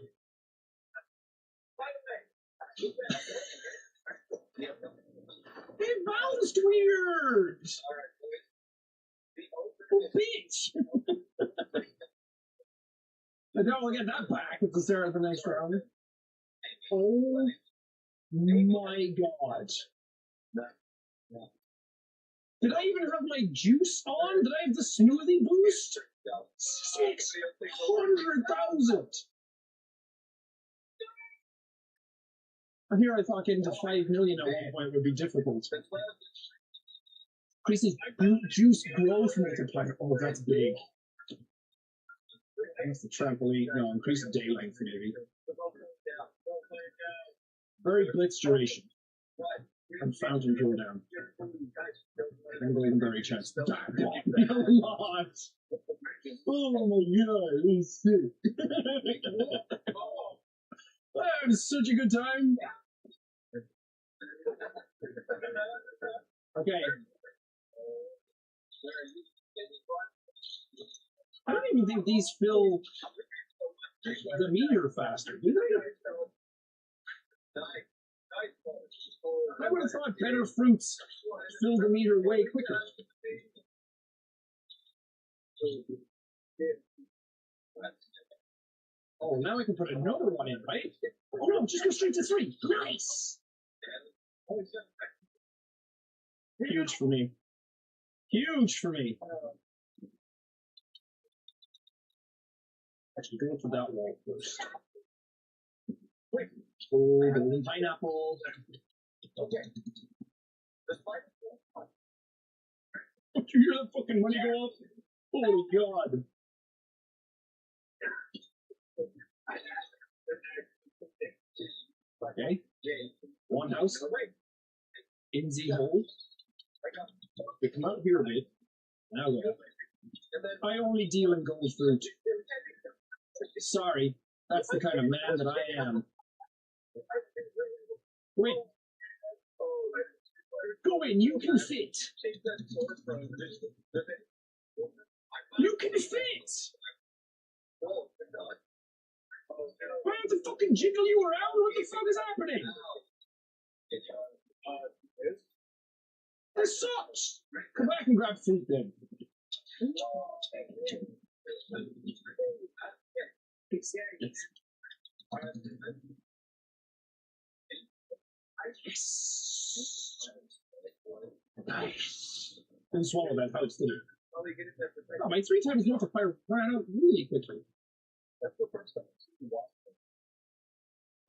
It bounced weird! Oh, bitch! I don't want to get that back at the start of the next round. Oh my god. Did I even have my juice on? Did I have the smoothie boost? 600,000! And here I thought getting to 5 million at one point would be difficult. Increases juice growth multiplier. Oh, that's big. That's the trampoline. No, increase day length maybe. Very blitz duration. And fountain cool down. And golden berry chest. A lot. Oh my god, this is sick. That was such a good time. Okay. I don't even think these fill the meter faster, do they? I would have thought better fruits fill the meter way quicker. Oh, now I can put another one in, right? Oh no, just go straight to 3. Nice! Huge for me. Huge for me. Actually, go for that wall first. Oh, golden pineapple. Okay. Did you hear that fucking money go off? Holy god. Okay. One house. In the hole. We come out here a bit. Now go. I only deal in gold fruit. Sorry, that's the kind of man that I am. Wait. Go in, you can fit. You can fit. I have to fucking jiggle you around? What the fuck is happening? This sucks. Come back and grab fruit then. Yes. Nice. Didn't swallow that house, did it? Oh, my 3 times multiplier ran out really quickly.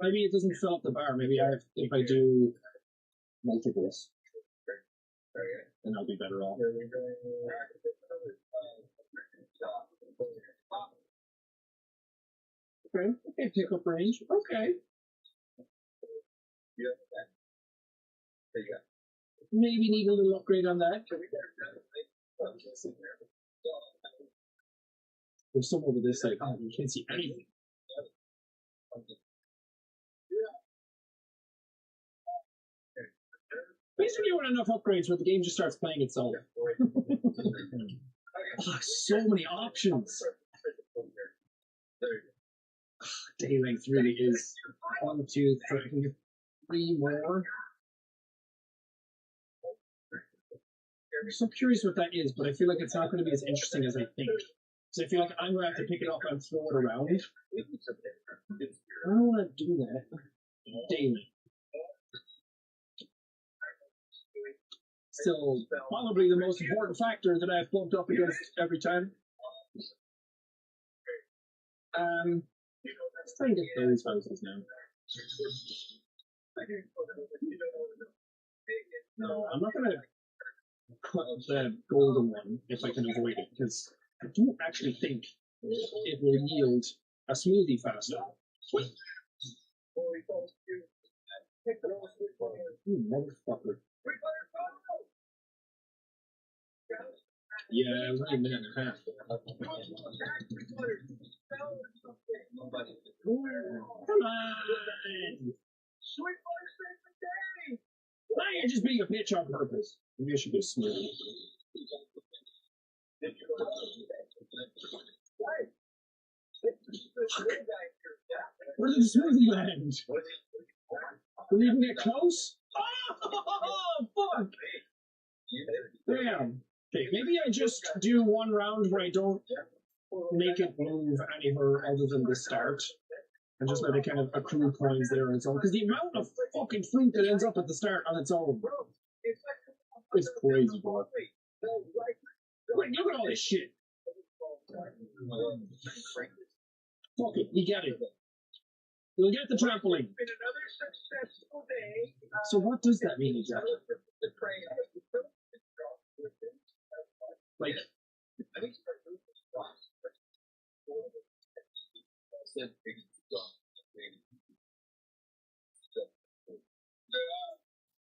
Maybe it doesn't fill up the bar. Maybe if I do multiples, then I'll be better off. Okay, pickup range. Okay. Maybe need a little upgrade on that. There's some over this side. Oh, you can't see anything. Basically, you want enough upgrades where the game just starts playing itself. Oh, so many options. Day length really is 1, 2, 3 more. I'm so curious what that is, but I feel like it's not going to be as interesting as I think. So I feel like I'm going to have to pick it up and throw it around. I don't want to do that daily. Still, probably the most important factor that I've bumped up against every time. Let's try and get those houses now. No, I'm not going to cut the golden one if I can avoid it, because I don't actually think it will yield a smoothie faster. Sweet. You motherfucker. Yeah, it was only a minute and a half. Come on! Now you're just being a bitch on purpose. Maybe I should go smoothie. Where did the smoothie land? Did we even get close? Oh, fuck! Damn. Okay, maybe I just do one round where I don't make it move anywhere other than the start. And just let it kind of accrue points there on its own. Because the amount of fucking fruit that ends up at the start on its own is crazy, bro. Wait, look at all this shit. Fuck it, we get it. We'll get the trampoline. So what does that mean exactly? Like,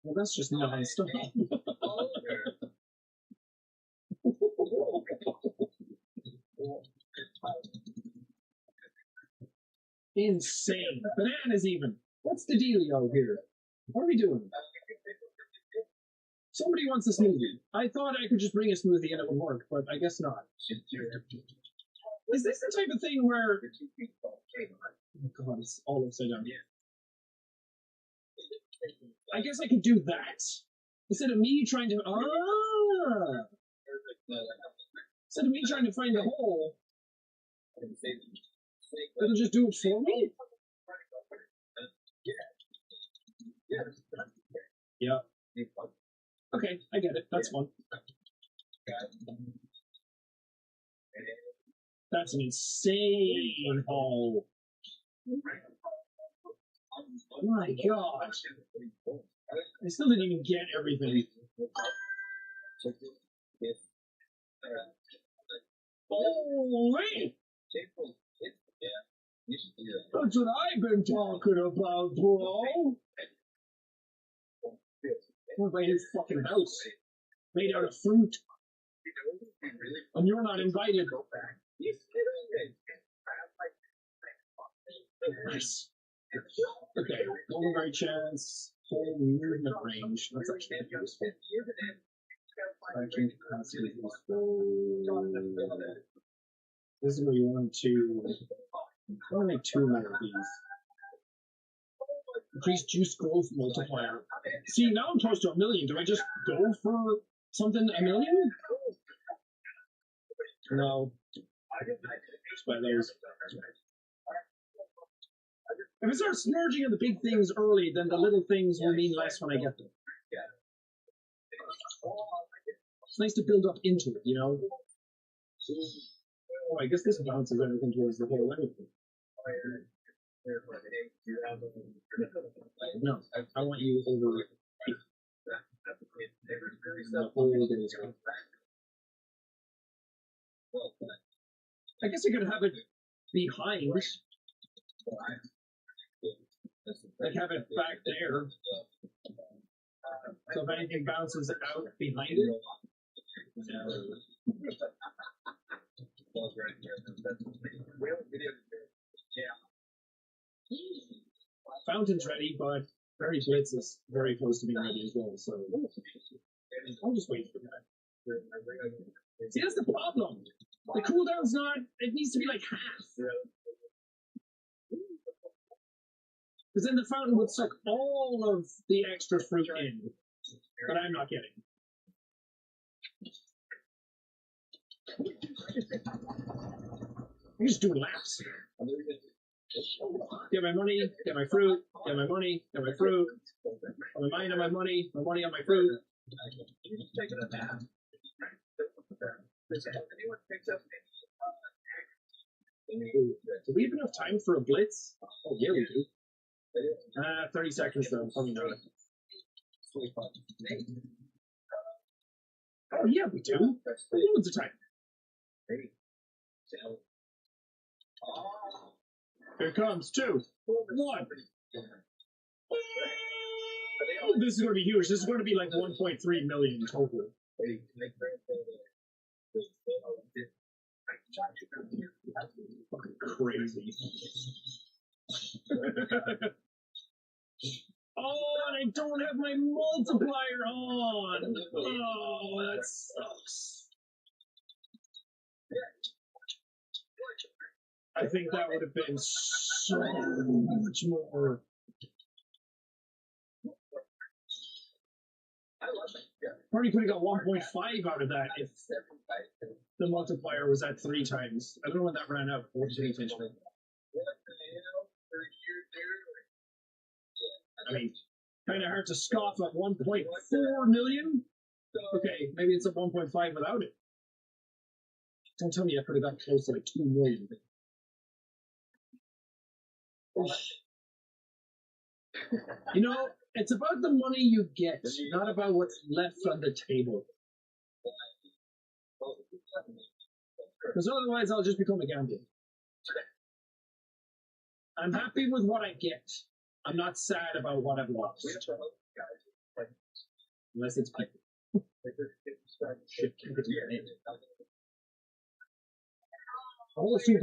Well, that's just non-stop. Insane. Bananas even. What's the dealio here? What are we doing? Somebody wants a smoothie. I thought I could just bring a smoothie and it would work, but I guess not. Is this the type of thing where... Oh god, it's all upside down. I guess I could do that. Instead of me trying to... Instead of me trying to find the hole, it'll just do it for me? Yeah. Okay, I get it. That's fun. That's an insane hole. My god. I still didn't even get everything. Holy! That's what I've been talking about, bro. What about his fucking house? Made out of fruit. And you're not invited. Nice. Okay, golden right chance, whole movement range. That's actually useful. Action capacity is useful. This is where you want to... I want to make 2 more of these. Increased juice growth multiplier. See, now I'm close to 1 million. Do I just go for something 1 million? No. Just buy those. If I start splurging on the big things early, then the little things will mean less when I get them. It's nice to build up into it, you know? Oh, I guess this bounces everything towards the whole way. No, I want you over here. The whole thing is good. I guess I could have it behind. Like have it back there. So if anything bounces out behind it. Fountain's ready, but Very Blitz is very close to being ready as well, so I'll just wait for that. See, that's the problem. The cooldown's not, it needs to be like half. Because then the fountain would suck all of the extra fruit in, but I'm not getting. I'm just doing laps. Get my money, get my fruit, get my money, get my fruit. My mind on my money on my fruit. Do we have enough time for a blitz? Oh, yeah, we do. 30 seconds though, probably not. Oh, yeah, we do. Loads of time. Here it comes, 2, 1. Oh, this is going to be huge. This is going to be like 1.3 million total. Fucking crazy. Oh, and I don't have my multiplier on. Oh, that sucks. I think that would have been so much more. Probably could have got 1.5 out of that if the multiplier was at 3 times. I don't know when that ran out. I wasn't paying attention. I mean, kind of hard to scoff at 1.4 million. Okay, maybe it's at 1.5 without it. Don't tell me I could have got close to like 2 million. You know, it's about the money you get, not about what's left on the table. Because otherwise I'll just become a gambler. I'm happy with what I get. I'm not sad about what I've lost. Unless it's people. Shit, keep it in. Oh, so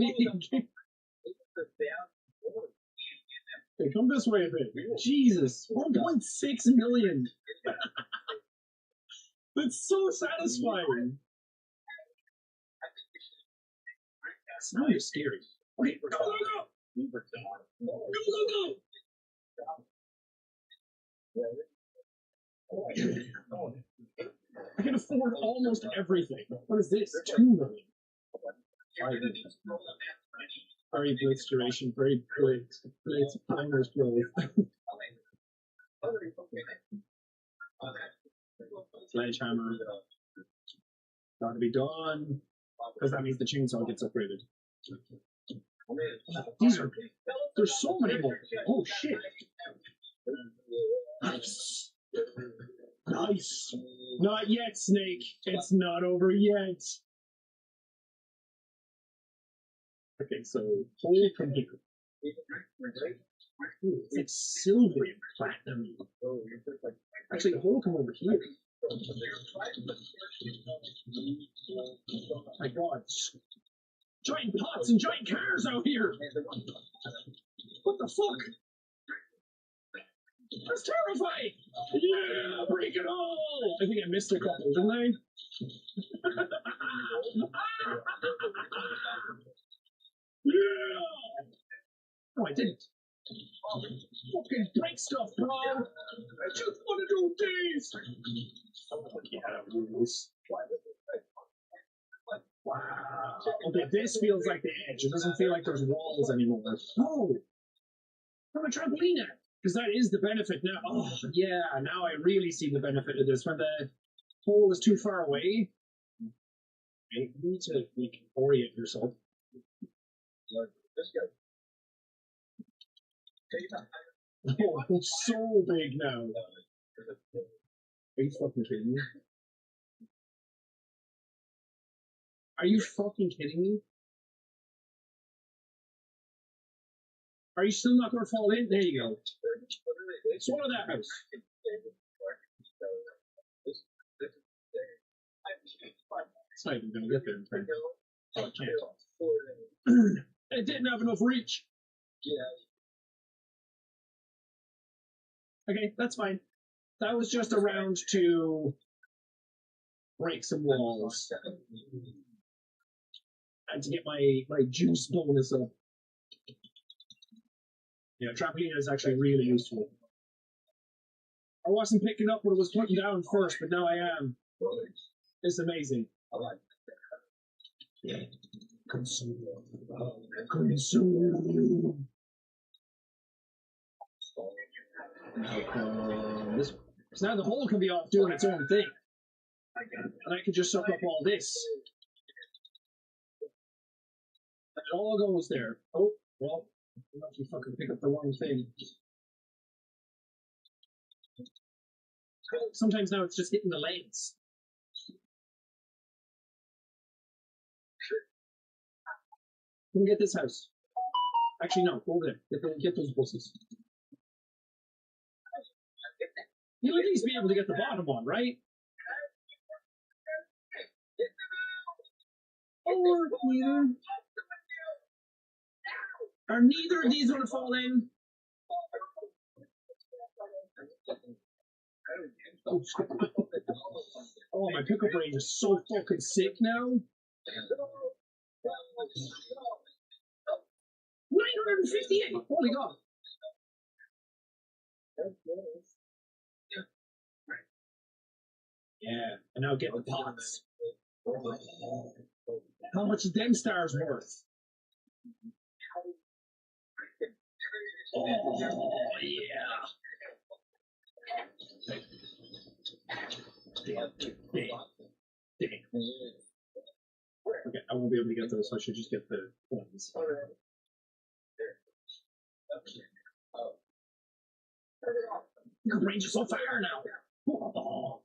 hey, come this way a bit. Jesus, 1.6 million. That's so satisfying. It's not really scary. Okay, go, go, go! Go, go, go! I can afford almost everything. What is this? 2 million. Very blitz duration, very blitz primers growth. Sledgehammer. Gotta be done. Because that means the chainsaw gets upgraded. These are. There's so many more. Oh shit. Nice. Nice. Not yet, Snake. It's not over yet. Okay, so hold from here. Ooh, it's silvery and platinum. Actually, hold from over here. My God. Giant pots and giant cars out here! What the fuck? That's terrifying! Yeah, break it all! I think I missed a couple, didn't I? Yeah! No, I didn't. Fucking break stuff, bro! I just want to do this! Yeah, rules. Wow. Okay, this feels like the edge. It doesn't feel like there's walls anymore. Oh! From a trampoline now! Because that is the benefit now. Oh, yeah, now I really see the benefit of this. When the hole is too far away, you need to orient yourself. Oh, it's so big now. Are you fucking kidding me? Are you fucking kidding me? Are you still not going to fall in? There you go. Swallow that house. It's not even going to get there in time. Oh, it can't. It didn't have enough reach. Okay, that's fine. That was just a round to break some walls. And to get my juice bonus up. Yeah, trampoline is actually really useful. I wasn't picking up what I was putting down first, but now I am. It's amazing. Yeah. Consume. Consume. This. So now the hole can be off doing its own thing. And I can just suck up all this. And it all goes there. Oh, well, unless you fucking pick up the wrong thing. Sometimes now it's just hitting the legs. Come get this house. Actually, no, go over there. Get those buses. You'll at least be able to get the bottom one, right? Or neither. Are neither of these going to fall in? Oh, my pickup range is so fucking sick now. 958! Holy God. Yeah, and now get the pots. How much is them stars worth? Oh, yeah. Damn. Okay, I won't be able to get those, so I should just get the ones. Your range is so far now. Oh.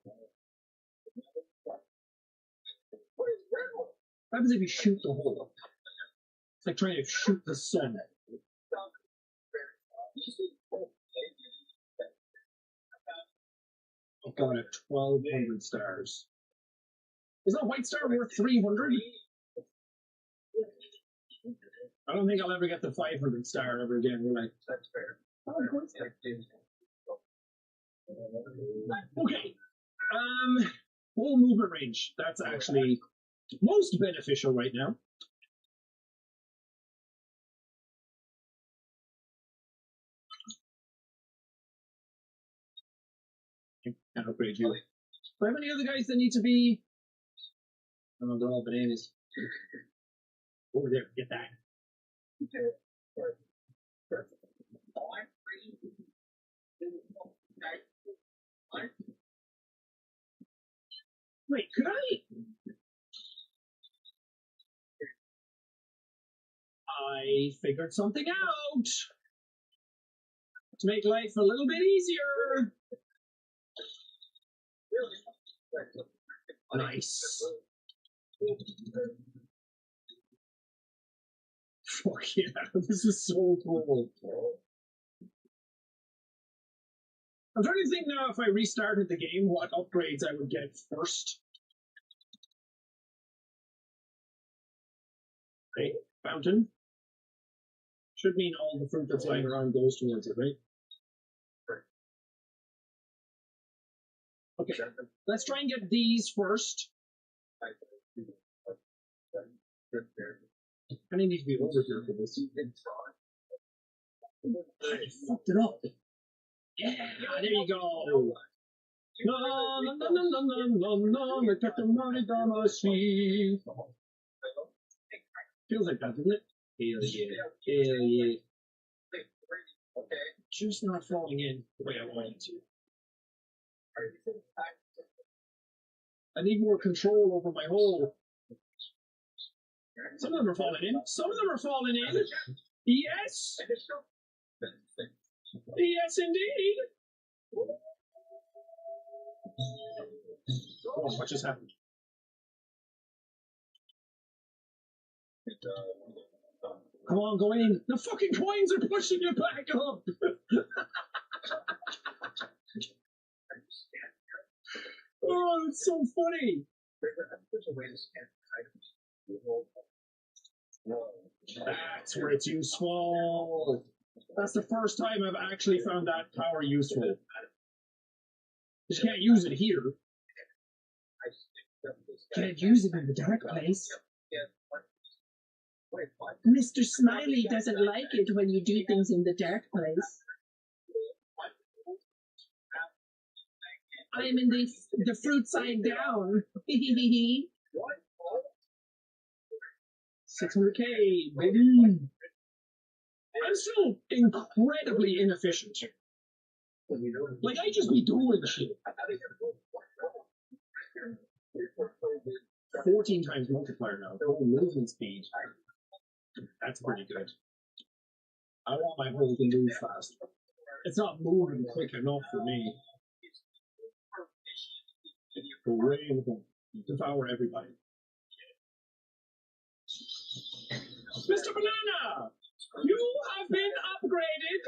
What happens if you shoot the hole? It's like trying to shoot the sun. got it. 1,200 stars. Is that White Star worth 300? I don't think I'll ever get the 500 star ever again, will I? That's fair. Oh, of course. Okay. Full movement range. That's actually most beneficial right now. Can't upgrade you. How many other guys that need to be? I don't know, they're all bananas. Over there, get that. Wait, could I figured something out to make life a little bit easier. Nice. Fuck yeah, this is so cool. I'm trying to think now if I restarted the game, what upgrades I would get first. Right, fountain. Should mean all the fruit that's lying around goes towards it, right? Okay, let's try and get these first. I need to be over here for this. I fucked it up. Yeah, there you go. No, no, no, no, no, no, no, no, get the money down my sleeve. Feels like that, doesn't it? Hell yeah. Hell yeah. Just not falling in the way I want it to. I need more control over my hole. Some of them are falling in. Some of them are falling in. Yes. Yes, indeed. Oh, what just happened? Come on, go in. The fucking coins are pushing you back up. Oh, it's so funny. That's where it's useful. That's the first time I've actually found that power useful. You can't use it here. Can't use it in the dark place. Mr. Smiley doesn't like it when you do things in the dark place. I'm in the fruit side down. 600k, baby. I'm still incredibly inefficient. Like, I just be doing shit. 14 times multiplier now. Oh, movement speed. That's pretty good. I want my hole to move fast. It's not moving quick enough for me. Devour everybody. Mr. Banana! You have been upgraded!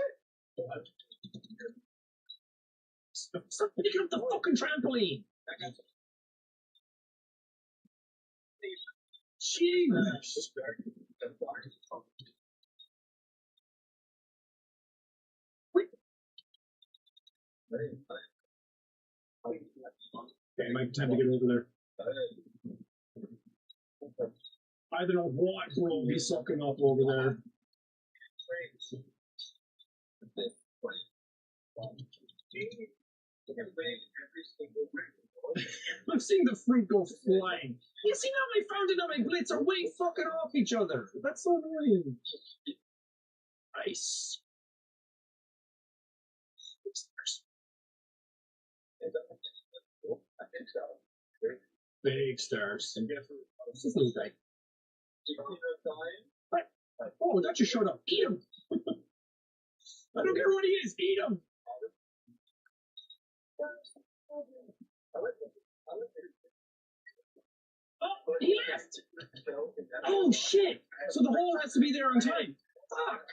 Stop picking up the fucking trampoline! Jeez! Okay, might be time to get over there. I don't know what will be sucking up over there. I'm seeing the fruit go flying. You see now my fountain and my blitz are way fucking off each other. That's so annoying. Nice. Big stars. What's this little guy? What? Oh, that just showed up. Eat him. I don't care what he is. Eat him. Oh, he left. Oh, shit. So the hole has to be there on time. Fuck.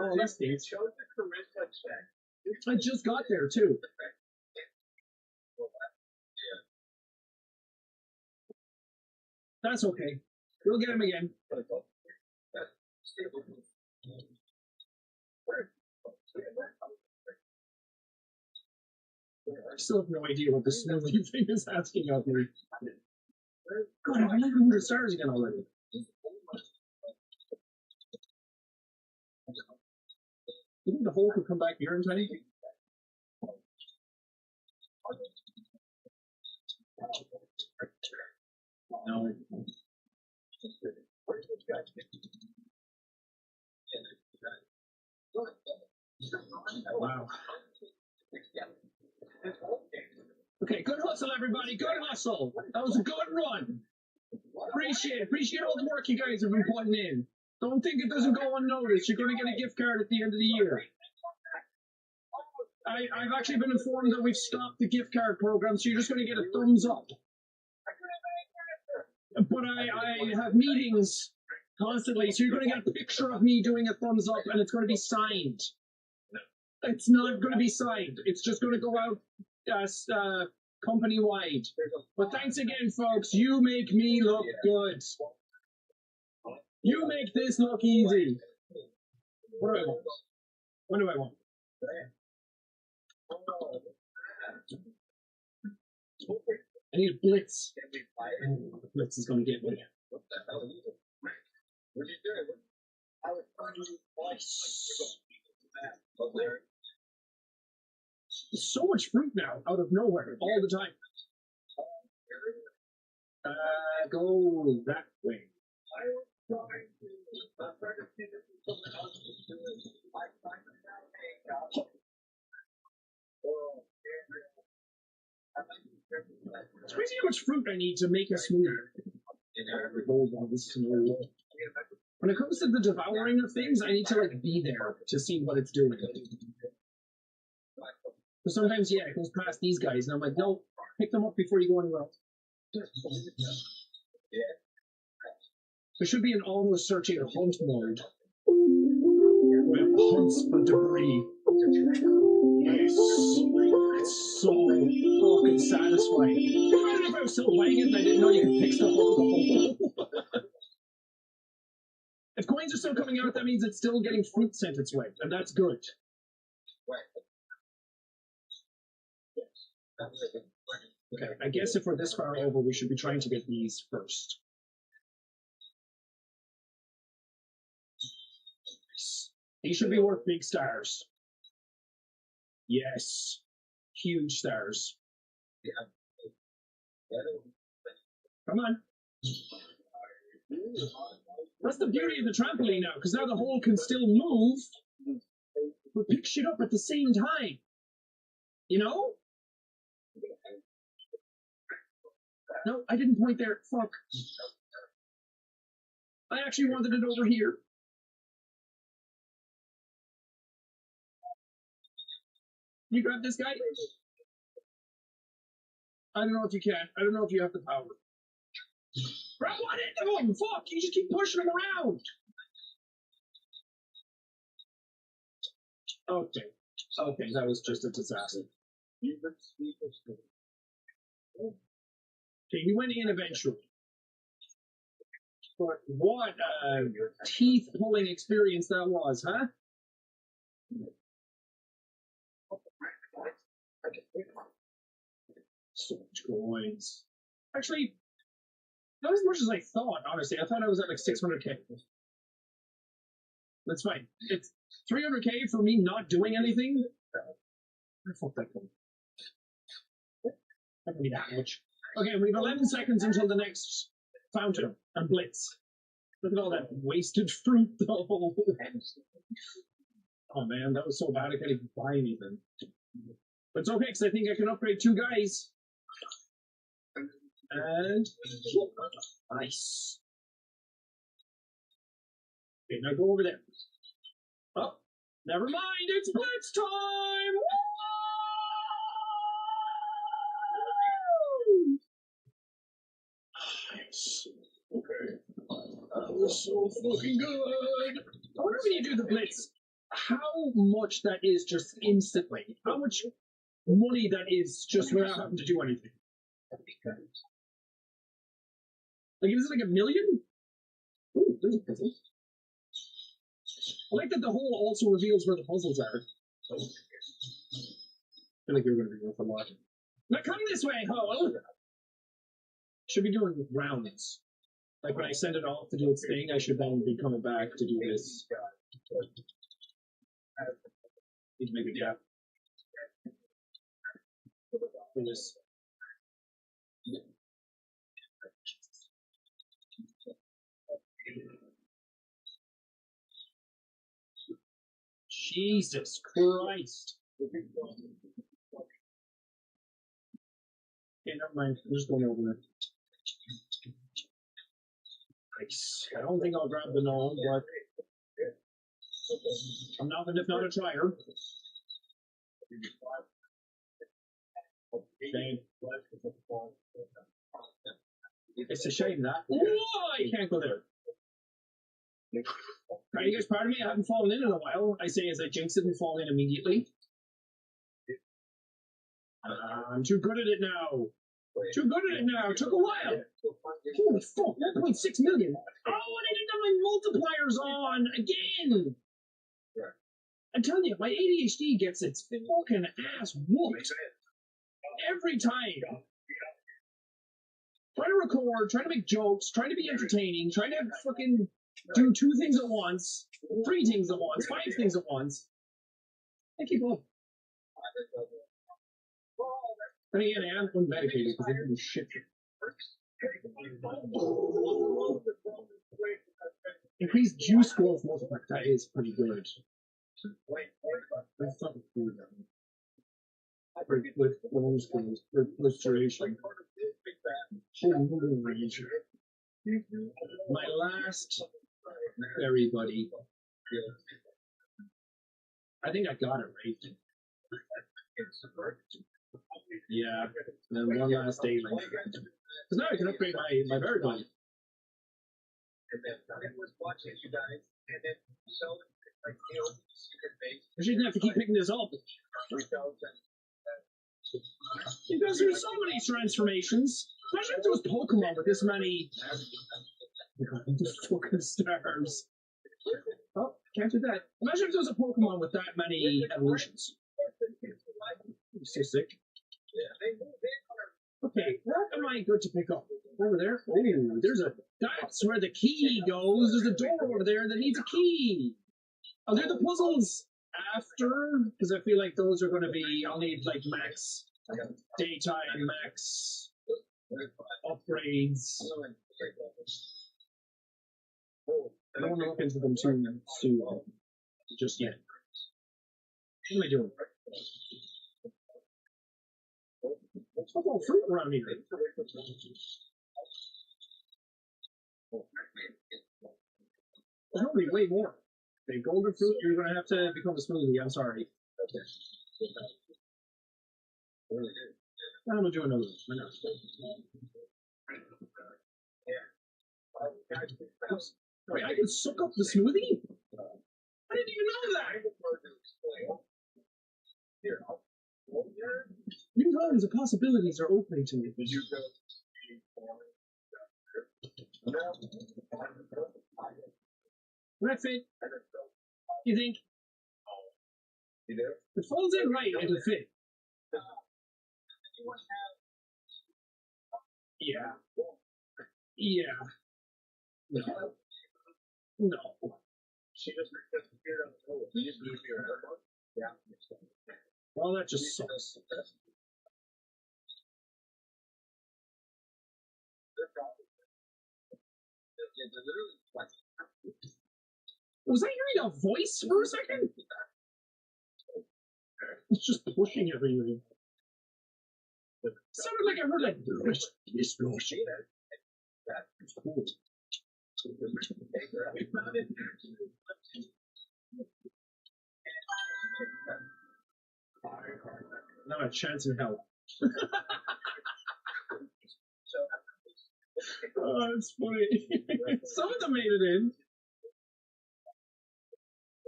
Oh, that's neat. I just got there, too. That's okay. We'll get him again. I still have no idea what this smelly thing is asking of me. God, I'm 1100 stars again already. You think the hole could come back here in time? No. Wow. Okay, good hustle, everybody. Good hustle. That was a good run. Appreciate all the work you guys have been putting in. Don't think it doesn't go unnoticed. You're going to get a gift card at the end of the year. I've actually been informed that we've stopped the gift card program, so you're just going to get a thumbs up. But I have meetings constantly, so you're going to get a picture of me doing a thumbs up, and it's going to be signed. It's not going to be signed. It's just going to go out company-wide. But thanks again, folks. You make me look good. You make this look easy. What do I want? What do I want? I need a blitz. Oh, the blitz is going to get me. There's so much fruit now, out of nowhere, all the time. Go that way. It's crazy how much fruit I need to make a smoothie. When it comes to the devouring of things, I need to like be there to see what it's doing. But sometimes, yeah, it goes past these guys, and I'm like, no, pick them up before you go anywhere else. There should be an always searching hunt mode. Where it hunts for debris. Yes. It's so fucking satisfying. Imagine if I was still playing it and I didn't know you could pick stuff up with the hole. If coins are still coming out, that means it's still getting fruit sent its way, and that's good. Okay, I guess if we're this far over, we should be trying to get these first. These should be worth big stars. Yes. Huge stars. Come on. That's the beauty of the trampoline now, because now the hole can still move, but pick shit up at the same time. You know? No, I didn't point there. Fuck. I actually wanted it over here. You grab this guy? I don't know if you can. I don't know if you have the power. Grab one into him! Fuck! You just keep pushing him around! Okay. Okay, that was just a disaster. Okay, he went in eventually. But what a teeth-pulling experience that was, huh? So much coins. Actually, not as much as I thought, honestly. I thought I was at like 600k. That's fine. It's 300k for me not doing anything. I fucked that coin. I don't need that much. Okay, we have 11 seconds until the next fountain and blitz. Look at all that wasted fruit, though. Oh man, that was so bad I can't even buy anything. But it's okay, because I think I can upgrade 2 guys. And nice. Okay, now go over there. Oh, never mind, it's blitz time! Woo! Nice. Okay. That was so fucking good. I wonder when you do the blitz, how much that is just instantly. How much money that is just without having to do anything. Like, is it like 1 million? Ooh, there's a puzzle. I like that the hole also reveals where the puzzles are. I feel like you're going to be worth a lot. Now come this way, hole! Should be doing rounds. Like when I send it off to do its thing, I should then be coming back to do this. Need to make a gap. For this. Jesus Christ. Okay, never mind. I'm just going over it. Nice. I don't think I'll grab the gnome, but I'm nothing if not a tryer. Shame. It's a shame that. Oh, I can't go there. Are you guys proud of me? I haven't fallen in a while. I say as I jinx it and fall in immediately. I'm too good at it now. Too good at it now. It took a while. Holy fuck, 1.6 million. Oh, and I didn't have my multipliers on again. I'm telling you, my ADHD gets its fucking ass whooped every time. Trying to record, trying to make jokes, trying to be entertaining, trying to fucking do 2 things at once, 3 things at once, 5 things at once. I keep up. But again, I am unmedicated because I do shit. Increased juice growth multiplier. That is pretty good. That's something cool. With those things, for restoration. My last fairy buddy. I think I got it right. Yeah, and then one last day link. Because now I can upgrade my berry buddy. And then I was watching you guys, and then so like secret base. I shouldn't have to keep picking this up. Because there's so many transformations. Imagine if there was Pokemon with this many fucking stars. Oh, can't do that. Imagine if there was a Pokemon with that many evolutions. I'm so sick. Okay, what am I good to pick up? Over there? Oh, there's a... That's where the key goes. There's a door over there that needs a key. Oh, they're the puzzles after, because I feel like those are going to be... I'll need, like, max daytime, max upgrades. I don't want to look into them too soon. Just yet. What am I doing? What's with all fruit around here? There's probably way more. The golden fruit, you're going to have to become a smoothie. I'm sorry. I'm going to do another one. Wait, I can suck up the smoothie? I didn't even know that! New realms of possibilities are opening to me. Will that fit? You think? If it folds in right, it'll fit. Yeah. Yeah. No. No. She just disappeared on the toilet. You just moved your airport? Yeah. Well, that just sucks. Was I hearing a voice for a second? It's just pushing everything. It sounded like I heard like this motion. That's cool. Not a chance in hell. Oh, that's funny. Some of them made it in.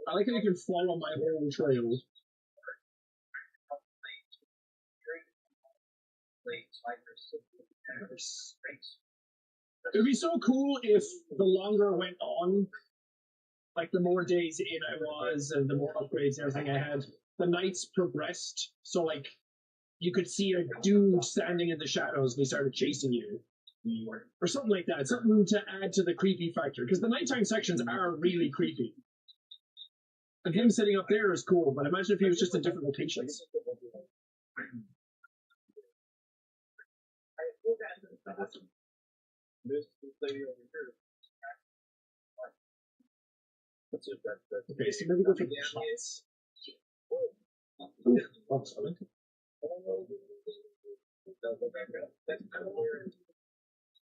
I like how you can follow my whole trail. It would be so cool if the longer it went on, like the more days in I was and the more upgrades and everything I had, the nights progressed. So like you could see a dude standing in the shadows and he started chasing you. Or something like that. Something to add to the creepy factor. Because the nighttime sections are really creepy. And him sitting up there is cool, but imagine if he was just in different locations. Okay, so maybe go for the shots. Oh, sorry.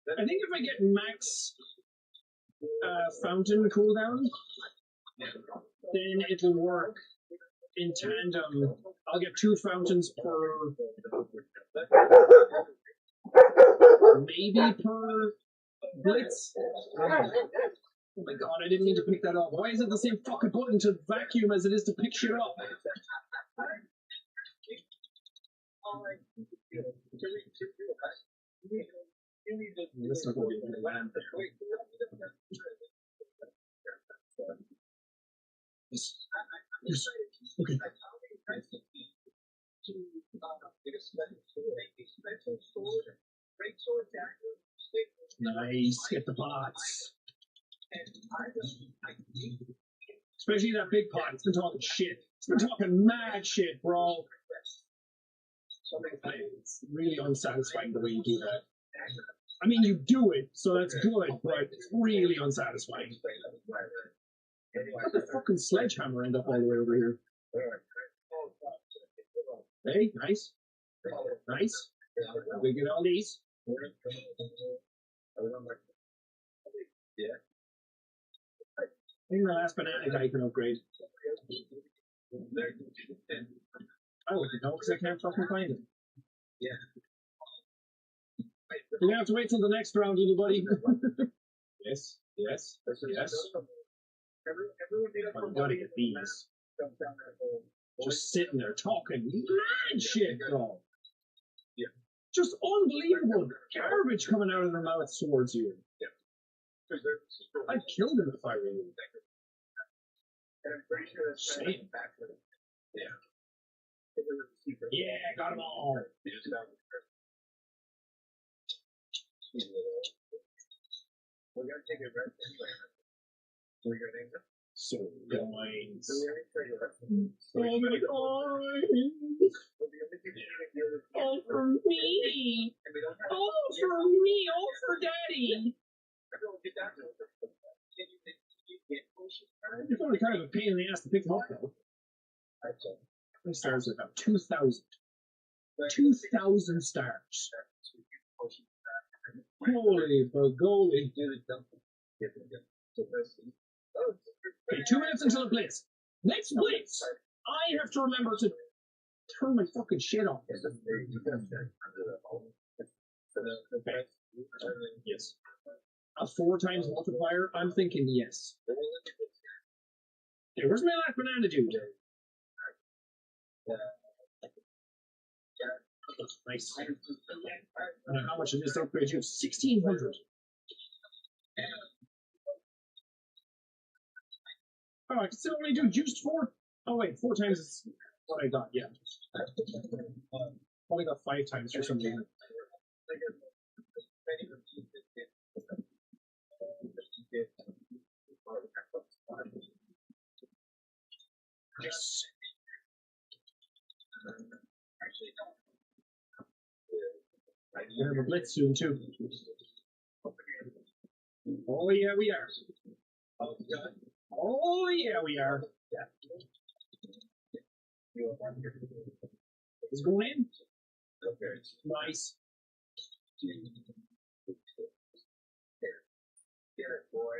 I think if I get max fountain cooldown, then it'll work in tandem. I'll get 2 fountains per, maybe per blitz. Oh my god, I didn't mean to pick that up. Why is it the same fucking button to vacuum as it is to pick shit up? This is going to be land there. Yes. Okay. Nice. Get the pots. Especially that big pot. It's been talking shit. It's been talking mad shit, bro. It's really unsatisfying the way you do that. I mean, you do it, so that's good, but it's really unsatisfying. How the fucking sledgehammer end up all the way over here? Hey, nice. Nice. We get all these. I think the last banana guy can upgrade. I wouldn't know because I can't fucking find him. You're gonna have to wait till the next round, little buddy. Yes, yes, yes. I gotta get these. Just sitting there talking mad shit, bro. Just unbelievable garbage coming out of their mouths towards you. I'd kill them if I were you. Shame. Yeah, got them all. We're gonna take a rest anyway. So we're gonna name them. So coins. Oh my god! All for me! All for me! All for daddy! It's only kind of a pain in the ass to pick them up though. How many stars are about 2,000? 2,000 stars. Holy bagoli. Okay, 2 minutes until the blitz. Next blitz, I have to remember to turn my fucking shit off. Okay. Yes. A 4 times multiplier? I'm thinking yes. Okay, where's my last banana dude? Nice. I don't know how much it is to upgrade you. 1,600. Oh, I can still only do juiced 4. Oh wait, 4 times is what I got. Yeah. Only got 5 times for some reason. Yes. We're gonna have a blitz soon too. Oh yeah, we are. Oh yeah, we are. Is going in? Nice. Can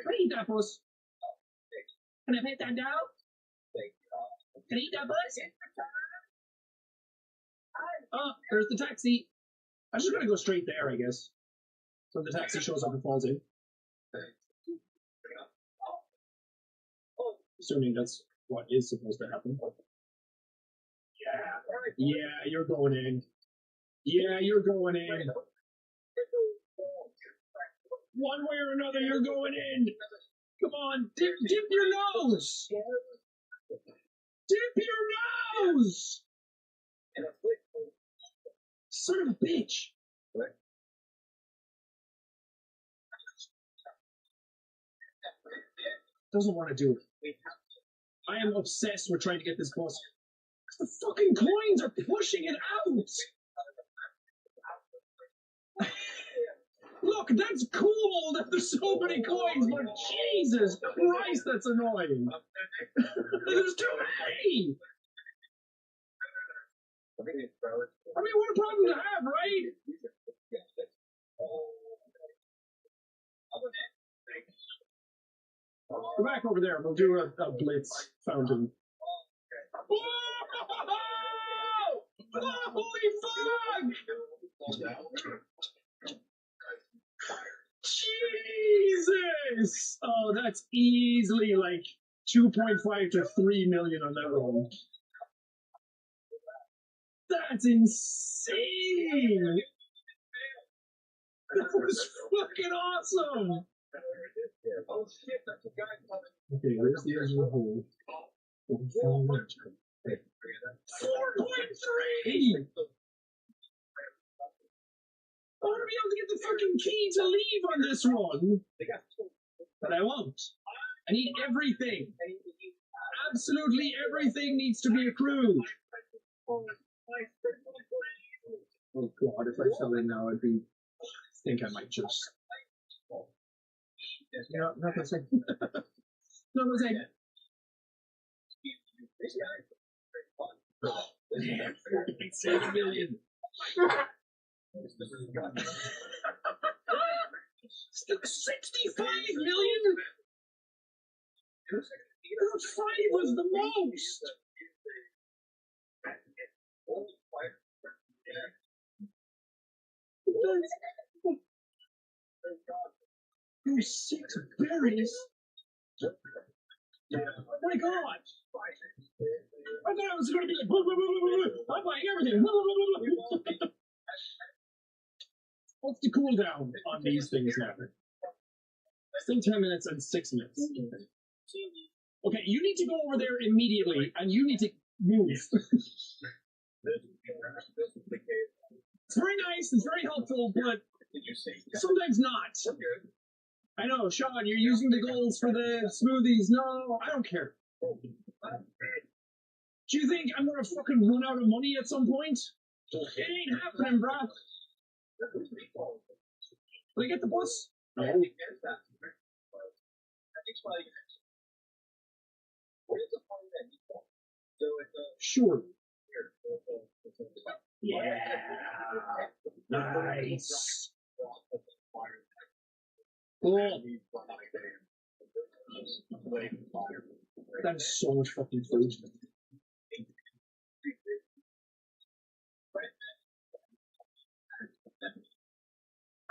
I eat that, boss? Can I pet that dog? Can I eat that, boss? Oh, there's the taxi. I'm just gonna go straight there, I guess. So the taxi shows up and falls in. Assuming that's what is supposed to happen. Yeah. Yeah, you're going in. Yeah, you're going in. One way or another, you're going in. Come on, dip your nose. Dip your nose. Son of a bitch. Doesn't want to do it. I am obsessed with trying to get this bus. The fucking coins are pushing it out. Look, that's cool that there's so many coins, but Jesus Christ, that's annoying. There's too many. I mean, what a problem to have, right? Go back over there. We'll do a blitz fountain. Whoa! Holy fuck! Jesus! Oh, that's easily like 2.5 to 3 million on that one. That's insane! That was fucking awesome! Okay, where's the edge of the hole? 4.3! I want to be able to get the fucking key to leave on this one. But I won't. I need everything. Absolutely everything needs to be accrued. Oh God, if I fell in now, I think I might just... No, not the same. Not the same. Yeah, 7 million. 65 million? I thought 5 was the most. There's 6 berries. Oh my God! I thought it was going to be like, I'm buying everything. What's the cooldown on these things now? Still 10 minutes and 6 minutes. Okay, you need to go over there immediately, and you need to move. It's very nice, it's very helpful, but sometimes not. I know, Sean, you're using the goals for the smoothies. No, I don't care. Do you think I'm gonna fucking run out of money at some point? It ain't happening, bruh. Will I get the bus? No. Sure. Yeah. Nice. Cool. That's so much fucking food.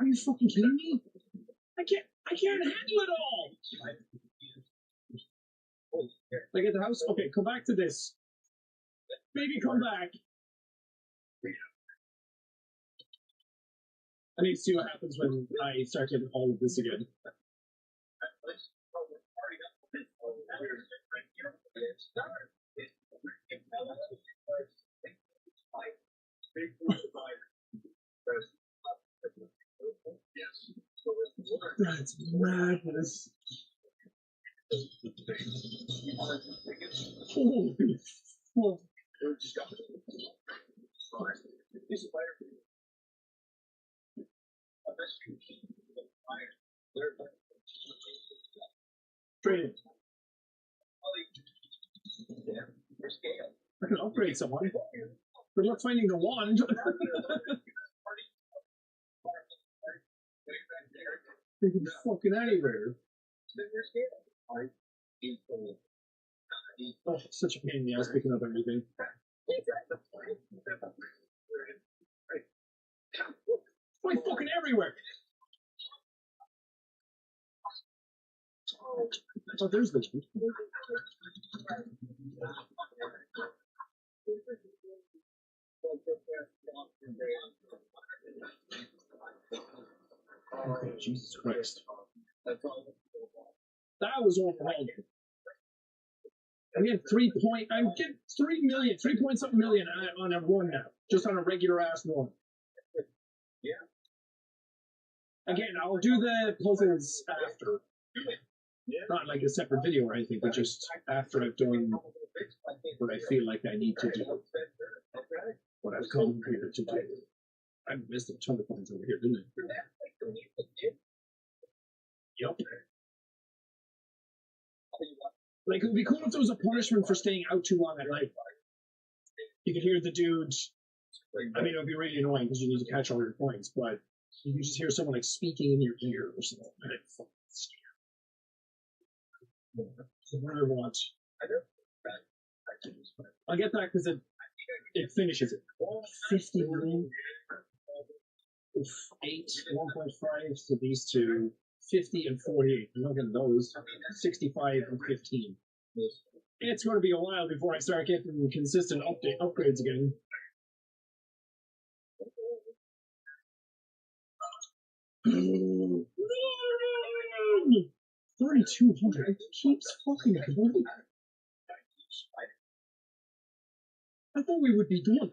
Are you fucking kidding me? I can't handle it all. Like at the house? Okay, come back to this. Baby, come back. I need to see what happens when I start getting all of this again. That's madness. Holy fuck. Trade. I can upgrade someone. Good luck finding the wand. They can be fucking anywhere. Oh, such a pain in the ass picking up everything. Like fucking everywhere. Oh, there's the one. Okay, Jesus Christ. That was overwhelming. I'm getting 3 million, 3 point something million on a run now. Just on a regular ass run. Again, I'll do the puzzles after. Not like a separate video or anything, but just after I've done what I feel like I need to do. What I've come here to do. I missed a ton of points over here, didn't I? Yup. Like, it would be cool if there was a punishment for staying out too long at night. You could hear the dude. I mean, it would be really annoying because you need to catch all your points, but you could just hear someone like speaking in your ear or something. And it fucking scares me. So what do I want? I'll get that because it finishes it. 59. 8, 1.5, so these two. 50 and 48. I'm not getting those. 65 and 15. It's going to be a while before I start getting consistent upgrades again. No! 3,200. It keeps fucking going. I thought we would be done.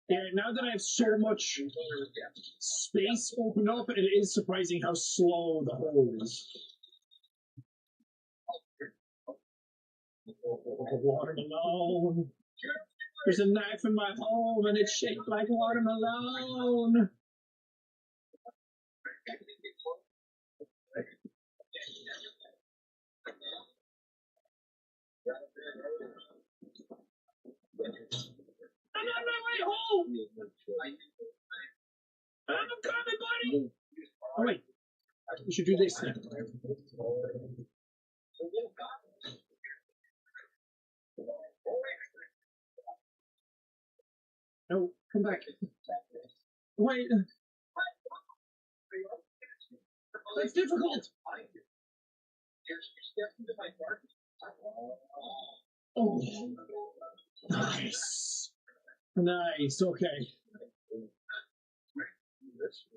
Yeah, now that I have so much space open up, it is surprising how slow the hole is. Watermelon. There's a knife in my home and it's shaped like watermelon. I'm on my way home! I'm coming, buddy! Oh, wait. We should do this now. No, come back. Wait. That's difficult. Oh. Nice. Nice, okay.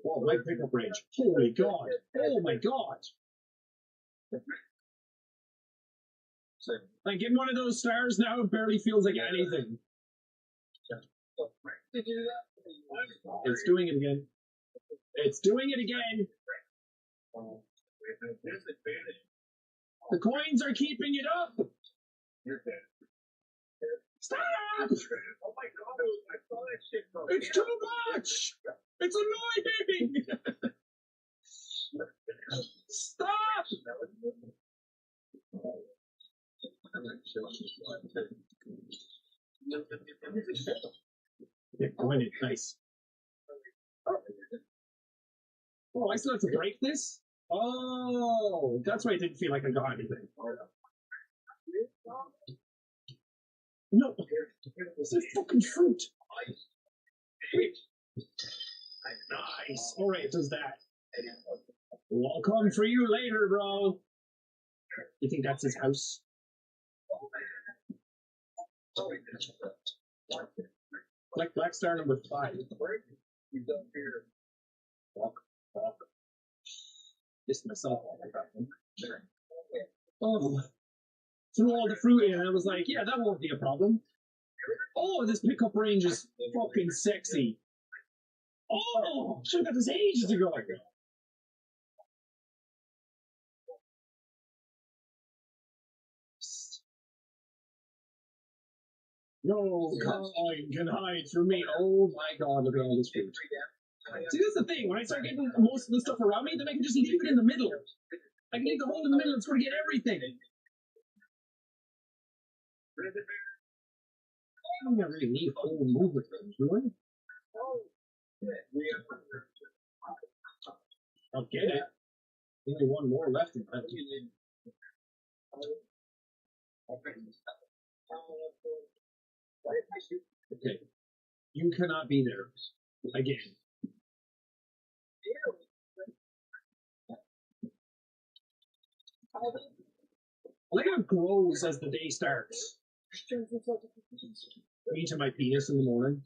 Whoa, my pickup range. Holy God. Oh my God. Like, getting one of those stars now, it barely feels like anything. It's doing it again. It's doing it again. The coins are keeping it up. Stop! It's too much! It's annoying! Stop! Yeah, win it. Nice. Oh, I still have to break this? Oh, that's why it didn't feel like I got anything. No, it's a fucking fruit. Nice. Alright, it does that. I'll come for you later, bro. You think that's his house? Collect black star number 5. Walk. Missed myself. Oh. Threw all the fruit in, and I was like, yeah, that won't be a problem. Oh, this pickup range is fucking sexy. Oh, should have got this ages ago. No coin can hide from me. Oh my God, look at all this fruit. See, that's the thing. When I start getting most of the stuff around me, then I can just leave it in the middle. I can leave the hole in the middle and sort of get everything. I don't really need whole movement, do I? I'll get it. Only one more left in that. Okay. You cannot be there. Again. I like how it grows as the day starts. Me to my penis in the morning.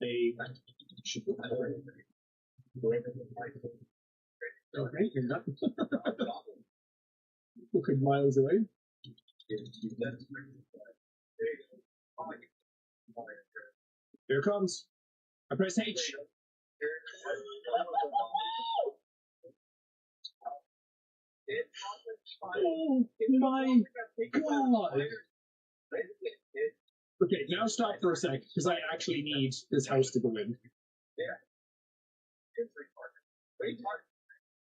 They should be okay, you're not looking miles away. Here it comes. I press H. Oh my god! Okay, now stop for a sec, because I actually need this house to go in.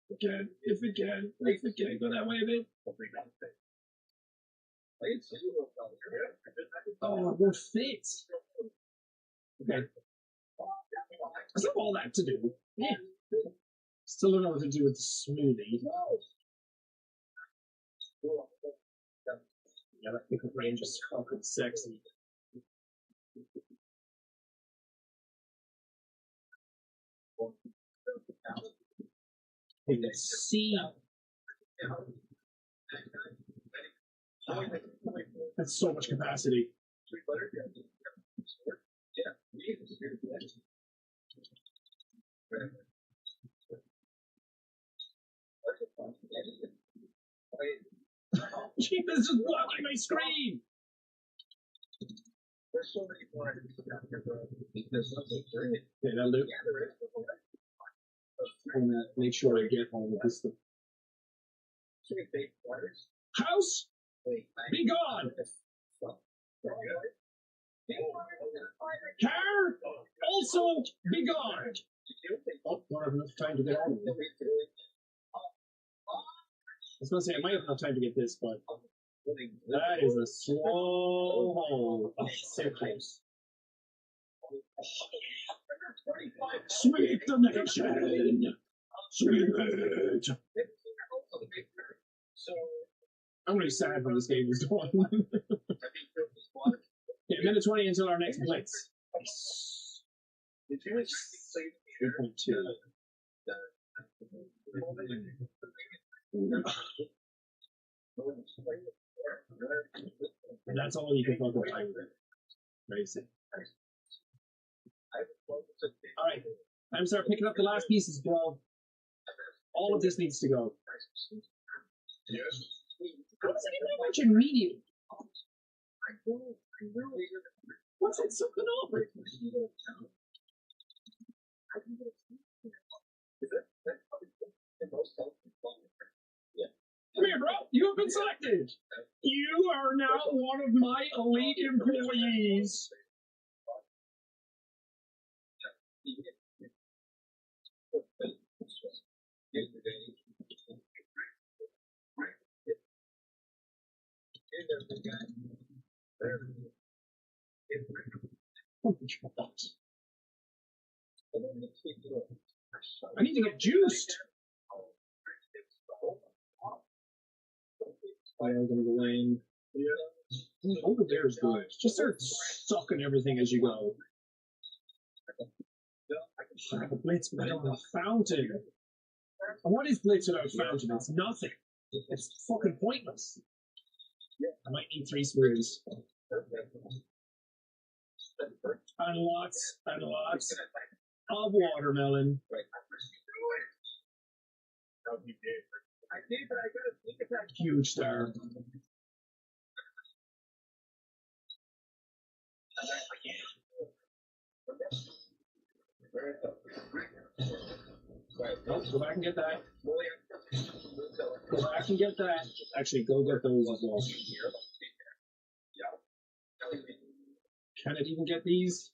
If it can, go that way a bit. Oh, it won't fit. Okay. I still have all that to do. Yeah. Still don't know what to do with the smoothie. Yeah, that pickup range is fucking sexy. Hey, let's see. That's so much capacity. Jeez, this is blocking my screen! Okay, that'll do. I'm gonna make sure I get all of this stuff. House! Be gone! Car! Also be gone! Oh, don't have enough time to get all of it. I was going to say, I might have enough time to get this, but that is a slow hole. Oh, so close. Sweep the nation! Sweep it! I'm going to be sad when this game is done. Yeah, minute 20 until our next blitz. 3.2. And that's all you can fucking play with it. Crazy. Alright, time to start picking up the last pieces, bro. All of this needs to go. How does anybody watching medium? What's that something over? Come here, bro. You have been selected. You are now one of my elite employees. I need to get juiced. Fire gonna go in. Over there is good. Just start sucking everything as you go. I have a blitz, but I don't have a fountain. And what is blitz without a fountain? It's nothing. It's fucking pointless. I might need 3 smoothies. And lots of watermelon. Huge star. Nope, go back and get that. Go back and get that. Actually, go get those as well. Can it even get these?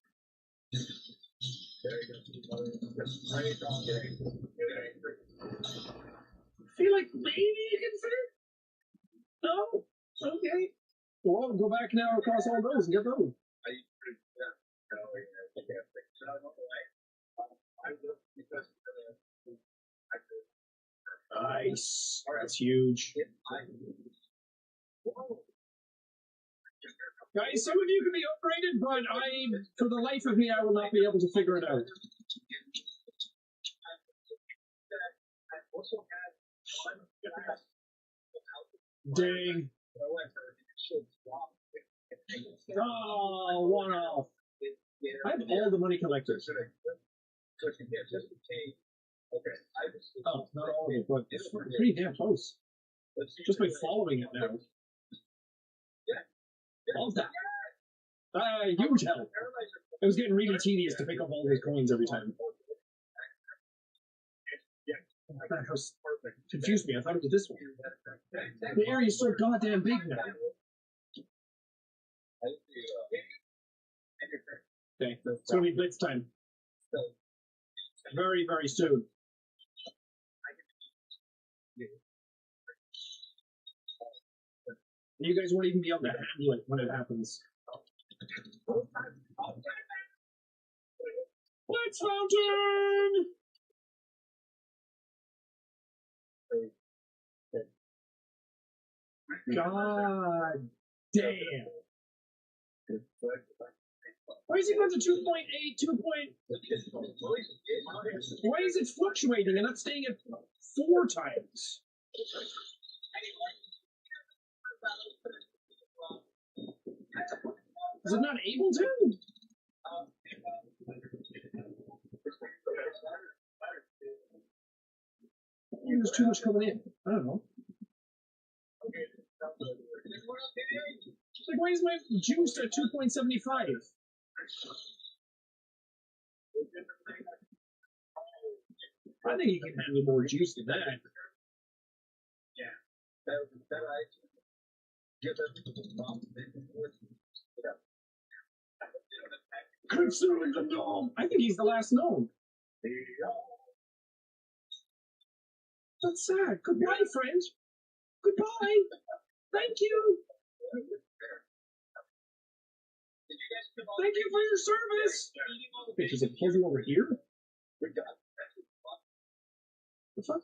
Feel like maybe you can fit it? No? Okay. Well, I'll go back now across all those and get those. Nice. That's huge. Guys, some of you can be upgraded, but for the life of me, I will not be able to figure it out. Dang. Oh, one off. I have all the money collectors. Oh, not all of it, but it's pretty damn close. Just by following it now. Love that. Huge help. It was getting really tedious to pick up all those coins every time. That house confused me. I thought it was this one. The area's so goddamn big now. Okay, it's gonna be blitz time. Very, very soon. You guys won't even be able to handle it when it happens. Blitz fountain! God damn. Why is it going to 2.8, 2. Why is it fluctuating and not staying at 4 times? Is it not able to? There's too much coming in. I don't know. Like, why is my juice at 2.75? I think you can handle more juice than that. Considering the gnome! I think he's the last gnome. That's sad. Goodbye, friend. Goodbye. Thank you. Thank you for your service. Wait, is it puzzle over here? The fuck?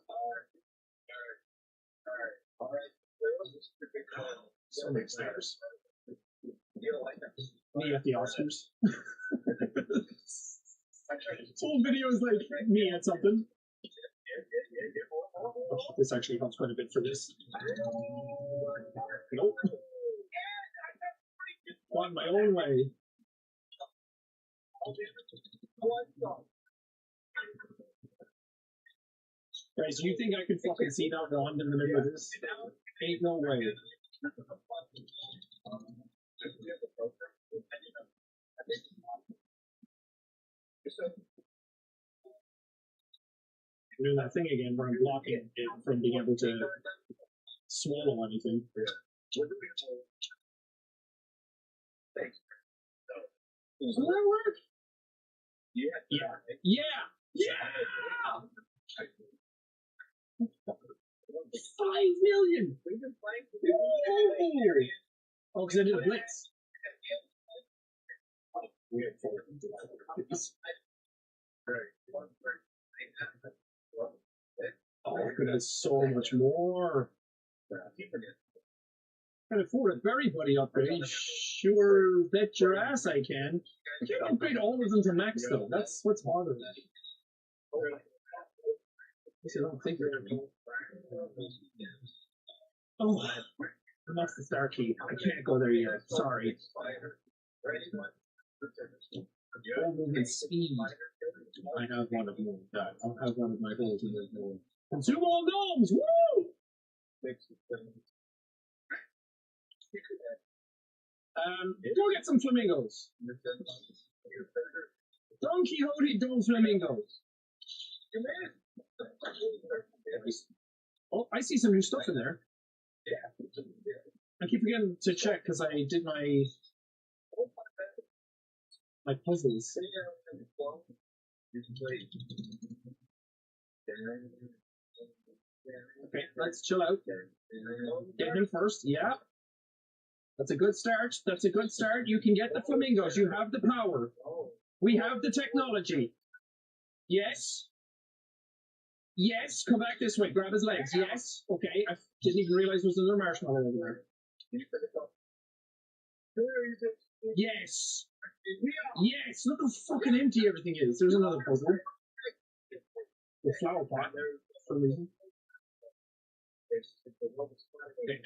So many stairs. Me at the Oscars. This whole video is like me at something. Oh, this actually helps quite a bit for this. Nope. On my own way. Guys, you think I could fucking see that wand in the middle of this? Ain't no way. I'm doing that thing again where I'm blocking it from being able to swallow anything. Does that work? Yeah. Yeah! Yeah! 5 million! Oh, because I did a blitz. Oh, I could have so much more. I can afford a berry buddy upgrade. Sure, bet your ass I can. I can't upgrade all of them to max though. That's what's bothering me. I don't think they're gonna. Oh, that's the star key. I can't go there yet. Sorry. All movement speed. I have one of that. I'll have one of my holes in this hole. Consume all gnomes! Woo! Go get some flamingos. Don Quixote, don't flamingos. Oh, I see some new stuff in there. I keep forgetting to check because I did my puzzles. Okay, let's chill out. Get him first. Yeah. That's a good start. That's a good start. You can get the flamingos. You have the power. We have the technology. Yes. Yes. Come back this way. Grab his legs. Yes. Okay. I didn't even realize there was another marshmallow over there. Yes. Yes. Look how fucking empty everything is. There's another puzzle. The flower pot for some reason.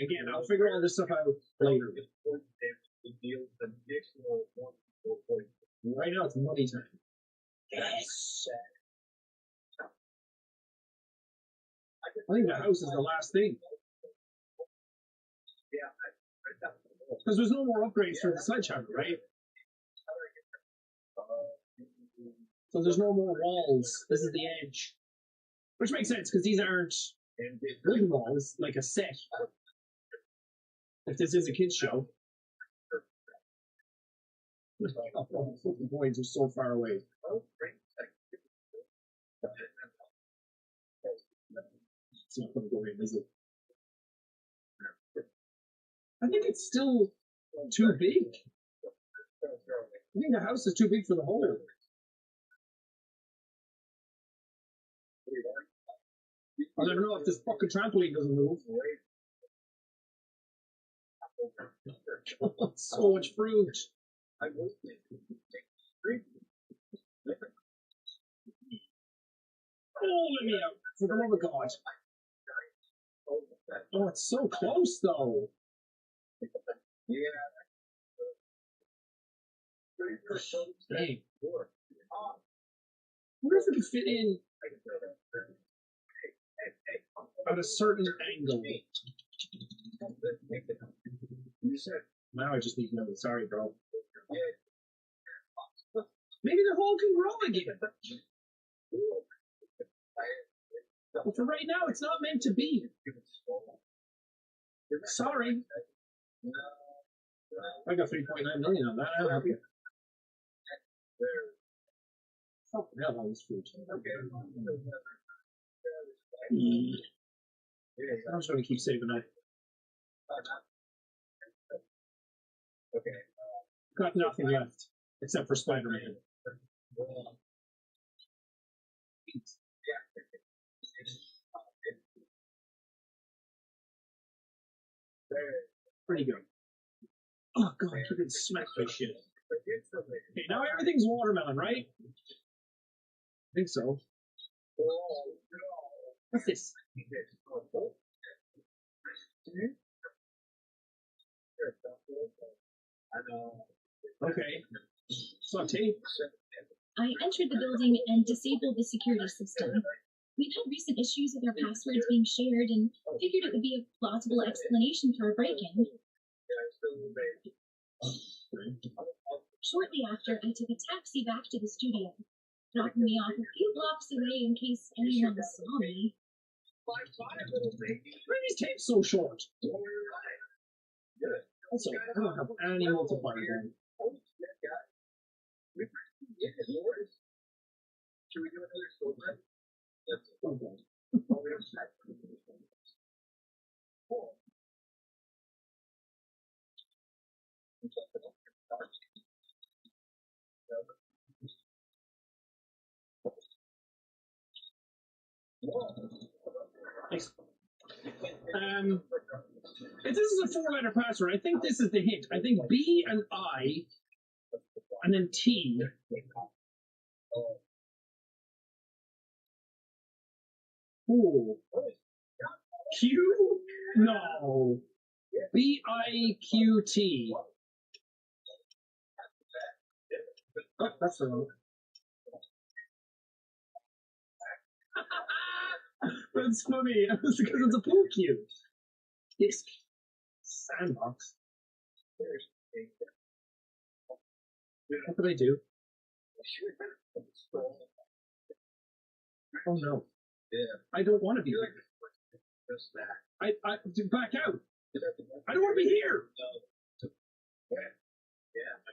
Again, I'll figure all this stuff out later. Right now, it's money time. Yes! I think the house is the last thing. Because there's no more upgrades for the sledgehammer, right? So there's no more walls. This is the edge. Which makes sense, because these aren't wooden walls, like a set. If this is a kid's show. The points are so far away. It's not going to go in, is it? I think it's still too big. I think the house is too big for the hole. I don't know if this fucking trampoline doesn't move. So much fruit. Oh, let me out. For the love of God. Oh, it's so close, though. Dang. I wonder if it can fit in at a certain angle. Now I just need to know. Sorry, bro. Maybe the hole can grow again. But for right now, it's not meant to be. Sorry. I got 3.9 million on that. I'm happy. Oh, hell, all this food. I'm just going to keep saving it. Got nothing left except for Spider-Man. Pretty good. Oh god, you can smack this shit. Okay, now everything's watermelon, right? I think so. What's this? Okay. Saute. I entered the building and disabled the security system. We've had recent issues with our passwords being shared and figured it would be a plausible explanation for a break-in. Shortly after, I took a taxi back to the studio, dropping me off a few blocks away in case anyone saw me. Why are these tapes so short? Also, I don't have any multiplier then. Should we do another soda? If this is a 4-letter password, I think this is the hint. I think B and I, and then T. Ooh. Q? No. B-I-Q-T. Oh, that's the wrong. That's funny. It's because it's a pool cue. Disc. Sandbox. What do they do? Oh no. I don't want to be here. I back out. I don't want to be here.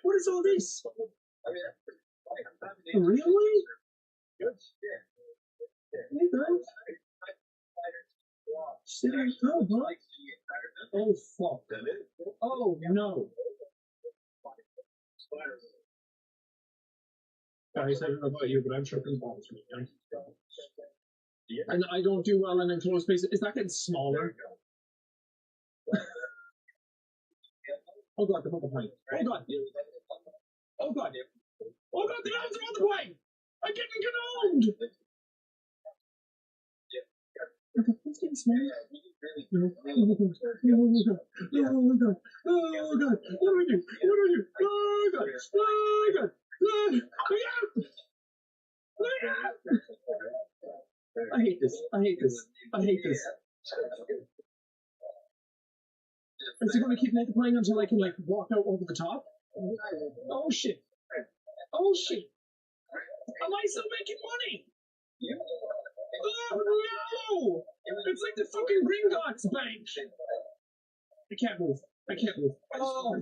What is all this? Really? Hey guys. Sitting oh, what? Oh fuck. Oh no. Guys, I don't know about you, but I'm tripping balls right now. And I don't do well in enclosed spaces. Is that getting smaller? Oh god, the multiplying. Oh god. Oh god. Oh god, the odds are multiplying! I'm getting cononed! Okay, it's getting smaller. Oh God! Oh God! Oh God! Oh God! What do I do? What do I do? Oh God! Oh God! I hate this. I hate this. I hate this. Is it going to keep multiplying until I can like walk out over the top? Oh shit! Oh shit! Am I still making money? Oh no! It's like the fucking Gringotts Bank. I can't move. I can't move. Oh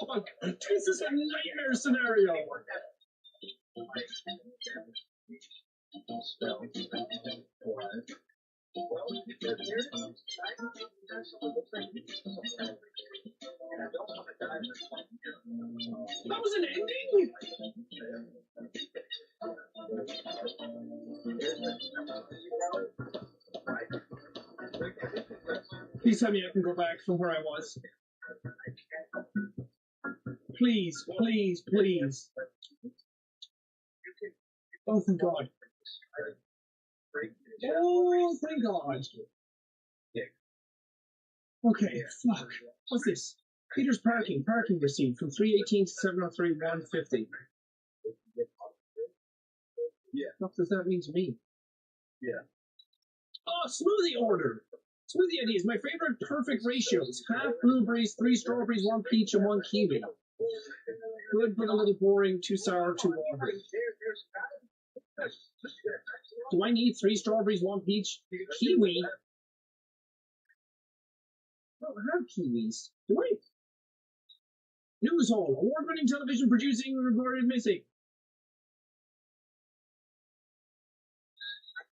fuck! This is a nightmare scenario. That was an ending? Please tell me I can go back from where I was. Please, please, please. Oh, thank God. Oh, thank God. Okay, fuck. What's this? Peter's parking received from 318 to 703 150. What does that mean to me? Yeah. Oh, smoothie order. Smoothie ideas. My favorite perfect ratios. Half blueberries, 3 strawberries, 1 peach, and 1 kiwi. Good, but a little boring. 2 sour, 2 watery. Do I need 3 strawberries, 1 peach? Kiwi? I don't have kiwis. Do I? News Hall. Award-winning television producing regarded missing.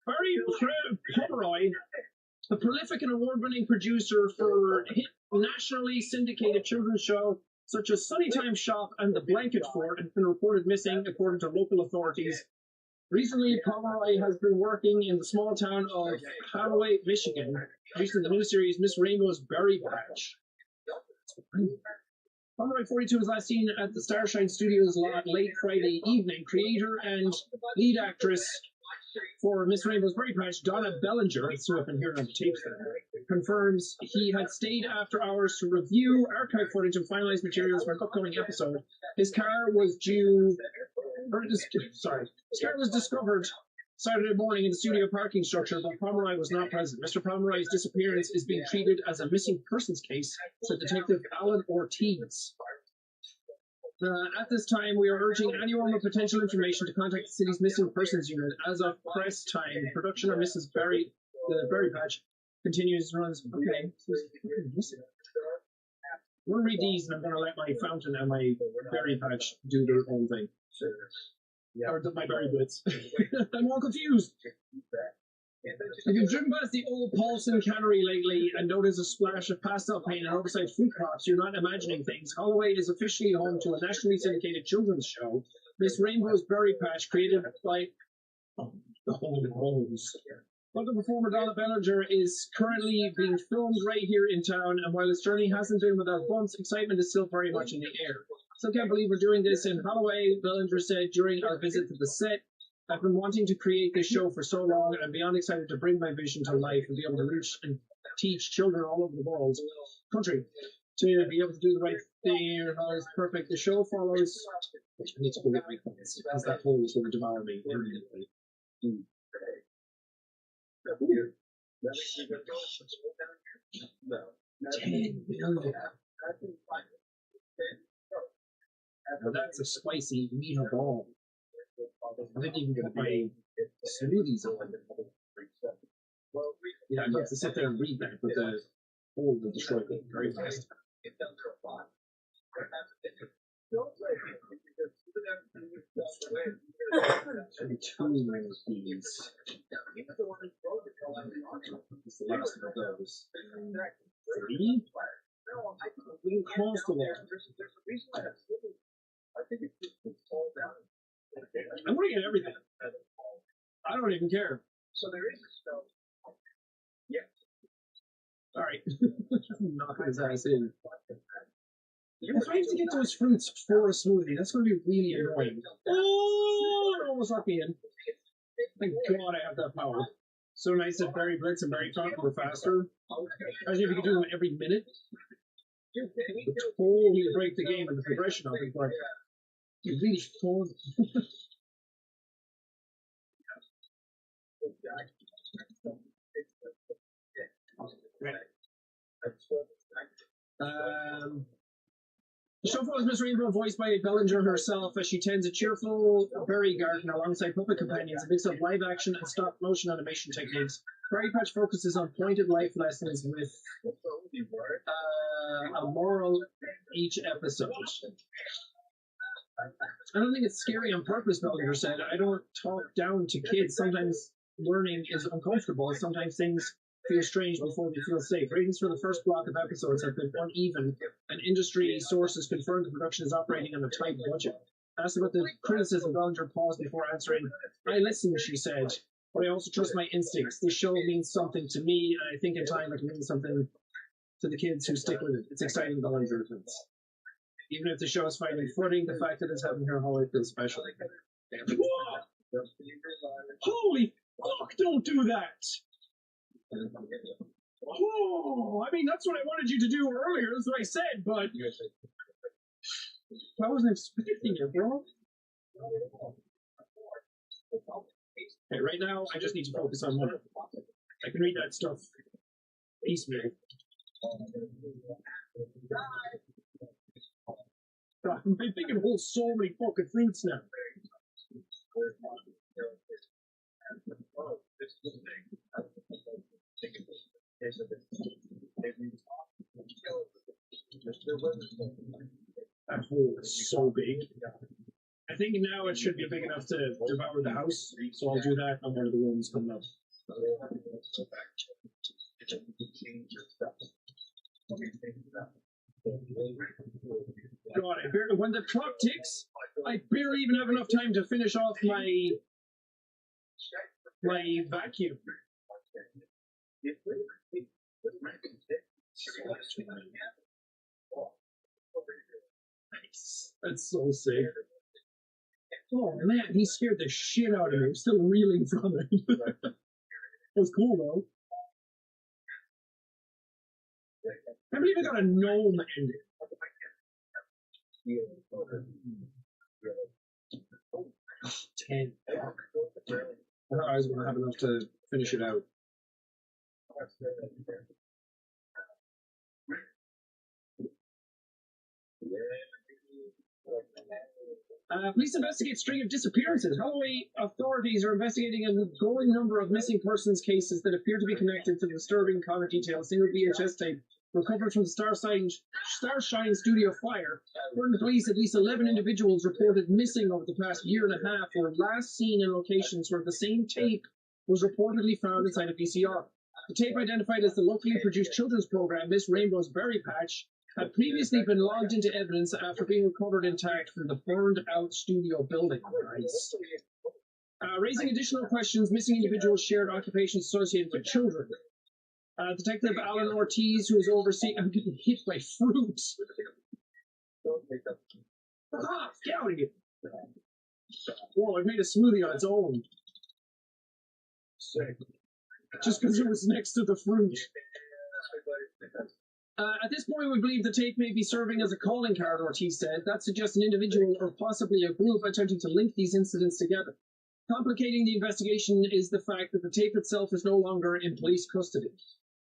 Barry Pomeroy, a prolific and award-winning producer for hit nationally syndicated children's shows such as Sunnytime Shop and The Blanket Fort, has been reported missing according to local authorities. Recently, Pomeroy has been working in the small town of Hathaway, Michigan, producing the new series Miss Rainbow's Berry Patch. Pomeroy, 42, was last seen at the Starshine Studios late Friday evening. Creator and lead actress for Miss Rainbow's Berry Patch, Donna Bellinger, that's who I've been hearing on the tapes there, confirms he had stayed after hours to review archive footage and finalize materials for an upcoming episode. His car was discovered Saturday morning in the studio parking structure, but Pomeroy was not present. Mr. Pomeroy's disappearance is being treated as a missing persons case, said Detective Alan Ortiz. At this time, we are urging anyone with potential information to contact the city's missing persons unit. As of press time, production of Mrs. Berry, the Berry Patch, continues and runs. Okay, I'm going to read these, and I'm going to let my fountain and my Berry Patch do their own thing. Or my berry bits. I'm all confused. If you've driven past the old Paulson Cannery lately and noticed a splash of pastel paint and oversized fruit crops, you're not imagining things. Holloway is officially home to a nationally syndicated children's show, Miss Rainbow's Berry Patch, created by the Holy Rose. Local performer Donna Bellinger is currently being filmed right here in town, and while its journey hasn't been without bumps, excitement is still very much in the air. Still can't believe we're doing this in Holloway, Bellinger said during our visit to the set. I've been wanting to create this show for so long, and I'm beyond excited to bring my vision to life and be able to reach and teach children all over the country to be able to do the right thing. It's perfect. The show follows. I need to go get my comments because that hole is going to devour me immediately. 10 million. Now that's a spicy meatball. I didn't even get my smoothies on. Yeah, I'd have to sit there and read that, but the hole will destroy me very fast. Two minutes, please. It's the last of those. 3? We can cross the wall. I'm going to get everything. I don't even care. So there is a spell. Yeah. Alright. Knock his ass in. If I have to get those fruits for a smoothie, that's going to be really annoying. Oh, it almost locked me in. Thank God I have that power. So nice that Barry Blitz and Barry Thought were faster. Imagine if you could do them every minute. It would totally break the game and the progression of it, but it's really fun. The show follows Miss Rainbow, voiced by Bellinger herself, as she tends a cheerful berry garden alongside puppet companions, a mix of live action and stop motion animation techniques. Berry Patch focuses on pointed life lessons with a moral each episode. I don't think it's scary on purpose, Bellinger said. I don't talk down to kids. Sometimes learning is uncomfortable. Sometimes things feel strange before they feel safe. Ratings for the first block of episodes have been uneven, and industry sources confirmed the production is operating on a tight budget. Asked about the criticism, Bellinger paused before answering. I listen, she said, but I also trust my instincts. This show means something to me, and I think in time it means something to the kids who stick with it. It's exciting, Bellinger thinks. Even if the show is finding footing, the fact that it's having her holiday feels special. Whoa! Holy fuck, don't do that! Oh, I mean, that's what I wanted you to do earlier. That's what I said, but I wasn't expecting it, bro. Okay, right now, I just need to focus on one. I can read that stuff piecemeal. God, I'm thinking hold so many fucking fruits now. That hole is so big. I think now it should be big enough to devour the house, so I'll do that on one of the rooms coming up. God, when the clock ticks, I barely even have enough time to finish off my vacuum. Nice. That's so sick. Oh man, he scared the shit out of me. I'm still reeling from it. That was cool though. I believe I got a gnome ending. 10. I thought I was going to have enough to finish it out. Police investigate string of disappearances. Holloway authorities are investigating a growing number of missing persons cases that appear to be connected to the disturbing comic detail. A single VHS tape recovered from the Starshine studio fire. According to police, at least 11 individuals reported missing over the past year and a half were last seen in locations where the same tape was reportedly found inside a VCR. The tape, identified as the locally produced children's program Miss Rainbow's Berry Patch, had previously been logged into evidence after being recovered intact from the burned-out studio building. Nice. Raising additional questions, missing individuals shared occupations associated with children. Detective Alan Ortiz, who is overseeing... I'm getting hit by fruit. Ah, get out of here. Whoa, I made a smoothie on its own. Sick. Just because it was next to the fruit. At this point, we believe the tape may be serving as a calling card, Ortiz said. That suggests an individual or possibly a group attempting to link these incidents together. Complicating the investigation is the fact that the tape itself is no longer in police custody.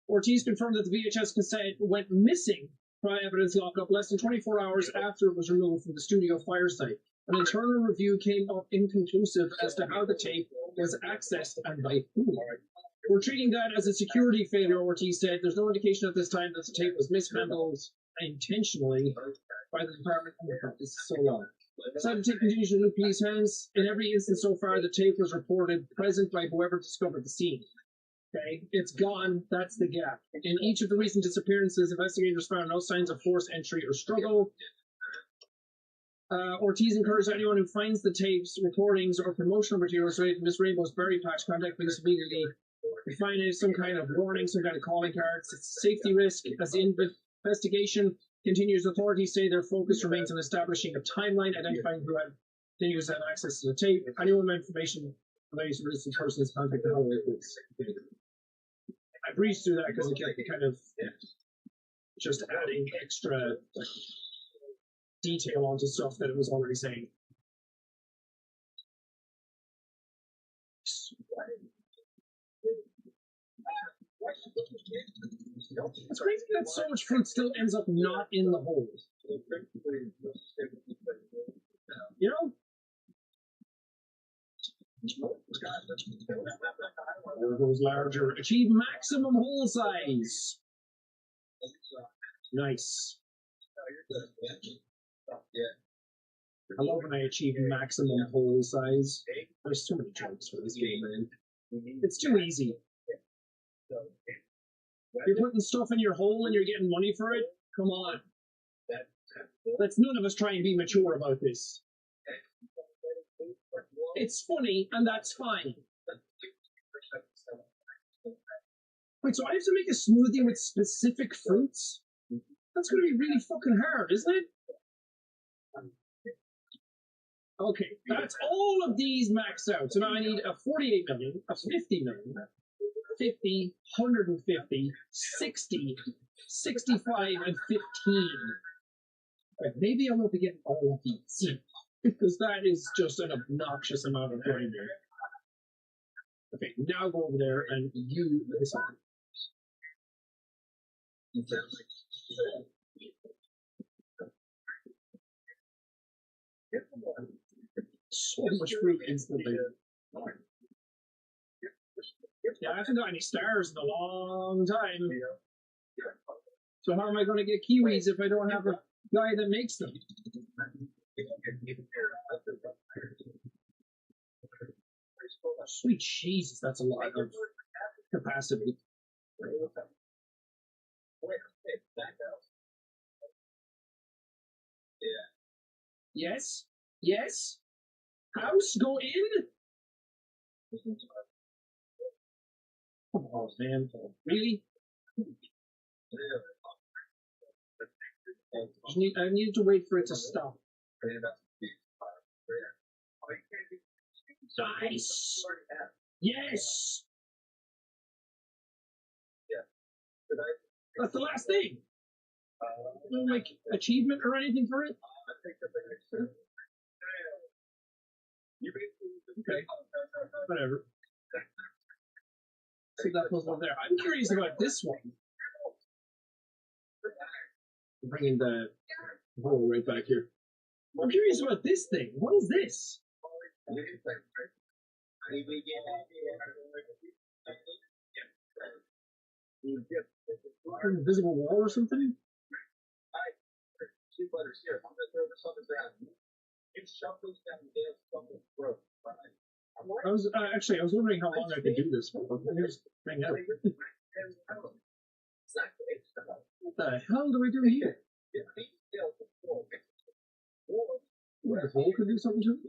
Ortiz confirmed that the VHS cassette went missing from evidence lockup less than 24 hours after it was removed from the studio fire site. An internal review came up inconclusive as to how the tape was accessed and by whom. We're treating that as a security failure, Ortiz said. There's no indication at this time that the tape was mishandled intentionally by the department. Oh my God, this is so long. So the tape continues to loop police hands. In every instance so far, the tape was reported present by whoever discovered the scene. Okay, it's gone. That's the gap. In each of the recent disappearances, investigators found no signs of forced entry or struggle. Ortiz encouraged anyone who finds the tapes, recordings, or promotional materials related to Miss Rainbow's Berry Patch contact police immediately. If you find some kind of warning, some kind of calling cards, it's a safety risk. As the investigation continues, authorities say their focus remains on establishing a timeline, identifying who continues to have access to the tape. Anyone with information Place where this person's contact the hallway is. I breezed through that because it kind of just adding extra detail onto stuff that it was already saying. It's crazy that so much fruit still ends up not in the hole. You know? There goes larger. Achieve maximum hole size. Nice. I love when I achieve maximum hole size. There's too many jokes for this game, man. It's too easy. You're putting stuff in your hole and you're getting money for it? Come on. Let's none of us try and be mature about this. It's funny, and that's fine. Wait, so I have to make a smoothie with specific fruits? That's going to be really fucking hard, isn't it? Okay, that's all of these maxed out. So now I need a 48 million, a 50 million, 50, 150, 60, 65, and 15. Right, maybe I won't be getting all of these, because that is just an obnoxious amount of grinding. Okay, now go over there and you this on. So much fruit instantly. Yeah, I haven't got any stars in a long time. So how am I going to get kiwis if I don't have a guy that makes them? Sweet Jesus, that's a lot of capacity. Yes? Yes? House, go in? Oh, man. Really? I need to wait for it to stop. Nice! Yes! That's the last thing. No, like, achievement or anything for it? Okay. Whatever. See that puzzle over there. I'm curious about this one. I'm bringing the hole right back here. I'm curious about this thing. What is this? An invisible wall or something? I was wondering how long I could do this for. Here's the thing out. What the hell do we do here? What, the hole could do something to it?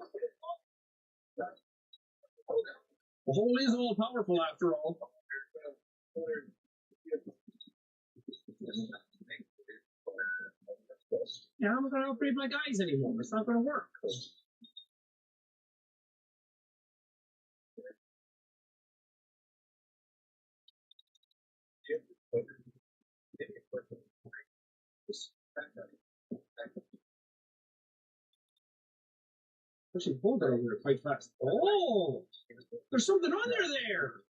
The hole is all powerful after all. Yeah, I'm not going to upgrade my guys anymore. It's not going to work. Actually, pulled that over there quite fast. Oh! There's something on there!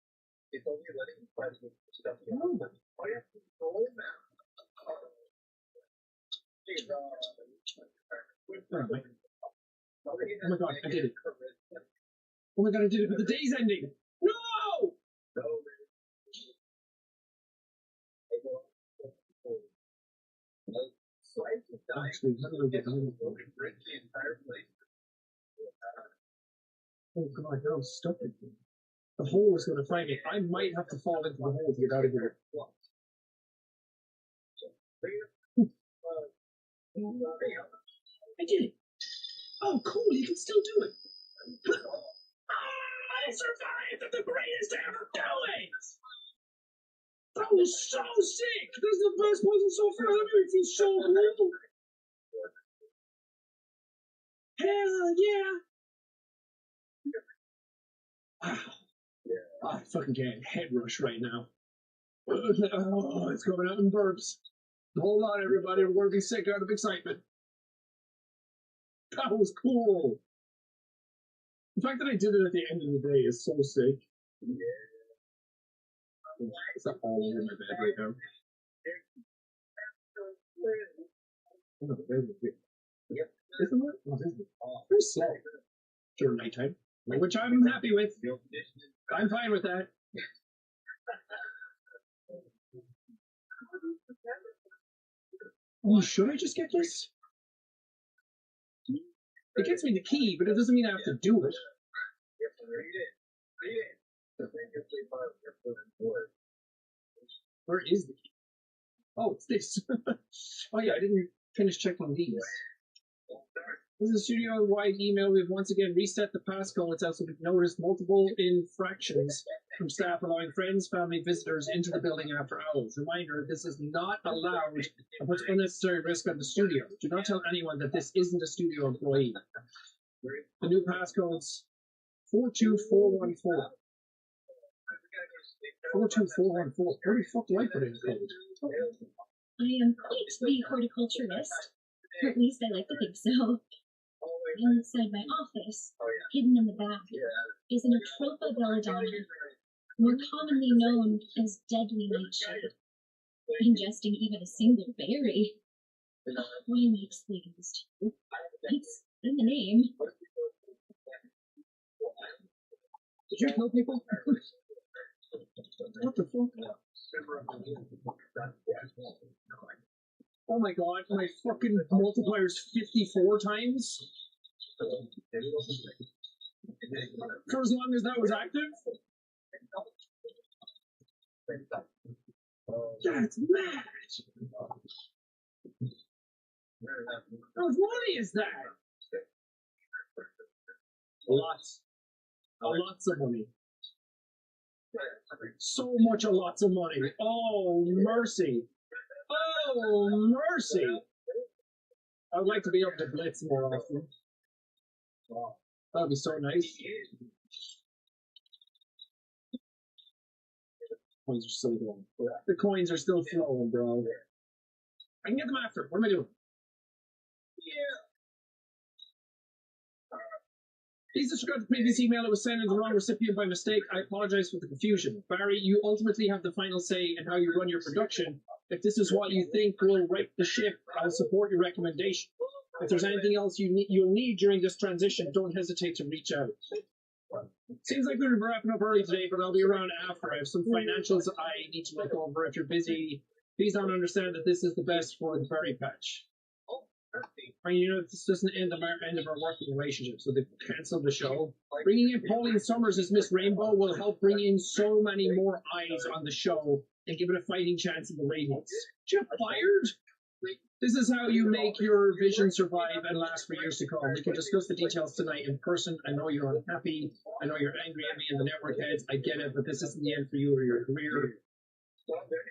Oh my god, I did it. Oh my god, I did it, but the day's ending! No! Actually, how do I get out? Oh god, now I'm stuck in here. The hole is going to find me. I might have to fall into the hole to get out of here. I did it! Oh, cool, you can still do it! I survived the greatest ever do it! That was so sick! This is the best puzzle so far, that makes me so cool! Hell yeah! I fucking can't head rush right now. Oh, it's coming out in burps. Hold on, everybody. We're going to be sick out of excitement. That was cool. The fact that I did it at the end of the day is so sick. It's up all over my bed right now. Oh, the bed is big. Isn't it? Oh, isn't it? Very slow during nighttime, which I'm happy with. I'm fine with that. Oh, should I just get this? It gets me the key, but it doesn't mean I have to do it. Where is the key? Oh, it's this. Oh yeah, I didn't finish checking these. This is a studio-wide email. We've once again reset the passcode so we've noticed multiple infractions from staff allowing friends, family, visitors into the building after hours. Reminder, this is not allowed and puts unnecessary risk on the studio. Do not tell anyone that this isn't a studio employee. The new passcode's 42414. 42414. Where the fuck do I put in code? I am quite the horticulturist. Or at least I like to think so. Inside my office, hidden in the back, is an Atropa belladonna, more commonly known as deadly nightshade. Ingesting even a single berry. Why am I excused? It's in the name. Did you kill people? What the fuck? Oh my god, my fucking multiplier's 54 times? For as long as that was active? That's mad! How much money is that? Lots. Lots of money. So much lots of money. Oh, mercy. Oh, mercy. I would like to be able to blitz more often. That would be so nice. Coins are still going. The coins are still flowing, bro. I can get them after. What am I doing? Please disregard the previous email. It was sent to the wrong recipient by mistake. I apologize for the confusion. Barry, you ultimately have the final say in how you run your production. If this is what you think will right the ship, I'll support your recommendation. If there's anything else you'll need during this transition, don't hesitate to reach out. Seems like we're wrapping up early today, but I'll be around after. I have some financials I need to look over. If you're busy, please don't understand that this is the best for the berry patch. I mean, you know, this doesn't end of our working relationship, so they've cancelled the show. Bringing in Pauline Summers as Miss Rainbow will help bring in so many more eyes on the show and give it a fighting chance in the ratings. You're fired? This is how you make your vision survive and last for years to come. We can discuss the details tonight in person. I know you're unhappy. I know you're angry at me and the network heads. I get it, but this isn't the end for you or your career.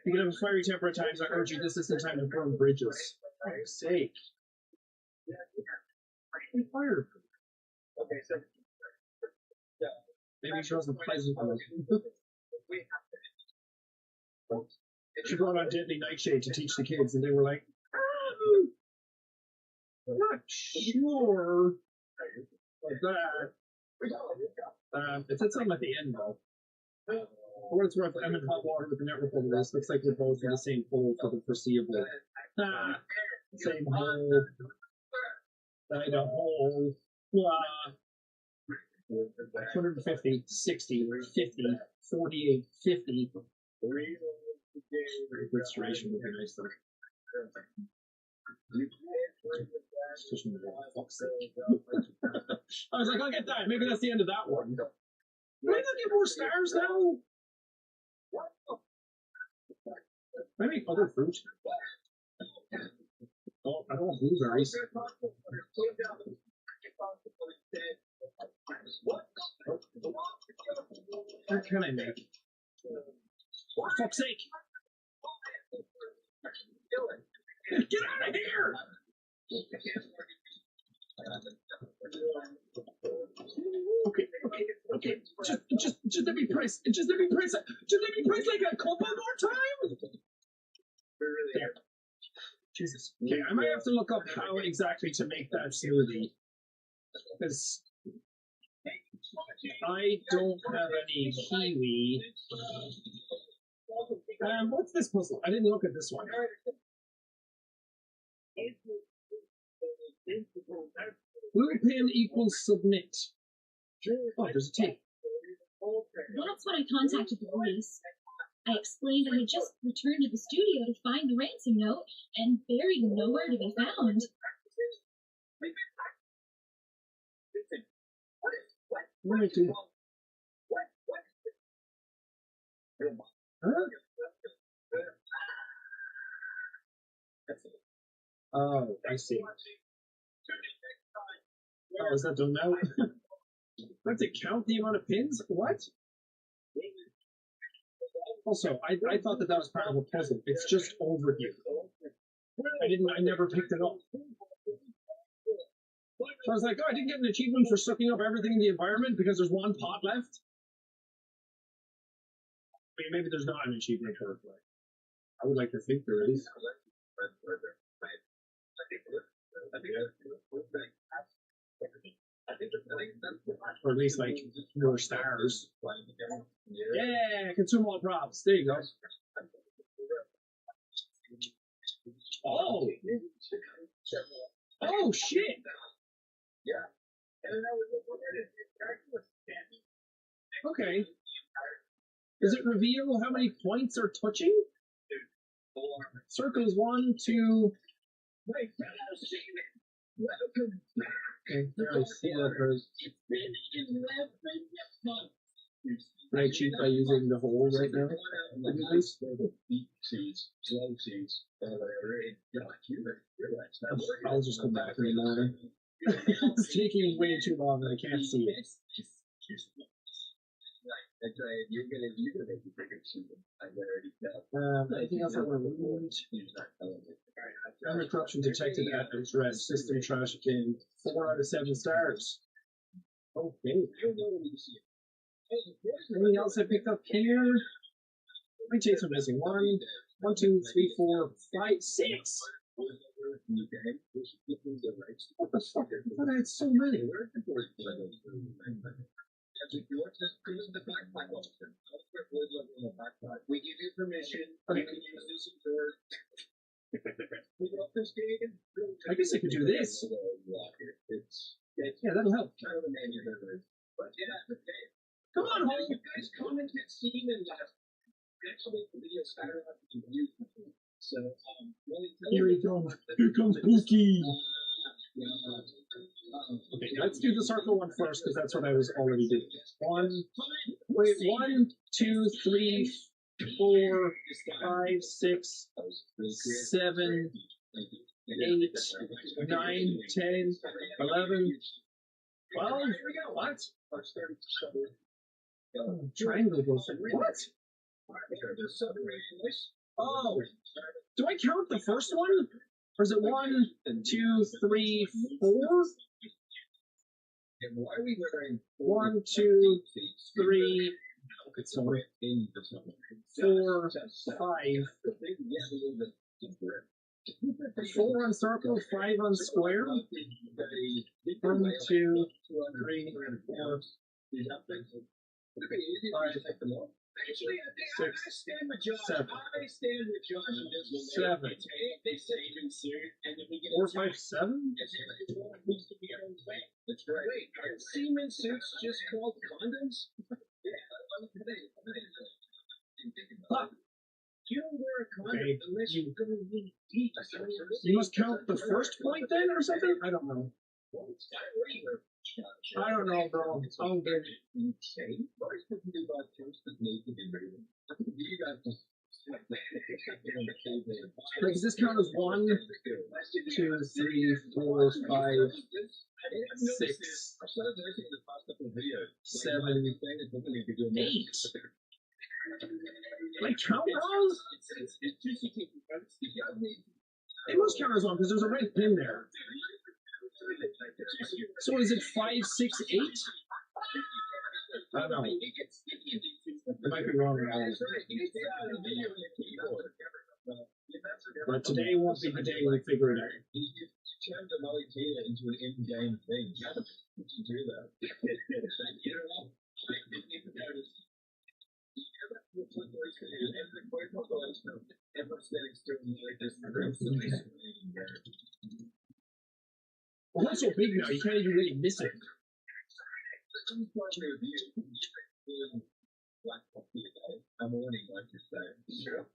You can have a fiery temper at times. I urge you, this isn't time to burn bridges. For Christ's sake. Fired. Okay, so maybe she wasn't pleasant enough. She brought on Deadly Nightshade to teach the kids, and they were like, I'm not sure about that. It said something at the end, though. For what it's worth, I'm in hot water with the network over this. Looks like we're both in the same hole for the foreseeable. Same hole. I don't hole. 150, 60, 50, 48, 50. Restoration would be nice, though. I was like, I'll get that. Maybe that's the end of that one. Do I not get more stars now? I make other fruit. Oh, I don't want blueberries. What can I make? For fuck's sake! Get out of here! Okay. Just let me press. Just let me press like a couple more times. There. Jesus. Okay, I might have to look up how exactly to make that smoothie. Because I don't have any kiwi. What's this puzzle? I didn't look at this one. Blue pin equals submit. Oh, there's a tape. That's when I contacted the police. I explained I had just returned to the studio to find the ransom note and buried nowhere to be found. What do I do? Huh? Oh, I see. Oh, is that the note? I have to count the amount of pins? What? Also, I thought that was part of a puzzle. It's just over here. I never picked it up. So I was like, oh, I didn't get an achievement for sucking up everything in the environment because there's one pot left. I mean, maybe there's not an achievement for it. I would like to think there is. Or at least, like, more stars. Yeah, consume all props. There you go. Oh! Oh, shit! Okay. Does it reveal how many points are touching? Circles 1, 2... Okay, I see that first. Can I cheat by using the hole right now? I'll just come back in the morning. It's taking way too long and I can't see it. Anything else I want to read? Camera corruption detected at address. System trash again. 4 out of 7 stars. Okay. Anything else I picked up here? How many tapes are missing? 1, 2, 3, 4, 5, 6. What the fuck? I thought I had so many. We give you permission. You can use this for. I guess I could do this. Yeah, that'll help. Come on, home. You guys commented Steam and actually the video started up to view. So here he comes. Here comes Pookie. Okay, let's do the circle one first because that's what I was already doing. 1, 2, 3, 4, 5, 6, 7, 8, 9, 10, 11, 12. Here we go. What? Triangle goes. What? Oh, do I count the first one? Or is it 1, 2, 3, 4? 1, 2, 3. Sorry. 4, 5. 4 on circle, 5 on square. 1, 2, 3, 4. 5, 6, 7. 7. 4, 5, 7? That's right. Are semen suits just called condoms? Huh. You don't wear a condom unless you go really deep. You must count the first point then or something? I don't know. I don't know, bro. I'm good. Like, does this count as 1, 2, 3, 4, 5, 6, 7, 8? Like, count wrong? It must count as 1 because there's a red pin there. So is it 5, 6, 8? I don't know. I might be wrong. But today won't be the day we figure it out. Turned the Molly Taylor into an in-game thing. How did you do that? You know, well, that's so big now, you can't even really miss it. I'm warning, like you say. Sure.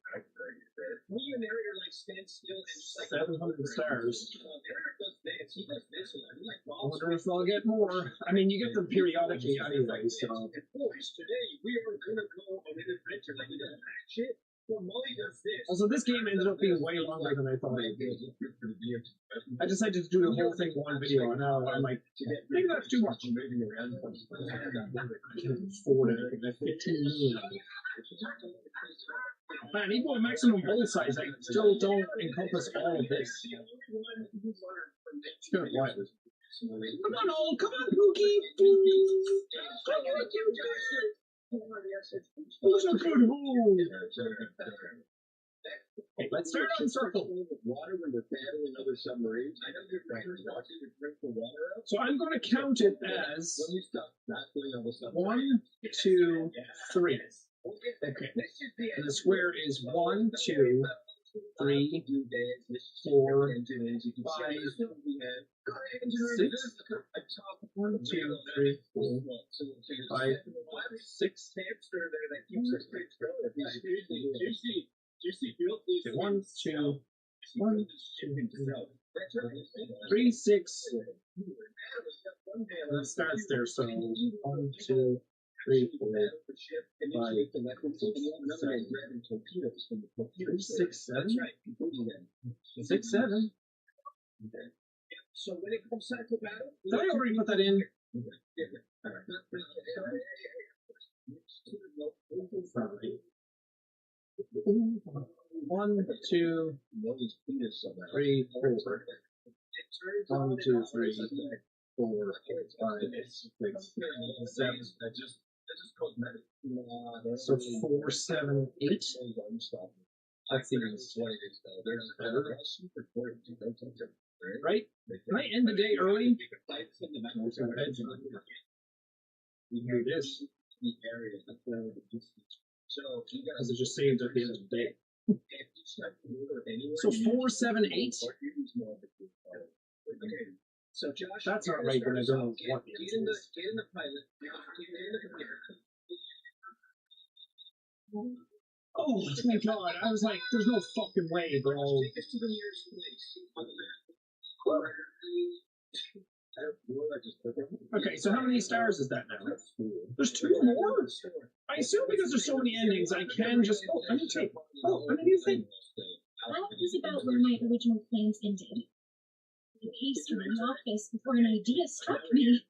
When you narrator like stand still and just like 700 stars. Eric does this, he does this, and I'm like, I wonder if I'll get more. I mean, you get them periodically anyway, so. Boys, today we are gonna go on an adventure like that. Shit. Well, Molly does this. Also, this game ended up being way longer than I thought it would. I decided to do the whole thing in one video, and now I'm like, maybe that's too much. 4 to 15 million. Man, even with maximum bowl size, I still don't encompass all of this. It's kind of wild. Come on, all, come on, Pookie! Who's a good hole? Hey, let's start on circle. Water when they're battling other submarines. I know you're watching to drink the water out. So I'm going to count it as 1, 2, 3. Okay. And the square is 1, 2, 3, 4, 5, 6. 1, 2, 3, 4, 5, 6. Okay, 1, 2, 1, 2, 3, 6. And it starts there, so 1, 2, 3, 4, 5, 6, 7. 6, 7. So when it comes time to battle, did I already put that in? 1, 2, 3, 4. 1, 2, 3, 4, 5, 6, 7. So 4, 7, 8. That seems better. Right? Can I end the day early? We do this. Because it just saves at the end of the day. So 4, 7, 8. So Josh, that's not right, but I don't know what it get in the is. pilot. Get in the computer. Oh, thank God. I was like, there's no fucking way, bro. Take us to the nearest place. Okay, so how many stars is that now? There's 2 more? I assume because there's so many endings, I can just... Oh, a new tape. Oh, a new thing. That was about where my original plans ended. I paced through the office before an idea struck me.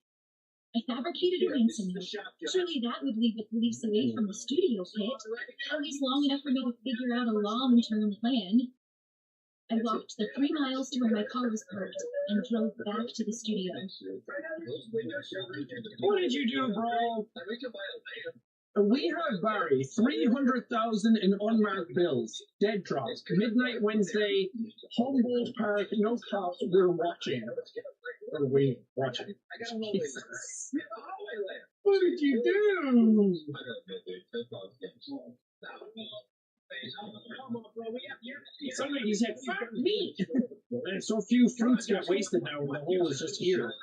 I fabricated a ransom note. Surely that would lead the police away from the studio pit, at least long enough for me to figure out a long-term plan. I walked the 3 miles to where my car was parked and drove back to the studio. What did you do, bro? We have Barry, 300,000 in unmarked bills. Dead drops. Midnight Wednesday, Humboldt Park, no cops, we're watching. Or we watching. Jesus. What did you do? Somebody he said, fuck me! And so few fruits get wasted now when the hole is just here.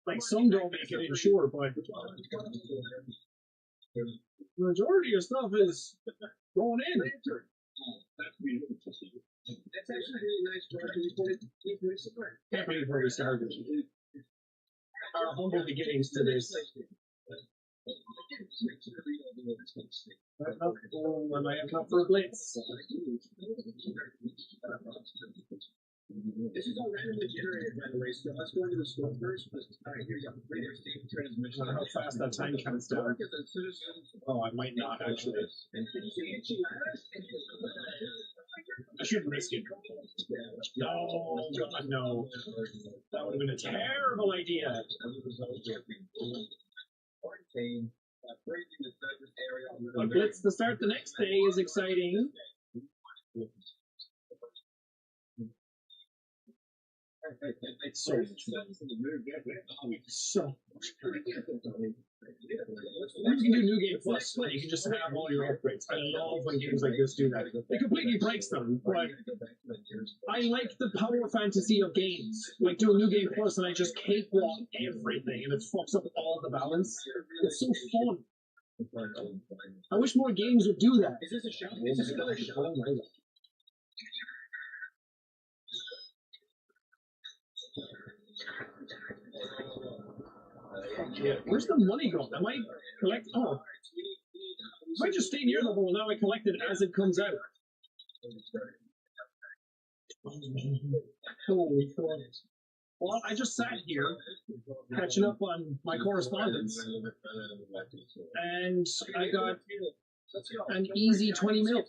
Like some don't make it in, sure, but the majority of stuff is going in. That's actually really nice, George. Can't believe where we started. Our humble beginnings to this. Am I up for a blitz? This is all randomly generated, by the way, so let's go into the store first. Alright, here you go. Radio station transmission. I wonder how fast that time counts down. Oh, I might not, actually. I shouldn't risk it. No, God, no. That would have been a terrible idea. But Blitz to start the next day is exciting. So much fun. So much fun. You can do New Game Plus, like you can just have all your upgrades. I love when games like this do that. It completely breaks them, but I like the power fantasy of games. Like do a New Game Plus and I just cakewalk everything and it fucks up all the balance. It's so fun. I wish more games would do that. Is this a show? Is this another show? Oh my God. Yeah. Where's the money going? Am I collect? Oh, if I just stay near the hole, now I collect it as it comes out. Holy fuck. Well, I just sat here catching up on my correspondence, and I got an easy 20 mil.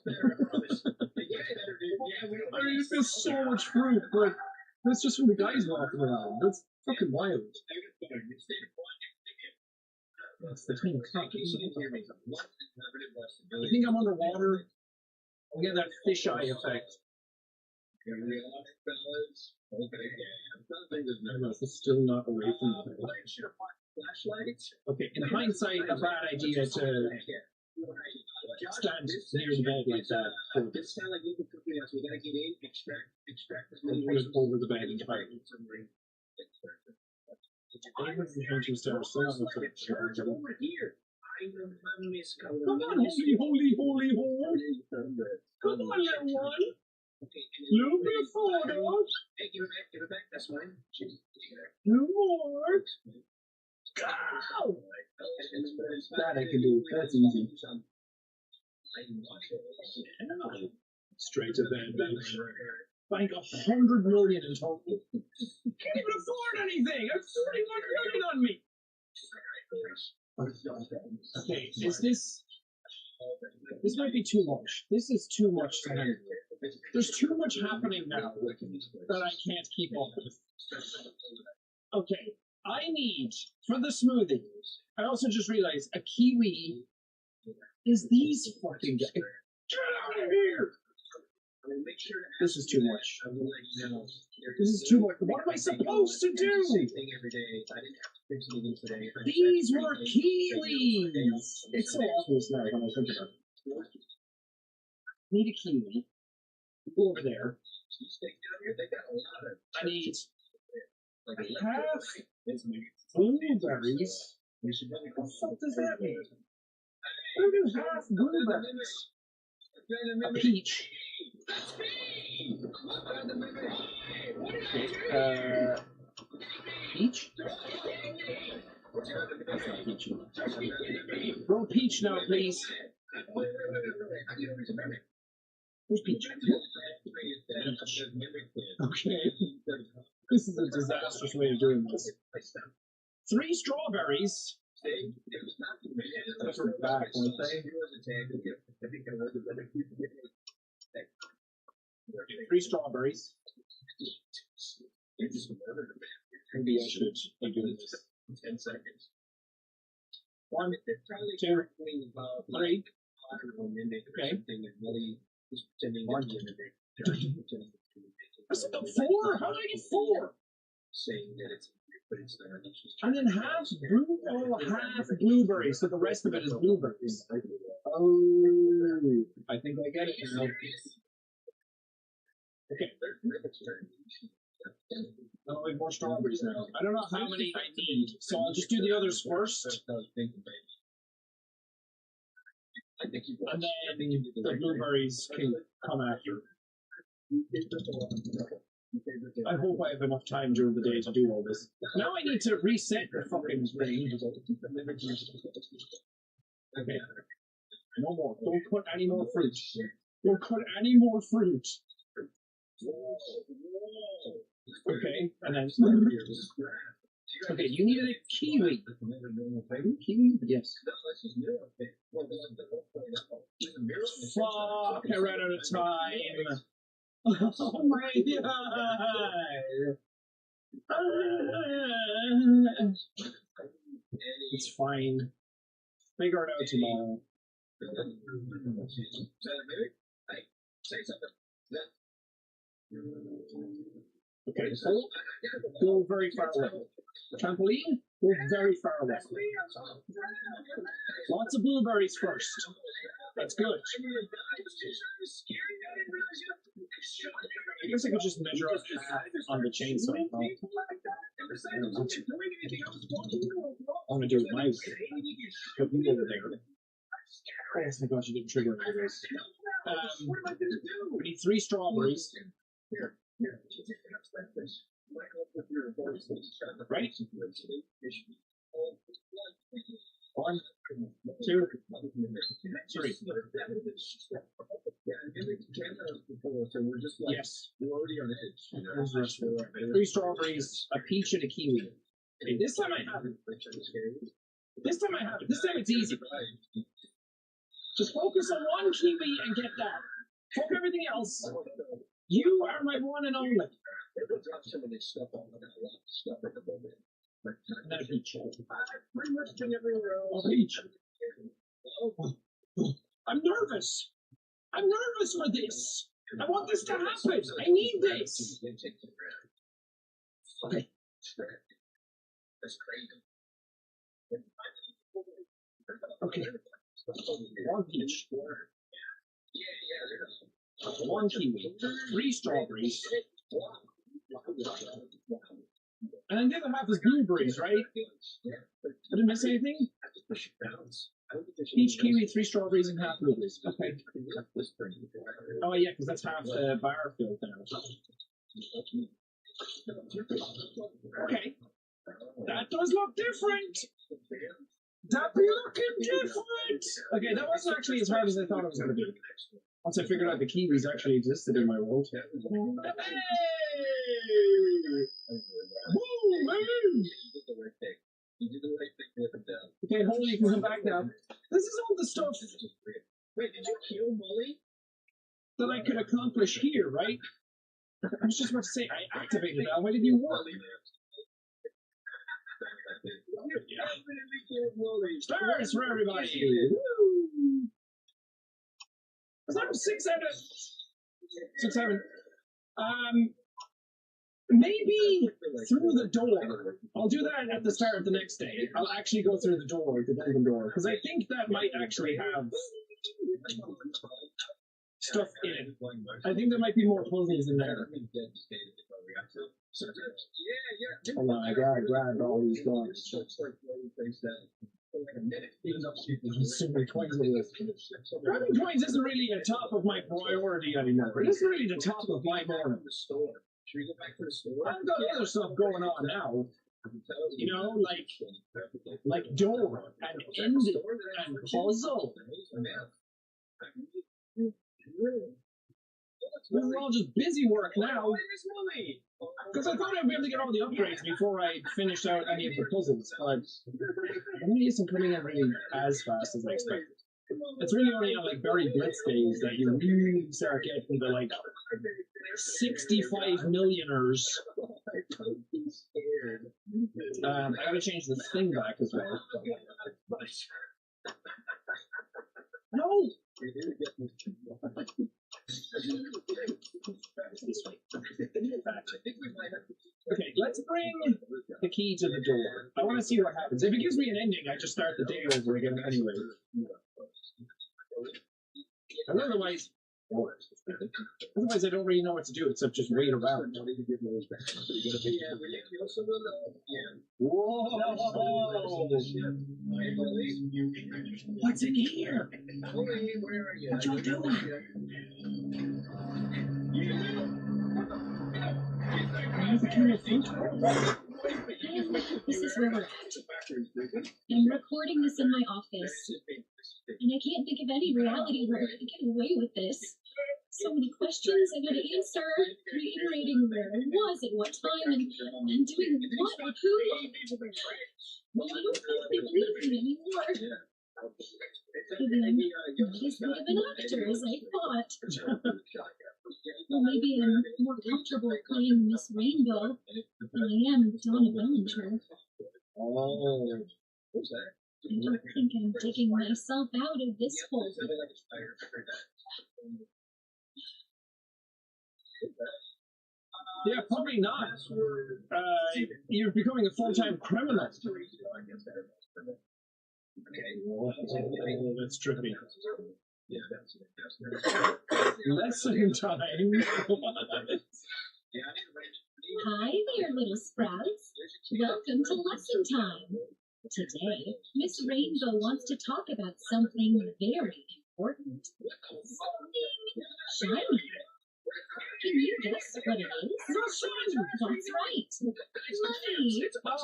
I mean, there's so much fruit, but that's just from the guys walking around. That's fucking wild. That's the thing. I think I'm underwater. I get that fisheye effect. It's still not away from me. Okay, in hindsight, a bad idea to stand near the bed like that. Put it over the bed and fight. Come on, holy, holy, holy. Come on, little one. Look at us. No more. Go! That I can do. That's easy. Straight to bed, bench. Like 100 million in total. Can't even afford anything. I have 41 million on me. Okay, is this? This might be too much. This is too much to handle. There's too much happening now that I can't keep up with. Okay, I need for the smoothie. I also just realized a kiwi is these fucking guys. Get out of here! This is too much. This is too much. What am I supposed to do? These were kiwis. It's so obvious now when I think about it. Need a kiwi. Go over there. I need half blueberries. What the fuck does that mean? I do half blueberries. A peach. Peach? Roll peach now, please. Who's peach? Okay. This is a disastrous way of doing this. 3 strawberries. Those are back, weren't they? 3 strawberries. Maybe I should be doing this. 10 seconds. 1, 2, 3. Okay. 1. I said 4? How did I get 4? And then half blueberries, so the rest of it is blueberries. Oh, I think I get it now. Okay. I'll make more strawberries now. I don't know how many I need, so I'll just do the others first. And then the blueberries can come after. I hope I have enough time during the day to do all this. Now I need to reset the fucking thing. Okay. No more. Don't cut any more fruit. Don't cut any more fruit. Okay, and then... Okay, you needed a kiwi. Kiwi? Yes. Fuck, I ran out of time. Oh my god! It's fine. Figure it out tomorrow. Okay, so go very far away. Trampoline, go very far away. Lots of blueberries first. That's good. I guess I could just measure out half on the chainsaw. I'm gonna do it my way. Put me over there. Oh my gosh, you didn't trigger any of this. We need 3 strawberries. Right? 1, 2, 3. Yes. 3 strawberries, a peach, and a kiwi. Okay, this time I have it. This time I have it. This time it's easy. Just focus on 1 kiwi and get that. Fuck everything else. You are my one and only. And then a peach. A peach. I'm nervous. I'm nervous for this. I want this to happen. I need this. Okay. Okay. 1 peach. 1 kiwi. 3 strawberries. And then the other half is blueberries, right? I didn't miss anything? Peach, kiwi, 3 strawberries, and half blueberries. Okay. Oh, yeah, because that's half the bar filled now. Okay. That does look different! That be looking different! Okay, that wasn't actually as hard as I thought it was going to be. Once I figured out the kiwis actually existed in my world. Hey! Woo, man! Okay, Holy, you can come back now. This is all the stuff. Wait, did you kill Molly? That I could accomplish here, right? I was just about to say, I activated that. Why did you work? Stars for everybody! Woo! Is that 6 out of 6, 7? Maybe through the door. I'll do that at the start of the next day. I'll actually go through the door, the dungeon door, because I think that might actually have stuff in it. I think there might be more puzzles in there. Oh my god, I grabbed all these guns. So many coins with this. Grabbing coins isn't really a top of my priority anymore. It isn't really the top of my morning. I've got other stuff going on now. You know, like door and ending and puzzle. This is all just busy work now. Because I thought I'd be able to get all the upgrades before I finished out any of the puzzles, but it really isn't coming in really as fast as I expected. It's really only on like Berry Blitz days that you really start getting the like 65 millioners. I gotta change this thing back as well. No! Okay, let's bring the key to the door. I want to see what happens. If it gives me an ending, I just start the day over again anyway. And otherwise, I don't really know what to do except just wait around. Whoa! What's in here? What y'all doing? This is where we're at. I'm recording this in my office, and I can't think of any reality where I could get away with this. So many questions I gotta answer, reiterating where I was at what time, and doing what with who. Well, I don't think they believe me anymore. Maybe I'm not as good of an actor as I thought. Well, maybe I'm more comfortable playing Miss Rainbow than I am Donna Bellinger. Oh. Who's that? I don't think I'm digging myself out of this hole. Yeah, probably not. You're becoming a full-time criminal. Oh, that's trippy. Lesson time. Hi there, little sprouts. Welcome to lesson time. Today, Miss Rainbow wants to talk about something very important. Something shiny. Can you guess what it is? That's right. Money.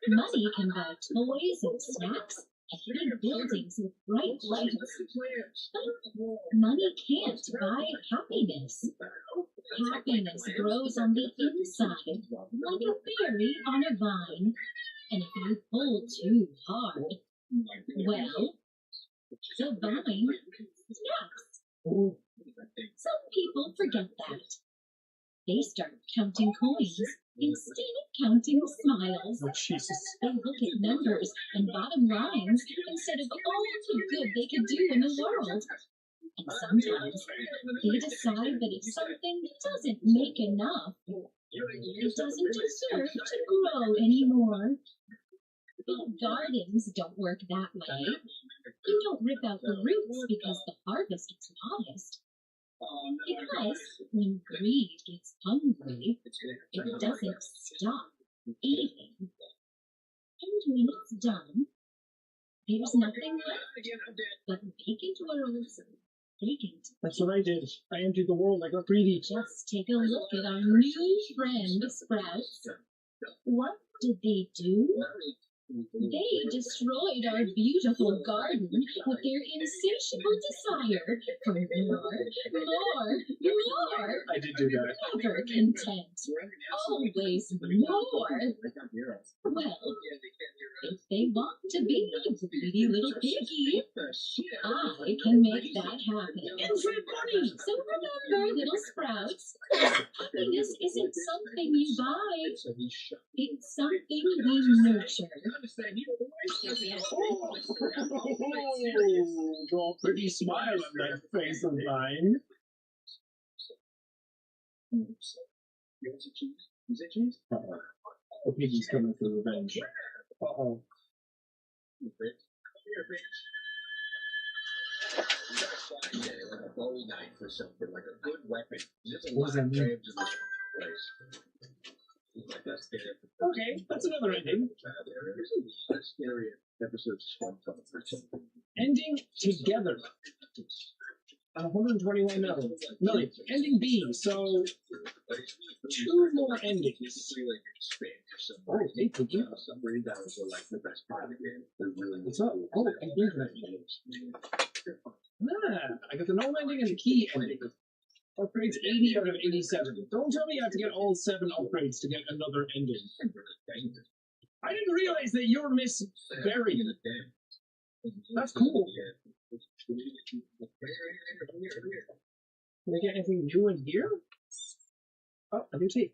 Money can buy toys and snacks and big buildings with bright lights. But money can't buy happiness. Happiness grows on the inside, like a berry on a vine. And if you pull too hard, well, the vine snaps. Some people forget that. They start counting coins instead of counting smiles. Oh, Jesus. They look at numbers and bottom lines instead of all the good they could do in the world. And sometimes they decide that if something doesn't make enough, it doesn't deserve to grow anymore. But gardens don't work that way. You don't rip out the roots because the harvest is modest. Because when greed gets hungry, it doesn't stop eating. And when it's done, there's nothing left but vacant worlds. Vacant. That's what I did. I emptied the world. I got greedy. Just take a look at our new friend, Sprouts. What did they do? They destroyed our beautiful garden with their insatiable desire for more. I did do that. Never content. Always more. Well, if they want to be a greedy little piggy, I can make that happen. So remember, little sprouts, happiness isn't something you buy. It's something we nurture. Draw a pretty smile on that face of mine. Is it cheese? Uh-oh. The piggy's coming for revenge. Uh-oh. Like a bowie knife or something, like a good weapon. What does that mean? Okay, that's another ending. Ending together. 121 million. Ending B, so 2 more endings. Oh, hey, Pookie. What's up? Oh, I think that. I got the null ending and the key ending. Upgrades 80 out of 87. Don't tell me you have to get all 7 upgrades to get another ending. I didn't realize that you're Miss Berry. That's cool. Can I get anything new in here? Oh, a new tape.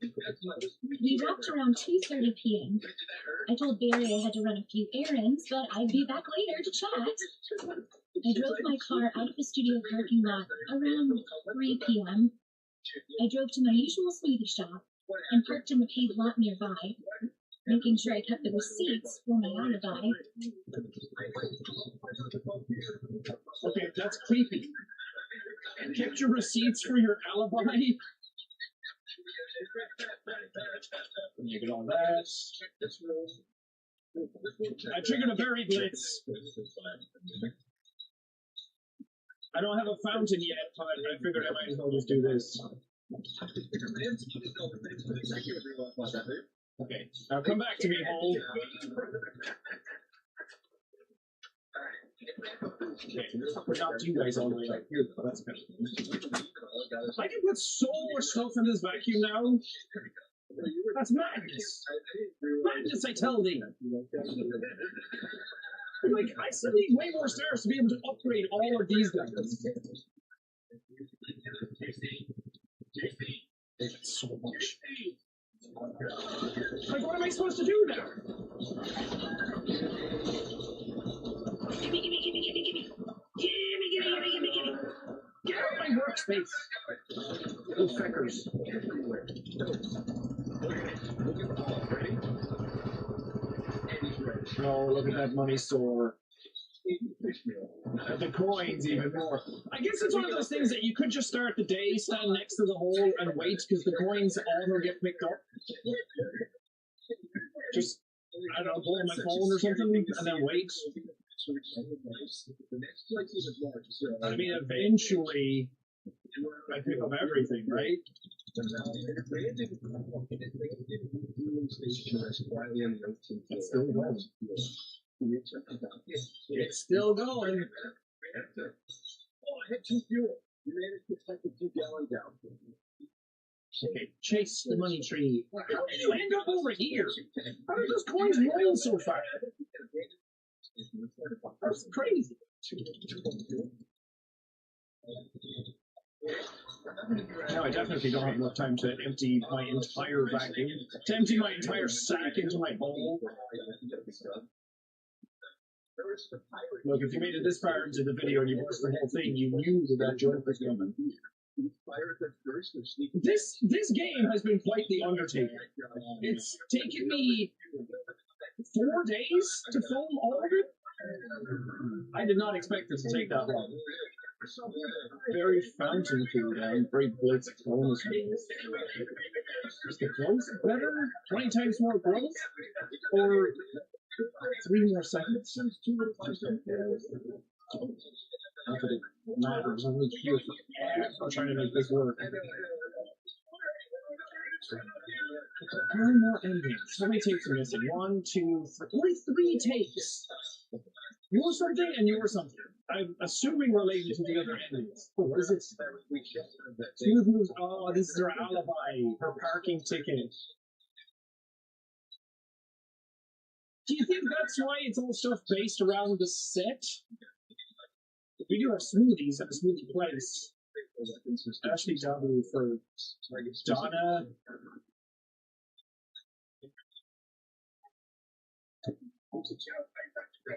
We wrapped around 2:30 p.m. I told Barry I had to run a few errands, but I'd be back later to chat. I drove my car out of the studio parking lot around 3 p.m. I drove to my usual smoothie shop and parked in the paved lot nearby, making sure I kept the receipts for my alibi. Okay, that's creepy. Kept your receipts for your alibi? You get all that. I triggered a berry blitz. I don't have a fountain yet, but I figured I might as well just do this. Okay, now come back to me, Hole. Okay, we're not you guys all the way up here, though. That's better. I can put so much stuff in this vacuum now. That's madness. Madness, I tell thee. Like, I still need way more stairs to be able to upgrade all of these guys. so much. Like, what am I supposed to do now? Gimme. Get out of my workspace. Little feckers. Oh, look at that money store. The coins even more. I guess it's one of those things that you could just start the day, stand next to the hole, and wait because the coins all will get picked up. Just, I don't know, go on my phone or something, and then wait. I mean, eventually, I pick up everything, right? It's still going. It's still going. Oh, I had 2 fuel. You managed to take the 2 gallons out. Okay, chase the money tree. How did you end up over here? How did those coins roll so far? That's crazy. No, I definitely don't have enough time to empty my entire vacuum. To empty my entire sack into my bowl. Look, if you made it this far into the video and you watched the whole thing, you knew that joke was coming. This game has been quite the undertaking. It's taken me 4 days to film all of it. I did not expect this to take that long. Very fountain food, very blitz bonus. Is the growth better? 20 times more growth? Or 3 more seconds? Not that it matters. I'm really here for trying to make this work. 4 more endings. How many takes are missing? 1, 2, 3. Only 3 takes. You were something and you were something. I'm assuming related to the other endings. Oh, what is it? Oh, this is her alibi. Her parking ticket. Do you think that's why it's all stuff based around the set? We do have smoothies at the smoothie place. Ashley W for Donna.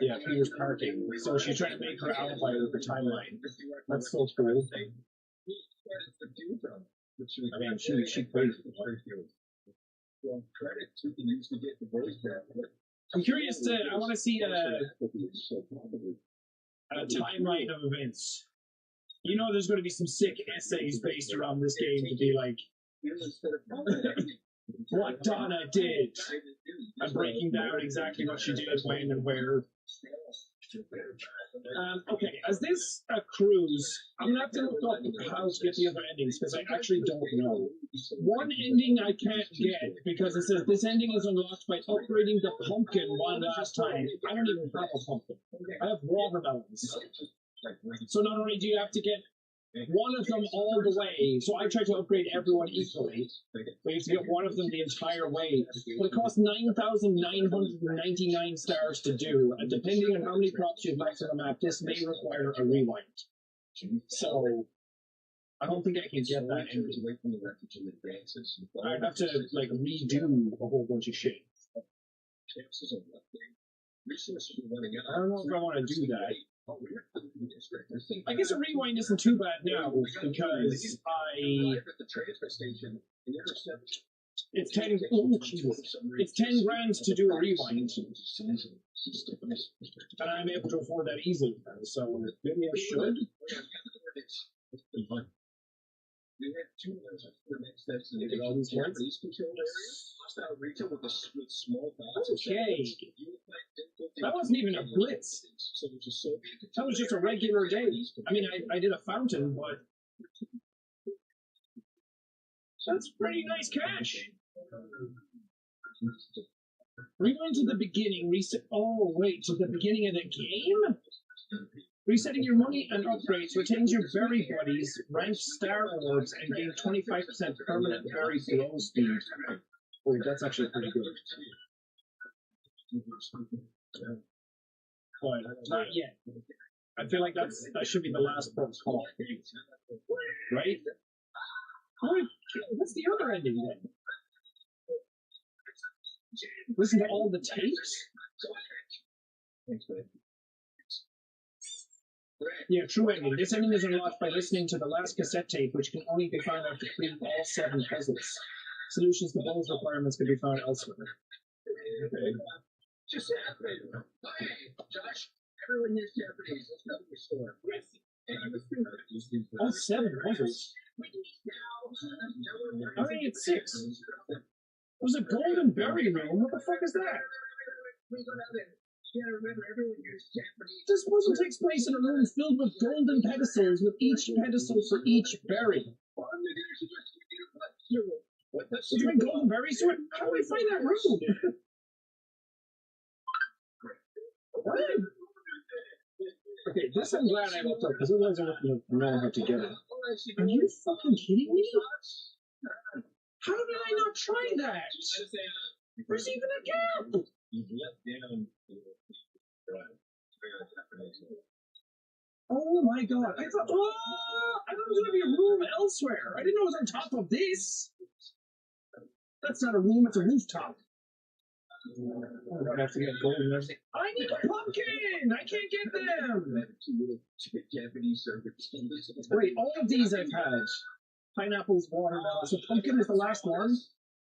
Yeah, Peter's parking. So she's trying to make her alibi with the timeline. That's so cool. I mean, she plays it. I'm curious to, I want to see a timeline of events. You know there's going to be some sick essays based around this game to be like, what Donna did, and breaking down exactly what she did, when, and where. Okay, as this cruise, I'm going to have to look up how to get the other endings, because I actually don't know. One ending I can't get, because it says this ending is unlocked by upgrading the pumpkin one last time. I don't even have a pumpkin. I have watermelons. So not only do you have to get one of them all the way, so I tried to upgrade everyone equally, but you have to get one of them the entire way. But it costs 9,999 stars to do, and depending on how many crops you've left on the map, this may require a rewind. So, I don't think I can get that ending. I'd have to, like, redo a whole bunch of shit. I don't know if I want to do that. I guess a rewind isn't too bad now, because it's 10 grand to do a rewind, and I'm able to afford that easily now, so maybe I should. Okay. That wasn't even a blitz. That was just a regular day. I mean, I did a fountain, but that's pretty nice cash. Rewind to the beginning, reset. Oh, wait, to the beginning of the game? Resetting your money and upgrades retains your berry buddies, rank star orbs, and gain 25% permanent berry flow speed. Oh, that's actually pretty good. But not yet. I feel like that should be the last book's call. Right? What What's the other ending then? Listen to all the tapes? Yeah, true ending. This ending is unlocked by listening to the last cassette tape, which can only be found after completing all 7 puzzles. Solutions to both requirements can be found elsewhere. Okay. Just Josh, everyone here's Japanese. Let's go to the store. All 7 puzzles. I only need 6. There's a golden berry room. What the fuck is that? This puzzle takes place in a room filled with golden pedestals, with each pedestal for each berry. What do you mean golden berries? How do I find that room? What? Okay, this I'm glad I looked up, because otherwise I wouldn't have known how to get it. Are you fucking kidding me? How did I not try that? There's even a gap! Oh my god, I thought there was going to be a room elsewhere. I didn't know it was on top of this. That's not a room, it's a rooftop. I'm going to have to get golden. I need a pumpkin! I can't get them! Wait, all of these I've had. Pineapples, watermelon. So pumpkin is the last one?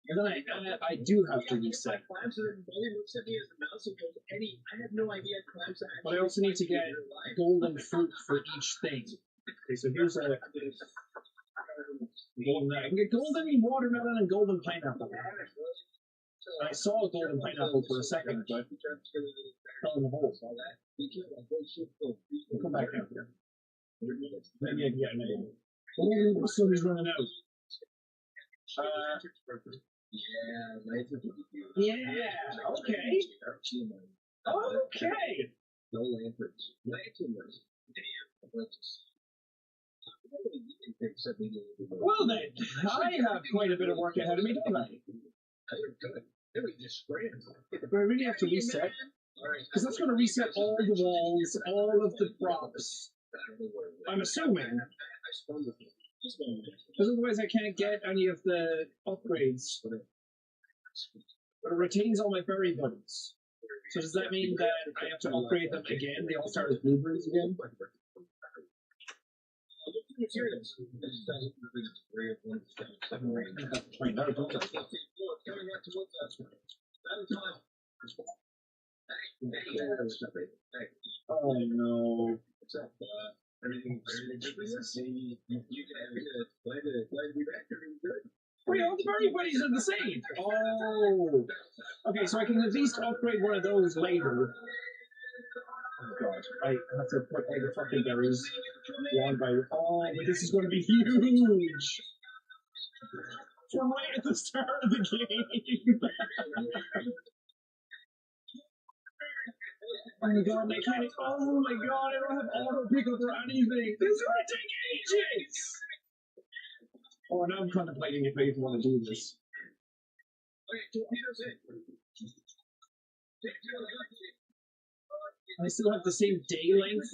And then I do have to reset. But I also need to get golden fruit for each thing. Okay, so here's a golden. I can get golden watermelon and golden pineapple. I saw a golden pineapple for a second, but fell in the hole. I'll come back down here. Maybe I can get another one. Oh, somebody's running out. Yeah, okay. Okay. No lanterns. Well then, I have quite a bit of work ahead of me, don't I? Do I really have to reset? Because that's going to reset all the walls, all of the props. I'm assuming. Because otherwise I can't get any of the upgrades. But it retains all my berry buttons. So does that mean that I have to upgrade them again? They all start as blueberries again? Oh no. Wait, all the berry buddies are the same. Oh. Okay, so I can at least upgrade one of those later. Oh god, I have to put all the fucking berries one by one. Oh, but this is going to be huge! We're right at the start of the game! Oh my god, I can't. Oh my god, I don't have auto pickup or anything! This is going to take ages! Oh, now I'm contemplating if I even want to do this. I still have the same day length.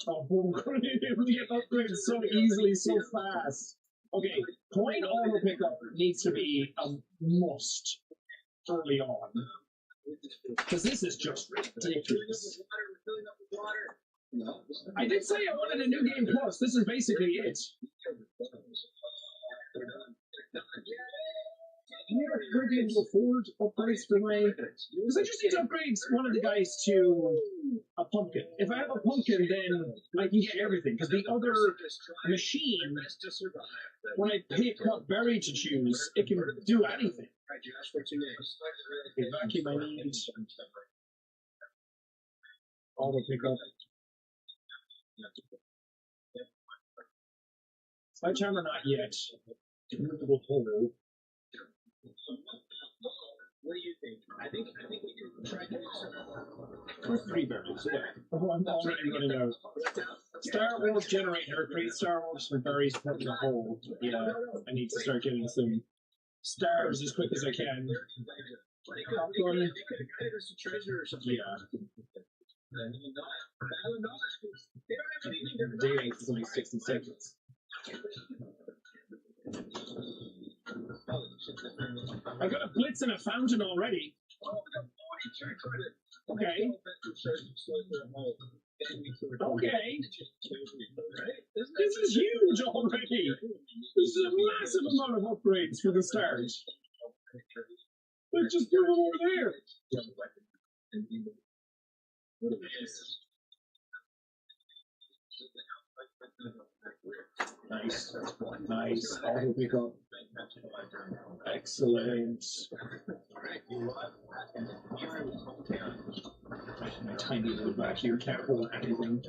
Oh, we're going to be able to get upgrades so easily, so fast. Okay, coin auto pickup needs to be a must early on. Because this is just ridiculous. I did say I wanted a new game plus. This is basically it. Can you ever be able to afford upgrades for my... Because I just need to upgrade one of the guys to a pumpkin. If I have a pumpkin, then I can get everything. Because the other machine, when I pick what berry to choose, it can do anything. Okay, vacuum I need. Auto pickup. Sledgehammer not yet. Movable hole. What do you think? I think we can try to do Or 3 berries, yeah. Oh, I'm already running out. Star Wars generator, create Star Wars for berries from the hole. Yeah, I need to start getting some stars as quick as I can. Popcorn. Yeah. Day length is only 60 seconds. I've got a blitz and a fountain already. Okay. Okay. This is huge already. This is a massive amount of upgrades for the stars. Let's just do it over there. Nice. Nice. Auto pickup. Excellent. My tiny little vacuum can't hold anything.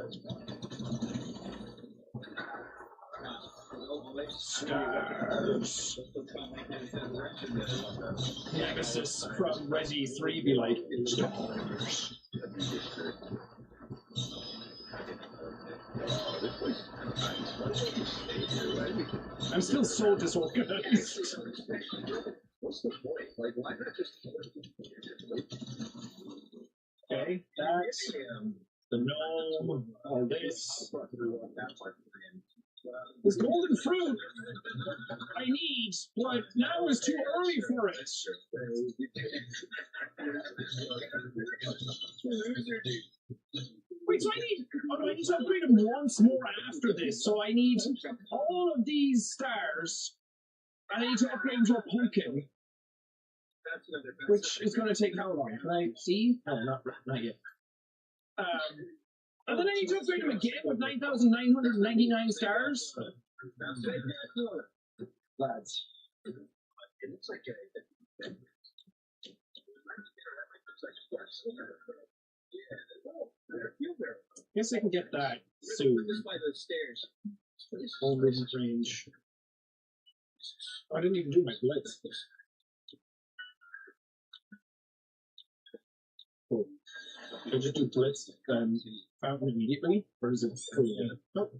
Stars. Nemesis from Resi 3 be like, stars. I'm still so disorganized. What's the point? Like, why not just... Okay, that's the gnome, all this. This golden fruit I need, but now is too early for it. Wait, so I need, I need to upgrade them once more after this, so I need all of these stars, and I need to upgrade them to a pumpkin, which is going to take how long? Can I see? Oh, not yet. And then I need to upgrade them again with 9,999 stars. Lads. It looks like guess I can get that soon. Whole range. I didn't even do my blitz. Cool. I just do blitz and fountain immediately, or is it fully in? Nope.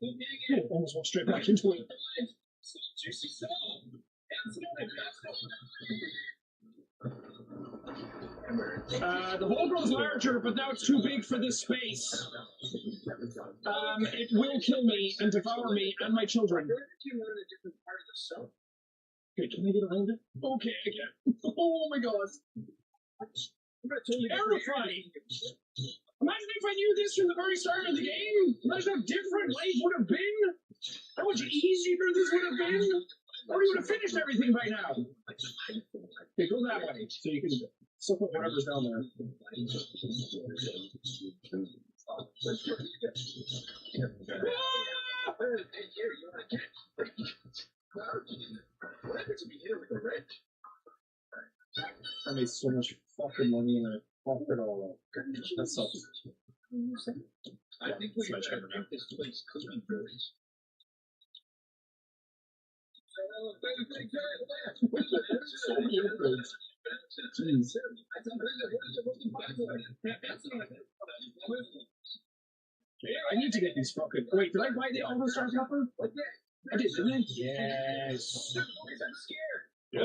Oh, almost walked straight back into it. The hole grows larger, but now it's too big for this space. It will kill me and devour me and my children. Okay, can I get around it? Okay, again. Oh my god. Terrifying! Imagine if I knew this from the very start of the game! Imagine how different life would have been! How much easier this would have been! Or you would have finished everything by now! Okay, go that way, so you can suck up whatever's down there. I made so much fucking money and I fucked it all up. That sucks. I think we should make this place clean first. So many upgrades. Jeez. I need to get these fucking. Wait, did I buy the Auto Star Copper? I did, didn't I? Yes. I'm scared. Yes.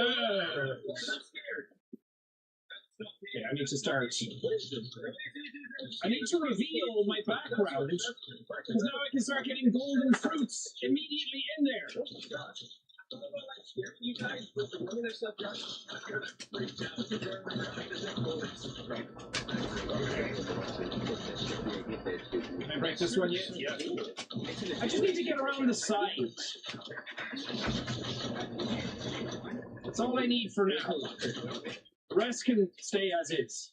Okay, I need to start. I need to reveal my background, because now I can start getting golden fruits immediately in there. You guys, can I break this one yet? Yeah. I just need to get around the side. That's all I need for now. The rest can stay as is.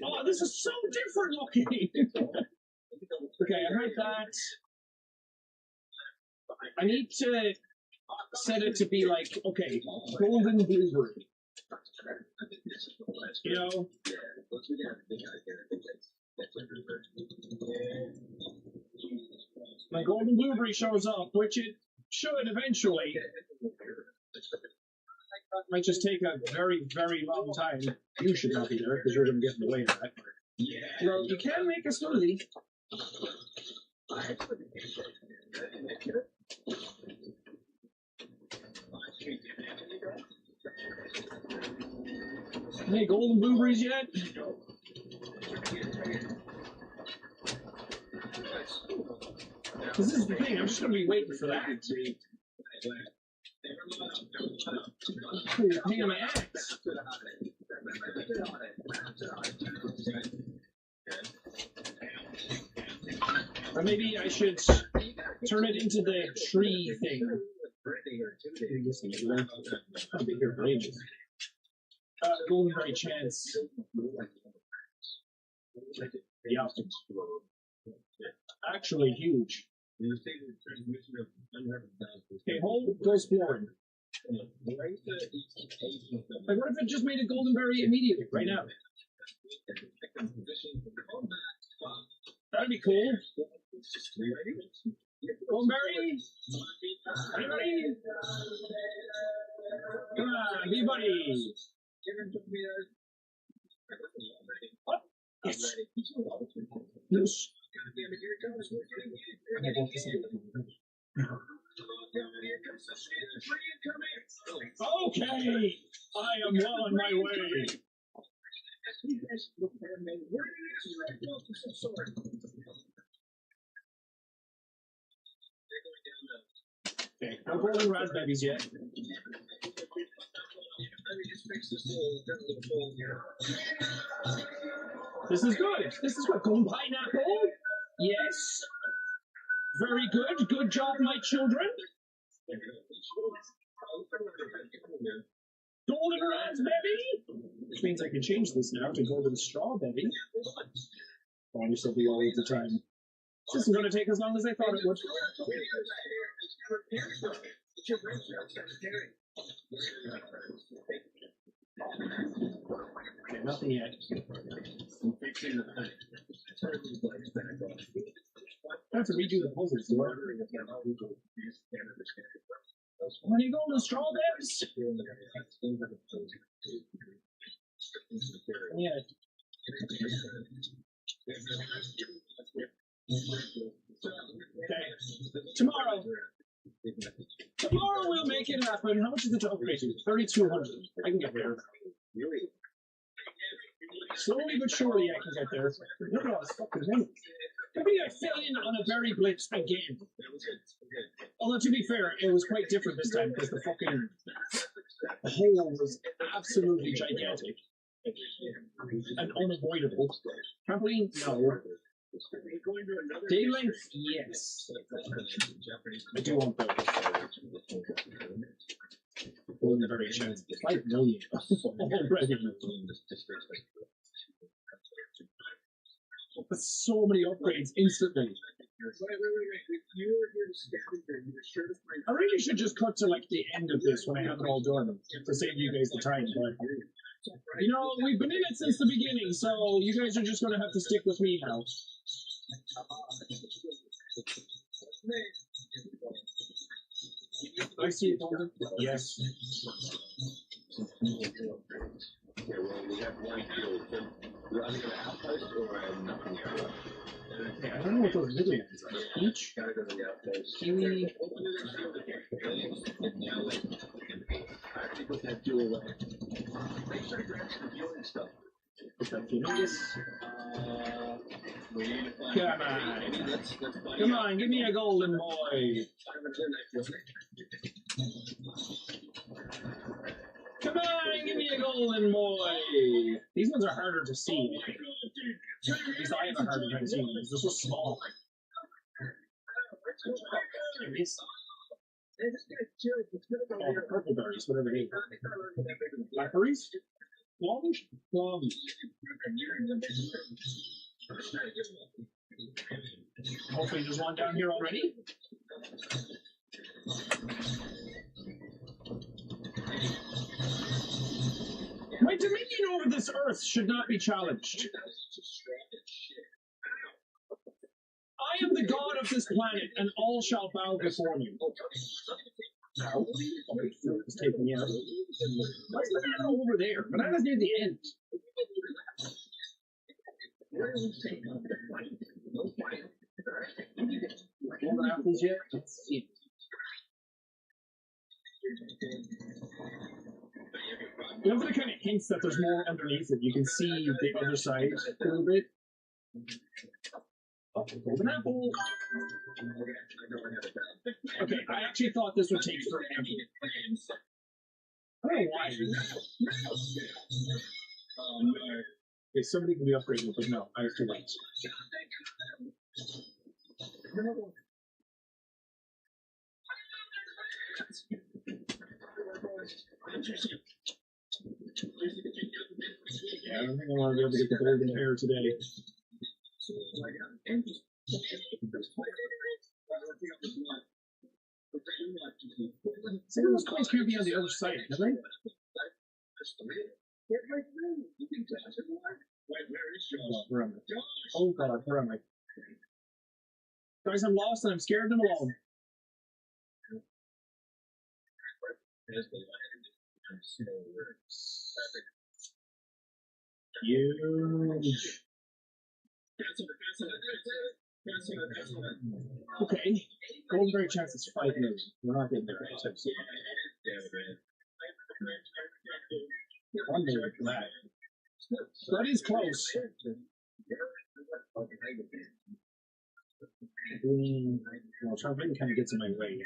Oh, this is so different looking! Okay, I heard that. I need to set it to be like, okay, golden blueberry. You know? My golden blueberry shows up, which it should eventually. Might just take a very, very long time. You should not be there because you're going to get in the way of that. Yeah. Well, you can make a smoothie. Any golden blueberries yet? This is the thing, I'm just going to be waiting for that. Hang on my axe. Or maybe I should turn it into the tree thing. I'll be here for ages. Goldenberry chance. Yeah. Actually huge. Okay, hold goes forward. Like, what if it just made a goldenberry immediately, right now? That'd be cool. Goldenberry? Anybody? Come on, be buddies. What? Yes. Yes. Okay, I am well on my way. Okay, no golden raspberries yet. This is good. This is good. Golden pineapple. Yes. Very good. Good job, my children. Golden raspberry. Which means I can change this now to golden strawberry. Find yourself the all the time. This isn't going to take as long as I thought it would. Okay, nothing yet. I have to redo the puzzles. When you go to strawberries? Yeah. Okay. Tomorrow we'll make it happen. How much is it to upgrade to? 3,200. I can get there. Slowly but surely I can get there. Look at all this fucking thing. Maybe I fell in on a berry blitz again. Although to be fair, it was quite different this time because the fucking hole was absolutely gigantic and unavoidable. Trampoline? No. Day length? Yes. I do want those. Going the very chance. 5 million already. With so many upgrades instantly. I really should just cut to like the end of this when I have it all done to save you guys the time, but you know, we've been in it since the beginning, so you guys are just gonna have to stick with me now. I see it, Golden. Yes. Yeah, well, we have one field. We're either going to outpost or nothing area. Okay, I don't know what those middle ones are. Peach? Kiwi? I actually put that fuel away. Make sure you grab some fueling stuff. Come on, give me a golden boy. Come on, give me a golden boy. These ones are harder to see. At least I have a harder time seeing them. They're so small. There it is. Oh, the purple berries, whatever they are. Blackberries? Plums? Plums. Hopefully there's one down here already. My dominion over this earth should not be challenged. I am the god of this planet, and all shall bow before me. Ow. It's taking me out. Why is the banana over there? Banana's near the end. Golden apples yet? Let's see. Love the kind of hints that there's more underneath it. You can see the other side a little bit. Golden apple. Okay, I actually thought this would take forever. I don't know why. Okay, somebody can be upgraded, but no, I have to wait. Yeah, I don't think I want to be able to get the golden hair today. Some of those coins can't be on the other side, can they? Where am I? Oh god, where am I? Guys, I'm lost and I'm scared and alone. Huge. Okay. Golden chance is 5 million. We're not getting there anytime soon. 1 million for that. That is close. Well, Charmaine kind of gets in my way.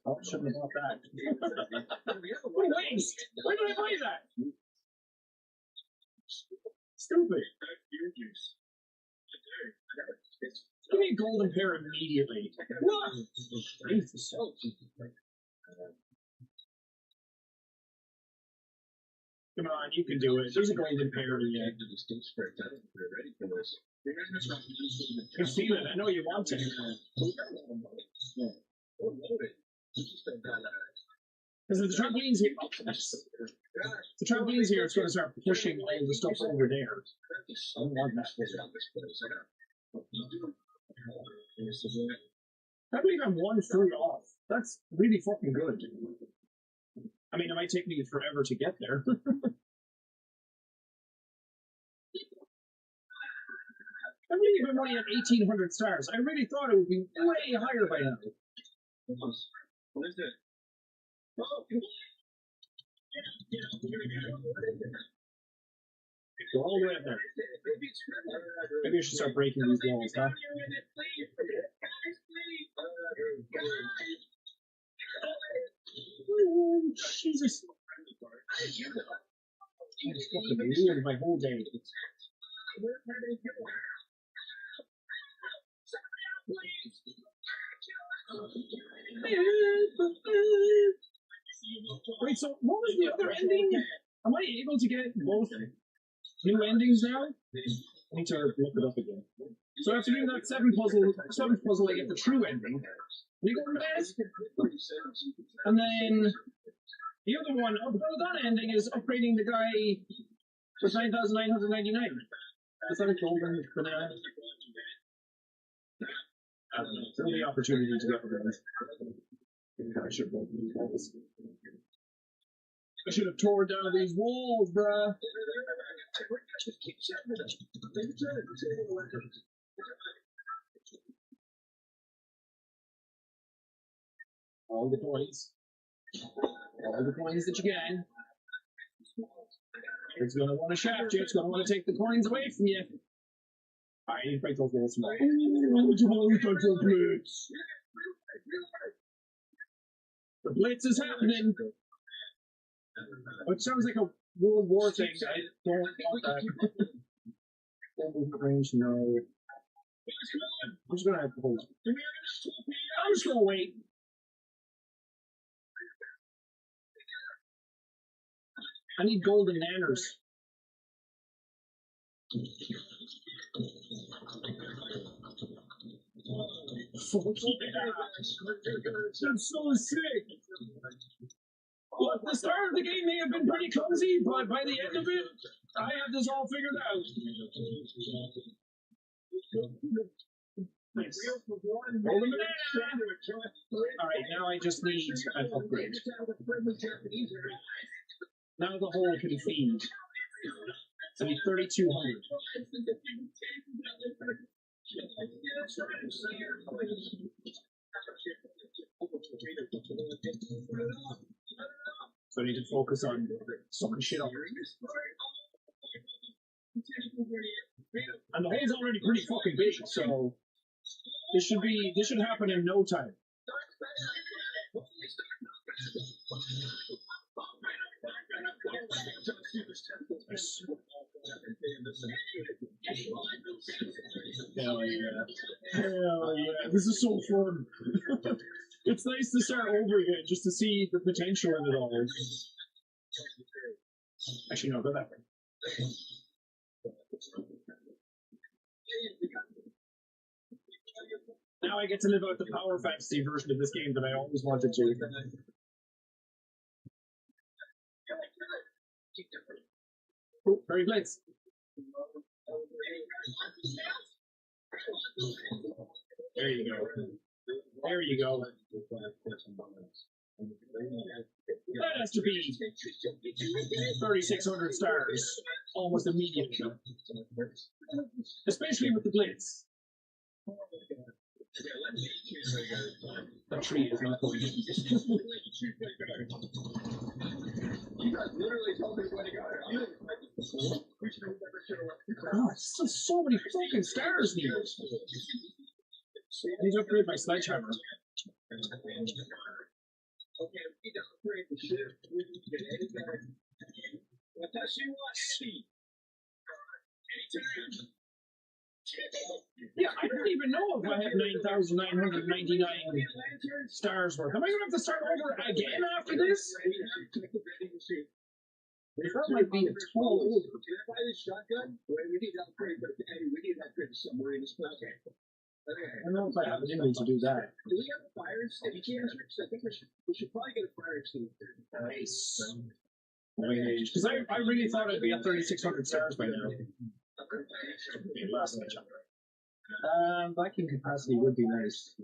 Oh, shouldn't have bought that. What a waste! Why did I buy that? Stupid. Give me a golden pair immediately. What? Jesus. Come on, you can do it. There's a golden pair yet. I feel it. I know you want it. Because if the trampoline's here, the trampoline's here, it's going to start pushing all the stuff over there. I don't want that. I believe I'm 1 fruit off. That's really fucking good. I mean, it might take me forever to get there. I believe I'm only at 1,800 stars. I really thought it would be way higher by now. What is it? Go all the way up there. Maybe I should start breaking these walls, huh? Oh, Jesus. I just fucking ruined my whole day. Wait, so what was the other ending? Am I able to get both new endings now? I need to look it up again. So after doing that seventh puzzle, I get the true ending. You go to that? And then the other one, oh, that ending is upgrading the guy for 9,999. Is that a golden banana? I don't know. It's only opportunity to get rid of it. I should have tore down these walls, bruh. All the coins. All the coins that you can. It's going to want to shaft you. It's going to want to take the coins away from you. Alright, I need to break those walls tomorrow. The Blitz is happening. Which sounds like a World War thing. I don't want that. Full movement range, no. I'm just gonna have to hold. I'm just gonna wait. I need golden nanners. I'm so sick. Well, at the start of the game may have been pretty cozy, but by the end of it, I have this all figured out. Nice. Golden banana! Alright, now I just need an upgrade. Now the hole can feed. I need 3,200. So I need to focus on sucking shit up. the hole's already pretty fucking big, so this should happen in no time. Hell yeah. Hell yeah. This is so fun. It's nice to start over again just to see the potential in it all. Actually, no, go that way. Now I get to live out the power fantasy version of this game that I always wanted to. Oh, very blitz. There you go. There you go. That has to be 3,600 stars almost immediately. Especially with the blitz. The tree is not going to. Oh, it's just so many fucking stars here. I need to upgrade my sledgehammer. Yeah, I don't even know if I have 9,999 stars worth. Am I going to have to start over again after this? That might be a tall order. I don't know if I have it in me to do that. Do we have a fire extinguisher? I think we should probably get a fire extinguisher. Nice. Because I really thought I'd be at 3,600 stars by now. Last night, vacuum capacity would be nice.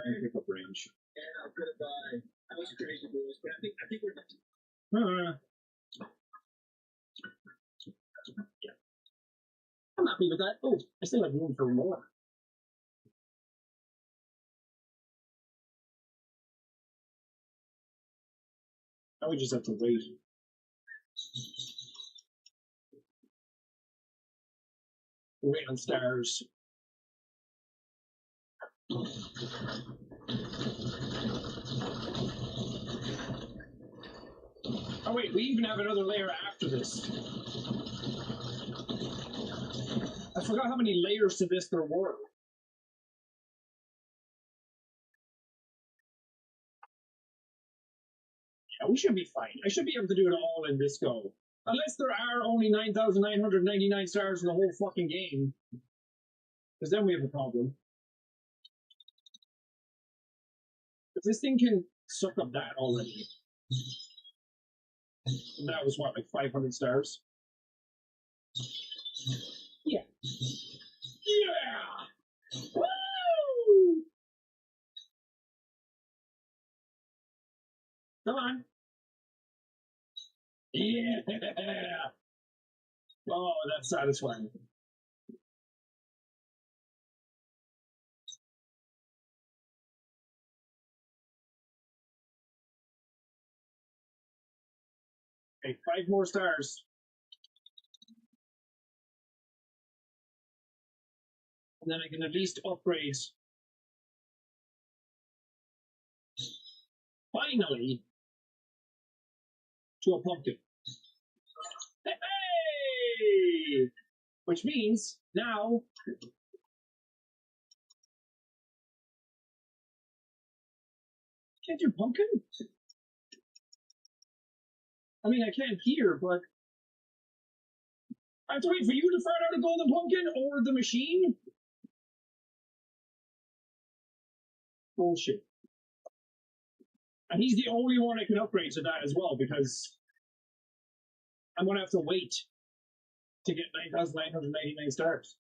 And pick up range. I was crazy boys, but I think we're done. Yeah. I'm happy with that. Oh, I still have room for more. Now we just have to wait. Wait on stars. Oh wait, we even have another layer after this. I forgot how many layers to this there were. Yeah, we should be fine. I should be able to do it all in this go. Unless there are only 9,999 stars in the whole fucking game. Because then we have a problem. If this thing can suck up that already. And that was what, like 500 stars? Yeah. Yeah! Woo! Come on. Yeah! Oh, that's satisfying. Okay, 5 more stars. And then I can at least upgrade. Finally, to a pumpkin. Hey! Which means now can't do pumpkin? I mean, I can here, but I have to wait for you to fire out a golden pumpkin or the machine? Bullshit. And he's the only one I can upgrade to that as well, because I'm going to have to wait to get 9,999 stars.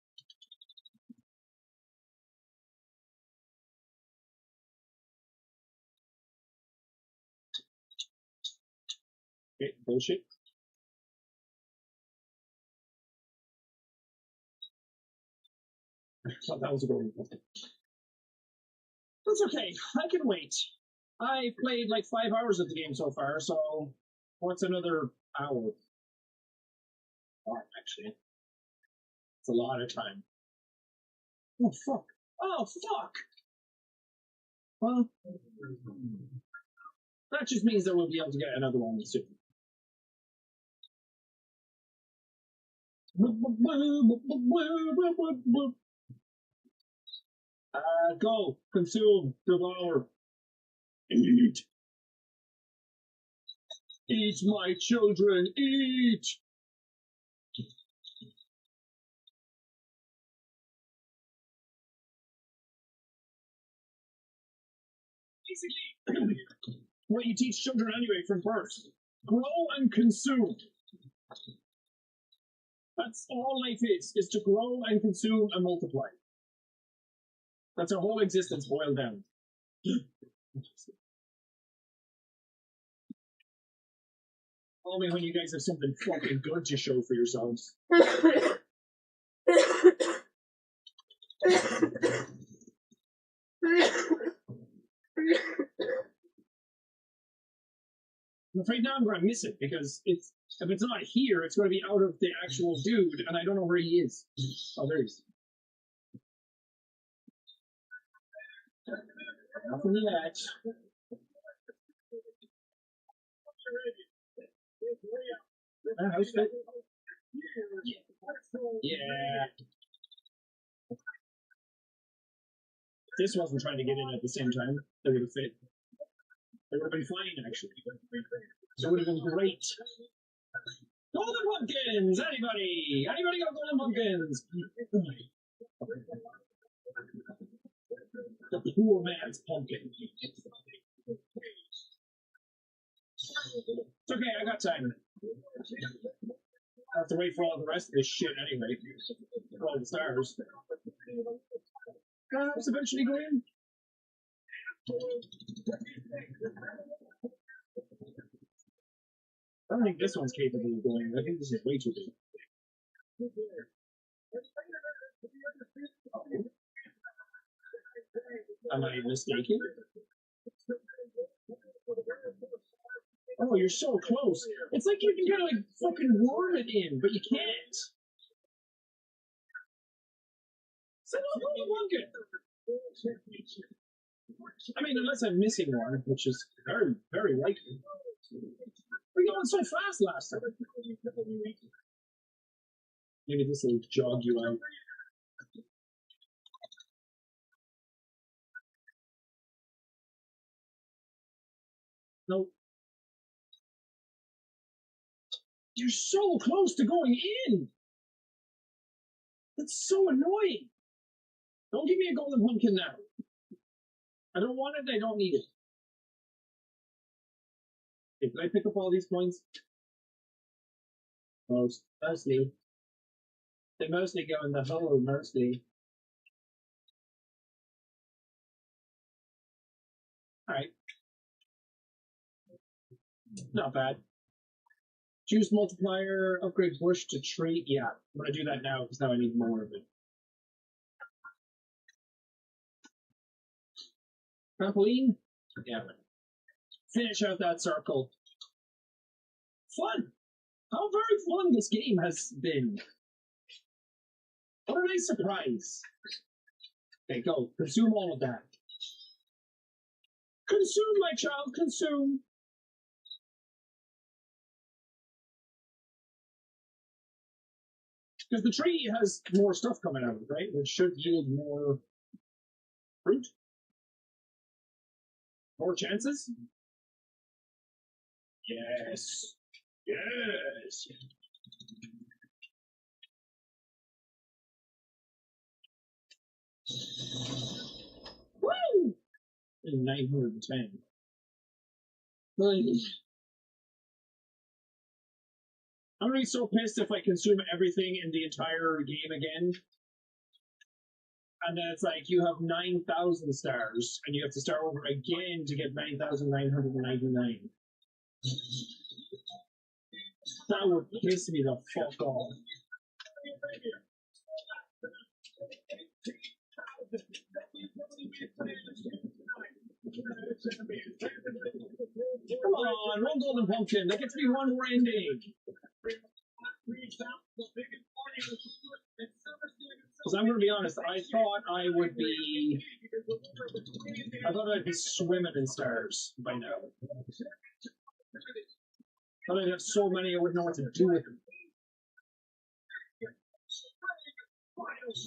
Okay, bullshit. I thought that was a golden pumpkin. That's okay. I can wait. I've played like 5 hours of the game so far, so what's another hour? Oh, actually. It's a lot of time. Oh, fuck. Oh, fuck! Well, that just means that we'll be able to get another one soon. Go, consume, devour, eat. Eat, my children, eat! Basically, what you teach children anyway from birth. Grow and consume. That's all life is to grow and consume and multiply. That's our whole existence boiled down. Call me when you guys have something fucking good to show for yourselves. I'm afraid now I'm going to miss it because if it's not here, it's going to be out of the actual dude, and I don't know where he is. Oh, there he is. Nothing yet. House fit? Yeah. This wasn't trying to get in at the same time. They would have fit. They would have been fine, actually. It would have been great. Golden pumpkins! Anybody? Anybody got golden pumpkins? The poor man's pumpkin. It's okay, I got time. I have to wait for all the rest of this shit anyway. For all the stars. Let's eventually go in. I don't think this one's capable of going. I think this is way too big. Am I mistaken? Oh, you're so close. It's like you can kind of like fucking worm it in, but you can't. Send out the pumpkin. I mean, unless I'm missing one, which is very, very likely. We're going so fast last time. Maybe this will jog you out. Nope. You're so close to going in. That's so annoying. Don't give me a golden pumpkin now. I don't want it, I don't need it. Okay, can I pick up all these coins? Mostly. They mostly go in the hole, mostly. Alright. Not bad. Juice multiplier, upgrade bush to tree. Yeah, I'm going to do that now because now I need more of it. Trampoline? Yeah. Finish out that circle. Fun! How very fun this game has been. What a nice surprise. Okay, go. Consume all of that. Consume, my child, consume. Because the tree has more stuff coming out of it, right? Which should yield more fruit. More chances? Yes. Yes. Woo! 910. I'm gonna be so pissed if I consume everything in the entire game again. And then it's like you have 9,000 stars, and you have to start over again to get 9,999. That would piss me the fuck off. Come on, one golden pumpkin. That gets me one more ending. Because I'm going to be honest, I thought I'd be swimming in stars by now. But I'd have so many I wouldn't know what to do with them.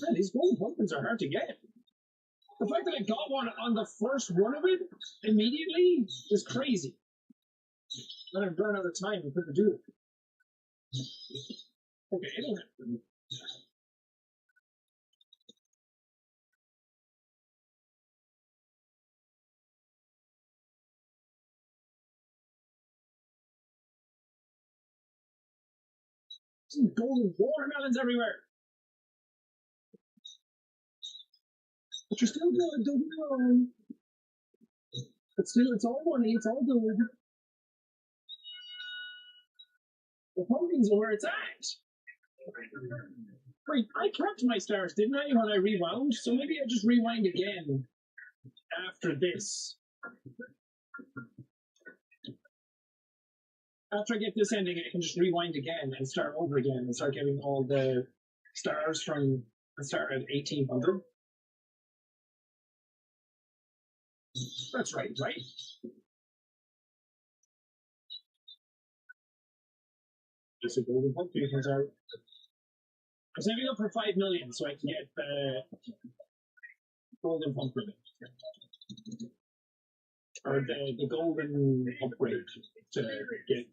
Man, these golden pumpkins are hard to get. The fact that I got one on the first run of it immediately is crazy. Then I've run out of time and couldn't do it. Okay, it'll happen. Some golden watermelons everywhere. But you're still good, don't know. But still, it's all money, it's all good. The pumpkins are where it's at. Wait, I kept my stars, didn't I, when I rewound? So maybe I'll just rewind again after this. After I get this ending, I can just rewind again and start over again and start getting all the stars from the start at 1800. That's right, right? Just a golden pumpkin comes out. I'm saving up for 5 million so I can get the golden pumpkin. Or the golden upgrade to get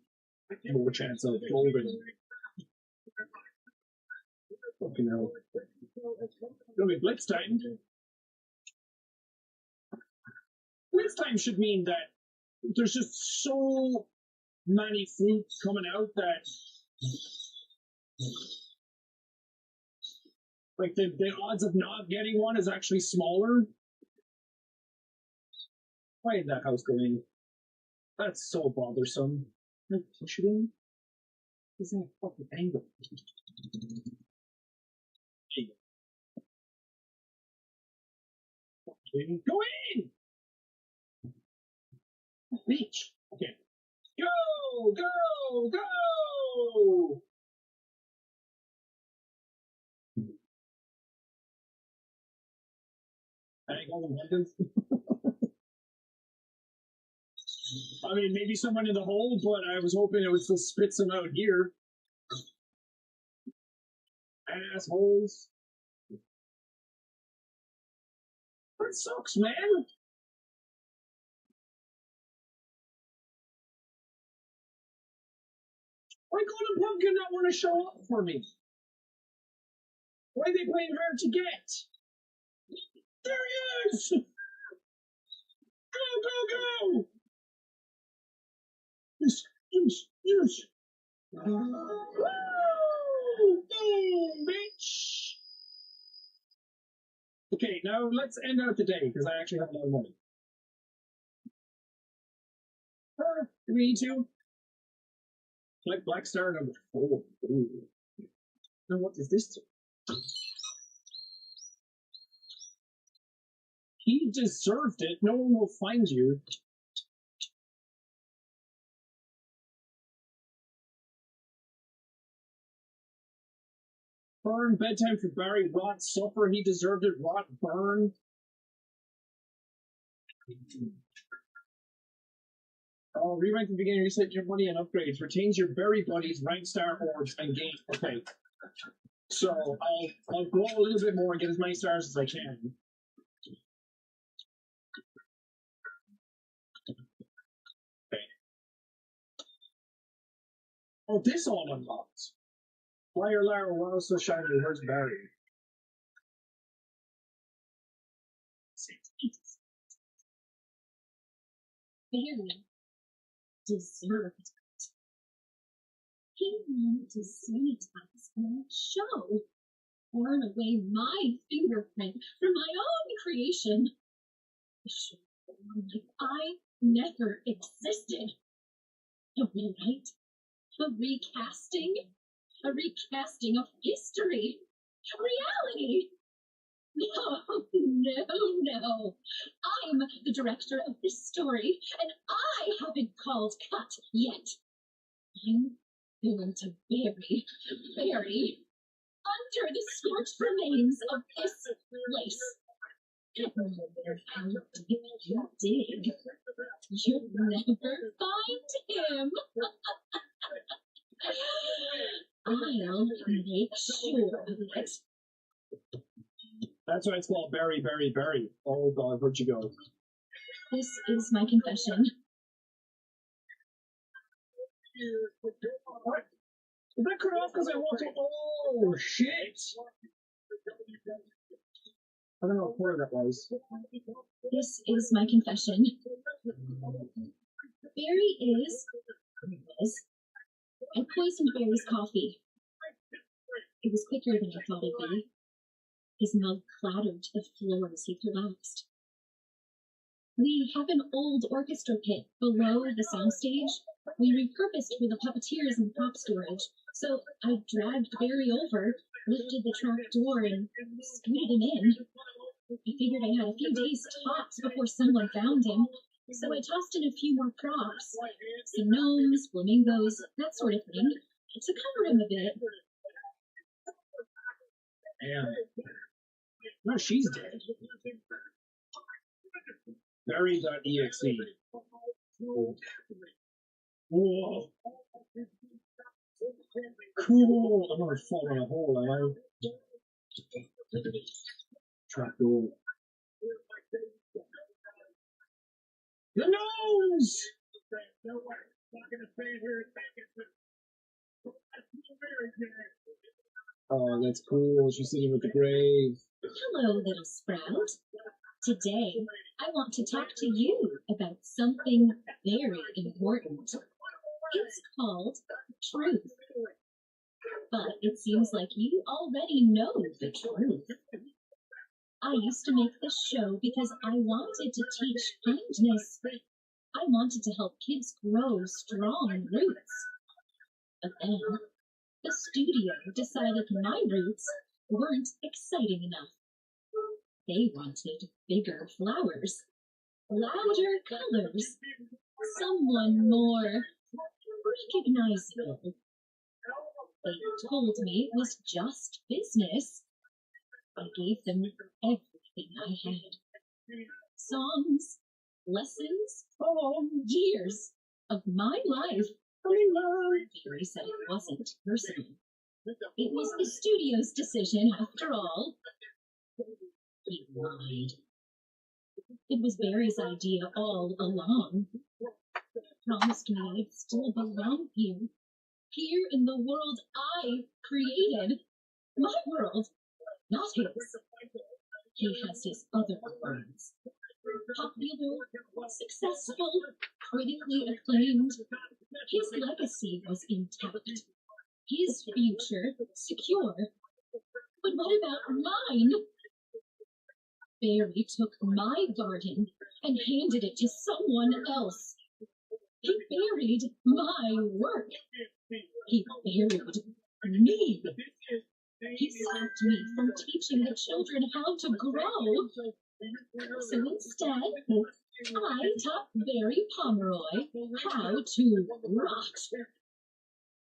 more chance of golden. Fucking hell. It'll be blitz time. Blitz time should mean that there's just so many fruits coming out that like the odds of not getting one is actually smaller. Why is that house going? That's so bothersome. Can I push it in? Is that a fucking angle? Okay. Go in! Bitch. Okay. Go! Go! Go! I ain't going to I mean, maybe someone in the hole, but I was hoping it would still spit some out here. Assholes. That sucks, man. Why Golden Pumpkin not want to show up for me? Why are they playing hard to get? There he is! Go, go, go! Yes, yes, yes. Woo! Boom, bitch! Okay, now let's end out the day, because I actually have a lot of money. Do we need to? Collect Black Star number 4. Ooh. Now what does this do? He deserved it. No one will find you. Burn, bedtime for Barry, rot, suffer, he deserved it, rot, burn. Oh, rewrite the beginning, reset your money and upgrades, retains your berry buddies, rank star orbs, and gain. Okay. So, I'll go a little bit more and get as many stars as I can. Okay. Oh, this all unlocked. Liar, liar, wow, so shiny, where's Barry? Barry deserved it. He wanted to sanitize my show, burn away my fingerprint from my own creation. The show like I never existed. A rewrite, a recasting of history, reality. No. I'm the director of this story, and I haven't called cut yet. I'm going to bury under the scorched remains of this place. And no matter how deep you dig, you'll never find him. I'll make sure of it. That's why it's called Berry, Berry, Berry. Oh God, where'd you go? This is my confession. Did that cut off because I walked away? Oh, shit! I don't know what quarter that was. This is my confession. Barry was. I poisoned Barry's coffee. It was quicker than I thought it'd be. His mug clattered to the floor as he collapsed. We have an old orchestra pit below the soundstage. We repurposed for the puppeteers and prop storage, so I dragged Barry over, lifted the trap door, and scooted him in. I figured I had a few days tops before someone found him, so I tossed in a few more props. Some gnomes, flamingos, that sort of thing, to cover him a bit. Damn. No, she's dead. Berry.exe. Whoa. Cool. I'm gonna fall in a hole, am I? Trap door. The nose! Oh, that's cool. She's sitting with the grave. Hello, little sprout. Today, I want to talk to you about something very important. It's called truth. But it seems like you already know the truth. I used to make this show because I wanted to teach kindness. I wanted to help kids grow strong roots. But then, the studio decided my roots weren't exciting enough. They wanted bigger flowers, louder colors, someone more recognizable. They told me it was just business. I gave them everything I had. Songs, lessons, years of my life. Barry said it wasn't personal. It was the studio's decision after all. He lied. It was Barry's idea all along. He promised me I'd still belong here. Here in the world I created. My world, not his. He has his other worlds. Popular, successful, critically acclaimed. His legacy was intact. His future secure. But what about mine? Barry took my garden and handed it to someone else. He buried my work. He buried me. He stopped me from teaching the children how to grow. So instead, I taught Barry Pomeroy how to rot.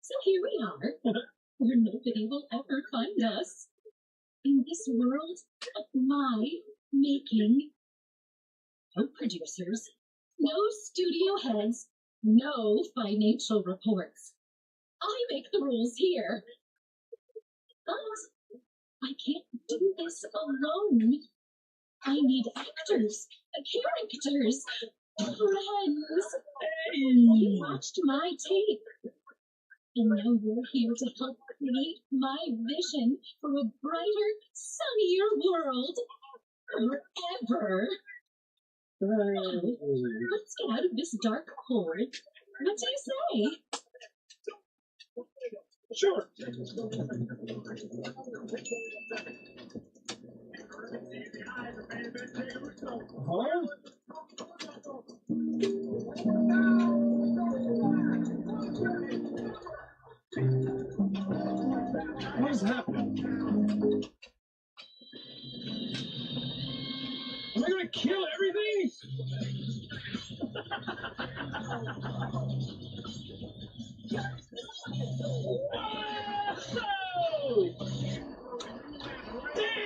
So here we are, where nobody will ever find us. In this world of my making. No producers, no studio heads, no financial reports. I make the rules here. But I can't do this alone. I need actors, characters, friends. You watched my tape. And now you're here to help create my vision for a brighter, sunnier world. Forever. Let's get out of this dark hole. What do you say? Sure. Huh? What is happening? Am I gonna kill everything?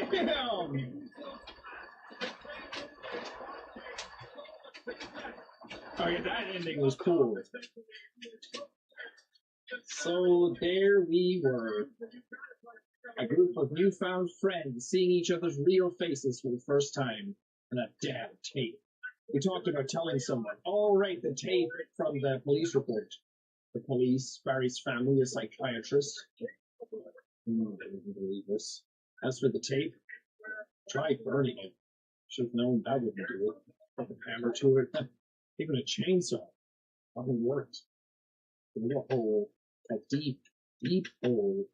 Damn! Okay, that ending was cool. So there we were. A group of newfound friends seeing each other's real faces for the first time on a damn tape. We talked about telling someone. All right, the tape from the police report. The police, Barry's family, a psychiatrist. I didn't believe this. As for the tape, try burning it. Should have known that wouldn't do it. Put a hammer to it. Even a chainsaw. Nothing worked. A little hole. A deep, deep hole.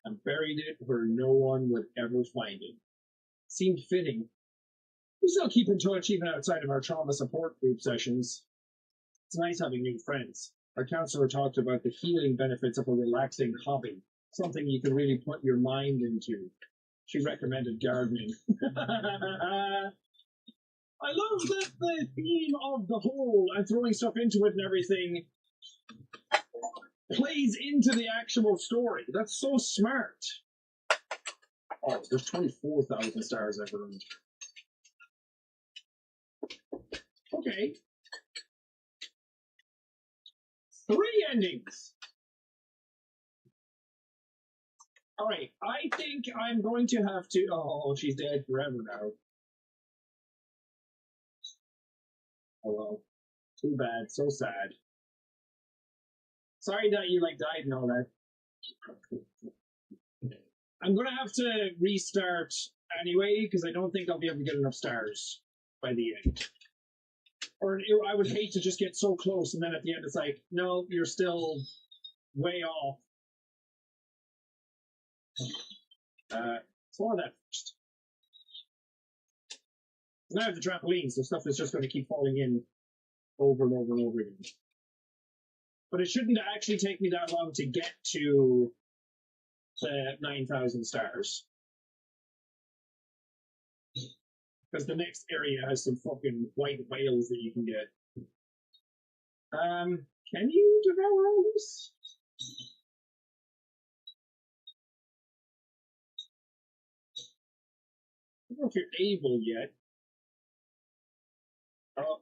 And buried it where no one would ever find it. Seemed fitting. We still keep in touch even outside of our trauma support group sessions. It's nice having new friends. Our counselor talked about the healing benefits of a relaxing hobby, something you can really put your mind into. She recommended gardening. I love that the theme of the hole and throwing stuff into it and everything plays into the actual story. That's so smart. Oh, there's 24,000 stars I've earned. Okay. 3 endings. Alright, I think I'm going to have to... Oh, she's dead forever now. Oh well. Too bad, so sad. Sorry that you, died and all that. I'm gonna have to restart anyway, because I don't think I'll be able to get enough stars by the end. Or I would hate to just get so close, and then at the end it's like, no, you're still way off. So all of that first. Now I have the trampoline, so stuff is just going to keep falling in over and over and over again. But it shouldn't actually take me that long to get to the 9,000 stars. Because the next area has some fucking white whales that you can get. Can you devour all this? I don't know if you're able yet. Oh,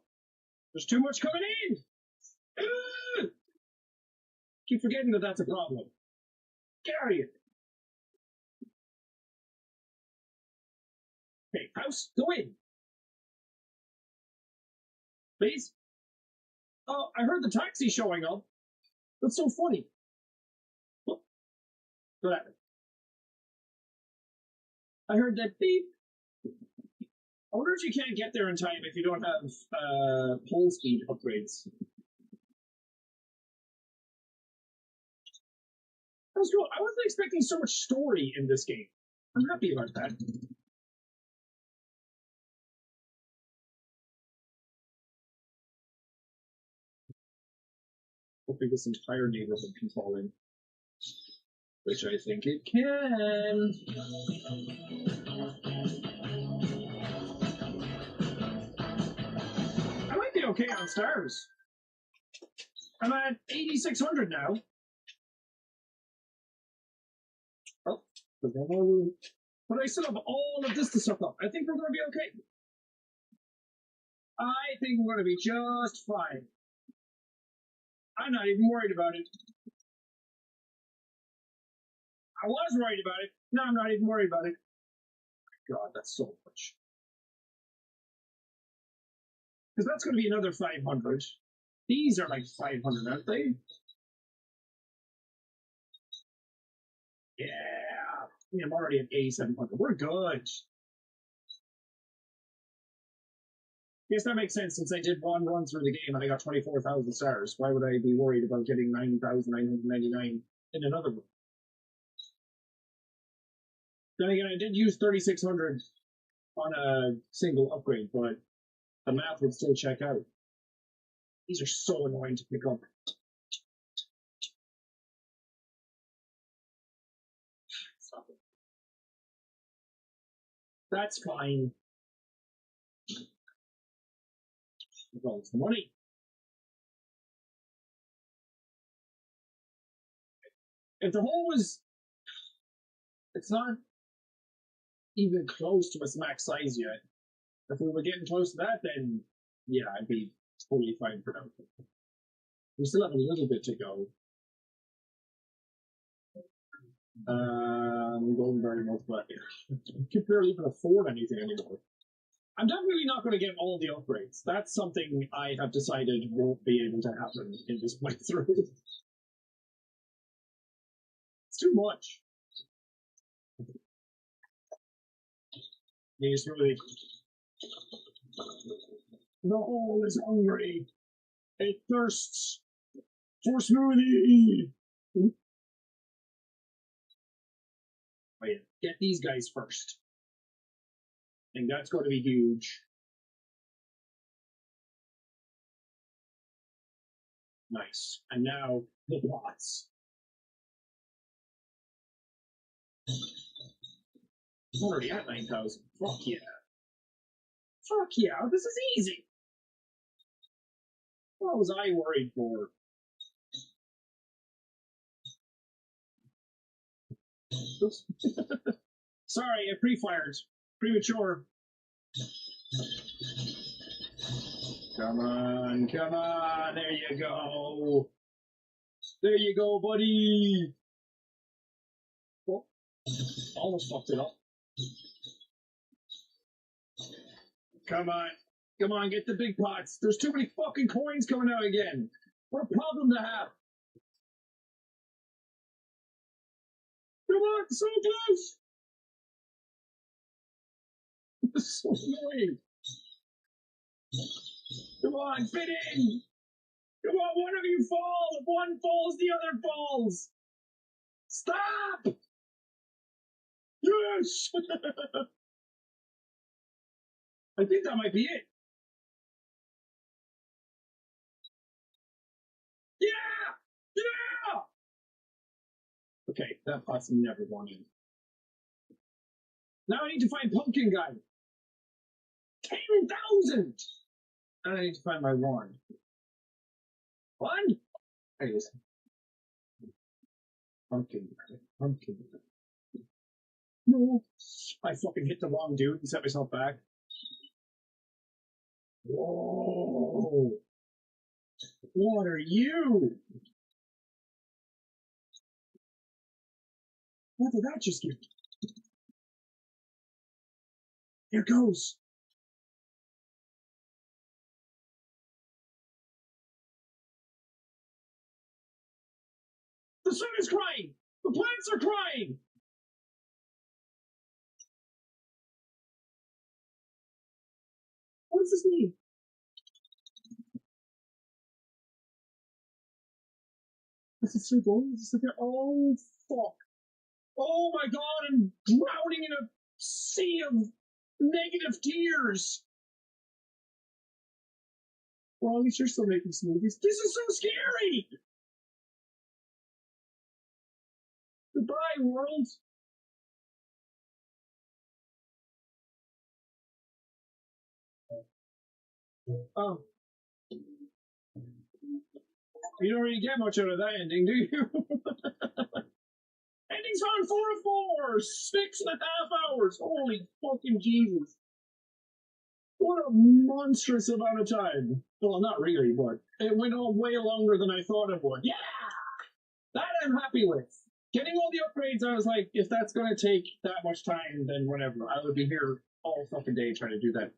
there's too much coming in! Keep forgetting that that's a problem. Get out of here. Hey, house, go in. Please? Oh, I heard the taxi showing up. That's so funny. What happened? I heard that beep. I wonder if you can't get there in time if you don't have pole speed upgrades. That's cool. I wasn't expecting so much story in this game. I'm happy about that. Hopefully this entire neighborhood can fall in. Which I think it can. I might be okay on stars. I'm at 8,600 now. Oh, there's one more room. But I still have all of this to suck up. I think we're going to be okay. I think we're going to be just fine. I'm not even worried about it. I was worried about it. Now I'm not even worried about it. God, that's so much. Because that's going to be another 500. These are like 500, aren't they? Yeah. I'm already at 8,700. We're good. Yes, that makes sense since I did one run through the game and I got 24,000 stars. Why would I be worried about getting 9,999 in another one? Then again, I did use 3,600 on a single upgrade, but the math would still check out. These are so annoying to pick up. That's fine. Well, it's money. If the hole was It's not even close to its max size yet. If we were getting close to that, then yeah, I'd be totally fine for now. We still have a little bit to go. Golden Berry multiplier. I can barely even afford anything anymore. I'm definitely not going to get all the upgrades. That's something I have decided won't be able to happen in this playthrough. It's too much. You just really... The hole is hungry. It thirsts for smoothie. Oh yeah, get these guys first. I think that's going to be huge. Nice. And now the bots. I'm already at 9,000. Fuck yeah. Fuck yeah, this is easy. What was I worried for? Sorry, I pre-fired. Premature. Come on, come on. There you go. There you go, buddy. Oh, almost fucked it up. Come on. Come on, get the big pots. There's too many fucking coins coming out again. What a problem to have. Come on, so close. This is so annoying. Come on, fit in. Come on, one of you fall. If one falls, the other falls. Stop. Yes. I think that might be it. Yeah! Yeah! Okay, that pot's never gone in. Now I need to find Pumpkin Guy. 10,000! And I need to find my wand. Wand? There it is. Pumpkin Guy. Pumpkin Guy. No. I fucking hit the wrong dude and set myself back. Whoa! What are you? What did that just give? Here goes. The sun is crying. The plants are crying. What does this mean? This is so boring. This is like, oh fuck. Oh my god, I'm drowning in a sea of negative tears. Well, at least you're still making smoothies. This is so scary! Goodbye, world. Oh. You don't really get much out of that ending, do you? Ending's on 4 of 4! 6.5 hours! Holy fucking Jesus. What a monstrous amount of time. Well, not really, but it went on way longer than I thought it would. Yeah! That I'm happy with. Getting all the upgrades, I was like, if that's going to take that much time, then whatever. I would be here all fucking day trying to do that.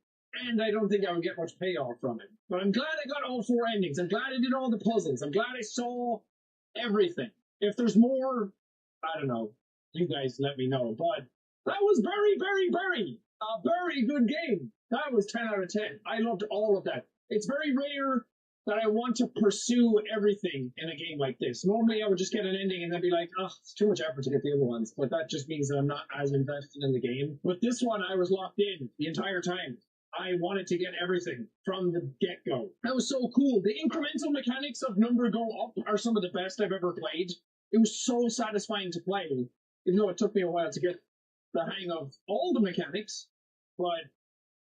And I don't think I would get much payoff from it. But I'm glad I got all 4 endings. I'm glad I did all the puzzles. I'm glad I saw everything. If there's more, I don't know. You guys let me know. But that was very, very, very a very good game. That was 10 out of 10. I loved all of that. It's very rare that I want to pursue everything in a game like this. Normally I would just get an ending and then be like, oh, it's too much effort to get the other ones. But that just means that I'm not as invested in the game. With this one, I was locked in the entire time. I wanted to get everything from the get-go. That was so cool. The incremental mechanics of number go up are some of the best I've ever played. It was so satisfying to play, even though it took me a while to get the hang of all the mechanics. But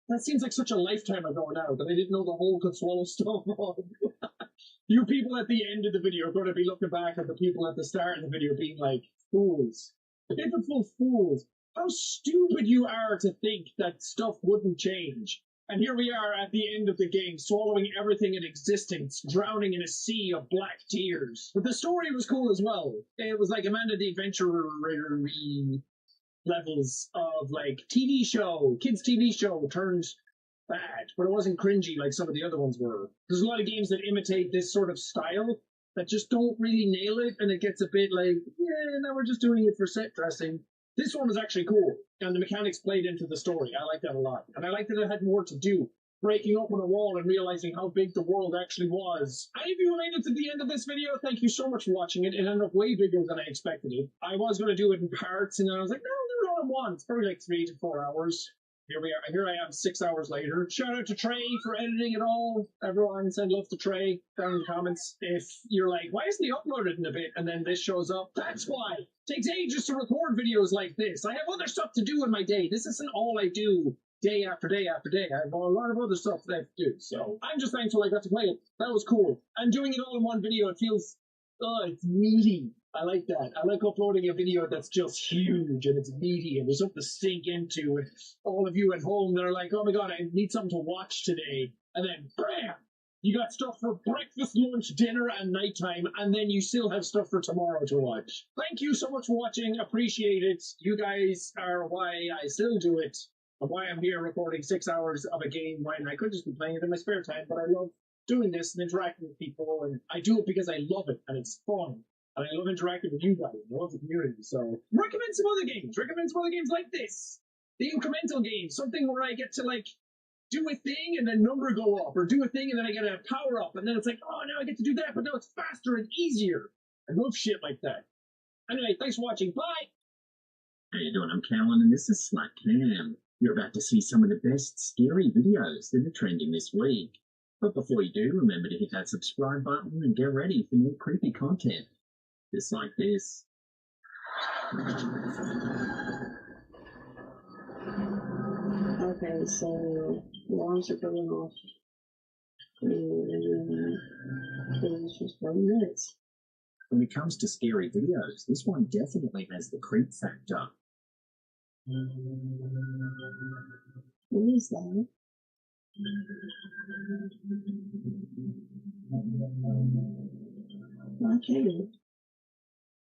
that seems like such a lifetime ago now that I didn't know the hole could swallow stuff up. You people at the end of the video are going to be looking back at the people at the start of the video being like, fools. Pitiful fools. How stupid you are to think that stuff wouldn't change. And here we are at the end of the game, swallowing everything in existence, drowning in a sea of black tears. But the story was cool as well. It was like Amanda the Adventurer levels of like TV show, kids TV show turned bad, but it wasn't cringy like some of the other ones were. There's a lot of games that imitate this sort of style that just don't really nail it, and it gets a bit like, yeah, now we're just doing it for set dressing. This one was actually cool, and the mechanics played into the story. I like that a lot. And I like that it had more to do. Breaking open a wall and realizing how big the world actually was. Any of you who made it to the end of this video, thank you so much for watching it. It ended up way bigger than I expected it. I was going to do it in parts, and then I was like, no, do it all in one. It's probably like 3 to 4 hours. Here we are. Here I am 6 hours later. Shout out to Trey for editing it all. Everyone send love to Trey down in the comments. If you're like, why isn't he uploaded in a bit and then this shows up? That's why. It takes ages to record videos like this. I have other stuff to do in my day. This isn't all I do day after day after day. I have a lot of other stuff that I have to do. So I'm just thankful I got to play it. That was cool. And doing it all in one video, it feels, it's meaty. I like that. I like uploading a video that's just huge and it's meaty and there's something to sink into. And all of you at home that are like, oh my god, I need something to watch today. And then, bam! You got stuff for breakfast, lunch, dinner, and nighttime, and then you still have stuff for tomorrow to watch. Thank you so much for watching. Appreciate it. You guys are why I still do it, and why I'm here recording 6 hours of a game when I could just be playing it in my spare time, but I love doing this and interacting with people, and I do it because I love it, and it's fun. And I love interacting with you guys. I love the community. So recommend some other games. Recommend some other games like this. The incremental games. Something where I get to like do a thing and then number go up, or do a thing and then I get a power up, and then it's like, oh, now I get to do that, but now it's faster and easier. I love shit like that. Anyway, thanks for watching. Bye. How you doing? I'm Callan, and this is Slack Cam. You're about to see some of the best scary videos that are trending this week. But before you do, remember to hit that subscribe button and get ready for more creepy content. Just like this. Okay, so alarms are going off. And it's just 1 minute. When it comes to scary videos, this one definitely has the creep factor. What is that? Okay.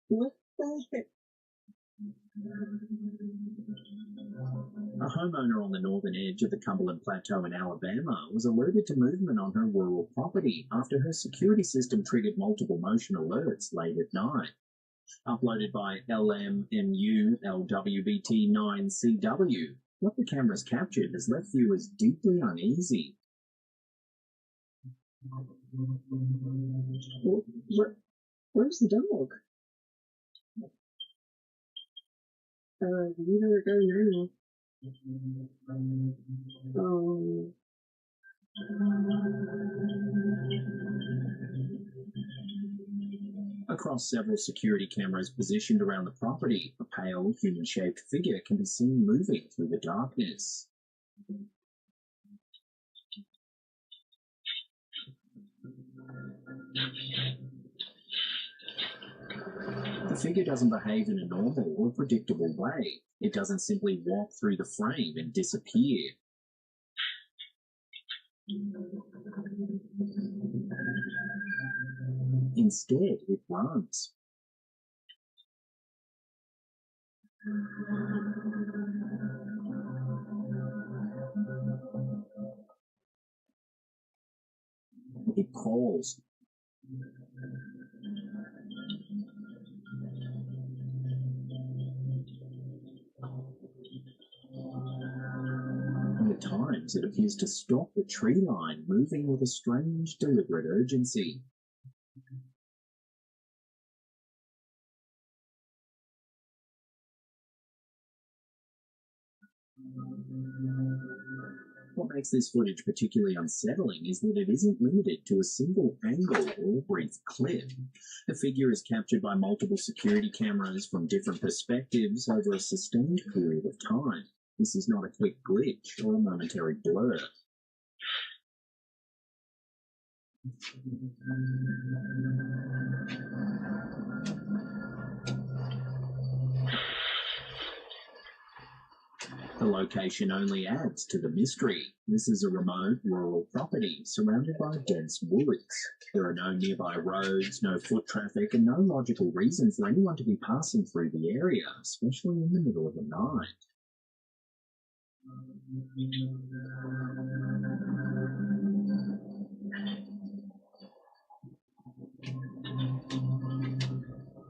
What the heck? A homeowner on the northern edge of the Cumberland Plateau in Alabama was alerted to movement on her rural property after her security system triggered multiple motion alerts late at night. Uploaded by LMMU-LWBT9CW, what the cameras captured has left viewers deeply uneasy. Where's the dog? You better go now. Across several security cameras positioned around the property, a pale, human-shaped figure can be seen moving through the darkness. The figure doesn't behave in a normal or predictable way. It doesn't simply walk through the frame and disappear. Instead, it runs. It calls. And at times, it appears to stop the tree line, moving with a strange, deliberate urgency. What makes this footage particularly unsettling is that it isn't limited to a single angle or brief clip. The figure is captured by multiple security cameras from different perspectives over a sustained period of time. This is not a quick glitch or a momentary blur. The location only adds to the mystery. This is a remote, rural property surrounded by dense woods. There are no nearby roads, no foot traffic, and no logical reason for anyone to be passing through the area, especially in the middle of the night.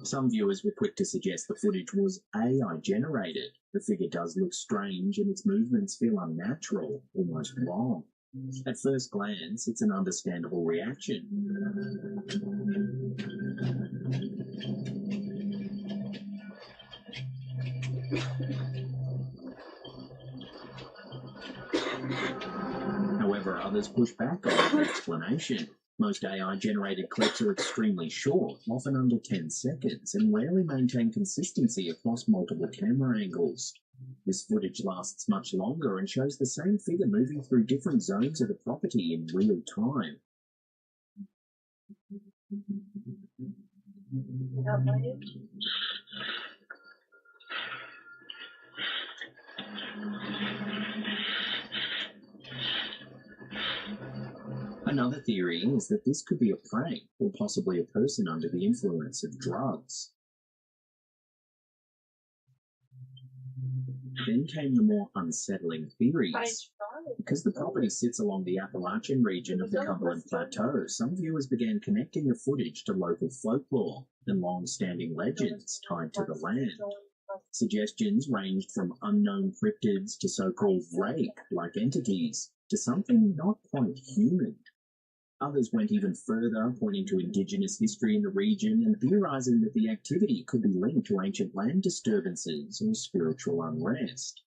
Some viewers were quick to suggest the footage was AI generated. The figure does look strange and its movements feel unnatural, almost wrong. At first glance, it's an understandable reaction. However, others push back on the explanation. Most AI-generated clips are extremely short, often under 10 seconds, and rarely maintain consistency across multiple camera angles. This footage lasts much longer and shows the same figure moving through different zones of the property in real time. Another theory is that this could be a prank, or possibly a person under the influence of drugs. Then came the more unsettling theories. Because the property sits along the Appalachian region of the Cumberland Plateau, some viewers began connecting the footage to local folklore and long-standing legends tied to the land. Suggestions ranged from unknown cryptids to so-called rake-like entities to something not quite human. Others went even further, pointing to indigenous history in the region and theorizing that the activity could be linked to ancient land disturbances or spiritual unrest.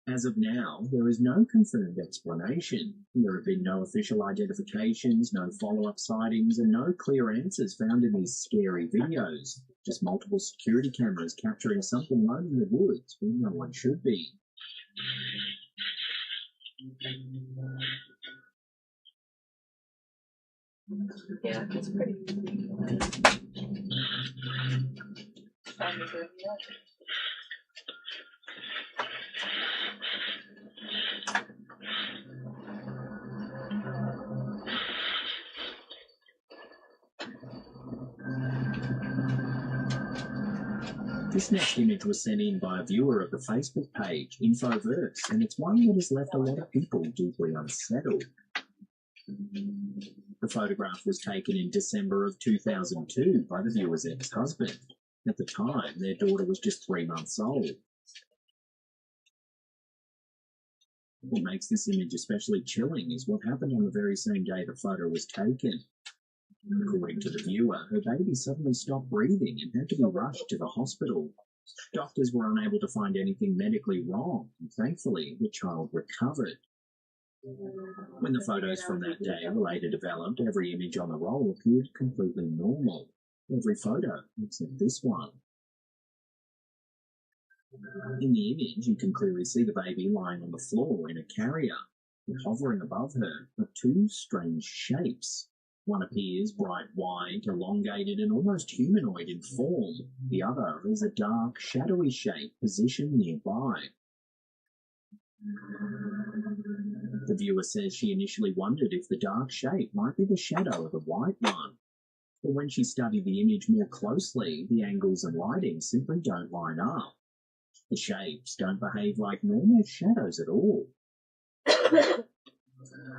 As of now, there is no confirmed explanation. There have been no official identifications, no follow-up sightings, and no clear answers found in these scary videos. Just multiple security cameras capturing something low in the woods where no one should be. Yeah, it's pretty. This next image was sent in by a viewer of the Facebook page, Infoverse, and it's one that has left a lot of people deeply unsettled. The photograph was taken in December of 2002 by the viewer's ex-husband. At the time, their daughter was just 3 months old. What makes this image especially chilling is what happened on the very same day the photo was taken. According to the viewer, her baby suddenly stopped breathing and had to be rushed to the hospital. Doctors were unable to find anything medically wrong, and thankfully, the child recovered. When the photos from that day were later developed, every image on the roll appeared completely normal. Every photo, except this one. In the image, you can clearly see the baby lying on the floor in a carrier, and hovering above her are two strange shapes. One appears bright white, elongated, and almost humanoid in form. The other is a dark, shadowy shape positioned nearby. The viewer says she initially wondered if the dark shape might be the shadow of the white one. But when she studied the image more closely, the angles and lighting simply don't line up. The shapes don't behave like normal shadows at all.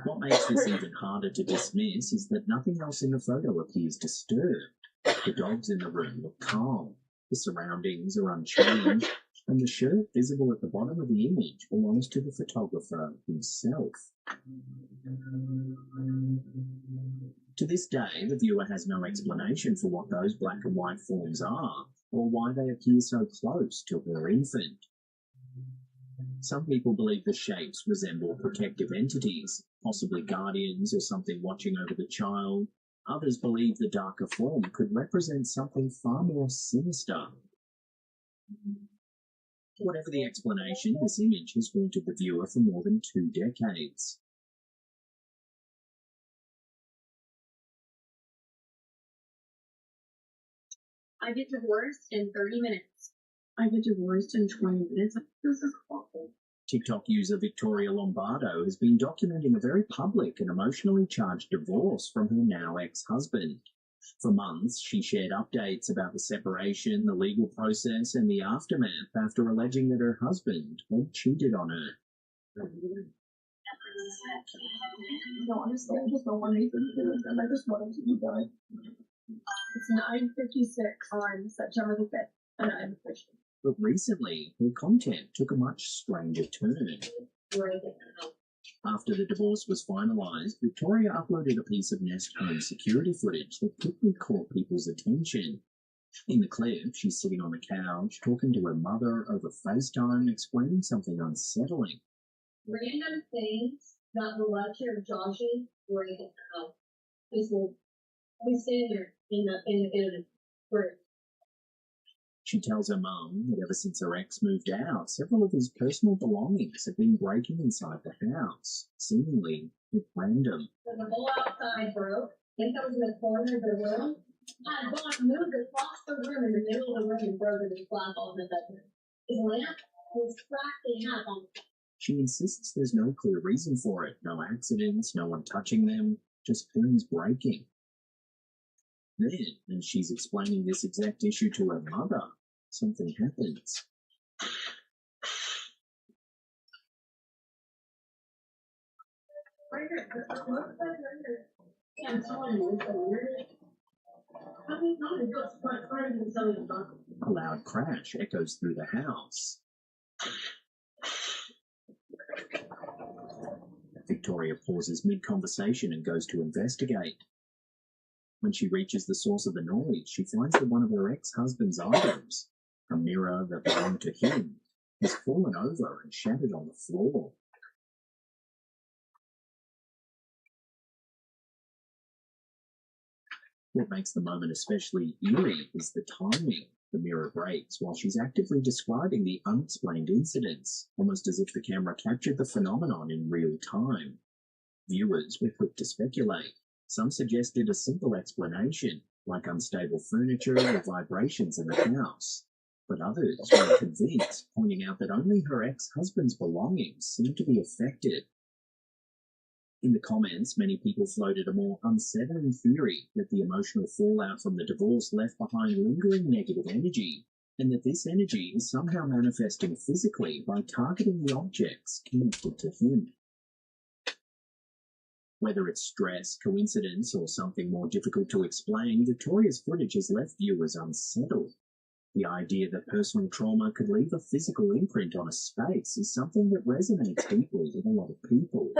What makes this even harder to dismiss is that nothing else in the photo appears disturbed. The dogs in the room look calm, the surroundings are unchanged, and the shirt visible at the bottom of the image belongs to the photographer himself. To this day, the viewer has no explanation for what those black and white forms are, or why they appear so close to her infant. Some people believe the shapes resemble protective entities, possibly guardians or something watching over the child. Others believe the darker form could represent something far more sinister. Whatever the explanation, this image has haunted the viewer for more than 2 decades. I get divorced in 30 minutes. I get divorced in 20 minutes. This is awful. TikTok user Victoria Lombardo has been documenting a very public and emotionally charged divorce from her now ex-husband. For months, she shared updates about the separation, the legal process, and the aftermath after alleging that her husband had cheated on her. No, honestly, I just don't want anything to do with them. I just want them to be done. It's 9:56 on September the 5th, and I'm Christian. But recently, her content took a much stranger turn. After the divorce was finalised, Victoria uploaded a piece of Nest home security footage that quickly caught people's attention. In the clip, she's sitting on the couch, talking to her mother over FaceTime, explaining something unsettling. Random things that will let your Joshie break it out. Just will be sitting there in the break. She tells her mum that ever since her ex moved out, several of his personal belongings have been breaking inside the house, seemingly at random. When the bowl outside broke, I think I was in the corner of the room. I had gone moved across the room in the middle of the room and broken his glass all in the bedroom. His lamp was cracked in half on the. She insists there's no clear reason for it, no accidents, no one touching them, just things breaking. Then, as she's explaining this exact issue to her mother, something happens. Yeah, I'm telling you, it's so weird. How do you know the ghost part of the A loud crash echoes through the house. Victoria pauses mid-conversation and goes to investigate. When she reaches the source of the noise, she finds that one of her ex-husband's items, a mirror that belonged to him, has fallen over and shattered on the floor. What makes the moment especially eerie is the timing. The mirror breaks while she's actively describing the unexplained incidents, almost as if the camera captured the phenomenon in real time. Viewers were quick to speculate. Some suggested a simple explanation, like unstable furniture or vibrations in the house. But others were convinced, pointing out that only her ex-husband's belongings seemed to be affected. In the comments, many people floated a more unsettling theory that the emotional fallout from the divorce left behind lingering negative energy, and that this energy is somehow manifesting physically by targeting the objects connected to him. Whether it's stress, coincidence, or something more difficult to explain, Victoria's footage has left viewers unsettled. The idea that personal trauma could leave a physical imprint on a space is something that resonates deeply with a lot of people.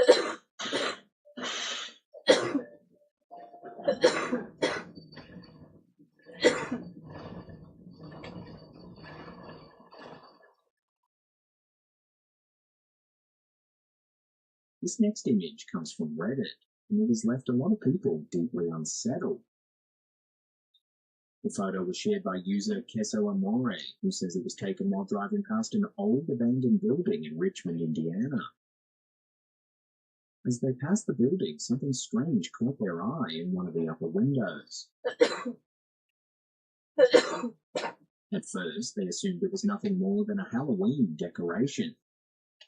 This next image comes from Reddit, and it has left a lot of people deeply unsettled. The photo was shared by user Keso Amore, who says it was taken while driving past an old abandoned building in Richmond, Indiana. As they passed the building, something strange caught their eye in one of the upper windows. At first, they assumed it was nothing more than a Halloween decoration.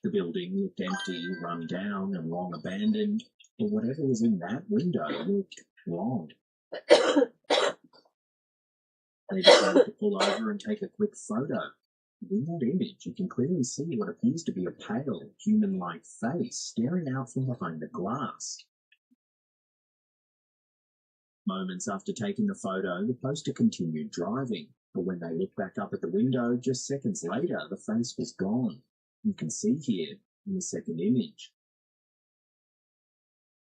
The building looked empty, run down, and long abandoned, but whatever was in that window looked wrong. They decided to pull over and take a quick photo. In that image, you can clearly see what appears to be a pale, human-like face staring out from behind the glass. Moments after taking the photo, the poster continued driving, but when they looked back up at the window, just seconds later, the face was gone. You can see here in the second image.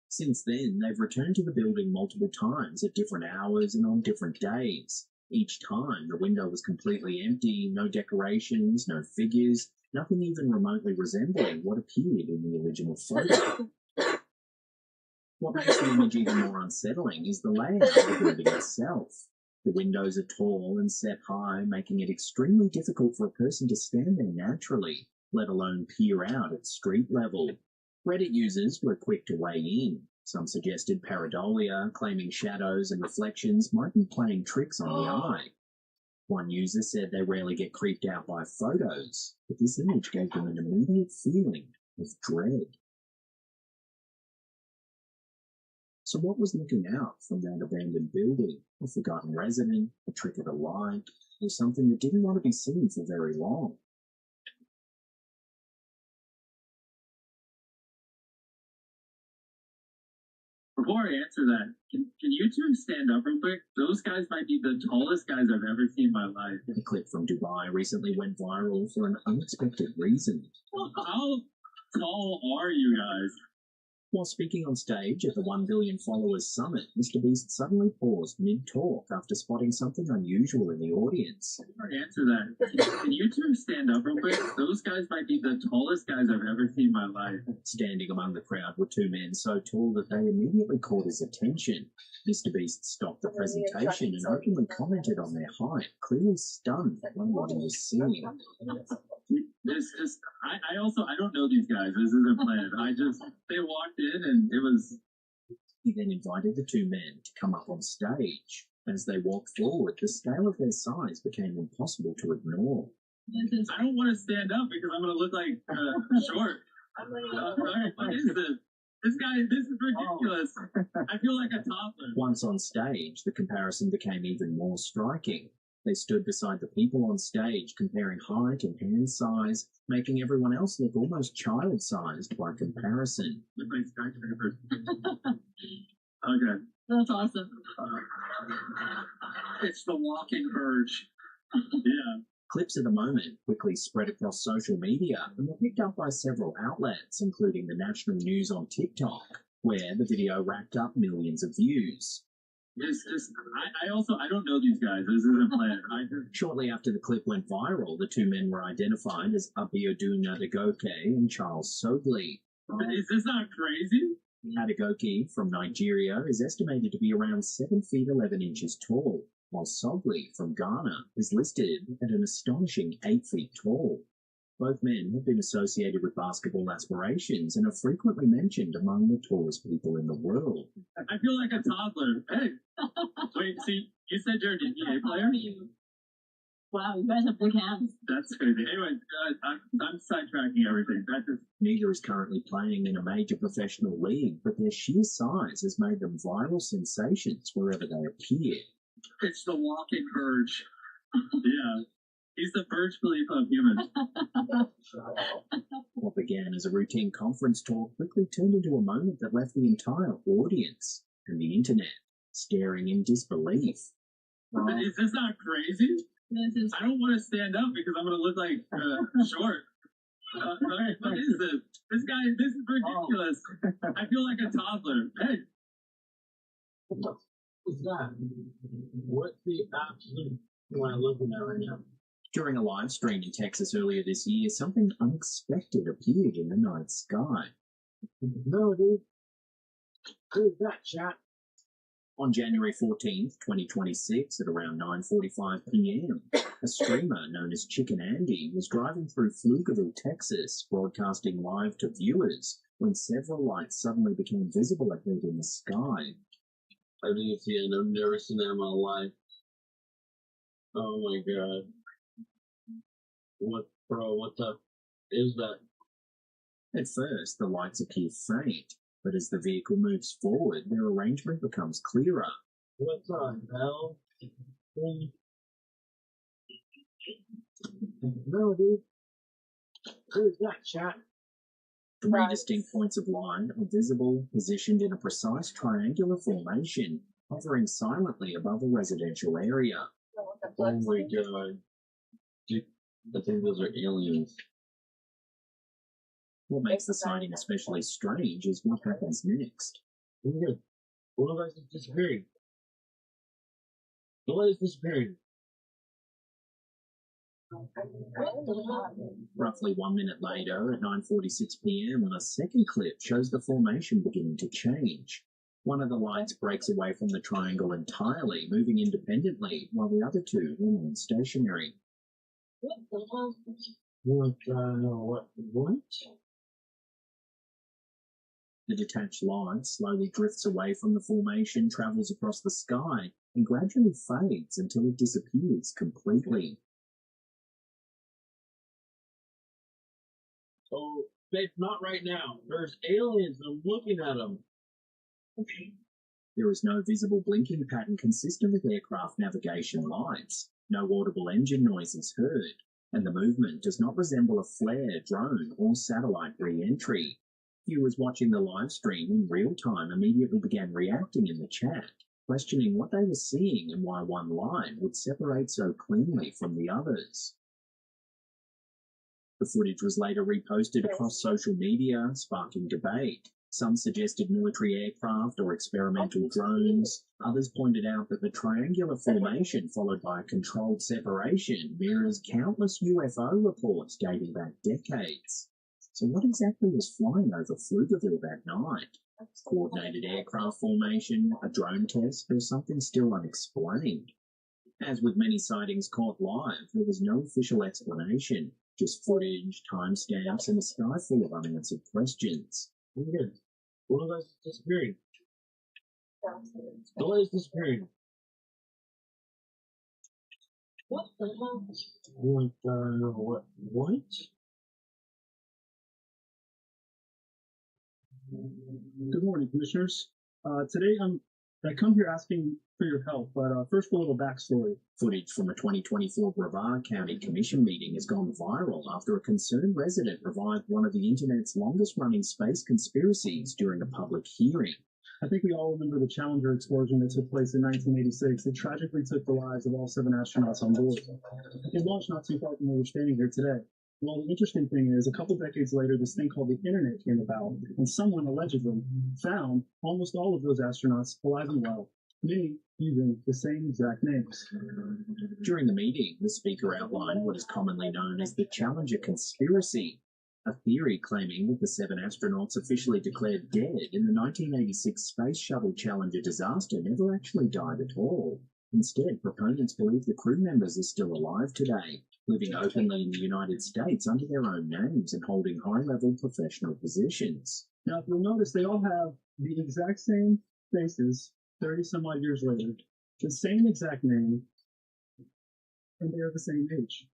Since then, they've returned to the building multiple times at different hours and on different days. Each time, the window was completely empty, no decorations, no figures, nothing even remotely resembling what appeared in the original photo. What makes the image even more unsettling is the layout of the building itself. The windows are tall and set high, making it extremely difficult for a person to stand there naturally, let alone peer out at street level. Reddit users were quick to weigh in. Some suggested pareidolia, claiming shadows and reflections might be playing tricks on the eye. One user said they rarely get creeped out by photos, but this image gave them an immediate feeling of dread. So what was looking out from that abandoned building? A forgotten resident, a trick of the light, or something that didn't want to be seen for very long? Before I answer that, can you two stand up real quick? Those guys might be the tallest guys I've ever seen in my life. A clip from Dubai recently went viral for an unexpected reason. How tall are you guys? While speaking on stage at the 1 billion followers summit, Mr. Beast suddenly paused mid-talk after spotting something unusual in the audience. Before I answer that, can you two stand up real quick? Those guys might be the tallest guys I've ever seen in my life. Standing among the crowd were two men so tall that they immediately caught his attention. Mr. Beast stopped the presentation and openly commented on their height, clearly stunned by what he was seeing. I don't know these guys. This isn't planned. They walked in and it was. He then invited the two men to come up on stage. As they walked forward, the scale of their size became impossible to ignore. I don't want to stand up because I'm going to look like short. What is this? This is ridiculous. I feel like a toddler. Once on stage, the comparison became even more striking. They stood beside the people on stage, comparing height and hand size, making everyone else look almost child-sized by comparison. Okay. That's awesome. It's the walking urge. Yeah. Clips of the moment quickly spread across social media and were picked up by several outlets, including the national news on TikTok, where the video racked up millions of views. I don't know these guys. This isn't planned. Shortly after the clip went viral, the two men were identified as Abiodun Adegoke and Charles Sogli. Is this not crazy? Adegoke, from Nigeria, is estimated to be around 7 feet 11 inches tall, while Sogli, from Ghana, is listed at an astonishing 8 feet tall. Both men have been associated with basketball aspirations and are frequently mentioned among the tallest people in the world. I feel like a toddler. Hey, wait, see, you said you're an NBA player? Wow, you guys have big hands. That's crazy. Anyway, I'm sidetracking everything. Neither is currently playing in a major professional league, but their sheer size has made them viral sensations wherever they appear. It's the walking urge. Yeah. He's the Burj Khalifa of humans. What began as a routine conference talk quickly turned into a moment that left the entire audience and the internet staring in disbelief. Is this not crazy? I don't want to stand up because I'm going to look like short. What is this? This is ridiculous. I feel like a toddler. Hey. What is that? What's the absolute what I'm looking at right now? During a live stream in Texas earlier this year, something unexpected appeared in the night sky. No, dude. Who's that, chat? On January 14th, 2026, at around 9:45 p.m., a streamer known as Chicken Andy was driving through Pflugerville, Texas, broadcasting live to viewers when several lights suddenly became visible ahead in the sky. I didn't see it. I've never seen that in my life. Oh my god. What the is that? At first, the lights appear faint, but as the vehicle moves forward, their arrangement becomes clearer. What the hell? No, dude. Who's that, chat? 3 distinct points of light are visible, positioned in a precise triangular formation, hovering silently above a residential area. Oh my god. I think those are aliens. What makes the sighting especially strange is what happens next. One of us is disappearing. The light is disappearing. Roughly 1 minute later, at 9:46 p.m., a second clip shows the formation beginning to change. One of the lights breaks away from the triangle entirely, moving independently, while the other two remain stationary. What the hell? What? The detached light slowly drifts away from the formation, travels across the sky, and gradually fades until it disappears completely. Oh, babe, not right now. There's aliens. I'm looking at them. There is no visible blinking pattern consistent with aircraft navigation lights. No audible engine noise is heard, and the movement does not resemble a flare, drone, or satellite re-entry. Viewers watching the live stream in real time immediately began reacting in the chat, questioning what they were seeing and why one line would separate so cleanly from the others. The footage was later reposted across social media, sparking debate. Some suggested military aircraft or experimental drones. Others pointed out that the triangular formation followed by a controlled separation mirrors countless UFO reports dating back decades. So what exactly was flying over Pflugerville that night? Coordinated aircraft formation, a drone test, or something still unexplained? As with many sightings caught live, there was no official explanation, just footage, timestamps, and a sky full of unanswered questions. Weird. What is disappearing? What is disappearing? What the hell? What? Good morning, commissioners. Today I come here asking for your help, but first a little backstory. Footage from a 2024 Brevard County Commission meeting has gone viral after a concerned resident revived one of the internet's longest-running space conspiracies during a public hearing. I think we all remember the Challenger explosion that took place in 1986 that tragically took the lives of all 7 astronauts on board. It launched not too far from where we're standing here today. Well, the interesting thing is, a couple decades later, this thing called the Internet came about, and someone allegedly found almost all of those astronauts alive and well, many using the same exact names. During the meeting, the speaker outlined what is commonly known as the Challenger conspiracy, a theory claiming that the 7 astronauts officially declared dead in the 1986 Space Shuttle Challenger disaster never actually died at all. Instead, proponents believe the crew members are still alive today, living openly in the United States under their own names and holding high-level professional positions. Now, if you'll notice, they all have the exact same faces 30-some-odd years later, the same exact name, and they are the same age.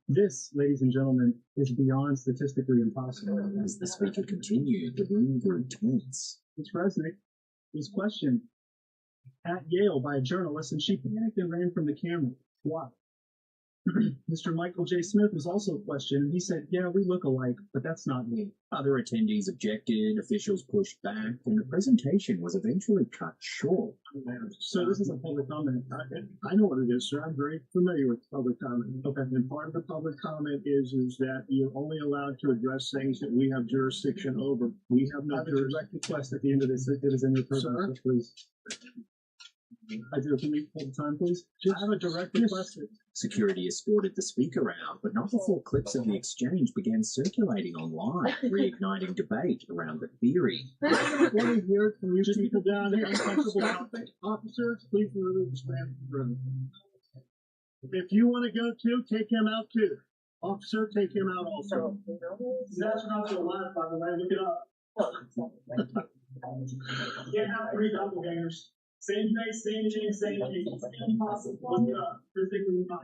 This, ladies and gentlemen, is beyond statistically impossible. As the speaker continued, the room grew tense. Ms. Resnick was questioned at Yale by a journalist, and she panicked and ran from the camera. Why? Mr. Michael J. Smith was also questioned, and he said, yeah, we look alike, but that's not me. Other attendees objected, officials pushed back, and the presentation was eventually cut short. So this is a public comment. I know what it is, sir. I'm very familiar with public comment. Okay. And part of the public comment is that you're only allowed to address things that we have jurisdiction over. We have no jurisdiction. Direct request at the end of this. It is in your purpose, so please. I do. Can we hold the time, please? I have a direct request. Security escorted the speaker out, but not before clips of the exchange began circulating online, reigniting debate around the theory. Let me hear from you people down here. Officers, please remove this man from the room. If you want to go too, take him out too. Officer, take him out also. That's not so loud, by the way. Look it up. Get out 3 doppelgangers. Same face, same name, same people. Impossible. Look it up.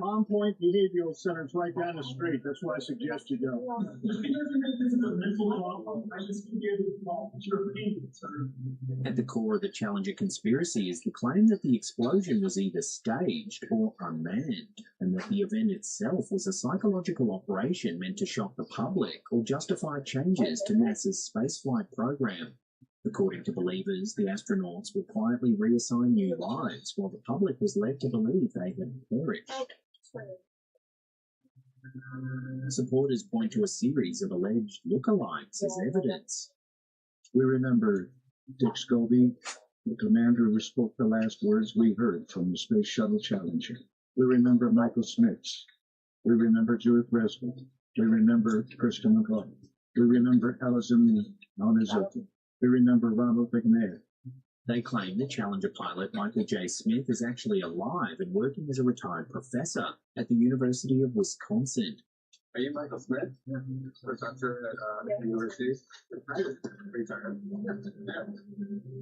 On Point Behavioral Center is right down the street. That's why I suggest you go. Just because you make this a mental problem, I just give you your opinion, sir. At the core of the Challenger conspiracy is the claim that the explosion was either staged or unmanned, and that the event itself was a psychological operation meant to shock the public or justify changes to NASA's spaceflight program. According to believers, the astronauts were quietly reassigned new lives, while the public was led to believe they had perished. Supporters point to a series of alleged lookalikes as evidence. We remember Dick Scobie, the commander who spoke the last words we heard from the Space Shuttle Challenger. We remember Michael Smits. We remember Judith Resnick. We remember Kristen McCall. We remember Alison Onizuki. We remember Ronald McNair. They claim the Challenger pilot Michael J. Smith is actually alive and working as a retired professor at the University of Wisconsin. Are you Michael Smith? Yeah. Professor at university? Retired. Yeah.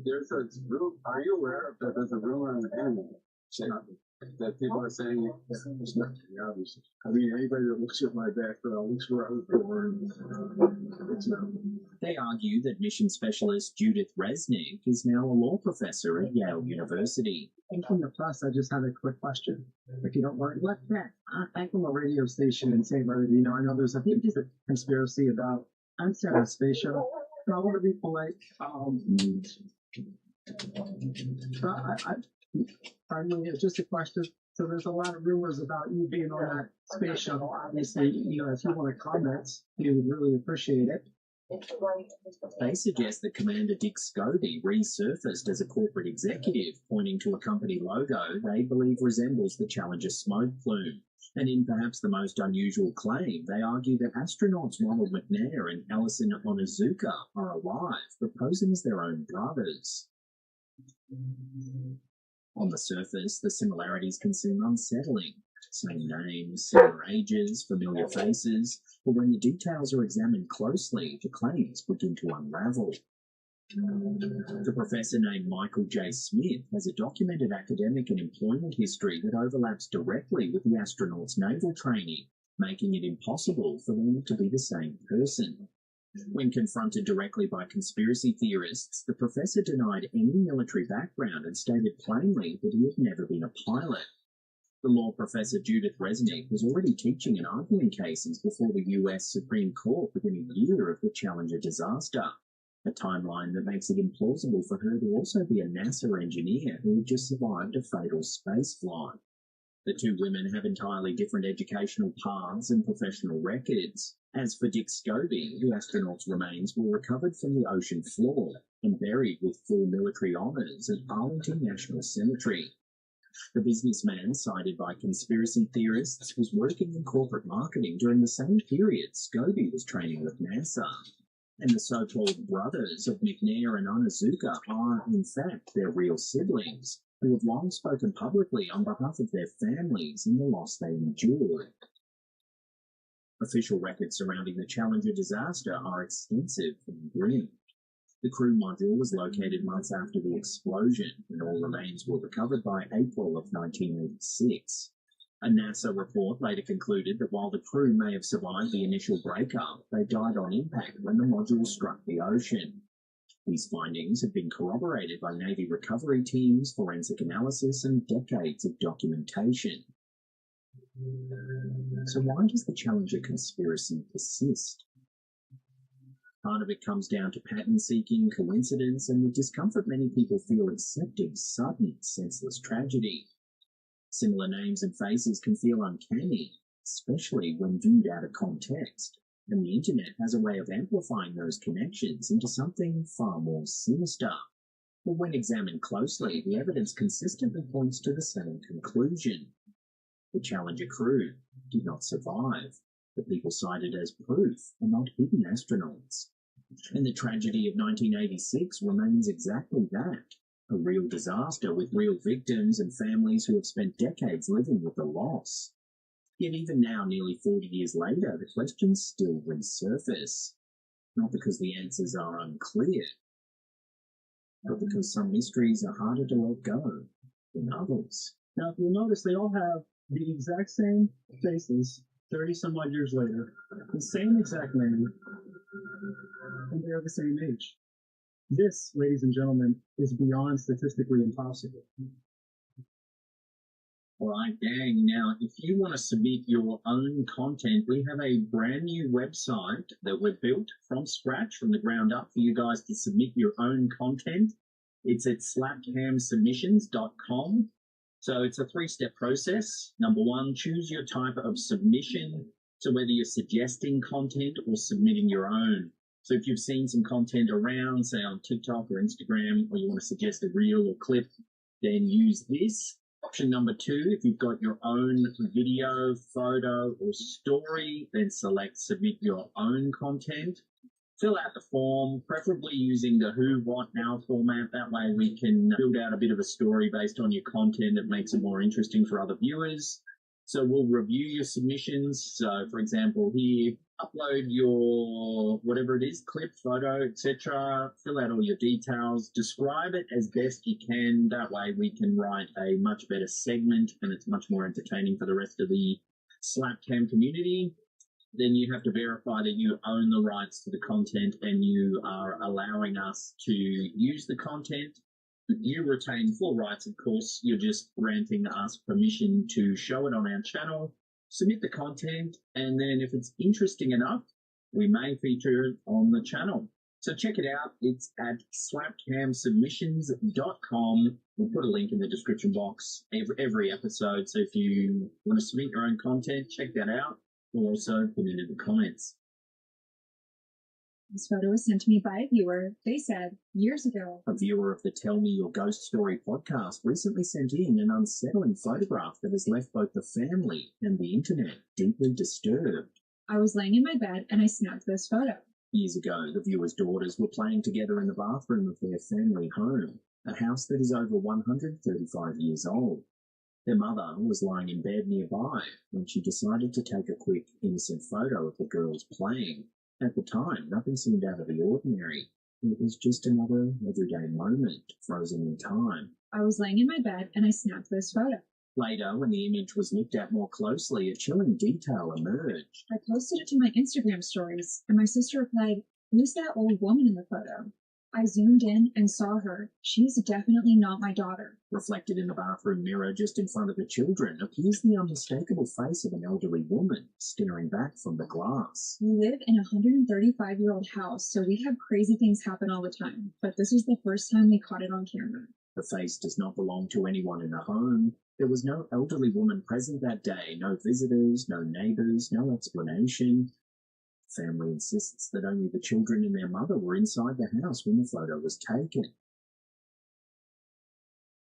There's a room. Are you aware of that? There's a rumor on the internet that people are saying it's not obvious. I mean, anybody that looks at my background looks where I was born. It's not. They argue that mission specialist Judith Resnick is now a law professor at Yale University. And from the press, I just had a quick question. If you don't mind, what that? I'm from a radio station in St. Bernardino. I know there's a conspiracy about unsettled space shuttle. I want to be polite. Finally, it's just a question. So there's a lot of rumors about you being on that space shuttle. Obviously, if you want to comment, we would really appreciate it. They suggest that Commander Dick Scobie resurfaced as a corporate executive, pointing to a company logo they believe resembles the Challenger smoke plume. And in perhaps the most unusual claim, they argue that astronauts Ronald McNair and Alison Onizuka are alive, proposing as their own brothers. On the surface, the similarities can seem unsettling. Same names, similar ages, familiar faces, but when the details are examined closely, the claims begin to unravel. The professor named Michael J. Smith has a documented academic and employment history that overlaps directly with the astronauts' naval training, making it impossible for them to be the same person. When confronted directly by conspiracy theorists, the professor denied any military background and stated plainly that he had never been a pilot. The law professor Judith Resnick was already teaching and arguing cases before the US Supreme Court within a year of the Challenger disaster, a timeline that makes it implausible for her to also be a NASA engineer who had just survived a fatal spaceflight. The two women have entirely different educational paths and professional records. As for Dick Scobie, the astronaut's remains were recovered from the ocean floor and buried with full military honours at Arlington National Cemetery. The businessman, cited by conspiracy theorists, was working in corporate marketing during the same period Scobie was training with NASA. And the so-called brothers of McNair and Onizuka are, in fact, their real siblings, who have long spoken publicly on behalf of their families and the loss they endured. Official records surrounding the Challenger disaster are extensive and grim. The crew module was located months after the explosion, and all remains were recovered by April of 1986. A NASA report later concluded that while the crew may have survived the initial breakup, they died on impact when the module struck the ocean. These findings have been corroborated by Navy recovery teams, forensic analysis, and decades of documentation. So why does the Challenger conspiracy persist? Part of it comes down to pattern-seeking, coincidence, and the discomfort many people feel accepting sudden, senseless tragedy. Similar names and faces can feel uncanny, especially when viewed out of context, and the internet has a way of amplifying those connections into something far more sinister. But when examined closely, the evidence consistently points to the same conclusion. The Challenger crew did not survive. The people cited as proof are not hidden astronauts. And the tragedy of 1986 remains exactly that, a real disaster with real victims and families who have spent decades living with the loss. Yet even now, nearly 40 years later, the questions still resurface. Not because the answers are unclear, but because some mysteries are harder to let go than others. Now, if you'll notice, they all have the exact same faces 30 some odd years later, the same exact name, and they're the same age. This, ladies and gentlemen, is beyond statistically impossible. Alright, gang. Now, if you want to submit your own content, we have a brand new website that we've built from scratch, from the ground up, for you guys to submit your own content. It's at slapcamsubmissions.com. So it's a 3-step process. Number 1, choose your type of submission. So whether you're suggesting content or submitting your own. So if you've seen some content around, say on TikTok or Instagram, or you want to suggest a reel or clip, then use this. Option number 2, if you've got your own video, photo, or story, then select submit your own content. Fill out the form, preferably using the who, what, now format. That way we can build out a bit of a story based on your content that makes it more interesting for other viewers. So we'll review your submissions. So, for example, here, upload your whatever it is, clip, photo, etc. Fill out all your details. Describe it as best you can. That way we can write a much better segment and it's much more entertaining for the rest of the Slapcam community. Then you have to verify that you own the rights to the content and you are allowing us to use the content. You retain full rights, of course. You're just granting us permission to show it on our channel, submit the content, and then if it's interesting enough, we may feature it on the channel. So check it out. It's at slapcamsubmissions.com. We'll put a link in the description box every episode. So if you want to submit your own content, check that out. We'll also put it in the comments. This photo was sent to me by a viewer. They said, years ago. A viewer of the Tell Me Your Ghost Story podcast recently sent in an unsettling photograph that has left both the family and the internet deeply disturbed. I was laying in my bed and I snapped this photo. Years ago, the viewer's daughters were playing together in the bathroom of their family home, a house that is over 135 years old. Their mother was lying in bed nearby when she decided to take a quick, innocent photo of the girls playing. At the time, nothing seemed out of the ordinary. It was just another everyday moment, frozen in time. I was laying in my bed and I snapped this photo. Later, when the image was looked at more closely, a chilling detail emerged. I posted it to my Instagram stories, and my sister replied, "Who's that old woman in the photo?" I zoomed in and saw her. She's definitely not my daughter. Reflected in the bathroom mirror just in front of the children appears the unmistakable face of an elderly woman staring back from the glass. We live in a 135-year-old house, so we have crazy things happen all the time, but this was the first time we caught it on camera. The face does not belong to anyone in the home. There was no elderly woman present that day, no visitors, no neighbors, no explanation. Family insists that only the children and their mother were inside the house when the photo was taken.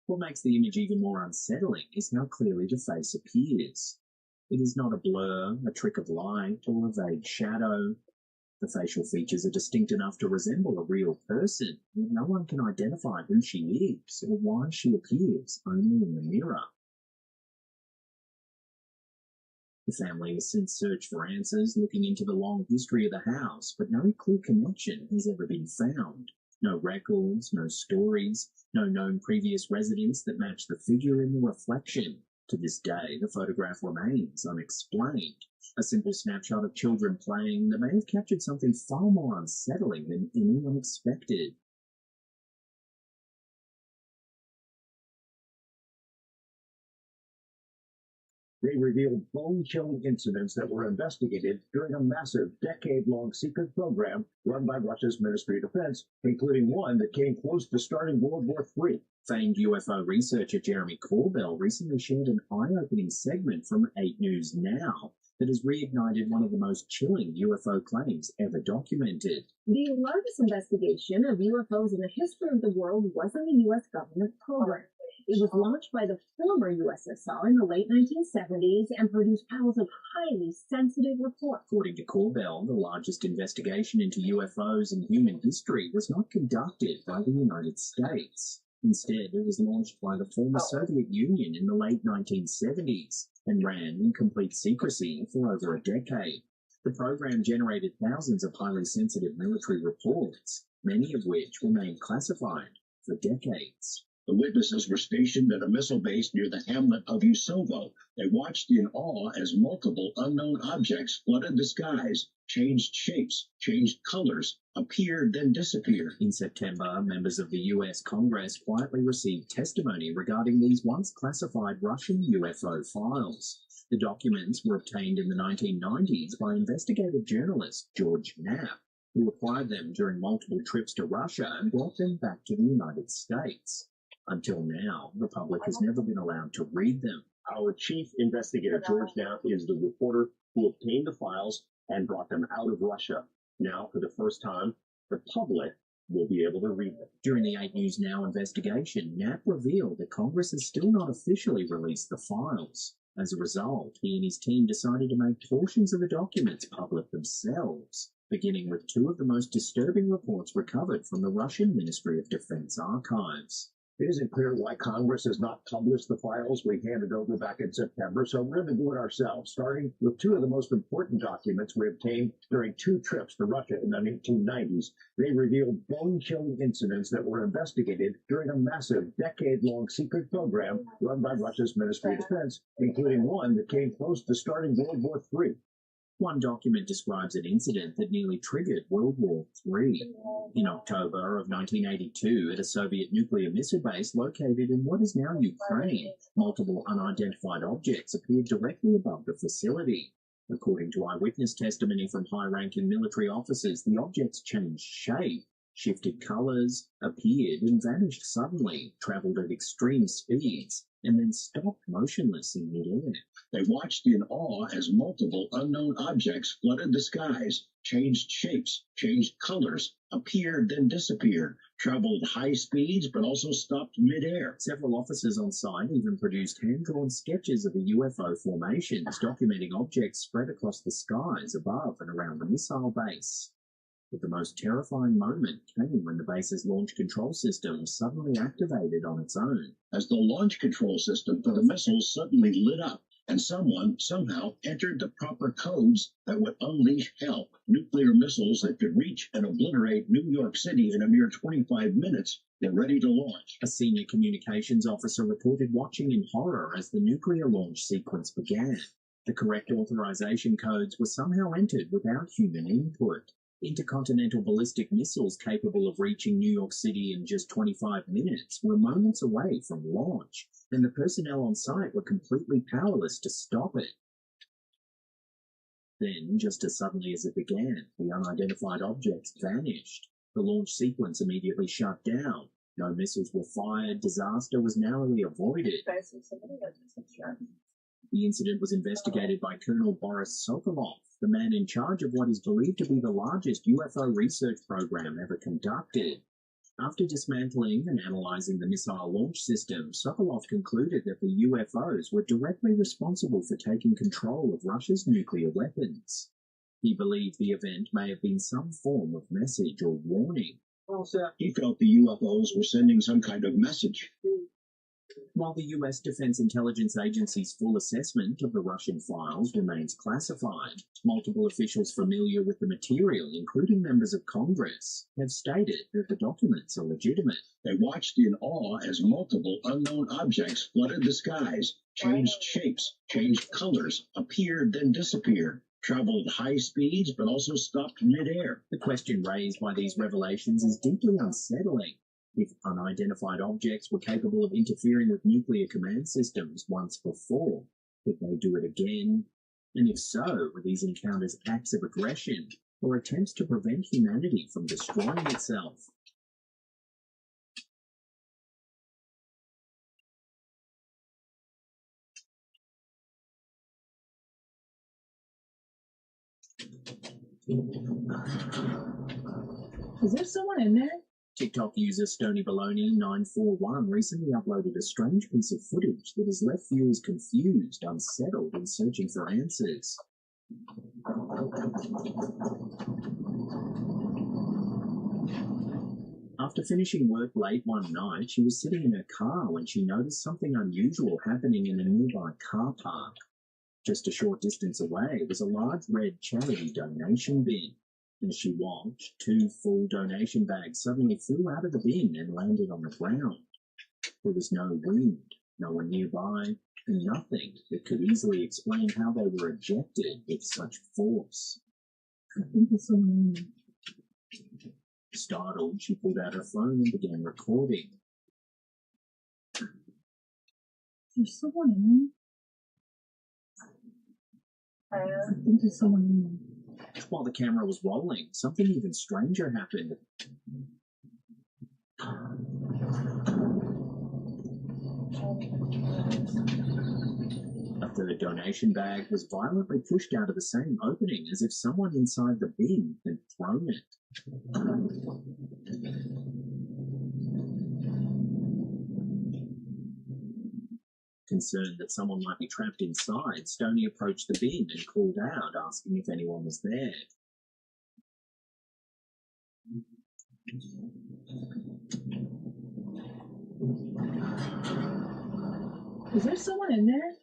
What makes the image even more unsettling is how clearly the face appears. It is not a blur, a trick of light, or a vague shadow. The facial features are distinct enough to resemble a real person, yet no one can identify who she is or why she appears only in the mirror. The family has since searched for answers, looking into the long history of the house, but no clear connection has ever been found. No records, no stories, no known previous residents that match the figure in the reflection. To this day, the photograph remains unexplained. A simple snapshot of children playing that may have captured something far more unsettling than anyone expected. They revealed bone-chilling incidents that were investigated during a massive, decade-long secret program run by Russia's Ministry of Defense, including one that came close to starting World War III. Famed UFO researcher Jeremy Corbell recently shared an eye-opening segment from 8 News Now that has reignited one of the most chilling UFO claims ever documented. The largest investigation of UFOs in the history of the world wasn't a U.S. government program. It was launched by the former USSR in the late 1970s and produced piles of highly sensitive reports. According to Corbell, the largest investigation into UFOs in human history was not conducted by the United States. Instead, it was launched by the former Soviet Union in the late 1970s and ran in complete secrecy for over a decade. The program generated thousands of highly sensitive military reports, many of which remained classified for decades. The witnesses were stationed at a missile base near the hamlet of Usovo. They watched in awe as multiple unknown objects flooded the skies, changed shapes, changed colors, appeared, then disappeared. In September, members of the U.S. Congress quietly received testimony regarding these once classified Russian UFO files. The documents were obtained in the 1990s by investigative journalist George Knapp, who acquired them during multiple trips to Russia and brought them back to the United States. Until now, the public has never been allowed to read them. Our chief investigator, George Knapp, is the reporter who obtained the files and brought them out of Russia. Now, for the first time, the public will be able to read them. During the 8 News Now investigation, Knapp revealed that Congress has still not officially released the files. As a result, he and his team decided to make portions of the documents public themselves, beginning with 2 of the most disturbing reports recovered from the Russian Ministry of Defense archives. It isn't clear why Congress has not published the files we handed over back in September, so we're going to do it ourselves, starting with two of the most important documents we obtained during two trips to Russia in the 1990s. They revealed bone-chilling incidents that were investigated during a massive, decade-long secret program run by Russia's Ministry of Defense, including one that came close to starting World War III. One document describes an incident that nearly triggered World War III. In October of 1982, at a Soviet nuclear missile base located in what is now Ukraine, multiple unidentified objects appeared directly above the facility. According to eyewitness testimony from high-ranking military officers, the objects changed shape, shifted colors, appeared and vanished suddenly, traveled at extreme speeds, and then stopped motionless in midair. They watched in awe as multiple unknown objects flooded the skies, changed shapes, changed colors, appeared then disappeared, traveled high speeds but also stopped midair. Several officers on site even produced hand-drawn sketches of the UFO formations, documenting objects spread across the skies above and around the missile base. But the most terrifying moment came when the base's launch control system suddenly activated on its own. As the launch control system for the missiles suddenly lit up, and someone somehow entered the proper codes that would unleash hell. Nuclear missiles that could reach and obliterate New York City in a mere 25 minutes were ready to launch. A senior communications officer reported watching in horror as the nuclear launch sequence began. The correct authorization codes were somehow entered without human input. Intercontinental ballistic missiles capable of reaching New York City in just 25 minutes were moments away from launch, and the personnel on site were completely powerless to stop it. Then, just as suddenly as it began, the unidentified objects vanished. The launch sequence immediately shut down. No missiles were fired. Disaster was narrowly avoided. The incident was investigated by Colonel Boris Sokolov, the man in charge of what is believed to be the largest UFO research program ever conducted. After dismantling and analyzing the missile launch system, Sokolov concluded that the UFOs were directly responsible for taking control of Russia's nuclear weapons. He believed the event may have been some form of message or warning. He felt the UFOs were sending some kind of message. While the U.S. Defense Intelligence Agency's full assessment of the Russian files remains classified, multiple officials familiar with the material, including members of Congress, have stated that the documents are legitimate. They watched in awe as multiple unknown objects flooded the skies, changed shapes, changed colors, appeared then disappeared, traveled high speeds but also stopped midair. The question raised by these revelations is deeply unsettling. If unidentified objects were capable of interfering with nuclear command systems once before, could they do it again? And if so, were these encounters acts of aggression or attempts to prevent humanity from destroying itself? Is there someone in there? TikTok user StonyBaloney941 recently uploaded a strange piece of footage that has left viewers confused, unsettled, and searching for answers. After finishing work late one night, she was sitting in her car when she noticed something unusual happening in a nearby car park. Just a short distance away was a large red charity donation bin. As she watched, 2 full donation bags suddenly flew out of the bin and landed on the ground. There was no wind, no one nearby, and nothing that could easily explain how they were ejected with such force. I think there's someone in there. Startled, she pulled out her phone and began recording. There's someone in there. I think there's someone in there. While the camera was rolling, something even stranger happened. A third donation bag was violently pushed out of the same opening as if someone inside the bin had thrown it. Concerned that someone might be trapped inside, Stoney approached the bin and called out, asking if anyone was there. Is there someone in there?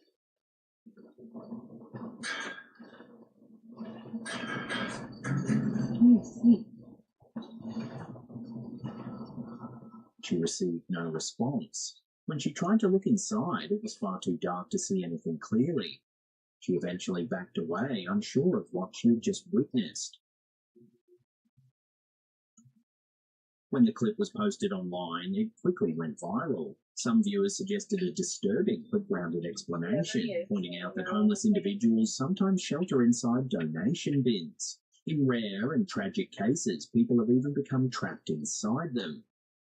Let me see. She received no response. When she tried to look inside, it was far too dark to see anything clearly. She eventually backed away, unsure of what she had just witnessed. When the clip was posted online, it quickly went viral. Some viewers suggested a disturbing but grounded explanation, pointing out that homeless individuals sometimes shelter inside donation bins. In rare and tragic cases, people have even become trapped inside them.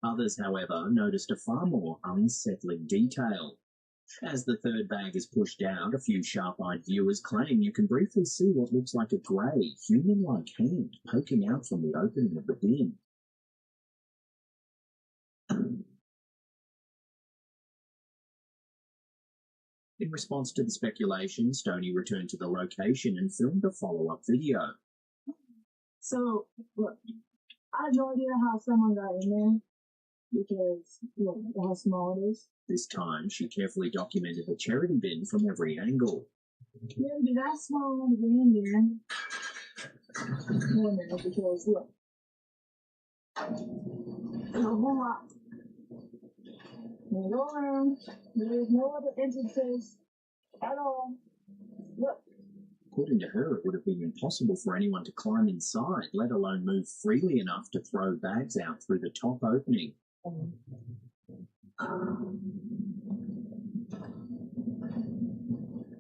Others, however, noticed a far more unsettling detail. As the third bag is pushed out, a few sharp-eyed viewers claim you can briefly see what looks like a grey, human-like hand poking out from the opening of the bin. In response to the speculation, Stoney returned to the location and filmed a follow-up video. So, look, I have no idea how someone got in there because, look, how small it is. This time, she carefully documented the charity bin from every angle. Yeah, but that's small to be in there. No, no, because, look, there's a whole lot. When you go around, there's no other entrances at all. Look. According to her, it would have been impossible for anyone to climb inside, let alone move freely enough to throw bags out through the top opening.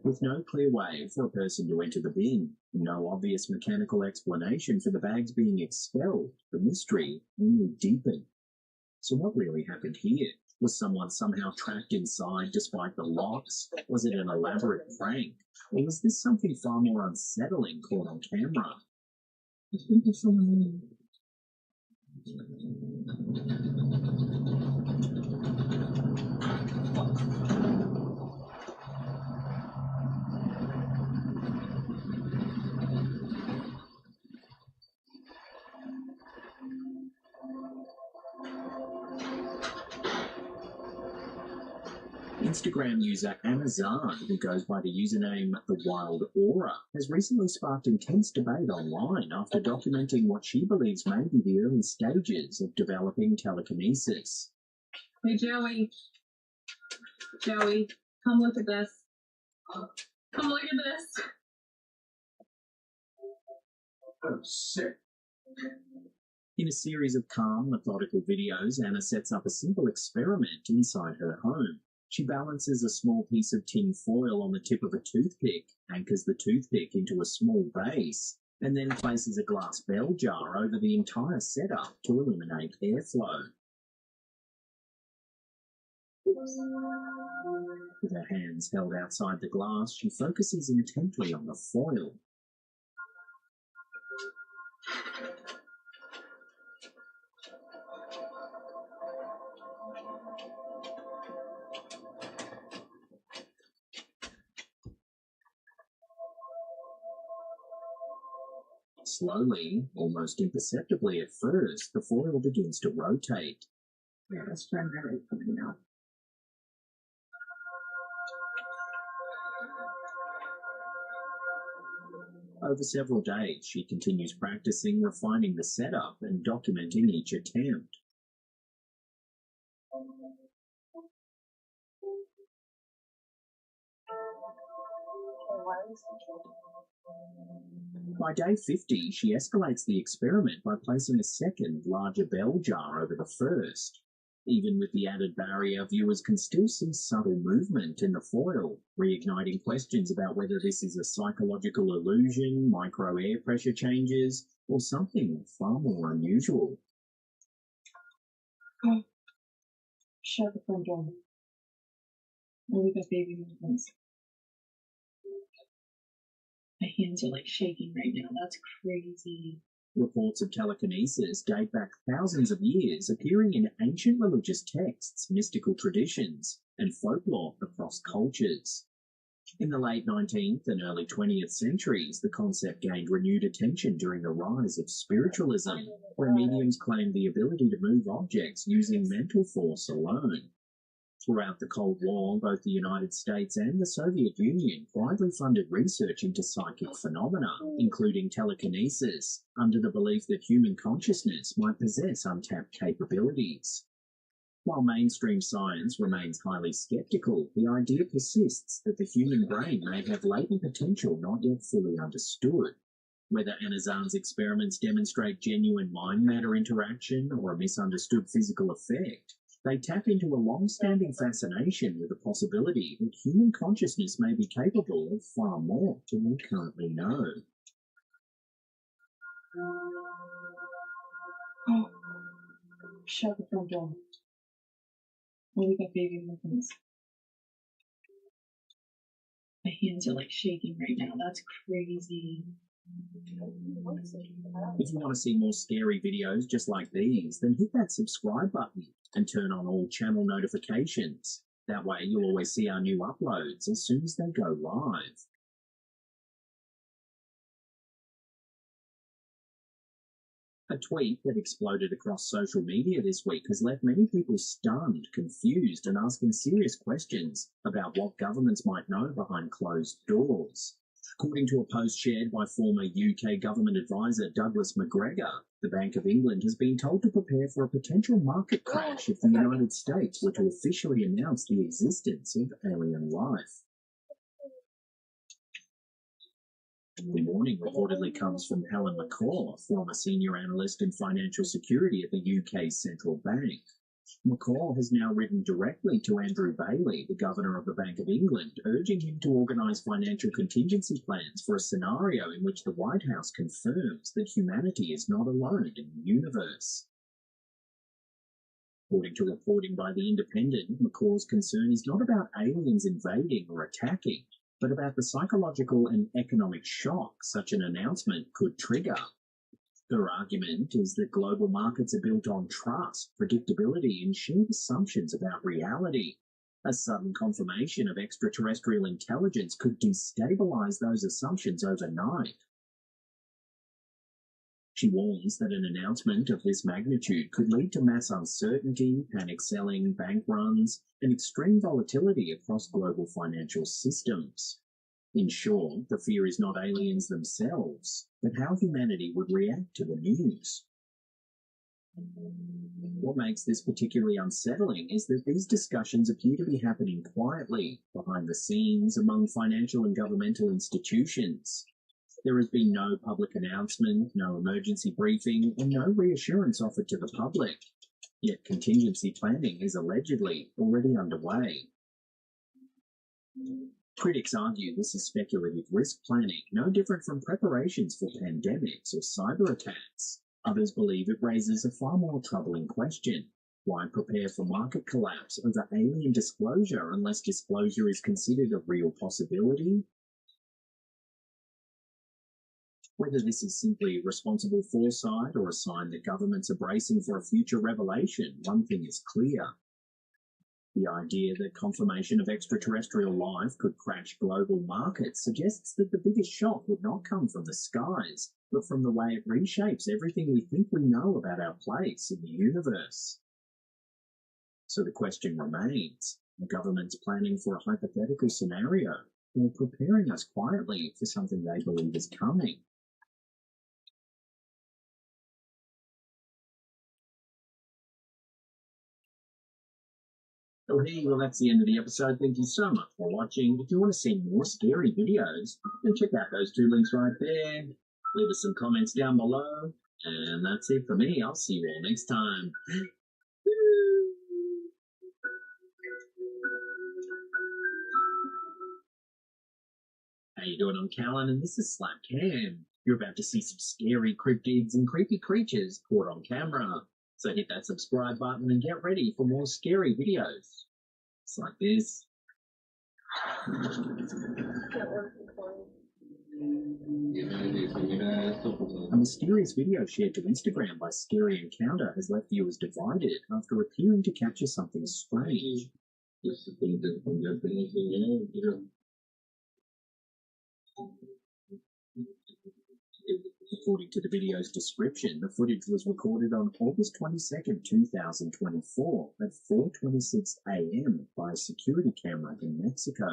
With no clear way for a person to enter the bin, no obvious mechanical explanation for the bags being expelled, the mystery only deepened. So what really happened here? Was someone somehow trapped inside despite the locks? Was it an elaborate prank? Or was this something far more unsettling caught on camera? I think there's someone in there. Instagram user Amazon, who goes by the username The Wild Aura, has recently sparked intense debate online after documenting what she believes may be the early stages of developing telekinesis. Hey, Joey. Joey, come look at this. Come look at this. Oh, sick. In a series of calm, methodical videos, Anna sets up a simple experiment inside her home. She balances a small piece of tin foil on the tip of a toothpick, anchors the toothpick into a small base, and then places a glass bell jar over the entire setup to eliminate airflow. With her hands held outside the glass, she focuses intently on the foil. Slowly, almost imperceptibly at first, the foil begins to rotate. Yeah, that's primarily coming out. Over several days, she continues practicing, refining the setup, and documenting each attempt. By day 50, she escalates the experiment by placing a second, larger bell jar over the first. Even with the added barrier, viewers can still see subtle movement in the foil, reigniting questions about whether this is a psychological illusion, micro air pressure changes, or something far more unusual. Oh. Shut the front door. Only got baby movements. My hands are like shaking right now. That's crazy. Reports of telekinesis date back thousands of years, appearing in ancient religious texts, mystical traditions, and folklore across cultures. In the late 19th and early 20th centuries, the concept gained renewed attention during the rise of spiritualism, where mediums claimed the ability to move objects using mental force alone. Throughout the Cold War, both the United States and the Soviet Union quietly funded research into psychic phenomena, including telekinesis, under the belief that human consciousness might possess untapped capabilities. While mainstream science remains highly skeptical, the idea persists that the human brain may have latent potential not yet fully understood. Whether Anazan's experiments demonstrate genuine mind-matter interaction or a misunderstood physical effect, they tap into a long-standing fascination with the possibility that human consciousness may be capable of far more than we currently know. Oh, shut the front door. Oh, we got baby movements. My hands are like shaking right now. That's crazy. If you want to see more scary videos just like these, then hit that subscribe button and turn on all channel notifications. That way you'll always see our new uploads as soon as they go live. A tweet that exploded across social media this week has left many people stunned, confused, and asking serious questions about what governments might know behind closed doors. According to a post shared by former UK government advisor Douglas McGregor, the Bank of England has been told to prepare for a potential market crash if the United States were to officially announce the existence of alien life. The warning reportedly comes from Helen McCaw, former senior analyst in financial security at the UK's central bank. McCaw has now written directly to Andrew Bailey, the governor of the Bank of England, urging him to organise financial contingency plans for a scenario in which the White House confirms that humanity is not alone in the universe. According to reporting by The Independent, McCaw's concern is not about aliens invading or attacking, but about the psychological and economic shock such an announcement could trigger. Her argument is that global markets are built on trust, predictability, and shared assumptions about reality. A sudden confirmation of extraterrestrial intelligence could destabilize those assumptions overnight. She warns that an announcement of this magnitude could lead to mass uncertainty, panic selling, bank runs, and extreme volatility across global financial systems. In short, the fear is not aliens themselves, but how humanity would react to the news. What makes this particularly unsettling is that these discussions appear to be happening quietly, behind the scenes, among financial and governmental institutions. There has been no public announcement, no emergency briefing, and no reassurance offered to the public. Yet contingency planning is allegedly already underway. Critics argue this is speculative risk planning, no different from preparations for pandemics or cyber attacks. Others believe it raises a far more troubling question. Why prepare for market collapse over alien disclosure unless disclosure is considered a real possibility? Whether this is simply responsible foresight or a sign that governments are bracing for a future revelation, one thing is clear. The idea that confirmation of extraterrestrial life could crash global markets suggests that the biggest shock would not come from the skies, but from the way it reshapes everything we think we know about our place in the universe. So the question remains, are governments planning for a hypothetical scenario, or preparing us quietly for something they believe is coming? Oh, hey, well, that's the end of the episode. Thank you so much for watching. If you want to see more scary videos, then check out those two links right there. Leave us some comments down below. And that's it for me. I'll see you all next time. How you doing? I'm Callan, and this is Slap Cam. You're about to see some scary cryptids and creepy creatures caught on camera. So hit that subscribe button and get ready for more scary videos. It's like this. A mysterious video shared to Instagram by Scary Encounter has left viewers divided after appearing to capture something strange. According to the video's description, the footage was recorded on August 22nd, 2024 at 4:26 a.m. by a security camera in Mexico.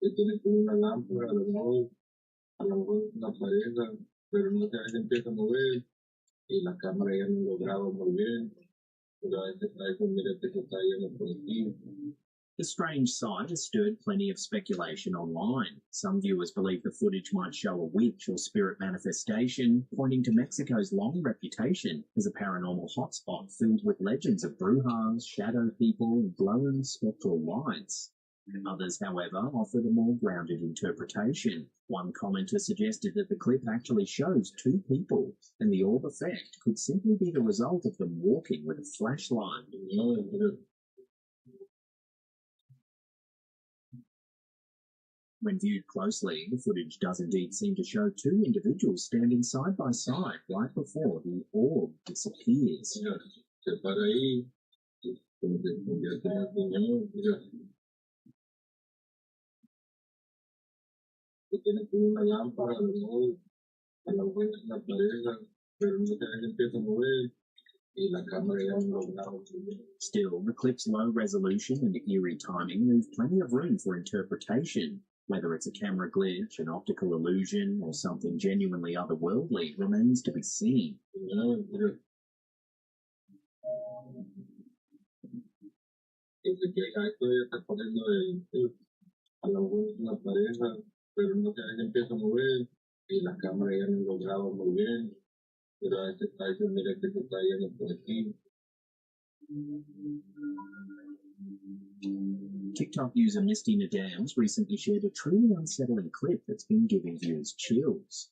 Tiene como una lámpara, ¿no? A lo mejor una pareja, pero no se empieza a mover y la cámara ya no lo graba muy bien. Pero a veces trae con mira que se está yendo por aquí. The strange sight has stirred plenty of speculation online. Some viewers believe the footage might show a witch or spirit manifestation, pointing to Mexico's long reputation as a paranormal hotspot filled with legends of brujas, shadow people, and glowing spectral lights. Others, however, offered a more grounded interpretation. One commenter suggested that the clip actually shows two people, and the orb effect could simply be the result of them walking with a flashlight. When viewed closely, the footage does indeed seem to show two individuals standing side by side right before the orb disappears. Tiene como una lámpara, a lo mejor una pareja, pero no se empieza a mover y la cámara ya no lo graba. Still, the clip's low resolution and eerie timing leave plenty of room for interpretation. Whether it's a camera glitch, an optical illusion, or something genuinely otherworldly remains to be seen. A lo mejor una pareja, pero no se empieza a mover y la cámara ya no lo graba muy bien. Pero a veces trae con mira que se está yendo por aquí. TikTok user Misty Nadams recently shared a truly unsettling clip that's been giving viewers chills.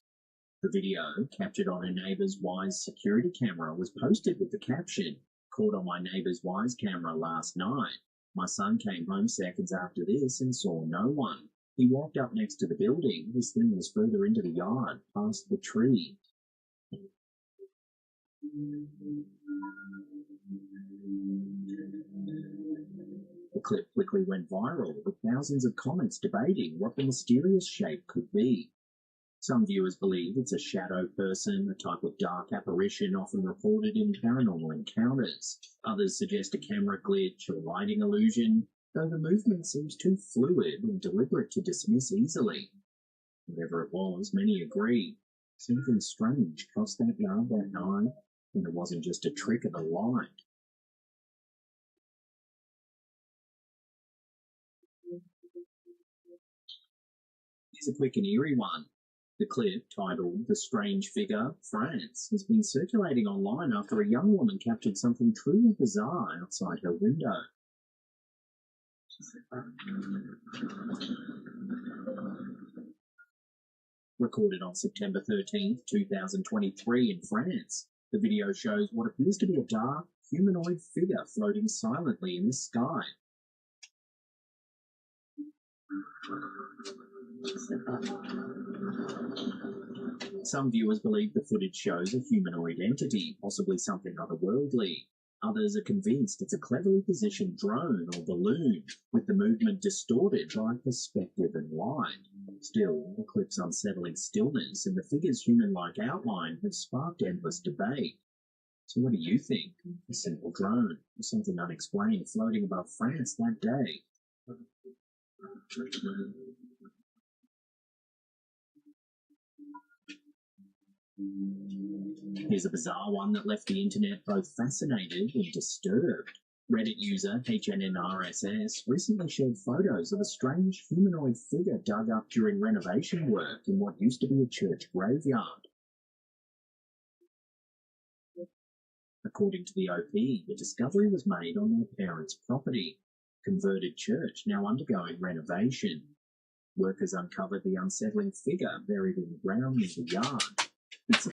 The video, captured on her neighbour's Wise security camera, was posted with the caption, "Caught on my neighbour's Wise camera last night. My son came home seconds after this and saw no one. He walked up next to the building. This thing was further into the yard, past the tree." The clip quickly went viral, with thousands of comments debating what the mysterious shape could be. Some viewers believe it's a shadow person, a type of dark apparition often reported in paranormal encounters. Others suggest a camera glitch or lighting illusion, though the movement seems too fluid and deliberate to dismiss easily. Whatever it was, many agree. Something strange crossed that yard that night, and it wasn't just a trick of the light. Here's a quick and eerie one. The clip, titled "The Strange Figure, France," has been circulating online after a young woman captured something truly bizarre outside her window. Recorded on September 13th, 2023 in France, the video shows what appears to be a dark, humanoid figure floating silently in the sky. Some viewers believe the footage shows a humanoid entity, possibly something otherworldly. Others are convinced it's a cleverly positioned drone or balloon, with the movement distorted by perspective and light. Still, the clip's unsettling stillness and the figure's human-like outline have sparked endless debate. So what do you think? A simple drone, or something unexplained floating above France that day? Here's a bizarre one that left the internet both fascinated and disturbed. Reddit user HNNRSS recently shared photos of a strange humanoid figure dug up during renovation work in what used to be a church graveyard. According to the OP, the discovery was made on their parents' property, converted church now undergoing renovation. Workers uncovered the unsettling figure buried in the ground in the yard. It's